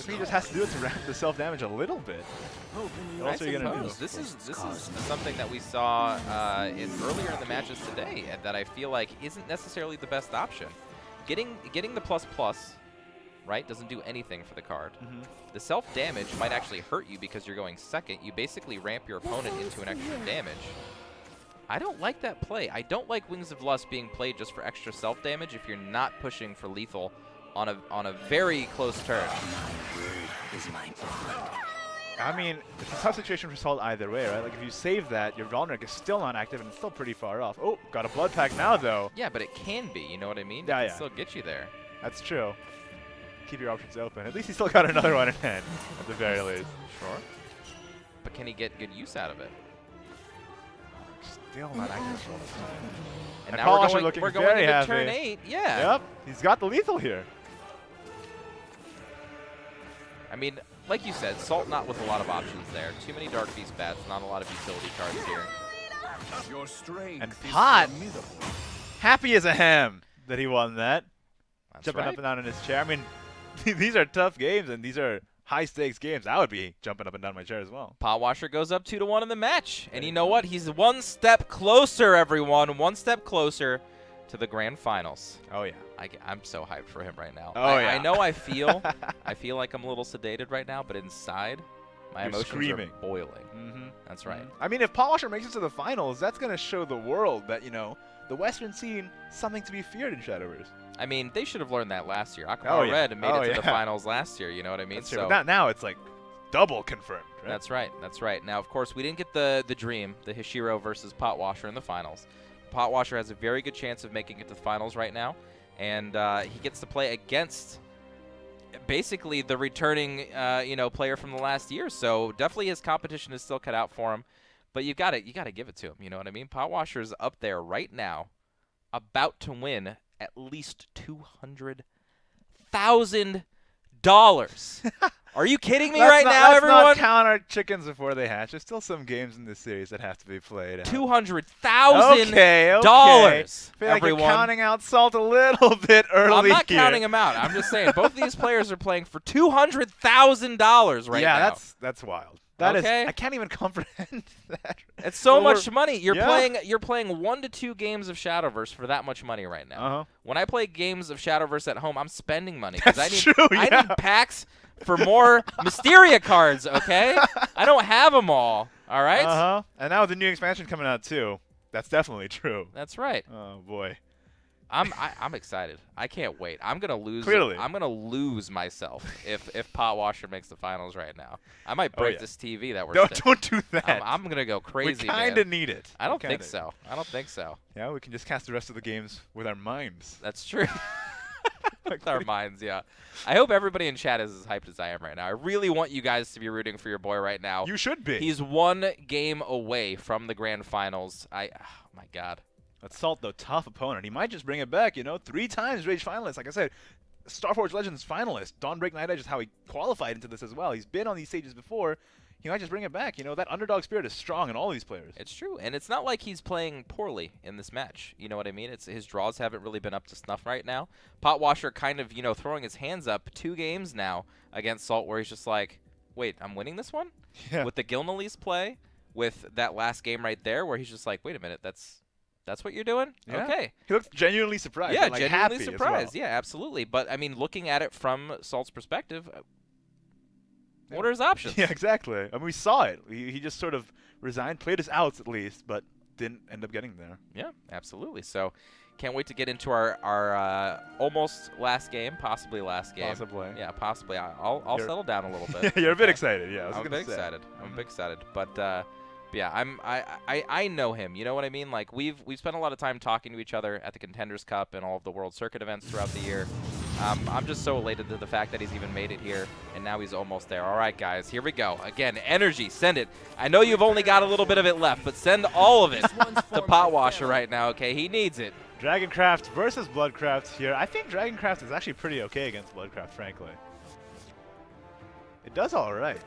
He just has to do it to ramp the self damage a little bit. What else are you gonna do? This is something that we saw earlier in the matches today, and that I feel like isn't necessarily the best option. Getting the ++, right, doesn't do anything for the card. The self damage might actually hurt you because you're going second. You basically ramp your opponent into an extra damage. I don't like that play. I don't like Wings of Lust being played just for extra self damage if you're not pushing for lethal on a very close turn. I mean, it's a tough situation for Salt either way, right? Like, if you save that, your Valnric is still not active and it's still pretty far off. Oh, got a blood pack now, though. Yeah, but it can be, you know what I mean? Yeah, it can still get you there. That's true. Keep your options open. At least he's still got another one in hand, at the very least. Sure. But can he get good use out of it? Still not active. And now we're going very into happy. turn 8. Yeah. Yep, he's got the lethal here. I mean, like you said, Salt not with a lot of options there. Too many Dark Beast bats, not a lot of utility cards here. Your strength and Pot, happy as a ham that he won that. That's jumping right. up and down in his chair. I mean, these are tough games, and these are high-stakes games. I would be jumping up and down in my chair as well. Potwasher goes up 2-1 in the match. And you know what? He's one step closer, everyone. One step closer to the grand finals. Oh, yeah. I'm so hyped for him right now. Oh, yeah. I know I feel like I'm a little sedated right now, but inside, my emotions screaming. are boiling. That's right. I mean, if Potwasher makes it to the finals, that's going to show the world that, you know, the Western scene, something to be feared in Shadowverse. I mean, they should have learned that last year. Akamaru Red made it to the finals last year, you know what I mean? That's true. But now it's like double confirmed, right? That's right. That's right. Now, of course, we didn't get the dream, the Hishiro versus Potwasher in the finals. Potwasher has a very good chance of making it to the finals right now, and he gets to play against basically the returning, player from the last year. So definitely his competition is still cut out for him. But you got to give it to him. You know what I mean? Potwasher's up there right now, about to win at least $200,000. Are you kidding me right now, everyone? Let's not count our chickens before they hatch. There's still some games in this series that have to be played out. $200,000. Okay. I feel like you're counting out Salt a little bit early I'm not here. counting him out. I'm just saying both of these players are playing for $200,000 right now. Yeah, that's wild. That is, I can't even comprehend that. It's so much money. You're playing 1 to 2 games of Shadowverse for that much money right now. When I play games of Shadowverse at home, I'm spending money because I need packs for more Mysteria cards. Okay, I don't have them all. All right. And now with the new expansion coming out too, that's definitely true. That's right. Oh boy. I'm excited. I can't wait. I'm gonna lose. Clearly. I'm gonna lose myself if Potwasher makes the finals right now. I might break this TV that we're. Don't do that. I'm gonna go crazy. We kind of need it. I don't think so. I don't think so. Yeah, we can just cast the rest of the games with our minds. That's true. With our minds, yeah. I hope everybody in chat is as hyped as I am right now. I really want you guys to be rooting for your boy right now. You should be. He's 1 game away from the grand finals. Oh my God. That's Salt, though, tough opponent. He might just bring it back, 3 times Rage finalist. Like I said, Starforge Legends finalist. Dawnbreak Night Edge is how he qualified into this as well. He's been on these stages before. He might just bring it back. That underdog spirit is strong in all these players. It's true, and it's not like he's playing poorly in this match. You know what I mean? His draws haven't really been up to snuff right now. Potwasher kind of, throwing his hands up 2 games now against Salt where he's just like, wait, I'm winning this one? Yeah. With the Gilnalees play, with that last game right there where he's just like, wait a minute, that's what you're doing? Yeah. Okay. He looked genuinely surprised. Yeah, like genuinely happy surprised. as well. Yeah, absolutely. But, I mean, looking at it from Salt's perspective, what are his options? Yeah, exactly. I mean, we saw it. He just sort of resigned, played his outs at least, but didn't end up getting there. Yeah, absolutely. So, can't wait to get into our almost last game, possibly last game. Possibly. Yeah, possibly. I'll settle down a little bit. You're a bit excited, yeah. I'm a bit excited. I'm a bit excited. But yeah, I know him. You know what I mean? Like we've spent a lot of time talking to each other at the Contenders Cup and all of the World Circuit events throughout the year. I'm just so elated to the fact that he's even made it here, and now he's almost there. All right, guys, here we go. Again, energy, send it. I know you've only got a little bit of it left, but send all of it to Potwasher right now, okay? He needs it. Dragoncraft versus Bloodcraft here. I think Dragoncraft is actually pretty okay against Bloodcraft, frankly. It does all right.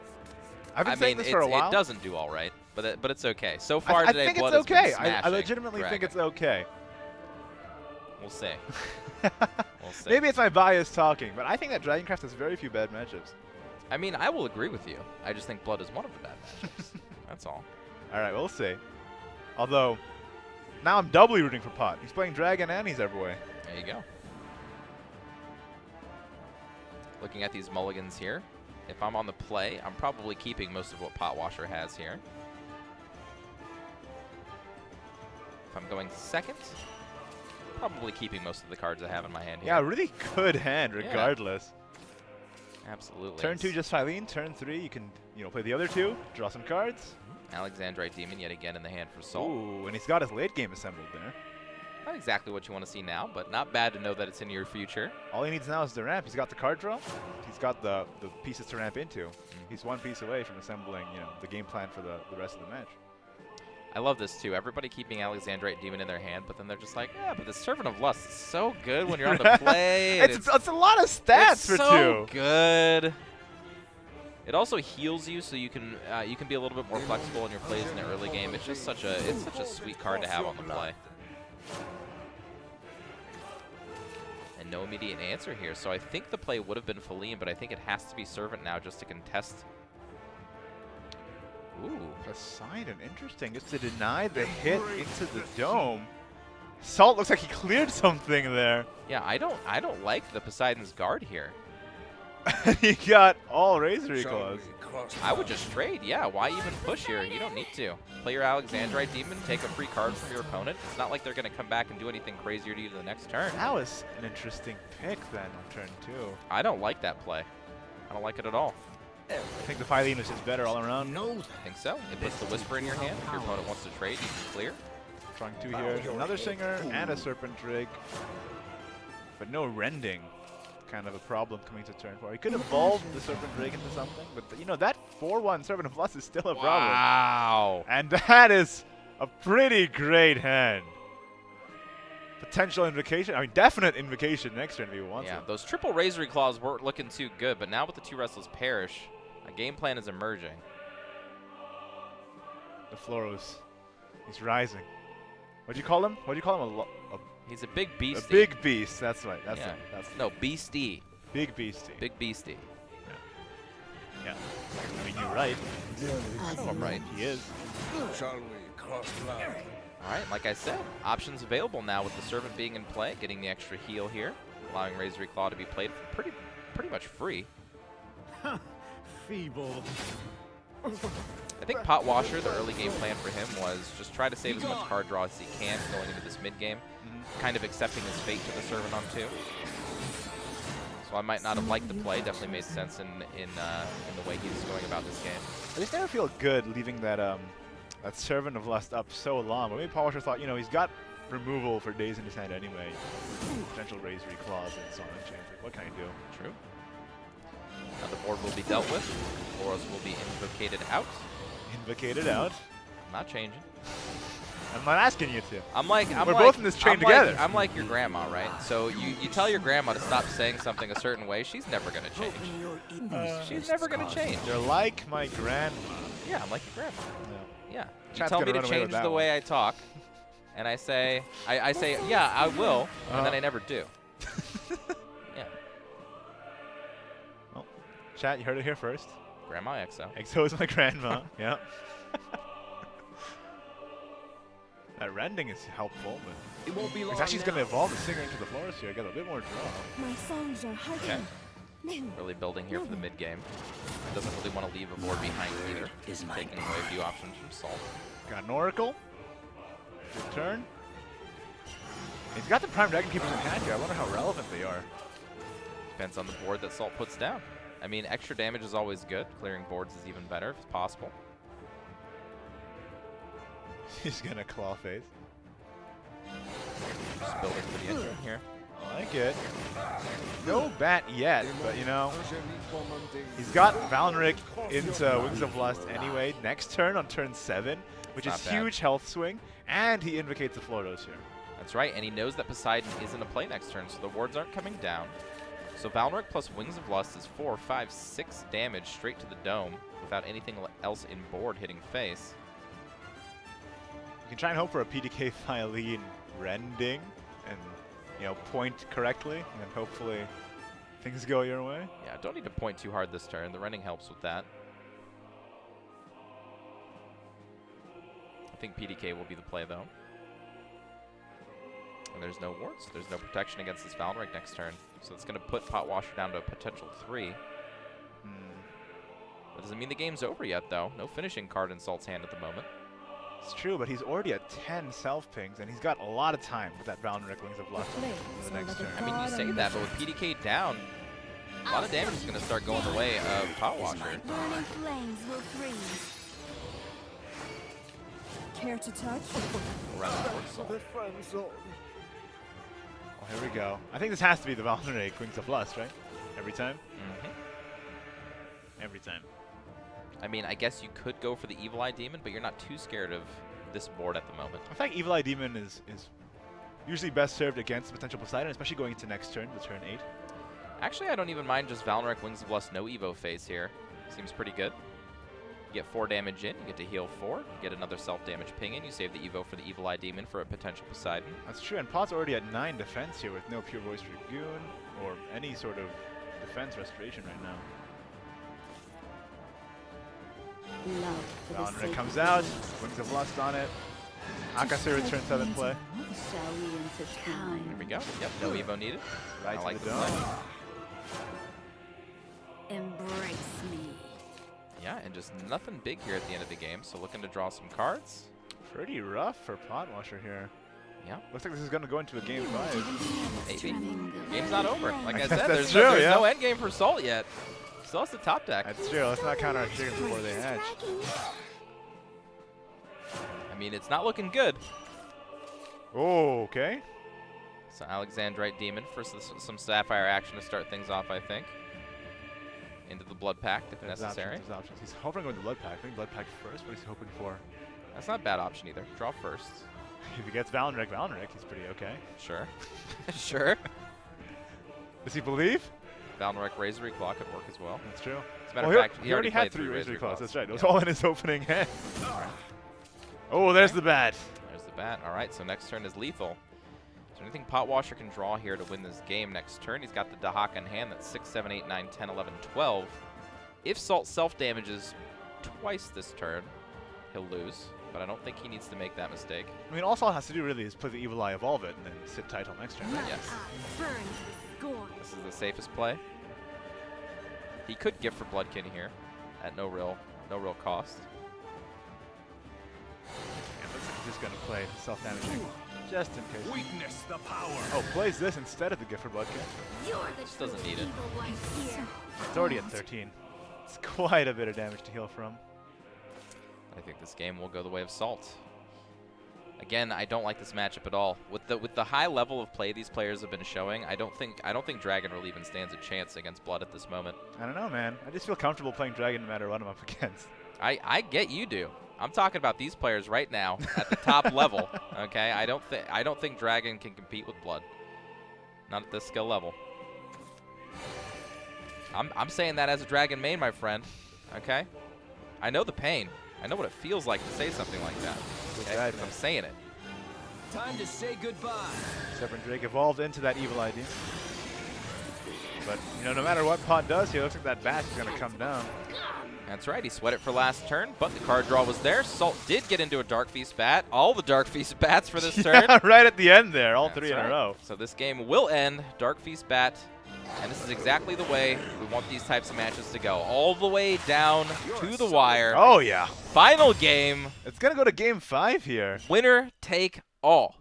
I've been saying this for a while. It doesn't do all right, but it's okay. So far today, I think Blood it's okay. has been smashing I legitimately think it's okay. We'll see. We'll see. Maybe it's my bias talking, but I think that Dragoncraft has very few bad matchups. I mean, I will agree with you. I just think Blood is one of the bad matchups. That's all. All right, we'll see. Although, now I'm doubly rooting for Pot. He's playing Dragon and he's everywhere. There you go. Looking at these mulligans here, if I'm on the play, I'm probably keeping most of what Potwasher has here. If I'm going second, probably keeping most of the cards I have in my hand here. Yeah, really good hand regardless. Yeah. Absolutely. Turn 2 just Phylene. Turn 3 you can play the other 2, draw some cards. Alexandrite Demon yet again in the hand for Salt. Ooh, and he's got his late game assembled there. Not exactly what you want to see now, but not bad to know that it's in your future. All he needs now is the ramp. He's got the card draw. He's got the pieces to ramp into. He's 1 piece away from assembling, the game plan for the rest of the match. I love this too. Everybody keeping Alexandrite Demon in their hand, but then they're just like, yeah, but the Servant of Lust is so good when you're on the play. It's a lot of stats for 2. So good. It also heals you, so you can be a little bit more flexible in your plays in the early game. It's just such a sweet card to have on the play. And no immediate answer here, so I think the play would have been Phylene, but I think it has to be Servant now just to contest. Ooh. Poseidon, interesting. Just to deny the hit into the dome. Salt looks like he cleared something there. Yeah, I don't like the Poseidon's guard here. He got all Razor Claws. I would just trade, yeah. Why even push here? You don't need to. Play your Alexandrite Demon, take a free card from your opponent. It's not like they're going to come back and do anything crazier to you the next turn. That was an interesting pick then on turn 2. I don't like that play. I don't like it at all. I think the Phylene was just better all around. No, I think so. It puts the Whisper in your hand. If your opponent wants to trade, you can clear. Drawing 2 here. Another Singer and a Serpent Drake. But no Rending. kind of a problem coming to turn 4. He could evolve the Serpent Drake into something, but you know, that 4-1 Serpent of Lust is still a problem. Wow. And that is a pretty great hand. Potential invocation, I mean, definite invocation next turn if he wants it. Those triple Razor Claws weren't looking too good, but now with the 2 Restless Perish, a game plan is emerging. The Floros, he's rising. What do you call him? What do you call him? He's a big beast. A big beast. That's right. That's yeah. it. That's no, beastie. Big beastie. Big beastie. Yeah. I mean, you're right. I know I'm right. He is. Shall we cross line? All right, like I said, options available now with the Servant being in play, getting the extra heal here, allowing Razor Claw to be played for pretty much free. Feeble. I think Pot Washer, the early game plan for him was just try to save as much card draw as he can going into this mid game, kind of accepting his fate to the Servant on 2. So I might not have liked the play. Definitely made sense in the way he's going about this game. I just never feel good leaving that that Servant of Lust up so long. But maybe Pot Washer thought, you know, he's got removal for days in his hand anyway. Potential Razor Claws and so on and chains. Like, what can I do? True. Now the board will be dealt with. Boros will be invocated out. Invocated out. Not changing. I'm not asking you to. We're both in this train together. I'm like your grandma, right? So you tell your grandma to stop saying something a certain way, she's never gonna change. She's never gonna change. You're like my grandma. Yeah, I'm like your grandma. Yeah. You Chat's tell me gonna to run away change with the that way I talk, and I say, yeah, I will, and then I never do. Yeah. Well, chat, you heard it here first. Grandma EXO. EXO is my grandma. Yeah. That rending is helpful, but it won't be long. Because actually, he's going to evolve the Singer into the Florist here. Get a bit more draw. My songs are hurting. Okay. Really building here for the mid game. Doesn't really want to leave a board behind either. Taking away a few options from Salt. Got an Oracle. Good turn. He's got the Prime Dragon Keepers in hand here. I wonder how relevant they are. Depends on the board that Salt puts down. I mean, extra damage is always good. Clearing boards is even better if possible. He's gonna claw face. Just building for the engine here. I like it. No bat yet, but you know, he's got Valneric into Wings of Lust anyway. Next turn on turn 7, which is huge health swing, and he invocates the Flordos here. That's right, and he knows that Poseidon isn't a play next turn, so the wards aren't coming down. So Valneric plus Wings of Lust is 4, 5, 6 damage straight to the dome without anything else in board hitting face. You can try and hope for a PDK Phylene rending and, you know, point correctly, and then hopefully things go your way. Yeah, don't need to point too hard this turn. The rending helps with that. I think PDK will be the play, though. And there's no wards. There's no protection against this Valneric next turn. So it's going to put Pot Washer down to a potential 3. That doesn't mean the game's over yet, though. No finishing card in Salt's hand at the moment. It's true, but he's already at 10 self-pings, and he's got a lot of time with that Valneric Wings of Lust for the next turn. I mean, you say that, but with PDK down, a lot of damage is going to start going the way of Pot Washer. Burning flames will freeze. Care to touch? Around the board, Salt. Oh, here we go. I think this has to be the Valneric Wings of Lust, right? Every time? Every time. I mean, I guess you could go for the Evil Eye Demon, but you're not too scared of this board at the moment. I think Evil Eye Demon is usually best served against potential Poseidon, especially going into next turn, the turn 8. Actually, I don't even mind just Valneric Wings of Lust, no Evo phase here. Seems pretty good. You get 4 damage in, you get to heal 4, you get another self-damage ping in, you save the Evo for the Evil Eye Demon for a potential Poseidon. That's true, and Pot's already at 9 defense here with no Pure Voice Dragoon or any sort of defense restoration right now. Valneric comes out, Wings of Lust on it. Akasu returns 7th play. Here we go. Yep, no Evo needed. Right I like to the the play. dome. Embrace me. Yeah, and just nothing big here at the end of the game, so looking to draw some cards. Pretty rough for Pot Washer here. Yeah. Looks like this is going to go into a game 5. Maybe. Game's not over. Like I guess said, that's there's true, no end game for Salt yet. Still has the top deck. That's true. Let's not count our chickens before they hatch. I mean, it's not looking good. Oh, okay. So Alexandrite Demon for some Sapphire action to start things off, I think. Into the Blood Pact if necessary. There's options. He's hoping to go into Blood Pact. Maybe Blood Pact first. What is he hoping for? That's not a bad option either. Draw first. If he gets Valnric, he's pretty okay. Sure. Sure. Does he believe? Valnric Razor Claw could work as well. That's true. As a matter of fact, he already had 3 Razor Claws. That's right. It was Yeah. all in his opening hand. Oh, there's the bat. There's the bat. All right, so next turn is lethal. Is there anything Potwasher can draw here to win this game next turn? He's got the Dahaka in hand. That's 6, 7, 8, 9, 10, 11, 12. If Salt self-damages twice this turn, he'll lose. But I don't think he needs to make that mistake. I mean, all Salt has to do really is play the Evil Eye, Evolve it, and then sit tight till next turn. Right? Yes. This is the safest play. He could gift for Bloodkin here at no real cost. And looks like he's just going to play self-damaging just in case. Weakness the power. Oh, plays this instead of the gift for Bloodkin. Just doesn't need it. It's already at 13. It's quite a bit of damage to heal from. I think this game will go the way of Salt. Again, I don't like this matchup at all. With the high level of play these players have been showing, I don't think Dragon really even stands a chance against Blood at this moment. I don't know, man. I just feel comfortable playing Dragon no matter what I'm up against. I get you do. I'm talking about these players right now at the top level. Okay, I don't think Dragon can compete with Blood. Not at this skill level. I'm saying that as a Dragon main, my friend. Okay, I know the pain. I know what it feels like to say something like that. Okay? I'm saying it. Time to say goodbye. Severin Drake evolved into that Evil ID. But, you know, no matter what Pot does here, it looks like that bat is going to come down. That's right. He sweat it for last turn, but the card draw was there. Salt did get into a Dark Feast bat. All the Dark Feast bats for this turn. Right at the end there. All That's 3 in right. a row. So this game will end. Dark Feast bat. And this is exactly the way we want these types of matches to go. All the way down to the wire. Oh, yeah. Final game. It's going to go to game 5 here. Winner take all.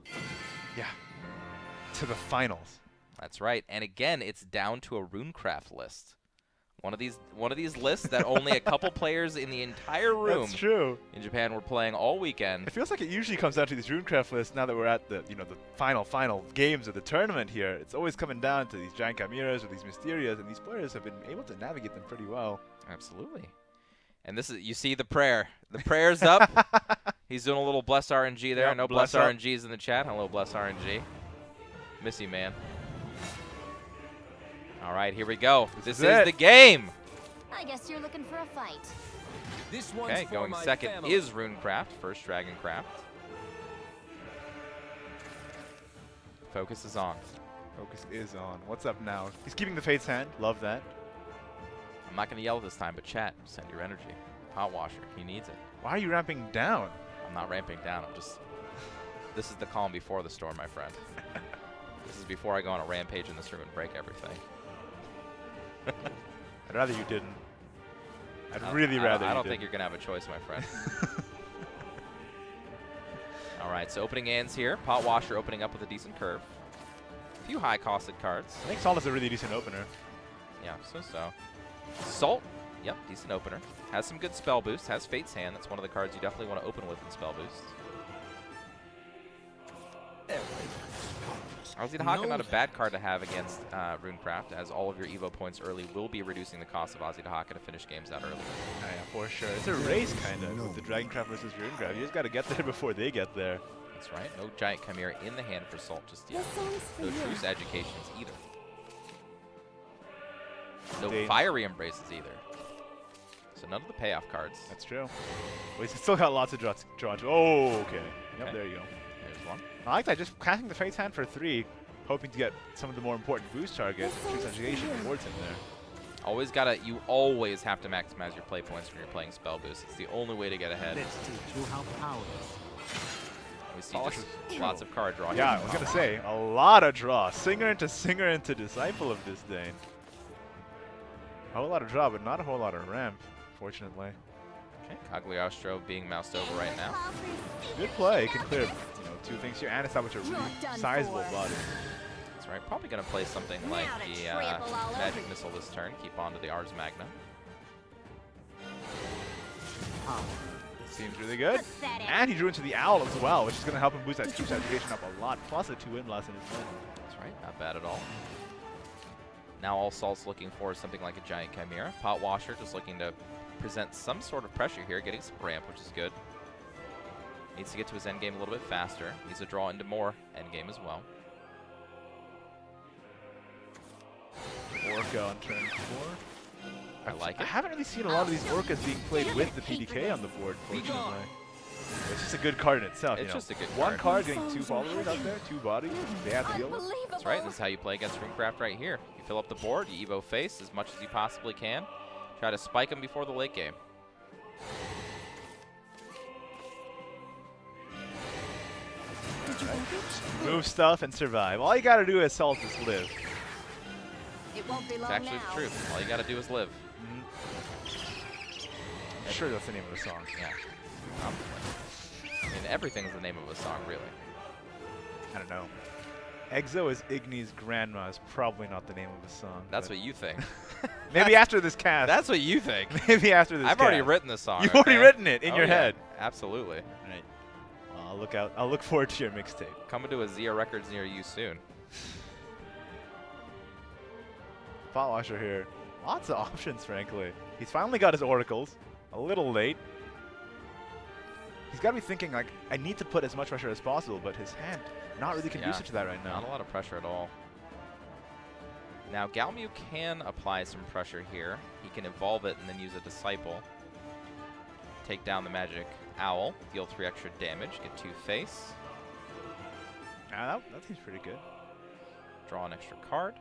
Yeah. To the finals. That's right. And again, it's down to a Runecraft list. One of these lists that only a couple players in the entire room That's true. in Japan were playing all weekend. It feels like it usually comes down to these Runecraft lists now that we're at the the final games of the tournament here. It's always coming down to these giant chimeras or these Mysterias, and these players have been able to navigate them pretty well. Absolutely. And this is, you see the prayer. The prayer's up. He's doing a little bless RNG there. Yep, No bless bless up. RNGs in the chat. Hello, bless RNG. Miss you, man. All right, here we go. This is the game. I guess you're looking for a fight. This one's Okay, for going my second family. is Runecraft. First Dragoncraft. Focus is on. Focus is on. What's up now? He's keeping the Fate's hand. Love that. I'm not going to yell this time, but chat, send your energy. Potwasher, he needs it. Why are you ramping down? I'm not ramping down. I'm just... This is the calm before the storm, my friend. This is before I go on a rampage in this room and break everything. I'd rather you didn't. I'd really rather you I don't didn't. think you're going to have a choice, my friend. All right, so opening hands here. Potwasher opening up with a decent curve. A few high-costed cards. I think Salt is a really decent opener. Yeah, so. Salt, yep, decent opener. Has some good spell boost. Has Fate's Hand. That's one of the cards you definitely want to open with in spell boost. Ozzy the Haka, not a bad card to have against Runecraft, as all of your Evo points early will be reducing the cost of Ozzy the Haka to finish games out early. Yeah, for sure. It's a race, kind of, with the Dragoncraft versus Runecraft. You just got to get there before they get there. That's right. No Giant Chimera in the hand for Salt just yet. No Truce Educations either. No Fiery Embraces either. So none of the payoff cards. That's true. Well, he's still got lots of draw to. Oh, okay. Yep, there you go. There's one. I like that. Just casting the Fate's Hand for 3, hoping to get some of the more important boost targets. Truce Education rewards him there. You always have to maximize your play points when you're playing spell boost. It's the only way to get ahead. Let's teach you how power We see just lots of card draw. Yeah, I was gonna say a lot of draw. Singer into Disciple of Disdain. A whole lot of draw, but not a whole lot of ramp, fortunately. Okay, Cagliostro being moused over right now. Good play. He can clear 2 things here and establish a really sizable body. That's right. Probably going to play something like the Magic Missile this turn. Keep on to the Ars Magna. Seems really good. And he drew into the Owl as well, which is going to help him boost that Truce Education up a lot, plus a 2-win blast in his hand. That's Alright, not bad at all. Now all Salt's looking for is something like a Giant Chimera. Pot Washer just looking to present some sort of pressure here, getting some ramp, which is good. Needs to get to his endgame a little bit faster. Needs to draw into more endgame as well. Orca on turn 4. I like it. I haven't really seen a lot of these Orcas being played with the PDK on the board, fortunately. It's just a good card in itself. It's just a good One card. card getting 2 followers out there, 2 bodies. They have to deal with. That's right. This is how you play against Runecraft right here. You fill up the board, you Evo face as much as you possibly can. Try to spike them before the late game. Right. Move stuff and survive. All you gotta do as Salt is live. It won't be long It's actually now. the truth. All you gotta do is live. I'm sure that's the name of the song. Yeah. I mean, everything's the name of a song, really. I don't know. Exo is Igni's grandma is probably not the name of the song. That's what you think. Maybe after this cast. That's what you think. Maybe after this I've already written the song. You've already written it in your yeah. head. Absolutely. Right. I'll look forward to your mixtape. Coming to a Zia Records near you soon. Pot Washer here. Lots of options, frankly. He's finally got his oracles. A little late. He's got to be thinking, like, I need to put as much pressure as possible, but his hand not really conducive to that right now. Not a lot of pressure at all. Now, Galmu can apply some pressure here. He can evolve it and then use a Disciple. Take down the Magic Owl, deal 3 extra damage, get 2 face. That seems pretty good. Draw an extra card.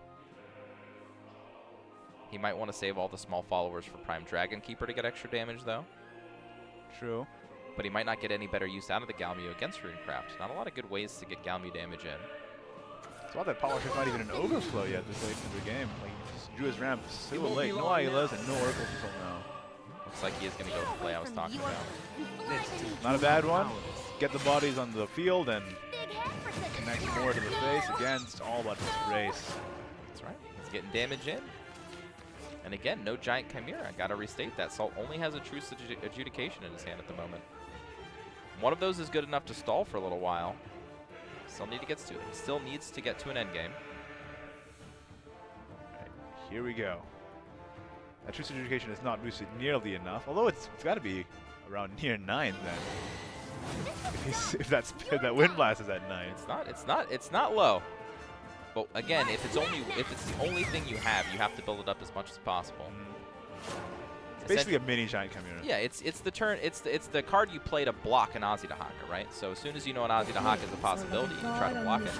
He might want to save all the small followers for Prime Dragon Keeper to get extra damage, though. True. But he might not get any better use out of the Galmu against Runecraft. Not a lot of good ways to get Galmu damage in. It's odd that Pot Washer's not even an overflow yet this late in the game. Like, he just drew his ramp so late. No Ailas and no oracles until now. Looks like he is going to go to the play I was talking about. Not a bad one. Get the bodies on the field and connect more to the face. Again, it's all about this race. That's right. He's getting damage in. And again, no Giant Chimera. Got to restate that. Salt only has a Truce Adjudication in his hand at the moment. One of those is good enough to stall for a little while. Still needs to get to an endgame. Right, here we go. That Truce Adjudication is not boosted nearly enough, although it's got to be around near 9 then. if that Wind Blast is at 9. It's not low. But again, if it's the only thing you have to build it up as much as possible. It's basically a mini Giant Chimera. Yeah, it's the card you play to block an Ozzy Dahaka, right? So as soon as you know an Ozzy Dahaka is a possibility, you try to block it.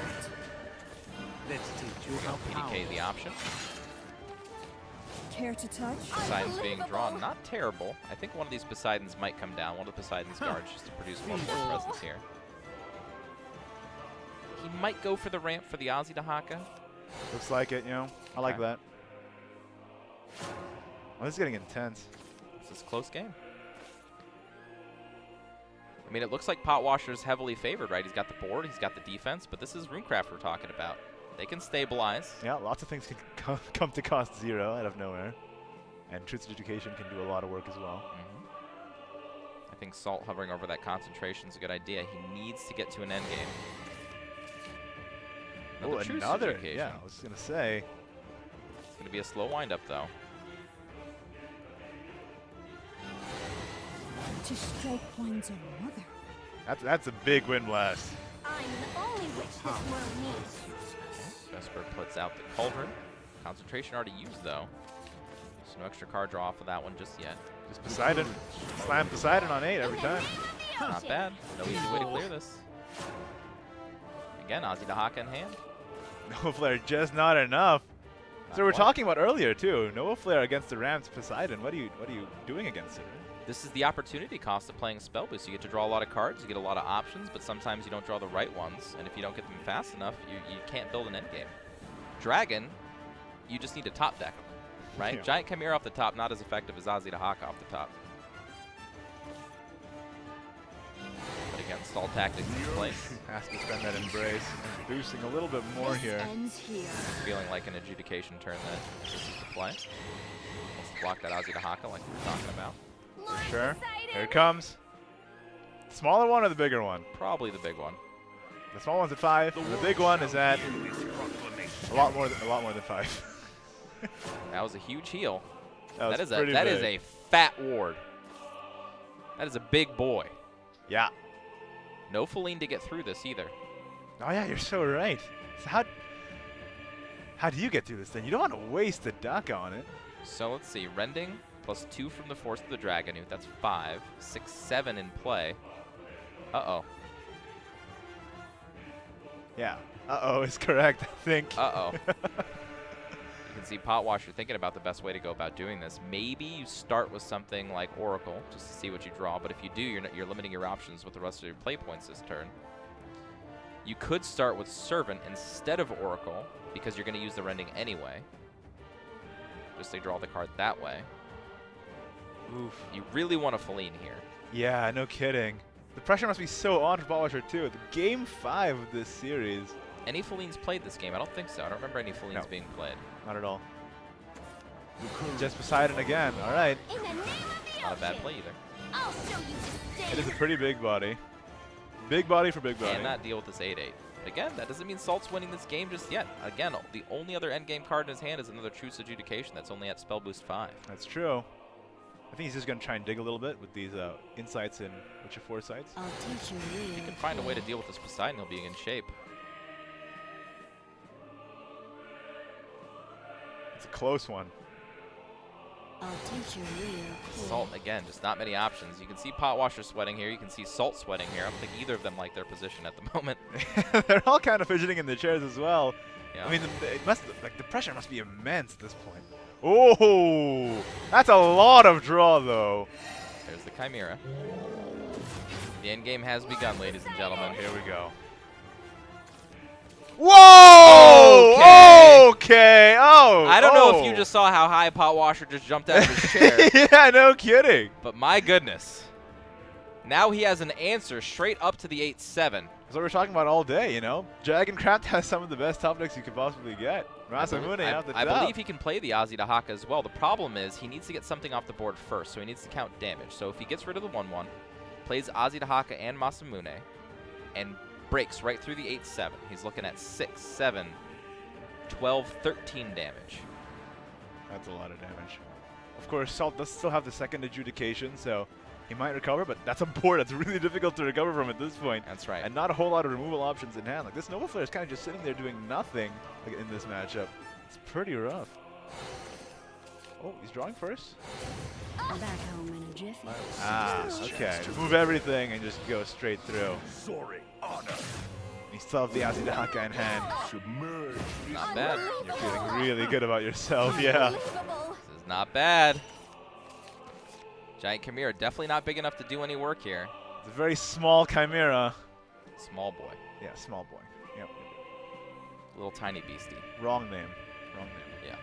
Let's teach you how PDK the option. Care to touch? Poseidon's being drawn, not terrible. I think one of these Poseidons might come down, one of the Poseidon's guards, just to produce more board presence here. He might go for the ramp for the Ozzy Dahaka. Looks like it, you know. I like that. Oh, this is getting intense. This is a close game. I mean, it looks like Pot Washer's heavily favored, right? He's got the board, he's got the defense, but this is Runecraft we're talking about. They can stabilize. Yeah, lots of things can come to cost 0 out of nowhere. And Truth Education can do a lot of work as well. I think Salt hovering over that concentration is a good idea. He needs to get to an endgame. Oh, another. Yeah, I was going to say. It's going to be a slow windup, though. To strike one's own mother. That's a big Wind Blast. I'm the only witch this world needs. Vesper puts out the Cauldron. Concentration already used, though. So no extra card draw off of that one just yet. Just Poseidon. Slam Poseidon on 8 every time. Not bad. No easy way to clear this. Again, Ozzy Dahaka in hand. Nova Flare just not enough. So we're talking about earlier too. Nova Flare against the Rams Poseidon. What are you doing against it? This is the opportunity cost of playing Spell Boost. You get to draw a lot of cards, you get a lot of options, but sometimes you don't draw the right ones. And if you don't get them fast enough, you can't build an endgame. Dragon, you just need to top deck them, right? Yeah. Giant Chimera off the top, not as effective as Ozzy Dahaka off the top. But again, stall tactics in place. Has to spend that Embrace. And boosting a little bit more here. Feeling like an adjudication turn that this is the play. Let's block that Ozzy Dahaka like we were talking about. For sure. Here it comes. Smaller one or the bigger one? Probably the big one. The small one's at 5. The big one is at A lot more than 5. That was a huge heal. That is pretty that is big. a fat ward. That is a big boy. Yeah. No Feline to get through this either. Oh yeah, you're so right. So how do you get through this thing? You don't want to waste a duck on it. So let's see. Rending plus 2 from the Force of the Dragon. That's 5. 6, 7 in play. Uh-oh. Yeah. Uh-oh is correct, I think. Uh-oh. You can see Potwasher thinking about the best way to go about doing this. Maybe you start with something like Oracle, just to see what you draw. But if you do, you're limiting your options with the rest of your play points this turn. You could start with Servant instead of Oracle, because you're going to use the Rending anyway. Just to draw the card that way. Oof. You really want a Feline here. Yeah, no kidding. The pressure must be so on for Potwasher too. The game 5 of this series. Any Felines played this game? I don't think so. I don't remember any Felines being played. Not at all. Just Poseidon again. All right. Not a bad play either. I'll show you It is a pretty big body. Big body for big body. Cannot deal with this 8/8. Again, that doesn't mean Salt's winning this game just yet. Again, the only other endgame card in his hand is another Truce Adjudication that's only at Spell Boost 5. That's true. I think he's just going to try and dig a little bit with these insights and Witcher Foresights. I'll teach you real. If he can find a way to deal with this Poseidon, he'll be in shape. It's a close one. I'll teach you real. Salt, again, just not many options. You can see Potwasher sweating here. You can see Salt sweating here. I don't think either of them like their position at the moment. They're all kind of fidgeting in the chairs as well. Yeah. I mean, the pressure must be immense at this point. Oh, that's a lot of draw, though. There's the Chimera. The end game has begun, ladies and gentlemen. Here we go. Whoa! Okay. Oh. I don't know if you just saw how high Potwasher just jumped out of his chair. Yeah, no kidding. But my goodness. Now he has an answer straight up to the 8/7. That's what we're talking about all day, you know? Dragoncraft has some of the best top decks you could possibly get. Masamune out the top. I believe he can play the Ozzy Dahaka as well. The problem is he needs to get something off the board first, so he needs to count damage. So if he gets rid of the 1/1, plays Ozzy Dahaka and Masamune, and breaks right through the 8/7, he's looking at 6, 7, 12, 13 damage. That's a lot of damage. Of course, Salt does still have the second adjudication, so he might recover, but that's a board that's really difficult to recover from at this point. That's right. And not a whole lot of removal options in hand. Like, this Nova Flare is kind of just sitting there doing nothing in this matchup. It's pretty rough. Oh, he's drawing first? I'm back home in a jiffy. Ah, okay. Remove everything and just go straight through. Soaring honor. You still have the Ozzy Dahaka in hand. Submerge. Not bad. You're feeling really good about yourself, yeah. This is not bad. Giant Chimera, definitely not big enough to do any work here. It's a very small Chimera. Small boy. Yeah, small boy. Yep. Little tiny beastie. Wrong name. Wrong name. Yeah.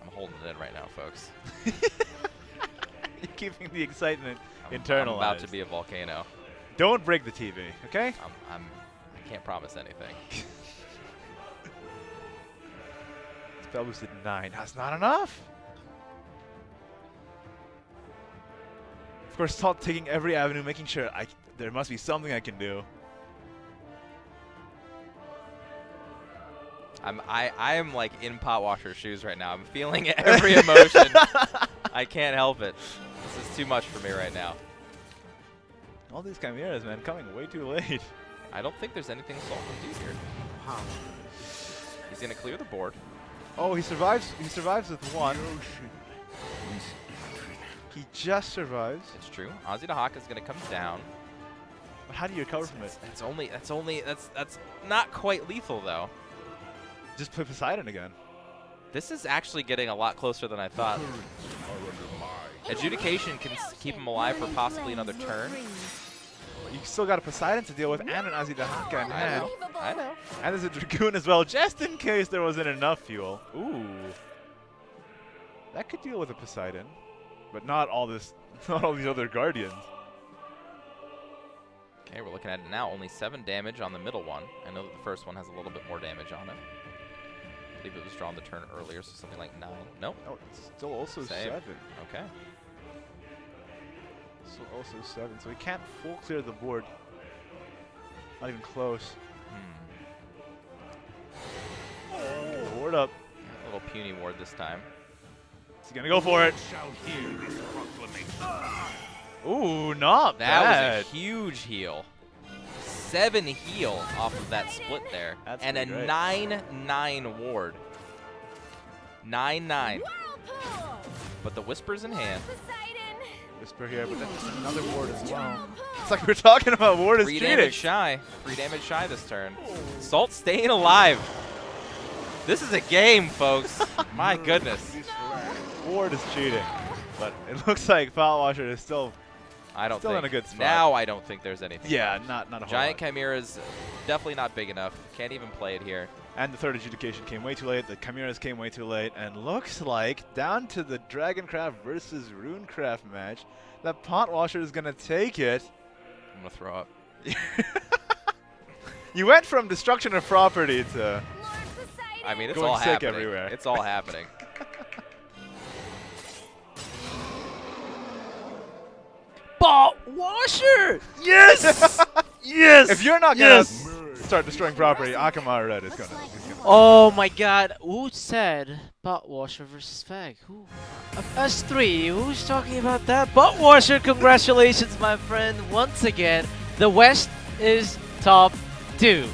I'm holding it in right now, folks. You're keeping the excitement I'm internalized. about to be a volcano. Don't break the TV, okay? I can't promise anything. Spell boosted 9. That's not enough. Of course, Salt taking every avenue, making sure there must be something I can do. I am like in Potwasher's shoes right now. I'm feeling every emotion. I can't help it. This is too much for me right now. All these Chimeras, man, coming way too late. I don't think there's anything Salt can do here. He's gonna clear the board. Oh, he survives. He survives with 1. He just survives. It's true. Ozzy Dahaka is gonna come down. But how do you recover from it? That's not quite lethal though. Just play Poseidon again. This is actually getting a lot closer than I thought. Adjudication can keep him alive for possibly another turn. You still got a Poseidon to deal with and an Ozzy Dahaka in hand. I know. And there's a Dragoon as well, just in case there wasn't enough fuel. Ooh. That could deal with a Poseidon. But not all these other Guardians. Okay, we're looking at it now. Only 7 damage on the middle one. I know that the first one has a little bit more damage on it. I believe it was drawn the turn earlier, so something like 9. Nope. Oh, it's still also Same. 7. Okay. Still also 7, so he can't full clear the board. Not even close. ward up. A little puny ward this time. He's gonna go for it. Ooh, not bad. That was a huge heal. 7 heal off of that split there. That's and a great. 9-9 ward. 9-9. But the Whisper's in hand. Whisper here, but then another ward as well. It's like we're talking about ward is 3 cheating. damage shy. 3 damage shy this turn. Salt staying alive. This is a game, folks. My goodness. Ward is cheating. But it looks like Pot Washer is still in a good spot. Now I don't think there's anything. Yeah, not a whole Giant lot. Chimera's definitely not big enough. Can't even play it here. And the third adjudication came way too late. The Chimeras came way too late. And looks like down to the Dragoncraft versus Runecraft match, that Pot Washer is going to take it. I'm going to throw up. You went from destruction of property to I mean, it's going all sick happening. everywhere. It's all happening. Pot Washer! Yes! Yes! If you're not going to start destroying property, Akama Red is going to. Oh my god, who said Pot Washer versus Fag? Who? Of us three, who's talking about that? Pot Washer, congratulations, my friend. Once again, the West is top 2.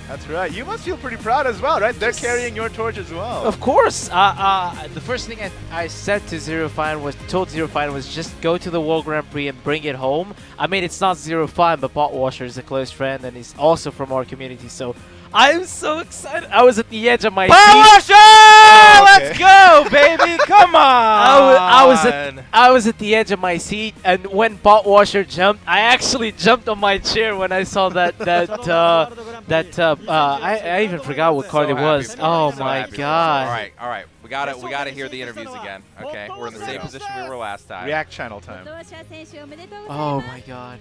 That's right. You must feel pretty proud as well, right? They're carrying your torch as well. Of course. The first thing I said to Zero Fine was, just go to the World Grand Prix and bring it home. I mean, it's not Zero Fine, but Pot Washer is a close friend and he's also from our community. So I'm so excited. I was at the edge of my seat. Washer! Let's go, baby! Come on! I was at the edge of my seat, and when Pot Washer jumped, I actually jumped on my chair when I saw that I even forgot what card it was. Oh my god! All right. We gotta hear the interviews again. Okay, we're in the same position we were last time. React channel time. Oh my god.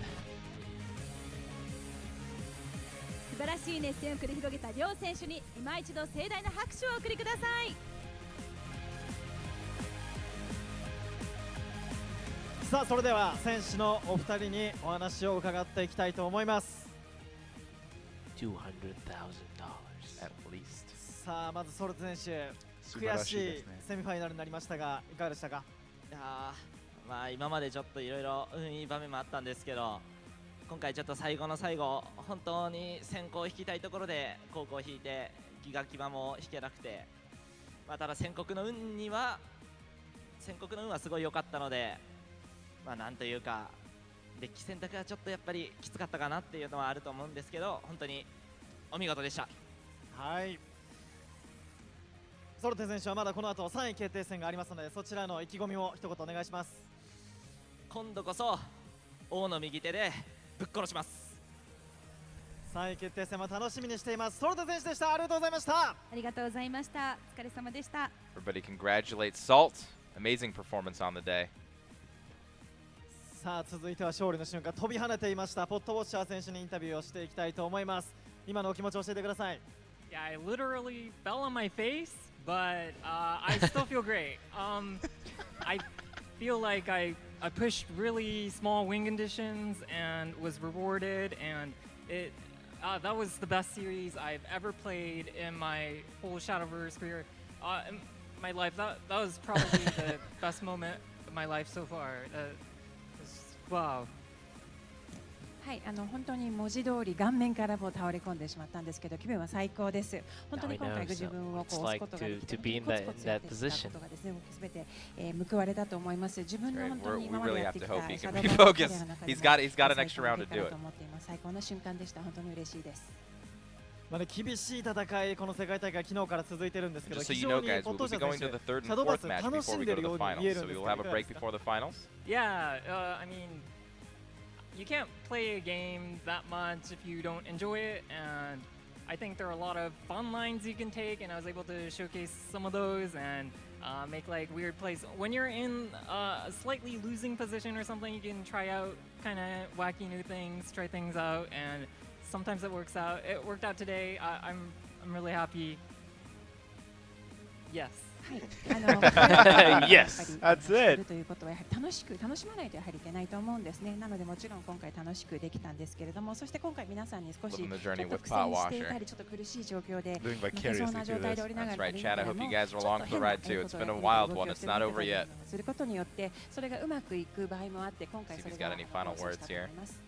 素晴らしい熱戦を繰り広げた両選手に今一度盛大な拍手をお送りください。さあそれでは選手のお二人にお話を伺っていきたいと思います。 $200,000 at least。さあまずソルト選手、悔しいセミファイナルになりましたがいかがでしたか？いやー、まあ今までちょっといろいろいい場面もあったんですけど、今回ちょっと最後の最後、本当に先行を引きたいところで後攻を引いてギガキバも引けなくて、まあただ先国の運はすごい良かったので、まあなんというかデッキ選択はちょっとやっぱりきつかったかなっていうのはあると思うんですけど、本当にお見事でした。はい。ソルテ選手はまだこの後3位決定戦がありますので、そちらの意気込みを一言お願いします。今度こそ王の右手でぶっ殺します。3位決定戦も楽しみにしています。ソルテ選手でした。ありがとうございました。ありがとうございました。お疲れ様でした。Everybody congratulate Salt. Amazing performance on the day. さあ続いては勝利の瞬間、飛び跳ねていましたポットウォッシャー選手にインタビューをしていきたいと思います。今のお気持ちを教えてください。Yeah, I literally fell on my face, but I still feel great. I feel like I pushed really small wing conditions and was rewarded, and that was the best series I've ever played in my whole Shadowverse career. In my life, that was probably the best moment of my life so far. Wow. はい、本当に文字通り顔面からも倒れ込んでしまったんですけど、気分は最高です。本当に今回ご自分をこう押すことができて、コツコツやってきたことがですね、すべて報われたと思います。自分の本当に今までやってきたシャドーバースキャリアの中でも最高にできたらと思っています。最高の瞬間でした。本当に嬉しいです。まあね、厳しい戦い、この世界大会昨日から続いてるんですけど、 Just so 非 you 常 know, に guys, ポッ we'll ト be ウォッシャ going to ー the 選 third 手、 and シャドーバー fourth ス match 楽し before ん we で go る to よ the うに見え finals, るん so です we け will ど、 have a いかが break ですか？ before the finals. Yeah, I mean, you can't play a game that much if you don't enjoy it, and I think there are a lot of fun lines you can take, and I was able to showcase some of those and make like weird plays. When you're in a slightly losing position or something, you can try out kind of wacky new things, try things out, and sometimes it works out. It worked out today. I'm really happy. Yes. Yes, that's it. ということはやはり楽しまないとやはりいけないと思うんですね。なのでもちろん今回楽しくできたんですけれども、そして今回皆さんに少しちょっと苦戦していたりちょっと苦しい状況で負けそうな状態でおりながらもちょっと変なことすることによってそれがうまくいく場合もあって今回それが楽しかったと思います。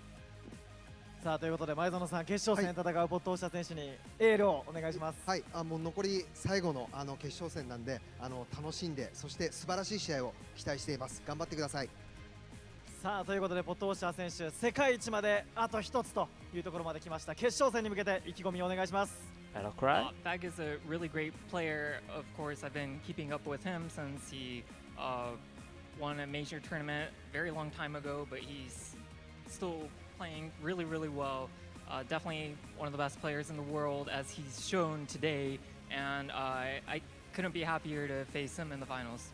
さあということで前園さん決勝戦戦うポットオシャ選手にエールをお願いします。はい、もう残り最後の決勝戦なんで楽しんでそして素晴らしい試合を期待しています。頑張ってください。さあということでポットオシャ選手世界一まであと一つというところまで来ました。決勝戦に向けて意気込みをお願いします。Fag is a really great player. Of course, I've been keeping up with him since he won a major tournament a very long time ago, but he's still playing really, really well. Definitely one of the best players in the world, as he's shown today, and I couldn't be happier to face him in the finals.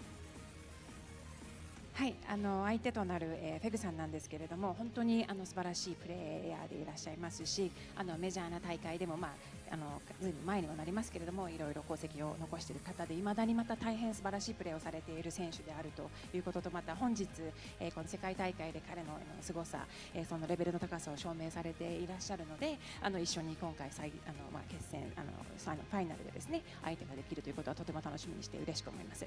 はい、相手となる、フェグさんなんですけれども本当に素晴らしいプレーヤーでいらっしゃいますしメジャーな大会でも、ずいぶん前にはなりますけれどもいろいろ功績を残している方でいまだにまた大変素晴らしいプレーをされている選手であるということとまた本日、この世界大会で彼の凄さ、そのレベルの高さを証明されていらっしゃるので一緒に今回決戦ファイナルでですね相手ができるということはとても楽しみにして嬉しく思います。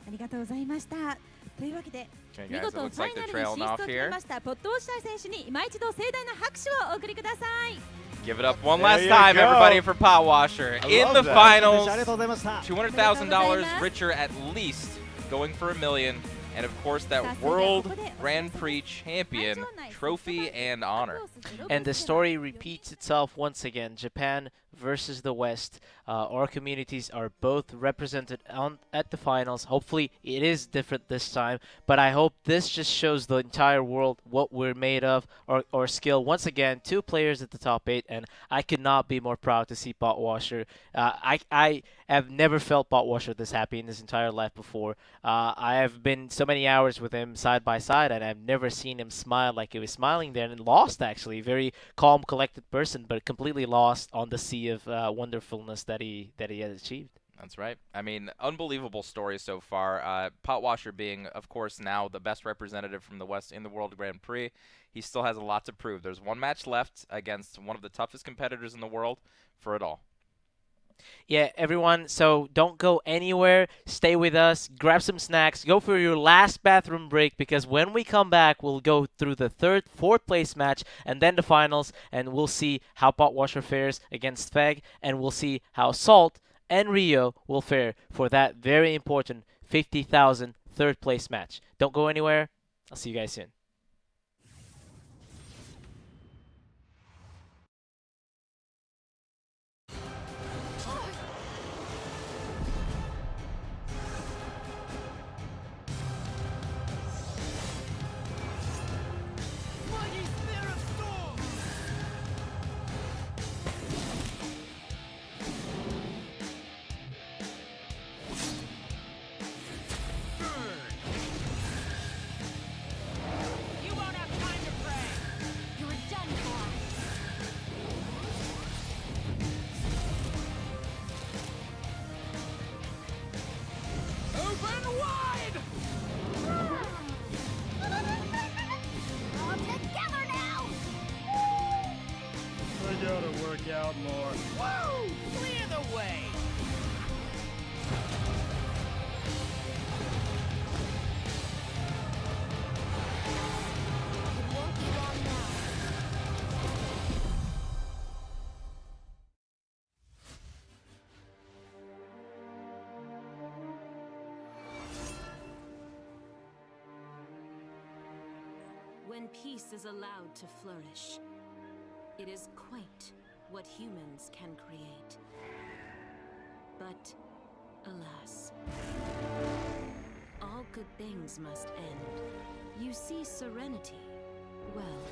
ありがとうございました。というわけで見事ファイナルに進出を決めましたポットオシャ選手に今一度盛大な拍手をお送りください。Give it up one last time, everybody, for Pot Washer. In the finals, $200,000 richer at least, going for $1 million, and of course that World Grand Prix champion trophy and honor. And the story repeats itself once again. Japan versus the West. Our communities are both represented at the finals. Hopefully it is different this time, but I hope this just shows the entire world what we're made of, our skill. Once again, 2 players at the top 8, and I could not be more proud to see Pot Washer. I have never felt Pot Washer this happy in his entire life before. I have been so many hours with him side by side, and I've never seen him smile like he was smiling there, and lost actually. Very calm, collected person, but completely lost on the sea of wonderfulness that he has achieved. That's right. I mean, unbelievable story so far. Pot Washer being, of course, now the best representative from the West in the World Grand Prix. He still has a lot to prove. There's one match left against one of the toughest competitors in the world for it all. Yeah, everyone, so don't go anywhere. Stay with us. Grab some snacks. Go for your last bathroom break because when we come back, we'll go through the 3rd, 4th place match and then the finals, and we'll see how Pot Washer fares against Feg, and we'll see how Salt and Rio will fare for that very important 50,000 3rd place match. Don't go anywhere. I'll see you guys soon. Out more. Woo! Clear the way! It won't be long now. When peace is allowed to flourish, it is quaint what humans can create. But, alas, all good things must end. You see serenity, well,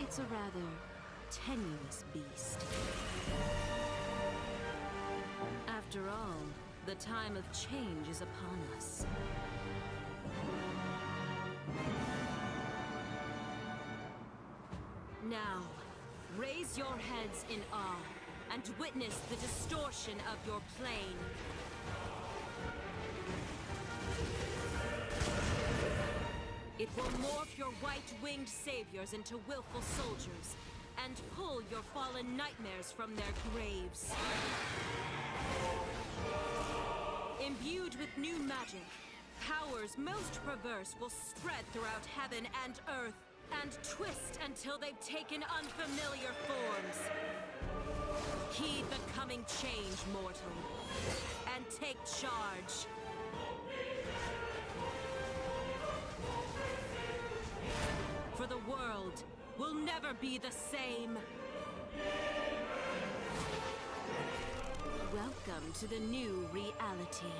it's a rather tenuous beast. After all, the time of change is upon us. Now, raise your heads in awe. and witness the distortion of your plane. It will morph your white-winged saviors into willful soldiers and pull your fallen nightmares from their graves. Imbued with new magic, powers most perverse will spread throughout heaven and earth and twist until they've taken unfamiliar forms. Heed the coming change, mortal, and take charge. For the world will never be the same. Welcome to the new reality.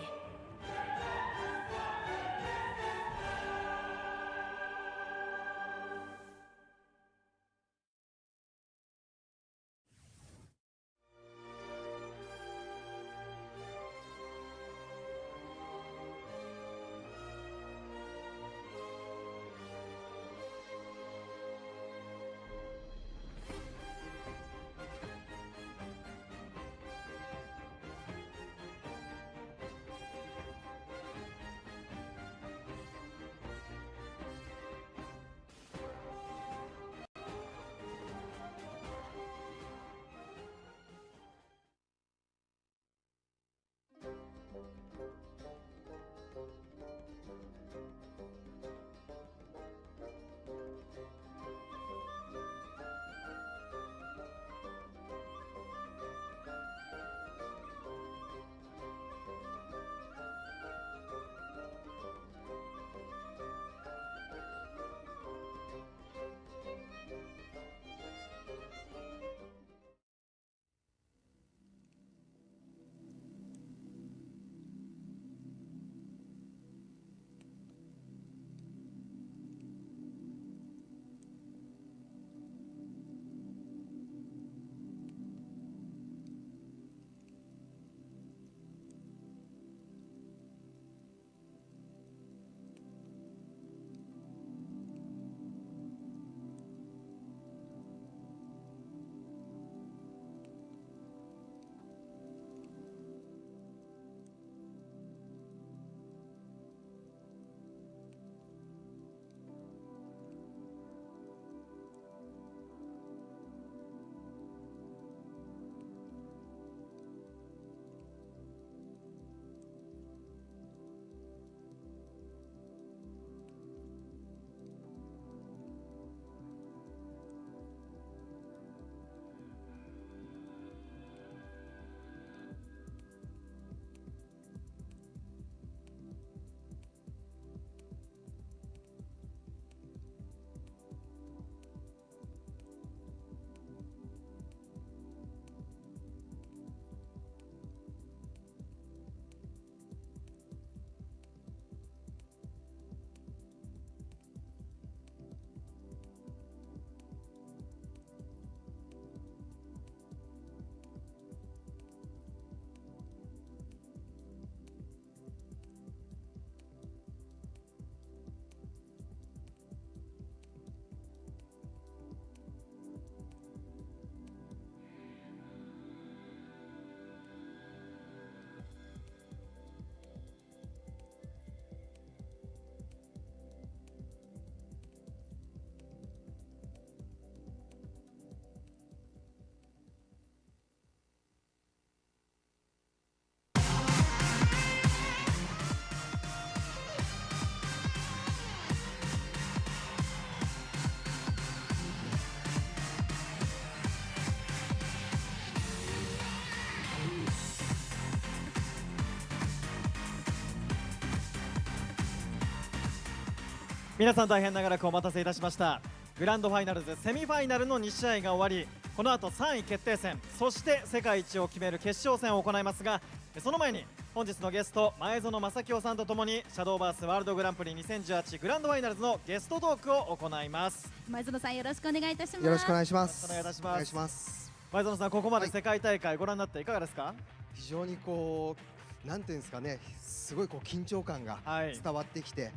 皆さん大変長らくお待たせいたしました。グランドファイナルズセミファイナルの2試合が終わり、この後3位決定戦、そして世界一を決める決勝戦を行いますが、その前に本日のゲスト前園真聖さんとともにシャドーバースワールドグランプリ2018グランドファイナルズのゲストトークを行います。前園さんよろしくお願いいたします。よろしくお願いします。お願いいたします。前園さん、ここまで世界大会ご覧になっていかがですか？非常にこうなんていうんですかね、すごいこう緊張感が伝わってきて、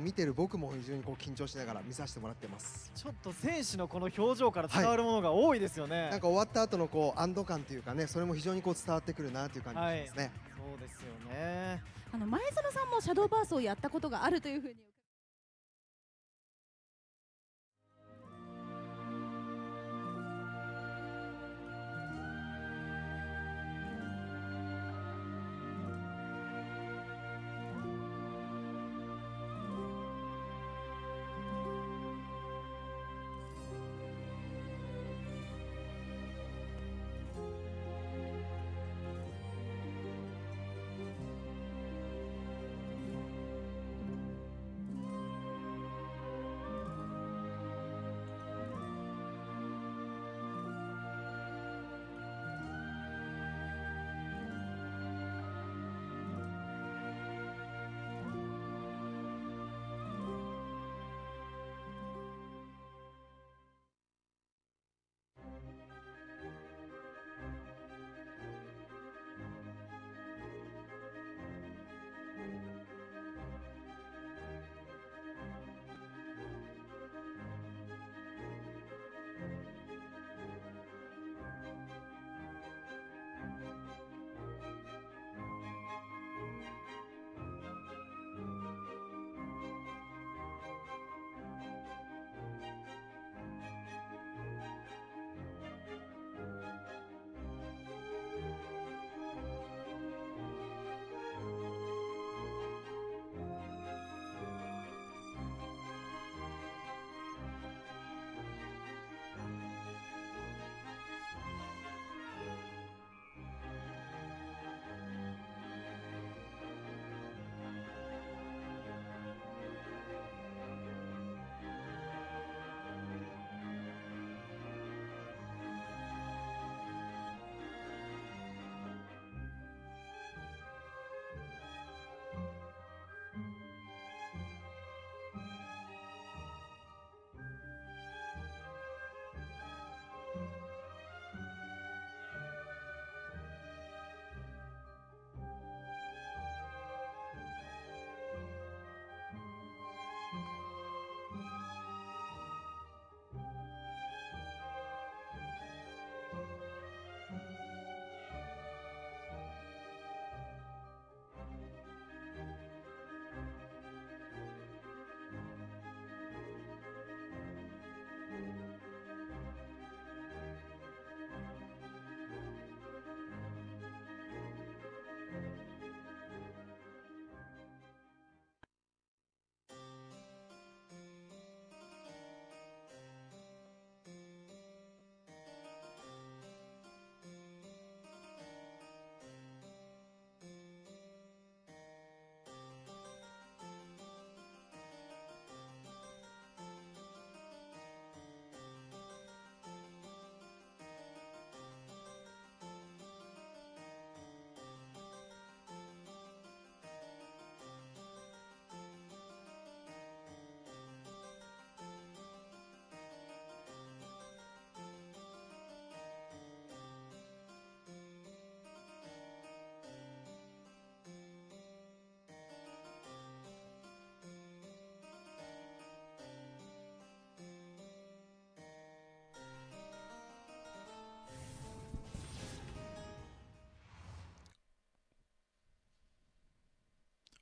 見てる僕も非常にこう緊張しながら見させてもらってます。ちょっと選手のこの表情から伝わるものが多いですよね。なんか終わった後のこう安堵感というかね、それも非常にこう伝わってくるなという感じがしますね。そうですよね。前園さんもシャドーバースをやったことがあるというふうに。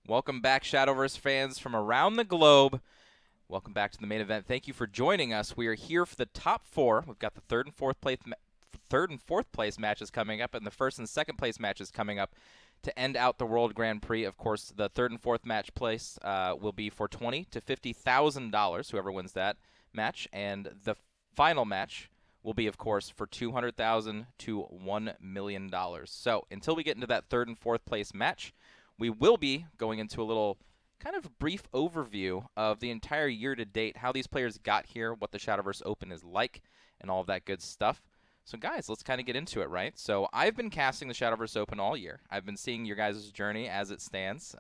Welcome back, Shadowverse fans from around the globe. Welcome back to the main event. Thank you for joining us. We are here for the top four. We've got the third and fourth place matches coming up, and the first and second place matches coming up to end out the World Grand Prix. Of course, the third and fourth match place will be for $20,000 to $50,000, whoever wins that match, and the final match will be, of course, for $200,000 to $1 million. So until we get into that third and fourth place match, we will be going into a little kind of brief overview of the entire year to date, how these players got here, what the Shadowverse Open is like, and all of that good stuff. So guys, let's kind of get into it, right? So I've been casting the Shadowverse Open all year. I've been seeing your guys' journey as it stands.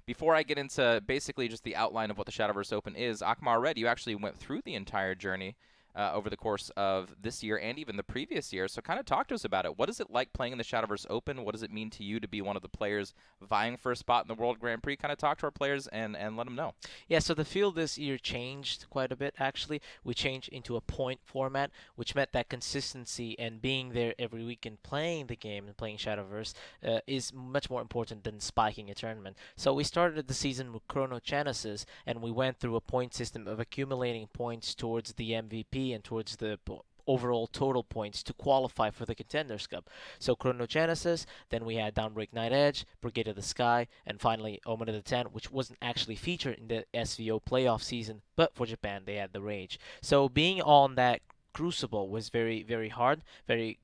Before I get into basically just the outline of what the Shadowverse Open is, Akmar Red, you actually went through the entire journey over the course of this year and even the previous year. So kind of talk to us about it. What is it like playing in the Shadowverse Open? What does it mean to you to be one of the players vying for a spot in the World Grand Prix? Kind of talk to our players and let them know. Yeah, so the field this year changed quite a bit, actually. We changed into a point format, which meant that consistency and being there every week and playing the game and playing Shadowverse is much more important than spiking a tournament. So we started the season with Chrono Genesis, and we went through a point system of accumulating points towards the MVP and towards the overall total points to qualify for the Contenders Cup. So Chrono Genesis, then we had Downbreak Night Edge, Brigade of the Sky, and finally Omen of the Ten, which wasn't actually featured in the SVO playoff season, but for Japan they had the Rage. So being on that Crucible was very, very hard, very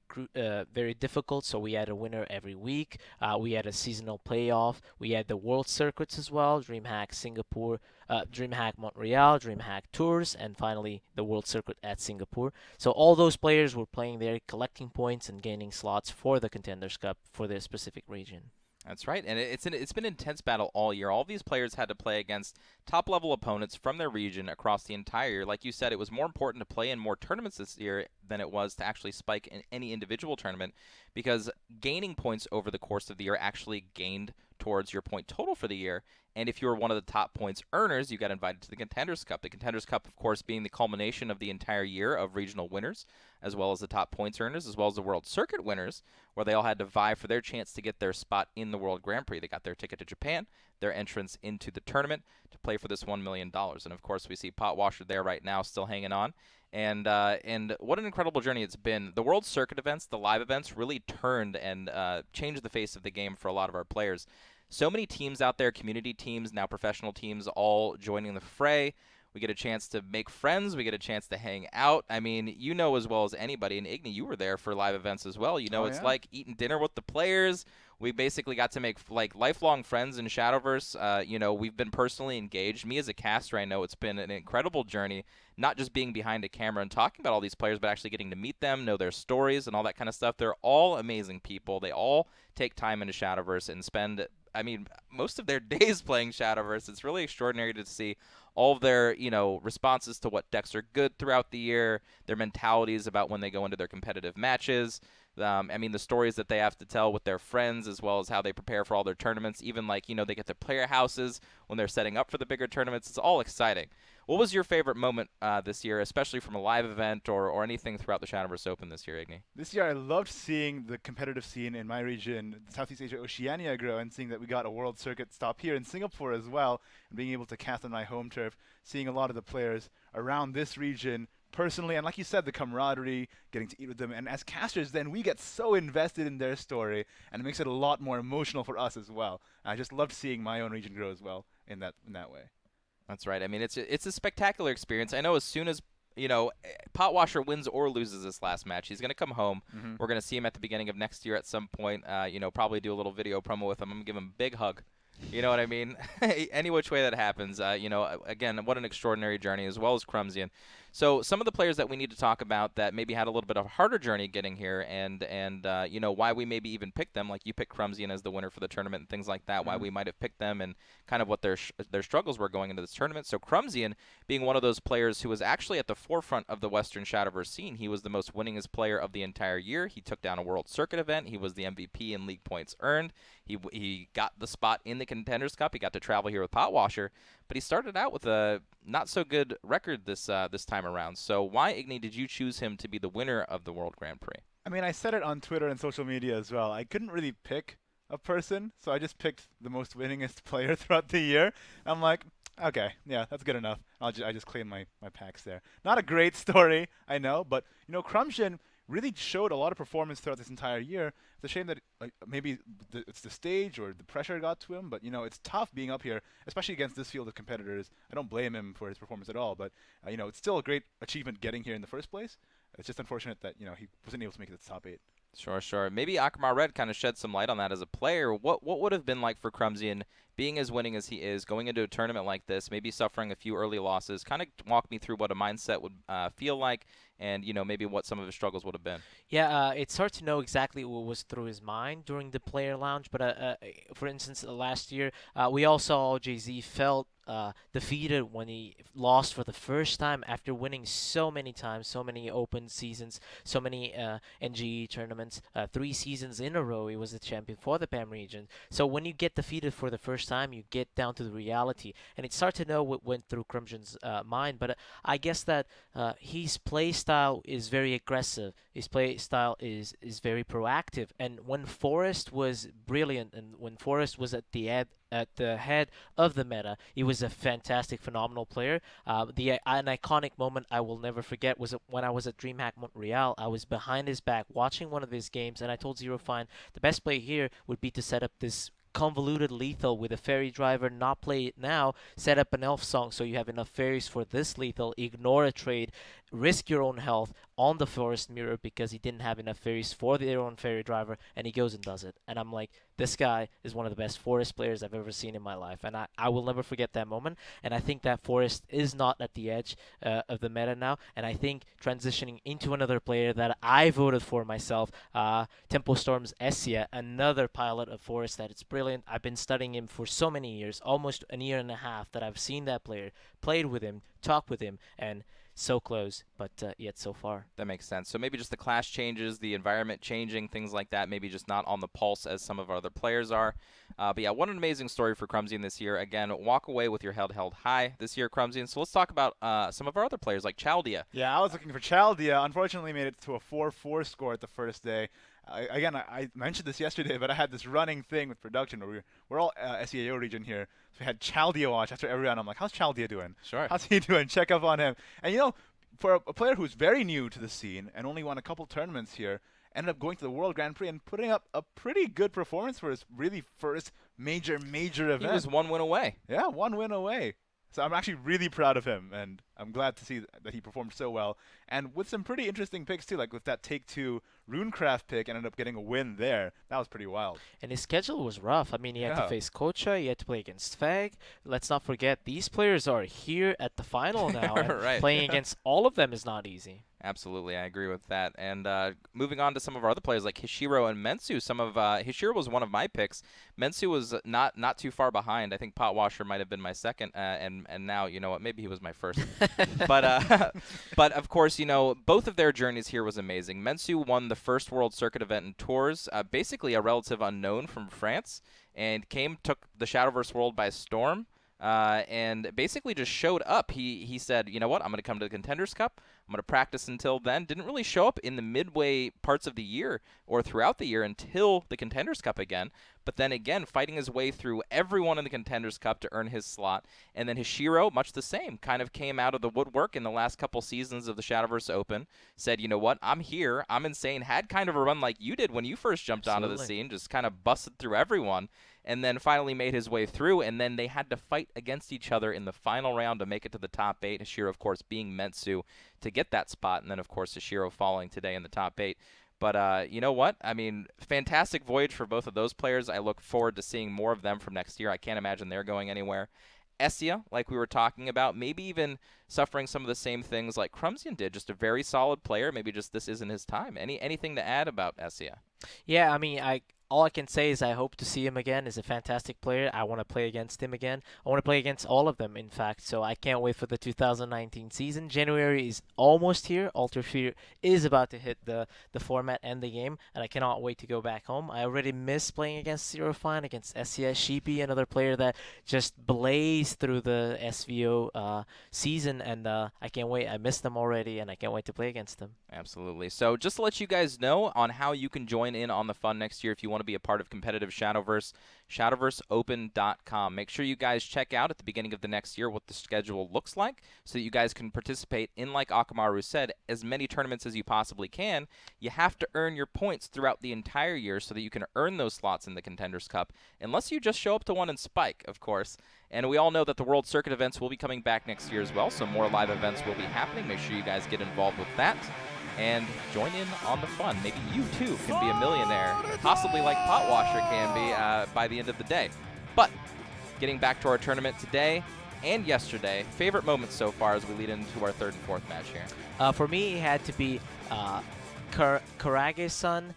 difficult. So we had a winner every week. We had a seasonal playoff. We had the World Circuits as well, DreamHack Singapore, DreamHack Montreal, DreamHack Tours, and finally the World Circuit at Singapore. So all those players were playing there, collecting points and gaining slots for the Contenders Cup for their specific region. That's right, and it's been an intense battle all year. All these players had to play against top-level opponents from their region across the entire year. Like you said, it was more important to play in more tournaments this year than it was to actually spike in any individual tournament, because gaining points over the course of the year actually gained towards your point total for the year. And if you were one of the top points earners, you got invited to the Contenders Cup. The Contenders Cup, of course, being the culmination of the entire year of regional winners, as well as the top points earners, as well as the World Circuit winners, where they all had to vie for their chance to get their spot in the World Grand Prix. They got their ticket to Japan, their entrance into the tournament to play for this $1 million. And, of course, we see Potwasher there right now still hanging on. And what an incredible journey it's been. The World Circuit events, the live events, really turned and changed the face of the game for a lot of our players. So many teams out there, community teams, now professional teams, all joining the fray. We get a chance to make friends. We get a chance to hang out. I mean, you know as well as anybody, and Igni, you were there for live events as well. You know, it's like eating dinner with the players. We basically got to make like lifelong friends in Shadowverse. You know, we've been personally engaged. Me as a caster, I know it's been an incredible journey, not just being behind a camera and talking about all these players, but actually getting to meet them, know their stories and all that kind of stuff. They're all amazing people. They all take time into Shadowverse and spend, I mean, most of their days playing Shadowverse. It's really extraordinary to see all of their, you know, responses to what decks are good throughout the year, their mentalities about when they go into their competitive matches. I mean, the stories that they have to tell with their friends, as well as how they prepare for all their tournaments. Even like, you know, they get their player houses when they're setting up for the bigger tournaments. It's all exciting. What was your favorite moment this year, especially from a live event or anything throughout the Shadowverse Open this year, Igni? This year, I loved seeing the competitive scene in my region, Southeast Asia, Oceania, grow, and seeing that we got a World Circuit stop here in Singapore as well, and being able to cast on my home turf, seeing a lot of the players around this region personally, and like you said, the camaraderie, getting to eat with them, and as casters, then we get so invested in their story, and it makes it a lot more emotional for us as well. I just loved seeing my own region grow as well in that way. That's right. I mean, it's a spectacular experience. I know as soon as, you know, Potwasher wins or loses this last match, he's going to come home. Mhm. We're going to see him at the beginning of next year at some point. You know, probably do a little video promo with him. I'm going to give him a big hug. You know what I mean? Any which way that happens. You know, again, what an extraordinary journey, as well as Crumsian. So some of the players that we need to talk about that maybe had a little bit of a harder journey getting here, and you know, why we maybe even picked them, like you picked Crumsian as the winner for the tournament and things like that, why we might have picked them and kind of what their struggles were going into this tournament. So Crumsian being one of those players who was actually at the forefront of the Western Shadowverse scene. He was the most winningest player of the entire year. He took down a World Circuit event. He was the MVP in league points earned. He got the spot in the Contenders Cup. He got to travel here with Potwasher, but he started out with a not so good record this time around. So why, Igni, did you choose him to be the winner of the World Grand Prix? I mean, I said it on Twitter and social media as well. I couldn't really pick a person, so I just picked the most winningest player throughout the year. I'm like, okay, yeah, that's good enough. I just claim my packs there. Not a great story, I know, but you know, Crumsian really showed a lot of performance throughout this entire year. It's a shame that maybe it's the stage or the pressure got to him, but you know, it's tough being up here, especially against this field of competitors. I don't blame him for his performance at all, but you know, it's still a great achievement getting here in the first place. It's just unfortunate that, you know, he wasn't able to make it to the top 8. Sure. Maybe Akamar Red kind of shed some light on that as a player. What would have been like for Crumsian being as winning as he is, going into a tournament like this, maybe suffering a few early losses? Kind of walk me through what a mindset would feel like and maybe what some of his struggles would have been. Yeah, it's hard to know exactly what was through his mind during the player lounge, but for instance, last year we all saw Jay-Z felt defeated when he lost for the first time after winning so many times, so many open seasons, so many NGE tournaments, 3 seasons in a row he was the champion for the PAM region. So when you get defeated for the first time, you get down to the reality, and it's hard to know what went through Crimson's mind, but I guess that his play style is very aggressive, his play style is very proactive, and when Forrest was brilliant and when Forrest was at the head of the meta, he was a fantastic, phenomenal player. An iconic moment I will never forget was when I was at DreamHack Montreal. I was behind his back watching one of his games, and I told Zero Fine the best play here would be to set up this convoluted lethal with a fairy driver, not play it now, set up an elf song so you have enough fairies for this lethal, ignore a trade, risk your own health on the forest mirror because he didn't have enough fairies for their own fairy driver, and he goes and does it. And I'm like, this guy is one of the best Forest players I've ever seen in my life, and I will never forget that moment. And I think that Forest is not at the edge of the meta now, and I think transitioning into another player that I voted for myself, Tempo Storm's Essia, another pilot of Forest that it's brilliant. I've been studying him for so many years, almost a year and a half that I've seen that player, played with him, talked with him, and so close, but yet so far. That makes sense. So maybe just the class changes, the environment changing, things like that, maybe just not on the pulse as some of our other players are. But yeah, what an amazing story for Crumsian this year. Again, walk away with your head held high this year, Crumsian. So let's talk about some of our other players like Chaldea. Yeah, I was looking for Chaldea. Unfortunately, made it to a 4-4 score at the first day. I mentioned this yesterday, but I had this running thing with production where we're all SEAO region here. So we had Chaldea watch after every round. I'm like, how's Chaldea doing? Sure. How's he doing? Check up on him. And for a player who's very new to the scene and only won a couple tournaments here, ended up going to the World Grand Prix and putting up a pretty good performance for his really first major event. He was 1 win away. Yeah, 1 win away. So I'm actually really proud of him, and I'm glad to see that he performed so well. And with some pretty interesting picks, too, like with that Take-Two Runecraft pick, ended up getting a win there. That was pretty wild. And his schedule was rough. I mean, he had to face Kocha, he had to play against Fag. Let's not forget, these players are here at the final now, and right. playing against all of them is not easy. Absolutely, I agree with that. And moving on to some of our other players like Hishiro and Mensu. Hishiro was one of my picks. Mensu was not too far behind. I think Potwasher might have been my second, and now, you know what, maybe he was my first. but of course, both of their journeys here was amazing. Mensu won the first World Circuit event in Tours, basically a relative unknown from France, and took the Shadowverse world by storm. And basically just showed up. He said, you know what, I'm going to come to the Contenders Cup. I'm going to practice until then. Didn't really show up in the midway parts of the year or throughout the year until the Contenders Cup again. But then again, fighting his way through everyone in the Contenders Cup to earn his slot. And then Hishiro, much the same, kind of came out of the woodwork in the last couple seasons of the Shadowverse Open. Said, you know what, I'm here. I'm insane. Had kind of a run like you did when you first jumped onto the scene. Just kind of busted through everyone. And then finally made his way through, and then they had to fight against each other in the final round to make it to the top 8. Hishiro, of course, being Mensu to get that spot, and then, of course, Hishiro falling today in the top 8. But you know what? I mean, fantastic voyage for both of those players. I look forward to seeing more of them from next year. I can't imagine they're going anywhere. Essia, like we were talking about, maybe even suffering some of the same things like Crumsian did. Just a very solid player. Maybe just this isn't his time. Anything to add about Essia? Yeah, I mean, all I can say is I hope to see him again. He's a fantastic player. I want to play against him again. I want to play against all of them, in fact. So I can't wait for the 2019 season. January is almost here. Alter Fear is about to hit the format and the game, and I cannot wait to go back home. I already miss playing against Zero Fine, against SCS Sheepy, another player that just blazed through the SVO season, and I can't wait. I miss them already, and I can't wait to play against them. Absolutely. So just to let you guys know on how you can join in on the fun next year if you want to be a part of competitive Shadowverse, shadowverseopen.com. Make sure you guys check out at the beginning of the next year what the schedule looks like so that you guys can participate in, like Akamaru said, as many tournaments as you possibly can. You have to earn your points throughout the entire year so that you can earn those slots in the Contenders Cup, unless you just show up to one and spike, of course. And we all know that the World Circuit events will be coming back next year as well, so more live events will be happening. Make sure you guys get involved with that and join in on the fun. Maybe you, too, can be a millionaire, possibly like Potwasher can be by the end of the day. But getting back to our tournament today, and yesterday. Favorite moments so far as we lead into our third and fourth match here? For me, it had to be Karage-san.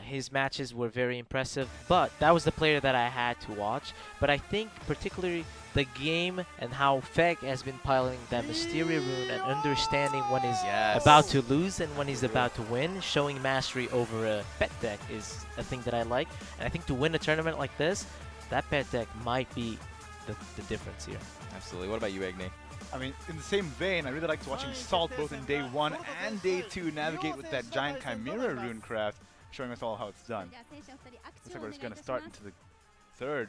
His matches were very impressive, but that was the player that I had to watch. But I think particularly the game and how Feg has been piloting that Mysteria rune and understanding when he's about to lose and when he's about to win, showing mastery over a pet deck is a thing that I like. And I think to win a tournament like this, that pet deck might be the difference here. Absolutely. What about you, Igni? I mean, in the same vein, I really liked watching Salt both in day 1 and day 2 navigate with that giant Chimera runecraft, showing us all how it's done. Looks like we're just going to start into the third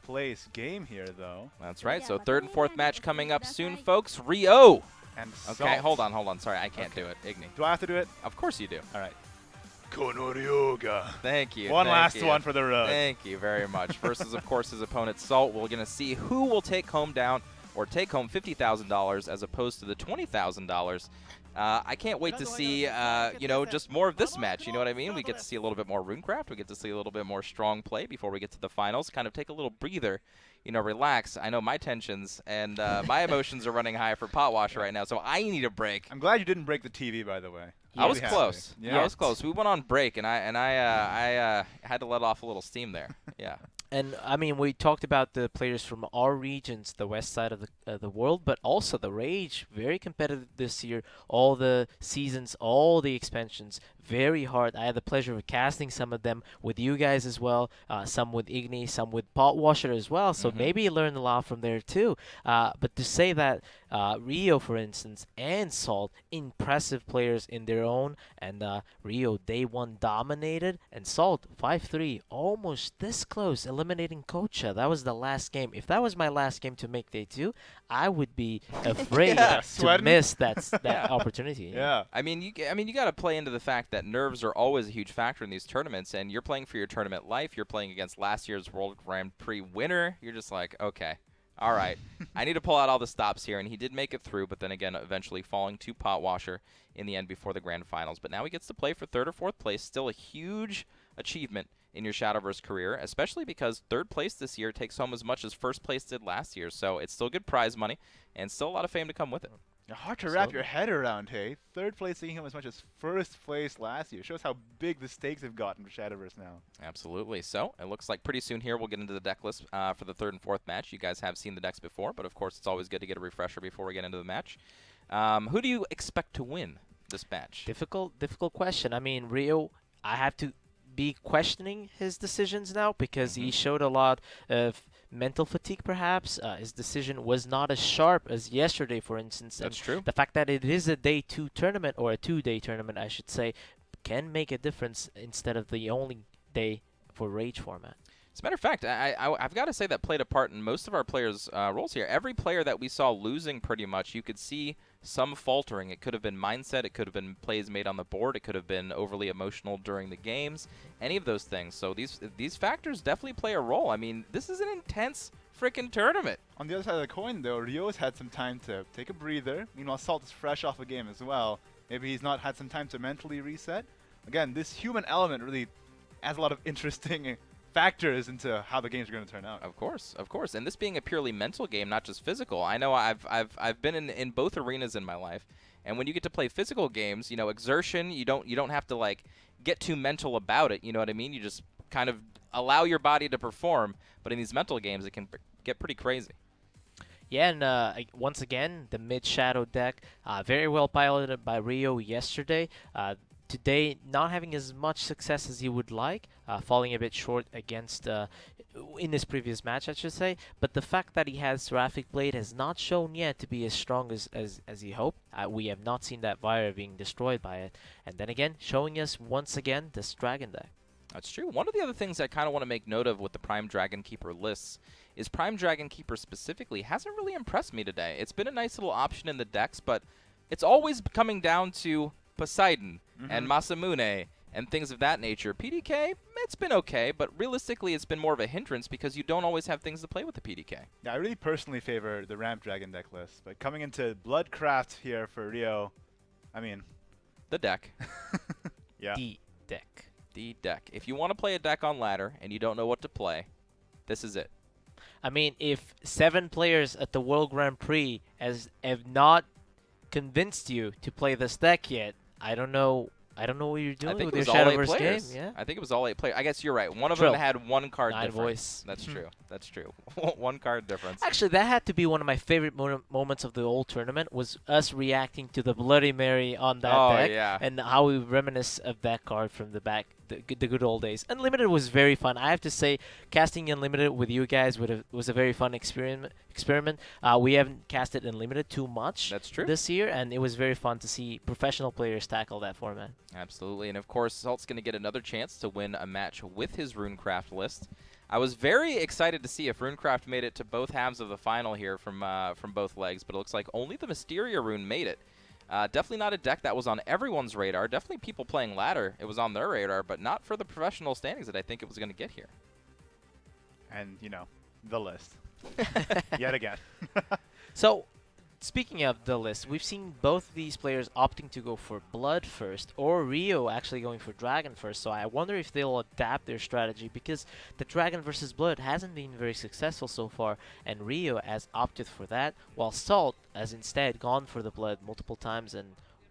place game here, though. That's right. So third and fourth match coming up soon, folks. Rio. And okay, hold on. Sorry, I can't do it. Igni. Do I have to do it? Of course you do. All right. Konoryoga. Thank you. One thank last you. one for the road. Thank you very much. Versus, of course, his opponent, Salt. We're going to see who will take home $50,000 as opposed to the $20,000. I can't wait to see, just more of this match. You know what I mean? We get to see a little bit more runecraft. We get to see a little bit more strong play before we get to the finals. Kind of take a little breather, relax. I know my tensions and my emotions are running high for Potwasher right now, so I need a break. I'm glad you didn't break the TV, by the way. I was close. Yeah, I was close. We went on break, and I had to let off a little steam there. Yeah. And I mean, we talked about the players from our regions, the west side of the world, but also the Rage, very competitive this year. All the seasons, all the expansions, very hard. I had the pleasure of casting some of them with you guys as well, some with Igni, some with Potwasher as well. So maybe you learned a lot from there too. But to say that Rio, for instance, and Salt, impressive players in their own, and Rio day 1 dominated, and Salt 5-3, almost this close, eliminating Kocha. That was the last game. If that was my last game to make day 2, I would be afraid to miss that opportunity. Yeah. I mean, you got to play into the fact that nerves are always a huge factor in these tournaments, and you're playing for your tournament life. You're playing against last year's World Grand Prix winner. You're just like, okay, all right, I need to pull out all the stops here, and he did make it through, but then again, eventually falling to Potwasher in the end before the grand finals. But now he gets to play for third or fourth place. Still a huge achievement in your Shadowverse career, especially because third place this year takes home as much as first place did last year. So it's still good prize money and still a lot of fame to come with it. Hard to wrap your head around, hey? Third place taking home as much as first place last year. Shows how big the stakes have gotten for Shadowverse now. Absolutely. So it looks like pretty soon here we'll get into the deck list for the third and fourth match. You guys have seen the decks before, but of course it's always good to get a refresher before we get into the match. Who do you expect to win this match? Difficult question. I mean, Rio, I have to be questioning his decisions now because he showed a lot of mental fatigue, perhaps. His decision was not as sharp as yesterday, for instance. That's true. The fact that it is a day 2 tournament, or a 2-day tournament, I should say, can make a difference instead of the only day for Rage format. As a matter of fact, I've got to say that played a part in most of our players' roles here. Every player that we saw losing pretty much, you could see some faltering. It could have been mindset. It could have been plays made on the board. It could have been overly emotional during the games. Any of those things. So these factors definitely play a role. I mean, this is an intense freaking tournament. On the other side of the coin, though, Rio's had some time to take a breather. Meanwhile, Salt is fresh off a game as well. Maybe he's not had some time to mentally reset. Again, this human element really adds a lot of interesting factors into how the games are going to turn out. Of course. And this being a purely mental game, not just physical. I know I've been in both arenas in my life, and when you get to play physical games, exertion, you don't have to like get too mental about it. You know what I mean? You just kind of allow your body to perform. But in these mental games, it can get pretty crazy. Yeah, and once again, the mid-shadow deck, very well piloted by Rio yesterday. Today, not having as much success as he would like, falling a bit short against in his previous match, I should say. But the fact that he has Seraphic Blade has not shown yet to be as strong as he hoped. We have not seen that Vire being destroyed by it. And then again, showing us once again this Dragon deck. That's true. One of the other things I kind of want to make note of with the Prime Dragon Keeper lists is Prime Dragon Keeper specifically hasn't really impressed me today. It's been a nice little option in the decks, but it's always coming down to Poseidon and Masamune and things of that nature. PDK, it's been okay, but realistically it's been more of a hindrance because you don't always have things to play with the PDK. Yeah, I really personally favor the Ramp Dragon deck list, but coming into Bloodcraft here for Rio, I mean... The deck. Yeah. The deck. The deck. If you want to play a deck on ladder and you don't know what to play, this is it. I mean, if 7 players at the World Grand Prix have not convinced you to play this deck yet, I don't know what you're doing with your Shadowverse game. Yeah. I think it was all 8 players. I guess you're right. One of Trill. them had 1 card 9 difference. voice. That's true. That's true. 1 card difference. Actually, that had to be one of my favorite moments of the whole tournament, was us reacting to the Bloody Mary on that deck, yeah. and how we reminisce of that card from the good old days. Unlimited was very fun. I have to say, casting Unlimited with you guys was a very fun experiment. We haven't casted Unlimited too much. That's true. This year, and it was very fun to see professional players tackle that format. Absolutely, and of course, Salt's going to get another chance to win a match with his Runecraft list. I was very excited to see if Runecraft made it to both halves of the final here from both legs, but it looks like only the Mysteria rune made it. Definitely not a deck that was on everyone's radar. Definitely people playing ladder, it was on their radar, but not for the professional standings that I think it was going to get here. And, you know, the list. Yet again. So, speaking of the list, we've seen both these players opting to go for Blood first, or Rio actually going for Dragon first. So I wonder if they'll adapt their strategy, because the Dragon versus Blood hasn't been very successful so far, and Rio has opted for that, while Salt has instead gone for the Blood multiple times,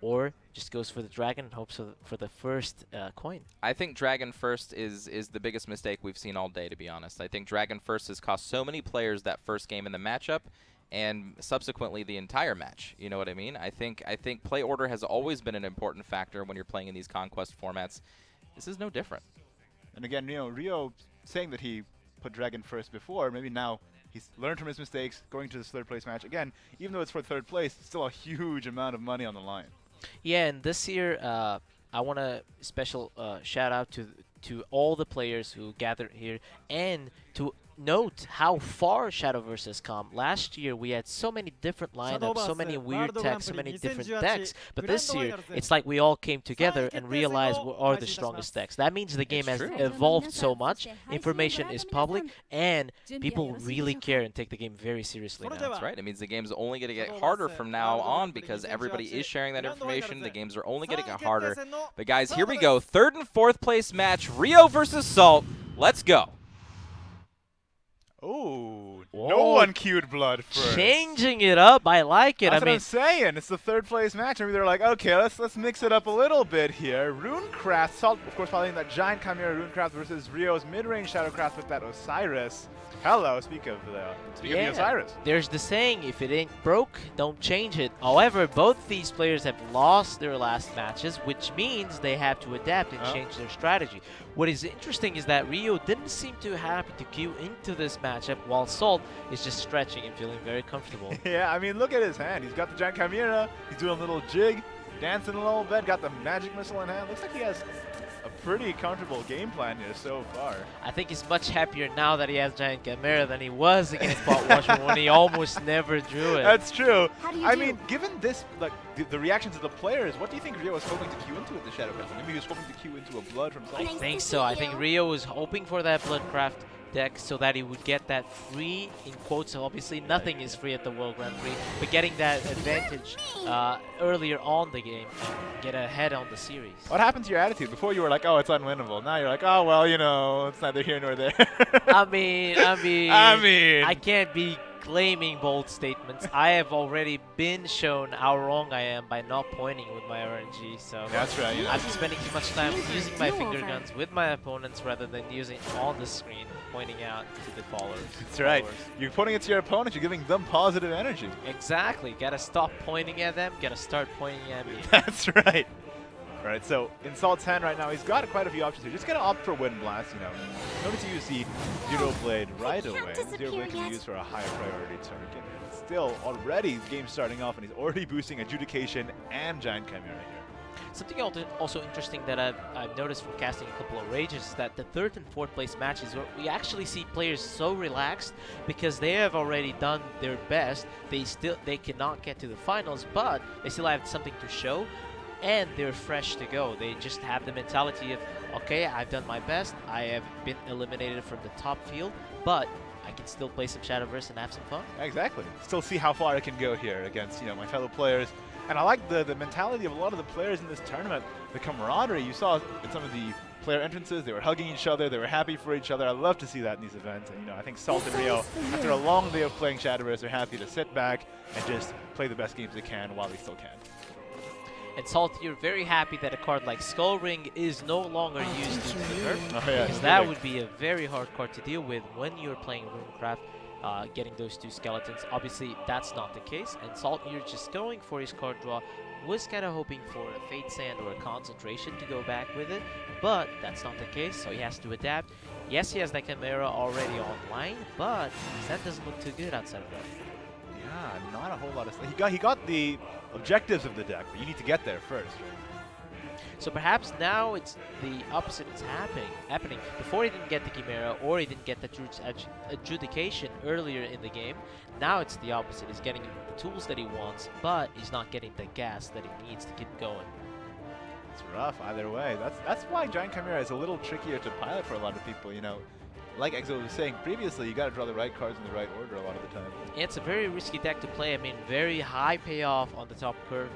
or just goes for the Dragon and hopes for the first coin. I think Dragon first is the biggest mistake we've seen all day, to be honest. I think Dragon first has cost so many players that first game in the matchup, and subsequently the entire match. You know what I mean? I think play order has always been an important factor when you're playing in these conquest formats. This is no different. And again, you know, Rio saying that he put Dragon first before, maybe now he's learned from his mistakes, going to this 3rd place match. Again, even though it's for 3rd place, it's still a huge amount of money on the line. Yeah, and this year, I want a special shout out to all the players who gathered here, and to note how far Shadowverse has come. Last year we had so many different lineups, so many weird techs, so many different decks, but this year it's like we all came together and realized what are the strongest decks. That means the game has evolved so much, information is public, and people really care and take the game very seriously now. That's right. It means the game's only going to get harder from now on, because everybody is sharing that information. The games are only going to get harder. But guys, here we go. 3rd and 4th place match, Rio versus Salt. Let's go. Oh, no one queued Blood first. Changing it up, I like it. That's what I'm saying. It's the 3rd place match. Maybe they're like, okay, let's mix it up a little bit here. Runecraft, Salt, of course, following that giant Chimera Runecraft versus Rio's mid-range Shadowcraft with that Osiris. Hello, speak of the Osiris. There's the saying, if it ain't broke, don't change it. However, both these players have lost their last matches, which means they have to adapt and change their strategy. What is interesting is that Rio didn't seem too happy to queue into this matchup, while Salt is just stretching and feeling very comfortable. Yeah, I mean, look at his hand. He's got the giant Chimera. He's doing a little jig, dancing a little bit, got the magic missile in hand. Looks like he has a pretty comfortable game plan here so far. I think he's much happier now that he has Giant Chimera than he was against Pot Washer when he almost never drew it. That's true. I mean, given this, like the reactions of the players, what do you think Rio was hoping to queue into with the Shadowverse? Maybe he was hoping to queue into a Blood from Salt. I think so. I think Rio was hoping for that Bloodcraft deck so that he would get that free, in quotes, obviously nothing is free at the World Grand Prix, but getting that advantage earlier on the game and get ahead on the series. What happened to your attitude? Before you were like, oh, it's unwinnable. Now you're like, oh, well, you know, it's neither here nor there. I mean, I can't be claiming bold statements. I have already been shown how wrong I am by not pointing with my RNG, so that's right. I'm spending too much time using my finger guns with my opponents rather than using on the screen, pointing out to the followers. That's right. You're pointing it to your opponent, you're giving them positive energy. Exactly. Gotta stop pointing at them, gotta start pointing at me. That's right. Right, so in Salt's hand right now, he's got quite a few options here. Just gonna opt for Wind Blast, you know. No need to use the Zero Blade right away. Zero Blade can be used for a higher priority target. But still, already the game's starting off, and he's already boosting Adjudication and Giant Chimera here. Something also interesting that I've noticed from casting a couple of Rages is that the 3rd and 4th place matches where we actually see players so relaxed because they have already done their best. They cannot get to the finals, but they still have something to show. And they're fresh to go. They just have the mentality of, okay, I've done my best. I have been eliminated from the top field, but I can still play some Shadowverse and have some fun. Exactly. Still see how far I can go here against, you know, my fellow players. And I like the mentality of a lot of the players in this tournament. The camaraderie you saw in some of the player entrances. They were hugging each other. They were happy for each other. I love to see that in these events. And, I think Salt and Rio, after a long day of playing Shadowverse, are happy to sit back and just play the best games they can while they still can. And Salt, you're very happy that a card like Skull Ring is no longer used to the nerf, because that would be a very hard card to deal with when you're playing Runecraft, getting those 2 skeletons. Obviously, that's not the case, and Salt, you're just going for his card draw. Was kind of hoping for a Fate Sand or a Concentration to go back with it, but that's not the case, so he has to adapt. Yes, he has that Chimera already online, but that doesn't look too good outside of that. Yeah, not a whole lot of stuff. He got the objectives of the deck, but you need to get there first, right? So perhaps now it's the opposite is happening. Before he didn't get the Chimera or he didn't get the Adjudication earlier in the game. Now it's the opposite. He's getting the tools that he wants, but he's not getting the gas that he needs to keep going. It's rough either way. That's why Giant Chimera is a little trickier to pilot for a lot of people, Like Exo was saying previously, you got to draw the right cards in the right order a lot of the time. Yeah, it's a very risky deck to play. I mean, very high payoff on the top curve,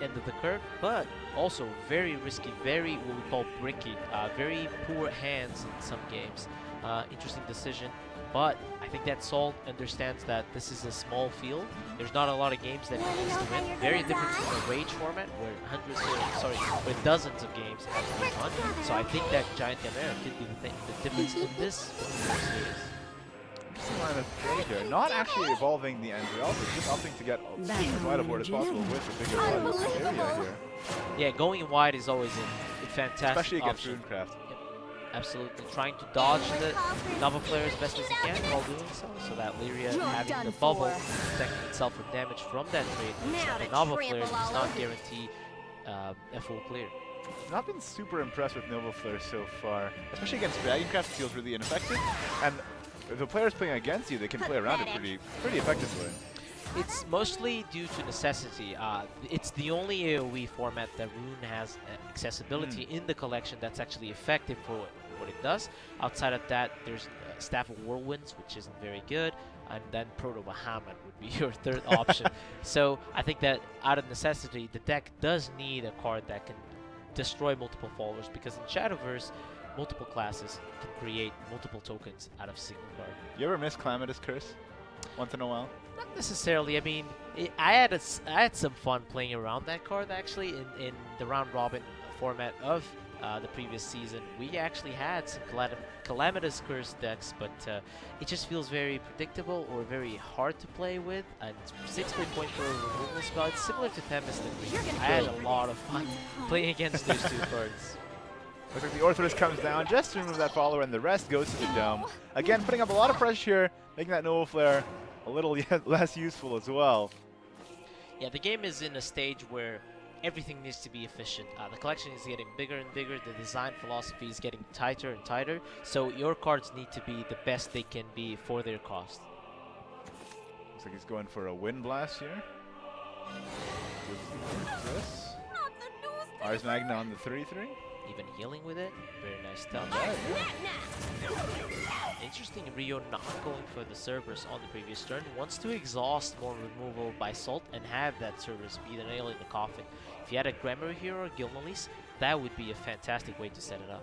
end of the curve, but also very risky, very what we call bricky, very poor hands in some games. Interesting decision, but I think that Salt understands that this is a small field. There's not a lot of games that he needs to win. Very different from a Rage format where where dozens of games have to be won. So I think that Giant Chimera could be the difference in this series. Interesting line of play here. Not actually evolving the Andreal, but just opting to get as wide a board as possible with the bigger area here. Yeah, going wide is always a fantastic especially against option. Runecraft. Absolutely, trying to dodge the Nova Flare as best as he can while doing so, so that Lyria having the bubble protecting itself from damage from that trade, so the Nova Flare does not guarantee a full clear. Not been super impressed with Nova Flare so far, especially against Dragoncraft. It feels really ineffective, and if the player's playing against you, they can play around it pretty effectively. It's mostly due to necessity. It's the only AoE format that Rune has accessibility in the collection that's actually effective for what it does. Outside of that, there's Staff of Whirlwinds, which isn't very good, and then Proto Bahamut would be your third option. So I think that out of necessity, the deck does need a card that can destroy multiple followers, because in Shadowverse, multiple classes can create multiple tokens out of a single card. You ever miss Calamitous Curse once in a while? Not necessarily. I mean, I had some fun playing around that card actually in the round robin format of the previous season. We actually had some Calamitous Curse decks, but it just feels very predictable or very hard to play with. And 6 point for a removal spell. It's similar to Tempest and Prix. I had a lot of fun playing against those 2 cards. Looks like the Orthodox comes down just to remove that follower, and the rest goes to the dome. Again, putting up a lot of pressure here, making that Nova Flare a little less useful as well. Yeah, the game is in a stage where everything needs to be efficient. The collection is getting bigger and bigger, the design philosophy is getting tighter and tighter, so your cards need to be the best they can be for their cost. Looks like he's going for a Wind Blast here. This. Ars Magna on the 3/3. Even healing with it, very nice touch. Interesting, Rio not going for the Cerberus on the previous turn. Wants to exhaust more removal by Salt and have that Cerberus be the nail in the coffin. If you had a Grammar Hero or Gilmalis, that would be a fantastic way to set it up.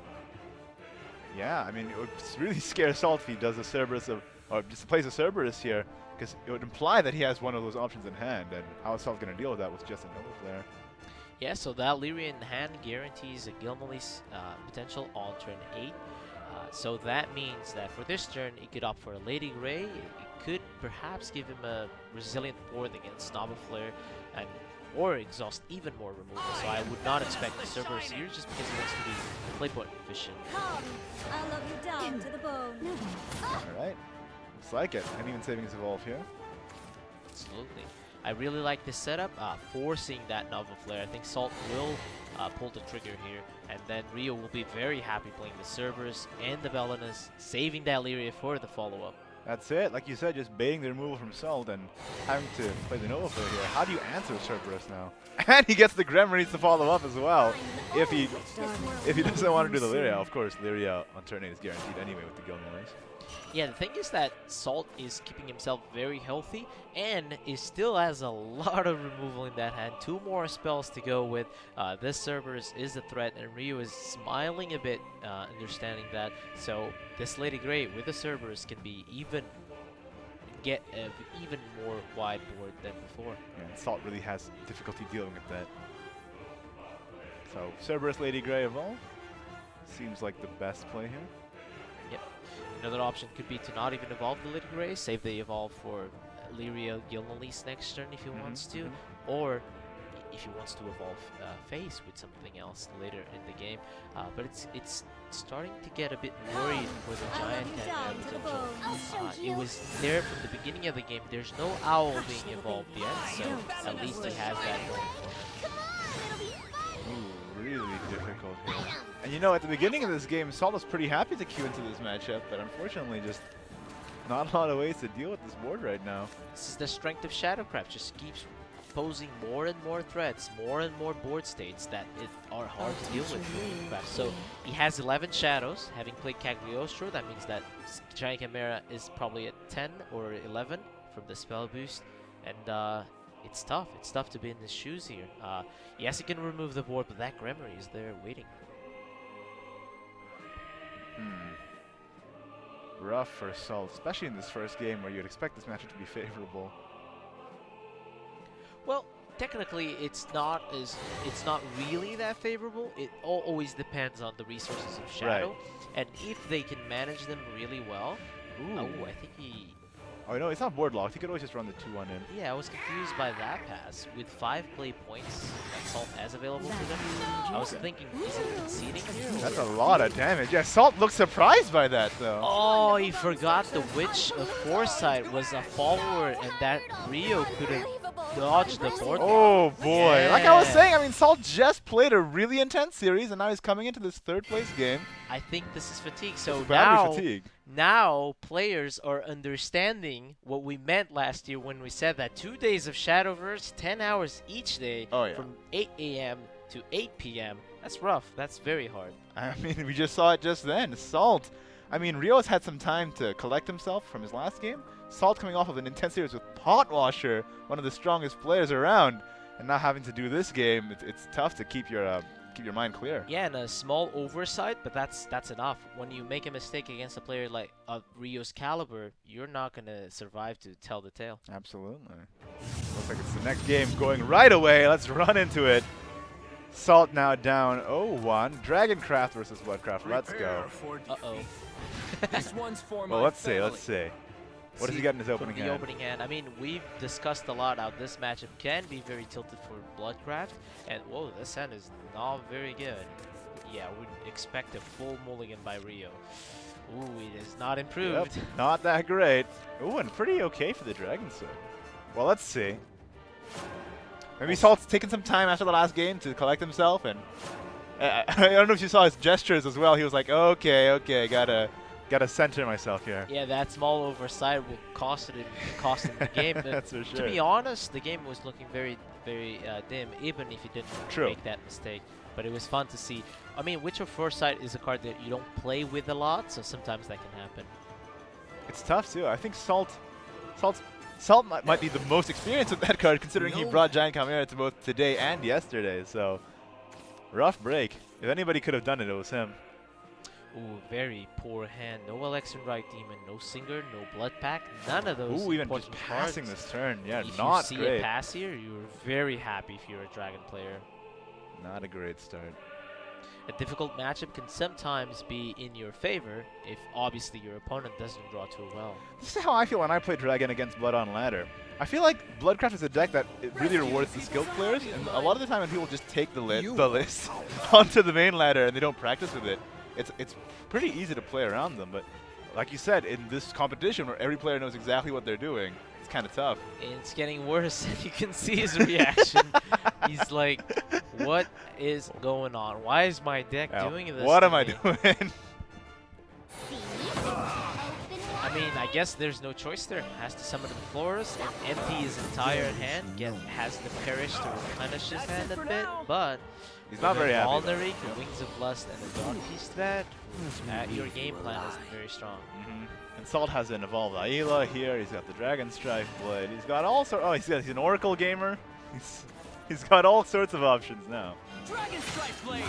Yeah, I mean, it would really scare Salt if he does a Cerberus or just plays a Cerberus here, because it would imply that he has one of those options in hand, and how is Salt going to deal with that with just a Nova Flare? Yeah, so that Lyria in hand guarantees a Gilmalis potential on turn 8. So that means that for this turn, he could opt for a Lady Grey. It could perhaps give him a resilient board against Nova Flare, or exhaust even more removal. So I would not expect the Cerberus here just because he wants to be playpoint efficient. I'll love you down to the bone. Alright, looks like it. And even Savings Evolve here. Absolutely. I really like this setup, forcing that Nova Flare. I think Salt will pull the trigger here, and then Rio will be very happy playing the Cerberus and the Belinus, saving that Lyria for the follow-up. That's it. Like you said, just baiting the removal from Salt and having to play the Nova Flare here. How do you answer Cerberus now? And he gets the Gremlins to follow up as well. If he doesn't want to do the Lyria, of course, Lyria on turn 8 is guaranteed anyway with the Gilmores. Yeah, the thing is that Salt is keeping himself very healthy and is still has a lot of removal in that hand. 2 more spells to go with. This Cerberus is a threat, and Ryu is smiling a bit, understanding that. So this Lady Grey with the Cerberus can be get an even more wide board than before. Yeah, and Salt really has difficulty dealing with that. So Cerberus Lady Grey evolve seems like the best play here. Yep. Another option could be to not even evolve the Lady Grey, save the evolve for Lyria Gilnelise next turn if he wants to, or if he wants to evolve Face with something else later in the game. But it's starting to get a bit worried for the Giant Cat potential. It was there from the beginning of the game. There's no Owl being evolved yet, so at least he has that going for him. Ooh, really difficult here. And you know, at the beginning of this game, Salt was pretty happy to queue into this matchup, but unfortunately just not a lot of ways to deal with this board right now. This is the strength of Shadowcraft, just keeps posing more and more threats, more and more board states that are hard to deal with for Minecraft. So he has 11 shadows, having played Cagliostro. That means that Giant Chimera is probably at 10 or 11 from the spell boost, and it's tough. It's tough to be in his shoes here. Yes, he can remove the board, but that Gremory is there waiting. Rough for Salt, especially in this first game where you'd expect this matchup to be favorable. Well, technically, it's not really that favorable. It always depends on the resources of Shadow, Right. and if they can manage them really well. Ooh. Oh, I think he. Oh no, it's not board locked. He could always just run the 2-1 in. Yeah, I was confused by that pass. With 5 play points that Salt has available to them, I was thinking, is it conceding here? That's a lot of damage. Yeah, Salt looks surprised by that though. Oh, he forgot the Witch of Foresight was a follower, and that Rio could have dodged the board. Oh boy, Yeah. like I was saying, I mean, Salt just played a really intense series, and now he's coming into this 3rd place game. I think this is fatigue. So Probably fatigue. now players are understanding what we meant last year when we said that 2 days of Shadowverse, 10 hours each day, from 8 a.m. to 8 p.m. That's rough. That's very hard. I mean, we just saw it just then. Salt. I mean, Rio's had some time to collect himself from his last game. Salt coming off of an intense series with Potwasher, one of the strongest players around, and now having to do this game, it's tough to keep your mind clear. Yeah, and a small oversight, but that's enough. When you make a mistake against a player like Rio's caliber, you're not going to survive to tell the tale. Absolutely. Looks like it's the next game going right away. Let's run into it. Salt now down 0-1. Dragoncraft versus Bloodcraft. Let's go. Uh-oh. This one's for Well, my let's see. family. Let's see. What does he got in his From opening the hand? opening hand, I mean, we've discussed a lot how this matchup can be very tilted for Bloodcraft, and whoa, this hand is not very good. Yeah, I would expect a full mulligan by Rio. Ooh, it is not improved. Yep, not that great. Ooh, and pretty okay for the Dragon Sword. Well, let's see. Maybe Salt's taking some time after the last game to collect himself, and I don't know if you saw his gestures as well. He was like, okay, gotta center myself here. Yeah, that small oversight will cost him the game. That's for To sure. be honest, the game was looking very, very dim, even if he didn't make that mistake. But it was fun to see. I mean, Witch of Foresight is a card that you don't play with a lot, so sometimes that can happen. It's tough too. I think Salt might be the most experienced with that card, considering he brought Giant Chimera to both today and yesterday. So rough break. If anybody could have done it, it was him. Ooh, very poor hand. No Alexan Right Demon, no Singer, no Blood Pack, none of those. Ooh, even just important passing cards. this turn. Yeah, if not you see great. a pass here, you're very happy if you're a Dragon player. Not a great start. A difficult matchup can sometimes be in your favor if obviously your opponent doesn't draw too well. This is how I feel when I play Dragon against Blood on Ladder. I feel like Bloodcraft is a deck that it really rewards the skilled players, and a lot of the time when people just take the list onto the main ladder and they don't practice with it, it's pretty easy to play around them. But like you said, in this competition where every player knows exactly what they're doing, it's kind of tough. It's getting worse. You can see his reaction. He's like, what is going on? Why is my deck doing this? What to am I me?" doing? I mean, I I guess there's no choice there. Has to summon the Florist and empty his entire hand. Has the Perish to replenish his hand a bit, but he's not very happy. Valneric, Wings of Lust, and the Dark Beast Bat, your game plan is very strong. And Salt has an evolved Aila here. He's got the Dragon Strife Blade. He's got all sorts. Oh, he's an Oracle gamer. He's got all sorts of options now. Dragon Strife Blade.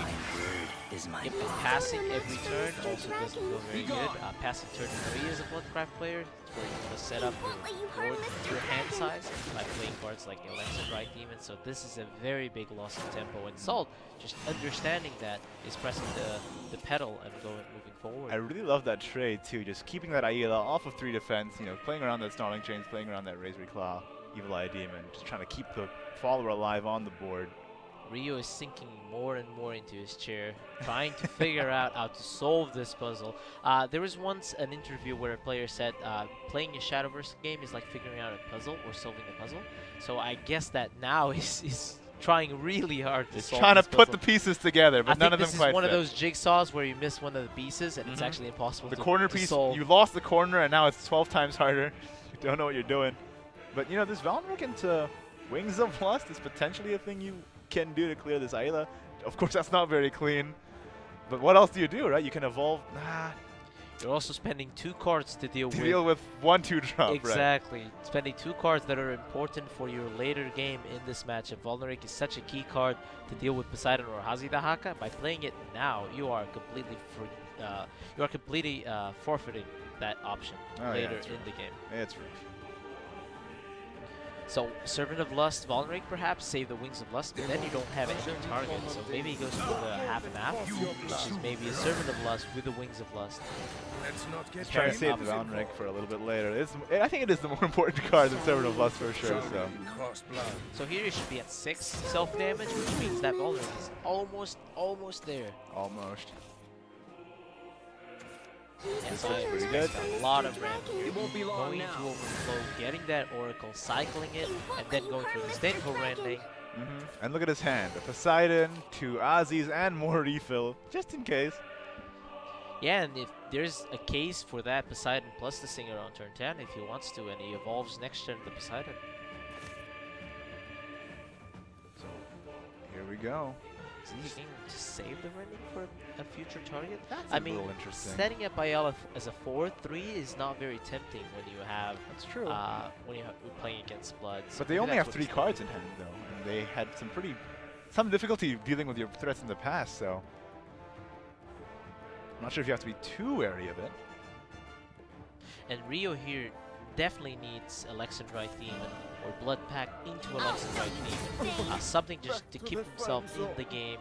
Yep, passing every turn also doesn't feel very good. Passing turn 3 as a Bloodcraft player, it's where you want to set up your hand size by playing cards like Elixir Right Demon. So this is a very big loss of tempo. And Salt, just understanding that, is pressing the pedal and moving forward. I really love that trade too. Just keeping that Aila off of 3 defense. You know, playing around that Snarling Chains, playing around that Razor Claw, Evil Eye Demon, just trying to keep the follower alive on the board. Rio is sinking more and more into his chair, trying to figure out how to solve this puzzle. There was once an interview where a player said playing a Shadowverse game is like figuring out a puzzle or solving a puzzle. So I guess that now he's trying really hard to solve trying to this put puzzle. the pieces together, but none of them this quite is one fit. of those jigsaws where you miss one of the pieces and it's actually impossible the to corner to piece, solve. you lost the corner and now it's 12 times harder. You don't know what you're doing. But you know, this Valneric into Wings of Lust is potentially a thing you can do to clear this Aila. Of course, that's not very clean. But what else do you do, right? You can evolve. You're also spending 2 cards to deal with. To deal with 1/2 drop, exactly. Right. Spending 2 cards that are important for your later game in this matchup. Valneric is such a key card to deal with Poseidon or Hazidahaka. By playing it now, you are completely forfeiting that option later in the game. It's rough. So, Servant of Lust, Valneric perhaps, save the Wings of Lust, but then you don't have any target. So maybe he goes for the half and half, which is maybe a Servant of Lust with the Wings of Lust. He's trying to save the Valneric for a little bit later. I think it is the more important card than Servant of Lust for sure. So here you should be at 6 self-damage, which means that Valneric is almost there. Almost. Yes, pretty good. A lot of ramp here. Going to overflow, getting that Oracle, cycling it, and then going for the Stateful Rending. And look at his hand. A Poseidon, 2 Azis, and more refill, just in case. Yeah, and if there's a case for that Poseidon plus the Singer on turn 10, if he wants to, and he evolves next turn the Poseidon. So, here we go. Is he looking to save the Rending for a future target? That's I a mean, little interesting. setting up Ayala as a 4/3 is not very tempting when you have. That's true. When you're playing against Bloods. But they only have 3 cards in hand, though, and they had some difficulty dealing with your threats in the past. So, I'm not sure if you have to be too wary of it. And Rio here definitely needs Alexandrite Demon or Blood Pact into Alexandrite Demon. Something just to keep himself in the game.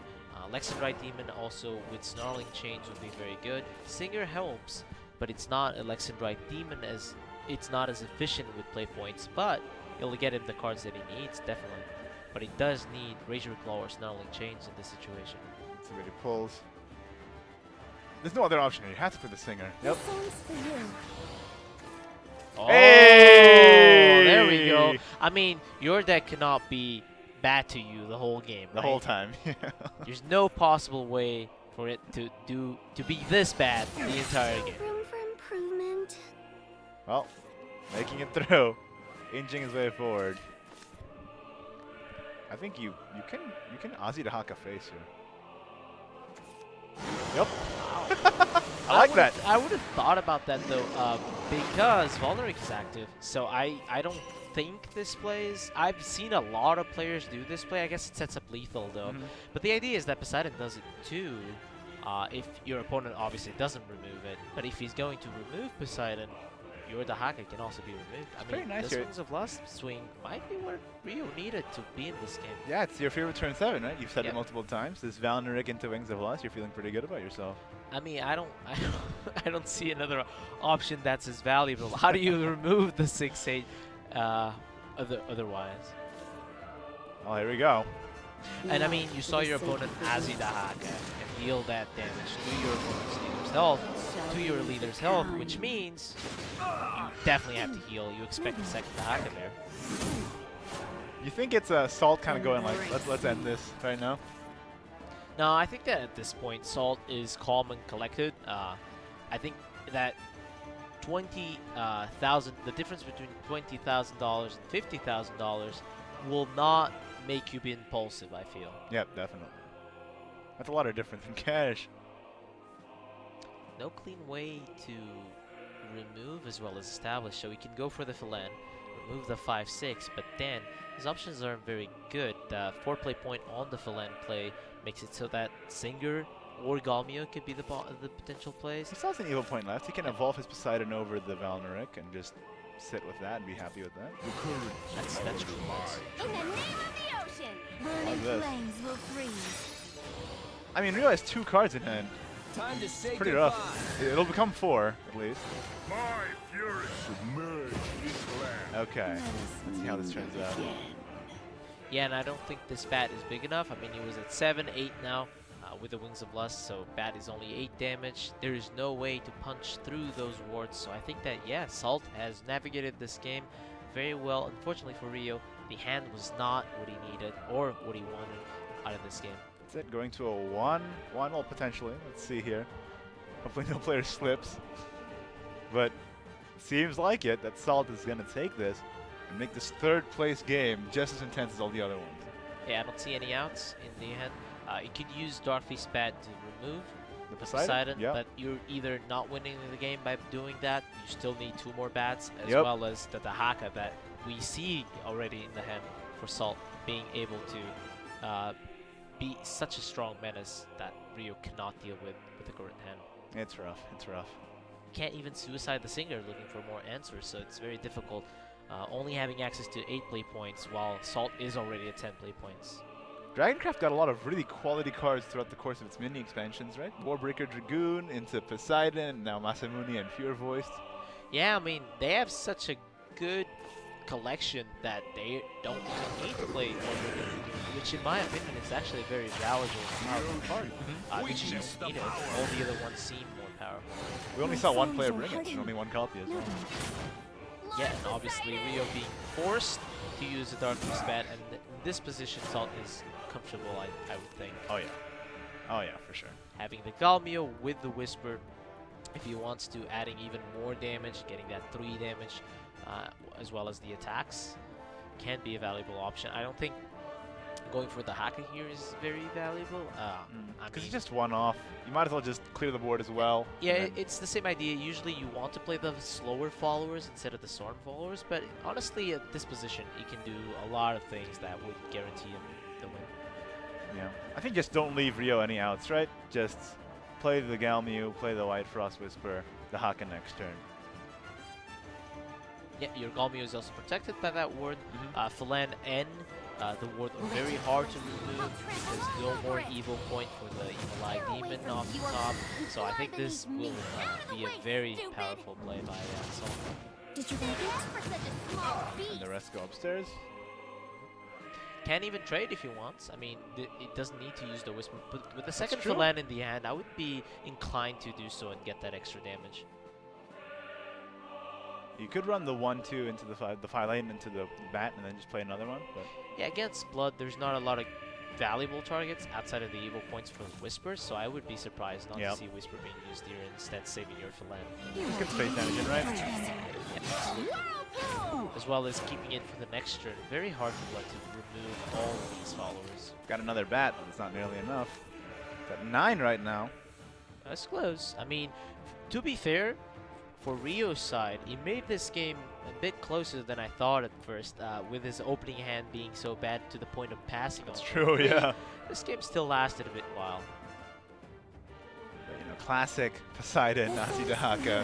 Alexandrite Demon also with Snarling Chains would be very good. Singer helps, but it's not Alexandrite Demon as it's not as efficient with play points, but it'll get him the cards that he needs, definitely. But he does need Razor Claw or Snarling Chains in this situation. Let's see what he pulls. There's no other option here. You have to put the Singer. Yep. Oh, there we go. I mean, your deck cannot be bad to you the whole game, The whole time. There's no possible way for it to be this bad the entire game. Room for improvement. Well, making it through, inching his way forward. I think you can Ozzy to Haka face here. Yep. I like that. I would have thought about that though, because Valneric is active, so I don't think this plays. I've seen a lot of players do this play. I guess it sets up lethal though. But the idea is that Poseidon does it too. If your opponent obviously doesn't remove it, but if he's going to remove Poseidon, your Dahaka can also be removed. I mean, nice this here. Wings of Lust swing might be what Rio needed to be in this game. Yeah, it's your favorite turn 7, right? You've said it multiple times. This Valneric into Wings of Lust, you're feeling pretty good about yourself. I mean, I don't see another option that's as valuable. How do you remove the 6/8 otherwise? Oh, here we go. And I mean, you saw your opponent Azidahaka and deal that damage to your opponent's leader's health, to your leader's health, which means you definitely have to heal. You expect a second Dahaka there. You think it's Salt kind of going like, let's end this right now? No, I think that at this point, Salt is calm and collected. I think that the difference between $20,000 and $50,000 will not make you be impulsive, I feel. Yep, definitely. That's a lot of difference in cash. No clean way to remove as well as establish, so we can go for the Phelan, remove the 5-6, but then his options aren't very good. The 4-play point on the Phelan play makes it so that Singer or Galmio could be the potential plays. He still has an evil point left. He can evolve his Poseidon over the Valneric and just sit with that and be happy with that. That's true. In the name of the ocean, Like burning this. flames will freeze. I mean, Rio has 2 cards in hand. Time to say Pretty goodbye. rough. It'll become 4, at least. My fury should merge into land. Okay. Let's see how this turns out. Yeah, and I don't think this bat is big enough. I mean, he was at 7, 8 now with the Wings of Lust, so bat is only 8 damage. There is no way to punch through those wards, so I think that, yeah, Salt has navigated this game very well. Unfortunately for Rio, the hand was not what he needed or what he wanted out of this game. That's it, going to a 1. 1, well, potentially. Let's see here. Hopefully no player slips. But seems like it that Salt is going to take this and make this 3rd place game just as intense as all the other ones. Yeah, I don't see any outs in the hand. You could use Darkfist Bat to remove The the Poseidon? Poseidon, Yep. but you're either not winning the game by doing that, you still need 2 more bats, as Yep. well as the Dahaka that we see already in the hand for Salt being able to be such a strong menace that Rio cannot deal with the current hand. It's rough. It's rough. Can't even suicide the Singer looking for more answers, so it's very difficult only having access to 8 play points while Salt is already at 10 play points. Dragoncraft got a lot of really quality cards throughout the course of its mini expansions, right? Warbreaker Dragoon into Poseidon, now Masamune and Pure Voiced. Yeah, I mean, they have such a good collection that they don't even need to play Warbreaker Dragoon, which in my opinion is actually a very valuable and powerful card. They just don't need it. All the other ones seem more powerful. We only saw 1 player bring it, and only 1 copy as well. Yeah, and obviously Rio being forced to use the Dark Beast Bat, and in this position Salt is comfortable, I would think. Oh yeah. Oh yeah, for sure. Having the Galmio with the Whisper, if he wants to, adding even more damage, getting that 3 damage, as well as the attacks, can be a valuable option. I don't think going for the Haka here is very valuable. Because it's just 1 off. You might as well just clear the board as well. Yeah, it's the same idea. Usually you want to play the slower followers instead of the storm followers, but honestly at this position he can do a lot of things that would guarantee him the win. Yeah. I think just don't leave Rio any outs, right? Just play the Galmew, play the White Frost Whisper, the Haka next turn. Yeah, your Galmio is also protected by that ward. Phelan N, the ward are very hard to remove. There's no more evil point for the Evil Eye Demon off the top. So I think this will be a very powerful play by Salt. Did you like it? And the rest go upstairs. Can even trade if he wants. I mean, it doesn't need to use the Whisper. But with the second true. Phelan in the hand, I would be inclined to do so and get that extra damage. You could run the 1-2 into the 5 lane into the bat and then just play another one. But Yeah, against Blood, there's not a lot of valuable targets outside of the evil points for Whisper, so I would be surprised not to see Whisper being used here, instead saving your Phelan. you can space damage in, right? Yeah, absolutely. As well as keeping it for the next turn. Very hard for Blood to remove all of these followers. Got another bat, but it's not nearly enough. It's at 9 right now. That's close. I mean, to be fair, for Rio's side, he made this game a bit closer than I thought at first, with his opening hand being so bad to the point of passing. That's true, yeah. This game still lasted a bit while. But, you know, classic Poseidon, Nazi Dahaka.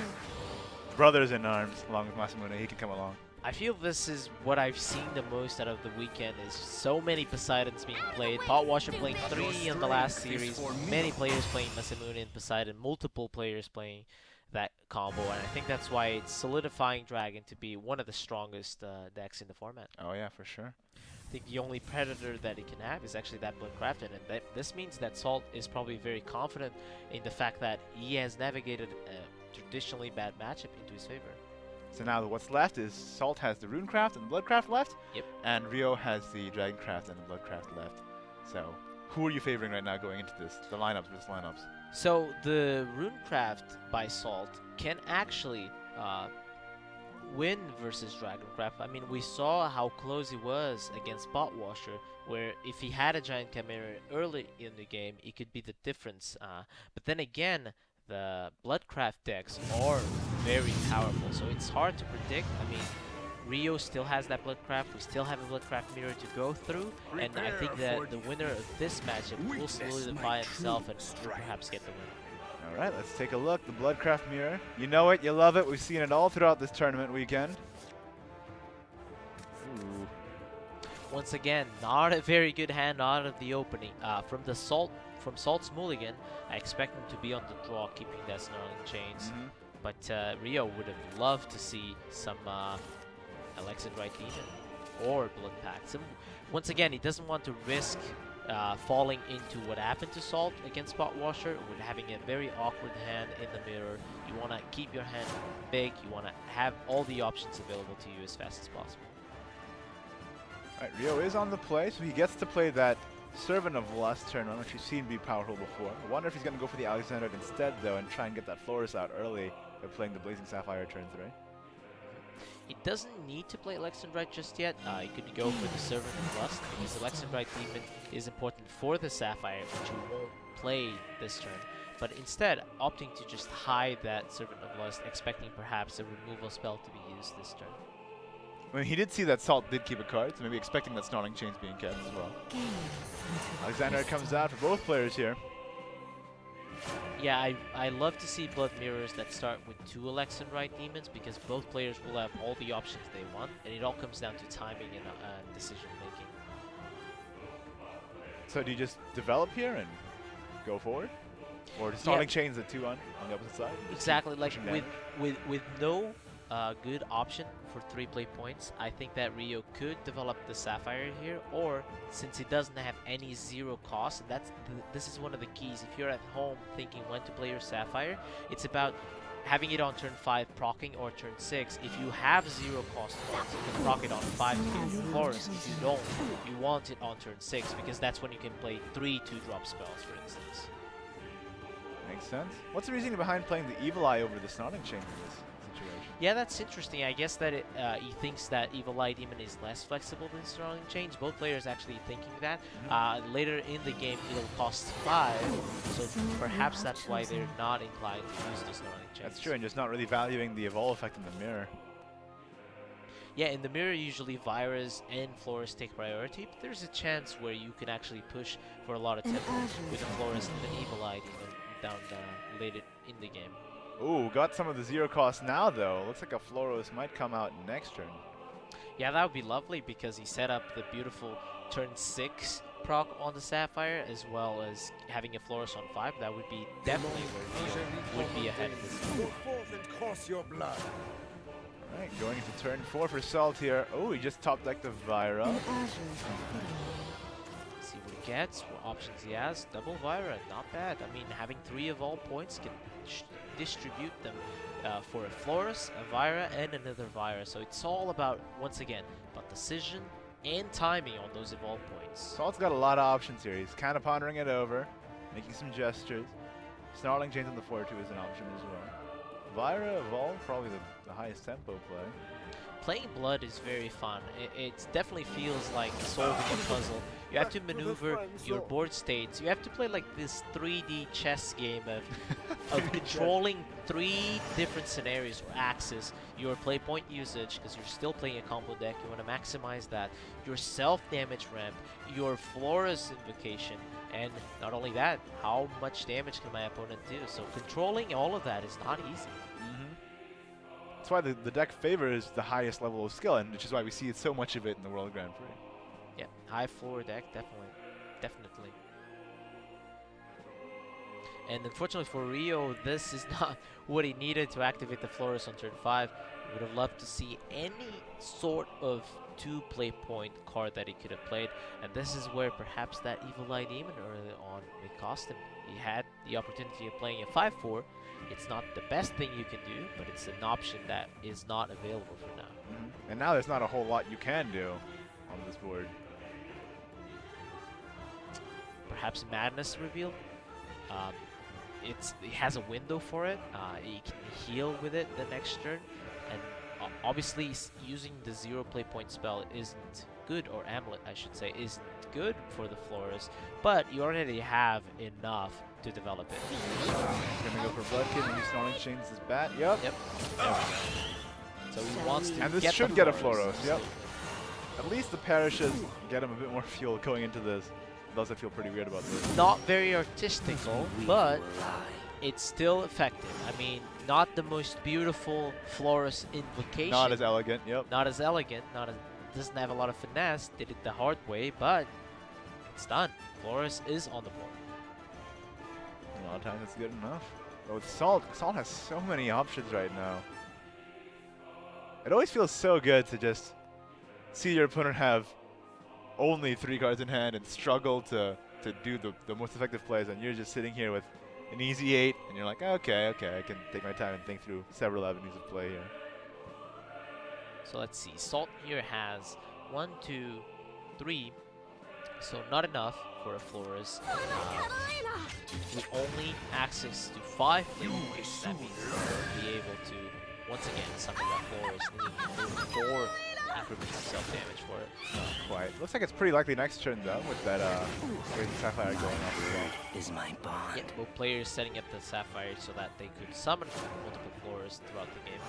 Brothers in arms, along with Masamune. He can come along. I feel this is what I've seen the most out of the weekend, is so many Poseidons being played. Potwasher playing 3 in the last series, many players playing Masamune and Poseidon, multiple players playing that combo, and I think that's why it's solidifying Dragon to be one of the strongest decks in the format. Oh yeah, for sure. I think the only predator that it can have is actually that Bloodcrafted, and this means that Salt is probably very confident in the fact that he has navigated a traditionally bad matchup into his favor. So now what's left is Salt has the Runecraft and the Bloodcraft left. Yep. And Rio has the Dragoncraft and the Bloodcraft left. So who are you favoring right now going into this? The lineups versus lineups. So the Runecraft by Salt can actually win versus Dragoncraft. I mean, we saw how close he was against Botwasher, where if he had a Giant Chimera early in the game, it could be the difference. But then again, the Bloodcraft decks are very powerful, so it's hard to predict. I mean, Rio still has that Bloodcraft, we still have a Bloodcraft mirror to go through, and I think that the winner of this matchup will solidify himself and will perhaps get the win. All right, let's take a look. The Bloodcraft mirror. You know it, you love it. We've seen it all throughout this tournament weekend. Ooh. Once again, not a very good hand out of the opening. From Salt's Mulligan, I expect him to be on the draw, keeping that Snarling Chains. But Rio would have loved to see some Alexandrite Demon or Blood Pact. Once again, he doesn't want to risk falling into what happened to Salt against Botwasher with having a very awkward hand in the mirror. You want to keep your hand big, you want to have all the options available to you as fast as possible. All right, Rio is on the play, so he gets to play that Servant of Lust turn on, which we've seen be powerful before. I wonder if he's going to go for the Alexandrite instead, though, and try and get that Florus out early by playing the Blazing Sapphire turn 3. He doesn't need to play Alexandrite just yet. He could go for the Servant of Lust, because Alexandrite Demon is important for the Sapphire, which he won't play this turn. But instead, opting to just hide that Servant of Lust, expecting perhaps a removal spell to be used this turn. I mean, he did see that Salt did keep a card, so maybe expecting that Snarling Chains being kept as well. Alexandrite comes out for both players here. Yeah, I love to see Blood Mirrors that start with 2 Alexandrite Demons, because both players will have all the options they want, and it all comes down to timing and decision making. So do you just develop here and go forward? Or does Snarling Chains the 2 on the opposite side? Exactly, like with no good option for 3 play points, I think that Rio could develop the Sapphire here, or since he doesn't have any 0 cost, this is one of the keys. If you're at home thinking when to play your Sapphire, it's about having it on turn 5 proccing or turn 6. If you have 0 cost points, you can proc it on 5 to get your Florus. If you don't, you want it on turn 6, because that's when you can play 3 2-drop spells, for instance. Makes sense. What's the reasoning behind playing the Evil Eye over the Snarling Chain in this situation? Yeah, that's interesting. I guess that he thinks that Evil Eye Demon is less flexible than Snarling Chains. Both players actually thinking that. Later in the game, it'll cost 5, so perhaps that's why they're not inclined to use the Snarling Chains. That's true, and just not really valuing the Evolve effect in the mirror. Yeah, in the mirror, usually Virus and Florus take priority, but there's a chance where you can actually push for a lot of tempo with a Florus and an Evil Eye Demon down later in the game. Ooh, got some of the 0 cost now, though. Looks like a Floros might come out next turn. Yeah, that would be lovely, because he set up the beautiful turn 6 proc on the Sapphire, as well as having a Florus on 5. That would be definitely where Rio would be ahead of this. Go forth and course your blood. Alright, going into turn 4 for Salt here. Oh, he just top decked the Vira. See what he gets, what options he has. Double Vira, not bad. I mean, having 3 of all points can distribute them for a Florus, a Vira, and another Vira. So it's all about, once again, about decision and timing on those evolve points. Salt's got a lot of options here. He's kind of pondering it over, making some gestures. Snarling Chains on the 4-2 is an option as well. Vira, Evolve, probably the highest tempo play. Playing Blood is very fun. It definitely feels like solving a puzzle. You have to maneuver your board states. You have to play like this 3D chess game of controlling 3 different scenarios or axes. Your play point usage, because you're still playing a combo deck, you want to maximize that. Your self-damage ramp, your Florus invocation, and not only that, how much damage can my opponent do? So controlling all of that is not easy. That's why the deck favors the highest level of skill, and which is why we see so much of it in the World Grand Prix. Yeah, high floor deck, definitely. And unfortunately for Rio, this is not what he needed to activate the Florus on turn 5. He would have loved to see any sort of 2 play point card that he could have played, and this is where perhaps that Evil Eye Demon early on may cost him. He had the opportunity of playing a 5-4. It's not the best thing you can do, but it's an option that is not available for now. And now there's not a whole lot you can do on this board. Perhaps Madness revealed. it has a window for it. You can heal with it the next turn, and obviously using the 0 play point spell isn't good, or amulet I should say, isn't good for the Florist, but you already have enough to develop it. He's gonna go for Bloodkin and use Snarling Chains as bat. Yep. So he wants to and this get should the get a Florist. Floros. Yep. At least the parishes get him a bit more fuel going into this. It does feel pretty weird about this. Not very artistical, but it's still effective. I mean, not the most beautiful Florist invocation. Not as elegant, yep. Not as elegant, doesn't have a lot of finesse, did it the hard way, but it's done. Florist is on the board. A lot of times it's good enough. But with Salt has so many options right now. It always feels so good to just see your opponent have only 3 cards in hand and struggle to do the most effective plays, and you're just sitting here with an easy 8, and you're like, okay, I can take my time and think through several avenues of play here. So let's see. Salt here has 1, 2, 3, so not enough for a Florist. With only access to 5 play points, that means he'll be able to once again summon that Florist, needing 4 increments of self-damage for it. Not quite. Looks like it's pretty likely next turn though, with that Raging Sapphire going off as well. Is my bond. Yeah, both players setting up the Sapphire so that they could summon multiple Florists throughout the game.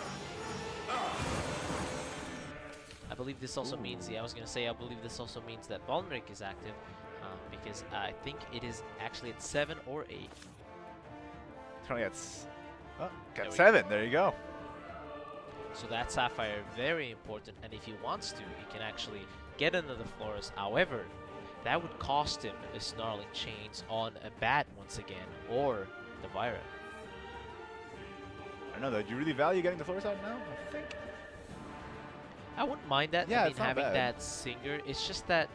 I believe this also means, I believe this also means that Volneric is active, because I think it is actually at 7 or 8. Currently got 7, there you go. So that Sapphire, very important, and if he wants to, he can actually get another Florist. However, that would cost him a Snarling Chains on a bat once again, or the Vira. I don't know though, do you really value getting the Florist out now? I think. I wouldn't mind that. Yeah, I mean, it's not having bad. that Singer, it's just that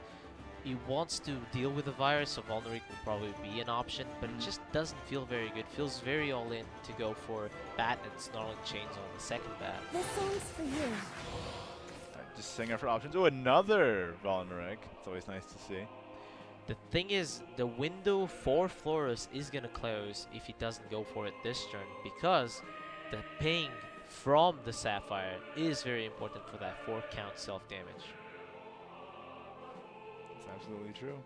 he wants to deal with the virus, so Volneric will probably be an option, but it just doesn't feel very good. Feels very all in to go for bat and Snarling Chains on the second bat. This song's for you. Just Singer for options. Oh, another Volneric. It's always nice to see. The thing is, the window for Florist is going to close if he doesn't go for it this turn, because the ping from the Sapphire is very important for that 4-count self-damage. That's absolutely true.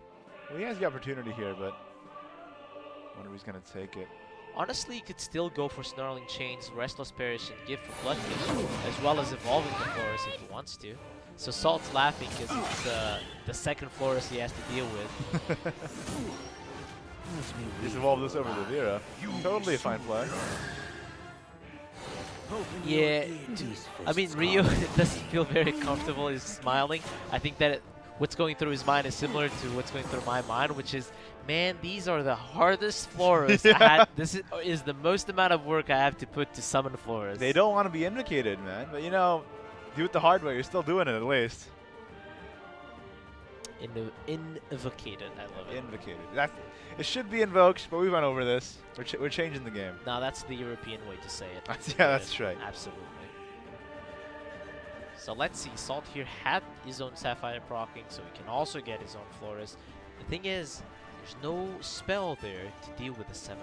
Well, he has the opportunity here, but I wonder if he's going to take it. Honestly, he could still go for Snarling Chains, Restless Perish, and Gift for Bloodkin, as well as evolving the Florist if he wants to. So Salt's laughing because it's the second Florist he has to deal with. Just evolve this over the Vera. Totally a fine play. Yeah, I mean, Ryu doesn't feel very comfortable. He's smiling. I think that what's going through his mind is similar to what's going through my mind, which is, man, these are the hardest Florists. Yeah. This is the most amount of work I have to put to summon Florists. They don't want to be invocated, man. But you know, do it the hard way. You're still doing it at least. Invocated, I love it. Invocated. It should be invoked, but we went over this. We're changing the game. No, that's the European way to say it. Yeah, that's right. Absolutely. So let's see. Salt here had his own Sapphire proccing, so he can also get his own Florist. The thing is, there's no spell there to deal with the 7-1,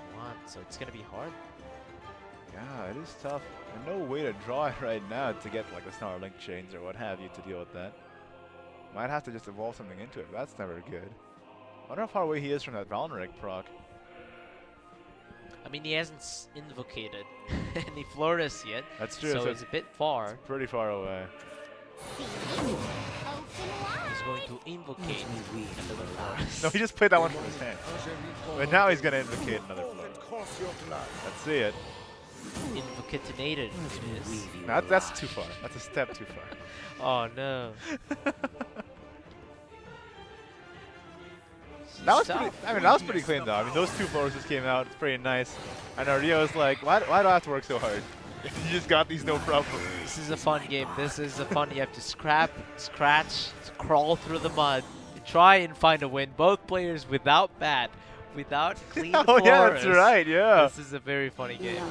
so it's going to be hard. Yeah, it is tough. And no way to draw it right now to get like the Snarling Chains or what have you to deal with that. Might have to just evolve something into it, but that's never good. I wonder how far away he is from that Volneric proc. I mean, he hasn't invocated any Florists yet. That's true. So he's a bit far. It's pretty far away. He's going to invocate another Florist. No, he just played that one from his hand. But now he's going to invocate another Florist. Let's see it. Invocatinated it is. That's too far. That's a step too far. Oh no. That was pretty clean though. I mean, those 2 Florists just came out. It's pretty nice. I know Rio's like, why do I have to work so hard? You just got these no problem. This is a fun game. This is a fun. You have to scratch, crawl through the mud, and try and find a win. Both players without bat, without clean Oh yeah, that's right. Yeah. This is a very funny game.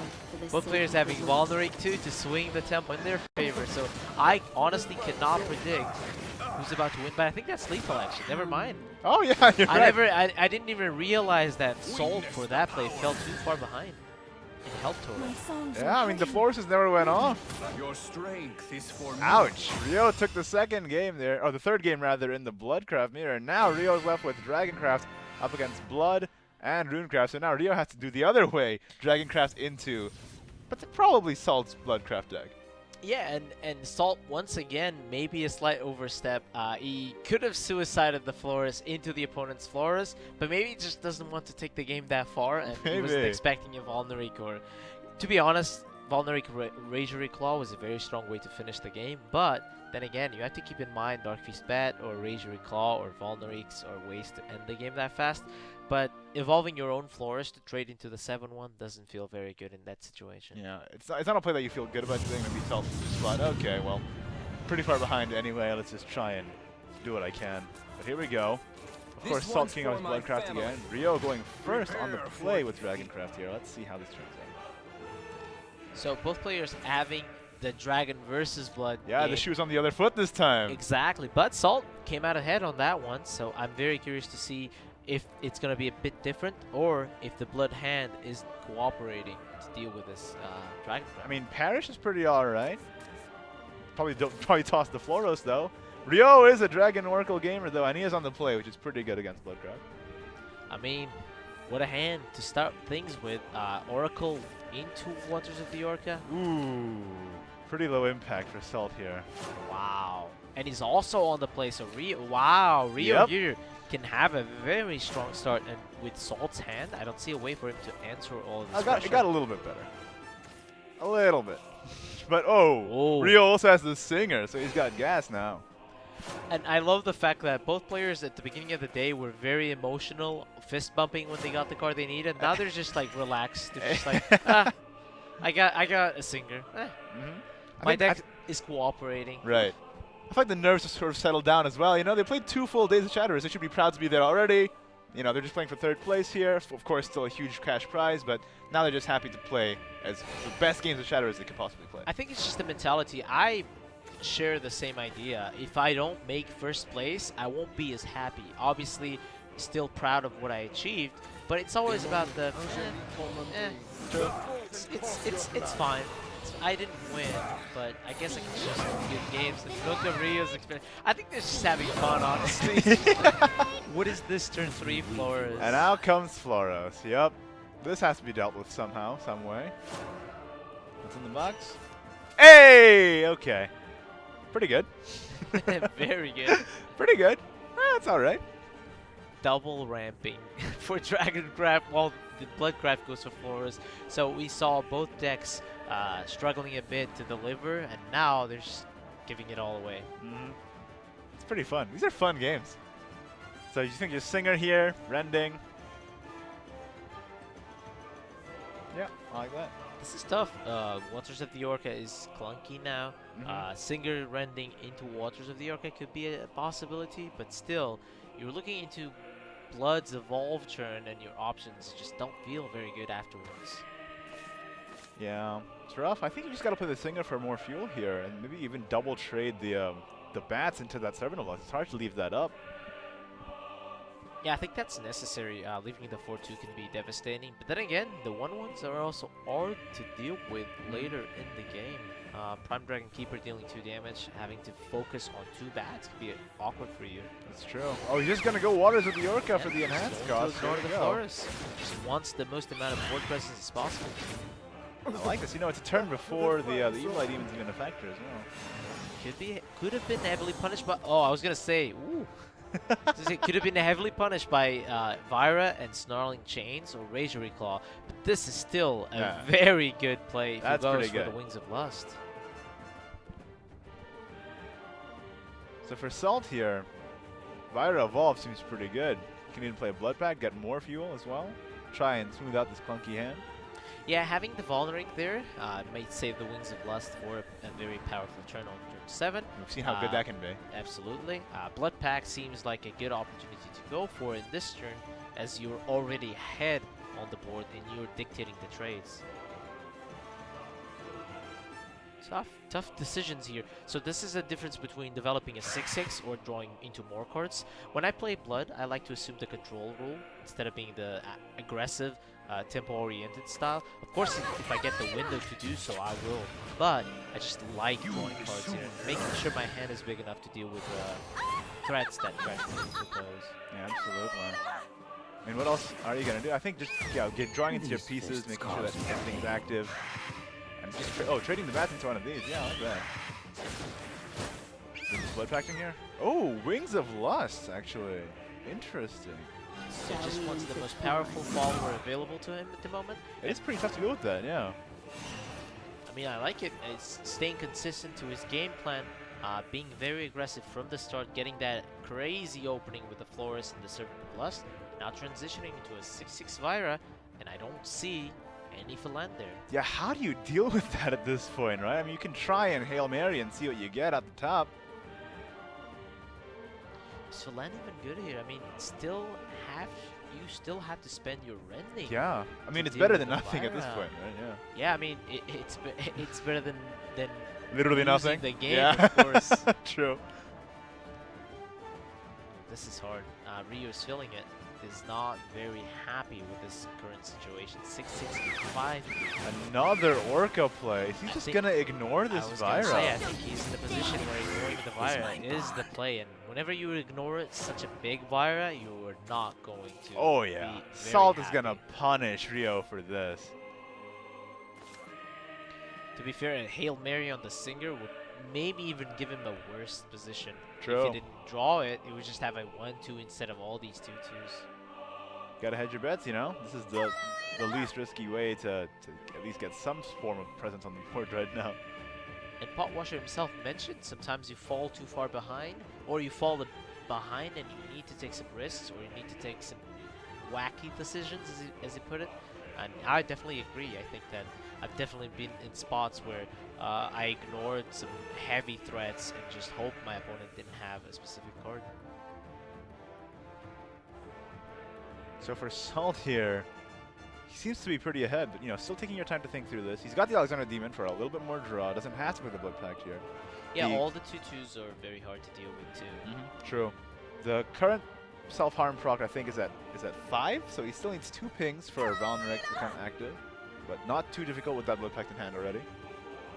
Both players having Volneric too to swing the tempo in their favor. So I honestly cannot predict who's about to win, but I think that's lethal actually. Never mind. Oh yeah, you're right. I didn't even realize that Salt for that play fell too far behind in health total. Yeah, I mean the forces never went off. Your strength is for me. Ouch! Rio took the second game there, or the third game rather, in the Bloodcraft mirror. And now Rio's left with Dragoncraft up against Blood and Runecraft. So now Rio has to do the other way, Dragoncraft into, but probably Salt's Bloodcraft deck. Yeah, and Salt once again maybe a slight overstep. He could have suicided the Flores into the opponent's Flores, but maybe he just doesn't want to take the game that far, and he wasn't expecting a Volneric. Or, to be honest, Volneric Razor Claw was a very strong way to finish the game, but then again, you have to keep in mind Dark Feast Bat or Razor Claw or Volnerics are ways to end the game that fast. But evolving your own Flores to trade into the 7-1 doesn't feel very good in that situation. Yeah, it's not a play that you feel good about doing. Maybe Salt just thought, okay, well, pretty far behind anyway. Let's just try and do what I can. But here we go. Of course, Salt King on his Bloodcraft again. Rio going first on the play with Dragoncraft here. Let's see how this turns out. So both players having the Dragon versus Blood. Yeah, the shoe's on the other foot this time. Exactly, but Salt came out ahead on that one, so I'm very curious to see if it's going to be a bit different or if the Blood hand is cooperating to deal with this Dragon. I mean, Parrish is pretty alright. Probably toss the Floros though. Rio is a Dragon Oracle gamer though, and he is on the play, which is pretty good against Bloodcraft. I mean, what a hand to start things with. Oracle into Waters of the Orca. Ooh, pretty low impact for Salt here. Wow. And he's also on the play, so Rio here can have a very strong start, and with Salt's hand, I don't see a way for him to answer all of this. It got a little bit better. A little bit. But Rio also has the Singer, so he's got gas now. And I love the fact that both players at the beginning of the day were very emotional, fist bumping when they got the card they needed. Now they're just like relaxed. They're just like, I got a Singer. My deck is cooperating. Right. I feel like the nerves have sort of settled down as well. You know, they played 2 full days of Shadowverse. They should be proud to be there already. You know, they're just playing for 3rd place here. Of course, still a huge cash prize, but now they're just happy to play as the best games of Shadowverse they could possibly play. I think it's just the mentality. I share the same idea. If I don't make 1st place, I won't be as happy. Obviously, still proud of what I achieved, but it's always about the it's fine. I didn't win, but I guess I can show some good games. And look at Rio's experience. I think they're just having fun, honestly. What is this turn 3 Floros? And out comes Floros. Yep. This has to be dealt with somehow, some way. What's in the box? Hey! Okay. Pretty good. Very good. Pretty good. That's all right. Double ramping for Dragoncraft, while the Bloodcraft goes for Floros. So we saw both decks struggling a bit to deliver, and now they're just giving it all away. It's pretty fun. These are fun games. So you think your Singer here, Rending. Yeah, I like that. This is tough. Waters of the Orca is clunky now. Singer Rending into Waters of the Orca could be a possibility, but still, you're looking into Blood's Evolve turn, and your options just don't feel very good afterwards. Yeah, it's rough. I think you just got to play the Singer for more fuel here, and maybe even double trade the bats into that Ceremonies. It's hard to leave that up. Yeah, I think that's necessary. Leaving the 4-2 can be devastating, but then again, the 1-1s are also hard to deal with later in the game. Prime Dragon Keeper dealing 2 damage, having to focus on 2 bats could be awkward for you. That's true. Oh, he's just going to go Waters of the Orca for the enhanced cost. Ignore the Flores. Just wants the most amount of board presence as possible. I like this. You know, it's a turn before the Evil Eye Demon's even a factor as well. Could have been heavily punished by... Oh, I was going to say, ooh. It could have been heavily punished by Vira and Snarling Chains or Razor Claw, but this is still a very good play if he goes for the Wings of Lust. So for Salt here, Vira Evolve seems pretty good. You can even play a Blood Pack, get more fuel as well. Try and smooth out this clunky hand. Yeah, having the Volneric there might save the Wings of Lust for a very powerful turn on turn 7. We've seen how good that can be. Absolutely. Blood Pack seems like a good opportunity to go for in this turn, as you're already ahead on the board and you're dictating the trades. Tough decisions here. So this is a difference between developing a 6-6 or drawing into more cards. When I play Blood, I like to assume the control rule instead of being the aggressive, tempo-oriented style. Of course, if I get the window to do so, I will. But I just like drawing cards here, making sure my hand is big enough to deal with threats that Dragon propose. Yeah, absolutely. I mean, what else are you gonna do? I think just drawing into your pieces, making sure that everything's active. Just trading the bats into one of these. Yeah, I like that. Is this blood pact in here? Oh, Wings of Lust, actually. Interesting. It just wants the most powerful follower available to him at the moment. It is pretty tough to go with that, yeah. I mean, I like it. It's staying consistent to his game plan, being very aggressive from the start, getting that crazy opening with the Florist and the Serpent of Lust, now transitioning into a 6-6 Vira, and I don't see any Philan there. Yeah, how do you deal with that at this point, right? I mean, you can try and Hail Mary and see what you get at the top. Is Philan even good here? I mean, you still have to spend your rending. Yeah, I mean, it's better than nothing at this point, right? Yeah. Yeah, I mean, it's better than literally losing nothing. The game, yeah. of course. True. This is hard. Rio's feeling it. Is not very happy with this current situation. 6-6-5. Another Orca play. Is he just gonna ignore this Vira? I think he's in a position where ignoring the Vira is the play, and whenever you ignore it, such a big Vira, you are not going to. Oh yeah, Salt is gonna punish Rio for this. To be fair, a Hail Mary on the Singer would maybe even give him a worse position. True. If he didn't draw it, it would just have a 1-2 instead of all these 2-2s. Gotta hedge your bets, you know? This is the least risky way to at least get some form of presence on the board right now. And Potwasher himself mentioned sometimes you fall too far behind, or you fall behind and you need to take some risks, or you need to take some wacky decisions, as he put it. And I definitely agree. I think that I've definitely been in spots where I ignored some heavy threats and just hoped my opponent didn't have a specific card. So for Salt here, he seems to be pretty ahead, but you know, still taking your time to think through this. He's got the Alexander Demon for a little bit more draw. Doesn't have to put the Blood Pact here. Yeah, all the 2-2s are very hard to deal with too. True. The current self-harm proc I think is at 5, so he still needs 2 pings for Valnarek to become active, but not too difficult with that Blood Pact in hand already.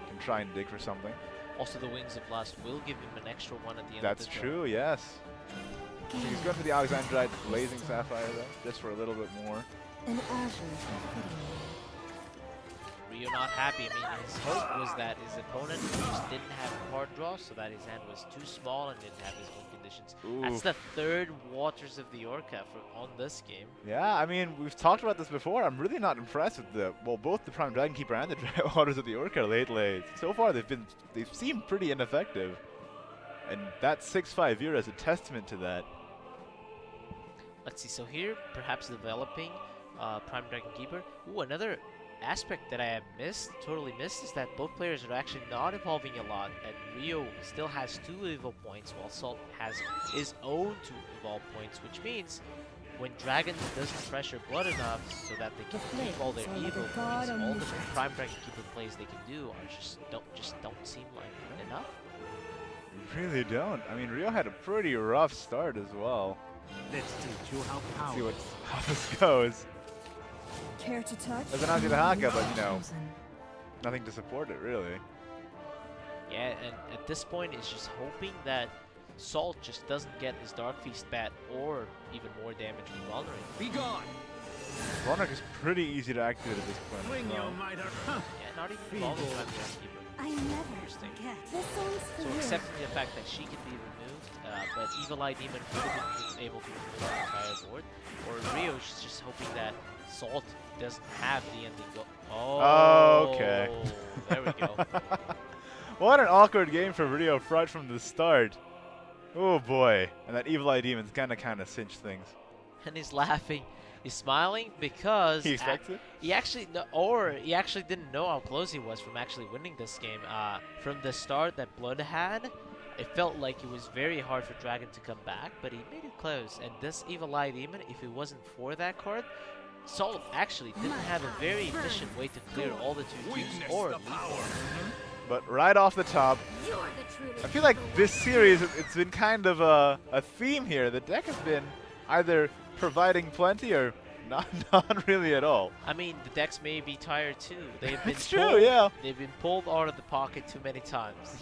Can try and dig for something. Also, the Wings of Lust will give him an extra one at the end. That's of the true. Yes. So he's going for the Alexandrite Blazing Sapphire though, just for a little bit more. An azure. Rio not happy. I mean, his hope was that his opponent just didn't have a card draw, so that his hand was too small and didn't have his own conditions. Oof. That's the 3rd Waters of the Orca on this game. Yeah, I mean, we've talked about this before. I'm really not impressed with both the Prime Dragon Keeper and the Waters of the Orca late. So far, they've seemed pretty ineffective, and that 6-5 Vira is a testament to that. Let's see. So here, perhaps developing Prime Dragon Keeper. Ooh, another aspect that I have totally missed, is that both players are actually not evolving a lot, and Rio still has 2 evolve points, while Salt has his own 2 evolve points, which means when Dragon doesn't pressure Blood enough so that they can keep all their evil points, all the Prime Dragon Keeper plays they can do are just don't seem like enough. Really don't. I mean, Rio had a pretty rough start as well. Let's teach you how power. See how this goes. Care to touch? There's an Azirahaka, but you know, nothing to support it really. Yeah, and at this point, it's just hoping that Salt just doesn't get his Dark Feast bat or even more damage from Valnarek. Be gone! Valnarek is pretty easy to activate at this point. Swing your miter. Yeah, not even Valnarek Keeper. I never forget. This song's for So you. accepting the fact that she can be removed, but Evil Eye Demon would have been able to remove the entire board, or Rio's just hoping that Salt doesn't have the ending go. Oh, okay. There we go. What an awkward game for Rio right from the start. Oh boy, and that Evil Eye Demon's kind of cinched things. And he's laughing. He's smiling because he expects it. He actually didn't know how close he was from actually winning this game. From the start that Blood had, it felt like it was very hard for Dragon to come back, but he made it close. And this Evil Eye Demon, if it wasn't for that card, Salt actually didn't have a very efficient way to clear all the 2-2s or leave. But right off the top, I feel like this series, it's been kind of a theme here. The deck has been either providing plenty or not really at all. I mean, the decks may be tired too. They've been It's true, yeah. They've been pulled out of the pocket too many times.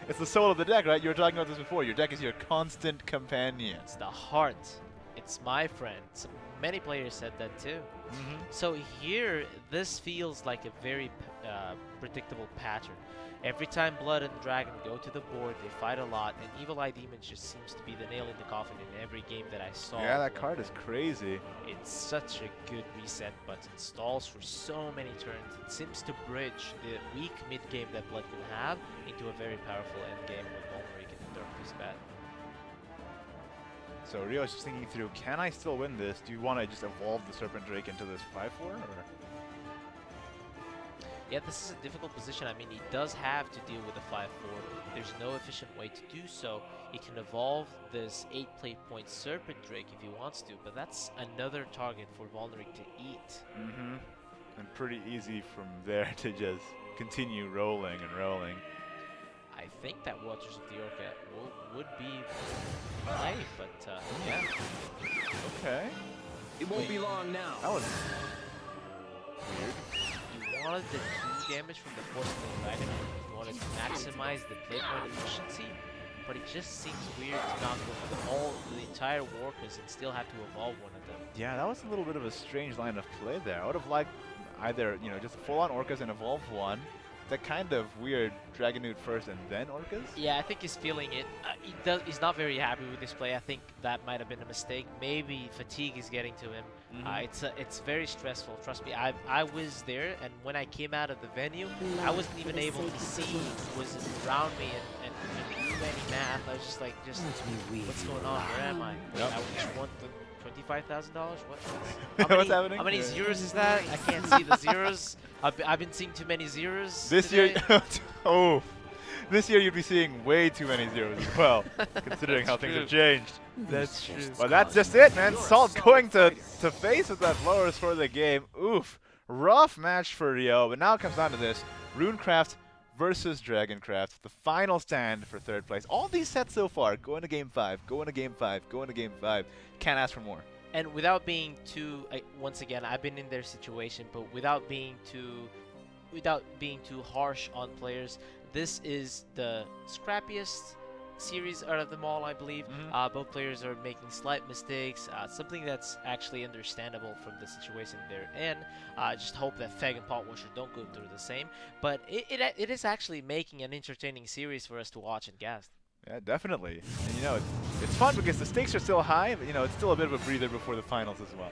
It's the soul of the deck, right? You were talking about this before. Your deck is your constant companion. It's the heart. It's my friend. So many players said that too. So here, this feels like a very predictable pattern. Every time Blood and Dragon go to the board, they fight a lot, and Evil Eye Demon just seems to be the nail in the coffin in every game that I saw. Yeah, that card is crazy. It's such a good reset button. Stalls for so many turns. It seems to bridge the weak mid-game that Blood can have into a very powerful endgame with Volmeric and the Dark Beast Bat. So Rio's just thinking through, can I still win this? Do you want to just evolve the Serpent Drake into this 5-4? Or? Yeah, this is a difficult position. I mean, he does have to deal with a 5-4. There's no efficient way to do so. He can evolve this 8 play point Serpent Drake if he wants to, but that's another target for Volmeric to eat. And pretty easy from there to just continue rolling and rolling. I think that Waters of the Orca would be play, but yeah. Okay. It won't be long now. That was weird. You wanted the 2 damage from the Force Play Dragon. You wanted to maximize the play point efficiency, but it just seems weird to not go for the entire Warcus and still have to evolve one of them. Yeah, that was a little bit of a strange line of play there. I would have liked either, just full-on Orcas and evolve one. That kind of weird Dragonoot first and then Orcas? Yeah, I think he's feeling it. He's not very happy with this play. I think that might have been a mistake. Maybe fatigue is getting to him. It's very stressful. Trust me, I was there, and when I came out of the venue, I wasn't even able to see what was around me and do any math. I was just like, what's going on? Where am I? I just want the $25,000? What's happening? How many zeros is that? I can't see the zeros. I've been seeing too many zeros. This year, this year you'd be seeing way too many zeros as well, considering how things have changed. That's true. But that's just it, man. Salt going to face with that lowers for the game. Oof. Rough match for Rio, but now it comes down to this. Runecraft versus Dragoncraft, the final stand for 3rd place. All these sets so far, going to Game 5, going to Game 5, going to Game 5. Can't ask for more. And without being too, once again, I've been in their situation, but without being too harsh on players, this is the scrappiest series out of them all, I believe. Both players are making slight mistakes, something that's actually understandable from the situation they're in. Just hope that Feg and Potwasher don't go through the same. But it is actually making an entertaining series for us to watch and cast. Yeah, definitely. And it's fun because the stakes are still high, but it's still a bit of a breather before the finals as well.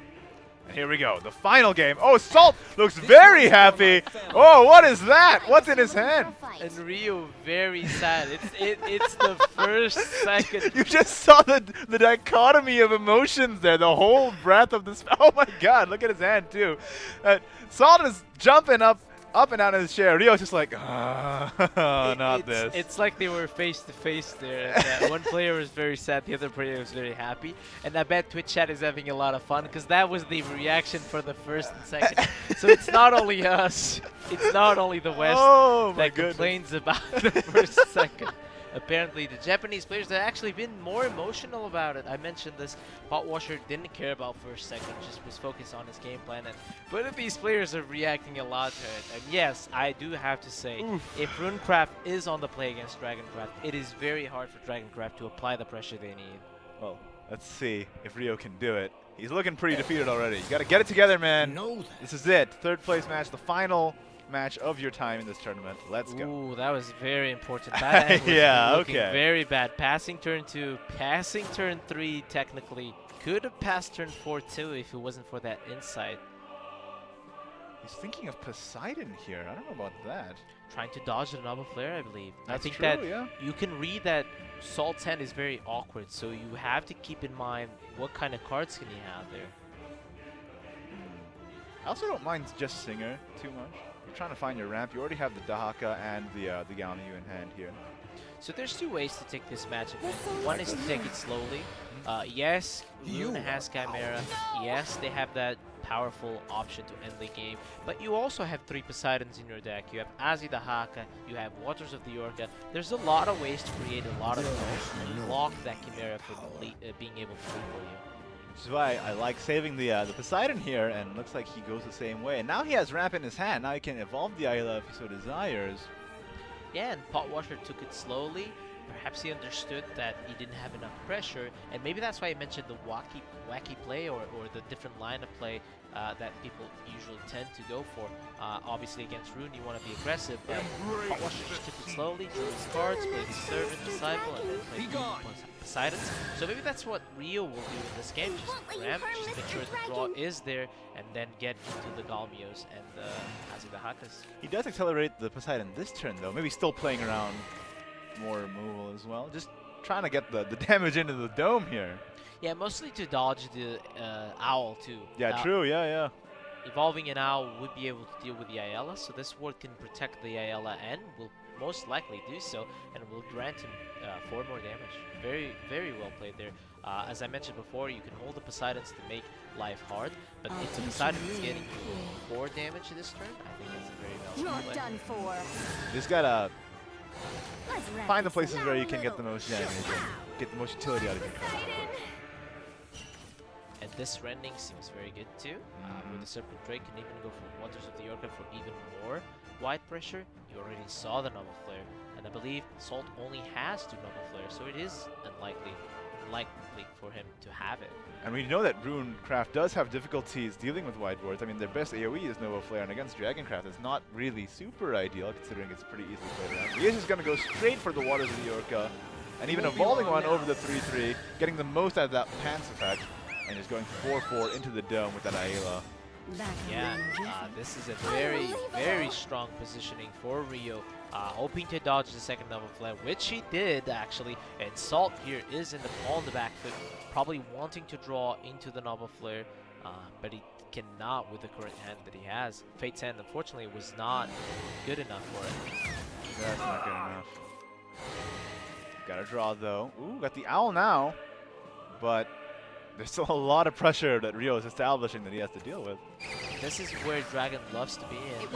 And here we go, the final game. Oh, Salt looks very happy. Oh, what is that? What's in his hand? And Rio very sad. It's the first second. You just saw the dichotomy of emotions there. The whole breadth of this. Oh my God! Look at his hand too. Salt is jumping up and down in his chair. Rio's just like, not this. It's like they were face to face there. One player was very sad, the other player was very happy. And I bet Twitch chat is having a lot of fun because that was the reaction for the first and second. So it's not only us, it's not only the West that complains about the first second. Apparently, the Japanese players have actually been more emotional about it. I mentioned this. Potwasher didn't care about first, second, just was focused on his game plan. And both of these players are reacting a lot to it. And yes, I do have to say, if Runecraft is on the play against Dragoncraft, it is very hard for Dragoncraft to apply the pressure they need. Well, let's see if Rio can do it. He's looking pretty defeated already. You got to get it together, man. This is it. 3rd place match, the final match of your time in this tournament. Let's go. Ooh, that was very important. That end was looking very bad. Passing turn 2, passing turn 3 technically. Could have passed turn 4 too if it wasn't for that insight. He's thinking of Poseidon here. I don't know about that. Trying to dodge another flare, I believe. That's I think true, that yeah. you can read that Salt's hand is very awkward, so you have to keep in mind what kind of cards can he have there. I also don't mind just Singer too much. You're trying to find your ramp. You already have the Dahaka and the Galmiu in hand here. So there's 2 ways to take this matchup. One is to take it slowly. Yes, Luna has Chimera. Yes, they have that powerful option to end the game. But you also have 3 Poseidons in your deck. You have Azzy the Haka, you have Waters of the Orca. There's a lot of ways to create a lot of goals and lock that Chimera from being able to lead for you. Which is why I like saving the Poseidon here, and looks like he goes the same way. And now he has Ramp in his hand. Now he can evolve the Ayla if he so desires. Yeah, and Potwasher took it slowly. Perhaps he understood that he didn't have enough pressure, and maybe that's why I mentioned the wacky play or the different line of play that people usually tend to go for. Obviously against Rune you want to be aggressive, but Potwasher just took it slowly, drew his cards, played his Servant, Disciple, and then played Poseidons. So maybe that's what Rio will do in this game, just ramp, just make sure the draw is there, and then get into the Galmios and Azzy the Hakas. He does accelerate the Poseidon this turn though, maybe still playing around more removal as well. Just trying to get the damage into the dome here. Yeah, mostly to dodge the Owl too. Yeah, true, yeah. Evolving an Owl would be able to deal with the Ayala, so this ward can protect the Ayala and will most likely do so, and will grant him 4 more damage. Very, very well played there. As I mentioned before, you can hold the Poseidons to make life hard, but if the Poseidon is getting 4 damage this turn, I think that's a very valuable play. Done for. Just gotta find the places where you can get the most damage and get the most utility out of your card. And this rending seems very good too. With the Serpent Drake can even go for Waters of the Orca for even more wide pressure. You already saw the Noble Flare, and I believe Salt only has 2 Noble Flares, so it is unlikely for him to have it. And we know that Runecraft does have difficulties dealing with wide wards. I mean, their best AoE is Nova Flare, and against Dragoncraft it's not really super ideal, considering it's pretty easily played around. He is just going to go straight for the Waters of the Orca, and even evolving one over the 3-3, getting the most out of that Pants effect, and just going 4-4 into the dome with that Ayla. Yeah, this is a very, very strong positioning for Rio. Hoping to dodge the second Nova Flare, which he did actually, and Salt here is on the back foot, probably wanting to draw into the Nova Flare, but he cannot with the current hand that he has. Fate's Hand, unfortunately, was not good enough for it. That's not good enough. Got to draw though. Ooh, got the Owl now, but there's still a lot of pressure that Rio is establishing that he has to deal with. This is where Dragon loves to be in,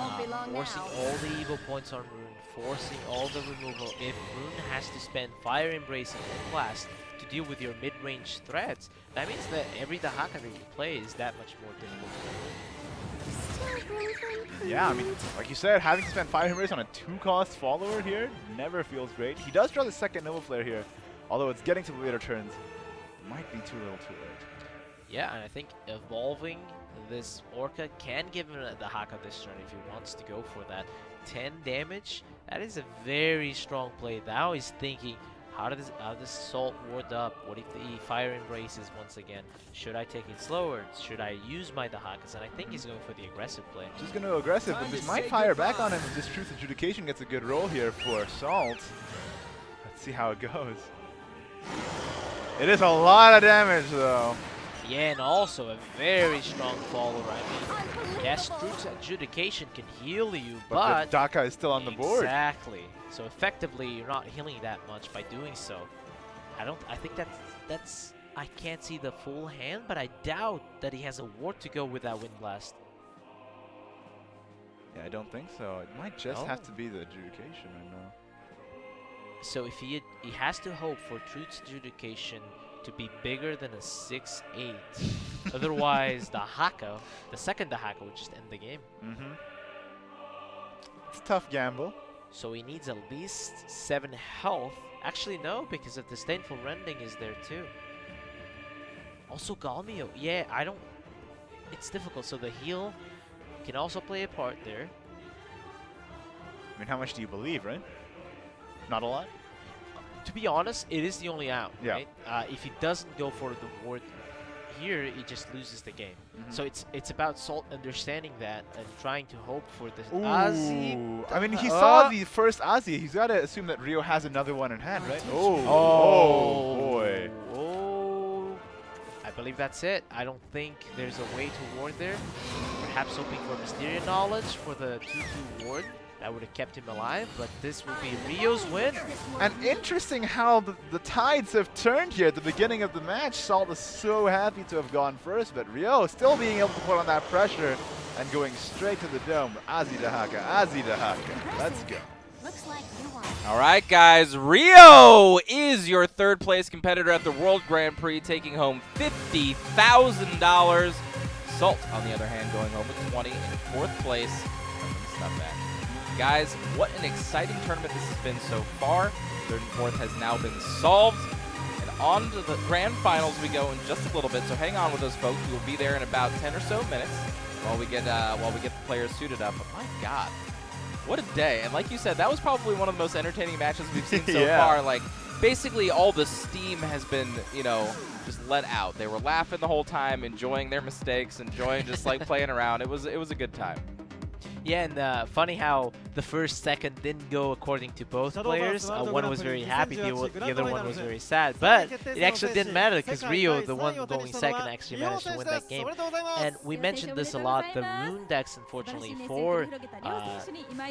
forcing all the evil points on Rune, forcing all the removal. If Rune has to spend Fire Embrace and Blast to deal with your mid-range threats, that means that every Dahaka that you play is that much more difficult. Yeah, I mean, like you said, having to spend Fire Embrace on a 2-cost follower here never feels great. He does draw the second Nova Flare here, although it's getting to the later turns. Might be too little too late. Yeah, and I think evolving this Orca can give him the Haka this turn if he wants to go for that 10 damage. That is a very strong play. Now he's thinking, how does Salt ward up? What if the Fire Embraces once again? Should I take it slower? Should I use my Dahakas? And I think he's going for the aggressive play. Just going to go aggressive, but this might fire back on him if this Truth Adjudication gets a good roll here for Salt. Let's see how it goes. It is a lot of damage, though. Yeah, and also a very strong follower. I mean, yes, Truth's Adjudication can heal you, but the Daka is still on the board. Exactly. So effectively, you're not healing that much by doing so. I think that's. I can't see the full hand, but I doubt that he has a ward to go with that Wind Blast. Yeah, I don't think so. It might just have to be the Adjudication right now. So if he has to hope for Truth's Adjudication to be bigger than a 6-8. Otherwise, the Haka, the second Dahaka, would just end the game. It's a tough gamble. So he needs at least 7 health. Actually, no, because the Disdainful Rending is there too. Also, Galmio. Yeah, it's difficult. So the heal can also play a part there. I mean, how much do you believe, right? Not a lot? To be honest, it is the only out, yeah. Right? If he doesn't go for the ward here, he just loses the game. So it's about Salt understanding that and trying to hope for the Azzy. I mean, he saw the first Azzy. He's got to assume that Rio has another one in hand, right? Oh, boy. Oh, I believe that's it. I don't think there's a way to ward there. Perhaps hoping for Mysterious Knowledge for the 2-2 ward. That would have kept him alive, but this will be Rio's win. And interesting how the tides have turned here at the beginning of the match. Salt is so happy to have gone first, but Rio still being able to put on that pressure and going straight to the dome. Azidahaka, Azidahaka. Let's go. Looks like you are. All right, guys. Rio is your third place competitor at the World Grand Prix, taking home $50,000. Salt, on the other hand, going home with 20 in fourth place. Not bad. Guys, what an exciting tournament this has been so far. Third and fourth has now been solved. And on to the grand finals we go in just a little bit. So hang on with us, folks. We will be there in about 10 or so minutes while we get the players suited up. But my God, what a day! And like you said, that was probably one of the most entertaining matches we've seen so far. Like, basically all the steam has been, you know, just let out. They were laughing the whole time, enjoying their mistakes, enjoying just like playing around. It was a good time. Yeah, and funny how the first second didn't go according to both players. One was very happy, the other one was very sad. But it actually didn't matter because Rio, the one going second, actually managed to win that game. And we mentioned this a lot. The rune decks, unfortunately, for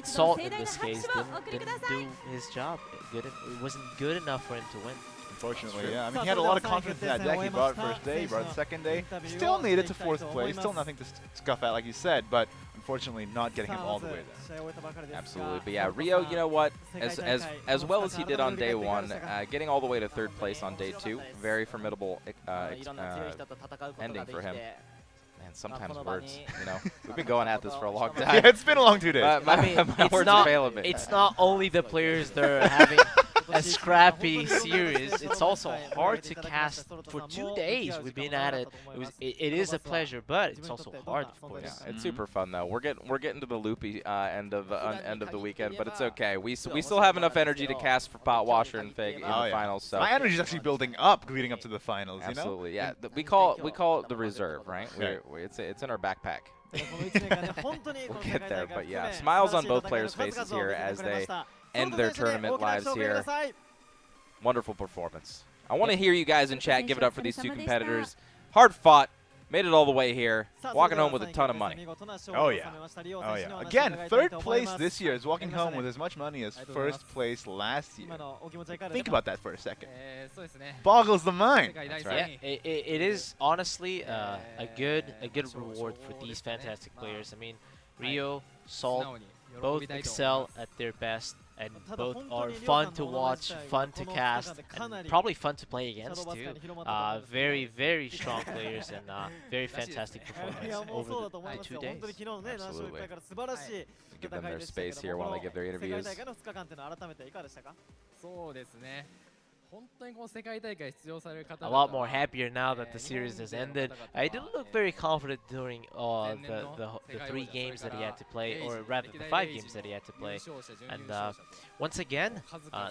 Salt in this case, didn't do his job. It wasn't good enough for him to win. Unfortunately, yeah. I mean, he had a lot of confidence in that deck. He brought it first day, he brought it second day. Still made it to fourth place. Still nothing to scuff at, like you said, but unfortunately not getting him all the way there. Absolutely. But yeah, Rio, you know what? As well as he did on day one, getting all the way to third place on day two, very formidable ending for him. Man, sometimes words, you know. We've been going at this for a long time. Yeah, it's been a long 2 days. I mean, it's not only the players that are having a scrappy series. It's also hard to cast for 2 days. We've been at it. It is a pleasure, but it's also hard, of course. Yeah, it's super fun though. We're getting to the loopy end of the weekend, but it's okay. We still have enough energy to cast for Potwasher and Fig in the finals. So my energy is actually building up leading up to the finals. Absolutely, you know? yeah. We call it the reserve, right? It's in our backpack. We'll get there, but yeah, smiles on both players' faces here as they end their tournament lives here. Wonderful performance. I want to hear you guys in chat give it up for these two competitors. Hard fought, made it all the way here, walking home with a ton of money. Oh yeah, oh yeah. Again, third place this year is walking home with as much money as first place last year. Think about that for a second. Boggles the mind. That's right. Yeah, it is honestly a good reward for these fantastic players. I mean, Rio, Salt, both excel at their best. And both are fun to watch, fun to cast, and probably fun to play against too. Very, very strong players and very fantastic performance over the 2 days. Absolutely. Give them their space here while they give their interviews. A lot more happier now that the series has ended. I didn't look very confident during the 3 games that he had to play, or rather the 5 games that he had to play. And once again,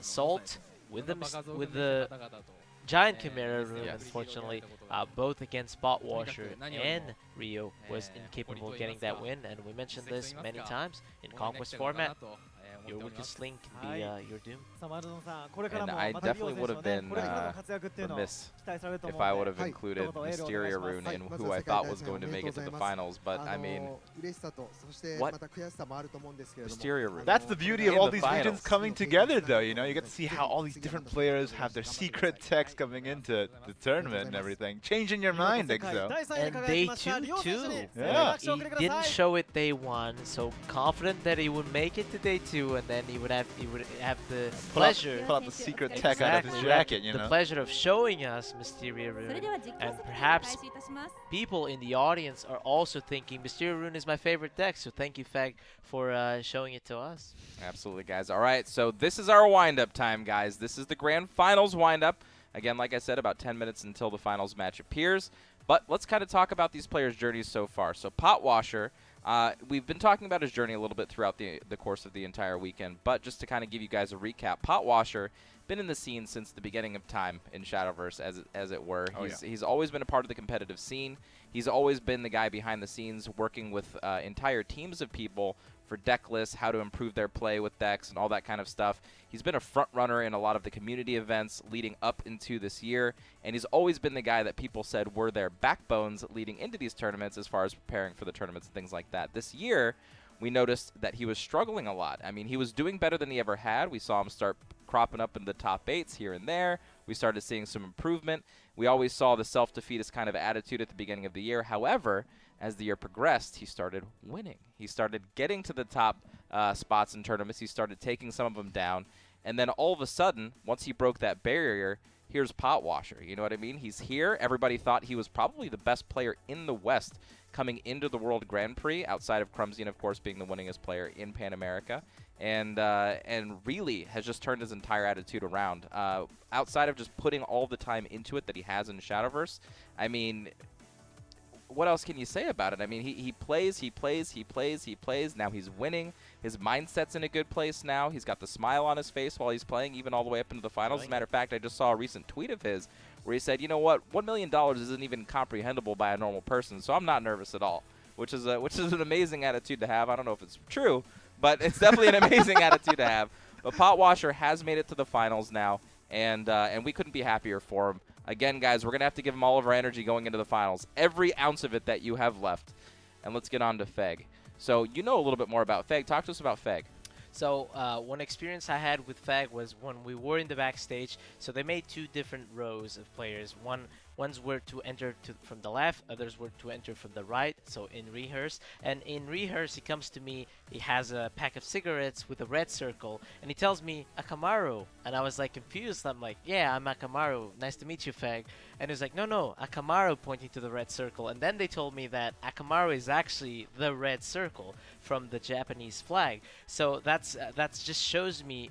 Salt with the Giant Chimera rune, unfortunately, both against Potwasher and Rio was incapable of getting that win. And we mentioned this many times in Conquest format. Your weakest link can be your doom. And I definitely would have been remiss if I would have included Mysteria Rune in who I thought was going to make it to the finals. But I mean, what? Mysteria Rune. That's the beauty of all these regions coming together, though. You know, you get to see how all these different players have their secret text coming into the tournament and everything. Changing your mind, Exo. And day 2 too. Yeah. He didn't show it day 1, so confident that he would make it to day 2. And then he would have the pleasure. Pull out the secret tech out of his jacket, you know. The pleasure of showing us Mysteria Rune, and perhaps people in the audience are also thinking Mysteria Rune is my favorite deck. So thank you, Fag, for showing it to us. Absolutely, guys. All right, so this is our wind-up time, guys. This is the grand finals wind-up. Again, like I said, about 10 minutes until the finals match appears. But let's kind of talk about these players' journeys so far. So Potwasher. We've been talking about his journey a little bit throughout the course of the entire weekend, but just to kind of give you guys a recap, Potwasher been in the scene since the beginning of time in Shadowverse, as it were. He's always been a part of the competitive scene. He's always been the guy behind the scenes working with entire teams of people for deck lists, how to improve their play with decks, and all that kind of stuff. He's been a front runner in a lot of the community events leading up into this year, and he's always been the guy that people said were their backbones leading into these tournaments as far as preparing for the tournaments and things like that. This year, we noticed that he was struggling a lot. I mean, he was doing better than he ever had. We saw him start cropping up in the top 8s here and there. We started seeing some improvement. We always saw the self-defeatist kind of attitude at the beginning of the year. However, as the year progressed, he started winning. He started getting to the top spots in tournaments. He started taking some of them down. And then all of a sudden, once he broke that barrier, here's Potwasher. You know what I mean? He's here. Everybody thought he was probably the best player in the West coming into the World Grand Prix, outside of Crumzian, of course, being the winningest player in Pan America. And really has just turned his entire attitude around. Outside of just putting all the time into it that he has in Shadowverse, I mean, what else can you say about it? I mean, he plays. Now he's winning. His mindset's in a good place now. He's got the smile on his face while he's playing, even all the way up into the finals. As a matter of fact, I just saw a recent tweet of his where he said, you know what, $1 million isn't even comprehensible by a normal person, so I'm not nervous at all, which is an amazing attitude to have. I don't know if it's true, but it's definitely an amazing attitude to have. But Potwasher has made it to the finals now, and we couldn't be happier for him. Again, guys, we're going to have to give him all of our energy going into the finals, every ounce of it that you have left. And let's get on to Feg. So you know a little bit more about Feg. Talk to us about Feg. So one experience I had with Feg was when we were in the backstage. So they made 2 different rows of players. Ones were to enter from the left, others were to enter from the right, so in rehearse. And in rehearse, he comes to me, he has a pack of cigarettes with a red circle, and he tells me, Akamaru. And I was like confused. I'm like, yeah, I'm Akamaru. Nice to meet you, Feg. And he's like, no, Akamaru, pointing to the red circle. And then they told me that Akamaru is actually the red circle from the Japanese flag. So that's just shows me,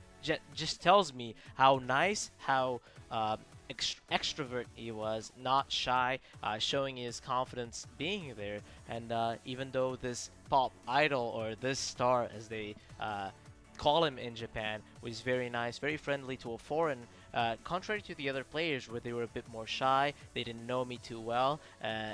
just tells me how nice, how extrovert he was, not shy, showing his confidence being there. And even though this pop idol, or this star as they call him in Japan, was very nice, very friendly to a foreign, contrary to the other players where they were a bit more shy, they didn't know me too well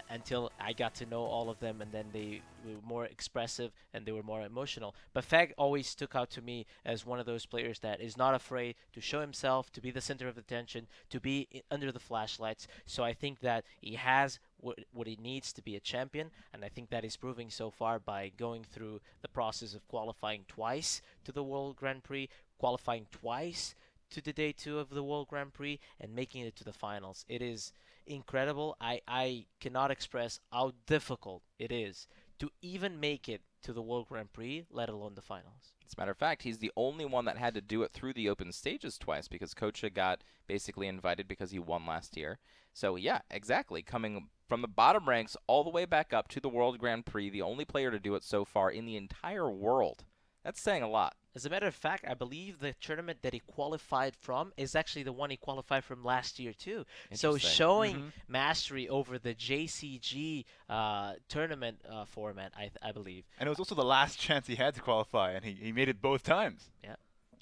until I got to know all of them, and then they were more expressive and they were more emotional. But Feg always stuck out to me as one of those players that is not afraid to show himself, to be the center of attention, to be under the flashlights. So I think that he has what he needs to be a champion, and I think that he's proving so far by going through the process of qualifying twice to the World Grand Prix, qualifying twice to the day 2 of the World Grand Prix, and making it to the finals. It is incredible. I cannot express how difficult it is to even make it to the World Grand Prix, let alone the finals. As a matter of fact, he's the only one that had to do it through the open stages twice, because Kocha got basically invited because he won last year. So yeah, exactly. Coming from the bottom ranks all the way back up to the World Grand Prix, the only player to do it so far in the entire world. That's saying a lot. As a matter of fact, I believe the tournament that he qualified from is actually the one he qualified from last year too. So showing mastery over the JCG tournament format, I believe. And it was also the last chance he had to qualify, and he made it both times. Yeah.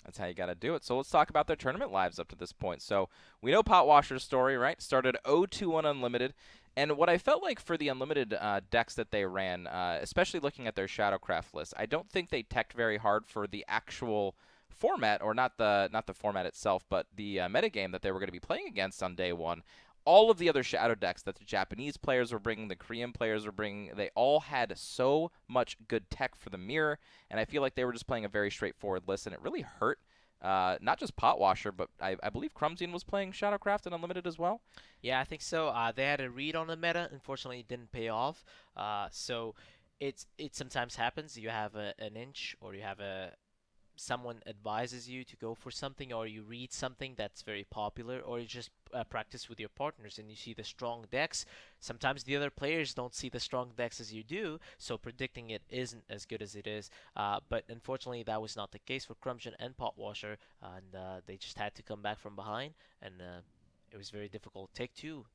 That's how you got to do it. So let's talk about their tournament lives up to this point. So we know Potwasher's story, right? Started 0-2 on Unlimited. And what I felt like for the Unlimited decks that they ran, especially looking at their Shadowcraft list, I don't think they teched very hard for the actual format, or not the format itself, but the metagame that they were going to be playing against on day 1. All of the other Shadow decks that the Japanese players were bringing, the Korean players were bringing, they all had so much good tech for the mirror, and I feel like they were just playing a very straightforward list, and it really hurt. Not just Potwasher, but I believe Crumzian was playing Shadowcraft and Unlimited as well. Yeah, I think so. They had a read on the meta. Unfortunately, it didn't pay off. So it sometimes happens. You have an inch, or you have someone advises you to go for something, or you read something that's very popular, or you just practice with your partners and you see the strong decks. Sometimes the other players don't see the strong decks as you do, so predicting it isn't as good as it is. But unfortunately, that was not the case for Crumzian and Potwasher, and they just had to come back from behind, and it was very difficult. Take 2.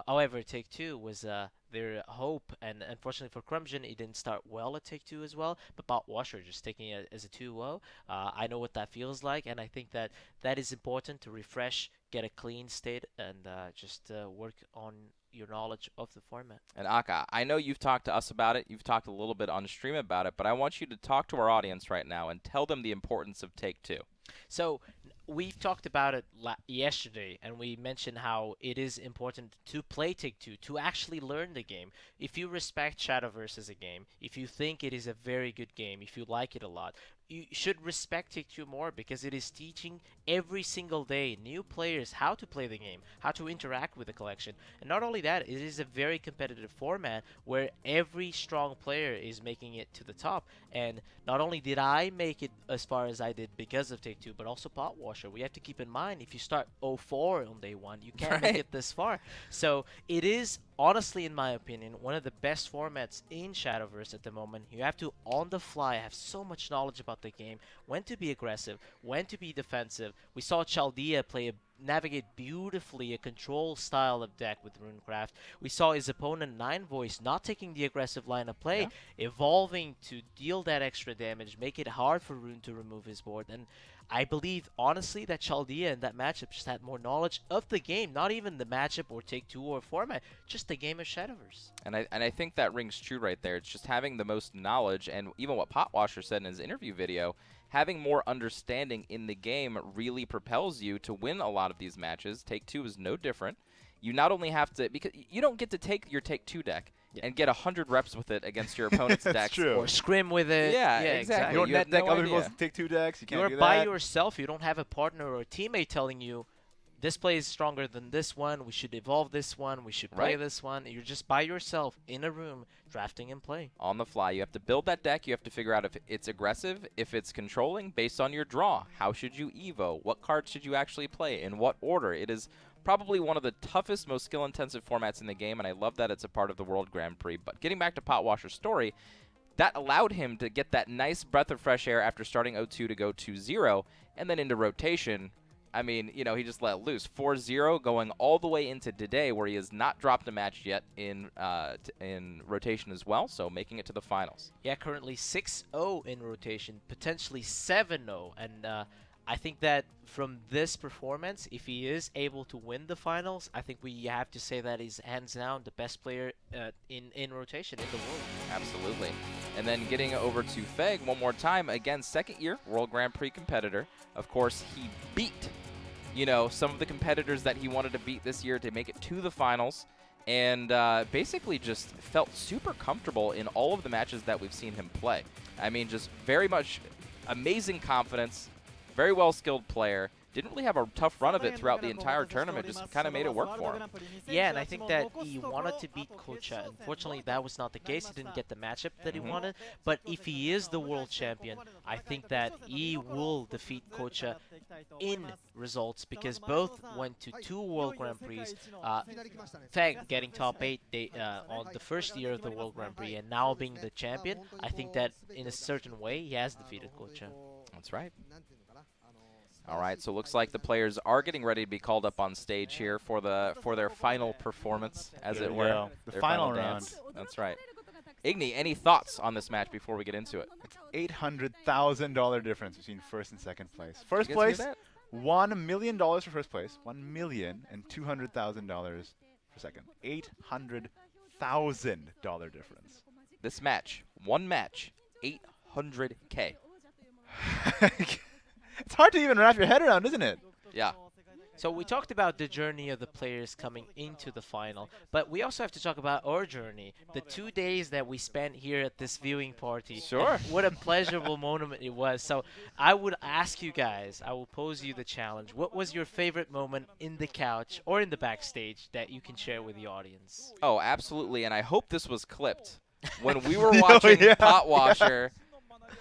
However, Take 2 was their hope, and unfortunately for Crumzian, it didn't start well at Take 2 as well, but Potwasher just taking it as a 2-0. I know what that feels like, and I think that is important to refresh, get a clean state, and just work on your knowledge of the format. And Aka, I know you've talked to us about it, you've talked a little bit on stream about it, but I want you to talk to our audience right now and tell them the importance of Take 2. So we talked about it yesterday, and we mentioned how it is important to play Take-Two, to actually learn the game. If you respect Shadowverse as a game, if you think it is a very good game, if you like it a lot, you should respect Take-Two more, because it is teaching every single day new players how to play the game, how to interact with the collection. And not only that, it is a very competitive format where every strong player is making it to the top. And not only did I make it as far as I did because of Take-Two, but also Potwasher. We have to keep in mind, if you start 0-4 on day one, you can't make it this far. So it is, honestly, in my opinion, one of the best formats in Shadowverse at the moment. You have to, on the fly, have so much knowledge about the game, when to be aggressive, when to be defensive. We saw Chaldea navigate beautifully a control style of deck with Runecraft. We saw his opponent Nine Voice not taking the aggressive line of play, evolving to deal that extra damage, make it hard for Rune to remove his board. And I believe, honestly, that Chaldea in that matchup just had more knowledge of the game, not even the matchup or Take-Two or format, just the game of Shadowverse. And I think that rings true right there. It's just having the most knowledge, and even what Potwasher said in his interview video, having more understanding in the game really propels you to win a lot of these matches. Take-Two is no different. You not only have to, because you don't get to take your Take-Two deck and get 100 reps with it against your opponent's decks. True. Or scrim with it. Yeah, exactly. You don't net deck no other idea. people's Take-Two decks. You can't You're do by that. yourself. You don't have a partner or a teammate telling you, this play is stronger than this one, we should evolve this one, we should play this one. You're just by yourself in a room drafting and playing. On the fly. You have to build that deck. You have to figure out if it's aggressive, if it's controlling, based on your draw. How should you evo? What cards should you actually play? In what order? It is probably one of the toughest, most skill-intensive formats in the game, and I love that it's a part of the World Grand Prix. But getting back to Potwasher's story, that allowed him to get that nice breath of fresh air after starting 0-2 to go 2-0, and then into rotation. I mean, you know, he just let loose. 4-0 going all the way into today, where he has not dropped a match yet in rotation as well, so making it to the finals. Yeah, currently 6-0 in rotation, potentially 7-0. And I think that from this performance, if he is able to win the finals, I think we have to say that he's hands down the best player in rotation in the world. Absolutely. And then getting over to Feg one more time. Again, second year World Grand Prix competitor. Of course, he beat, you know, some of the competitors that he wanted to beat this year to make it to the finals. And basically just felt super comfortable in all of the matches that we've seen him play. I mean, just very much amazing confidence. Very well-skilled player. Didn't really have a tough run of it throughout the entire tournament. Just kind of made it work for him. Yeah, and I think that he wanted to beat Kocha. Unfortunately, that was not the case. He didn't get the matchup that he wanted. But if he is the world champion, I think that he will defeat Kocha in results, because both went to 2 World Grand Prix. Feg getting top 8 on the first year of the World Grand Prix, and now being the champion, I think that in a certain way he has defeated Kocha. That's right. All right, so it looks like the players are getting ready to be called up on stage here for their final performance, as it were. The final round. Dance. That's right. Igni, any thoughts on this match before we get into it? It's $800,000 difference between first and second place. First place, $1 million for first place, $1,200,000 for second. $800,000 difference. This match, one match, $800K. It's hard to even wrap your head around, isn't it? Yeah. So we talked about the journey of the players coming into the final, but we also have to talk about our journey, the 2 days that we spent here at this viewing party. Sure. What a pleasurable moment it was. So I would ask you guys, I will pose you the challenge. What was your favorite moment in the couch or in the backstage that you can share with the audience? Oh, absolutely, and I hope this was clipped. When we were watching Potwasher,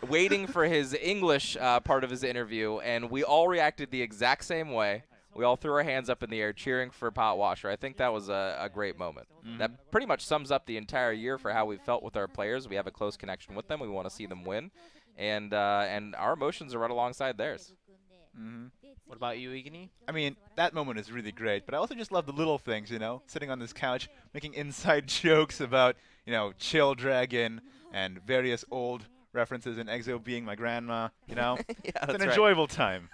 waiting for his English part of his interview, and we all reacted the exact same way. We all threw our hands up in the air cheering for Potwasher. I think that was a great moment. That pretty much sums up the entire year for how we felt with our players. We have a close connection with them. We want to see them win, and our emotions are right alongside theirs. What about you, Igni? I mean, that moment is really great, but I also just love the little things, you know, sitting on this couch, making inside jokes about, you know, Chill Dragon and various old references, and Exo being my grandma, you know. Yeah, it's an enjoyable time.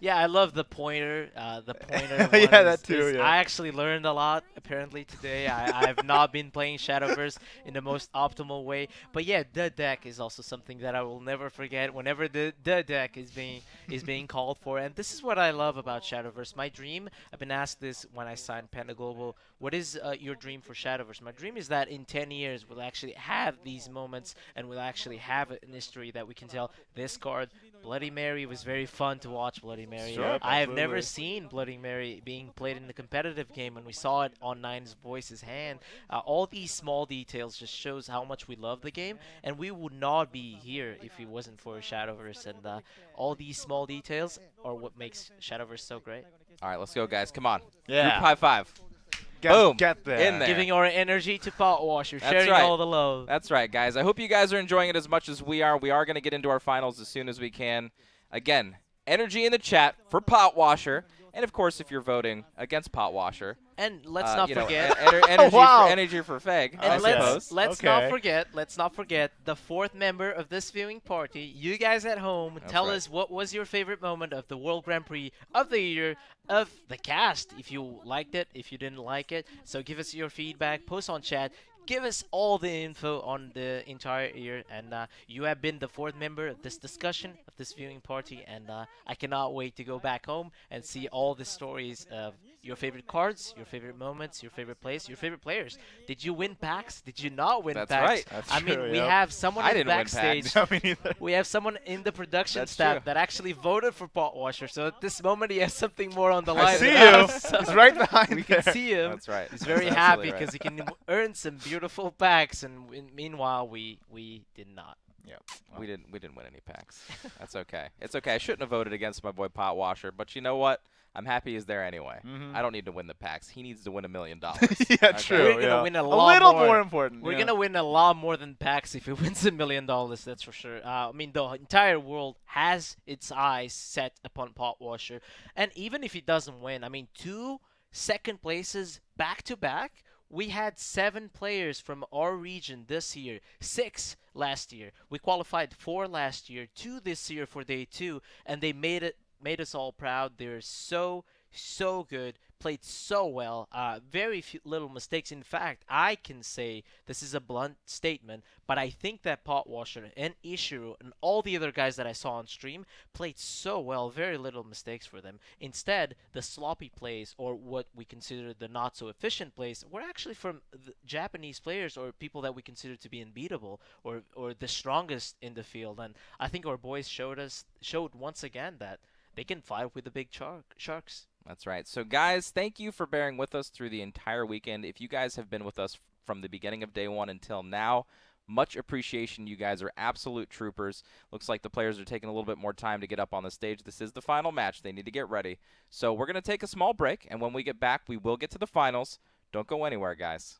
Yeah, I love the pointer. The pointer. Yeah, one that too, yeah. I actually learned a lot apparently today. I've not been playing Shadowverse in the most optimal way, but yeah, the deck is also something that I will never forget. Whenever the deck is being called for, and this is what I love about Shadowverse. My dream. I've been asked this when I signed Panda Global. What is your dream for Shadowverse? My dream is that in 10 years we'll actually have these moments and we'll actually have an history that we can tell this card. Bloody Mary was very fun to watch. Bloody Mary. Sure, I have never absolutely. seen Bloody Mary being played in the competitive game, and we saw it on Nine's Voice's hand. All these small details just shows how much we love the game, and we would not be here if it wasn't for Shadowverse. And all these small details are what makes Shadowverse so great. All right, let's go, guys. Come on. Yeah. Group high five. Boom. Get there. In there. Giving our energy to Pot Washer, That's sharing right. all the love. That's right, guys. I hope you guys are enjoying it as much as we are. We are going to get into our finals as soon as we can. Again, energy in the chat for Pot Washer. And, of course, if you're voting against Pot Washer. And let's not forget. Energy for Feg, I suppose. Let's not forget the fourth member of this viewing party. You guys at home, tell us what was your favorite moment of the World Grand Prix of the year, of the cast, if you liked it, if you didn't like it. So give us your feedback, post on chat. Give us all the info on the entire year, and you have been the fourth member of this discussion, of this viewing party, and I cannot wait to go back home and see all the stories of your favorite cards, your favorite moments, your favorite plays, your favorite players. Did you win packs? Did you not win That's packs? right. I mean, we have someone in the backstage. We have someone in the production staff that actually voted for Pot Washer, so at this moment he has something more on the line. I see than you. us. So He's right behind We there. can see him. That's right. He's very That's happy absolutely right. because he can earn some beautiful packs, and meanwhile we did not. Yep. We didn't win any packs. That's okay. It's okay. I shouldn't have voted against my boy Pot Washer, but you know what? I'm happy he's there anyway. I don't need to win the packs. He needs to win $1 million. Yeah, true. We're gonna win a little lot more important. We're gonna win a lot more than packs if he wins $1 million. That's for sure. I mean, the entire world has its eyes set upon Pot Washer, and even if he doesn't win, I mean, 2 second places back to back. We had 7 players from our region this year, 6 last year. We qualified 4 last year, 2 this year for day 2, and they made us all proud. They're so good, played so well. Very few little mistakes. In fact, I can say this is a blunt statement, but I think that Pot Washer and Ishu and all the other guys that I saw on stream played so well. Very little mistakes for them. Instead, the sloppy plays, or what we consider the not so efficient plays, were actually from the Japanese players or people that we consider to be unbeatable or the strongest in the field. And I think our boys showed once again that they can fight with the big sharks. That's right. So, guys, thank you for bearing with us through the entire weekend. If you guys have been with us from the beginning of day 1 until now, much appreciation. You guys are absolute troopers. Looks like the players are taking a little bit more time to get up on the stage. This is the final match. They need to get ready. So we're going to take a small break, and when we get back, we will get to the finals. Don't go anywhere, guys.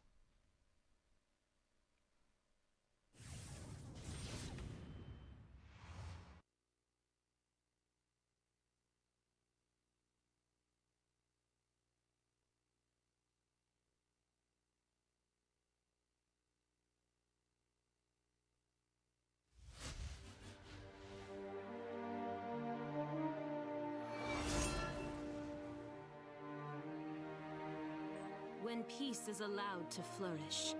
When peace is allowed to flourish,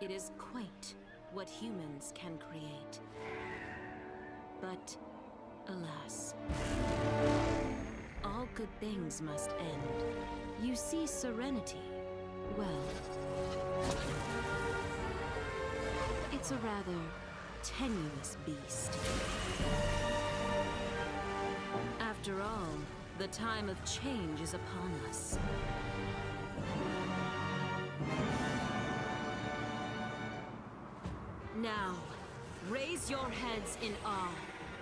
it is quaint what humans can create. But, alas, all good things must end. You see serenity, well, it's a rather tenuous beast. After all, the time of change is upon us. Now, raise your heads in awe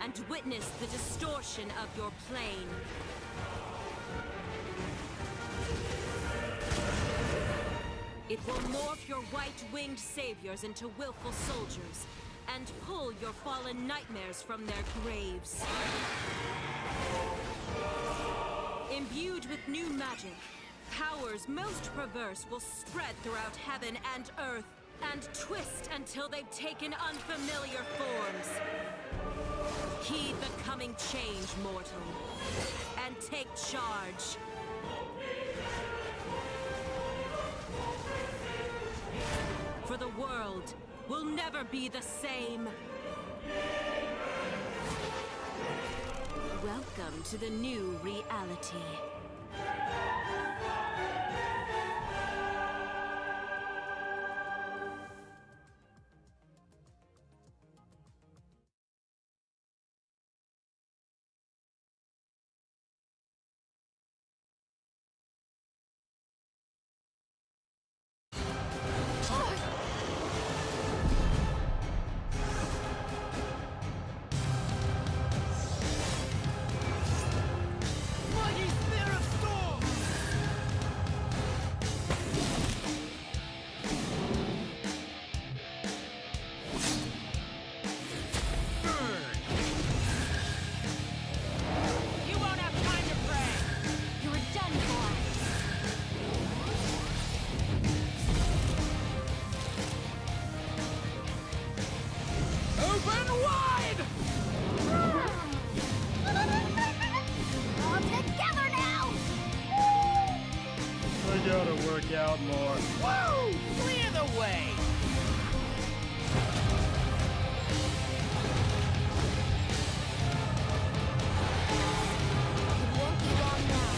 and witness the distortion of your plane. It will morph your white-winged saviors into willful soldiers and pull your fallen nightmares from their graves. Imbued with new magic, powers most perverse will spread throughout heaven and earth and twist until they've taken unfamiliar forms. Heed the coming change, mortal, and take charge. For the world will never be the same. Welcome to the new reality. Out more. Woo! Clear the way! It won't be long now.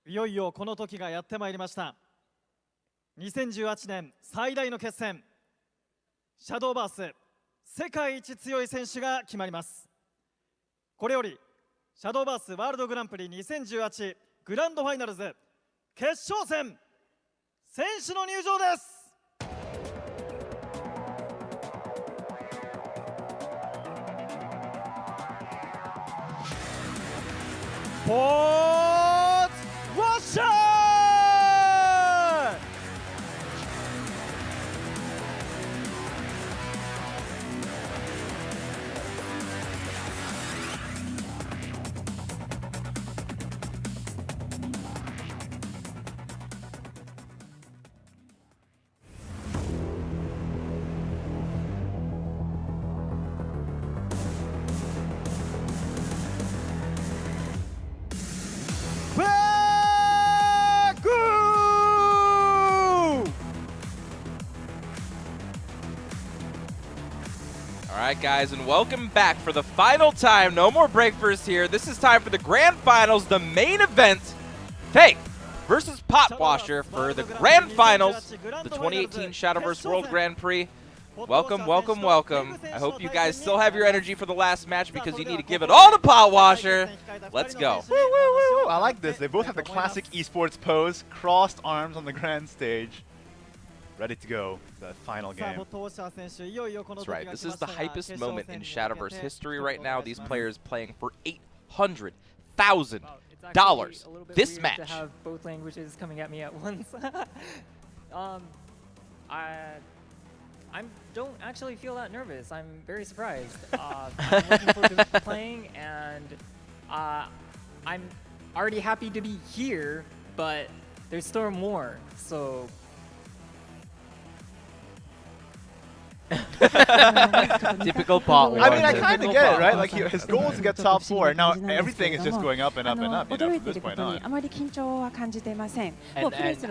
いよいよこの時がやってまいりました。2018年最大の決戦、シャドーバース世界一強い選手が決まります。これよりシャドーバースワールドグランプリ2018グランドファイナルズ決勝戦、選手の入場です。ポーツウォッシャーAlright guys, and welcome back for the final time. No more breakfast here. This is time for the grand finals, the main event. Fake versus Potwasher for the grand finals, the 2018 Shadowverse World Grand Prix. Welcome, welcome, welcome. I hope you guys still have your energy for the last match because you need to give it all to Potwasher. Let's go. Woo, woo, woo, woo. I like this. They both have the classic esports pose, crossed arms on the grand stage. Ready to go, the final game. That's right. This is the hypest moment in Shadowverse history right now. These players playing for $800,000 this match. To have both languages coming at me at once. I don't actually feel that nervous. I'm very surprised. I'm looking forward to playing, and I'm already happy to be here, but there's still more. So. Typical pot. I mean, I kind of get it, right? Like his goal is to get top 4, and now everything is just going up and up and up, you know, from this point on. And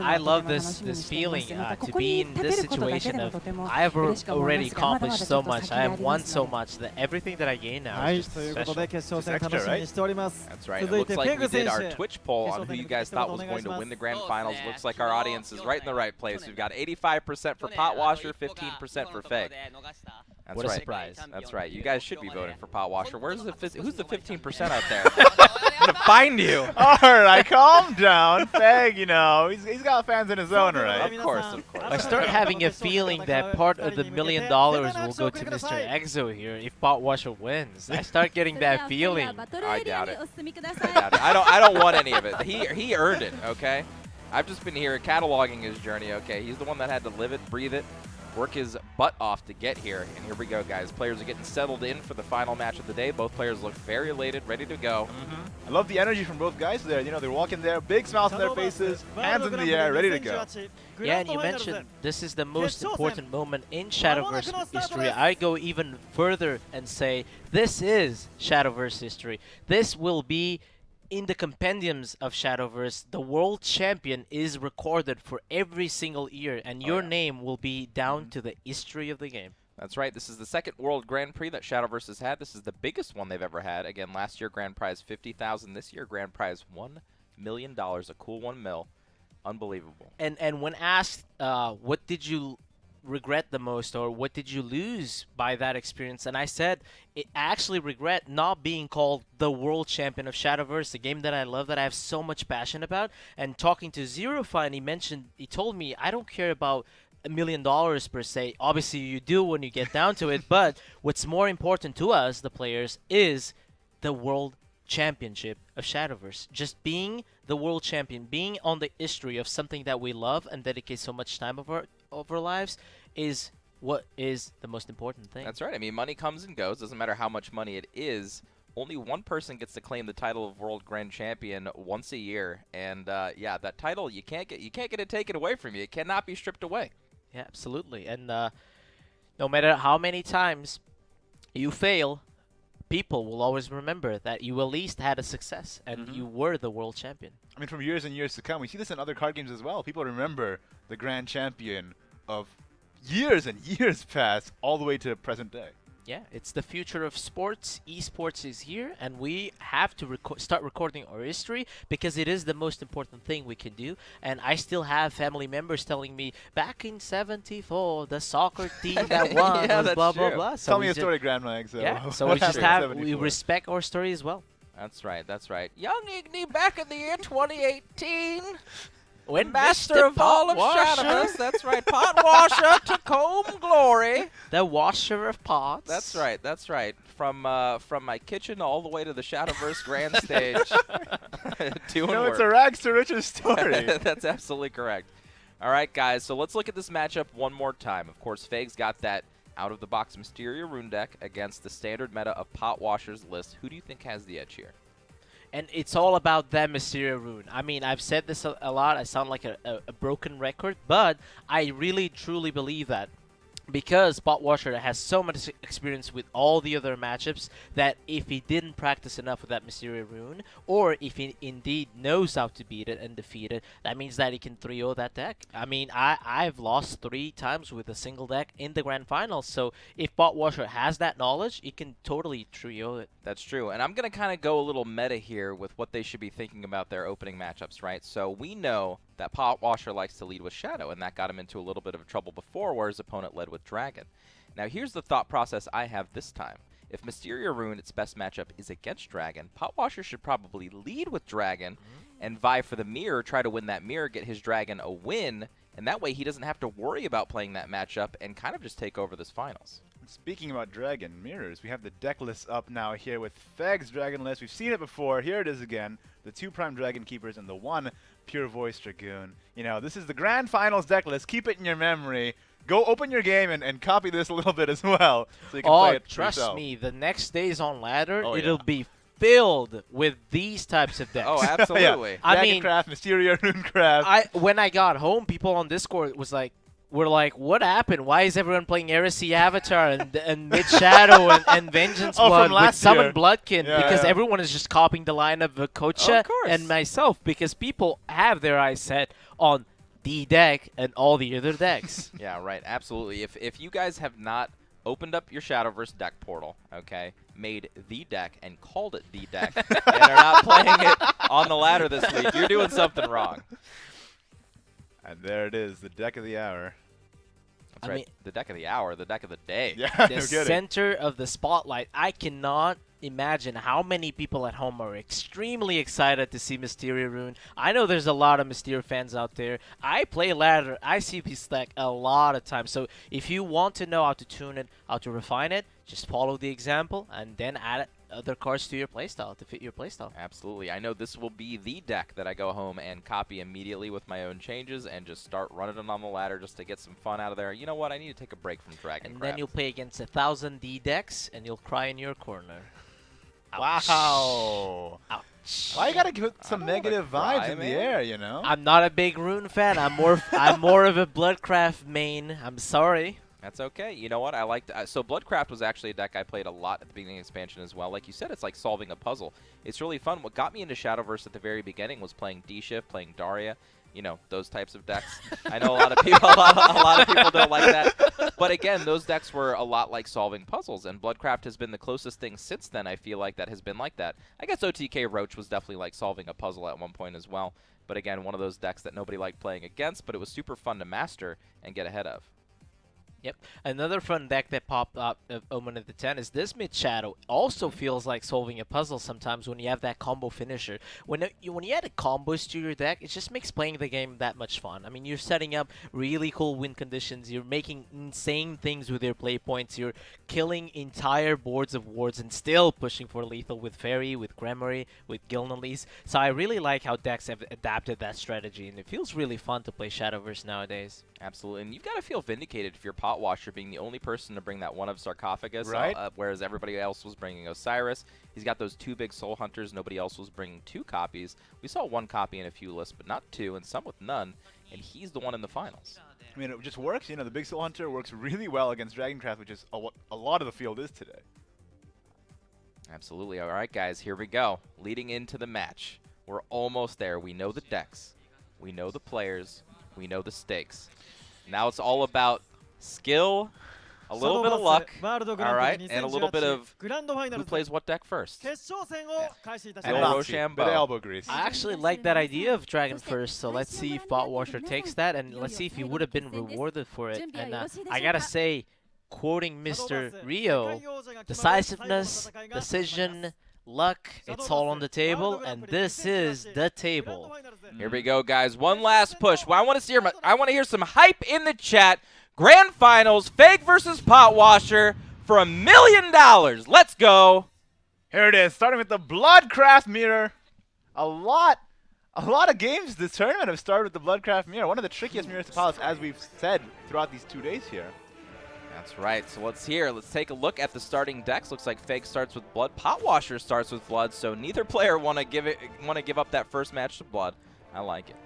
I love this feeling to be in this situation of I have already accomplished so much, I have won so much that everything that I gain now is just special. Just extra, right? That's right. It looks like we did our Twitch poll on who you guys thought was going to win the grand finals. Looks like our audience is right in the right place. We've got 85% for Potwasher, 15% for Fake. That's what right. a surprise. That's right. You guys should be voting for Potwasher. Who's the 15% out there? I'm gonna find you. All right, calm down. Feg, you know, he's got fans in his own right. Of course, of course. I start having a feeling that part of the $1 million will go to Mr. Exo here if Potwasher wins. I start getting that feeling. I doubt it. I don't want any of it. He earned it, okay? I've just been here cataloging his journey, okay? He's the one that had to live it, breathe it. work his butt off to get here. And here we go, guys. Players are getting settled in for the final match of the day. Both players look very elated, ready to go. I love the energy from both guys there. You know, they're walking there, big smiles on their faces, hands in the air, ready to go. Yeah, and you mentioned this is the most important moment in Shadowverse history. I go even further and say this is Shadowverse history. This will be in the compendiums of Shadowverse. The world champion is recorded for every single year, and your name will be down to the history of the game. That's right. This is the second World Grand Prix that Shadowverse has had. This is the biggest one they've ever had. Again, last year grand prize $50,000. This year grand prize $1 million. A cool $1 million. Unbelievable. And when asked, what did you regret the most, or what did you lose by that experience? And I said, I actually regret not being called the world champion of Shadowverse, a game that I love, that I have so much passion about. And talking to Zerofy, and he told me, I don't care about $1 million per se. Obviously you do when you get down to it, but what's more important to us, the players, is the world championship of Shadowverse. Just being the world champion, being on the history of something that we love and dedicate so much time of our lives, is what is the most important thing. That's right. I mean, money comes and goes. Doesn't matter how much money it is. Only one person gets to claim the title of World Grand Champion once a year, and yeah, that title you can't get it taken away from you. It cannot be stripped away. Yeah, absolutely. And no matter how many times you fail, people will always remember that you at least had a success and you were the world champion. I mean, from years and years to come. We see this in other card games as well. People remember the grand champion of years and years past all the way to present day. Yeah, it's the future of sports. Esports is here, and we have to start recording our history because it is the most important thing we can do. And I still have family members telling me, back in '74, the soccer team that won was blah, blah, blah. So Tell me a story, Grandma. So yeah, so we respect our story as well. That's right, that's right. Young Igni back in the year 2018. When master of all of Shadowverse, that's right, pot washer to comb glory. The washer of pots. That's right, that's right. From my kitchen all the way to the Shadowverse grand stage. It's a rags to riches story. That's absolutely correct. All right, guys, so let's look at this matchup one more time. Of course, Fage's got that out-of-the-box Mysteria rune deck against the standard meta of Pot Washer's list. Who do you think has the edge here? And it's all about that Mysteria rune. I mean, I've said this a lot. I sound like a broken record, but I really, truly believe that because Pot Washer has so much experience with all the other matchups that if he didn't practice enough with that Mysteria rune, or if he indeed knows how to beat it and defeat it, that means that he can 3-0 that deck. I mean, I've lost 3 times with a single deck in the grand final, so if Pot Washer has that knowledge, he can totally 3-0 it. That's true, and I'm going to kind of go a little meta here with what they should be thinking about their opening matchups, right? So we know that Pot Washer likes to lead with Shadow, and that got him into a little bit of trouble before where his opponent led with Dragon. Now here's the thought process I have this time. If Mysteria Rune, its best matchup, is against Dragon, Pot Washer should probably lead with Dragon and vie for the mirror, try to win that mirror, get his Dragon a win, and that way he doesn't have to worry about playing that matchup and kind of just take over this finals. Speaking about Dragon mirrors, we have the deck list up now here with Feg's Dragon list. We've seen it before. Here it is again. The 2 Prime Dragon Keepers and the 1 Pure Voice Dragoon. You know, this is the Grand Finals deck list. Keep it in your memory. Go open your game and copy this a little bit as well, so you can play it trust yourself. Me, the next days on Ladder, it'll be filled with these types of decks. Oh, absolutely. Yeah. I mean, Craft, Mysteria Runecraft. When I got home, people on Discord were like, what happened? Why is everyone playing Heresy Avatar and Mid Shadow and Vengeance Blood with Summon Bloodkin? Because everyone is just copying the line of Kocha and myself, because people have their eyes set on the deck and all the other decks. Yeah, right. Absolutely. If you guys have not opened up your Shadowverse deck portal, okay, made the deck and called it the deck, and are not playing it on the ladder this week, you're doing something wrong. And there it is, the deck of the hour. That's right. The deck of the hour, the deck of the day. Yeah, the center of the spotlight. I cannot imagine how many people at home are extremely excited to see Mysteria Rune. I know there's a lot of Mysteria fans out there. I play Ladder. I see this deck a lot of times. So if you want to know how to tune it, how to refine it, just follow the example and then add it other cards to your playstyle to fit your playstyle. Absolutely. I know this will be the deck that I go home and copy immediately with my own changes and just start running it on the ladder just to get some fun out of there. You know what? I need to take a break from Dragon And Craft. then you'll play against 1,000 D decks, and you'll cry in your corner. Ouch. Wow. Ouch. Why you gotta put some negative vibes in the air, you know? I'm not a big Rune fan. I'm more of a Bloodcraft main. I'm sorry. That's okay. You know what? I liked so Bloodcraft was actually a deck I played a lot at the beginning of expansion as well. Like you said, it's like solving a puzzle. It's really fun. What got me into Shadowverse at the very beginning was playing D-Shift, playing Daria, you know, those types of decks. I know a lot of people a lot of people don't like that. But again, those decks were a lot like solving puzzles, and Bloodcraft has been the closest thing since then, I feel like, that has been like that. I guess OTK Roach was definitely like solving a puzzle at one point as well. But again, one of those decks that nobody liked playing against, but it was super fun to master and get ahead of. Yep. Another fun deck that popped up of Omen of the 10 is this Mid Shadow. Also feels like solving a puzzle sometimes when you have that combo finisher. When you add a combos to your deck, it just makes playing the game that much fun. I mean, you're setting up really cool win conditions. You're making insane things with your play points. You're killing entire boards of wards and still pushing for lethal with Fairy, with Gremory, with Gilnalese. So I really like how decks have adapted that strategy, and it feels really fun to play Shadowverse nowadays. Absolutely, and you've got to feel vindicated if you're Pot Washer being the only person to bring that one of Sarcophagus, right? Whereas everybody else was bringing Osiris. He's got those 2 big Soul Hunters. Nobody else was bringing 2 copies. We saw 1 copy in a few lists, but not 2, and some with none, and he's the one in the finals. I mean, it just works. You know, the big Soul Hunter works really well against Dragoncraft, which is a lot of the field is today. Absolutely. All right, guys, here we go. Leading into the match. We're almost there. We know the decks. We know the players. We know the stakes. Now it's all about skill, a little bit of luck, all right, and a little bit of who plays what deck first. And Rochambeau. elbow grease. I actually like that idea of Dragon first, so let's see if Bot Washer takes that, and let's see if he would have been rewarded for it. And I gotta say, quoting Mr. Rio, decisiveness, decision, luck, it's all on the table, and this is the table. Here we go, guys. One last push. Well, I want to hear some hype in the chat. Grand Finals, Fake versus Pot Washer for $1 million. Let's go. Here it is, starting with the Bloodcraft Mirror. A lot of games this tournament have started with the Bloodcraft Mirror. One of the trickiest mirrors to polish, as we've said throughout these 2 days here. That's right. So let's take a look at the starting decks. Looks like Fake starts with Blood. Pot Washer starts with Blood. So neither player want to give up that first match to Blood. I like it.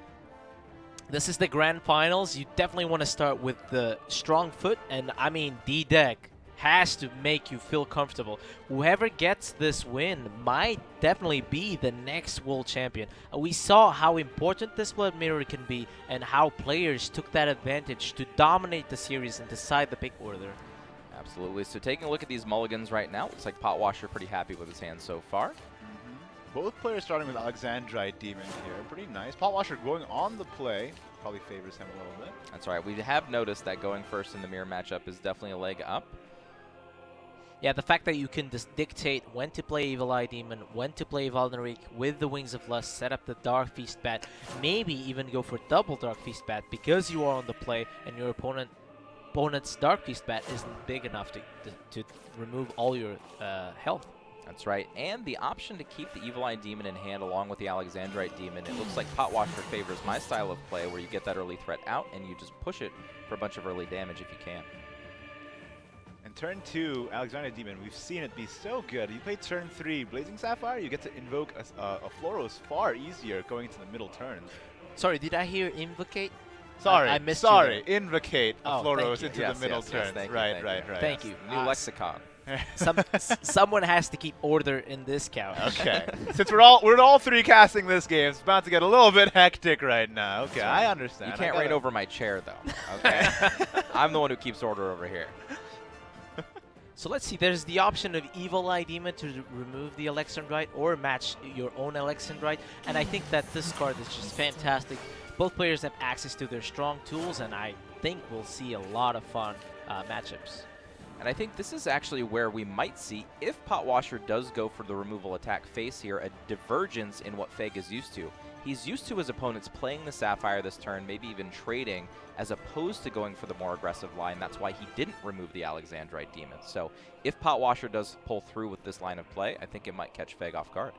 This is the Grand Finals. You definitely want to start with the strong foot, and I mean D-Deck has to make you feel comfortable. Whoever gets this win might definitely be the next world champion. We saw how important this Blood Mirror can be and how players took that advantage to dominate the series and decide the pick order. Absolutely. So taking a look at these mulligans right now, looks like Pot Washer pretty happy with his hand so far. Both players starting with Alexandrite Demon here. Pretty nice. Pot Washer going on the play. Probably favors him a little bit. That's right. We have noticed that going first in the mirror matchup is definitely a leg up. Yeah, the fact that you can just dictate when to play Evil Eye Demon, when to play Valneric with the Wings of Lust, set up the Dark Feast Bat, maybe even go for double Dark Feast Bat because you are on the play and your opponent's Dark Feast Bat isn't big enough to remove all your health. That's right, and the option to keep the Evil Eye Demon in hand along with the Alexandrite Demon, it looks like Pot Washer favors my style of play where you get that early threat out and you just push it for a bunch of early damage if you can. And turn 2, Alexandrite Demon, we've seen it be so good. You play turn 3, Blazing Sapphire, you get to invoke a Floros far easier going into the middle turns. Sorry, did I hear Invocate? Sorry, I missed sorry, Invocate a oh, Floros into the middle turns. Right. Thank you. New lexicon. Someone has to keep order in this couch. Okay. Since we're all 3 casting this game, it's about to get a little bit hectic right now. Okay, I understand. You can't reign over my chair though. Okay. I'm the one who keeps order over here. So let's see, there's the option of Evil Eye Demon to remove the Alexandrite or match your own Alexandrite, and I think that this card is just fantastic. Both players have access to their strong tools, and I think we'll see a lot of fun matchups. And I think this is actually where we might see, if Potwasher does go for the removal attack face here, a divergence in what Feg is used to. He's used to his opponents playing the Sapphire this turn, maybe even trading, as opposed to going for the more aggressive line. That's why he didn't remove the Alexandrite Demon. So if Potwasher does pull through with this line of play, I think it might catch Feg off guard.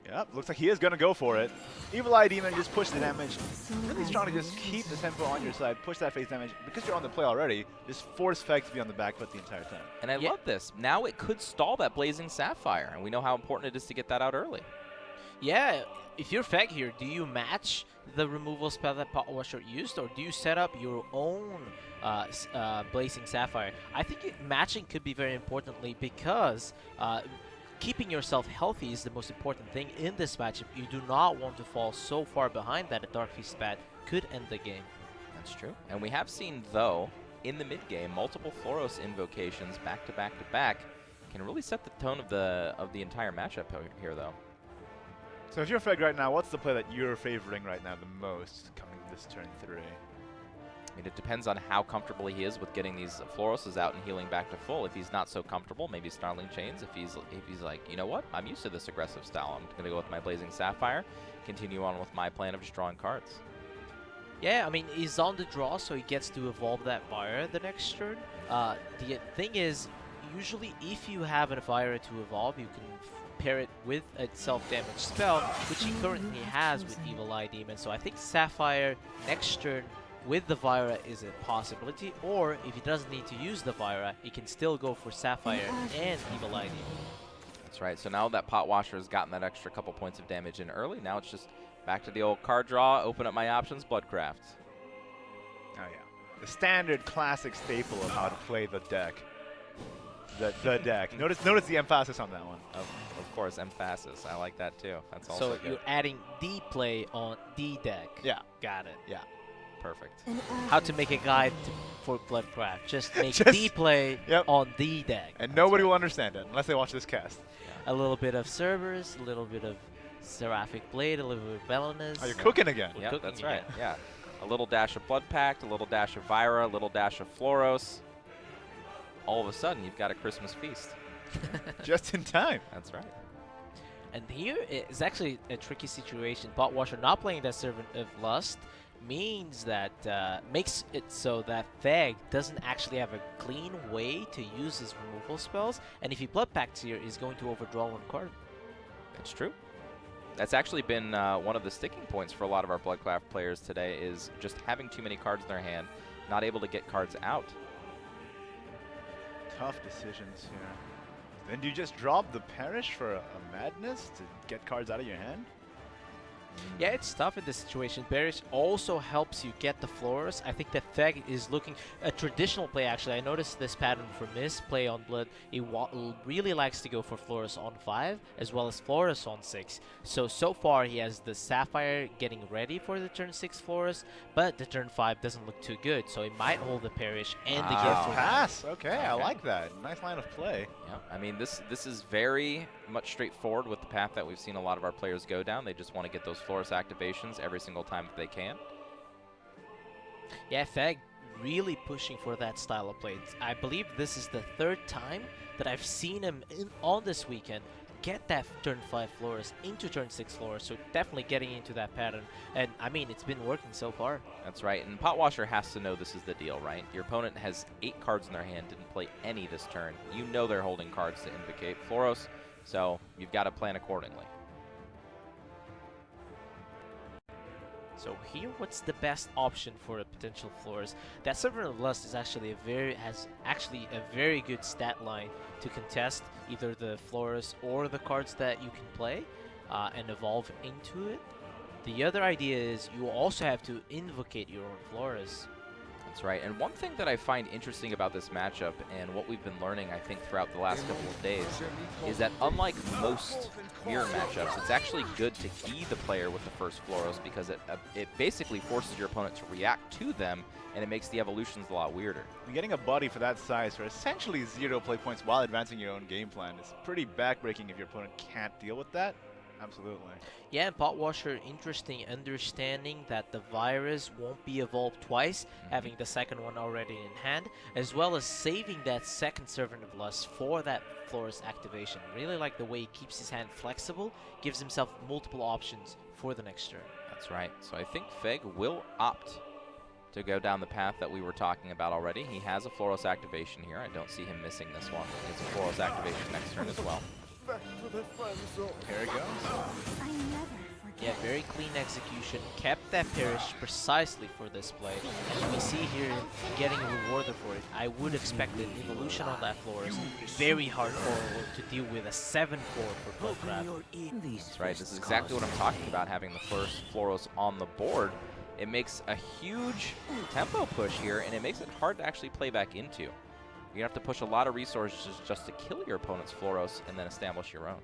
Yep, looks like he is going to go for it. Evil Eye Demon just push the damage. Really strong to just keep the tempo on your side, push that face damage. Because you're on the play already, just force Feg to be on the back foot the entire time. And I love this. Now it could stall that Blazing Sapphire, and we know how important it is to get that out early. Yeah, if you're Feg here, do you match the removal spell that Potwasher used, or do you set up your own Blazing Sapphire? I think matching could be very importantly because keeping yourself healthy is the most important thing in this matchup. You do not want to fall so far behind that a Dark Feast spat could end the game. That's true. And we have seen, though, in the mid-game, multiple Floros invocations back to back to back can really set the tone of the entire matchup here, though. So if you're Feg right now, what's the play that you're favoring right now the most coming this turn 3? I mean, it depends on how comfortable he is with getting these Floroses out and healing back to full. If he's not so comfortable, maybe Snarling Chains. If he's like, you know what, I'm used to this aggressive style. I'm going to go with my Blazing Sapphire, continue on with my plan of just drawing cards. Yeah, I mean, he's on the draw, so he gets to evolve that Vira the next turn. The thing is, usually if you have a Vira to evolve, you can pair it with a self-damage spell, which he currently has with Evil Eye Demon. So I think Sapphire next turn with the Vira is a possibility, or if he doesn't need to use the Vira, he can still go for Sapphire and Evil Eye Demon. That's right. So now that Potwasher has gotten that extra couple points of damage in early, now it's just back to the old card draw, open up my options, Bloodcraft. Oh yeah, the standard classic staple of how to play the deck. The deck. Notice the emphasis on that one. Of course, emphasis. I like that too. That's also so good. You're adding D play on D deck. Yeah. Got it. Yeah. Perfect. How to make a guide for Bloodcraft. Just make D play on D deck. And nobody will understand it unless they watch this cast. Yeah. A little bit of Cerberus, a little bit of Seraphic Blade, a little bit of Belinus. Oh, you're cooking again. Yeah, that's right. Yeah. A little dash of Blood Pact, a little dash of Vira, a little dash of Floros. All of a sudden, you've got a Christmas feast. Just in time. That's right. And here is actually a tricky situation. Potwasher not playing that Servant of Lust means that makes it so that Feg doesn't actually have a clean way to use his removal spells, and if he Blood Pacts here, he's going to overdraw one card. That's true. That's actually been one of the sticking points for a lot of our Bloodcraft players today, is just having too many cards in their hand, not able to get cards out. Tough decisions here. Then do you just drop the Perish for a madness to get cards out of your hand? Yeah, it's tough in this situation. Perish also helps you get the Floros. I think that Feg is looking a traditional play. Actually, I noticed this pattern from his play on Blood. He really likes to go for Floros on 5 as well as Floros on 6. So far he has the Sapphire getting ready for the turn 6 Floros, but the turn 5 doesn't look too good. So he might hold the Perish and the gift. Pass. Okay, I like that. Nice line of play. Yeah, I mean this is very much straightforward with the path that we've seen a lot of our players go down. They just want to get those Floros activations every single time that they can. Yeah, Feg really pushing for that style of play. I believe this is the 3rd time that I've seen him on this weekend get that turn 5 Floros into turn 6 Floros, so definitely getting into that pattern. And I mean, it's been working so far. That's right, and Potwasher has to know this is the deal, right? Your opponent has 8 cards in their hand, didn't play any this turn. You know they're holding cards to invocate Floros, so you've got to plan accordingly. So here, what's the best option for a potential Floros? That Servant of Lust is actually has a very good stat line to contest either the Floros or the cards that you can play and evolve into it. The other idea is you also have to invocate your own Floros. That's right, and one thing that I find interesting about this matchup, and what we've been learning, I think, throughout the last couple of days, is that unlike most mirror matchups, it's actually good to key the player with the first Floros, because it basically forces your opponent to react to them, and it makes the evolutions a lot weirder. Getting a body for that size for essentially 0 play points while advancing your own game plan is pretty backbreaking if your opponent can't deal with that. absolutely. Yeah, and Potwasher, interesting understanding that the virus won't be evolved twice, having the second one already in hand, as well as saving that second Servant of Lust for that Florist activation. Really like the way he keeps his hand flexible, gives himself multiple options for the next turn. That's right. So I think Feg will opt to go down the path that we were talking about already. He has a Floros activation here. I don't see him missing this one. He has a Floros activation next turn as well. Here it goes. I never Yeah, very clean execution. Kept that Perish precisely for this play. And we see here getting rewarded for it. I would expect an evolution on that Floris. Very hard to deal with a 7-4 for Bloodcraft. That's right. This is exactly what I'm talking about, having the first Floros on the board. It makes a huge tempo push here, and it makes it hard to actually play back into. You have to push a lot of resources just to kill your opponent's Floros and then establish your own.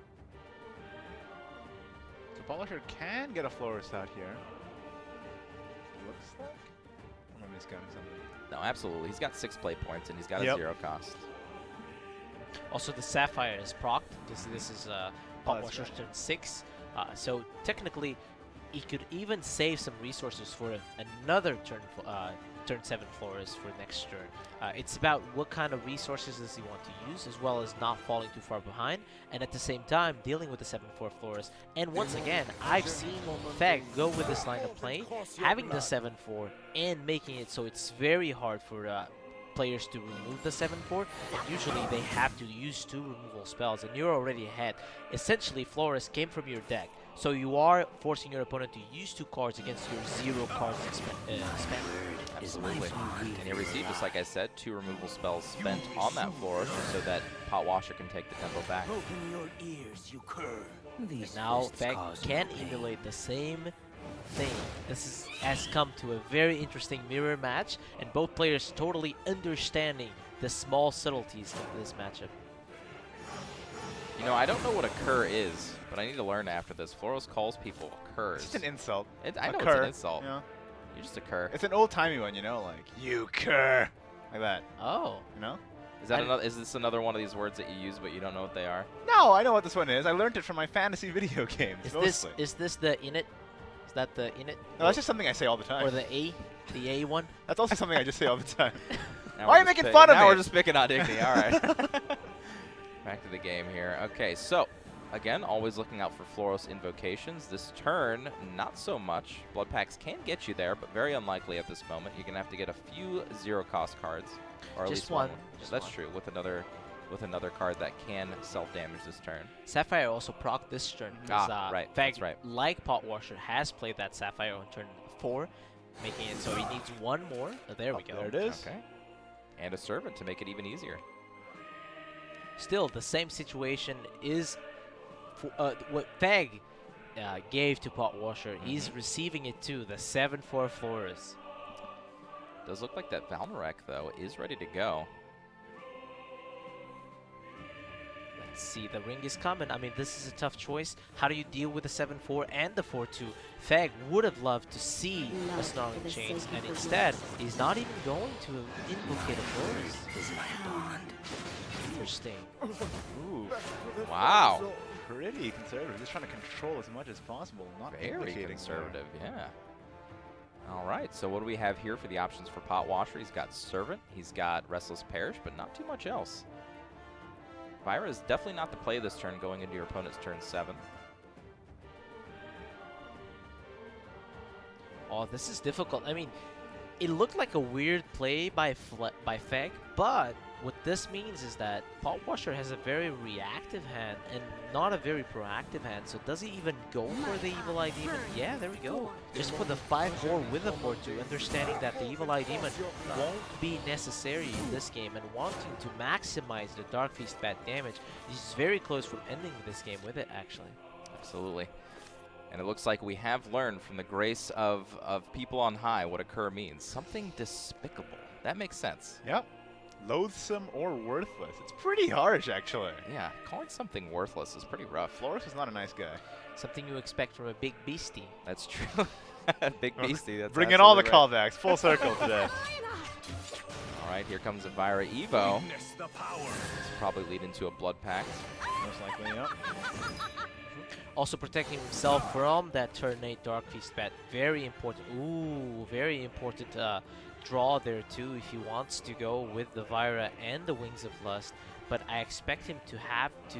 So Polisher can get a Florist out here. Looks like. Or am I miscounting something? No, absolutely. He's got 6 play points, and he's got a 0 cost. Also, the Sapphire is procced. This is Potwasher's turn 6. So technically, he could even save some resources for another turn 7 Flores for next turn. It's about what kind of resources does he want to use, as well as not falling too far behind, and at the same time dealing with the 7-4 Flores. And once again, I've seen Feg go with this line of play, having the 7-4 and making it so it's very hard for players to remove the 7-4, and usually they have to use 2 removal spells, and you're already ahead. Essentially, Flores came from your deck, so you are forcing your opponent to use 2 cards against your 0 cards spent. Absolutely. And you receive, just like I said, 2 removal spells spent on that Flourish so that Potwasher can take the tempo back. Open your ears, you cur. And now Feg can emulate the same thing. This has come to a very interesting mirror match, and both players totally understanding the small subtleties of this matchup. You know, I don't know what a cur is, but I need to learn after this. Floros calls people curs. It's an insult. I know cur, it's an insult. You know? You're just a cur. It's an old-timey one, you know, like, you cur. Like that. Oh. You know? Is this another one of these words that you use but you don't know what they are? No, I know what this one is. I learned it from my fantasy video games, mostly. Is this the init? Is that the init? No, that's just something I say all the time. Or the A one? That's also something I just say all the time. Now Why are you making fun of me? Now we're just picking on Igni. All right. Back to the game here. Okay, so again, always looking out for Floros invocations. This turn, not so much. Blood Packs can get you there, but very unlikely at this moment. You're gonna have to get a few 0-cost cards, or at just least one. That's true. With another card that can self-damage this turn. Sapphire also proc this turn. Right. That's right. Like Potwasher has played that Sapphire on turn 4, making it so he needs one more. Oh, there we go. There it is. Okay. And a Servant to make it even easier. Still, the same situation is what Feg gave to Potwasher. He's receiving it too, the 7-4 Flores. Does look like that Valmarek, though, is ready to go. Let's see, the ring is coming. I mean, this is a tough choice. How do you deal with the 7-4 and the 4-2? Feg would have loved to see a Snarling Chains, and instead, he's not even going to invocate a Flores. Interesting. Ooh. Wow. Pretty conservative. Just trying to control as much as possible. Not very conservative, yeah. All right, so what do we have here for the options for Potwasher? He's got Servant, he's got Restless Parish, but not too much else. Vira is definitely not the play this turn, going into your opponent's turn 7. Oh, this is difficult. I mean, it looked like a weird play by Feg, but what this means is that Potwasher has a very reactive hand and not a very proactive hand. So does he even go for the Evil Eye Demon? Yeah, there we go. Just for the 5-4 with a 4-2, understanding that the Evil Eye Demon won't be necessary in this game and wanting to maximize the Dark Feast bad damage. He's very close from ending this game with it, actually. Absolutely. And it looks like we have learned from the grace of people on high what a cur means. Something despicable. That makes sense. Yep. Loathsome or worthless. It's pretty harsh, actually. Yeah, calling something worthless is pretty rough. Floris is not a nice guy. Something you expect from a big beastie. That's true. Big beastie. That's bring in all the right. callbacks. Full circle today. All right, here comes Elvira Evo. This will probably lead into a Blood Pact. Most likely, yep. Also protecting himself from that turn 8 Dark Feast bet. Very important. Ooh, very important draw there too if he wants to go with the Vira and the Wings of Lust. But I expect him to have to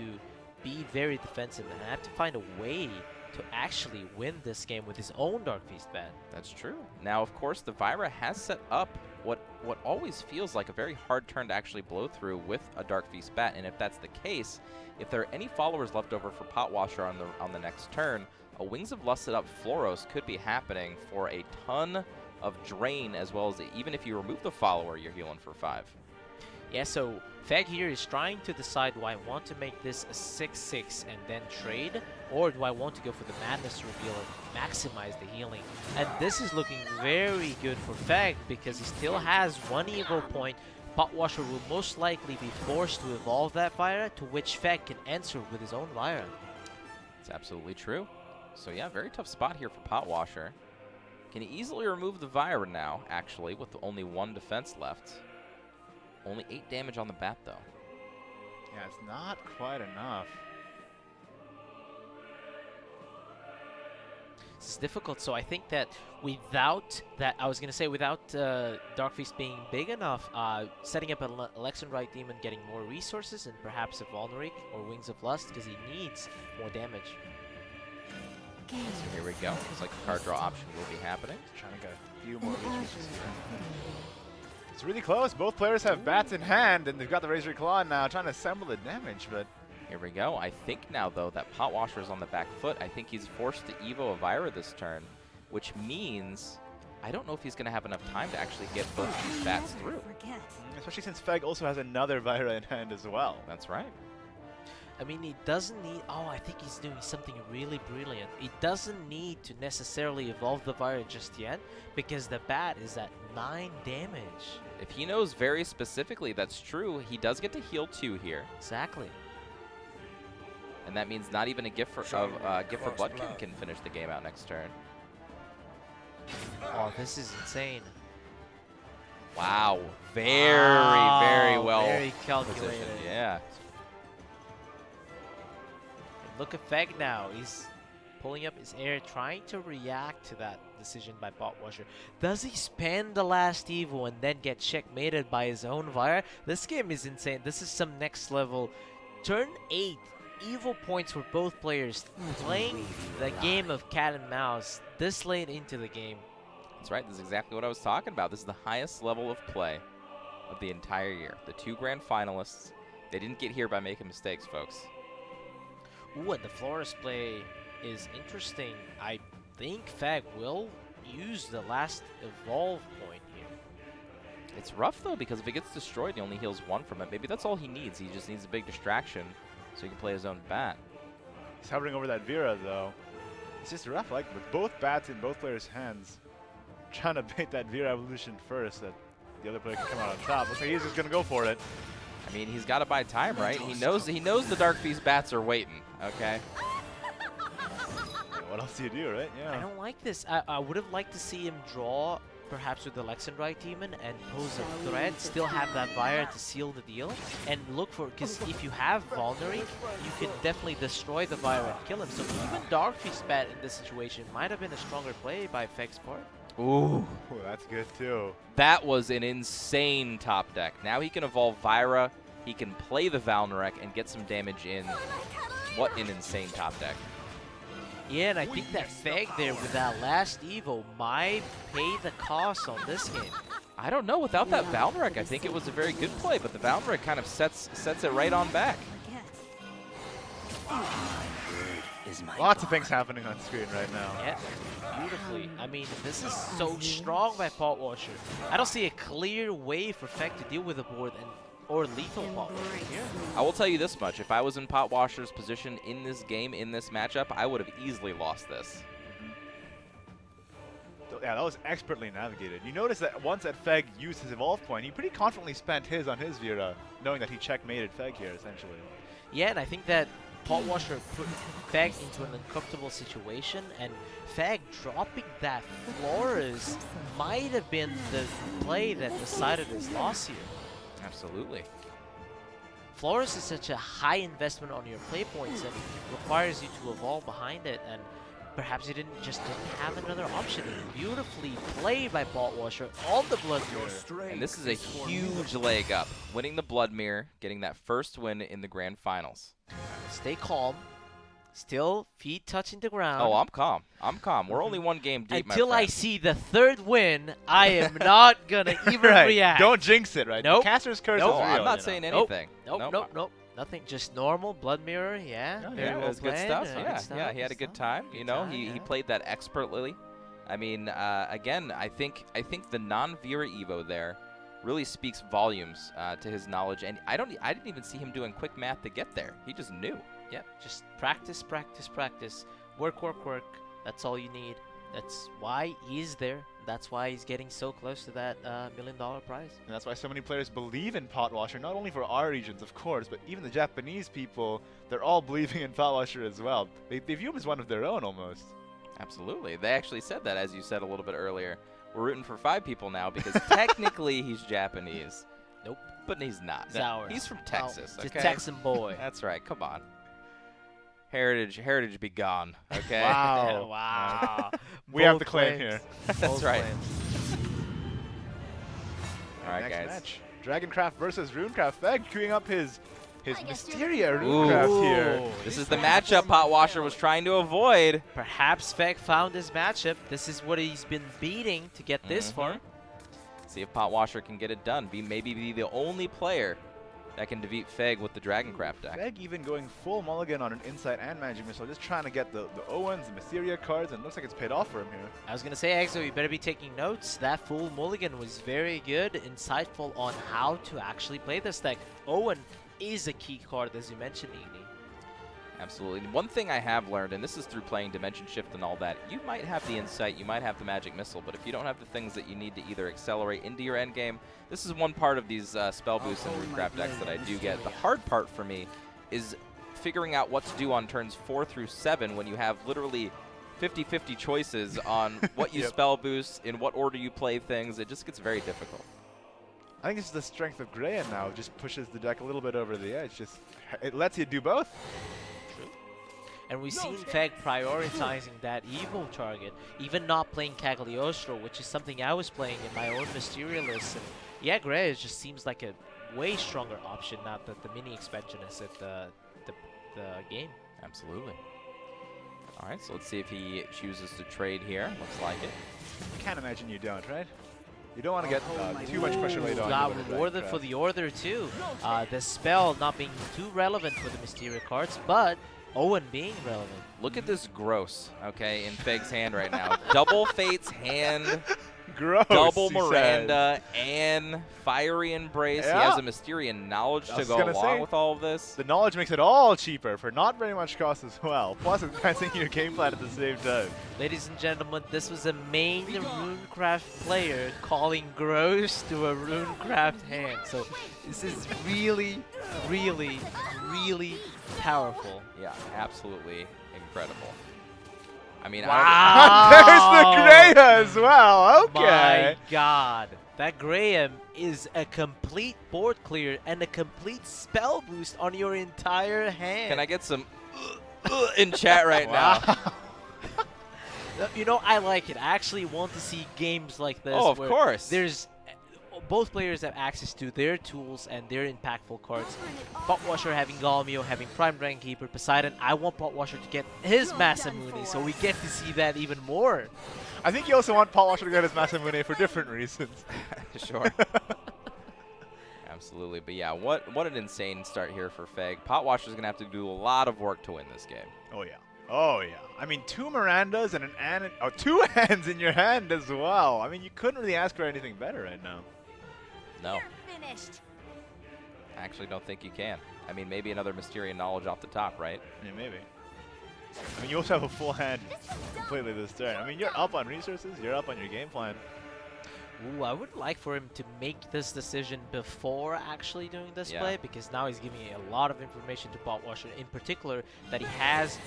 be very defensive and have to find a way to actually win this game with his own Dark Feast bet. That's true. Now, of course, the Vira has set up what always feels like a very hard turn to actually blow through with a Dark Feast bat, and if that's the case, if there are any followers left over for Potwasher on the next turn, a Wings of Lust set up Floros could be happening for a ton of drain, as well as even if you remove the follower, you're healing for 5. Yeah, so Feg here is trying to decide, do I want to make this a 6-6 and then trade, or do I want to go for the Madness Reveal and maximize the healing? And this is looking very good for Feg because he still has 1 Evo point. Potwasher will most likely be forced to evolve that Vira, to which Feg can answer with his own Vira. It's absolutely true. So yeah, very tough spot here for Potwasher. Can he easily remove the Vira now, actually, with only 1 defense left? Only 8 damage on the bat, though. Yeah, it's not quite enough. It's difficult, so I think that without that, I was going to say without Dark Feast being big enough, setting up an Alexandrite Demon, getting more resources, and perhaps a Volneric or Wings of Lust, because he needs more damage. So here we go. Looks like the card draw option will be happening. Trying to get a few more resources here. It's really close. Both players have bats in hand, and they've got the Razor Claw now, trying to assemble the damage, but... Here we go. I think now, though, that Potwasher is on the back foot. I think he's forced to Evo a Vira this turn, which means I don't know if he's going to have enough time to actually get both these bats through. Especially since Feg also has another Vira in hand as well. That's right. I mean, he doesn't need... Oh, I think he's doing something really brilliant. He doesn't need to necessarily evolve the Vira just yet, because the bat is at 9 damage. If he knows very specifically that's true, he does get to heal 2 here. Exactly. And that means not even a gift for Bloodkin can finish the game out next turn. Oh, this is insane. Wow. Very well very calculated. positioned. Yeah. Look at Feg now. He's pulling up his air, trying to react to that decision by Potwasher. Does he spend the last Evo and then get checkmated by his own Vira? This game is insane. This is some next level. Turn 8, Evo points for both players. Playing the game of cat and mouse this late into the game. That's right. This is exactly what I was talking about. This is the highest level of play of the entire year. The 2 grand finalists, they didn't get here by making mistakes, folks. Ooh, and the Flores play is interesting. I think Feg will use the last evolve point here. It's rough, though, because if it gets destroyed, he only heals 1 from it. Maybe that's all he needs. He just needs a big distraction so he can play his own bat. He's hovering over that Vira, though. It's just rough, like, with both bats in both players' hands. Trying to bait that Vira evolution first, that the other player can come out on top. Looks like he's just going to go for it. I mean, he's got to buy time, right? He knows the Dark Feast bats are waiting, okay? What else do you do, right? Yeah. I don't like this. I would have liked to see him draw perhaps with the Alexandrite Demon and pose a threat, still have that Vira to seal the deal, and look for, because if you have Volneric, you can definitely destroy the Vira and kill him. So even Dark Feast bat in this situation might have been a stronger play by Feg's part. Ooh, that's good too. That was an insane top deck. Now he can evolve Vira, he can play the Valnarek and get some damage in. What an insane top deck. Yeah, and I think that Feg there with that last Evo might pay the cost on this game. I don't know. Without that Valnarek, I think it was a very good play, but the Valnarek kind of sets it right on back. Lots of things happening on screen right now. Yeah, beautifully. I mean, this is so strong by Potwasher. I don't see a clear way for Feg to deal with the board or lethal Potwasher here. I will tell you this much. If I was in Potwasher's position in this game, in this matchup, I would have easily lost this. Yeah, that was expertly navigated. You notice that once that Feg used his evolve point, he pretty confidently spent his on his Vira, knowing that he checkmated Feg here, essentially. Yeah, and I think that Potwasher put Feg into an uncomfortable situation, and Feg dropping that Flores might have been the play that decided his loss here. Absolutely. Flores is such a high investment on your play points and requires you to evolve behind it, and perhaps you didn't have another option. Beautifully played by Washer on the Blood Mirror. And this is a huge leg up. Winning the Blood Mirror, getting that first win in the Grand Finals. Stay calm. Still feet touching the ground. Oh, I'm calm. I'm calm. We're only one game deep, Until my I friend. see the third win, I am not going to even react. Don't jinx it, right? Nope. Caster's curse Nope. is real. I'm not saying anything. Nope. Nothing. Just normal Blood Mirror, yeah. Yeah, it was good stuff. Yeah, he had a good time. You know, time, he played that expertly. I mean, again, I think the non-Vera Evo there really speaks volumes to his knowledge, and I didn't even see him doing quick math to get there. He just knew. Yep, just practice, practice, practice. Work, work, work. That's all you need. That's why he's there. That's why he's getting so close to that $1 million prize. And that's why so many players believe in Potwasher, not only for our regions, of course, but even the Japanese people, they're all believing in Potwasher as well. They view him as one of their own, almost. Absolutely. They actually said that, as you said a little bit earlier. We're rooting for 5 people now because technically he's Japanese. Nope. But he's not. He's ours. He's from Texas, He's okay? a Texan boy. That's right. Come on. Heritage be gone, okay? Wow. Wow. We have the claim here. That's right. All right, Next guys. match. Dragoncraft versus Runecraft. Feg queuing up his Mysteria Runecraft here. This is the matchup Potwasher was trying to avoid. Perhaps Feg found his matchup. This is what he's been beating to get this far. See if Potwasher can get it done. Maybe be the only player that can defeat Feg with the Dragoncraft deck. Feg even going full mulligan on an Insight and Magic Missile, just trying to get the Owens, the Mysteria cards, and it looks like it's paid off for him here. I was going to say, Exo, you better be taking notes. That full mulligan was very good, insightful on how to actually play this deck. Owen is a key card, as you mentioned, Igni. Absolutely. One thing I have learned, and this is through playing Dimension Shift and all that, you might have the Insight, you might have the Magic Missile, but if you don't have the things that you need to either accelerate into your endgame, this is one part of these spell boosts and Runecraft decks that I do get. The hard part for me is figuring out what to do on turns 4 through 7 when you have literally 50-50 choices on what you spell boost, in what order you play things. It just gets very difficult. I think it's the strength of Greya now. It just pushes the deck a little bit over the edge. It lets you do both. And we've seen Feg prioritizing that Evo target, even not playing Cagliostro, which is something I was playing in my own Mysteria list. And yeah, Greya just seems like a way stronger option now that the mini expansion is at the game. Absolutely. All right, so let's see if he chooses to trade here. Looks like it. Can't imagine you don't, right? You don't want to get too much pressure laid on you. Got rewarded for the Order too. The spell not being too relevant for the Mysteria cards, but Owen being relevant. Look at this gross, okay, in Feg's hand right now. Double Fate's hand, gross, double Miranda, and Fiery Embrace. Yeah. He has a Mysterian Knowledge to go along with all of this. The knowledge makes it all cheaper for not very much cost as well. Plus, advancing your game plan at the same time. Ladies and gentlemen, this was a main Runecraft player calling gross to a Runecraft hand. So this is really, really, really powerful. Yeah, absolutely incredible. I mean, wow. There's the Greya as well. Okay. My God. That Graham is a complete board clear and a complete spell boost on your entire hand. Can I get some in chat right now? You know, I like it. I actually want to see games like this. Oh, of course. There's both players have access to their tools and their impactful cards. Potwasher having Galmio, having Prime Dragonkeeper, Poseidon. I want Potwasher to get his Masamune, so we get to see that even more. I think you also want Potwasher to get his Masamune for different reasons. Sure. Absolutely. But yeah, what an insane start here for Feg. Potwasher's going to have to do a lot of work to win this game. Oh, yeah. Oh, yeah. I mean, 2 Mirandas and an 2 hands in your hand as well. I mean, you couldn't really ask for anything better right now. No. Finished. I actually don't think you can. I mean, maybe another Mysterian Knowledge off the top, right? Yeah, maybe. I mean, you also have a full hand completely this turn. I mean, you're up on resources. You're up on your game plan. Ooh, I would like for him to make this decision before actually doing this play, because now he's giving a lot of information to Potwasher, in particular that he has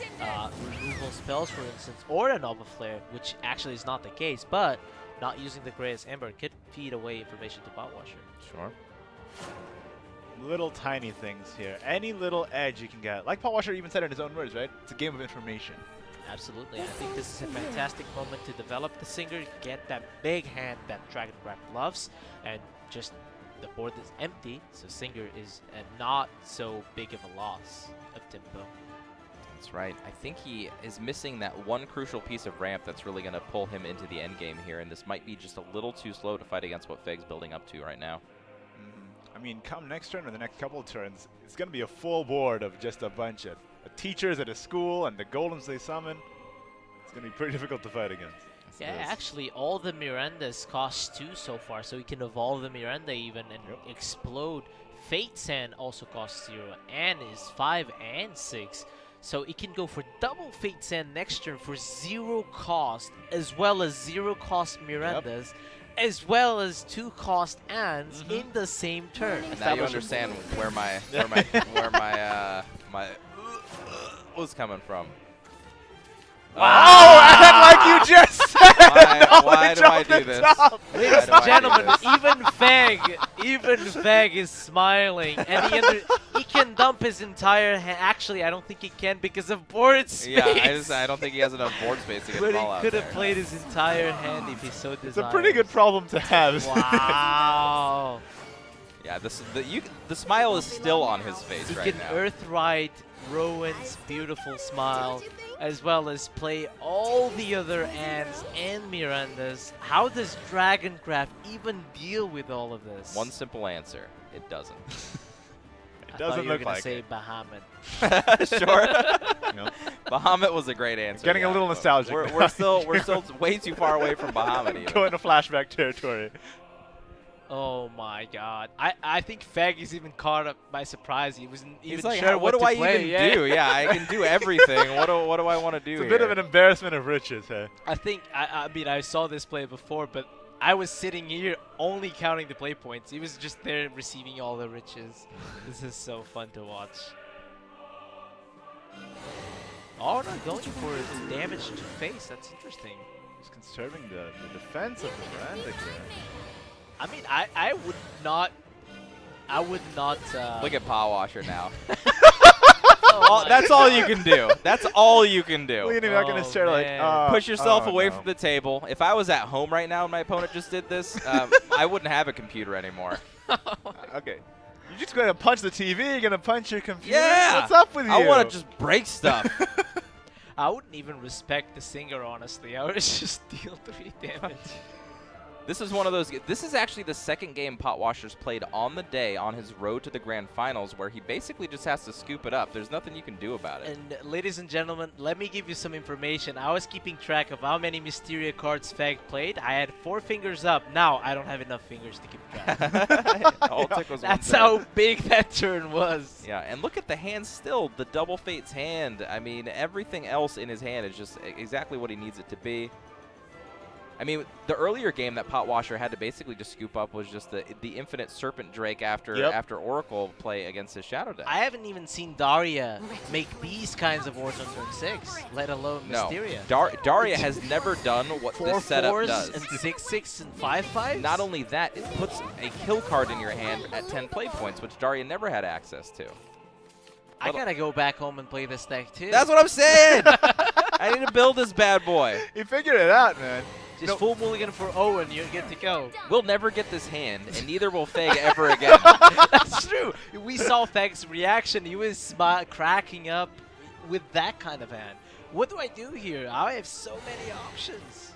removal spells, for instance, or a Nova Flare, which actually is not the case, but not using the Greya's Ember could feed away information to Potwasher. Sure. little tiny things here. Any little edge you can get. Like Paul Washer even said in his own words, right? It's a game of information. Absolutely. I think this is a fantastic moment to develop the Singer, get that big hand that Dragon Grab loves, and just the board is empty, so Singer is not so big of a loss of tempo. That's right. I think he is missing that one crucial piece of ramp that's really going to pull him into the end game here, and this might be just a little too slow to fight against what Feg's building up to right now. I mean, come next turn or the next couple of turns, it's going to be a full board of just a bunch of teachers at a school and the golems they summon. It's going to be pretty difficult to fight against. Yeah, actually, all the Mirandas cost 2 so far, so he can evolve the Miranda even and explode. Fate Sand also costs 0 and is 5 and 6. So it can go for double Fate Sand next turn for 0 cost, as well as 0 cost Mirandas, as well as 2 cost Ands in the same turn. And now you understand where my was coming from. Wow! Act like you just said! Why do I do this? Ladies and gentlemen, even Feg is smiling, and he can dump his entire hand. Actually, I don't think he can because of board space. Yeah, I don't think he has enough board space to get the ball out. But he could have played his entire hand if he so desired. It's a pretty good problem to have. Wow. Yeah, the smile is still on his face right now. He can Earthright Rowan's beautiful smile, as well as play all the other Ands and Mirandas. How does Dragoncraft even deal with all of this? One simple answer: it doesn't. It doesn't look like say it. Bahamut. Sure. Nope. Bahamut was a great answer. Getting a little nostalgic. We're still way too far away from Bahamut. Even. Going to flashback territory. Oh my God! I think Feg is even caught up by surprise. He wasn't even like, sure what do I play. even do? Yeah, I can do everything. What do I want to do? It's a bit of an embarrassment of riches, hey. I think I mean I saw this play before, but I was sitting here only counting the play points. He was just there receiving all the riches. This is so fun to watch. Oh, not going for the damage to face. That's interesting. He's conserving the defense of the Miranda here. I mean, I would not. Look at Paw Washer now. Oh that's all you can do. That's all you can do. Leaning back in his chair like, push yourself away from the table. If I was at home right now and my opponent just did this, I wouldn't have a computer anymore. Okay. You're just going to punch the TV? You're going to punch your computer? Yeah. What's up with you? I want to just break stuff. I wouldn't even respect the Singer, honestly. I would just deal 3 damage. This is one of those. This is actually the second game Pot Washer's played on the day on his road to the Grand Finals, where he basically just has to scoop it up. There's nothing you can do about it. And ladies and gentlemen, let me give you some information. I was keeping track of how many Mysteria cards Feg played. I had 4 fingers up. Now I don't have enough fingers to keep track. All it took was That's one how big that turn was. Yeah, and look at the hand still. The Double Fate's hand. I mean, everything else in his hand is just exactly what he needs it to be. I mean, the earlier game that Pot Washer had to basically just scoop up was just the Infinite Serpent Drake after Oracle play against his Shadow deck. I haven't even seen Daria make these kinds of wars on turn 6, let alone Mysteria. Daria has never done what this setup does. 4/4s and 6/6s and 5/5s? Not only that, it puts a kill card in your hand at 10 play points, which Daria never had access to. I gotta go back home and play this deck too. That's what I'm saying! I need to build this bad boy. You figured it out, man. Just full mulligan for Owen, you're good to go. We'll never get this hand, and neither will Feg ever again. That's true. We saw Feg's reaction. He was cracking up with that kind of hand. What do I do here? I have so many options.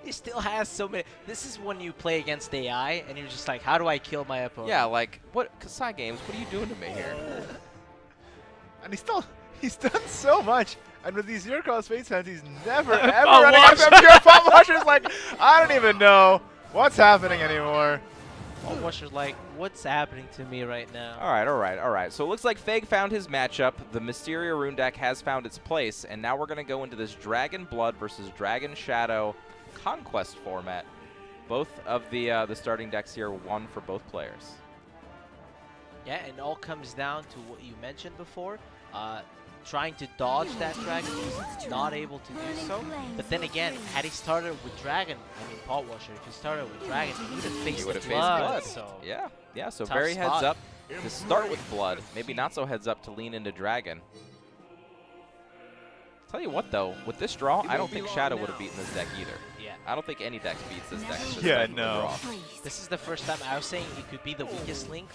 He still has so many. This is when you play against AI, and you're just like, how do I kill my opponent? Yeah, like, what, Kasai Games, what are you doing to me here? And he's done so much. And with these Zero Cross Face hands, he's never, ever running up to pure Pot Washer's like, I don't even know what's happening anymore. Pot Washer's like, what's happening to me right now? All right. So it looks like Feg found his matchup. The Mysteria Rune deck has found its place. And now we're going to go into this Dragon Blood versus Dragon Shadow Conquest format. Both of the starting decks here, one for both players. Yeah, and it all comes down to what you mentioned before. Trying to dodge that dragon, he's not able to do so. But then again, had he started with dragon, Pot Washer, if he started with dragon, he would have faced blood. So yeah. So tough very spot. heads up. to start with Blood. Maybe not so heads up to lean into Dragon. Tell you what, though, with this draw, I don't think Shadow would have beaten this deck either. Yeah. I don't think any deck beats this deck. Yeah, no. This is the first time I was saying it could be the weakest link.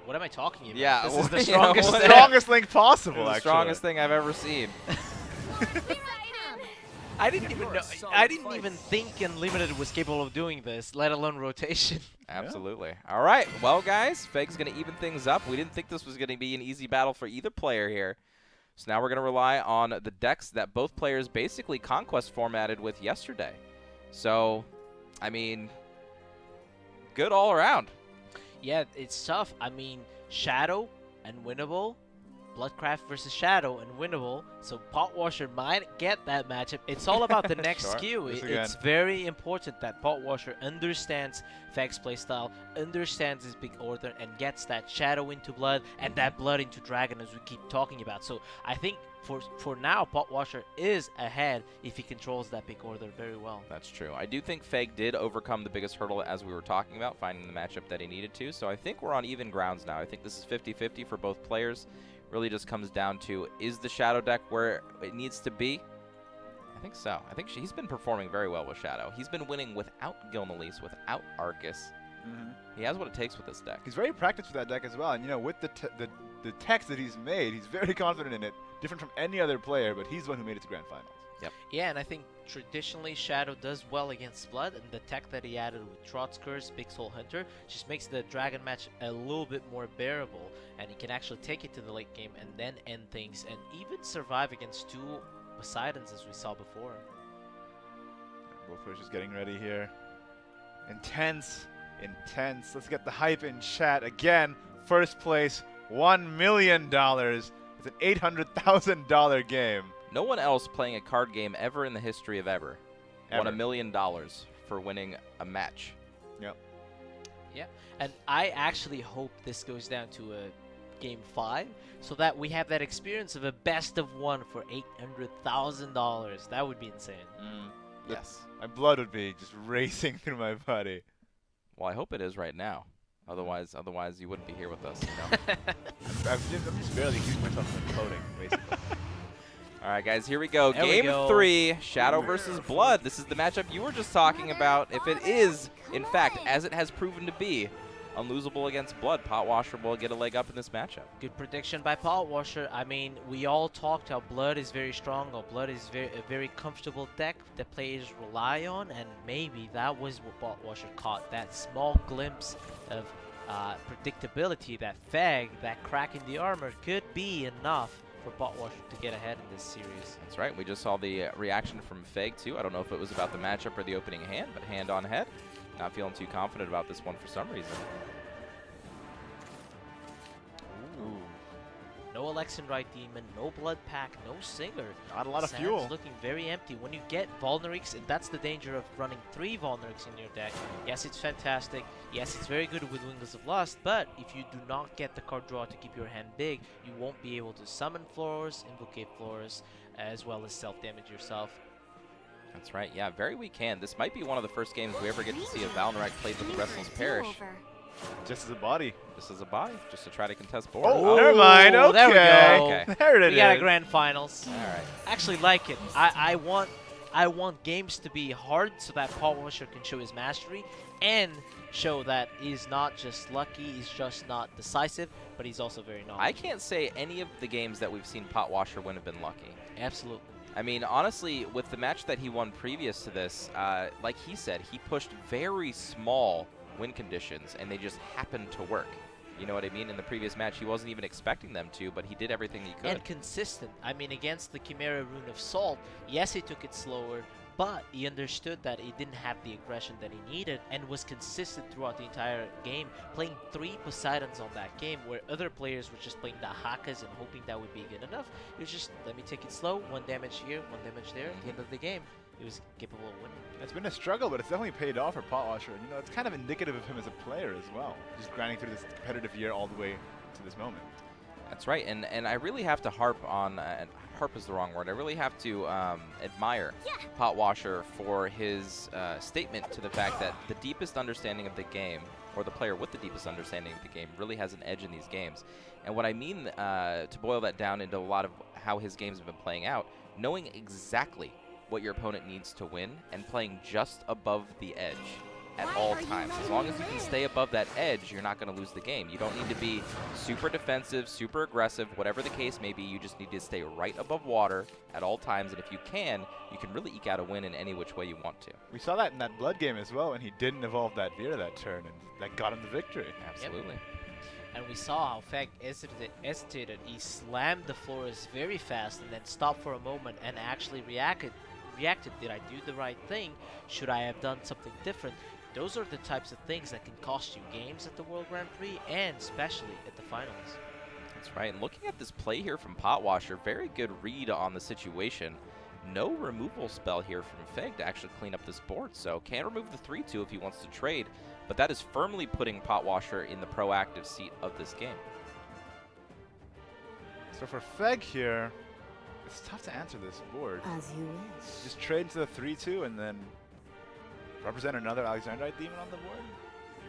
What am I talking about? Yeah, this is the strongest, strongest link possible, the actually. strongest thing I've ever seen. I didn't even know. I didn't even think Unlimited was capable of doing this, let alone rotation. Absolutely. All right. Well, guys, Feg's going to even things up. We didn't think this was going to be an easy battle for either player here. So now we're going to rely on the decks that both players basically Conquest formatted with yesterday. So, I mean, good all around. Yeah, it's tough. I mean, Shadow and winnable. Bloodcraft versus Shadow and winnable, so Potwasher might get that matchup. It's all about the next skew. It's very important that Potwasher understands Feg's playstyle, understands his big order, and gets that Shadow into Blood and that Blood into Dragon, as we keep talking about. So I think for now, Potwasher is ahead if he controls that big order very well. That's true. I do think Feg did overcome the biggest hurdle, as we were talking about, finding the matchup that he needed to. So I think we're on even grounds now. I think this is 50-50 for both players. Really just comes down to, is the Shadow deck where it needs to be? I think so. I think he's been performing very well with Shadow. He's been winning without Gilnelis, without Arcus. He has what it takes with this deck. He's very practiced with that deck as well. And, you know, with the text that he's made, he's very confident in it. Different from any other player, but he's the one who made it to Grand Finals. Yep. Yeah, and I think traditionally Shadow does well against Blood, and the tech that he added with Trotzker's Big Soul Hunter just makes the Dragon match a little bit more bearable, and he can actually take it to the late game and then end things, and even survive against two Poseidons as we saw before. Both players just getting ready here. Intense, intense. Let's get the hype in chat again. First place, $1 million. It's an $800,000 game. No one else playing a card game ever in the history of ever won $1 million for winning a match. Yep. Yeah, and I actually hope this goes down to a Game 5 so that we have that experience of a best of one for $800,000. That would be insane. Yes. My blood would be just racing through my body. Well, I hope it is right now. Otherwise you wouldn't be here with us. You know? I'm just barely keeping myself from imploding, basically. All right, guys, here we go. There we Game go. 3, Shadow versus Blood. This is the matchup you were just talking about. If it is, in fact, as it has proven to be, unlosable against Blood, Potwasher will get a leg up in this matchup. Good prediction by Potwasher. I mean, we all talked how Blood is very strong, how Blood is a very comfortable deck that players rely on, and maybe that was what Potwasher caught, that small glimpse of predictability that Feg, that crack in the armor, could be enough for Potwasher to get ahead in this series. That's right. We just saw the reaction from Feg, too. I don't know if it was about the matchup or the opening hand, but hand on head. Not feeling too confident about this one for some reason. Ooh. No Alexandrite Demon, no Blood Pack, no Singer. Not a lot of Sand's fuel. Looking very empty. When you get Vulnerix, and that's the danger of running 3 Vulnerix in your deck. Yes, it's fantastic. Yes, it's very good with Wingless of Lust, but if you do not get the card draw to keep your hand big, you won't be able to summon Floros, Invocate Floros, as well as self-damage yourself. That's right. Yeah, very weak hand. This might be one of the first games we ever get to see a Valnorak played with the Restless Parish. Just as a body. Just as a body, just to try to contest board. Oh, never mind. Okay. There we go. Okay. There it is. We got a grand finals. All right. Actually like it. I want games to be hard so that Potwasher can show his mastery and show that he's not just lucky, he's just not decisive, but he's also very knowledgeable. I can't say any of the games that we've seen Potwasher win have been lucky. Absolutely. I mean, honestly, with the match that he won previous to this, like he said, he pushed very small win conditions, and they just happened to work. You know what I mean? In the previous match, he wasn't even expecting them to, but he did everything he could. And consistent. I mean, against the Chimera Rune of Salt, yes, he took it slower, but he understood that he didn't have the aggression that he needed and was consistent throughout the entire game, playing 3 Poseidons on that game, where other players were just playing the Hakas and hoping that would be good enough. It was just, let me take it slow, 1 damage here, 1 damage there. At the end of the game, he was capable of winning. It's been a struggle, but it's definitely paid off for Potwasher. You know, it's kind of indicative of him as a player as well, just grinding through this competitive year all the way to this moment. That's right, and I really have to harp on, harp is the wrong word, I really have to admire Potwasher for his statement to the fact that the deepest understanding of the game, or the player with the deepest understanding of the game, really has an edge in these games. And what I mean, to boil that down into a lot of how his games have been playing out, knowing exactly what your opponent needs to win and playing just above the edge at all times. As long as you can stay above that edge, you're not going to lose the game. You don't need to be super defensive, super aggressive, whatever the case may be. You just need to stay right above water at all times, and if you can really eke out a win in any which way you want to. We saw that in that Blood game as well, and he didn't evolve that Veer that turn, and that got him the victory. Absolutely. Yep. And we saw how Feg hesitated. He slammed the floors very fast and then stopped for a moment and actually reacted. Did I do the right thing? Should I have done something different? Those are the types of things that can cost you games at the World Grand Prix and especially at the finals. That's right. And looking at this play here from Potwasher, very good read on the situation. No removal spell here from Feg to actually clean up this board. So can remove the 3-2 if he wants to trade, but that is firmly putting Potwasher in the proactive seat of this game. So for Feg here, it's tough to answer this board. As you wish. Just trade to the 3-2 and then represent another Alexandrite Demon on the board?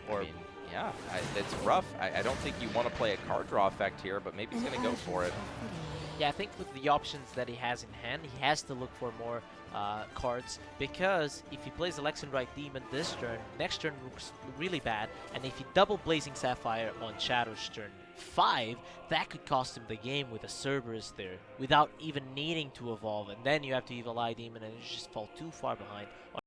Or I mean, yeah, it's rough. I don't think you want to play a card draw effect here, but maybe he's going to go for it. Yeah, I think with the options that he has in hand, he has to look for more cards, because if he plays Alexandrite Demon this turn, next turn looks really bad, and if he double Blazing Sapphire on Shadow's turn 5, that could cost him the game with a Cerberus there, without even needing to evolve, and then you have to Evil Eye Demon and you just fall too far behind.